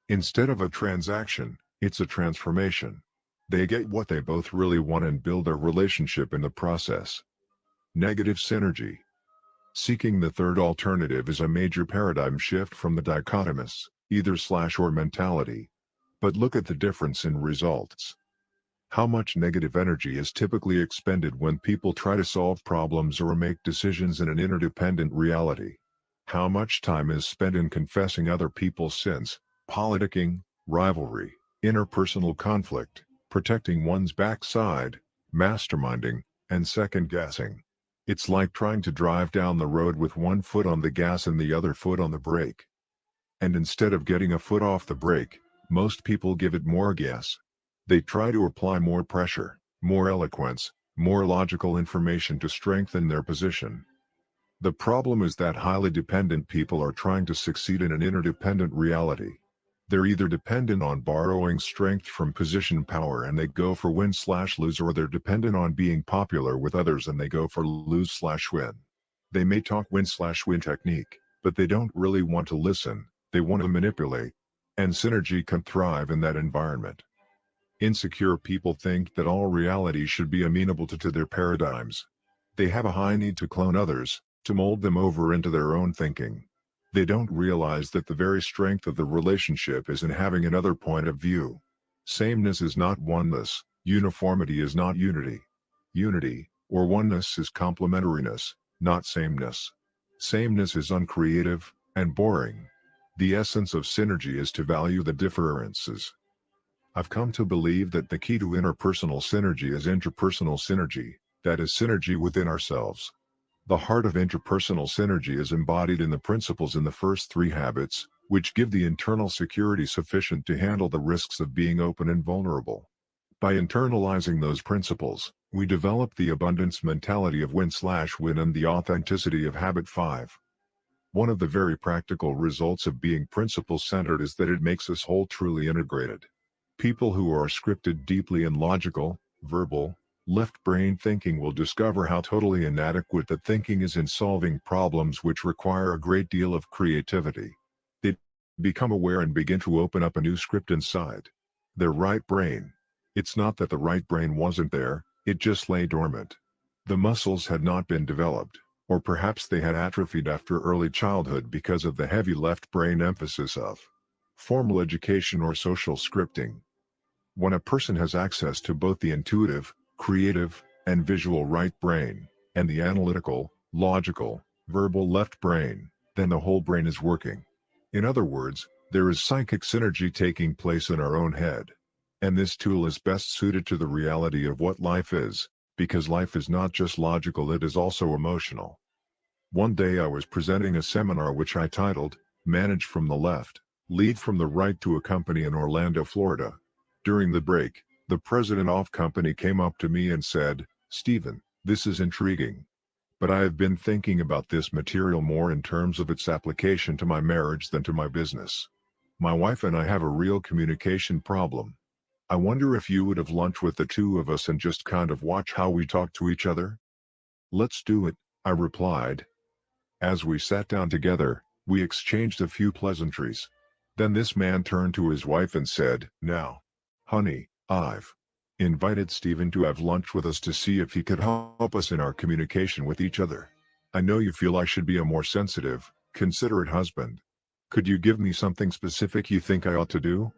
Instead of a transaction, it's a transformation. They get what they both really want and build a relationship in the process. Negative synergy. Seeking the third alternative is a major paradigm shift from the dichotomous, either/or mentality. But look at the difference in results. How much negative energy is typically expended when people try to solve problems or make decisions in an interdependent reality? How much time is spent in confessing other people's sins, politicking, rivalry, interpersonal conflict, protecting one's backside, masterminding, and second-guessing? It's like trying to drive down the road with one foot on the gas and the other foot on the brake. And instead of getting a foot off the brake, most people give it more gas. They try to apply more pressure, more eloquence, more logical information to strengthen their position. The problem is that highly dependent people are trying to succeed in an interdependent reality. They're either dependent on borrowing strength from position power and they go for win/lose, or they're dependent on being popular with others and they go for lose/win. They may talk win/win technique, but they don't really want to listen, they want to manipulate. And synergy can thrive in that environment. Insecure people think that all reality should be amenable to their paradigms. They have a high need to clone others, to mold them over into their own thinking. They don't realize that the very strength of the relationship is in having another point of view. Sameness is not oneness, uniformity is not unity. Unity, or oneness, is complementariness, not sameness. Sameness is uncreative and boring. The essence of synergy is to value the differences. I've come to believe that the key to interpersonal synergy is interpersonal synergy, that is synergy within ourselves. The heart of interpersonal synergy is embodied in the principles in the first 3 habits, which give the internal security sufficient to handle the risks of being open and vulnerable. By internalizing those principles, we develop the abundance mentality of win/win and the authenticity of habit 5. One of the very practical results of being principle-centered is that it makes us whole, truly integrated. People who are scripted deeply in logical, verbal, left-brain thinking will discover how totally inadequate that thinking is in solving problems which require a great deal of creativity. They become aware and begin to open up a new script inside their right brain. It's not that the right brain wasn't there, it just lay dormant. The muscles had not been developed, or perhaps they had atrophied after early childhood because of the heavy left brain emphasis of formal education or social scripting. When a person has access to both the intuitive, creative, and visual right brain, and the analytical, logical, verbal left brain, then the whole brain is working. In other words, there is psychic synergy taking place in our own head. And this tool is best suited to the reality of what life is, because life is not just logical, it is also emotional. One day I was presenting a seminar which I titled, Manage from the Left, Lead from the Right, to a company in Orlando, Florida. During the break, the president of the company came up to me and said, "Stephen, this is intriguing. But I have been thinking about this material more in terms of its application to my marriage than to my business. My wife and I have a real communication problem. I wonder if you would have lunch with the two of us and just kind of watch how we talk to each other?" "Let's do it," I replied. As we sat down together, we exchanged a few pleasantries. Then this man turned to his wife and said, "Now, honey, I've invited Stephen to have lunch with us to see if he could help us in our communication with each other. I know you feel I should be a more sensitive, considerate husband. Could you give me something specific you think I ought to do?"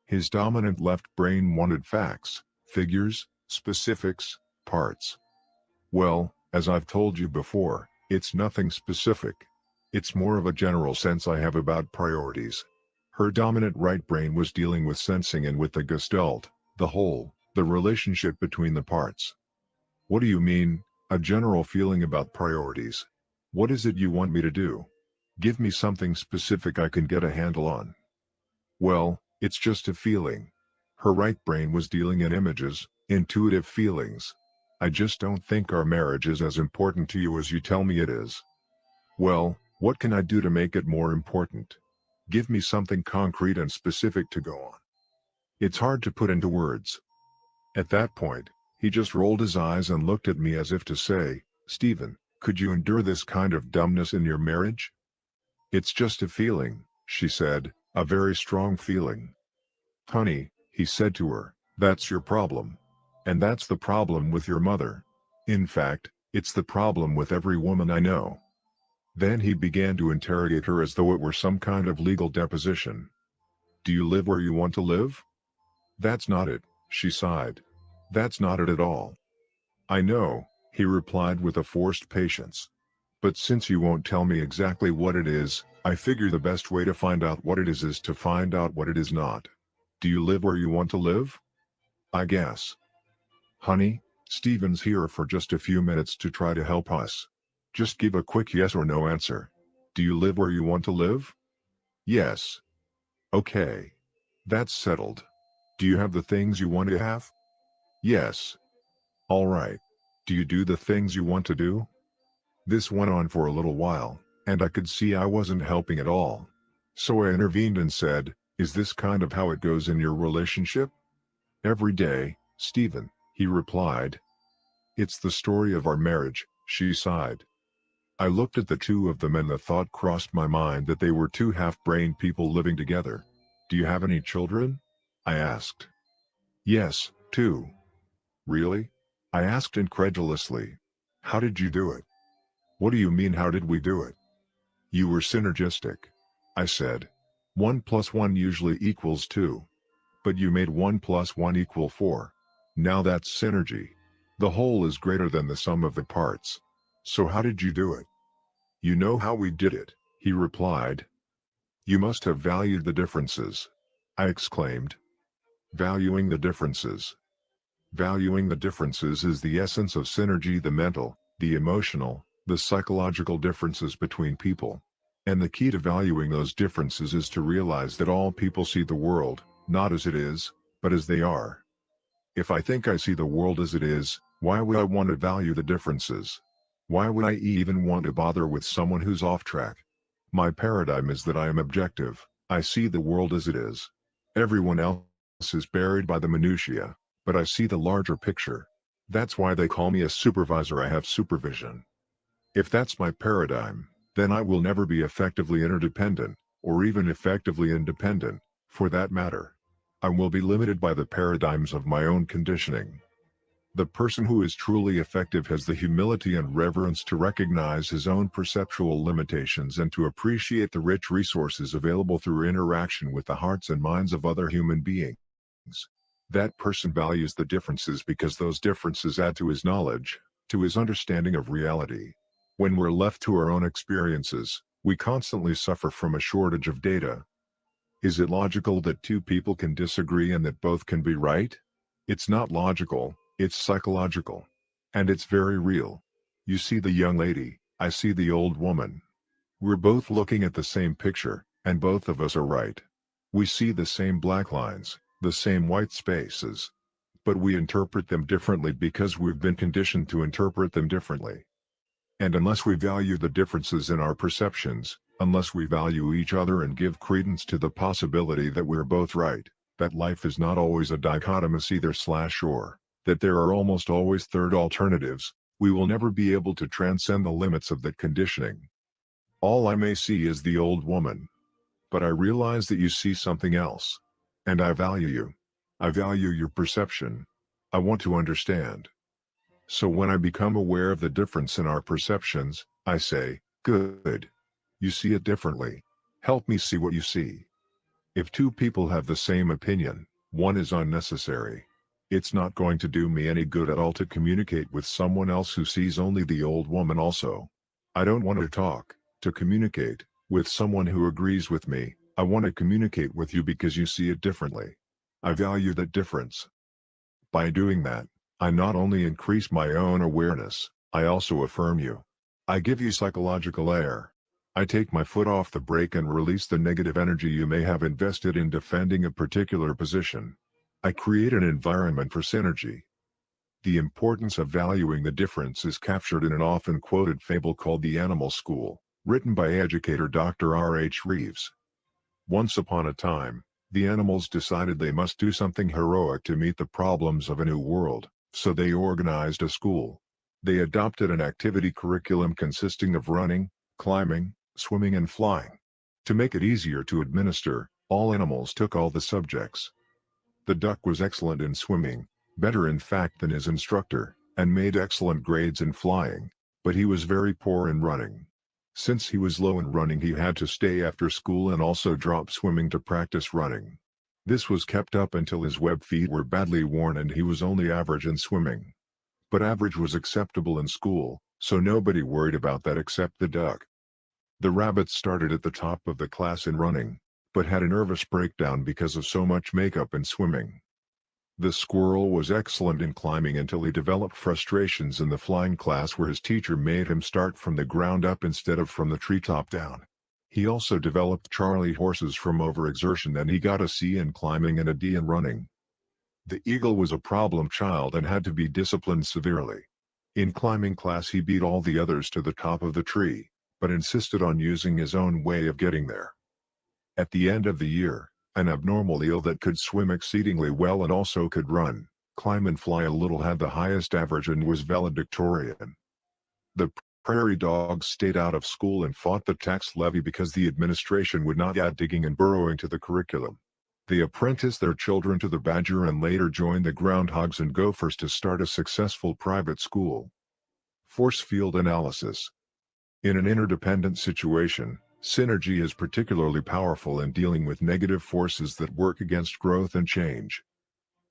His dominant left brain wanted facts, figures, specifics, parts. Well, as I've told you before, it's nothing specific. It's more of a general sense I have about priorities. Her dominant right brain was dealing with sensing and with the gestalt, the whole, the relationship between the parts. What do you mean, a general feeling about priorities? What is it you want me to do? Give me something specific I can get a handle on. Well, it's just a feeling. Her right brain was dealing in images, intuitive feelings. I just don't think our marriage is as important to you as you tell me it is. Well, what can I do to make it more important? Give me something concrete and specific to go on. It's hard to put into words. At that point, he just rolled his eyes and looked at me as if to say, "Stephen, could you endure this kind of dumbness in your marriage?" "It's just a feeling," she said, "a very strong feeling." "Honey," he said to her, "that's your problem. And that's the problem with your mother. In fact, it's the problem with every woman I know." Then he began to interrogate her as though it were some kind of legal deposition. "Do you live where you want to live?" "That's not it," she sighed. "That's not it at all." "I know," he replied with a forced patience. "But since you won't tell me exactly what it is, I figure the best way to find out what it is to find out what it is not. Do you live where you want to live?" "I guess." "Honey, Steven's here for just a few minutes to try to help us. Just give a quick yes or no answer. Do you live where you want to live?" "Yes." "Okay. That's settled. Do you have the things you want to have?" "Yes." "All right. Do you do the things you want to do?" This went on for a little while, and I could see I wasn't helping at all. So I intervened and said, "Is this kind of how it goes in your relationship?" "Every day, Stephen," he replied. "It's the story of our marriage," she sighed. I looked at the two of them and the thought crossed my mind that they were two half-brained people living together. "Do you have any children?" I asked. "Yes, two." "Really?" I asked incredulously. "How did you do it?" "What do you mean how did we do it?" "You were synergistic," I said. 1 plus 1 usually equals 2. But you made 1 plus 1 equal 4. Now that's synergy. The whole is greater than the sum of the parts. So how did you do it?" "You know how we did it," he replied. "You must have valued the differences," I exclaimed. "Valuing the differences." Valuing the differences is the essence of synergy, the mental, the emotional, the psychological differences between people. And the key to valuing those differences is to realize that all people see the world, not as it is, but as they are. If I think I see the world as it is, why would I want to value the differences? Why would I even want to bother with someone who's off track? My paradigm is that I am objective. I see the world as it is. Everyone else is buried by the minutiae, but I see the larger picture. That's why they call me a supervisor. I have supervision. If that's my paradigm, then I will never be effectively interdependent, or even effectively independent, for that matter. I will be limited by the paradigms of my own conditioning. The person who is truly effective has the humility and reverence to recognize his own perceptual limitations and to appreciate the rich resources available through interaction with the hearts and minds of other human beings. That person values the differences because those differences add to his knowledge, to his understanding of reality. When we're left to our own experiences, we constantly suffer from a shortage of data. Is it logical that two people can disagree and that both can be right? It's not logical, it's psychological. And it's very real. You see the young lady, I see the old woman. We're both looking at the same picture, and both of us are right. We see the same black lines, the same white spaces. But we interpret them differently because we've been conditioned to interpret them differently. And unless we value the differences in our perceptions, unless we value each other and give credence to the possibility that we're both right, that life is not always a dichotomous either/or, that there are almost always third alternatives, we will never be able to transcend the limits of that conditioning. All I may see is the old woman. But I realize that you see something else. And I value you. I value your perception. I want to understand. So when I become aware of the difference in our perceptions, I say, good. You see it differently. Help me see what you see. If two people have the same opinion, one is unnecessary. It's not going to do me any good at all to communicate with someone else who sees only the old woman also. I don't want to communicate, with someone who agrees with me. I want to communicate with you because you see it differently. I value that difference. By doing that, I not only increase my own awareness, I also affirm you. I give you psychological air. I take my foot off the brake and release the negative energy you may have invested in defending a particular position. I create an environment for synergy. The importance of valuing the difference is captured in an often quoted fable called The Animal School, written by educator Dr. R. H. Reeves. Once upon a time, the animals decided they must do something heroic to meet the problems of a new world, so they organized a school. They adopted an activity curriculum consisting of running, climbing, swimming and flying. To make it easier to administer, all animals took all the subjects. The duck was excellent in swimming, better in fact than his instructor, and made excellent grades in flying, but he was very poor in running. Since he was low in running, he had to stay after school and also drop swimming to practice running. This was kept up until his web feet were badly worn and he was only average in swimming. But average was acceptable in school, so nobody worried about that except the duck. The rabbit started at the top of the class in running, but had a nervous breakdown because of so much makeup in swimming. The squirrel was excellent in climbing until he developed frustrations in the flying class where his teacher made him start from the ground up instead of from the treetop down. He also developed Charlie horses from overexertion and he got a C in climbing and a D in running. The eagle was a problem child and had to be disciplined severely. In climbing class he beat all the others to the top of the tree, but insisted on using his own way of getting there. At the end of the year, an abnormal eel that could swim exceedingly well and also could run, climb and fly a little had the highest average and was valedictorian. The prairie dogs stayed out of school and fought the tax levy because the administration would not add digging and burrowing to the curriculum. They apprenticed their children to the badger and later joined the groundhogs and gophers to start a successful private school. Force field analysis. In an interdependent situation, synergy is particularly powerful in dealing with negative forces that work against growth and change.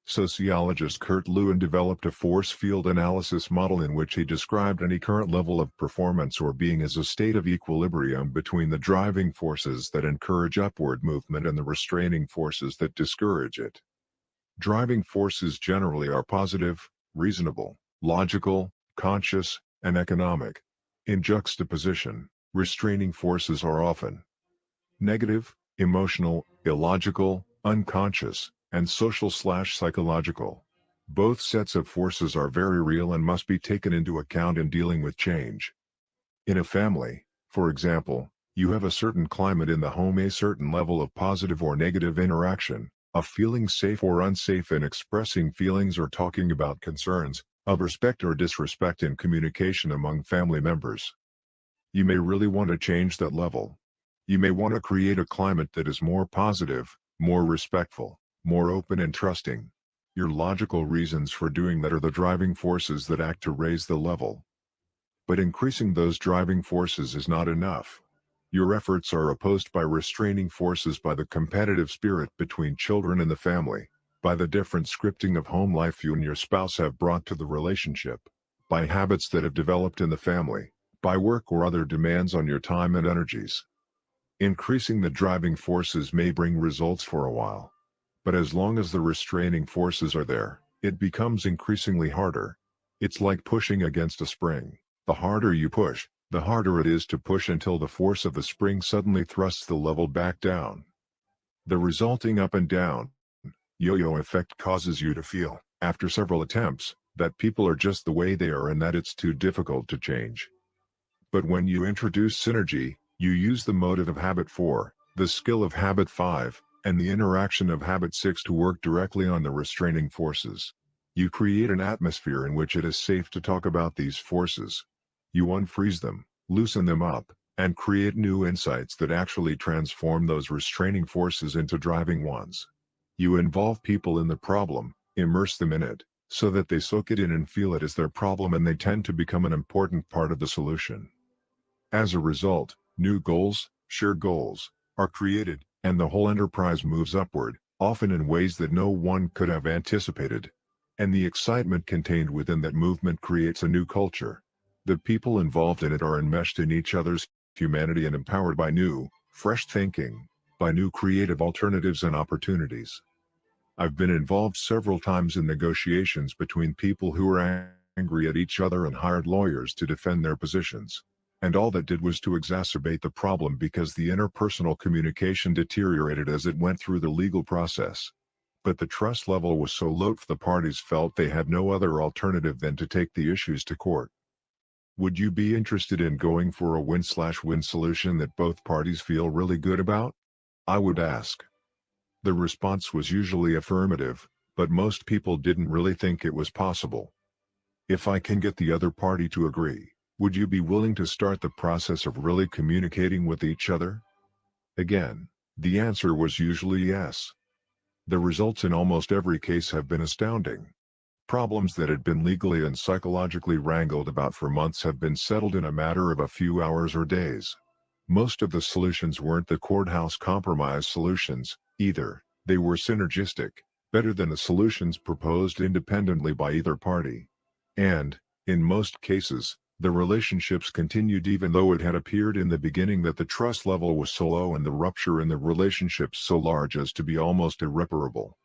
Sociologist Kurt Lewin developed a force field analysis model in which he described any current level of performance or being as a state of equilibrium between the driving forces that encourage upward movement and the restraining forces that discourage it. Driving forces generally are positive, reasonable, logical, conscious, and economic. In juxtaposition, restraining forces are often negative, emotional, illogical, unconscious, and social/psychological. Both sets of forces are very real and must be taken into account in dealing with change. In a family, for example, you have a certain climate in the home, a certain level of positive or negative interaction, of feeling safe or unsafe in expressing feelings or talking about concerns, of respect or disrespect in communication among family members. You may really want to change that level. You may want to create a climate that is more positive, more respectful, more open and trusting. Your logical reasons for doing that are the driving forces that act to raise the level. But increasing those driving forces is not enough. Your efforts are opposed by restraining forces, by the competitive spirit between children and the family, by the different scripting of home life you and your spouse have brought to the relationship, by habits that have developed in the family, by work or other demands on your time and energies. Increasing the driving forces may bring results for a while. But as long as the restraining forces are there, it becomes increasingly harder. It's like pushing against a spring. The harder you push, the harder it is to push until the force of the spring suddenly thrusts the level back down. The resulting up and down yo-yo effect causes you to feel, after several attempts, that people are just the way they are and that it's too difficult to change. But when you introduce synergy, you use the motive of habit 4, the skill of habit 5, and the interaction of habit 6 to work directly on the restraining forces. You create an atmosphere in which it is safe to talk about these forces. You unfreeze them, loosen them up, and create new insights that actually transform those restraining forces into driving ones. You involve people in the problem, immerse them in it, so that they soak it in and feel it as their problem, and they tend to become an important part of the solution. As a result, new goals, shared goals, are created, and the whole enterprise moves upward, often in ways that no one could have anticipated. And the excitement contained within that movement creates a new culture. The people involved in it are enmeshed in each other's humanity and empowered by new, fresh thinking, by new creative alternatives and opportunities. I've been involved several times in negotiations between people who were angry at each other and hired lawyers to defend their positions. And all that did was to exacerbate the problem because the interpersonal communication deteriorated as it went through the legal process. But the trust level was so low the parties felt they had no other alternative than to take the issues to court. Would you be interested in going for a win-win solution that both parties feel really good about? I would ask. The response was usually affirmative, but most people didn't really think it was possible. If I can get the other party to agree, would you be willing to start the process of really communicating with each other? Again, the answer was usually yes. The results in almost every case have been astounding. Problems that had been legally and psychologically wrangled about for months have been settled in a matter of a few hours or days. Most of the solutions weren't the courthouse compromise solutions, either. They were synergistic, better than the solutions proposed independently by either party. And, in most cases, the relationships continued even though it had appeared in the beginning that the trust level was so low and the rupture in the relationships so large as to be almost irreparable.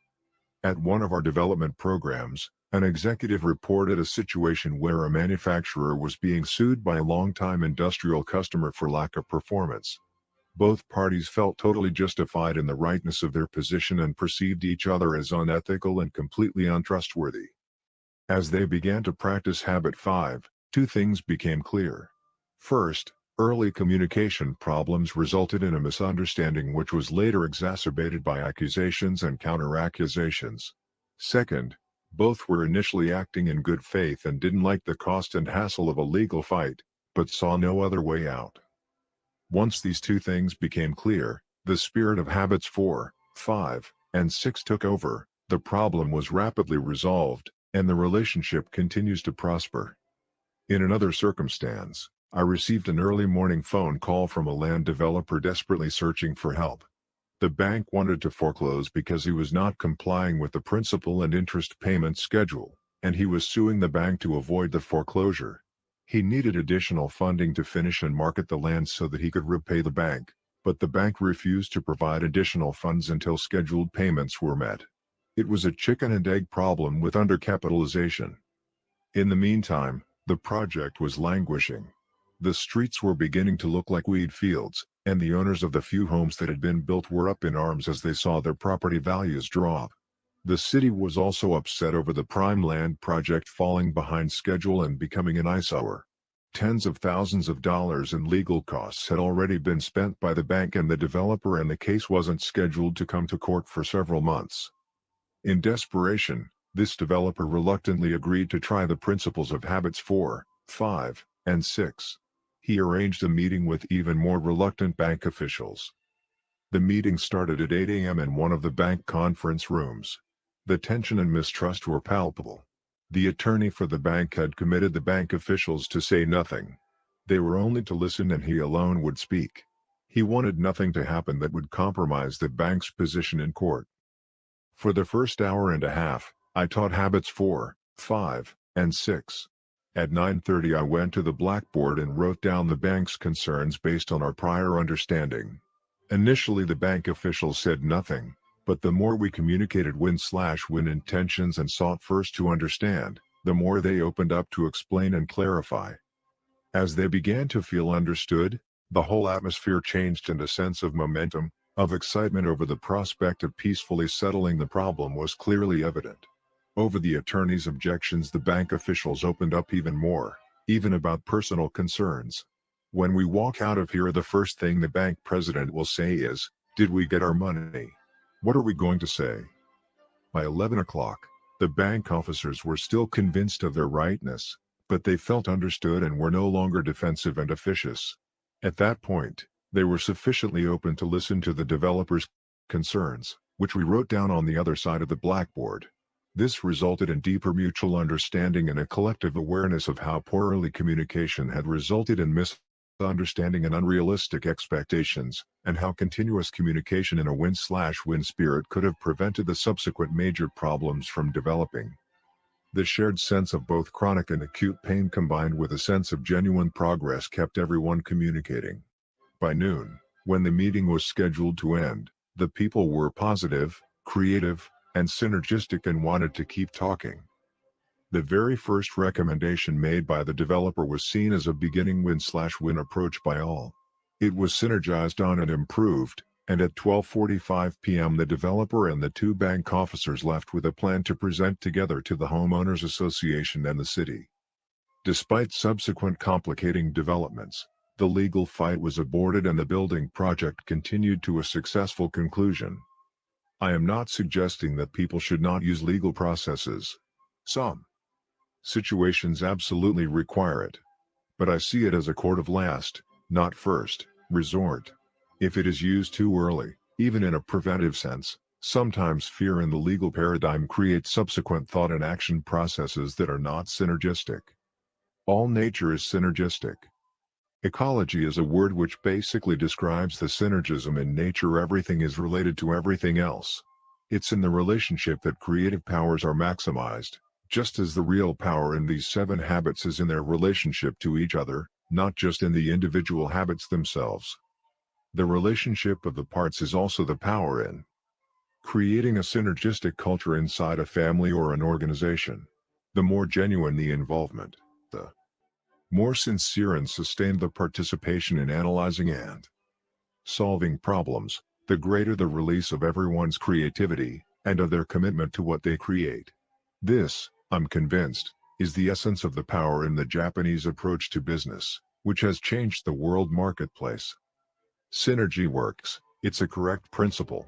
At one of our development programs, an executive reported a situation where a manufacturer was being sued by a longtime industrial customer for lack of performance. Both parties felt totally justified in the rightness of their position and perceived each other as unethical and completely untrustworthy. As they began to practice Habit 5, two things became clear. First, early communication problems resulted in a misunderstanding which was later exacerbated by accusations and counter-accusations. Second, both were initially acting in good faith and didn't like the cost and hassle of a legal fight, but saw no other way out. Once these two things became clear, the spirit of Habits 4, 5, and 6 took over, the problem was rapidly resolved, and the relationship continues to prosper. In another circumstance, I received an early morning phone call from a land developer desperately searching for help. The bank wanted to foreclose because he was not complying with the principal and interest payment schedule, and he was suing the bank to avoid the foreclosure. He needed additional funding to finish and market the land so that he could repay the bank, but the bank refused to provide additional funds until scheduled payments were met. It was a chicken and egg problem with undercapitalization. In the meantime, the project was languishing. The streets were beginning to look like weed fields, and the owners of the few homes that had been built were up in arms as they saw their property values drop. The city was also upset over the prime land project falling behind schedule and becoming an eyesore. Tens of thousands of dollars in legal costs had already been spent by the bank and the developer, and the case wasn't scheduled to come to court for several months. In desperation, this developer reluctantly agreed to try the principles of Habits 4, 5, and 6. He arranged a meeting with even more reluctant bank officials. The meeting started at 8 a.m. in one of the bank conference rooms. The tension and mistrust were palpable. The attorney for the bank had committed the bank officials to say nothing. They were only to listen, and he alone would speak. He wanted nothing to happen that would compromise the bank's position in court. For the first hour and a half, I taught Habits 4, 5, and 6. At 9:30 I went to the blackboard and wrote down the bank's concerns based on our prior understanding. Initially the bank officials said nothing, but the more we communicated win-win intentions and sought first to understand, the more they opened up to explain and clarify. As they began to feel understood, the whole atmosphere changed, and a sense of momentum, of excitement over the prospect of peacefully settling the problem was clearly evident. Over the attorney's objections, the bank officials opened up even more, even about personal concerns. When we walk out of here, the first thing the bank president will say is, "Did we get our money?" What are we going to say? By 11 o'clock, the bank officers were still convinced of their rightness, but they felt understood and were no longer defensive and officious. At that point, they were sufficiently open to listen to the developer's concerns, which we wrote down on the other side of the blackboard. This resulted in deeper mutual understanding and a collective awareness of how poor early communication had resulted in misunderstanding and unrealistic expectations, and how continuous communication in a win-slash-win spirit could have prevented the subsequent major problems from developing. The shared sense of both chronic and acute pain combined with a sense of genuine progress kept everyone communicating. By noon, when the meeting was scheduled to end, the people were positive, creative, and synergistic and wanted to keep talking. The very first recommendation made by the developer was seen as a beginning win-slash-win approach by all. It was synergized on and improved, and at 12:45 p.m. the developer and the two bank officers left with a plan to present together to the Homeowners Association and the city. Despite subsequent complicating developments, the legal fight was aborted and the building project continued to a successful conclusion. I am not suggesting that people should not use legal processes. Some situations absolutely require it. But I see it as a court of last, not first, resort. If it is used too early, even in a preventive sense, sometimes fear in the legal paradigm creates subsequent thought and action processes that are not synergistic. All nature is synergistic. Ecology is a word which basically describes the synergism in nature. Everything is related to everything else. It's in the relationship that creative powers are maximized, just as the real power in these 7 habits is in their relationship to each other, not just in the individual habits themselves. The relationship of the parts is also the power in creating a synergistic culture inside a family or an organization. The more genuine the involvement, the more sincere and sustained the participation in analyzing and solving problems, the greater the release of everyone's creativity, and of their commitment to what they create. This, I'm convinced, is the essence of the power in the Japanese approach to business, which has changed the world marketplace. Synergy works, it's a correct principle.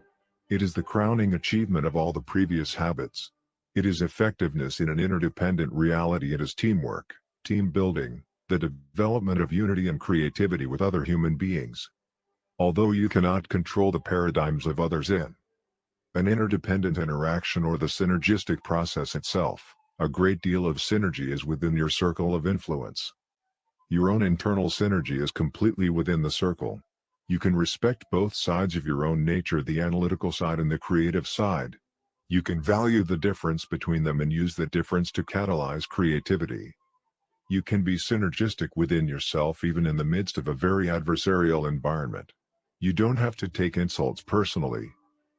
It is the crowning achievement of all the previous habits. It is effectiveness in an interdependent reality. It is teamwork, team building, the development of unity and creativity with other human beings. Although you cannot control the paradigms of others in an interdependent interaction or the synergistic process itself, a great deal of synergy is within your circle of influence. Your own internal synergy is completely within the circle. You can respect both sides of your own nature, the analytical side and the creative side. You can value the difference between them and use that difference to catalyze creativity. You can be synergistic within yourself even in the midst of a very adversarial environment. You don't have to take insults personally.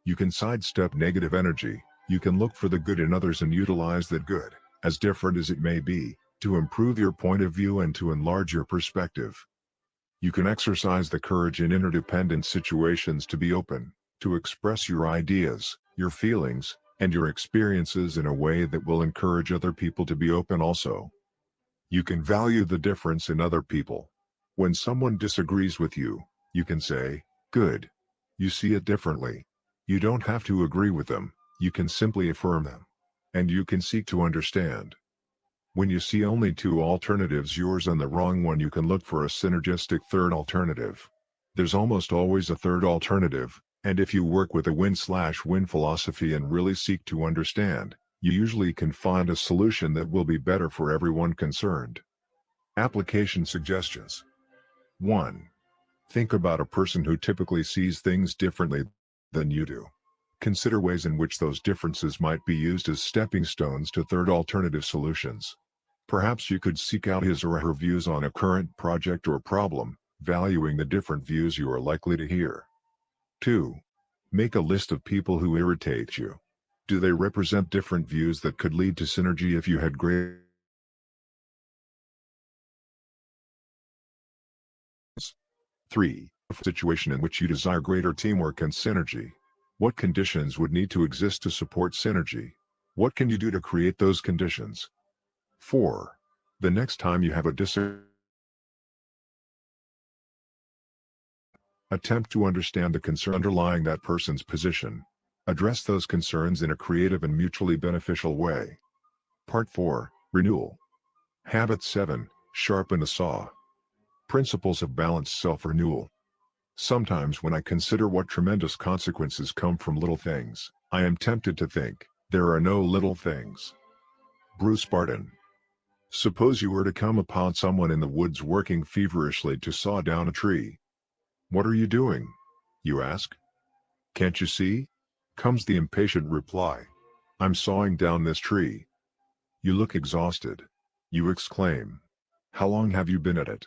You can sidestep negative energy. You can look for the good in others and utilize that good, as different as it may be, to improve your point of view and to enlarge your perspective. You can exercise the courage in interdependent situations to be open, to express your ideas, your feelings, and your experiences in a way that will encourage other people to be open also. You can value the difference in other people. When someone disagrees with you, you can say, "Good. You see it differently." You don't have to agree with them, you can simply affirm them. And you can seek to understand. When you see only 2 alternatives, yours and the wrong one, you can look for a synergistic third alternative. There's almost always a third alternative, and if you work with a win-slash-win philosophy and really seek to understand, you usually can find a solution that will be better for everyone concerned. Application suggestions. 1. Think about a person who typically sees things differently than you do. Consider ways in which those differences might be used as stepping stones to third alternative solutions. Perhaps you could seek out his or her views on a current project or problem, valuing the different views you are likely to hear. 2. Make a list of people who irritate you. Do they represent different views that could lead to synergy if you had great 3. A situation in which you desire greater teamwork and synergy. What conditions would need to exist to support synergy? What can you do to create those conditions? 4. The next time you have a disagreement, attempt to understand the concern underlying that person's position. Address those concerns in a creative and mutually beneficial way. Part 4, Renewal. Habit 7, Sharpen a saw. Principles of balanced self-renewal. Sometimes when I consider what tremendous consequences come from little things, I am tempted to think, there are no little things. Bruce Barton. Suppose you were to come upon someone in the woods working feverishly to saw down a tree. What are you doing? You ask. Can't you see? Comes the impatient reply. I'm sawing down this tree. You look exhausted. You exclaim. How long have you been at it?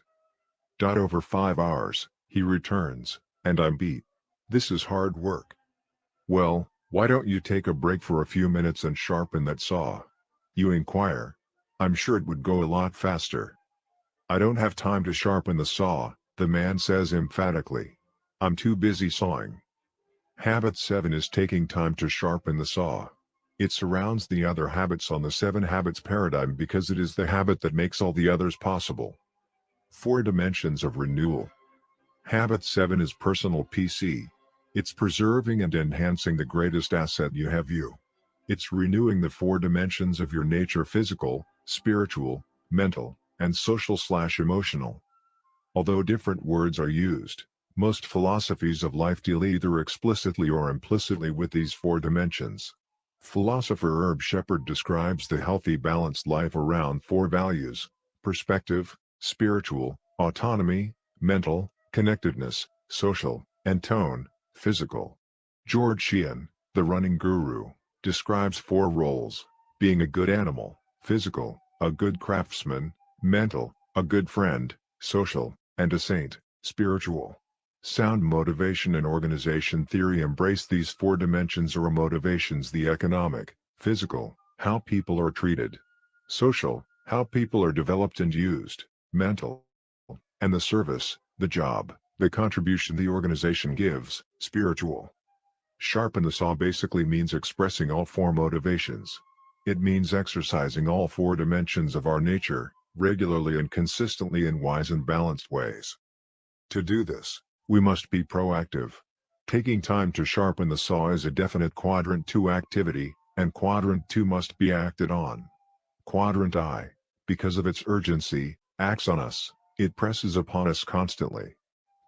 Over 5 hours, he returns, and I'm beat. This is hard work. Well, why don't you take a break for a few minutes and sharpen that saw? You inquire. I'm sure it would go a lot faster. I don't have time to sharpen the saw, the man says emphatically. I'm too busy sawing. Habit 7 is taking time to sharpen the saw. It surrounds the other habits on the 7 habits paradigm because it is the habit that makes all the others possible. 4 dimensions of renewal. Habit 7 is personal PC. It's preserving and enhancing the greatest asset you have, you. It's renewing the 4 dimensions of your nature: physical, spiritual, mental, and social/emotional. Although different words are used, most philosophies of life deal either explicitly or implicitly with these 4 dimensions. Philosopher Herb Shepherd describes the healthy balanced life around 4 values: perspective, spiritual, autonomy, mental, connectedness, social, and tone, physical. George Sheehan, the running guru, describes 4 roles: being a good animal, physical, a good craftsman, mental, a good friend, social, and a saint, spiritual. Sound motivation and organization theory embrace these 4 dimensions or motivations: the economic, physical, how people are treated; social, how people are developed and used; mental, and the service, the job, the contribution the organization gives; spiritual. Sharpen the saw basically means expressing all 4 motivations. It means exercising all 4 dimensions of our nature, regularly and consistently in wise and balanced ways. To do this, we must be proactive. Taking time to sharpen the saw is a definite Quadrant 2 activity, and Quadrant 2 must be acted on. Quadrant I, because of its urgency, acts on us. It presses upon us constantly.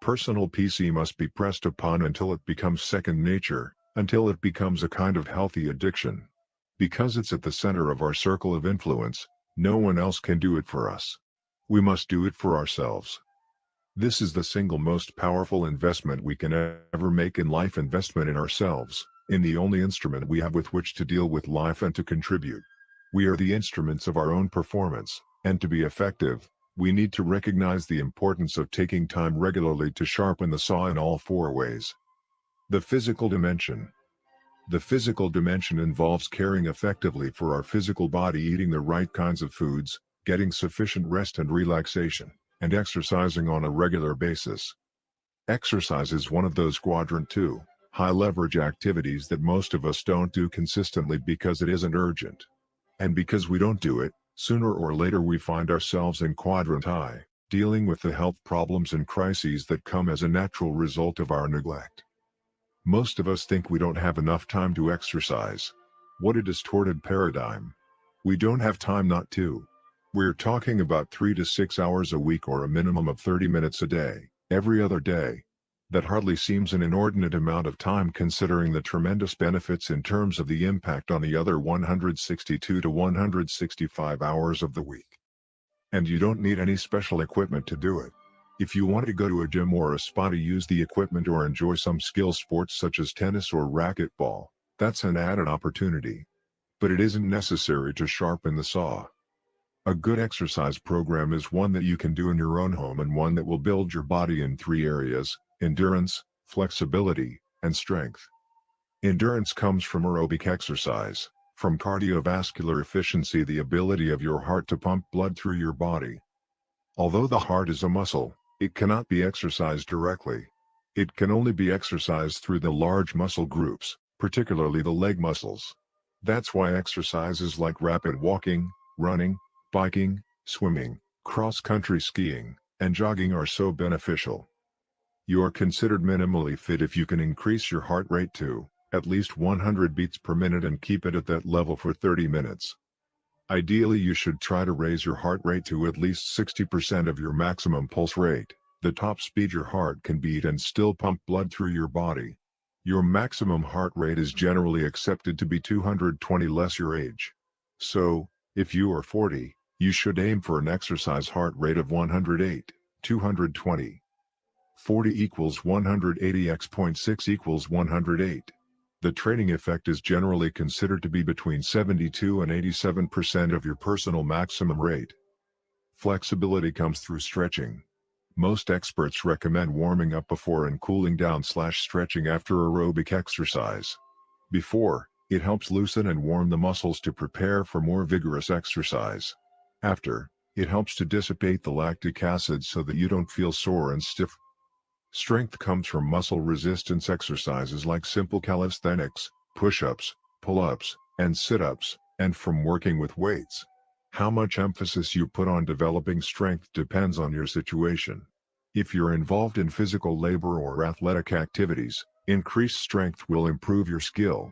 Personal PC must be pressed upon until it becomes second nature, until it becomes a kind of healthy addiction. Because it's at the center of our circle of influence, no one else can do it for us. We must do it for ourselves. This is the single most powerful investment we can ever make in life: investment in ourselves, in the only instrument we have with which to deal with life and to contribute. We are the instruments of our own performance, and to be effective, we need to recognize the importance of taking time regularly to sharpen the saw in all 4 ways. The physical dimension. The physical dimension involves caring effectively for our physical body, eating the right kinds of foods, getting sufficient rest and relaxation, and exercising on a regular basis. Exercise is one of those Quadrant 2, high-leverage activities that most of us don't do consistently because it isn't urgent. And because we don't do it, sooner or later we find ourselves in Quadrant I, dealing with the health problems and crises that come as a natural result of our neglect. Most of us think we don't have enough time to exercise. What a distorted paradigm. We don't have time not to. We're talking about 3 to 6 hours a week, or a minimum of 30 minutes a day, every other day. That hardly seems an inordinate amount of time considering the tremendous benefits in terms of the impact on the other 162 to 165 hours of the week. And you don't need any special equipment to do it. If you want to go to a gym or a spa to use the equipment or enjoy some skill sports such as tennis or racquetball, that's an added opportunity. But it isn't necessary to sharpen the saw. A good exercise program is one that you can do in your own home, and one that will build your body in 3 areas: endurance, flexibility, and strength. Endurance comes from aerobic exercise, from cardiovascular efficiency, the ability of your heart to pump blood through your body. Although the heart is a muscle, it cannot be exercised directly. It can only be exercised through the large muscle groups, particularly the leg muscles. That's why exercises like rapid walking, running, biking, swimming, cross-country skiing, and jogging are so beneficial. You are considered minimally fit if you can increase your heart rate to at least 100 beats per minute and keep it at that level for 30 minutes. Ideally, you should try to raise your heart rate to at least 60% of your maximum pulse rate, the top speed your heart can beat and still pump blood through your body. Your maximum heart rate is generally accepted to be 220 less your age. So, if you are 40, you should aim for an exercise heart rate of 108, 220. 40 equals 180 x 0.6 equals 108. The training effect is generally considered to be between 72 and 87% of your personal maximum rate. Flexibility comes through stretching. Most experts recommend warming up before and cooling down/stretching after aerobic exercise. Before, it helps loosen and warm the muscles to prepare for more vigorous exercise. After, it helps to dissipate the lactic acid so that you don't feel sore and stiff. Strength comes from muscle resistance exercises like simple calisthenics, push-ups, pull-ups, and sit-ups, and from working with weights. How much emphasis you put on developing strength depends on your situation. If you're involved in physical labor or athletic activities, increased strength will improve your skill.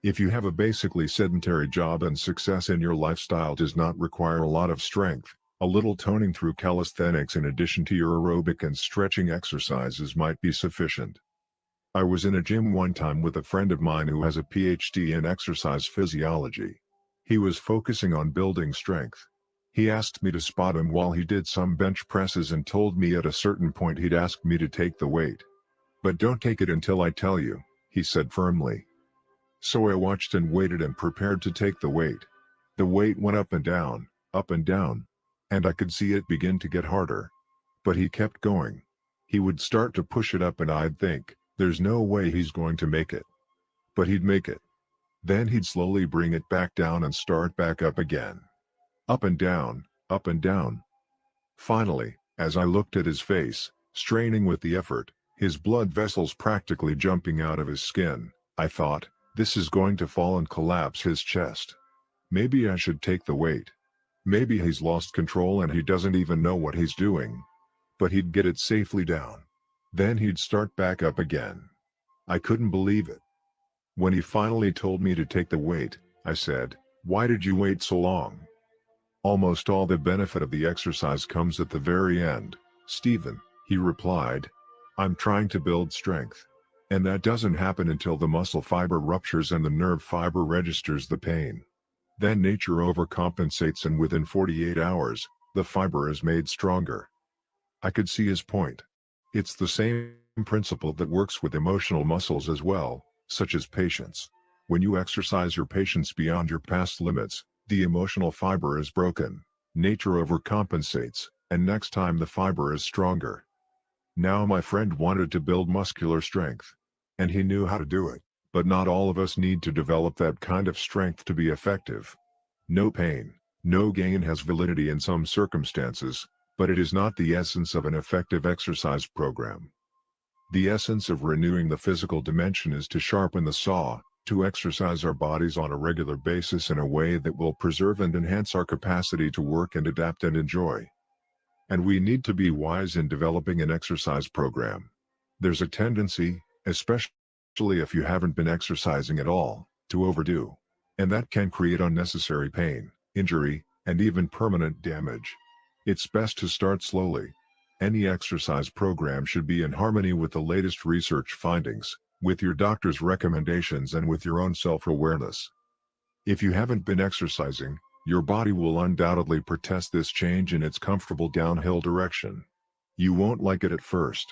If you have a basically sedentary job and success in your lifestyle does not require a lot of strength, a little toning through calisthenics in addition to your aerobic and stretching exercises might be sufficient. I was in a gym one time with a friend of mine who has a PhD in exercise physiology. He was focusing on building strength. He asked me to spot him while he did some bench presses and told me at a certain point he'd ask me to take the weight. "But don't take it until I tell you," he said firmly. So I watched and waited and prepared to take the weight. The weight went up and down, and I could see it begin to get harder. But he kept going. He would start to push it up and I'd think, there's no way he's going to make it. But he'd make it. Then he'd slowly bring it back down and start back up again. Up and down, up and down. Finally, as I looked at his face, straining with the effort, his blood vessels practically jumping out of his skin, I thought, this is going to fall and collapse his chest. Maybe I should take the weight. Maybe he's lost control and he doesn't even know what he's doing. But he'd get it safely down. Then he'd start back up again. I couldn't believe it. When he finally told me to take the weight, I said, "Why did you wait so long?" "Almost all the benefit of the exercise comes at the very end, Stephen," he replied. "I'm trying to build strength. And that doesn't happen until the muscle fiber ruptures and the nerve fiber registers the pain. Then nature overcompensates and within 48 hours, the fiber is made stronger." I could see his point. It's the same principle that works with emotional muscles as well, such as patience. When you exercise your patience beyond your past limits, the emotional fiber is broken, nature overcompensates, and next time the fiber is stronger. Now my friend wanted to build muscular strength. And he knew how to do it, but not all of us need to develop that kind of strength to be effective. No pain, no gain has validity in some circumstances, but it is not the essence of an effective exercise program. The essence of renewing the physical dimension is to sharpen the saw, to exercise our bodies on a regular basis in a way that will preserve and enhance our capacity to work and adapt and enjoy. And we need to be wise in developing an exercise program. There's a tendency, especially if you haven't been exercising at all, to overdo. And that can create unnecessary pain, injury, and even permanent damage. It's best to start slowly. Any exercise program should be in harmony with the latest research findings, with your doctor's recommendations and with your own self-awareness. If you haven't been exercising, your body will undoubtedly protest this change in its comfortable downhill direction. You won't like it at first.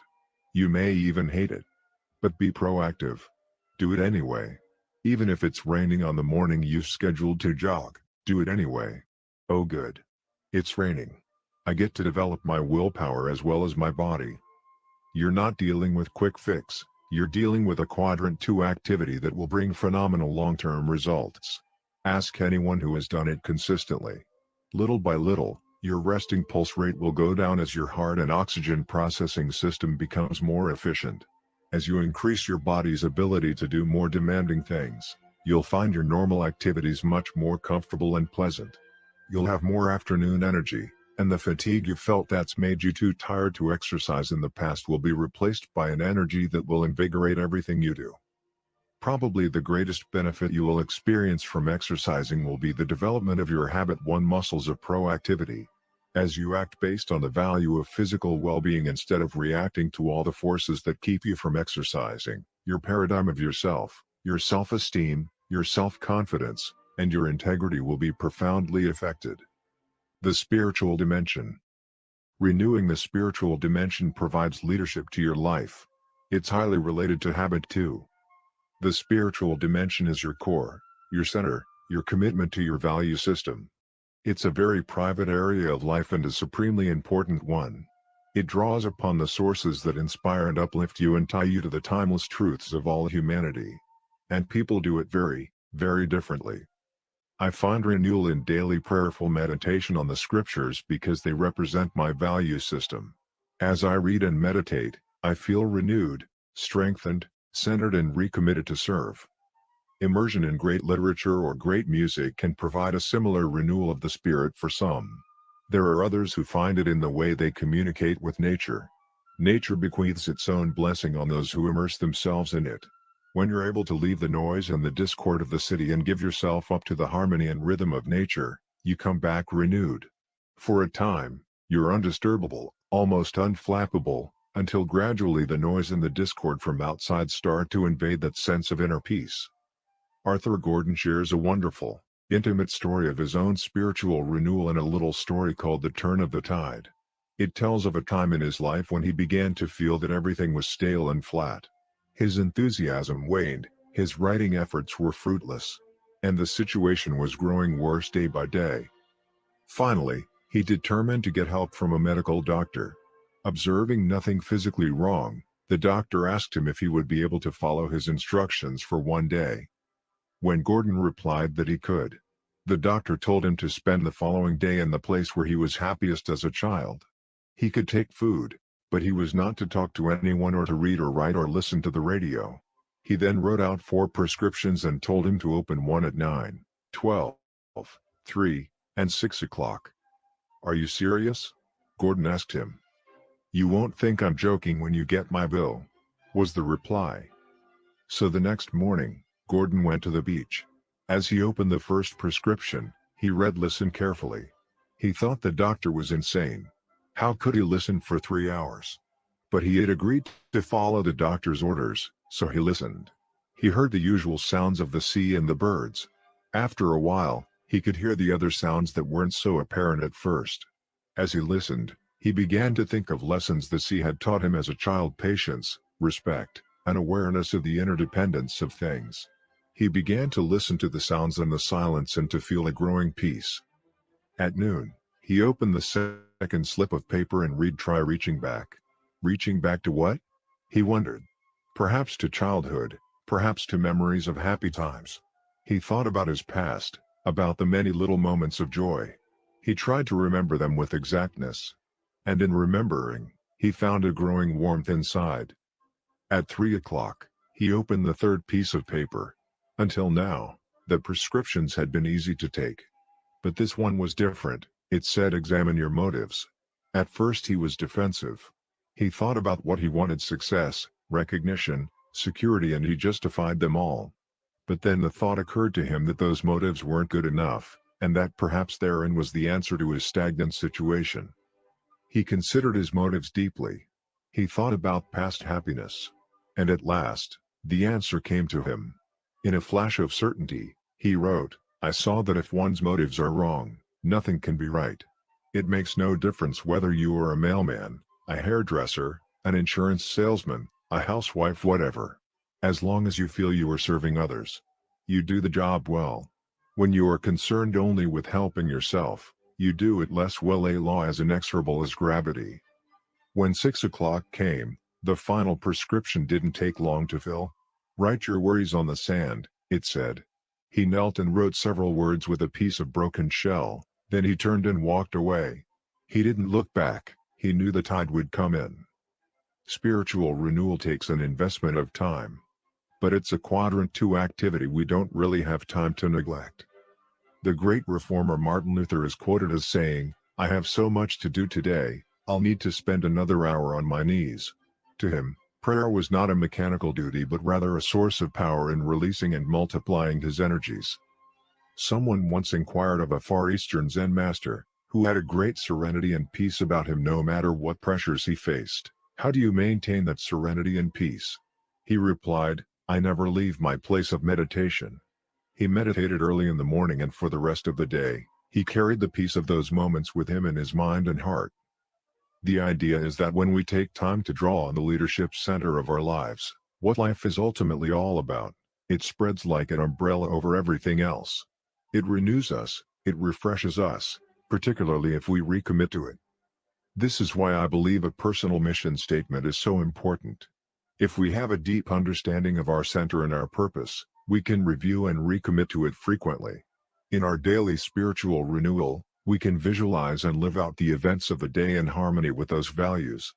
You may even hate it. But be proactive. Do it anyway. Even if it's raining on the morning you scheduled to jog, do it anyway. Oh good. It's raining. I get to develop my willpower as well as my body. You're not dealing with quick fix, you're dealing with a quadrant 2 activity that will bring phenomenal long-term results. Ask anyone who has done it consistently. Little by little, your resting pulse rate will go down as your heart and oxygen processing system becomes more efficient. As you increase your body's ability to do more demanding things, you'll find your normal activities much more comfortable and pleasant. You'll have more afternoon energy, and the fatigue you felt that's made you too tired to exercise in the past will be replaced by an energy that will invigorate everything you do. Probably the greatest benefit you will experience from exercising will be the development of your habit 1 muscles of proactivity. As you act based on the value of physical well-being instead of reacting to all the forces that keep you from exercising, your paradigm of yourself, your self-esteem, your self-confidence, and your integrity will be profoundly affected. The spiritual dimension. Renewing the spiritual dimension provides leadership to your life. It's highly related to habit 2. The spiritual dimension is your core, your center, your commitment to your value system. It's a very private area of life and a supremely important one. It draws upon the sources that inspire and uplift you and tie you to the timeless truths of all humanity. And people do it very, very differently. I find renewal in daily prayerful meditation on the scriptures because they represent my value system. As I read and meditate, I feel renewed, strengthened, centered and recommitted to serve. Immersion in great literature or great music can provide a similar renewal of the spirit for some. There are others who find it in the way they communicate with nature. Nature bequeaths its own blessing on those who immerse themselves in it. When you're able to leave the noise and the discord of the city and give yourself up to the harmony and rhythm of nature, you come back renewed. For a time, you're undisturbable, almost unflappable, until gradually the noise and the discord from outside start to invade that sense of inner peace. Arthur Gordon shares a wonderful, intimate story of his own spiritual renewal in a little story called The Turn of the Tide. It tells of a time in his life when he began to feel that everything was stale and flat. His enthusiasm waned, his writing efforts were fruitless, and the situation was growing worse day by day. Finally, he determined to get help from a medical doctor. Observing nothing physically wrong, the doctor asked him if he would be able to follow his instructions for one day. When Gordon replied that he could, the doctor told him to spend the following day in the place where he was happiest as a child. He could take food, but he was not to talk to anyone or to read or write or listen to the radio. He then wrote out 4 prescriptions and told him to open one at 9, 12, 3, and 6 o'clock. "Are you serious?" Gordon asked him. "You won't think I'm joking when you get my bill," was the reply. So the next morning, Gordon went to the beach. As he opened the first prescription, he read "Listen carefully." He thought the doctor was insane. How could he listen for 3 hours? But he had agreed to follow the doctor's orders, so he listened. He heard the usual sounds of the sea and the birds. After a while, he could hear the other sounds that weren't so apparent at first. As he listened, he began to think of lessons the sea had taught him as a child: patience, respect, and awareness of the interdependence of things. He began to listen to the sounds and the silence and to feel a growing peace. At noon, he opened the second slip of paper and "Try reaching back." Reaching back to what? He wondered. Perhaps to childhood, perhaps to memories of happy times. He thought about his past, about the many little moments of joy. He tried to remember them with exactness. And in remembering, he found a growing warmth inside. At 3 o'clock, he opened the third piece of paper. Until now, the prescriptions had been easy to take. But this one was different. It said, "Examine your motives." At first he was defensive. He thought about what he wanted: success, recognition, security, and he justified them all. But then the thought occurred to him that those motives weren't good enough, and that perhaps therein was the answer to his stagnant situation. He considered his motives deeply. He thought about past happiness. And at last, the answer came to him. In a flash of certainty, he wrote, "I saw that if one's motives are wrong, nothing can be right. It makes no difference whether you are a mailman, a hairdresser, an insurance salesman, a housewife, whatever. As long as you feel you are serving others, you do the job well. When you are concerned only with helping yourself, you do it less well, a law as inexorable as gravity." When 6 o'clock came, the final prescription didn't take long to fill. "Write your worries on the sand," it said. He knelt and wrote several words with a piece of broken shell, then he turned and walked away. He didn't look back. He knew the tide would come in. Spiritual renewal takes an investment of time. But it's a quadrant 2 activity we don't really have time to neglect. The great reformer Martin Luther is quoted as saying, "I have so much to do today, I'll need to spend another hour on my knees." To him, Prayer was not a mechanical duty but rather a source of power in releasing and multiplying his energies. Someone once inquired of a Far Eastern Zen master, who had a great serenity and peace about him no matter what pressures he faced, "How do you maintain that serenity and peace?" He replied, "I never leave my place of meditation." He meditated early in the morning, and for the rest of the day, he carried the peace of those moments with him in his mind and heart. The idea is that when we take time to draw on the leadership center of our lives, what life is ultimately all about, it spreads like an umbrella over everything else. It renews us, it refreshes us, particularly if we recommit to it. This is why I believe a personal mission statement is so important. If we have a deep understanding of our center and our purpose, we can review and recommit to it frequently. In our daily spiritual renewal, we can visualize and live out the events of the day in harmony with those values.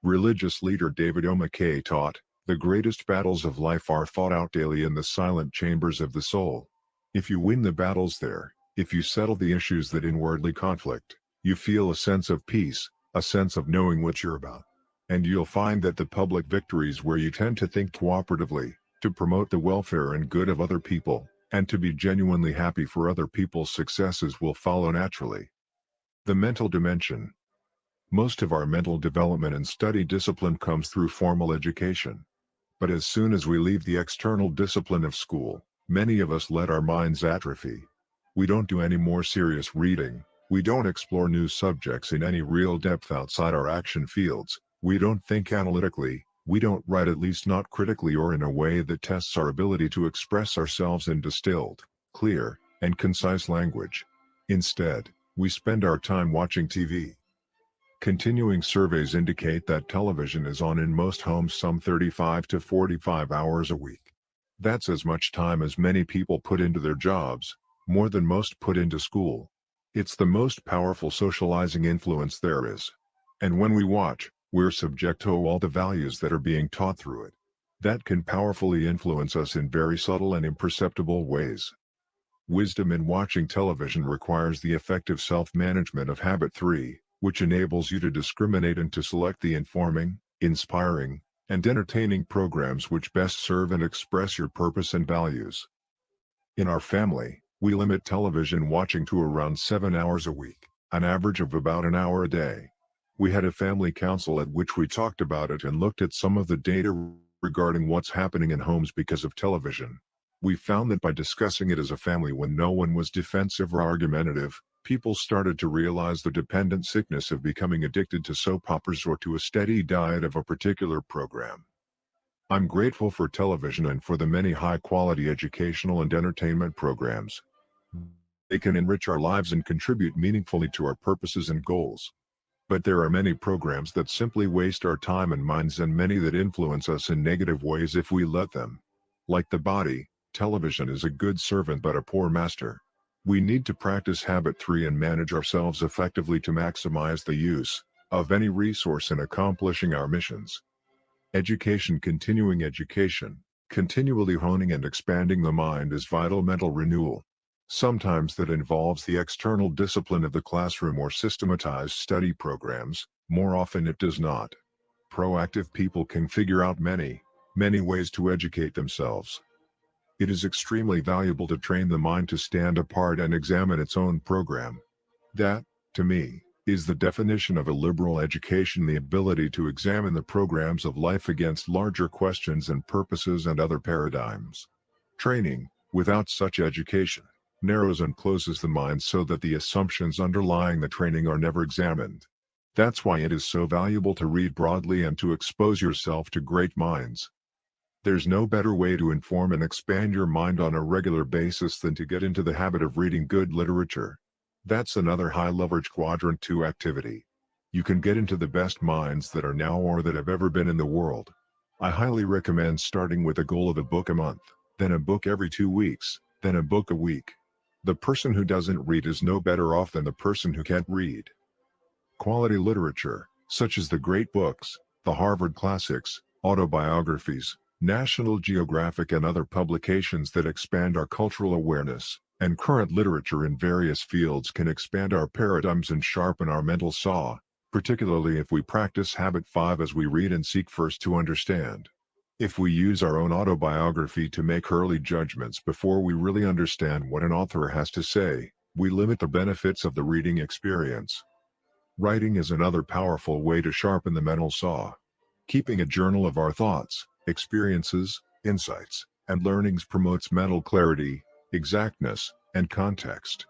Religious leader David O. McKay taught, "The greatest battles of life are fought out daily in the silent chambers of the soul." If you win the battles there, if you settle the issues that inwardly conflict, you feel a sense of peace, a sense of knowing what you're about. And you'll find that the public victories where you tend to think cooperatively, to promote the welfare and good of other people, and to be genuinely happy for other people's successes will follow naturally. The mental dimension. Most of our mental development and study discipline comes through formal education. But as soon as we leave the external discipline of school, many of us let our minds atrophy. We don't do any more serious reading, we don't explore new subjects in any real depth outside our action fields, we don't think analytically, we don't write, at least not critically or in a way that tests our ability to express ourselves in distilled, clear, and concise language. Instead, we spend our time watching TV. Continuing surveys indicate that television is on in most homes some 35 to 45 hours a week. That's as much time as many people put into their jobs, more than most put into school. It's the most powerful socializing influence there is. And when we watch, we're subject to all the values that are being taught through it. That can powerfully influence us in very subtle and imperceptible ways. Wisdom in watching television requires the effective self-management of habit 3, which enables you to discriminate and to select the informing, inspiring, and entertaining programs which best serve and express your purpose and values. In our family, we limit television watching to around 7 hours a week, an average of about an hour a day. We had a family council at which we talked about it and looked at some of the data regarding what's happening in homes because of television. We found that by discussing it as a family when no one was defensive or argumentative, people started to realize the dependent sickness of becoming addicted to soap operas or to a steady diet of a particular program. I'm grateful for television and for the many high-quality educational and entertainment programs. They can enrich our lives and contribute meaningfully to our purposes and goals. But there are many programs that simply waste our time and minds, and many that influence us in negative ways if we let them. Like the body, television is a good servant but a poor master. We need to practice habit 3 and manage ourselves effectively to maximize the use of any resource in accomplishing our missions. Education. Continuing education, continually honing and expanding the mind is vital mental renewal. Sometimes that involves the external discipline of the classroom or systematized study programs, more often it does not. Proactive people can figure out many ways to educate themselves. It is extremely valuable to train the mind to stand apart and examine its own program. That, to me, is the definition of a liberal education: the ability to examine the programs of life against larger questions and purposes and other paradigms. Training, without such education, narrows and closes the mind so that the assumptions underlying the training are never examined. That's why it is so valuable to read broadly and to expose yourself to great minds. There's no better way to inform and expand your mind on a regular basis than to get into the habit of reading good literature. That's another high leverage quadrant 2 activity. You can get into the best minds that are now or that have ever been in the world. I highly recommend starting with a goal of a book a month, then a book every 2 weeks, then a book a week. The person who doesn't read is no better off than the person who can't read. Quality literature, such as the great books, the Harvard classics, autobiographies, National Geographic and other publications that expand our cultural awareness, and current literature in various fields can expand our paradigms and sharpen our mental saw, particularly if we practice habit 5 as we read and seek first to understand. If we use our own autobiography to make early judgments before we really understand what an author has to say, we limit the benefits of the reading experience. Writing is another powerful way to sharpen the mental saw. Keeping a journal of our thoughts, experiences, insights, and learnings promotes mental clarity, exactness, and context.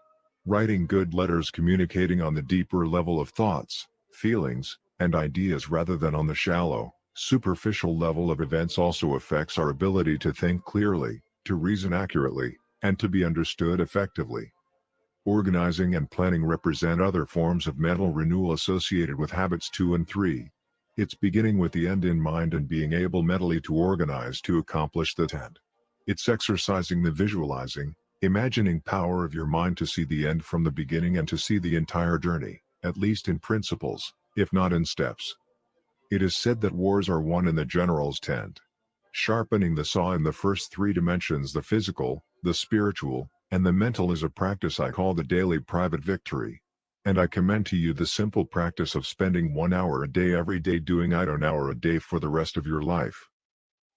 Writing good letters communicating on the deeper level of thoughts, feelings, and ideas rather than on the shallow, superficial level of events also affects our ability to think clearly, to reason accurately, and to be understood effectively. Organizing and planning represent other forms of mental renewal associated with habits 2 and 3. It's beginning with the end in mind and being able mentally to organize to accomplish the end. It's exercising the visualizing, imagining power of your mind to see the end from the beginning and to see the entire journey, at least in principles, if not in steps. It is said that wars are won in the general's tent. Sharpening the saw in the first 3 dimensions, the physical, the spiritual, and the mental, is a practice I call the daily private victory. And I commend to you the simple practice of spending 1 hour a day every day doing it, an hour a day for the rest of your life.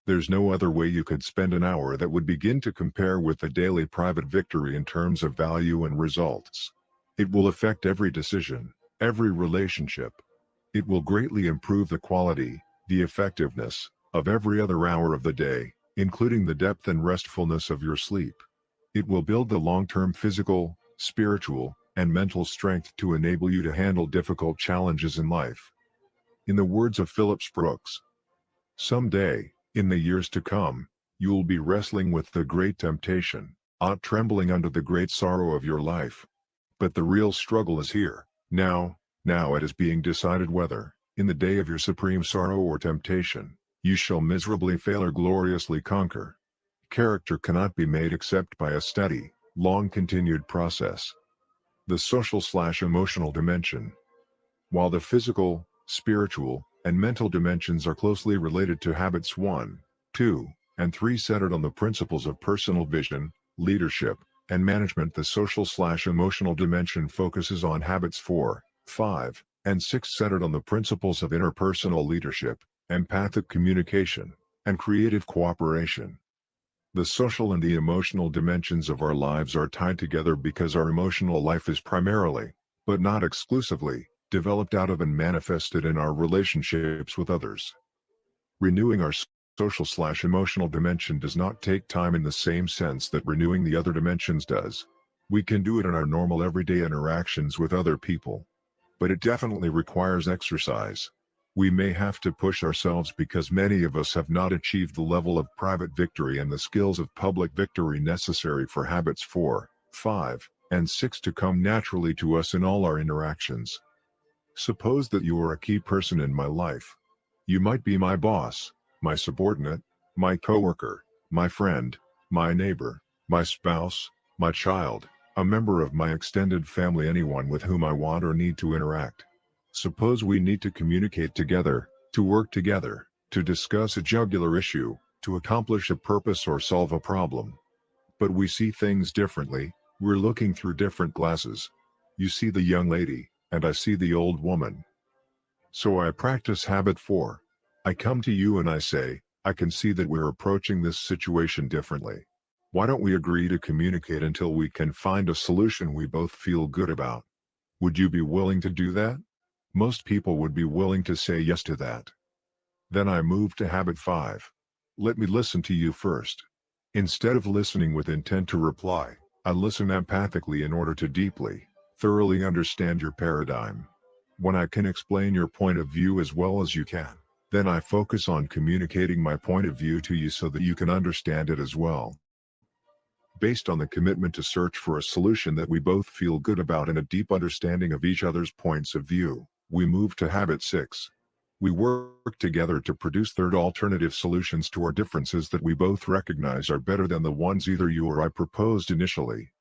There's no other way you could spend an hour that would begin to compare with the daily private victory in terms of value and results. It will affect every decision, every relationship. It will greatly improve the quality, the effectiveness, of every other hour of the day, including the depth and restfulness of your sleep. It will build the long-term physical, spiritual, and mental strength to enable you to handle difficult challenges in life. In the words of Phillips Brooks, someday, in the years to come, you will be wrestling with the great temptation, trembling under the great sorrow of your life. But the real struggle is here, now it is being decided whether, in the day of your supreme sorrow or temptation, you shall miserably fail or gloriously conquer. Character cannot be made except by a steady, long-continued process. The social/emotional dimension. While the physical, spiritual, and mental dimensions are closely related to habits 1, 2, and 3 centered on the principles of personal vision, leadership, and management, the social/emotional dimension focuses on habits 4, 5, and 6 centered on the principles of interpersonal leadership, empathic communication, and creative cooperation. The social and the emotional dimensions of our lives are tied together because our emotional life is primarily, but not exclusively, developed out of and manifested in our relationships with others. Renewing our social/emotional dimension does not take time in the same sense that renewing the other dimensions does. We can do it in our normal everyday interactions with other people. But it definitely requires exercise. We may have to push ourselves because many of us have not achieved the level of private victory and the skills of public victory necessary for habits 4, 5, and 6 to come naturally to us in all our interactions. Suppose that you are a key person in my life. You might be my boss, my subordinate, my coworker, my friend, my neighbor, my spouse, my child, a member of my extended family, anyone with whom I want or need to interact. Suppose we need to communicate together, to work together, to discuss a jugular issue, to accomplish a purpose or solve a problem. But we see things differently, we're looking through different glasses. You see the young lady, and I see the old woman. So I practice habit 4. I come to you and I say, I can see that we're approaching this situation differently. Why don't we agree to communicate until we can find a solution we both feel good about? Would you be willing to do that? Most people would be willing to say yes to that. Then I move to habit 5. Let me listen to you first. Instead of listening with intent to reply, I listen empathically in order to deeply, thoroughly understand your paradigm. When I can explain your point of view as well as you can, then I focus on communicating my point of view to you so that you can understand it as well. Based on the commitment to search for a solution that we both feel good about and a deep understanding of each other's points of view, we move to habit 6. We work together to produce third alternative solutions to our differences that we both recognize are better than the ones either you or I proposed initially.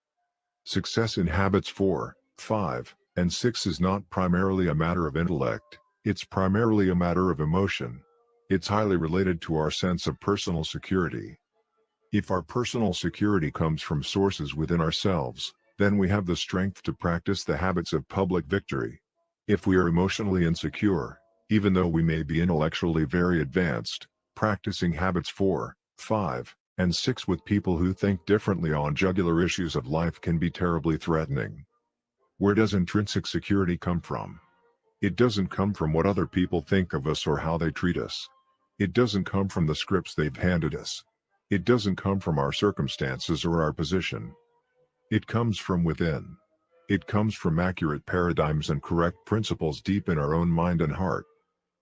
Success in habits 4, 5, and 6 is not primarily a matter of intellect, it's primarily a matter of emotion. It's highly related to our sense of personal security. If our personal security comes from sources within ourselves, then we have the strength to practice the habits of public victory. If we are emotionally insecure, even though we may be intellectually very advanced, practicing habits 4, 5, and 6 with people who think differently on jugular issues of life can be terribly threatening. Where does intrinsic security come from? It doesn't come from what other people think of us or how they treat us. It doesn't come from the scripts they've handed us. It doesn't come from our circumstances or our position. It comes from within. It comes from accurate paradigms and correct principles deep in our own mind and heart.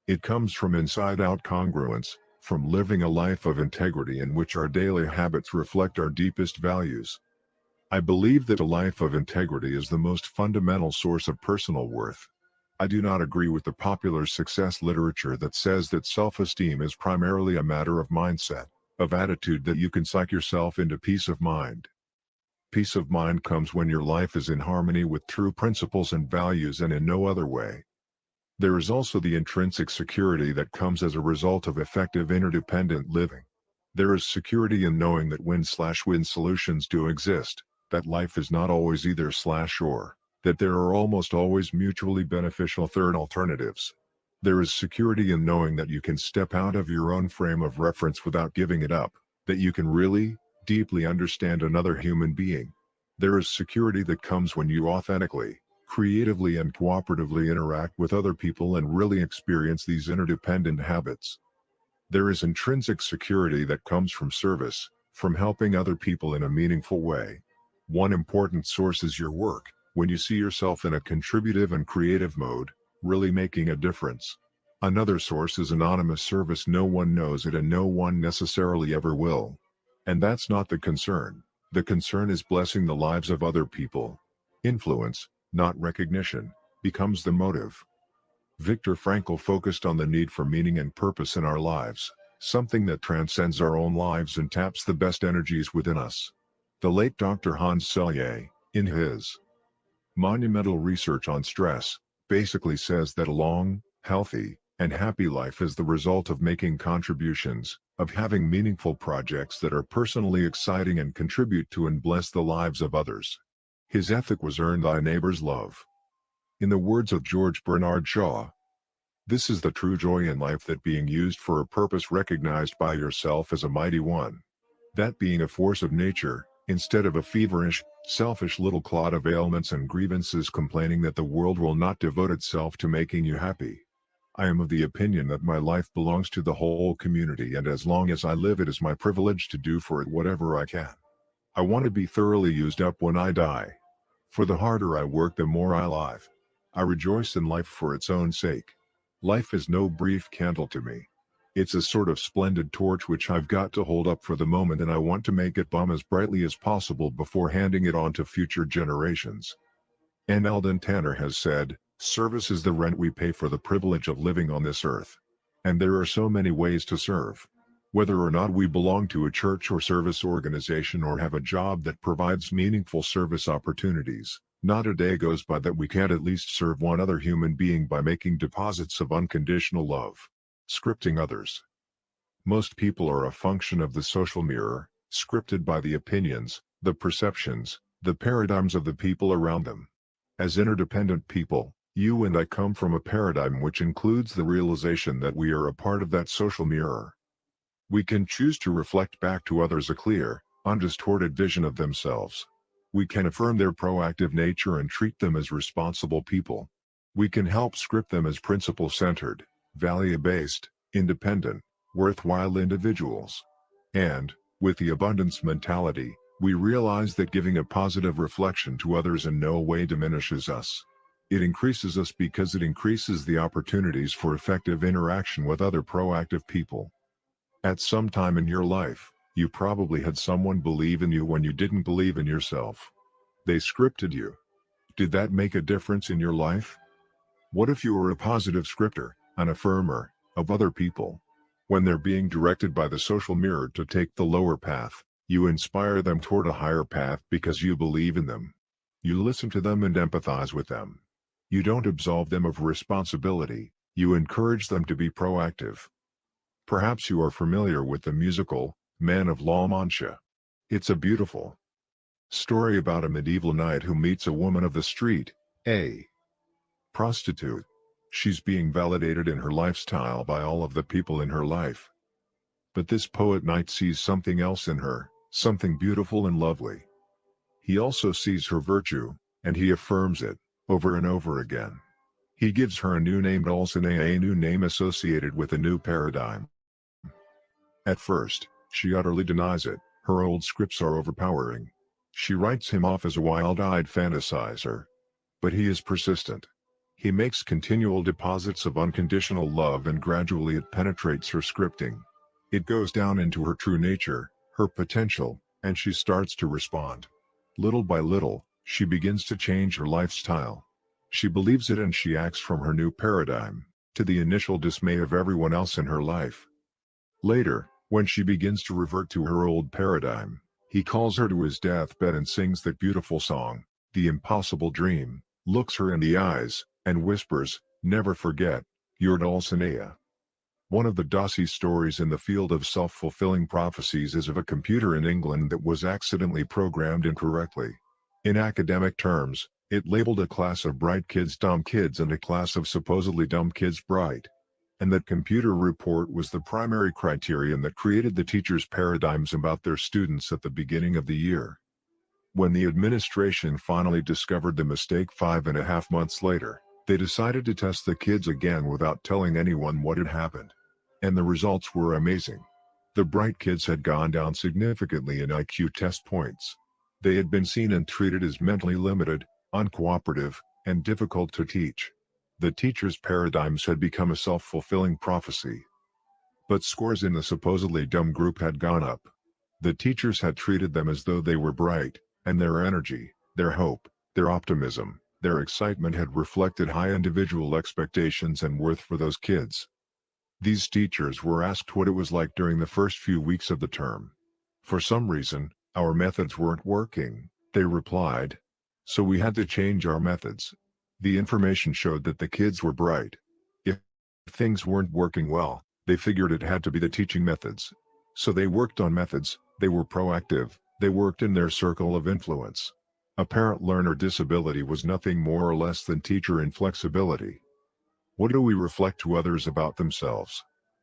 It comes from inside-out congruence, from living a life of integrity in which our daily habits reflect our deepest values. I believe that a life of integrity is the most fundamental source of personal worth. I do not agree with the popular success literature that says that self-esteem is primarily a matter of mindset, of attitude that you can psych yourself into peace of mind. Peace of mind comes when your life is in harmony with true principles and values and in no other way. There is also the intrinsic security that comes as a result of effective interdependent living. There is security in knowing that win/win solutions do exist, that life is not always either/or, that there are almost always mutually beneficial third alternatives. There is security in knowing that you can step out of your own frame of reference without giving it up, that you can really, deeply understand another human being. There is security that comes when you authentically, creatively and cooperatively interact with other people and really experience these interdependent habits. There is intrinsic security that comes from service, from helping other people in a meaningful way. One important source is your work, when you see yourself in a contributive and creative mode, really making a difference. Another source is anonymous service. No one knows it and no one necessarily ever will. And that's not the concern. The concern is blessing the lives of other people. Influence, not recognition, becomes the motive. Viktor Frankl focused on the need for meaning and purpose in our lives, something that transcends our own lives and taps the best energies within us. The late Dr. Hans Selye, in his monumental research on stress, basically says that a long, healthy, and happy life is the result of making contributions, of having meaningful projects that are personally exciting and contribute to and bless the lives of others. His ethic was earn thy neighbor's love. In the words of George Bernard Shaw, this is the true joy in life, that being used for a purpose recognized by yourself as a mighty one. That being a force of nature, instead of a feverish, selfish little clod of ailments and grievances complaining that the world will not devote itself to making you happy. I am of the opinion that my life belongs to the whole community, and as long as I live it is my privilege to do for it whatever I can. I want to be thoroughly used up when I die. For the harder I work, the more I live. I rejoice in life for its own sake. Life is no brief candle to me. It's a sort of splendid torch which I've got to hold up for the moment, and I want to make it burn as brightly as possible before handing it on to future generations. And Eldon Tanner has said, service is the rent we pay for the privilege of living on this earth. And there are so many ways to serve. Whether or not we belong to a church or service organization or have a job that provides meaningful service opportunities, not a day goes by that we can't at least serve one other human being by making deposits of unconditional love. Scripting others. Most people are a function of the social mirror, scripted by the opinions, the perceptions, the paradigms of the people around them. As interdependent people, you and I come from a paradigm which includes the realization that we are a part of that social mirror. We can choose to reflect back to others a clear, undistorted vision of themselves. We can affirm their proactive nature and treat them as responsible people. We can help script them as principle-centered, value-based, independent, worthwhile individuals. And, with the abundance mentality, we realize that giving a positive reflection to others in no way diminishes us. It increases us because it increases the opportunities for effective interaction with other proactive people. At some time in your life, you probably had someone believe in you when you didn't believe in yourself. They scripted you. Did that make a difference in your life? What if you were a positive scripter, an affirmer, of other people? When they're being directed by the social mirror to take the lower path, you inspire them toward a higher path because you believe in them. You listen to them and empathize with them. You don't absolve them of responsibility, you encourage them to be proactive. Perhaps you are familiar with the musical, Man of La Mancha. It's a beautiful story about a medieval knight who meets a woman of the street, a prostitute. She's being validated in her lifestyle by all of the people in her life. But this poet knight sees something else in her, something beautiful and lovely. He also sees her virtue, and he affirms it, over and over again. He gives her a new name, Dulcinea, a new name associated with a new paradigm. At first, she utterly denies it. Her old scripts are overpowering. She writes him off as a wild-eyed fantasizer. But he is persistent. He makes continual deposits of unconditional love, and gradually it penetrates her scripting. It goes down into her true nature, her potential, and she starts to respond. Little by little, she begins to change her lifestyle. She believes it and she acts from her new paradigm, to the initial dismay of everyone else in her life. Later, when she begins to revert to her old paradigm, he calls her to his deathbed and sings that beautiful song, The Impossible Dream, looks her in the eyes, and whispers, "Never forget, your Dulcinea." One of the Dossi stories in the field of self-fulfilling prophecies is of a computer in England that was accidentally programmed incorrectly. In academic terms, it labeled a class of bright kids dumb kids and a class of supposedly dumb kids bright. And that computer report was the primary criterion that created the teachers' paradigms about their students at the beginning of the year. When the administration finally discovered the mistake 5.5 months later, they decided to test the kids again without telling anyone what had happened. And the results were amazing. The bright kids had gone down significantly in IQ test points. They had been seen and treated as mentally limited, uncooperative, and difficult to teach. The teachers' paradigms had become a self-fulfilling prophecy. But scores in the supposedly dumb group had gone up. The teachers had treated them as though they were bright, and their energy, their hope, their optimism, their excitement had reflected high individual expectations and worth for those kids. These teachers were asked what it was like during the first few weeks of the term. For some reason, our methods weren't working, they replied. So we had to change our methods. The information showed that the kids were bright. If things weren't working well, they figured it had to be the teaching methods. So they worked on methods, they were proactive, they worked in their circle of influence. Apparent learner disability was nothing more or less than teacher inflexibility. What do we reflect to others about themselves?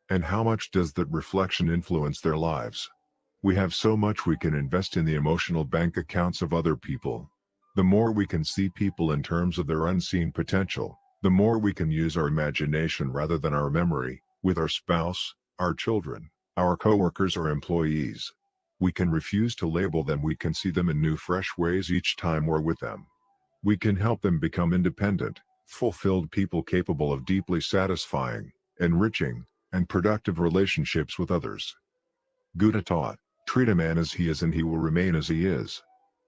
And how much does that reflection influence their lives? We have so much we can invest in the emotional bank accounts of other people. The more we can see people in terms of their unseen potential, the more we can use our imagination rather than our memory, with our spouse, our children, our coworkers or employees. We can refuse to label them, we can see them in new fresh ways each time we're with them. We can help them become independent, fulfilled people capable of deeply satisfying, enriching, and productive relationships with others. Buddha taught, treat a man as he is and he will remain as he is.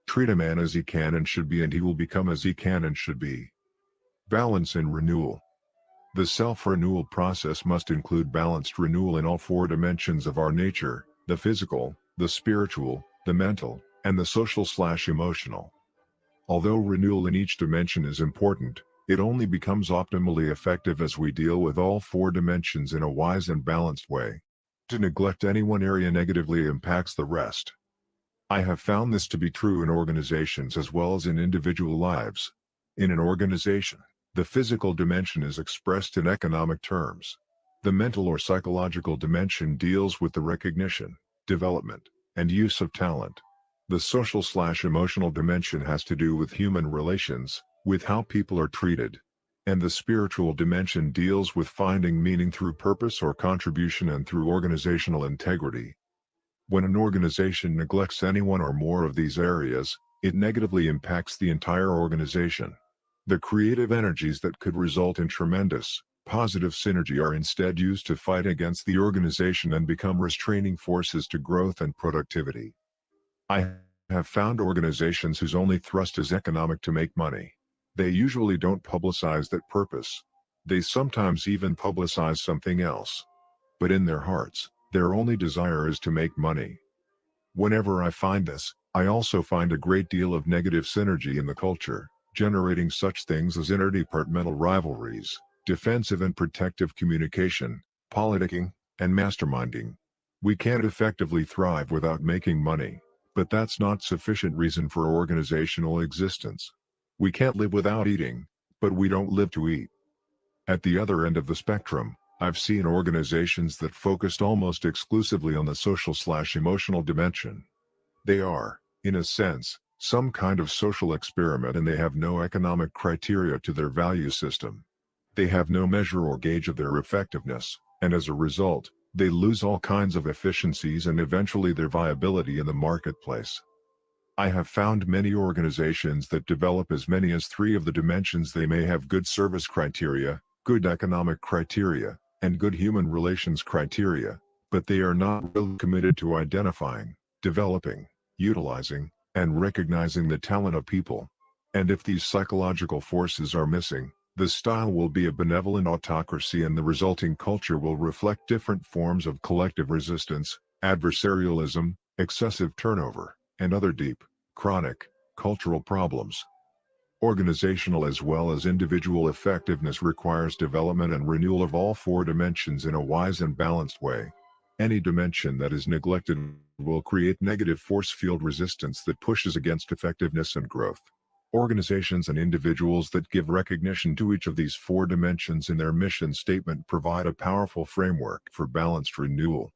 Treat a man as he can and should be and he will become as he can and should be. Balance and renewal. The self-renewal process must include balanced renewal in all four dimensions of our nature, the physical, the spiritual, the mental, and the social/emotional. Although renewal in each dimension is important, it only becomes optimally effective as we deal with all four dimensions in a wise and balanced way. To neglect any one area negatively impacts the rest. I have found this to be true in organizations as well as in individual lives. In an organization, the physical dimension is expressed in economic terms. The mental or psychological dimension deals with the recognition, development, and use of talent. The social/emotional dimension has to do with human relations, with how people are treated. And the spiritual dimension deals with finding meaning through purpose or contribution and through organizational integrity. When an organization neglects any one or more of these areas, it negatively impacts the entire organization. The creative energies that could result in tremendous, positive synergy are instead used to fight against the organization and become restraining forces to growth and productivity. I have found organizations whose only thrust is economic to make money. They usually don't publicize that purpose. They sometimes even publicize something else. But in their hearts, their only desire is to make money. Whenever I find this, I also find a great deal of negative synergy in the culture, generating such things as interdepartmental rivalries, defensive and protective communication, politicking, and masterminding. We can't effectively thrive without making money, but that's not sufficient reason for organizational existence. We can't live without eating, but we don't live to eat. At the other end of the spectrum, I've seen organizations that focused almost exclusively on the social/emotional dimension. They are, in a sense, some kind of social experiment, and they have no economic criteria to their value system. They have no measure or gauge of their effectiveness, and as a result, they lose all kinds of efficiencies and eventually their viability in the marketplace. I have found many organizations that develop as many as 3 of the dimensions. They may have good service criteria, good economic criteria, and good human relations criteria, but they are not really committed to identifying, developing, utilizing, and recognizing the talent of people. And if these psychological forces are missing, the style will be a benevolent autocracy, and the resulting culture will reflect different forms of collective resistance, adversarialism, excessive turnover, and other deep, chronic, cultural problems. Organizational as well as individual effectiveness requires development and renewal of all 4 dimensions in a wise and balanced way. Any dimension that is neglected will create negative force field resistance that pushes against effectiveness and growth. Organizations and individuals that give recognition to each of these 4 dimensions in their mission statement provide a powerful framework for balanced renewal.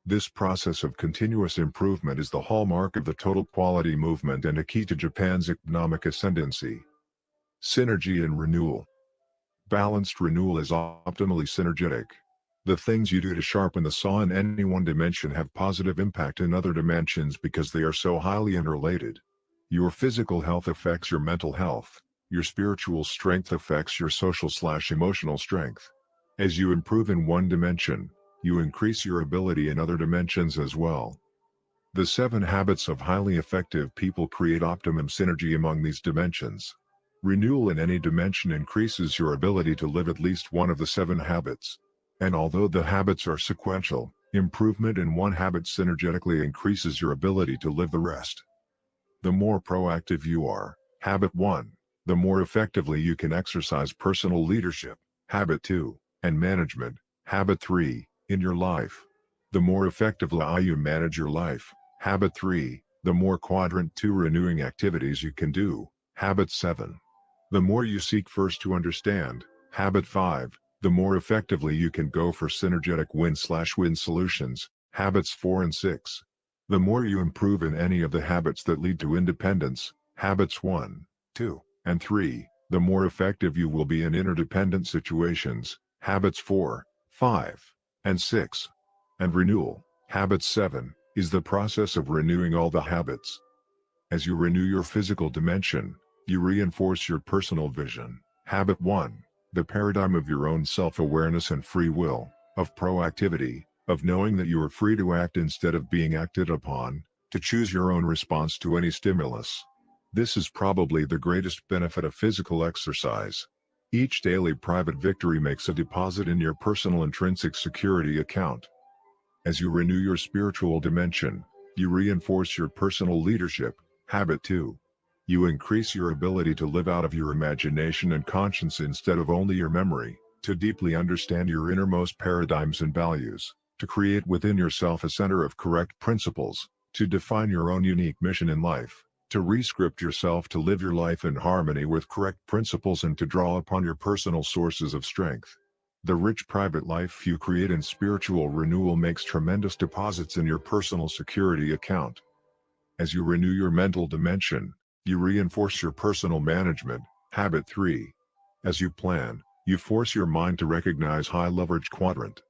This process of continuous improvement is the hallmark of the total quality movement and a key to Japan's economic ascendancy. Synergy and renewal. Balanced renewal is optimally synergetic. The things you do to sharpen the saw in any one dimension have positive impact in other dimensions because they are so highly interrelated. Your physical health affects your mental health. Your spiritual strength affects your social/emotional strength. As you improve in one dimension, you increase your ability in other dimensions as well. The 7 habits of highly effective people create optimum synergy among these dimensions. Renewal in any dimension increases your ability to live at least one of the 7 habits. And although the habits are sequential, improvement in one habit synergetically increases your ability to live the rest. The more proactive you are, habit 1, the more effectively you can exercise personal leadership, habit 2, and management, habit 3, in your life. The more effectively you manage your life, habit 3, the more quadrant 2 renewing activities you can do, habit 7. The more you seek first to understand, habit 5, the more effectively you can go for synergetic win/win solutions, habits 4 and 6. The more you improve in any of the habits that lead to independence, habits 1, 2, and 3, the more effective you will be in interdependent situations, habits 4, 5, and 6. And renewal, habit 7, is the process of renewing all the habits. As you renew your physical dimension, you reinforce your personal vision, habit 1, the paradigm of your own self-awareness and free will, of proactivity, of knowing that you are free to act instead of being acted upon, to choose your own response to any stimulus. This is probably the greatest benefit of physical exercise. Each daily private victory makes a deposit in your personal intrinsic security account. As you renew your spiritual dimension, you reinforce your personal leadership, habit 2. You increase your ability to live out of your imagination and conscience instead of only your memory, to deeply understand your innermost paradigms and values, to create within yourself a center of correct principles, to define your own unique mission in life, to rescript yourself to live your life in harmony with correct principles, and to draw upon your personal sources of strength. The rich private life you create in spiritual renewal makes tremendous deposits in your personal security account. As you renew your mental dimension, you reinforce your personal management, habit 3. As you plan, you force your mind to recognize high leverage quadrant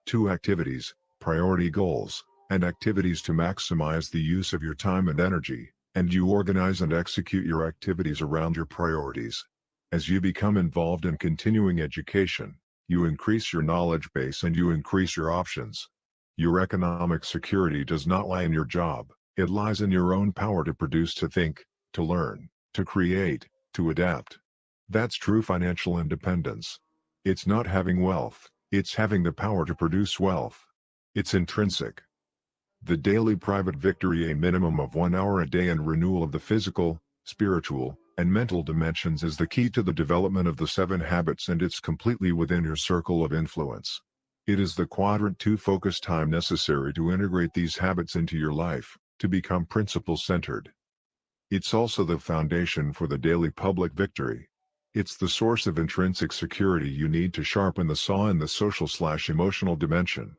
2 activities, priority goals, and activities to maximize the use of your time and energy, and you organize and execute your activities around your priorities. As you become involved in continuing education, you increase your knowledge base and you increase your options. Your economic security does not lie in your job, it lies in your own power to produce, to think, to learn, to create, to adapt. That's true financial independence. It's not having wealth, it's having the power to produce wealth. It's intrinsic. The daily private victory, a minimum of 1 hour a day, and renewal of the physical, spiritual, and mental dimensions is the key to the development of the 7 habits, and it's completely within your circle of influence. It is the quadrant 2 focus time necessary to integrate these habits into your life, to become principle-centered. It's also the foundation for the daily public victory. It's the source of intrinsic security you need to sharpen the saw in the social/emotional dimension.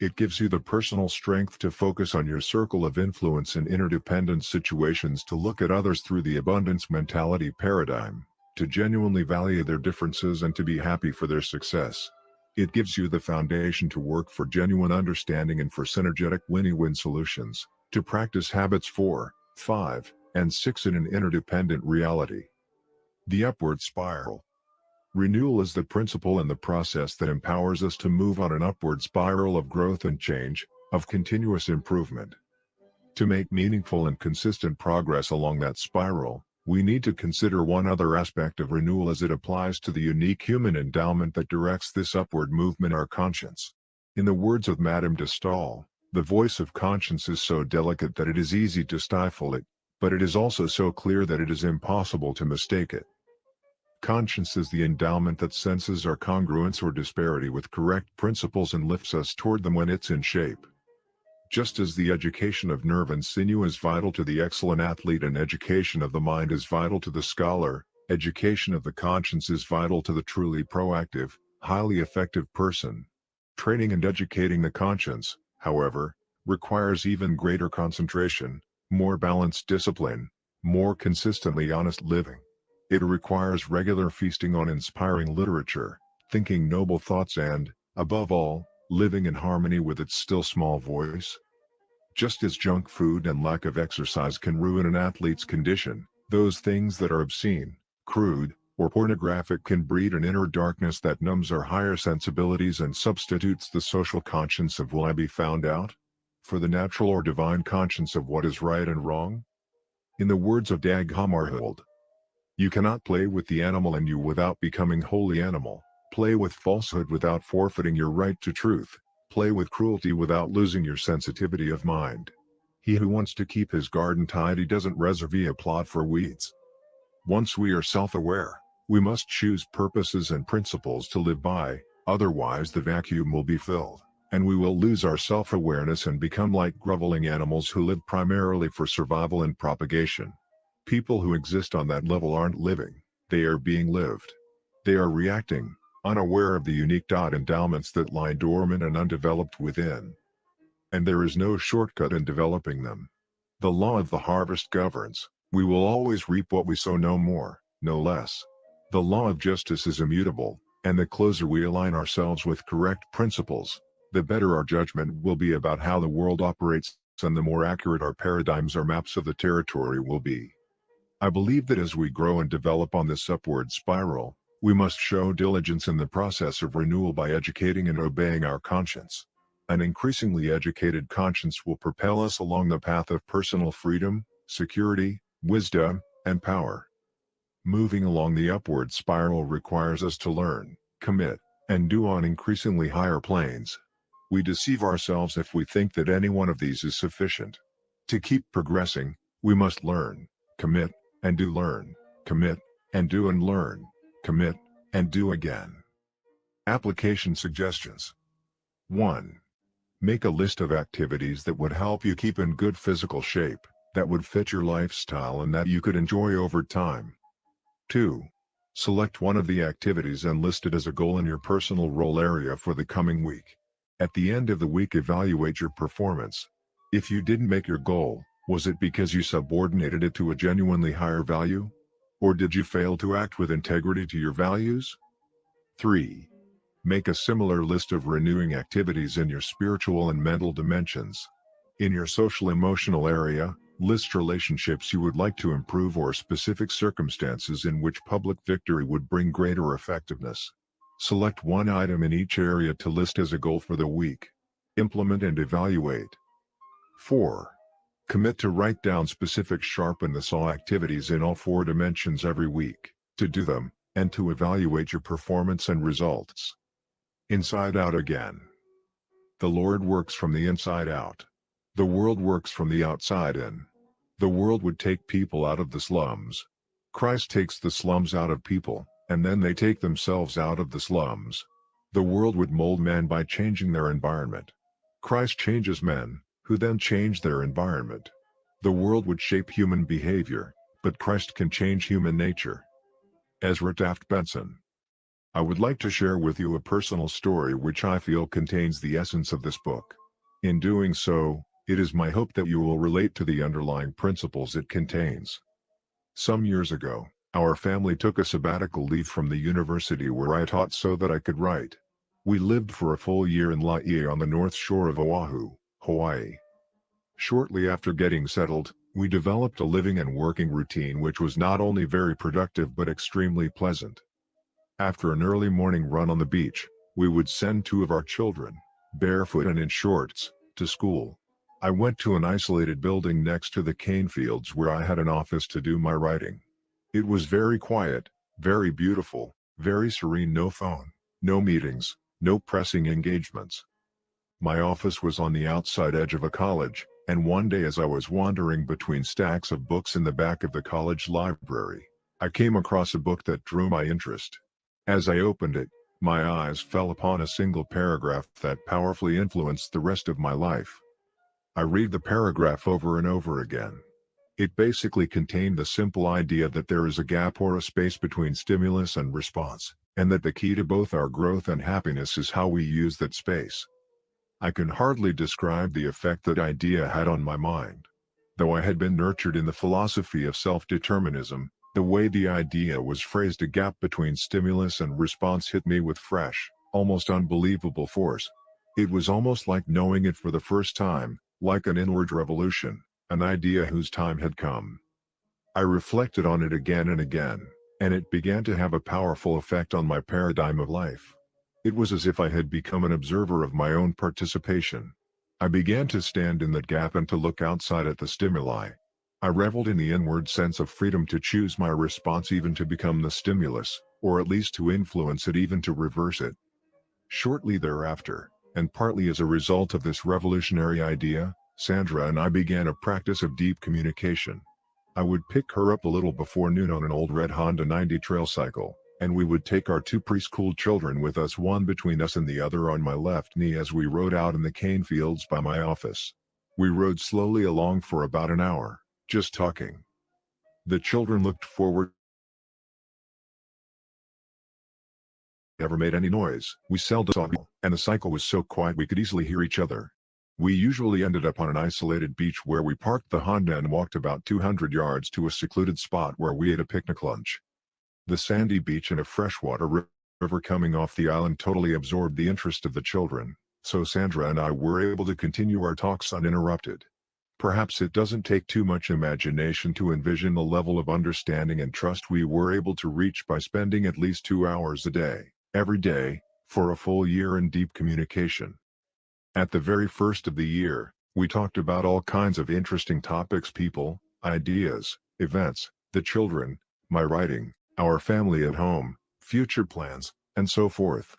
It gives you the personal strength to focus on your circle of influence in interdependent situations, to look at others through the abundance mentality paradigm, to genuinely value their differences and to be happy for their success. It gives you the foundation to work for genuine understanding and for synergetic win-win solutions, to practice habits 4, 5, and 6 in an interdependent reality. The upward spiral. Renewal is the principle and the process that empowers us to move on an upward spiral of growth and change, of continuous improvement. To make meaningful and consistent progress along that spiral, we need to consider one other aspect of renewal as it applies to the unique human endowment that directs this upward movement: our conscience. In the words of Madame de Stael, the voice of conscience is so delicate that it is easy to stifle it, but it is also so clear that it is impossible to mistake it. Conscience is the endowment that senses our congruence or disparity with correct principles and lifts us toward them when it's in shape. Just as the education of nerve and sinew is vital to the excellent athlete and education of the mind is vital to the scholar, education of the conscience is vital to the truly proactive, highly effective person. Training and educating the conscience, however, requires even greater concentration, more balanced discipline, more consistently honest living. It requires regular feasting on inspiring literature, thinking noble thoughts and, above all, living in harmony with its still small voice. Just as junk food and lack of exercise can ruin an athlete's condition, those things that are obscene, crude, or pornographic can breed an inner darkness that numbs our higher sensibilities and substitutes the social conscience of "will I be found out?" for the natural or divine conscience of what is right and wrong. In the words of Dag Hammarskjöld, you cannot play with the animal in you without becoming wholly animal, play with falsehood without forfeiting your right to truth, play with cruelty without losing your sensitivity of mind. He who wants to keep his garden tidy doesn't reserve a plot for weeds. Once we are self-aware, we must choose purposes and principles to live by, otherwise the vacuum will be filled, and we will lose our self-awareness and become like groveling animals who live primarily for survival and propagation. People who exist on that level aren't living, they are being lived. They are reacting, unaware of the unique endowments that lie dormant and undeveloped within. And there is no shortcut in developing them. The law of the harvest governs. We will always reap what we sow, no more, no less. The law of justice is immutable, and the closer we align ourselves with correct principles, the better our judgment will be about how the world operates, and the more accurate our paradigms or maps of the territory will be. I believe that as we grow and develop on this upward spiral, we must show diligence in the process of renewal by educating and obeying our conscience. An increasingly educated conscience will propel us along the path of personal freedom, security, wisdom, and power. Moving along the upward spiral requires us to learn, commit, and do on increasingly higher planes. We deceive ourselves if we think that any one of these is sufficient. To keep progressing, we must learn, commit, and do, learn, commit, and do, and learn, commit, and do again. Application suggestions. 1. Make a list of activities that would help you keep in good physical shape, that would fit your lifestyle and that you could enjoy over time. 2. Select one of the activities and list it as a goal in your personal role area for the coming week. At the end of the week, evaluate your performance. If you didn't make your goal, was it because you subordinated it to a genuinely higher value? Or did you fail to act with integrity to your values? 3. Make a similar list of renewing activities in your spiritual and mental dimensions. In your social-emotional area, list relationships you would like to improve or specific circumstances in which public victory would bring greater effectiveness. Select one item in each area to list as a goal for the week. Implement and evaluate. 4. Commit to write down specific sharpen the saw activities in all 4 dimensions every week, to do them, and to evaluate your performance and results. Inside out again. The Lord works from the inside out. The world works from the outside in. The world would take people out of the slums. Christ takes the slums out of people, and then they take themselves out of the slums. The world would mold men by changing their environment. Christ changes men, who then change their environment. The world would shape human behavior, but Christ can change human nature. Ezra Taft Benson. I would like to share with you a personal story which I feel contains the essence of this book. In doing so, it is my hope that you will relate to the underlying principles it contains. Some years ago, our family took a sabbatical leave from the university where I taught so that I could write. We lived for a full year in Laie on the north shore of Oahu, Hawaii. Shortly after getting settled, we developed a living and working routine which was not only very productive but extremely pleasant. After an early morning run on the beach, we would send two of our children, barefoot and in shorts, to school. I went to an isolated building next to the cane fields where I had an office to do my writing. It was very quiet, very beautiful, very serene. No phone, no meetings, no pressing engagements. My office was on the outside edge of a college, and one day as I was wandering between stacks of books in the back of the college library, I came across a book that drew my interest. As I opened it, my eyes fell upon a single paragraph that powerfully influenced the rest of my life. I read the paragraph over and over again. It basically contained the simple idea that there is a gap or a space between stimulus and response, and that the key to both our growth and happiness is how we use that space. I can hardly describe the effect that idea had on my mind. Though I had been nurtured in the philosophy of self-determinism, the way the idea was phrased, a gap between stimulus and response, hit me with fresh, almost unbelievable force. It was almost like knowing it for the first time, like an inward revolution, an idea whose time had come. I reflected on it again and again, and it began to have a powerful effect on my paradigm of life. It was as if I had become an observer of my own participation. I began to stand in that gap and to look outside at the stimuli. I reveled in the inward sense of freedom to choose my response, even to become the stimulus, or at least to influence it, even to reverse it. Shortly thereafter, and partly as a result of this revolutionary idea, Sandra and I began a practice of deep communication. I would pick her up a little before noon on an old red Honda 90 trail cycle, and we would take our two preschool children with us, one between us and the other on my left knee, as we rode out in the cane fields by my office. We rode slowly along for about an hour, just talking. The children looked forward. Never made any noise. We seldom saw people, and the cycle was so quiet we could easily hear each other. We usually ended up on an isolated beach where we parked the Honda and walked about 200 yards to a secluded spot where we ate a picnic lunch. The sandy beach and a freshwater river coming off the island totally absorbed the interest of the children, so Sandra and I were able to continue our talks uninterrupted. Perhaps it doesn't take too much imagination to envision the level of understanding and trust we were able to reach by spending at least 2 hours a day, every day, for a full year in deep communication. At the very first of the year, we talked about all kinds of interesting topics: people, ideas, events, the children, my writing, our family at home, future plans, and so forth.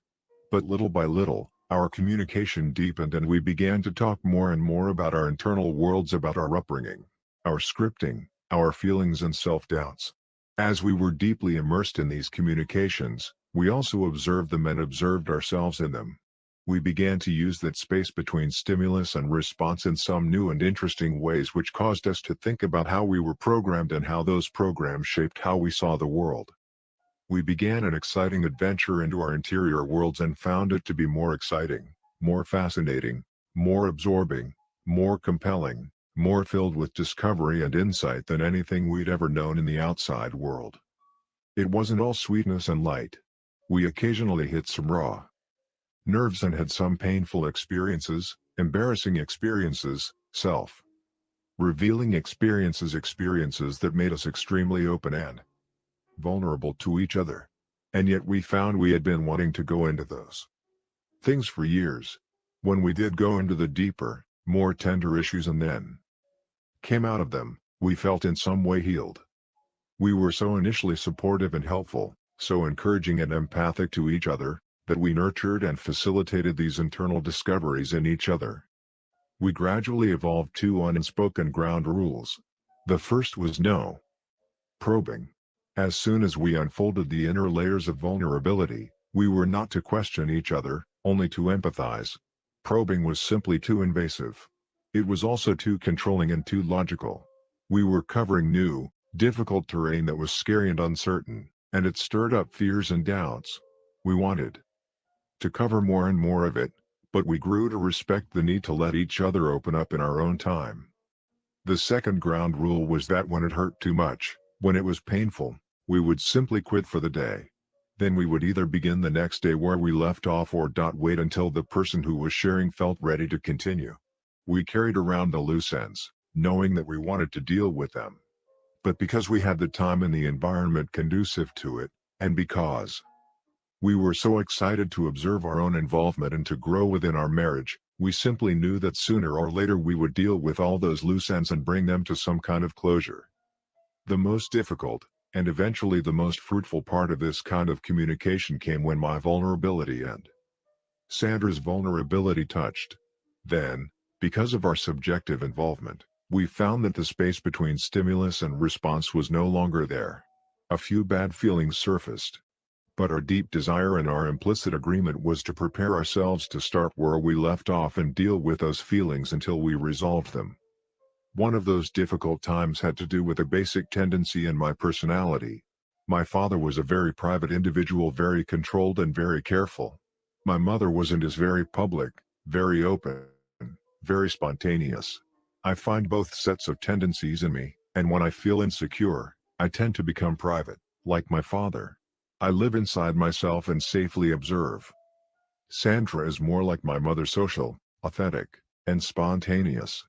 But little by little, our communication deepened and we began to talk more and more about our internal worlds, about our upbringing, our scripting, our feelings and self-doubts. As we were deeply immersed in these communications, we also observed them and observed ourselves in them. We began to use that space between stimulus and response in some new and interesting ways, which caused us to think about how we were programmed and how those programs shaped how we saw the world. We began an exciting adventure into our interior worlds and found it to be more exciting, more fascinating, more absorbing, more compelling, more filled with discovery and insight than anything we'd ever known in the outside world. It wasn't all sweetness and light. We occasionally hit some raw nerves and had some painful experiences, embarrassing experiences, self-revealing experiences that made us extremely open and vulnerable to each other. And yet we found we had been wanting to go into those things for years. When we did go into the deeper, more tender issues and then came out of them, we felt in some way healed. We were so initially supportive and helpful, so encouraging and empathic to each other, that we nurtured and facilitated these internal discoveries in each other. We gradually evolved two unspoken ground rules. The first was no probing. As soon as we unfolded the inner layers of vulnerability, we were not to question each other, only to empathize. Probing was simply too invasive. It was also too controlling and too logical. We were covering new, difficult terrain that was scary and uncertain, and it stirred up fears and doubts. We wanted to cover more and more of it, but we grew to respect the need to let each other open up in our own time. The second ground rule was that when it hurt too much, when it was painful, we would simply quit for the day. Then we would either begin the next day where we left off or wait until the person who was sharing felt ready to continue. We carried around the loose ends, knowing that we wanted to deal with them. But because we had the time and the environment conducive to it, and because we were so excited to observe our own involvement and to grow within our marriage, we simply knew that sooner or later we would deal with all those loose ends and bring them to some kind of closure. The most difficult, and eventually the most fruitful part of this kind of communication came when my vulnerability and Sandra's vulnerability touched. Then, because of our subjective involvement, we found that the space between stimulus and response was no longer there. A few bad feelings surfaced. But our deep desire and our implicit agreement was to prepare ourselves to start where we left off and deal with those feelings until we resolved them. One of those difficult times had to do with a basic tendency in my personality. My father was a very private individual, very controlled and very careful. My mother wasn't as very public, very open, very spontaneous. I find both sets of tendencies in me, and when I feel insecure, I tend to become private, like my father. I live inside myself and safely observe. Sandra is more like my mother, social, authentic, and spontaneous.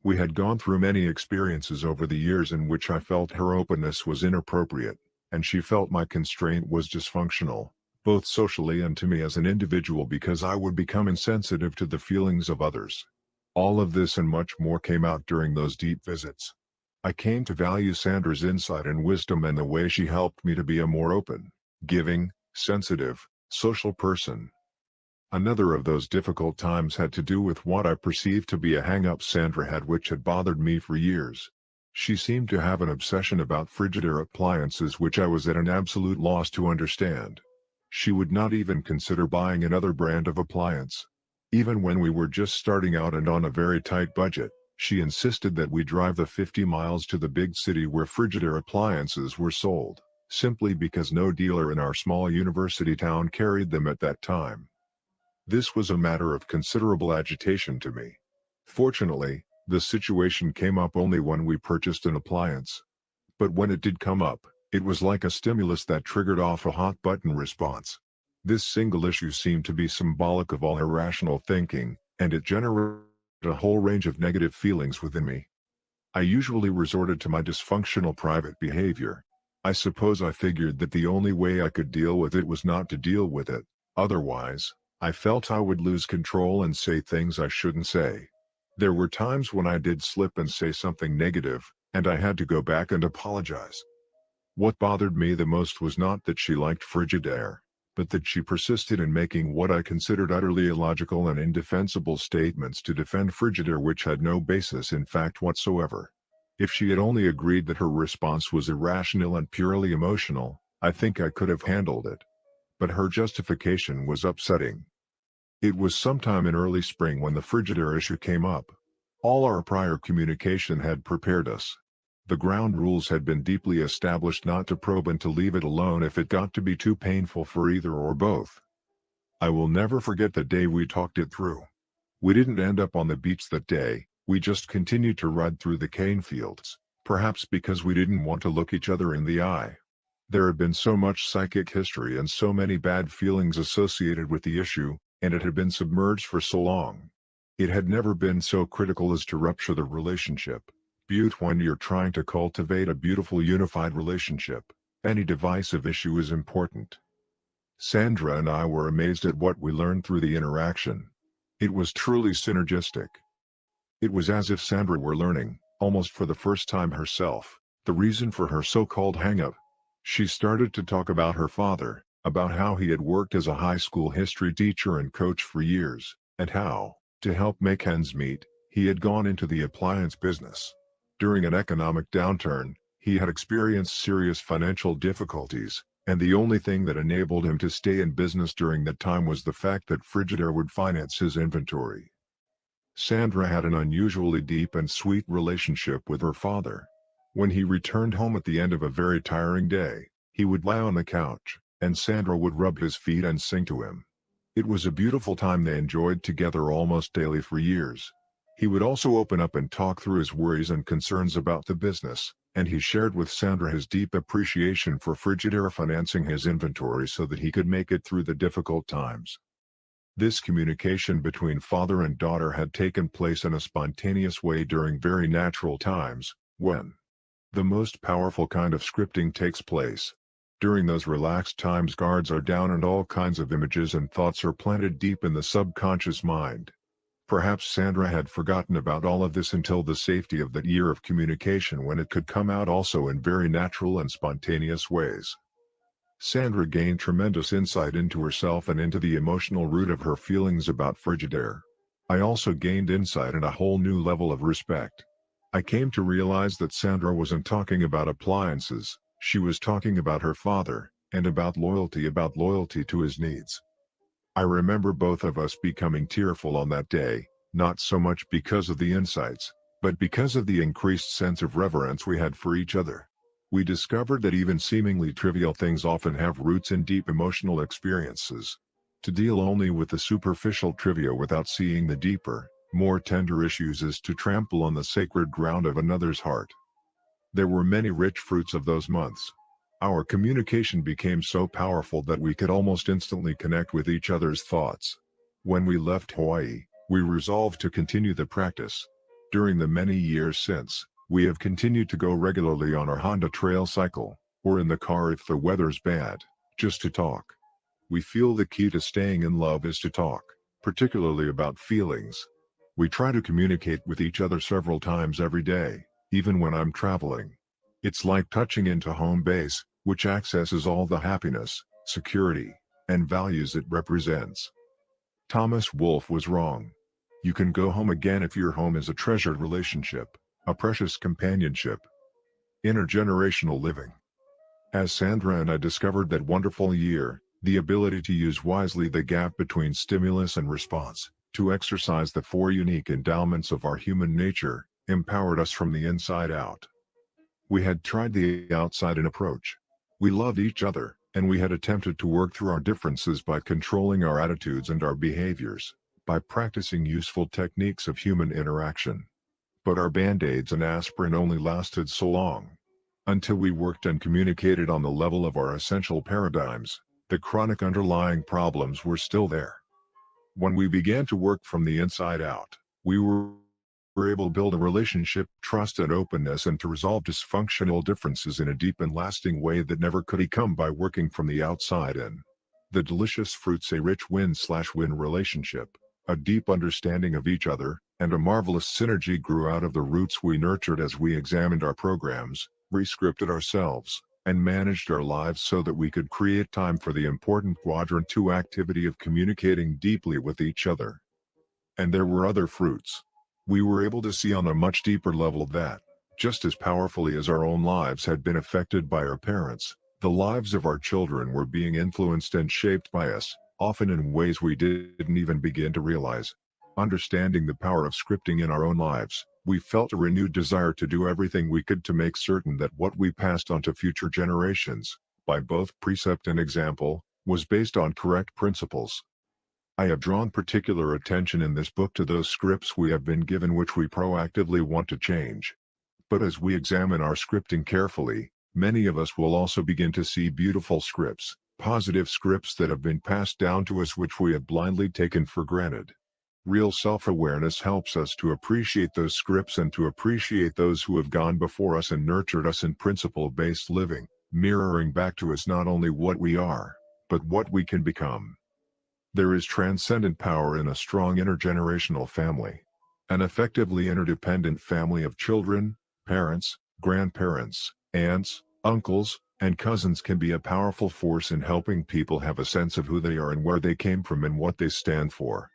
We had gone through many experiences over the years in which I felt her openness was inappropriate, and she felt my constraint was dysfunctional, both socially and to me as an individual because I would become insensitive to the feelings of others. All of this and much more came out during those deep visits. I came to value Sandra's insight and wisdom and the way she helped me to be a more open, giving, sensitive, social person. Another of those difficult times had to do with what I perceived to be a hang-up Sandra had which had bothered me for years. She seemed to have an obsession about Frigidaire appliances which I was at an absolute loss to understand. She would not even consider buying another brand of appliance. Even when we were just starting out and on a very tight budget, she insisted that we drive the 50 miles to the big city where Frigidaire appliances were sold, simply because no dealer in our small university town carried them at that time. This was a matter of considerable agitation to me. Fortunately, the situation came up only when we purchased an appliance. But when it did come up, it was like a stimulus that triggered off a hot-button response. This single issue seemed to be symbolic of all irrational thinking, and it generated a whole range of negative feelings within me. I usually resorted to my dysfunctional private behavior. I suppose I figured that the only way I could deal with it was not to deal with it, otherwise, I felt I would lose control and say things I shouldn't say. There were times when I did slip and say something negative, and I had to go back and apologize. What bothered me the most was not that she liked Frigidaire, but that she persisted in making what I considered utterly illogical and indefensible statements to defend Frigidaire which had no basis in fact whatsoever. If she had only agreed that her response was irrational and purely emotional, I think I could have handled it. But her justification was upsetting. It was sometime in early spring when the Frigidaire issue came up. All our prior communication had prepared us. The ground rules had been deeply established not to probe and to leave it alone if it got to be too painful for either or both. I will never forget the day we talked it through. We didn't end up on the beach that day, we just continued to ride through the cane fields, perhaps because we didn't want to look each other in the eye. There had been so much psychic history and so many bad feelings associated with the issue, and it had been submerged for so long. It had never been so critical as to rupture the relationship. When you're trying to cultivate a beautiful unified relationship, any divisive issue is important. Sandra and I were amazed at what we learned through the interaction. It was truly synergistic. It was as if Sandra were learning, almost for the first time herself, the reason for her so-called hang-up. She started to talk about her father, about how he had worked as a high school history teacher and coach for years, and how, to help make ends meet, he had gone into the appliance business. During an economic downturn, he had experienced serious financial difficulties, and the only thing that enabled him to stay in business during that time was the fact that Frigidaire would finance his inventory. Sandra had an unusually deep and sweet relationship with her father. When he returned home at the end of a very tiring day, He would lie on the couch, and Sandra would rub his feet and sing to him. It was a beautiful time they enjoyed together almost daily for years. He would also open up and talk through his worries and concerns about the business, and he shared with Sandra his deep appreciation for Frigidaire financing his inventory so that he could make it through the difficult times. This communication between father and daughter had taken place in a spontaneous way during very natural times, when the most powerful kind of scripting takes place. During those relaxed times, guards are down and all kinds of images and thoughts are planted deep in the subconscious mind. Perhaps Sandra had forgotten about all of this until the safety of that year of communication, when it could come out also in very natural and spontaneous ways. Sandra gained tremendous insight into herself and into the emotional root of her feelings about Frigidaire. I also gained insight and a whole new level of respect. I came to realize that Sandra wasn't talking about appliances, she was talking about her father, and about loyalty to his needs. I remember both of us becoming tearful on that day, not so much because of the insights, but because of the increased sense of reverence we had for each other. We discovered that even seemingly trivial things often have roots in deep emotional experiences. To deal only with the superficial trivia without seeing the deeper, more tender issues is to trample on the sacred ground of another's heart. There were many rich fruits of those months. Our communication became so powerful that we could almost instantly connect with each other's thoughts. When we left Hawaii, we resolved to continue the practice. During the many years since, we have continued to go regularly on our Honda Trail cycle, or in the car if the weather's bad, just to talk. We feel the key to staying in love is to talk, particularly about feelings. We try to communicate with each other several times every day, even when I'm traveling. It's like touching into home base, which accesses all the happiness, security, and values it represents. Thomas Wolfe was wrong. You can go home again if your home is a treasured relationship, a precious companionship. Intergenerational living. As Sandra and I discovered that wonderful year, the ability to use wisely the gap between stimulus and response, to exercise the four unique endowments of our human nature, empowered us from the inside out. We had tried the outside-in approach. We loved each other, and we had attempted to work through our differences by controlling our attitudes and our behaviors, by practicing useful techniques of human interaction. But our band-aids and aspirin only lasted so long. Until we worked and communicated on the level of our essential paradigms, the chronic underlying problems were still there. When we began to work from the inside out, we were able to build a relationship, trust and openness, and to resolve dysfunctional differences in a deep and lasting way that never could come by working from the outside in. The delicious fruits: a rich win/win relationship, a deep understanding of each other, and a marvelous synergy grew out of the roots we nurtured as we examined our programs, re-scripted ourselves, and managed our lives so that we could create time for the important quadrant 2 activity of communicating deeply with each other. And there were other fruits. We were able to see on a much deeper level that, just as powerfully as our own lives had been affected by our parents, the lives of our children were being influenced and shaped by us, often in ways we didn't even begin to realize. Understanding the power of scripting in our own lives, we felt a renewed desire to do everything we could to make certain that what we passed on to future generations, by both precept and example, was based on correct principles. I have drawn particular attention in this book to those scripts we have been given which we proactively want to change. But as we examine our scripting carefully, many of us will also begin to see beautiful scripts, positive scripts that have been passed down to us which we have blindly taken for granted. Real self-awareness helps us to appreciate those scripts and to appreciate those who have gone before us and nurtured us in principle-based living, mirroring back to us not only what we are, but what we can become. There is transcendent power in a strong intergenerational family. An effectively interdependent family of children, parents, grandparents, aunts, uncles, and cousins can be a powerful force in helping people have a sense of who they are and where they came from and what they stand for.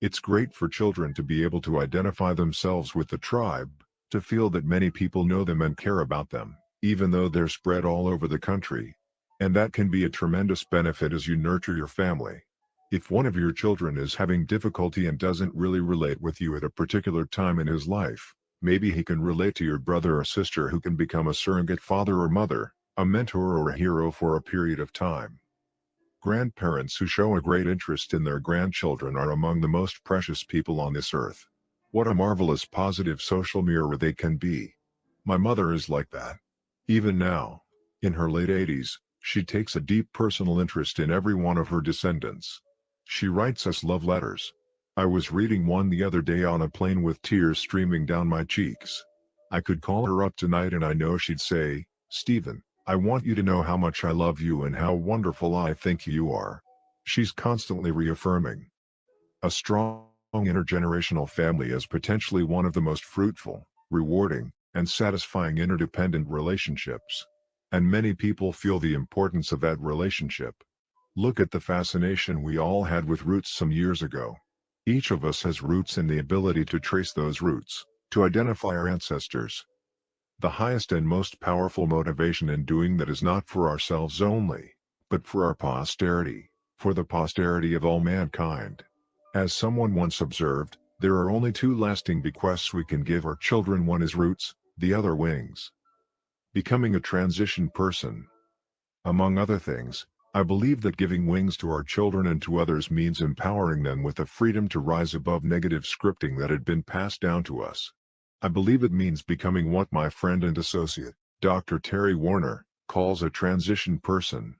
It's great for children to be able to identify themselves with the tribe, to feel that many people know them and care about them, even though they're spread all over the country. And that can be a tremendous benefit as you nurture your family. If one of your children is having difficulty and doesn't really relate with you at a particular time in his life, maybe he can relate to your brother or sister who can become a surrogate father or mother, a mentor or a hero for a period of time. Grandparents who show a great interest in their grandchildren are among the most precious people on this earth. What a marvelous positive social mirror they can be. My mother is like that. Even now, in her late 80s, she takes a deep personal interest in every one of her descendants. She writes us love letters. I was reading one the other day on a plane with tears streaming down my cheeks. I could call her up tonight and I know she'd say, "Stephen, I want you to know how much I love you and how wonderful I think you are." She's constantly reaffirming. A strong intergenerational family is potentially one of the most fruitful, rewarding, and satisfying interdependent relationships. And many people feel the importance of that relationship. Look at the fascination we all had with roots some years ago. Each of us has roots and the ability to trace those roots, to identify our ancestors. The highest and most powerful motivation in doing that is not for ourselves only, but for our posterity, for the posterity of all mankind. As someone once observed, there are only two lasting bequests we can give our children. One is roots, the other wings. Becoming a transition person. Among other things, I believe that giving wings to our children and to others means empowering them with the freedom to rise above negative scripting that had been passed down to us. I believe it means becoming what my friend and associate, Dr. Terry Warner, calls a transition person.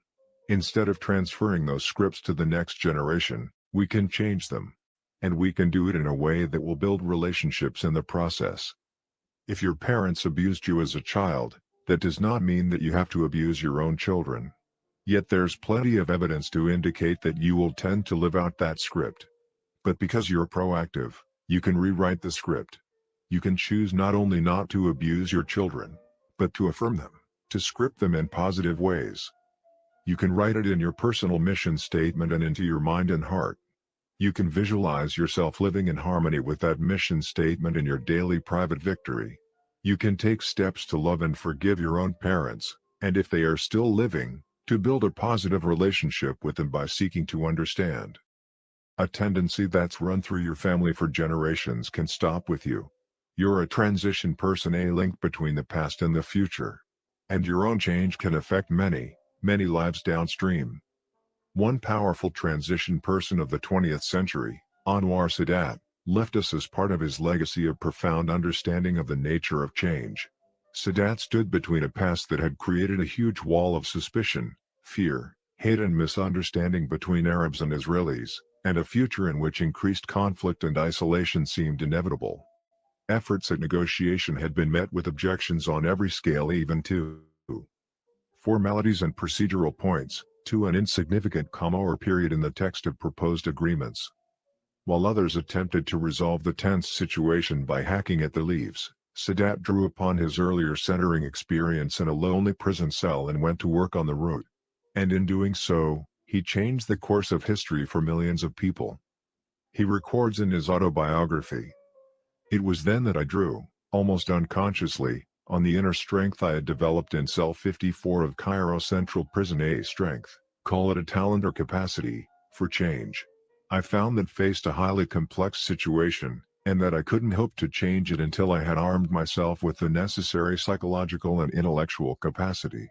Instead of transferring those scripts to the next generation, we can change them. And we can do it in a way that will build relationships in the process. If your parents abused you as a child, that does not mean that you have to abuse your own children. Yet there's plenty of evidence to indicate that you will tend to live out that script. But because you're proactive, you can rewrite the script. You can choose not only not to abuse your children, but to affirm them, to script them in positive ways. You can write it in your personal mission statement and into your mind and heart. You can visualize yourself living in harmony with that mission statement in your daily private victory. You can take steps to love and forgive your own parents, and if they are still living, to build a positive relationship with them by seeking to understand. A tendency that's run through your family for generations can stop with you. You're a transition person, a link between the past and the future. And your own change can affect many, many lives downstream. One powerful transition person of the 20th century, Anwar Sadat, left us as part of his legacy of profound understanding of the nature of change. Sadat stood between a past that had created a huge wall of suspicion, fear, hate and misunderstanding between Arabs and Israelis, and a future in which increased conflict and isolation seemed inevitable. Efforts at negotiation had been met with objections on every scale, even to formalities and procedural points, to an insignificant comma or period in the text of proposed agreements. While others attempted to resolve the tense situation by hacking at the leaves, Sadat drew upon his earlier centering experience in a lonely prison cell and went to work on the root. And in doing so, he changed the course of history for millions of people. He records in his autobiography, "It was then that I drew, almost unconsciously, on the inner strength I had developed in cell 54 of Cairo Central Prison, a strength, call it a talent or capacity, for change. I found that faced a highly complex situation, and that I couldn't hope to change it until I had armed myself with the necessary psychological and intellectual capacity.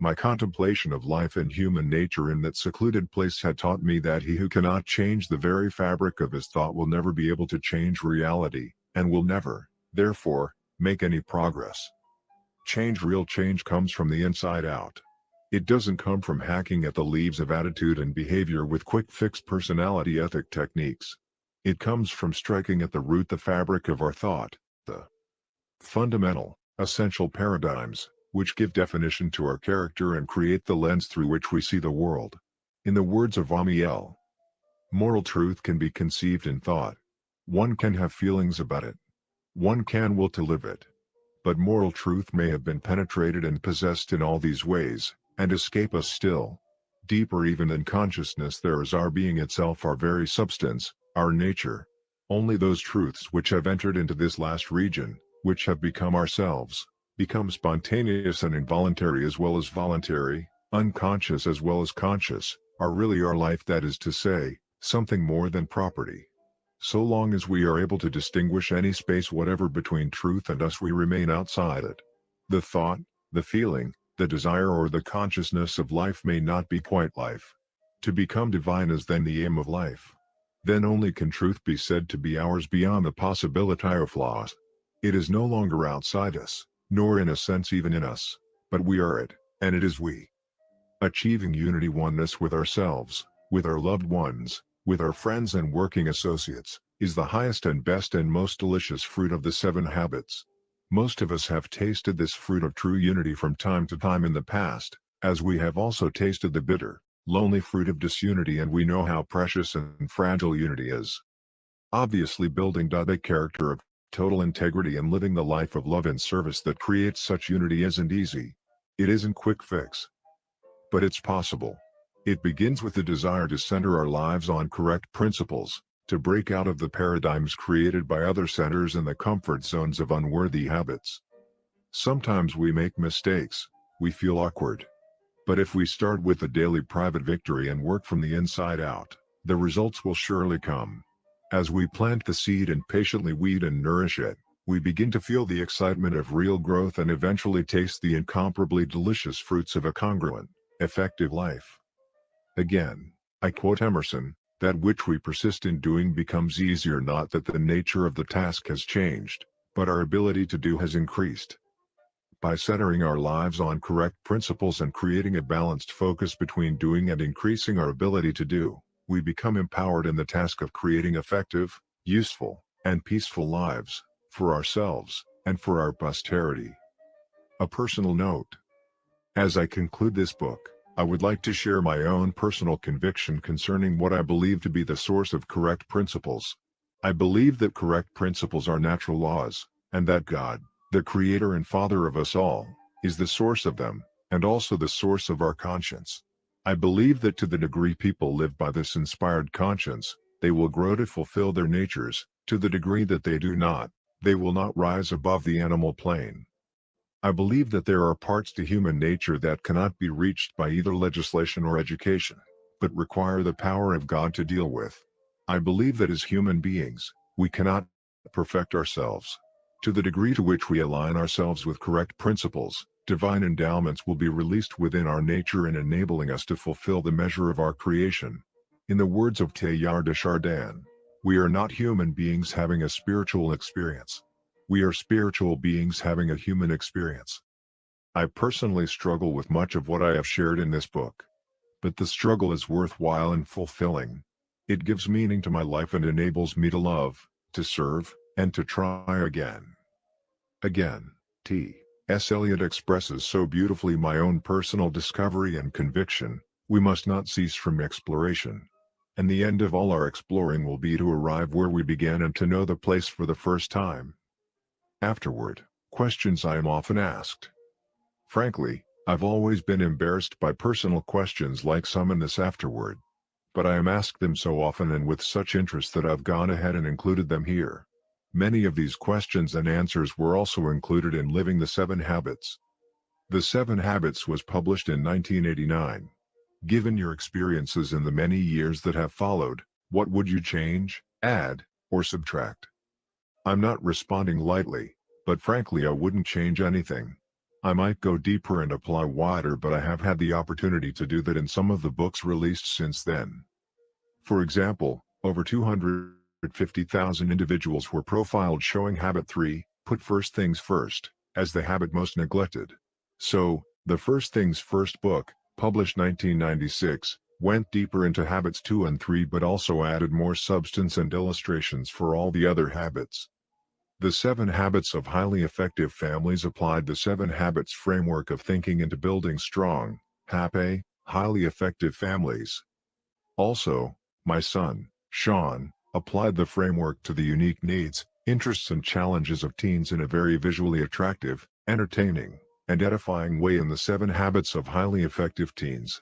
My contemplation of life and human nature in that secluded place had taught me that he who cannot change the very fabric of his thought will never be able to change reality, and will never, therefore, make any progress. Real change comes from the inside out. It doesn't come from hacking at the leaves of attitude and behavior with quick-fix personality ethic techniques. It comes from striking at the root, the fabric of our thought, the fundamental, essential paradigms, which give definition to our character and create the lens through which we see the world. In the words of Amiel, moral truth can be conceived in thought. One can have feelings about it. One can will to live it. But moral truth may have been penetrated and possessed in all these ways, and escape us still. Deeper even than consciousness there is our being itself, our very substance, our nature. Only those truths which have entered into this last region, which have become ourselves, become spontaneous and involuntary as well as voluntary, unconscious as well as conscious, are really our life, that is to say, something more than property. So long as we are able to distinguish any space whatever between truth and us, we remain outside it. The thought, the feeling, The desire or the consciousness of life may not be quite life. To become divine is then the aim of life. Then only can truth be said to be ours beyond the possibility of flaws. It is no longer outside us, nor in a sense even in us, but we are it, and it is we. Achieving unity oneness with ourselves, with our loved ones, with our friends and working associates, is the highest and best and most delicious fruit of the 7 habits. Most of us have tasted this fruit of true unity from time to time in the past, as we have also tasted the bitter, lonely fruit of disunity, and we know how precious and fragile unity is. Obviously, building the character of total integrity and living the life of love and service that creates such unity isn't easy. It isn't quick fix. But it's possible. It begins with the desire to center our lives on correct principles, to break out of the paradigms created by other centers and the comfort zones of unworthy habits. Sometimes we make mistakes, we feel awkward. But if we start with a daily private victory and work from the inside out, the results will surely come. As we plant the seed and patiently weed and nourish it, we begin to feel the excitement of real growth and eventually taste the incomparably delicious fruits of a congruent, effective life. Again, I quote Emerson, "That which we persist in doing becomes easier, not that the nature of the task has changed, but our ability to do has increased." By centering our lives on correct principles and creating a balanced focus between doing and increasing our ability to do, we become empowered in the task of creating effective, useful, and peaceful lives, for ourselves, and for our posterity. A personal note. As I conclude this book, I would like to share my own personal conviction concerning what I believe to be the source of correct principles. I believe that correct principles are natural laws, and that God, the Creator and Father of us all, is the source of them, and also the source of our conscience. I believe that to the degree people live by this inspired conscience, they will grow to fulfill their natures. To the degree that they do not, they will not rise above the animal plane. I believe that there are parts to human nature that cannot be reached by either legislation or education, but require the power of God to deal with. I believe that as human beings, we cannot perfect ourselves. To the degree to which we align ourselves with correct principles, divine endowments will be released within our nature and enabling us to fulfill the measure of our creation. In the words of Teilhard de Chardin, we are not human beings having a spiritual experience. We are spiritual beings having a human experience. I personally struggle with much of what I have shared in this book. But the struggle is worthwhile and fulfilling. It gives meaning to my life and enables me to love, to serve, and to try again. Again, T.S. Eliot expresses so beautifully my own personal discovery and conviction: we must not cease from exploration. And the end of all our exploring will be to arrive where we began and to know the place for the first time. Afterward, questions I am often asked. Frankly, I've always been embarrassed by personal questions like some in this afterword. But I am asked them so often and with such interest that I've gone ahead and included them here. Many of these questions and answers were also included in Living the 7 Habits. The 7 Habits was published in 1989. Given your experiences in the many years that have followed, what would you change, add, or subtract? I'm not responding lightly, but frankly I wouldn't change anything. I might go deeper and apply wider, but I have had the opportunity to do that in some of the books released since then. For example, over 250,000 individuals were profiled showing Habit 3, Put First Things First, as the habit most neglected. So, the First Things First book, published 1996, went deeper into Habits 2 and 3 but also added more substance and illustrations for all the other habits. The 7 Habits of Highly Effective Families applied the 7 Habits framework of thinking into building strong, happy, highly effective families. Also, my son, Sean, applied the framework to the unique needs, interests and challenges of teens in a very visually attractive, entertaining, and edifying way in the 7 Habits of Highly Effective Teens.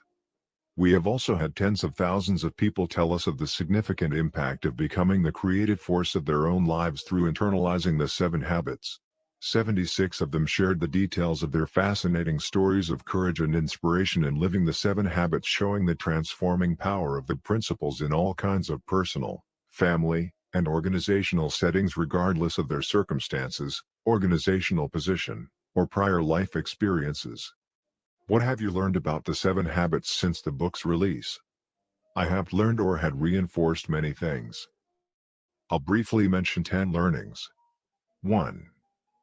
We have also had tens of thousands of people tell us of the significant impact of becoming the creative force of their own lives through internalizing the 7 habits. 76 of them shared the details of their fascinating stories of courage and inspiration in living the 7 habits, showing the transforming power of the principles in all kinds of personal, family, and organizational settings regardless of their circumstances, organizational position, or prior life experiences. What have you learned about the 7 habits since the book's release? I have learned or had reinforced many things. I'll briefly mention 10 learnings. 1.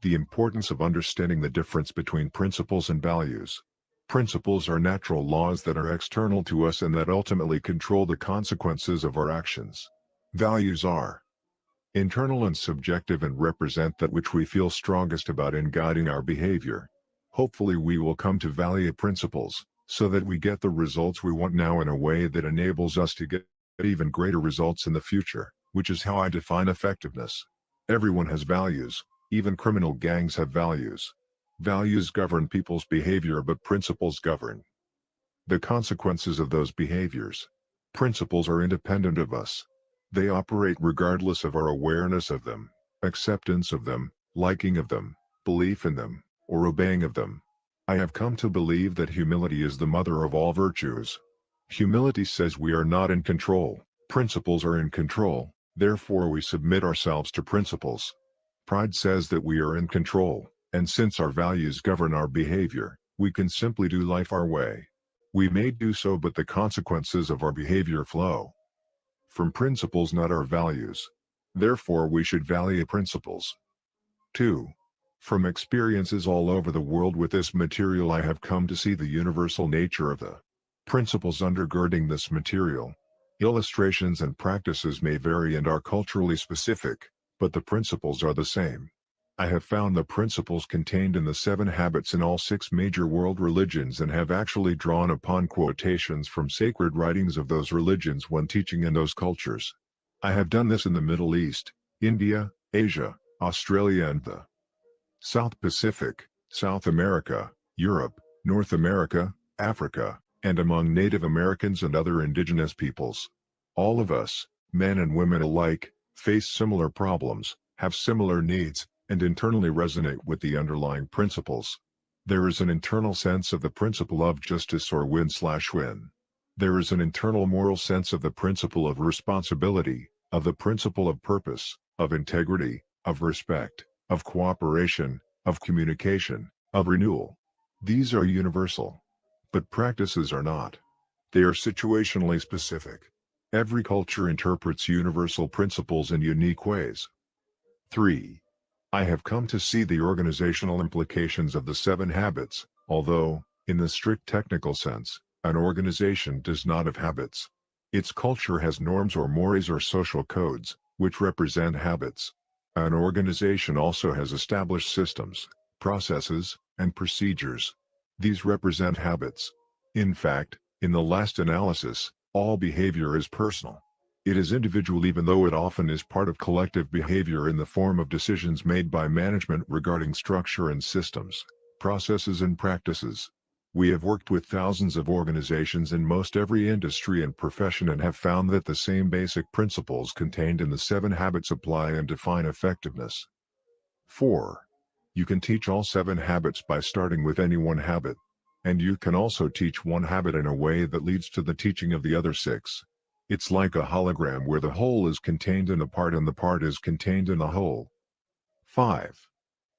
The importance of understanding the difference between principles and values. Principles are natural laws that are external to us and that ultimately control the consequences of our actions. Values are internal and subjective and represent that which we feel strongest about in guiding our behavior. Hopefully we will come to value principles, so that we get the results we want now in a way that enables us to get even greater results in the future, which is how I define effectiveness. Everyone has values, even criminal gangs have values. Values govern people's behavior but principles govern the consequences of those behaviors. Principles are independent of us. They operate regardless of our awareness of them, acceptance of them, liking of them, belief in them, or obeying of them. I have come to believe that humility is the mother of all virtues. Humility says we are not in control, principles are in control, therefore we submit ourselves to principles. Pride says that we are in control, and since our values govern our behavior, we can simply do life our way. We may do so, but the consequences of our behavior flow from principles, not our values. Therefore we should value principles. 2. From experiences all over the world with this material, I have come to see the universal nature of the principles undergirding this material. Illustrations and practices may vary and are culturally specific, but the principles are the same. I have found the principles contained in the 7 habits in all 6 major world religions and have actually drawn upon quotations from sacred writings of those religions when teaching in those cultures. I have done this in the Middle East, India, Asia, Australia and the South Pacific, South America, Europe, North America, Africa, and among Native Americans and other indigenous peoples. All of us, men and women alike, face similar problems, have similar needs, and internally resonate with the underlying principles. There is an internal sense of the principle of justice or win/win. There is an internal moral sense of the principle of responsibility, of the principle of purpose, of integrity, of respect, of cooperation, of communication, of renewal. These are universal. But practices are not. They are situationally specific. Every culture interprets universal principles in unique ways. 3. I have come to see the organizational implications of the 7 habits, although, in the strict technical sense, an organization does not have habits. Its culture has norms or mores or social codes, which represent habits. An organization also has established systems, processes, and procedures. These represent habits. In fact, in the last analysis, all behavior is personal. It is individual even though it often is part of collective behavior in the form of decisions made by management regarding structure and systems, processes and practices. We have worked with thousands of organizations in most every industry and profession and have found that the same basic principles contained in the 7 habits apply and define effectiveness. 4. You can teach all 7 habits by starting with any one habit. And you can also teach one habit in a way that leads to the teaching of the other 6. It's like a hologram where the whole is contained in a part and the part is contained in the whole. 5.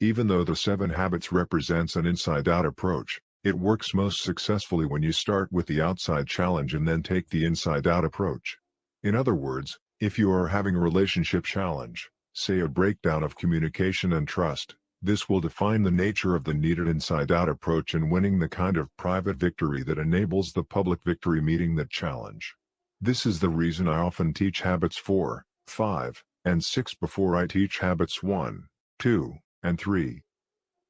Even though the 7 habits represents an inside-out approach, it works most successfully when you start with the outside challenge and then take the inside-out approach. In other words, if you are having a relationship challenge, say a breakdown of communication and trust, this will define the nature of the needed inside-out approach in winning the kind of private victory that enables the public victory meeting that challenge. This is the reason I often teach habits 4, 5, and 6 before I teach habits 1, 2, and 3.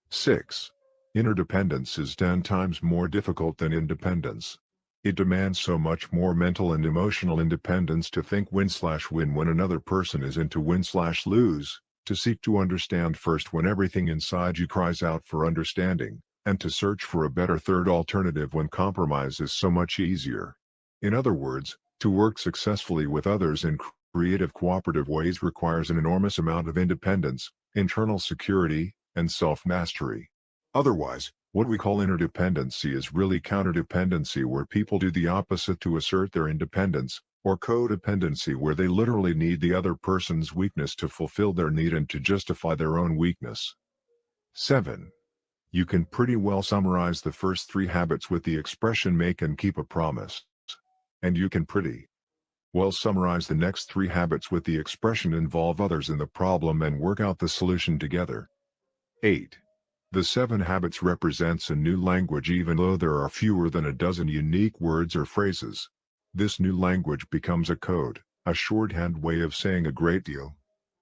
6. Interdependence is 10 times more difficult than independence. It demands so much more mental and emotional independence to think win/win when another person is into win/lose, to seek to understand first when everything inside you cries out for understanding, and to search for a better third alternative when compromise is so much easier. In other words, to work successfully with others in creative cooperative ways requires an enormous amount of independence, internal security, and self-mastery. Otherwise, what we call interdependency is really counterdependency where people do the opposite to assert their independence, or codependency where they literally need the other person's weakness to fulfill their need and to justify their own weakness. 7. You can pretty well summarize the first 3 habits with the expression make and keep a promise. And you can pretty well summarize the next 3 habits with the expression involve others in the problem and work out the solution together. 8. The 7 habits represents a new language even though there are fewer than a dozen unique words or phrases. This new language becomes a code, a shorthand way of saying a great deal.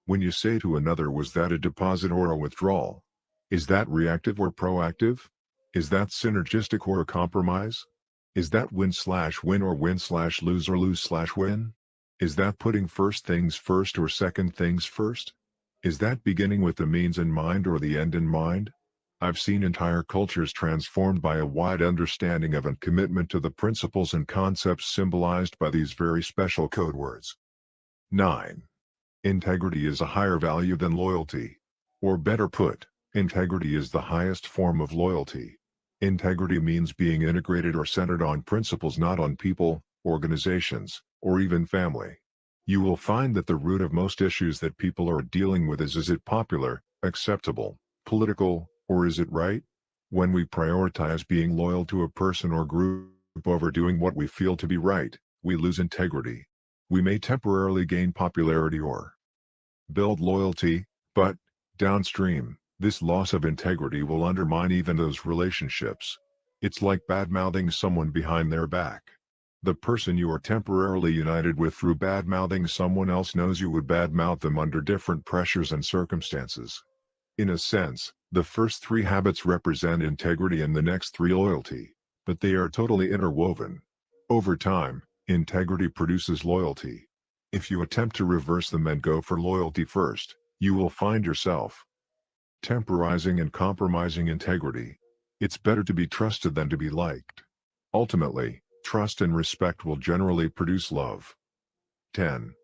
When you say to another, was that a deposit or a withdrawal? Is that reactive or proactive? Is that synergistic or a compromise? Is that win/win or win/lose or lose/win? Is that putting first things first or second things first? Is that beginning with the means in mind or the end in mind? I've seen entire cultures transformed by a wide understanding of and commitment to the principles and concepts symbolized by these very special code words. 9. Integrity is a higher value than loyalty. Or better put, integrity is the highest form of loyalty. Integrity means being integrated or centered on principles, not on people, organizations, or even family. You will find that the root of most issues that people are dealing with is it popular, acceptable, political, or is it right? When we prioritize being loyal to a person or group over doing what we feel to be right, we lose integrity. We may temporarily gain popularity or build loyalty, but, downstream, this loss of integrity will undermine even those relationships. It's like bad-mouthing someone behind their back. The person you are temporarily united with through bad-mouthing someone else knows you would bad-mouth them under different pressures and circumstances. In a sense, the first 3 habits represent integrity and the next 3 loyalty, but they are totally interwoven. Over time, integrity produces loyalty. If you attempt to reverse them and go for loyalty first, you will find yourself temporizing and compromising integrity. It's better to be trusted than to be liked. Ultimately, trust and respect will generally produce love. 10.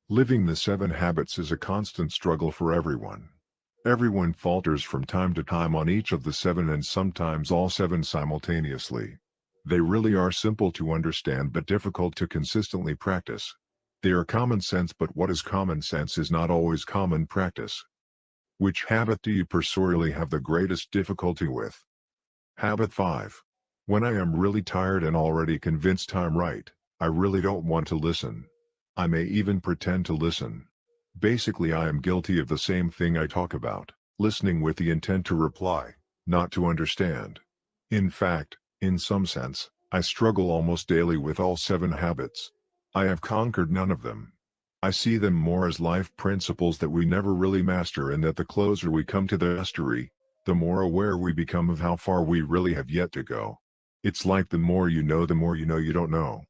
Living the 7 habits is a constant struggle for everyone. Everyone falters from time to time on each of the 7 and sometimes all 7 simultaneously. They really are simple to understand but difficult to consistently practice. They are common sense, but what is common sense is not always common practice. Which habit do you personally have the greatest difficulty with? Habit 5. When I am really tired and already convinced I'm right, I really don't want to listen. I may even pretend to listen. Basically, I am guilty of the same thing I talk about, listening with the intent to reply, not to understand. In fact, in some sense, I struggle almost daily with all 7 habits. I have conquered none of them. I see them more as life principles that we never really master, and that the closer we come to the mastery, the more aware we become of how far we really have yet to go. It's like the more you know you don't know.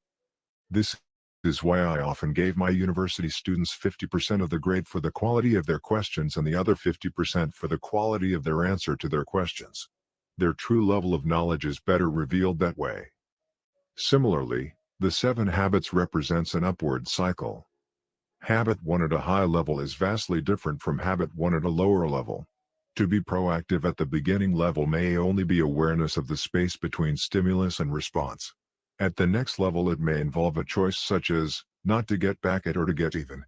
This is why I often gave my university students 50% of the grade for the quality of their questions and the other 50% for the quality of their answer to their questions. Their true level of knowledge is better revealed that way. Similarly, the 7 habits represents an upward cycle. Habit 1 at a high level is vastly different from habit 1 at a lower level. To be proactive at the beginning level may only be awareness of the space between stimulus and response. At the next level it may involve a choice such as, not to get back at or to get even.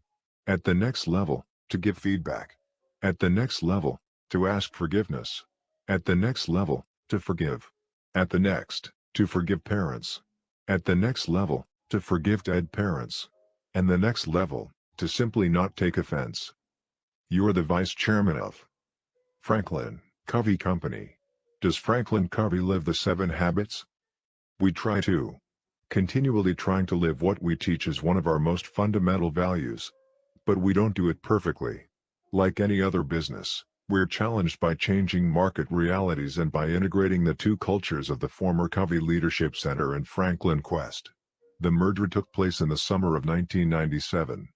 At the next level, to give feedback. At the next level, to ask forgiveness. At the next level, to forgive. At the next, to forgive parents. At the next level, to forgive dead parents. And the next level, to simply not take offense. You're the vice chairman of Franklin Covey Company. Does Franklin Covey live the 7 habits? We try to. Continually trying to live what we teach is one of our most fundamental values. But we don't do it perfectly. Like any other business, we're challenged by changing market realities and by integrating the 2 cultures of the former Covey Leadership Center and Franklin Quest. The merger took place in the summer of 1997.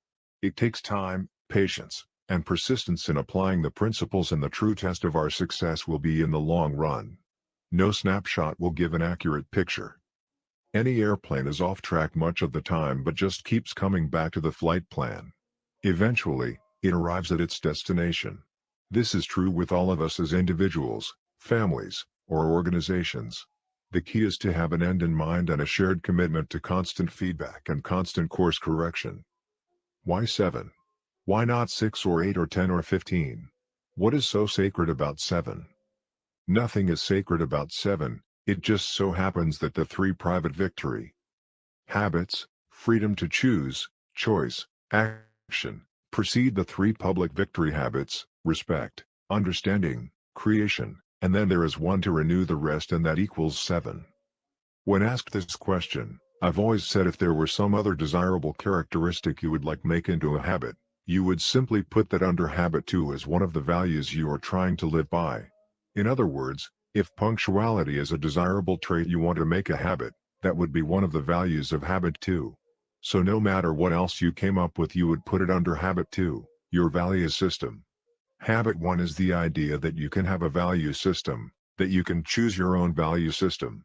It takes time, patience, and persistence in applying the principles, and the true test of our success will be in the long run. No snapshot will give an accurate picture. Any airplane is off track much of the time but just keeps coming back to the flight plan. Eventually, it arrives at its destination. This is true with all of us as individuals, families, or organizations. The key is to have an end in mind and a shared commitment to constant feedback and constant course correction. Why 7? Why not 6 or 8 or 10 or 15? What is so sacred about 7? Nothing is sacred about 7, it just so happens that the 3 private victory habits, freedom to choose, choice, action, precede the 3 public victory habits, respect, understanding, creation, and then there is one to renew the rest, and that equals 7. When asked this question, I've always said if there were some other desirable characteristic you would like make into a habit, you would simply put that under habit 2 as one of the values you are trying to live by. In other words, if punctuality is a desirable trait you want to make a habit, that would be one of the values of habit 2. So no matter what else you came up with, you would put it under habit 2, your value system. Habit 1 is the idea that you can have a value system, that you can choose your own value system.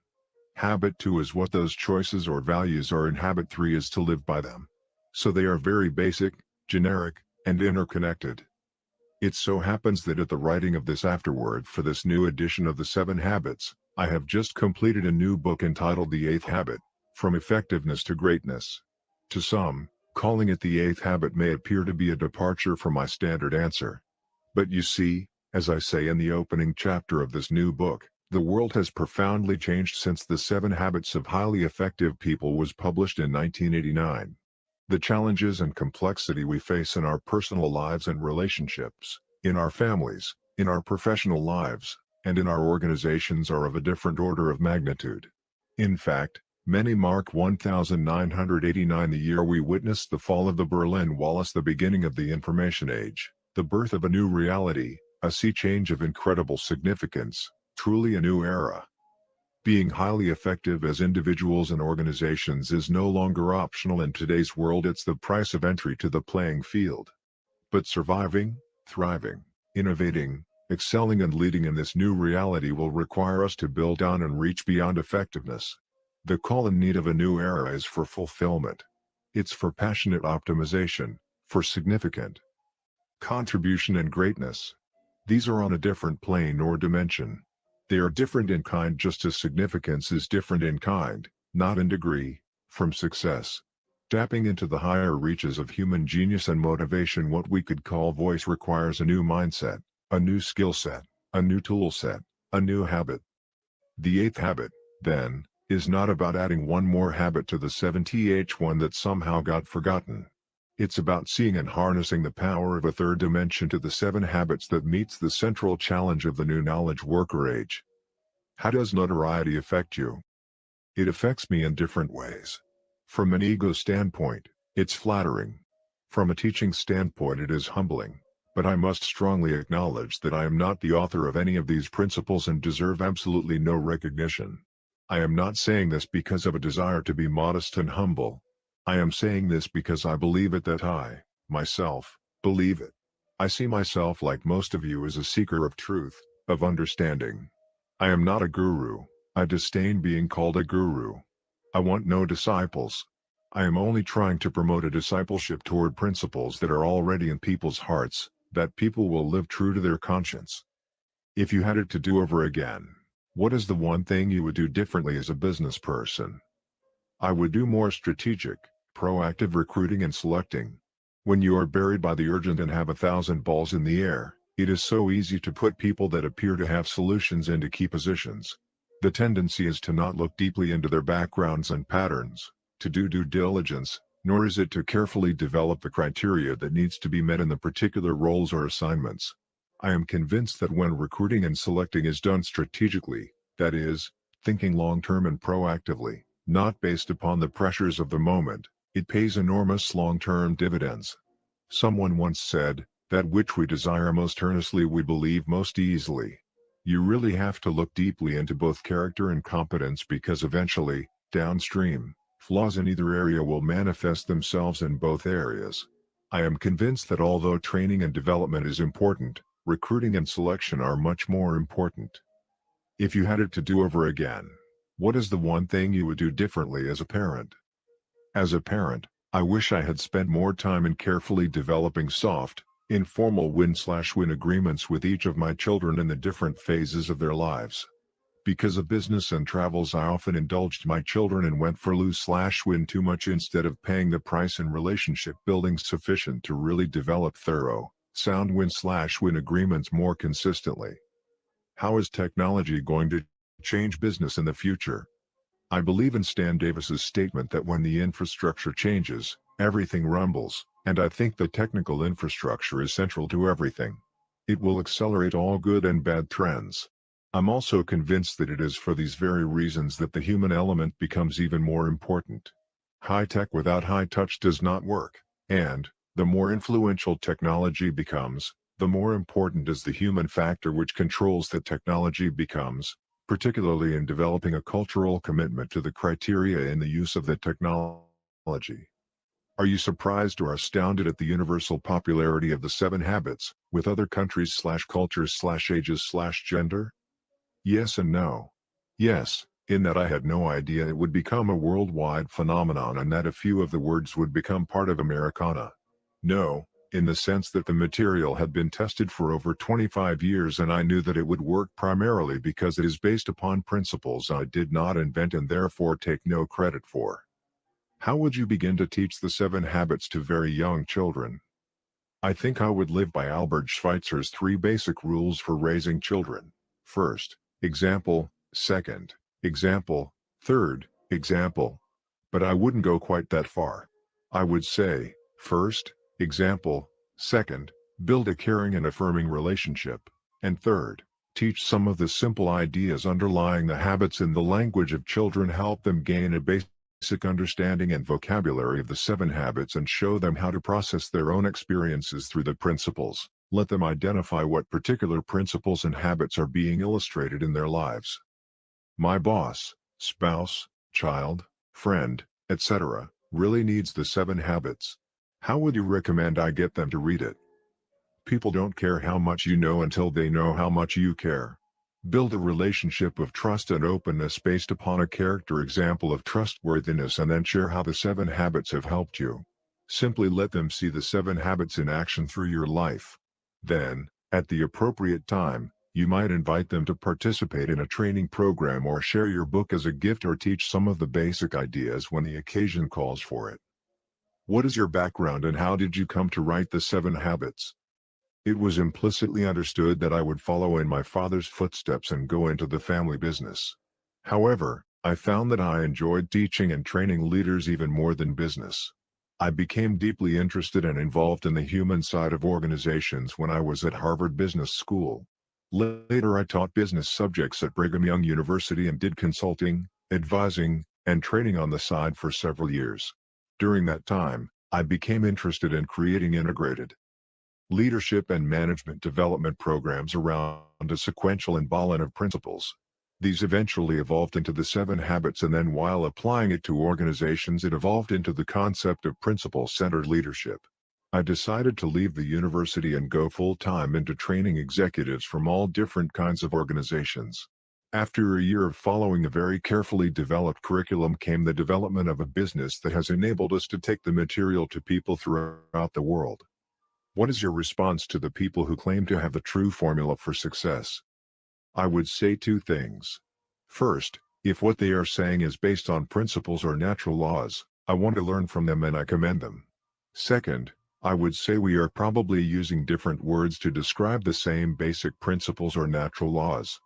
Habit 2 is what those choices or values are, and habit 3 is to live by them. So they are very basic, generic, and interconnected. It so happens that at the writing of this afterword for this new edition of the 7 Habits, I have just completed a new book entitled The 8th Habit, From Effectiveness to Greatness. To some, calling it the 8th habit may appear to be a departure from my standard answer. But you see, as I say in the opening chapter of this new book, the world has profoundly changed since the 7 Habits of Highly Effective People was published in 1989. The challenges and complexity we face in our personal lives and relationships, in our families, in our professional lives, and in our organizations are of a different order of magnitude. In fact, many mark 1989, the year we witnessed the fall of the Berlin Wall, as the beginning of the information age, the birth of a new reality, a sea change of incredible significance, truly a new era. Being highly effective as individuals and organizations is no longer optional in today's world, it's the price of entry to the playing field. But surviving, thriving, innovating, excelling and leading in this new reality will require us to build on and reach beyond effectiveness. The call and need of a new era is for fulfillment. It's for passionate optimization, for significant contribution and greatness. These are on a different plane or dimension. They are different in kind just as significance is different in kind, not in degree, from success. Tapping into the higher reaches of human genius and motivation, what we could call voice, requires a new mindset, a new skill set, a new tool set, a new habit. The 8th habit, then, is not about adding one more habit to the 7th that somehow got forgotten. It's about seeing and harnessing the power of a third dimension to the 7 habits that meets the central challenge of the new knowledge worker age. How does notoriety affect you? It affects me in different ways. From an ego standpoint, it's flattering. From a teaching standpoint, it is humbling. But I must strongly acknowledge that I am not the author of any of these principles and deserve absolutely no recognition. I am not saying this because of a desire to be modest and humble. I am saying this because I believe it, that I, myself, believe it. I see myself, like most of you, as a seeker of truth, of understanding. I am not a guru. I disdain being called a guru. I want no disciples. I am only trying to promote a discipleship toward principles that are already in people's hearts, that people will live true to their conscience. If you had it to do over again, what is the one thing you would do differently as a business person? I would do more strategic, proactive recruiting and selecting. When you are buried by the urgent and have 1,000 balls in the air, it is so easy to put people that appear to have solutions into key positions. The tendency is to not look deeply into their backgrounds and patterns, to do due diligence, nor is it to carefully develop the criteria that needs to be met in the particular roles or assignments. I am convinced that when recruiting and selecting is done strategically, that is, thinking long-term and proactively, not based upon the pressures of the moment, it pays enormous long-term dividends. Someone once said, that which we desire most earnestly we believe most easily. You really have to look deeply into both character and competence, because eventually, downstream, flaws in either area will manifest themselves in both areas. I am convinced that although training and development is important, recruiting and selection are much more important. If you had it to do over again, what is the one thing you would do differently as a parent? As a parent, I wish I had spent more time in carefully developing soft, informal win-win agreements with each of my children in the different phases of their lives. Because of business and travels, I often indulged my children and went for lose-win too much instead of paying the price in relationship building sufficient to really develop thorough, sound win-win agreements more consistently. How is technology going to change business in the future? I believe in Stan Davis's statement that when the infrastructure changes, everything rumbles, and I think the technical infrastructure is central to everything. It will accelerate all good and bad trends. I'm also convinced that it is for these very reasons that the human element becomes even more important. High tech without high touch does not work, and the more influential technology becomes, the more important is the human factor which controls that technology becomes, particularly in developing a cultural commitment to the criteria in the use of the technology. Are you surprised or astounded at the universal popularity of the 7 habits, with other countries/cultures/ages/gender? Yes and no. Yes, in that I had no idea it would become a worldwide phenomenon and that a few of the words would become part of Americana. No, in the sense that the material had been tested for over 25 years and I knew that it would work primarily because it is based upon principles I did not invent and therefore take no credit for. How would you begin to teach the 7 habits to very young children? I think I would live by Albert Schweitzer's 3 basic rules for raising children. First, example; second, example; third, example. But I wouldn't go quite that far. I would say, first, example; second, build a caring and affirming relationship; and third, teach some of the simple ideas underlying the habits in the language of children. Help them gain a basic understanding and vocabulary of the 7 habits and show them how to process their own experiences through the principles. Let them identify what particular principles and habits are being illustrated in their lives. My boss, spouse, child, friend, etc., really needs the 7 habits. How would you recommend I get them to read it? People don't care how much you know until they know how much you care. Build a relationship of trust and openness based upon a character example of trustworthiness and then share how the 7 habits have helped you. Simply let them see the 7 habits in action through your life. Then, at the appropriate time, you might invite them to participate in a training program or share your book as a gift or teach some of the basic ideas when the occasion calls for it. What is your background and how did you come to write the 7 habits? It was implicitly understood that I would follow in my father's footsteps and go into the family business. However, I found that I enjoyed teaching and training leaders even more than business. I became deeply interested and involved in the human side of organizations when I was at Harvard Business School. Later I taught business subjects at Brigham Young University and did consulting, advising, and training on the side for several years. During that time, I became interested in creating integrated leadership and management development programs around a sequential embodiment of principles. These eventually evolved into the 7 habits, and then while applying it to organizations it evolved into the concept of principle-centered leadership. I decided to leave the university and go full-time into training executives from all different kinds of organizations. After a year of following a very carefully developed curriculum came the development of a business that has enabled us to take the material to people throughout the world. What is your response to the people who claim to have the true formula for success? I would say 2 things. First, if what they are saying is based on principles or natural laws, I want to learn from them and I commend them. Second, I would say we are probably using different words to describe the same basic principles or natural laws.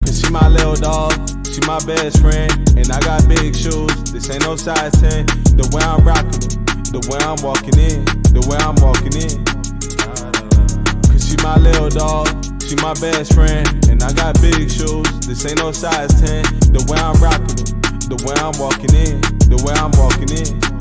Cause she my little dog, she my best friend, and I got big shoes, this ain't no size 10. The way I'm rocking it, the way I'm walking in, the way I'm walking in. little dog, she my best friend, and I got big shoes. This ain't no size 10. The way I'm rocking it, the way I'm walking in, the way I'm walking in.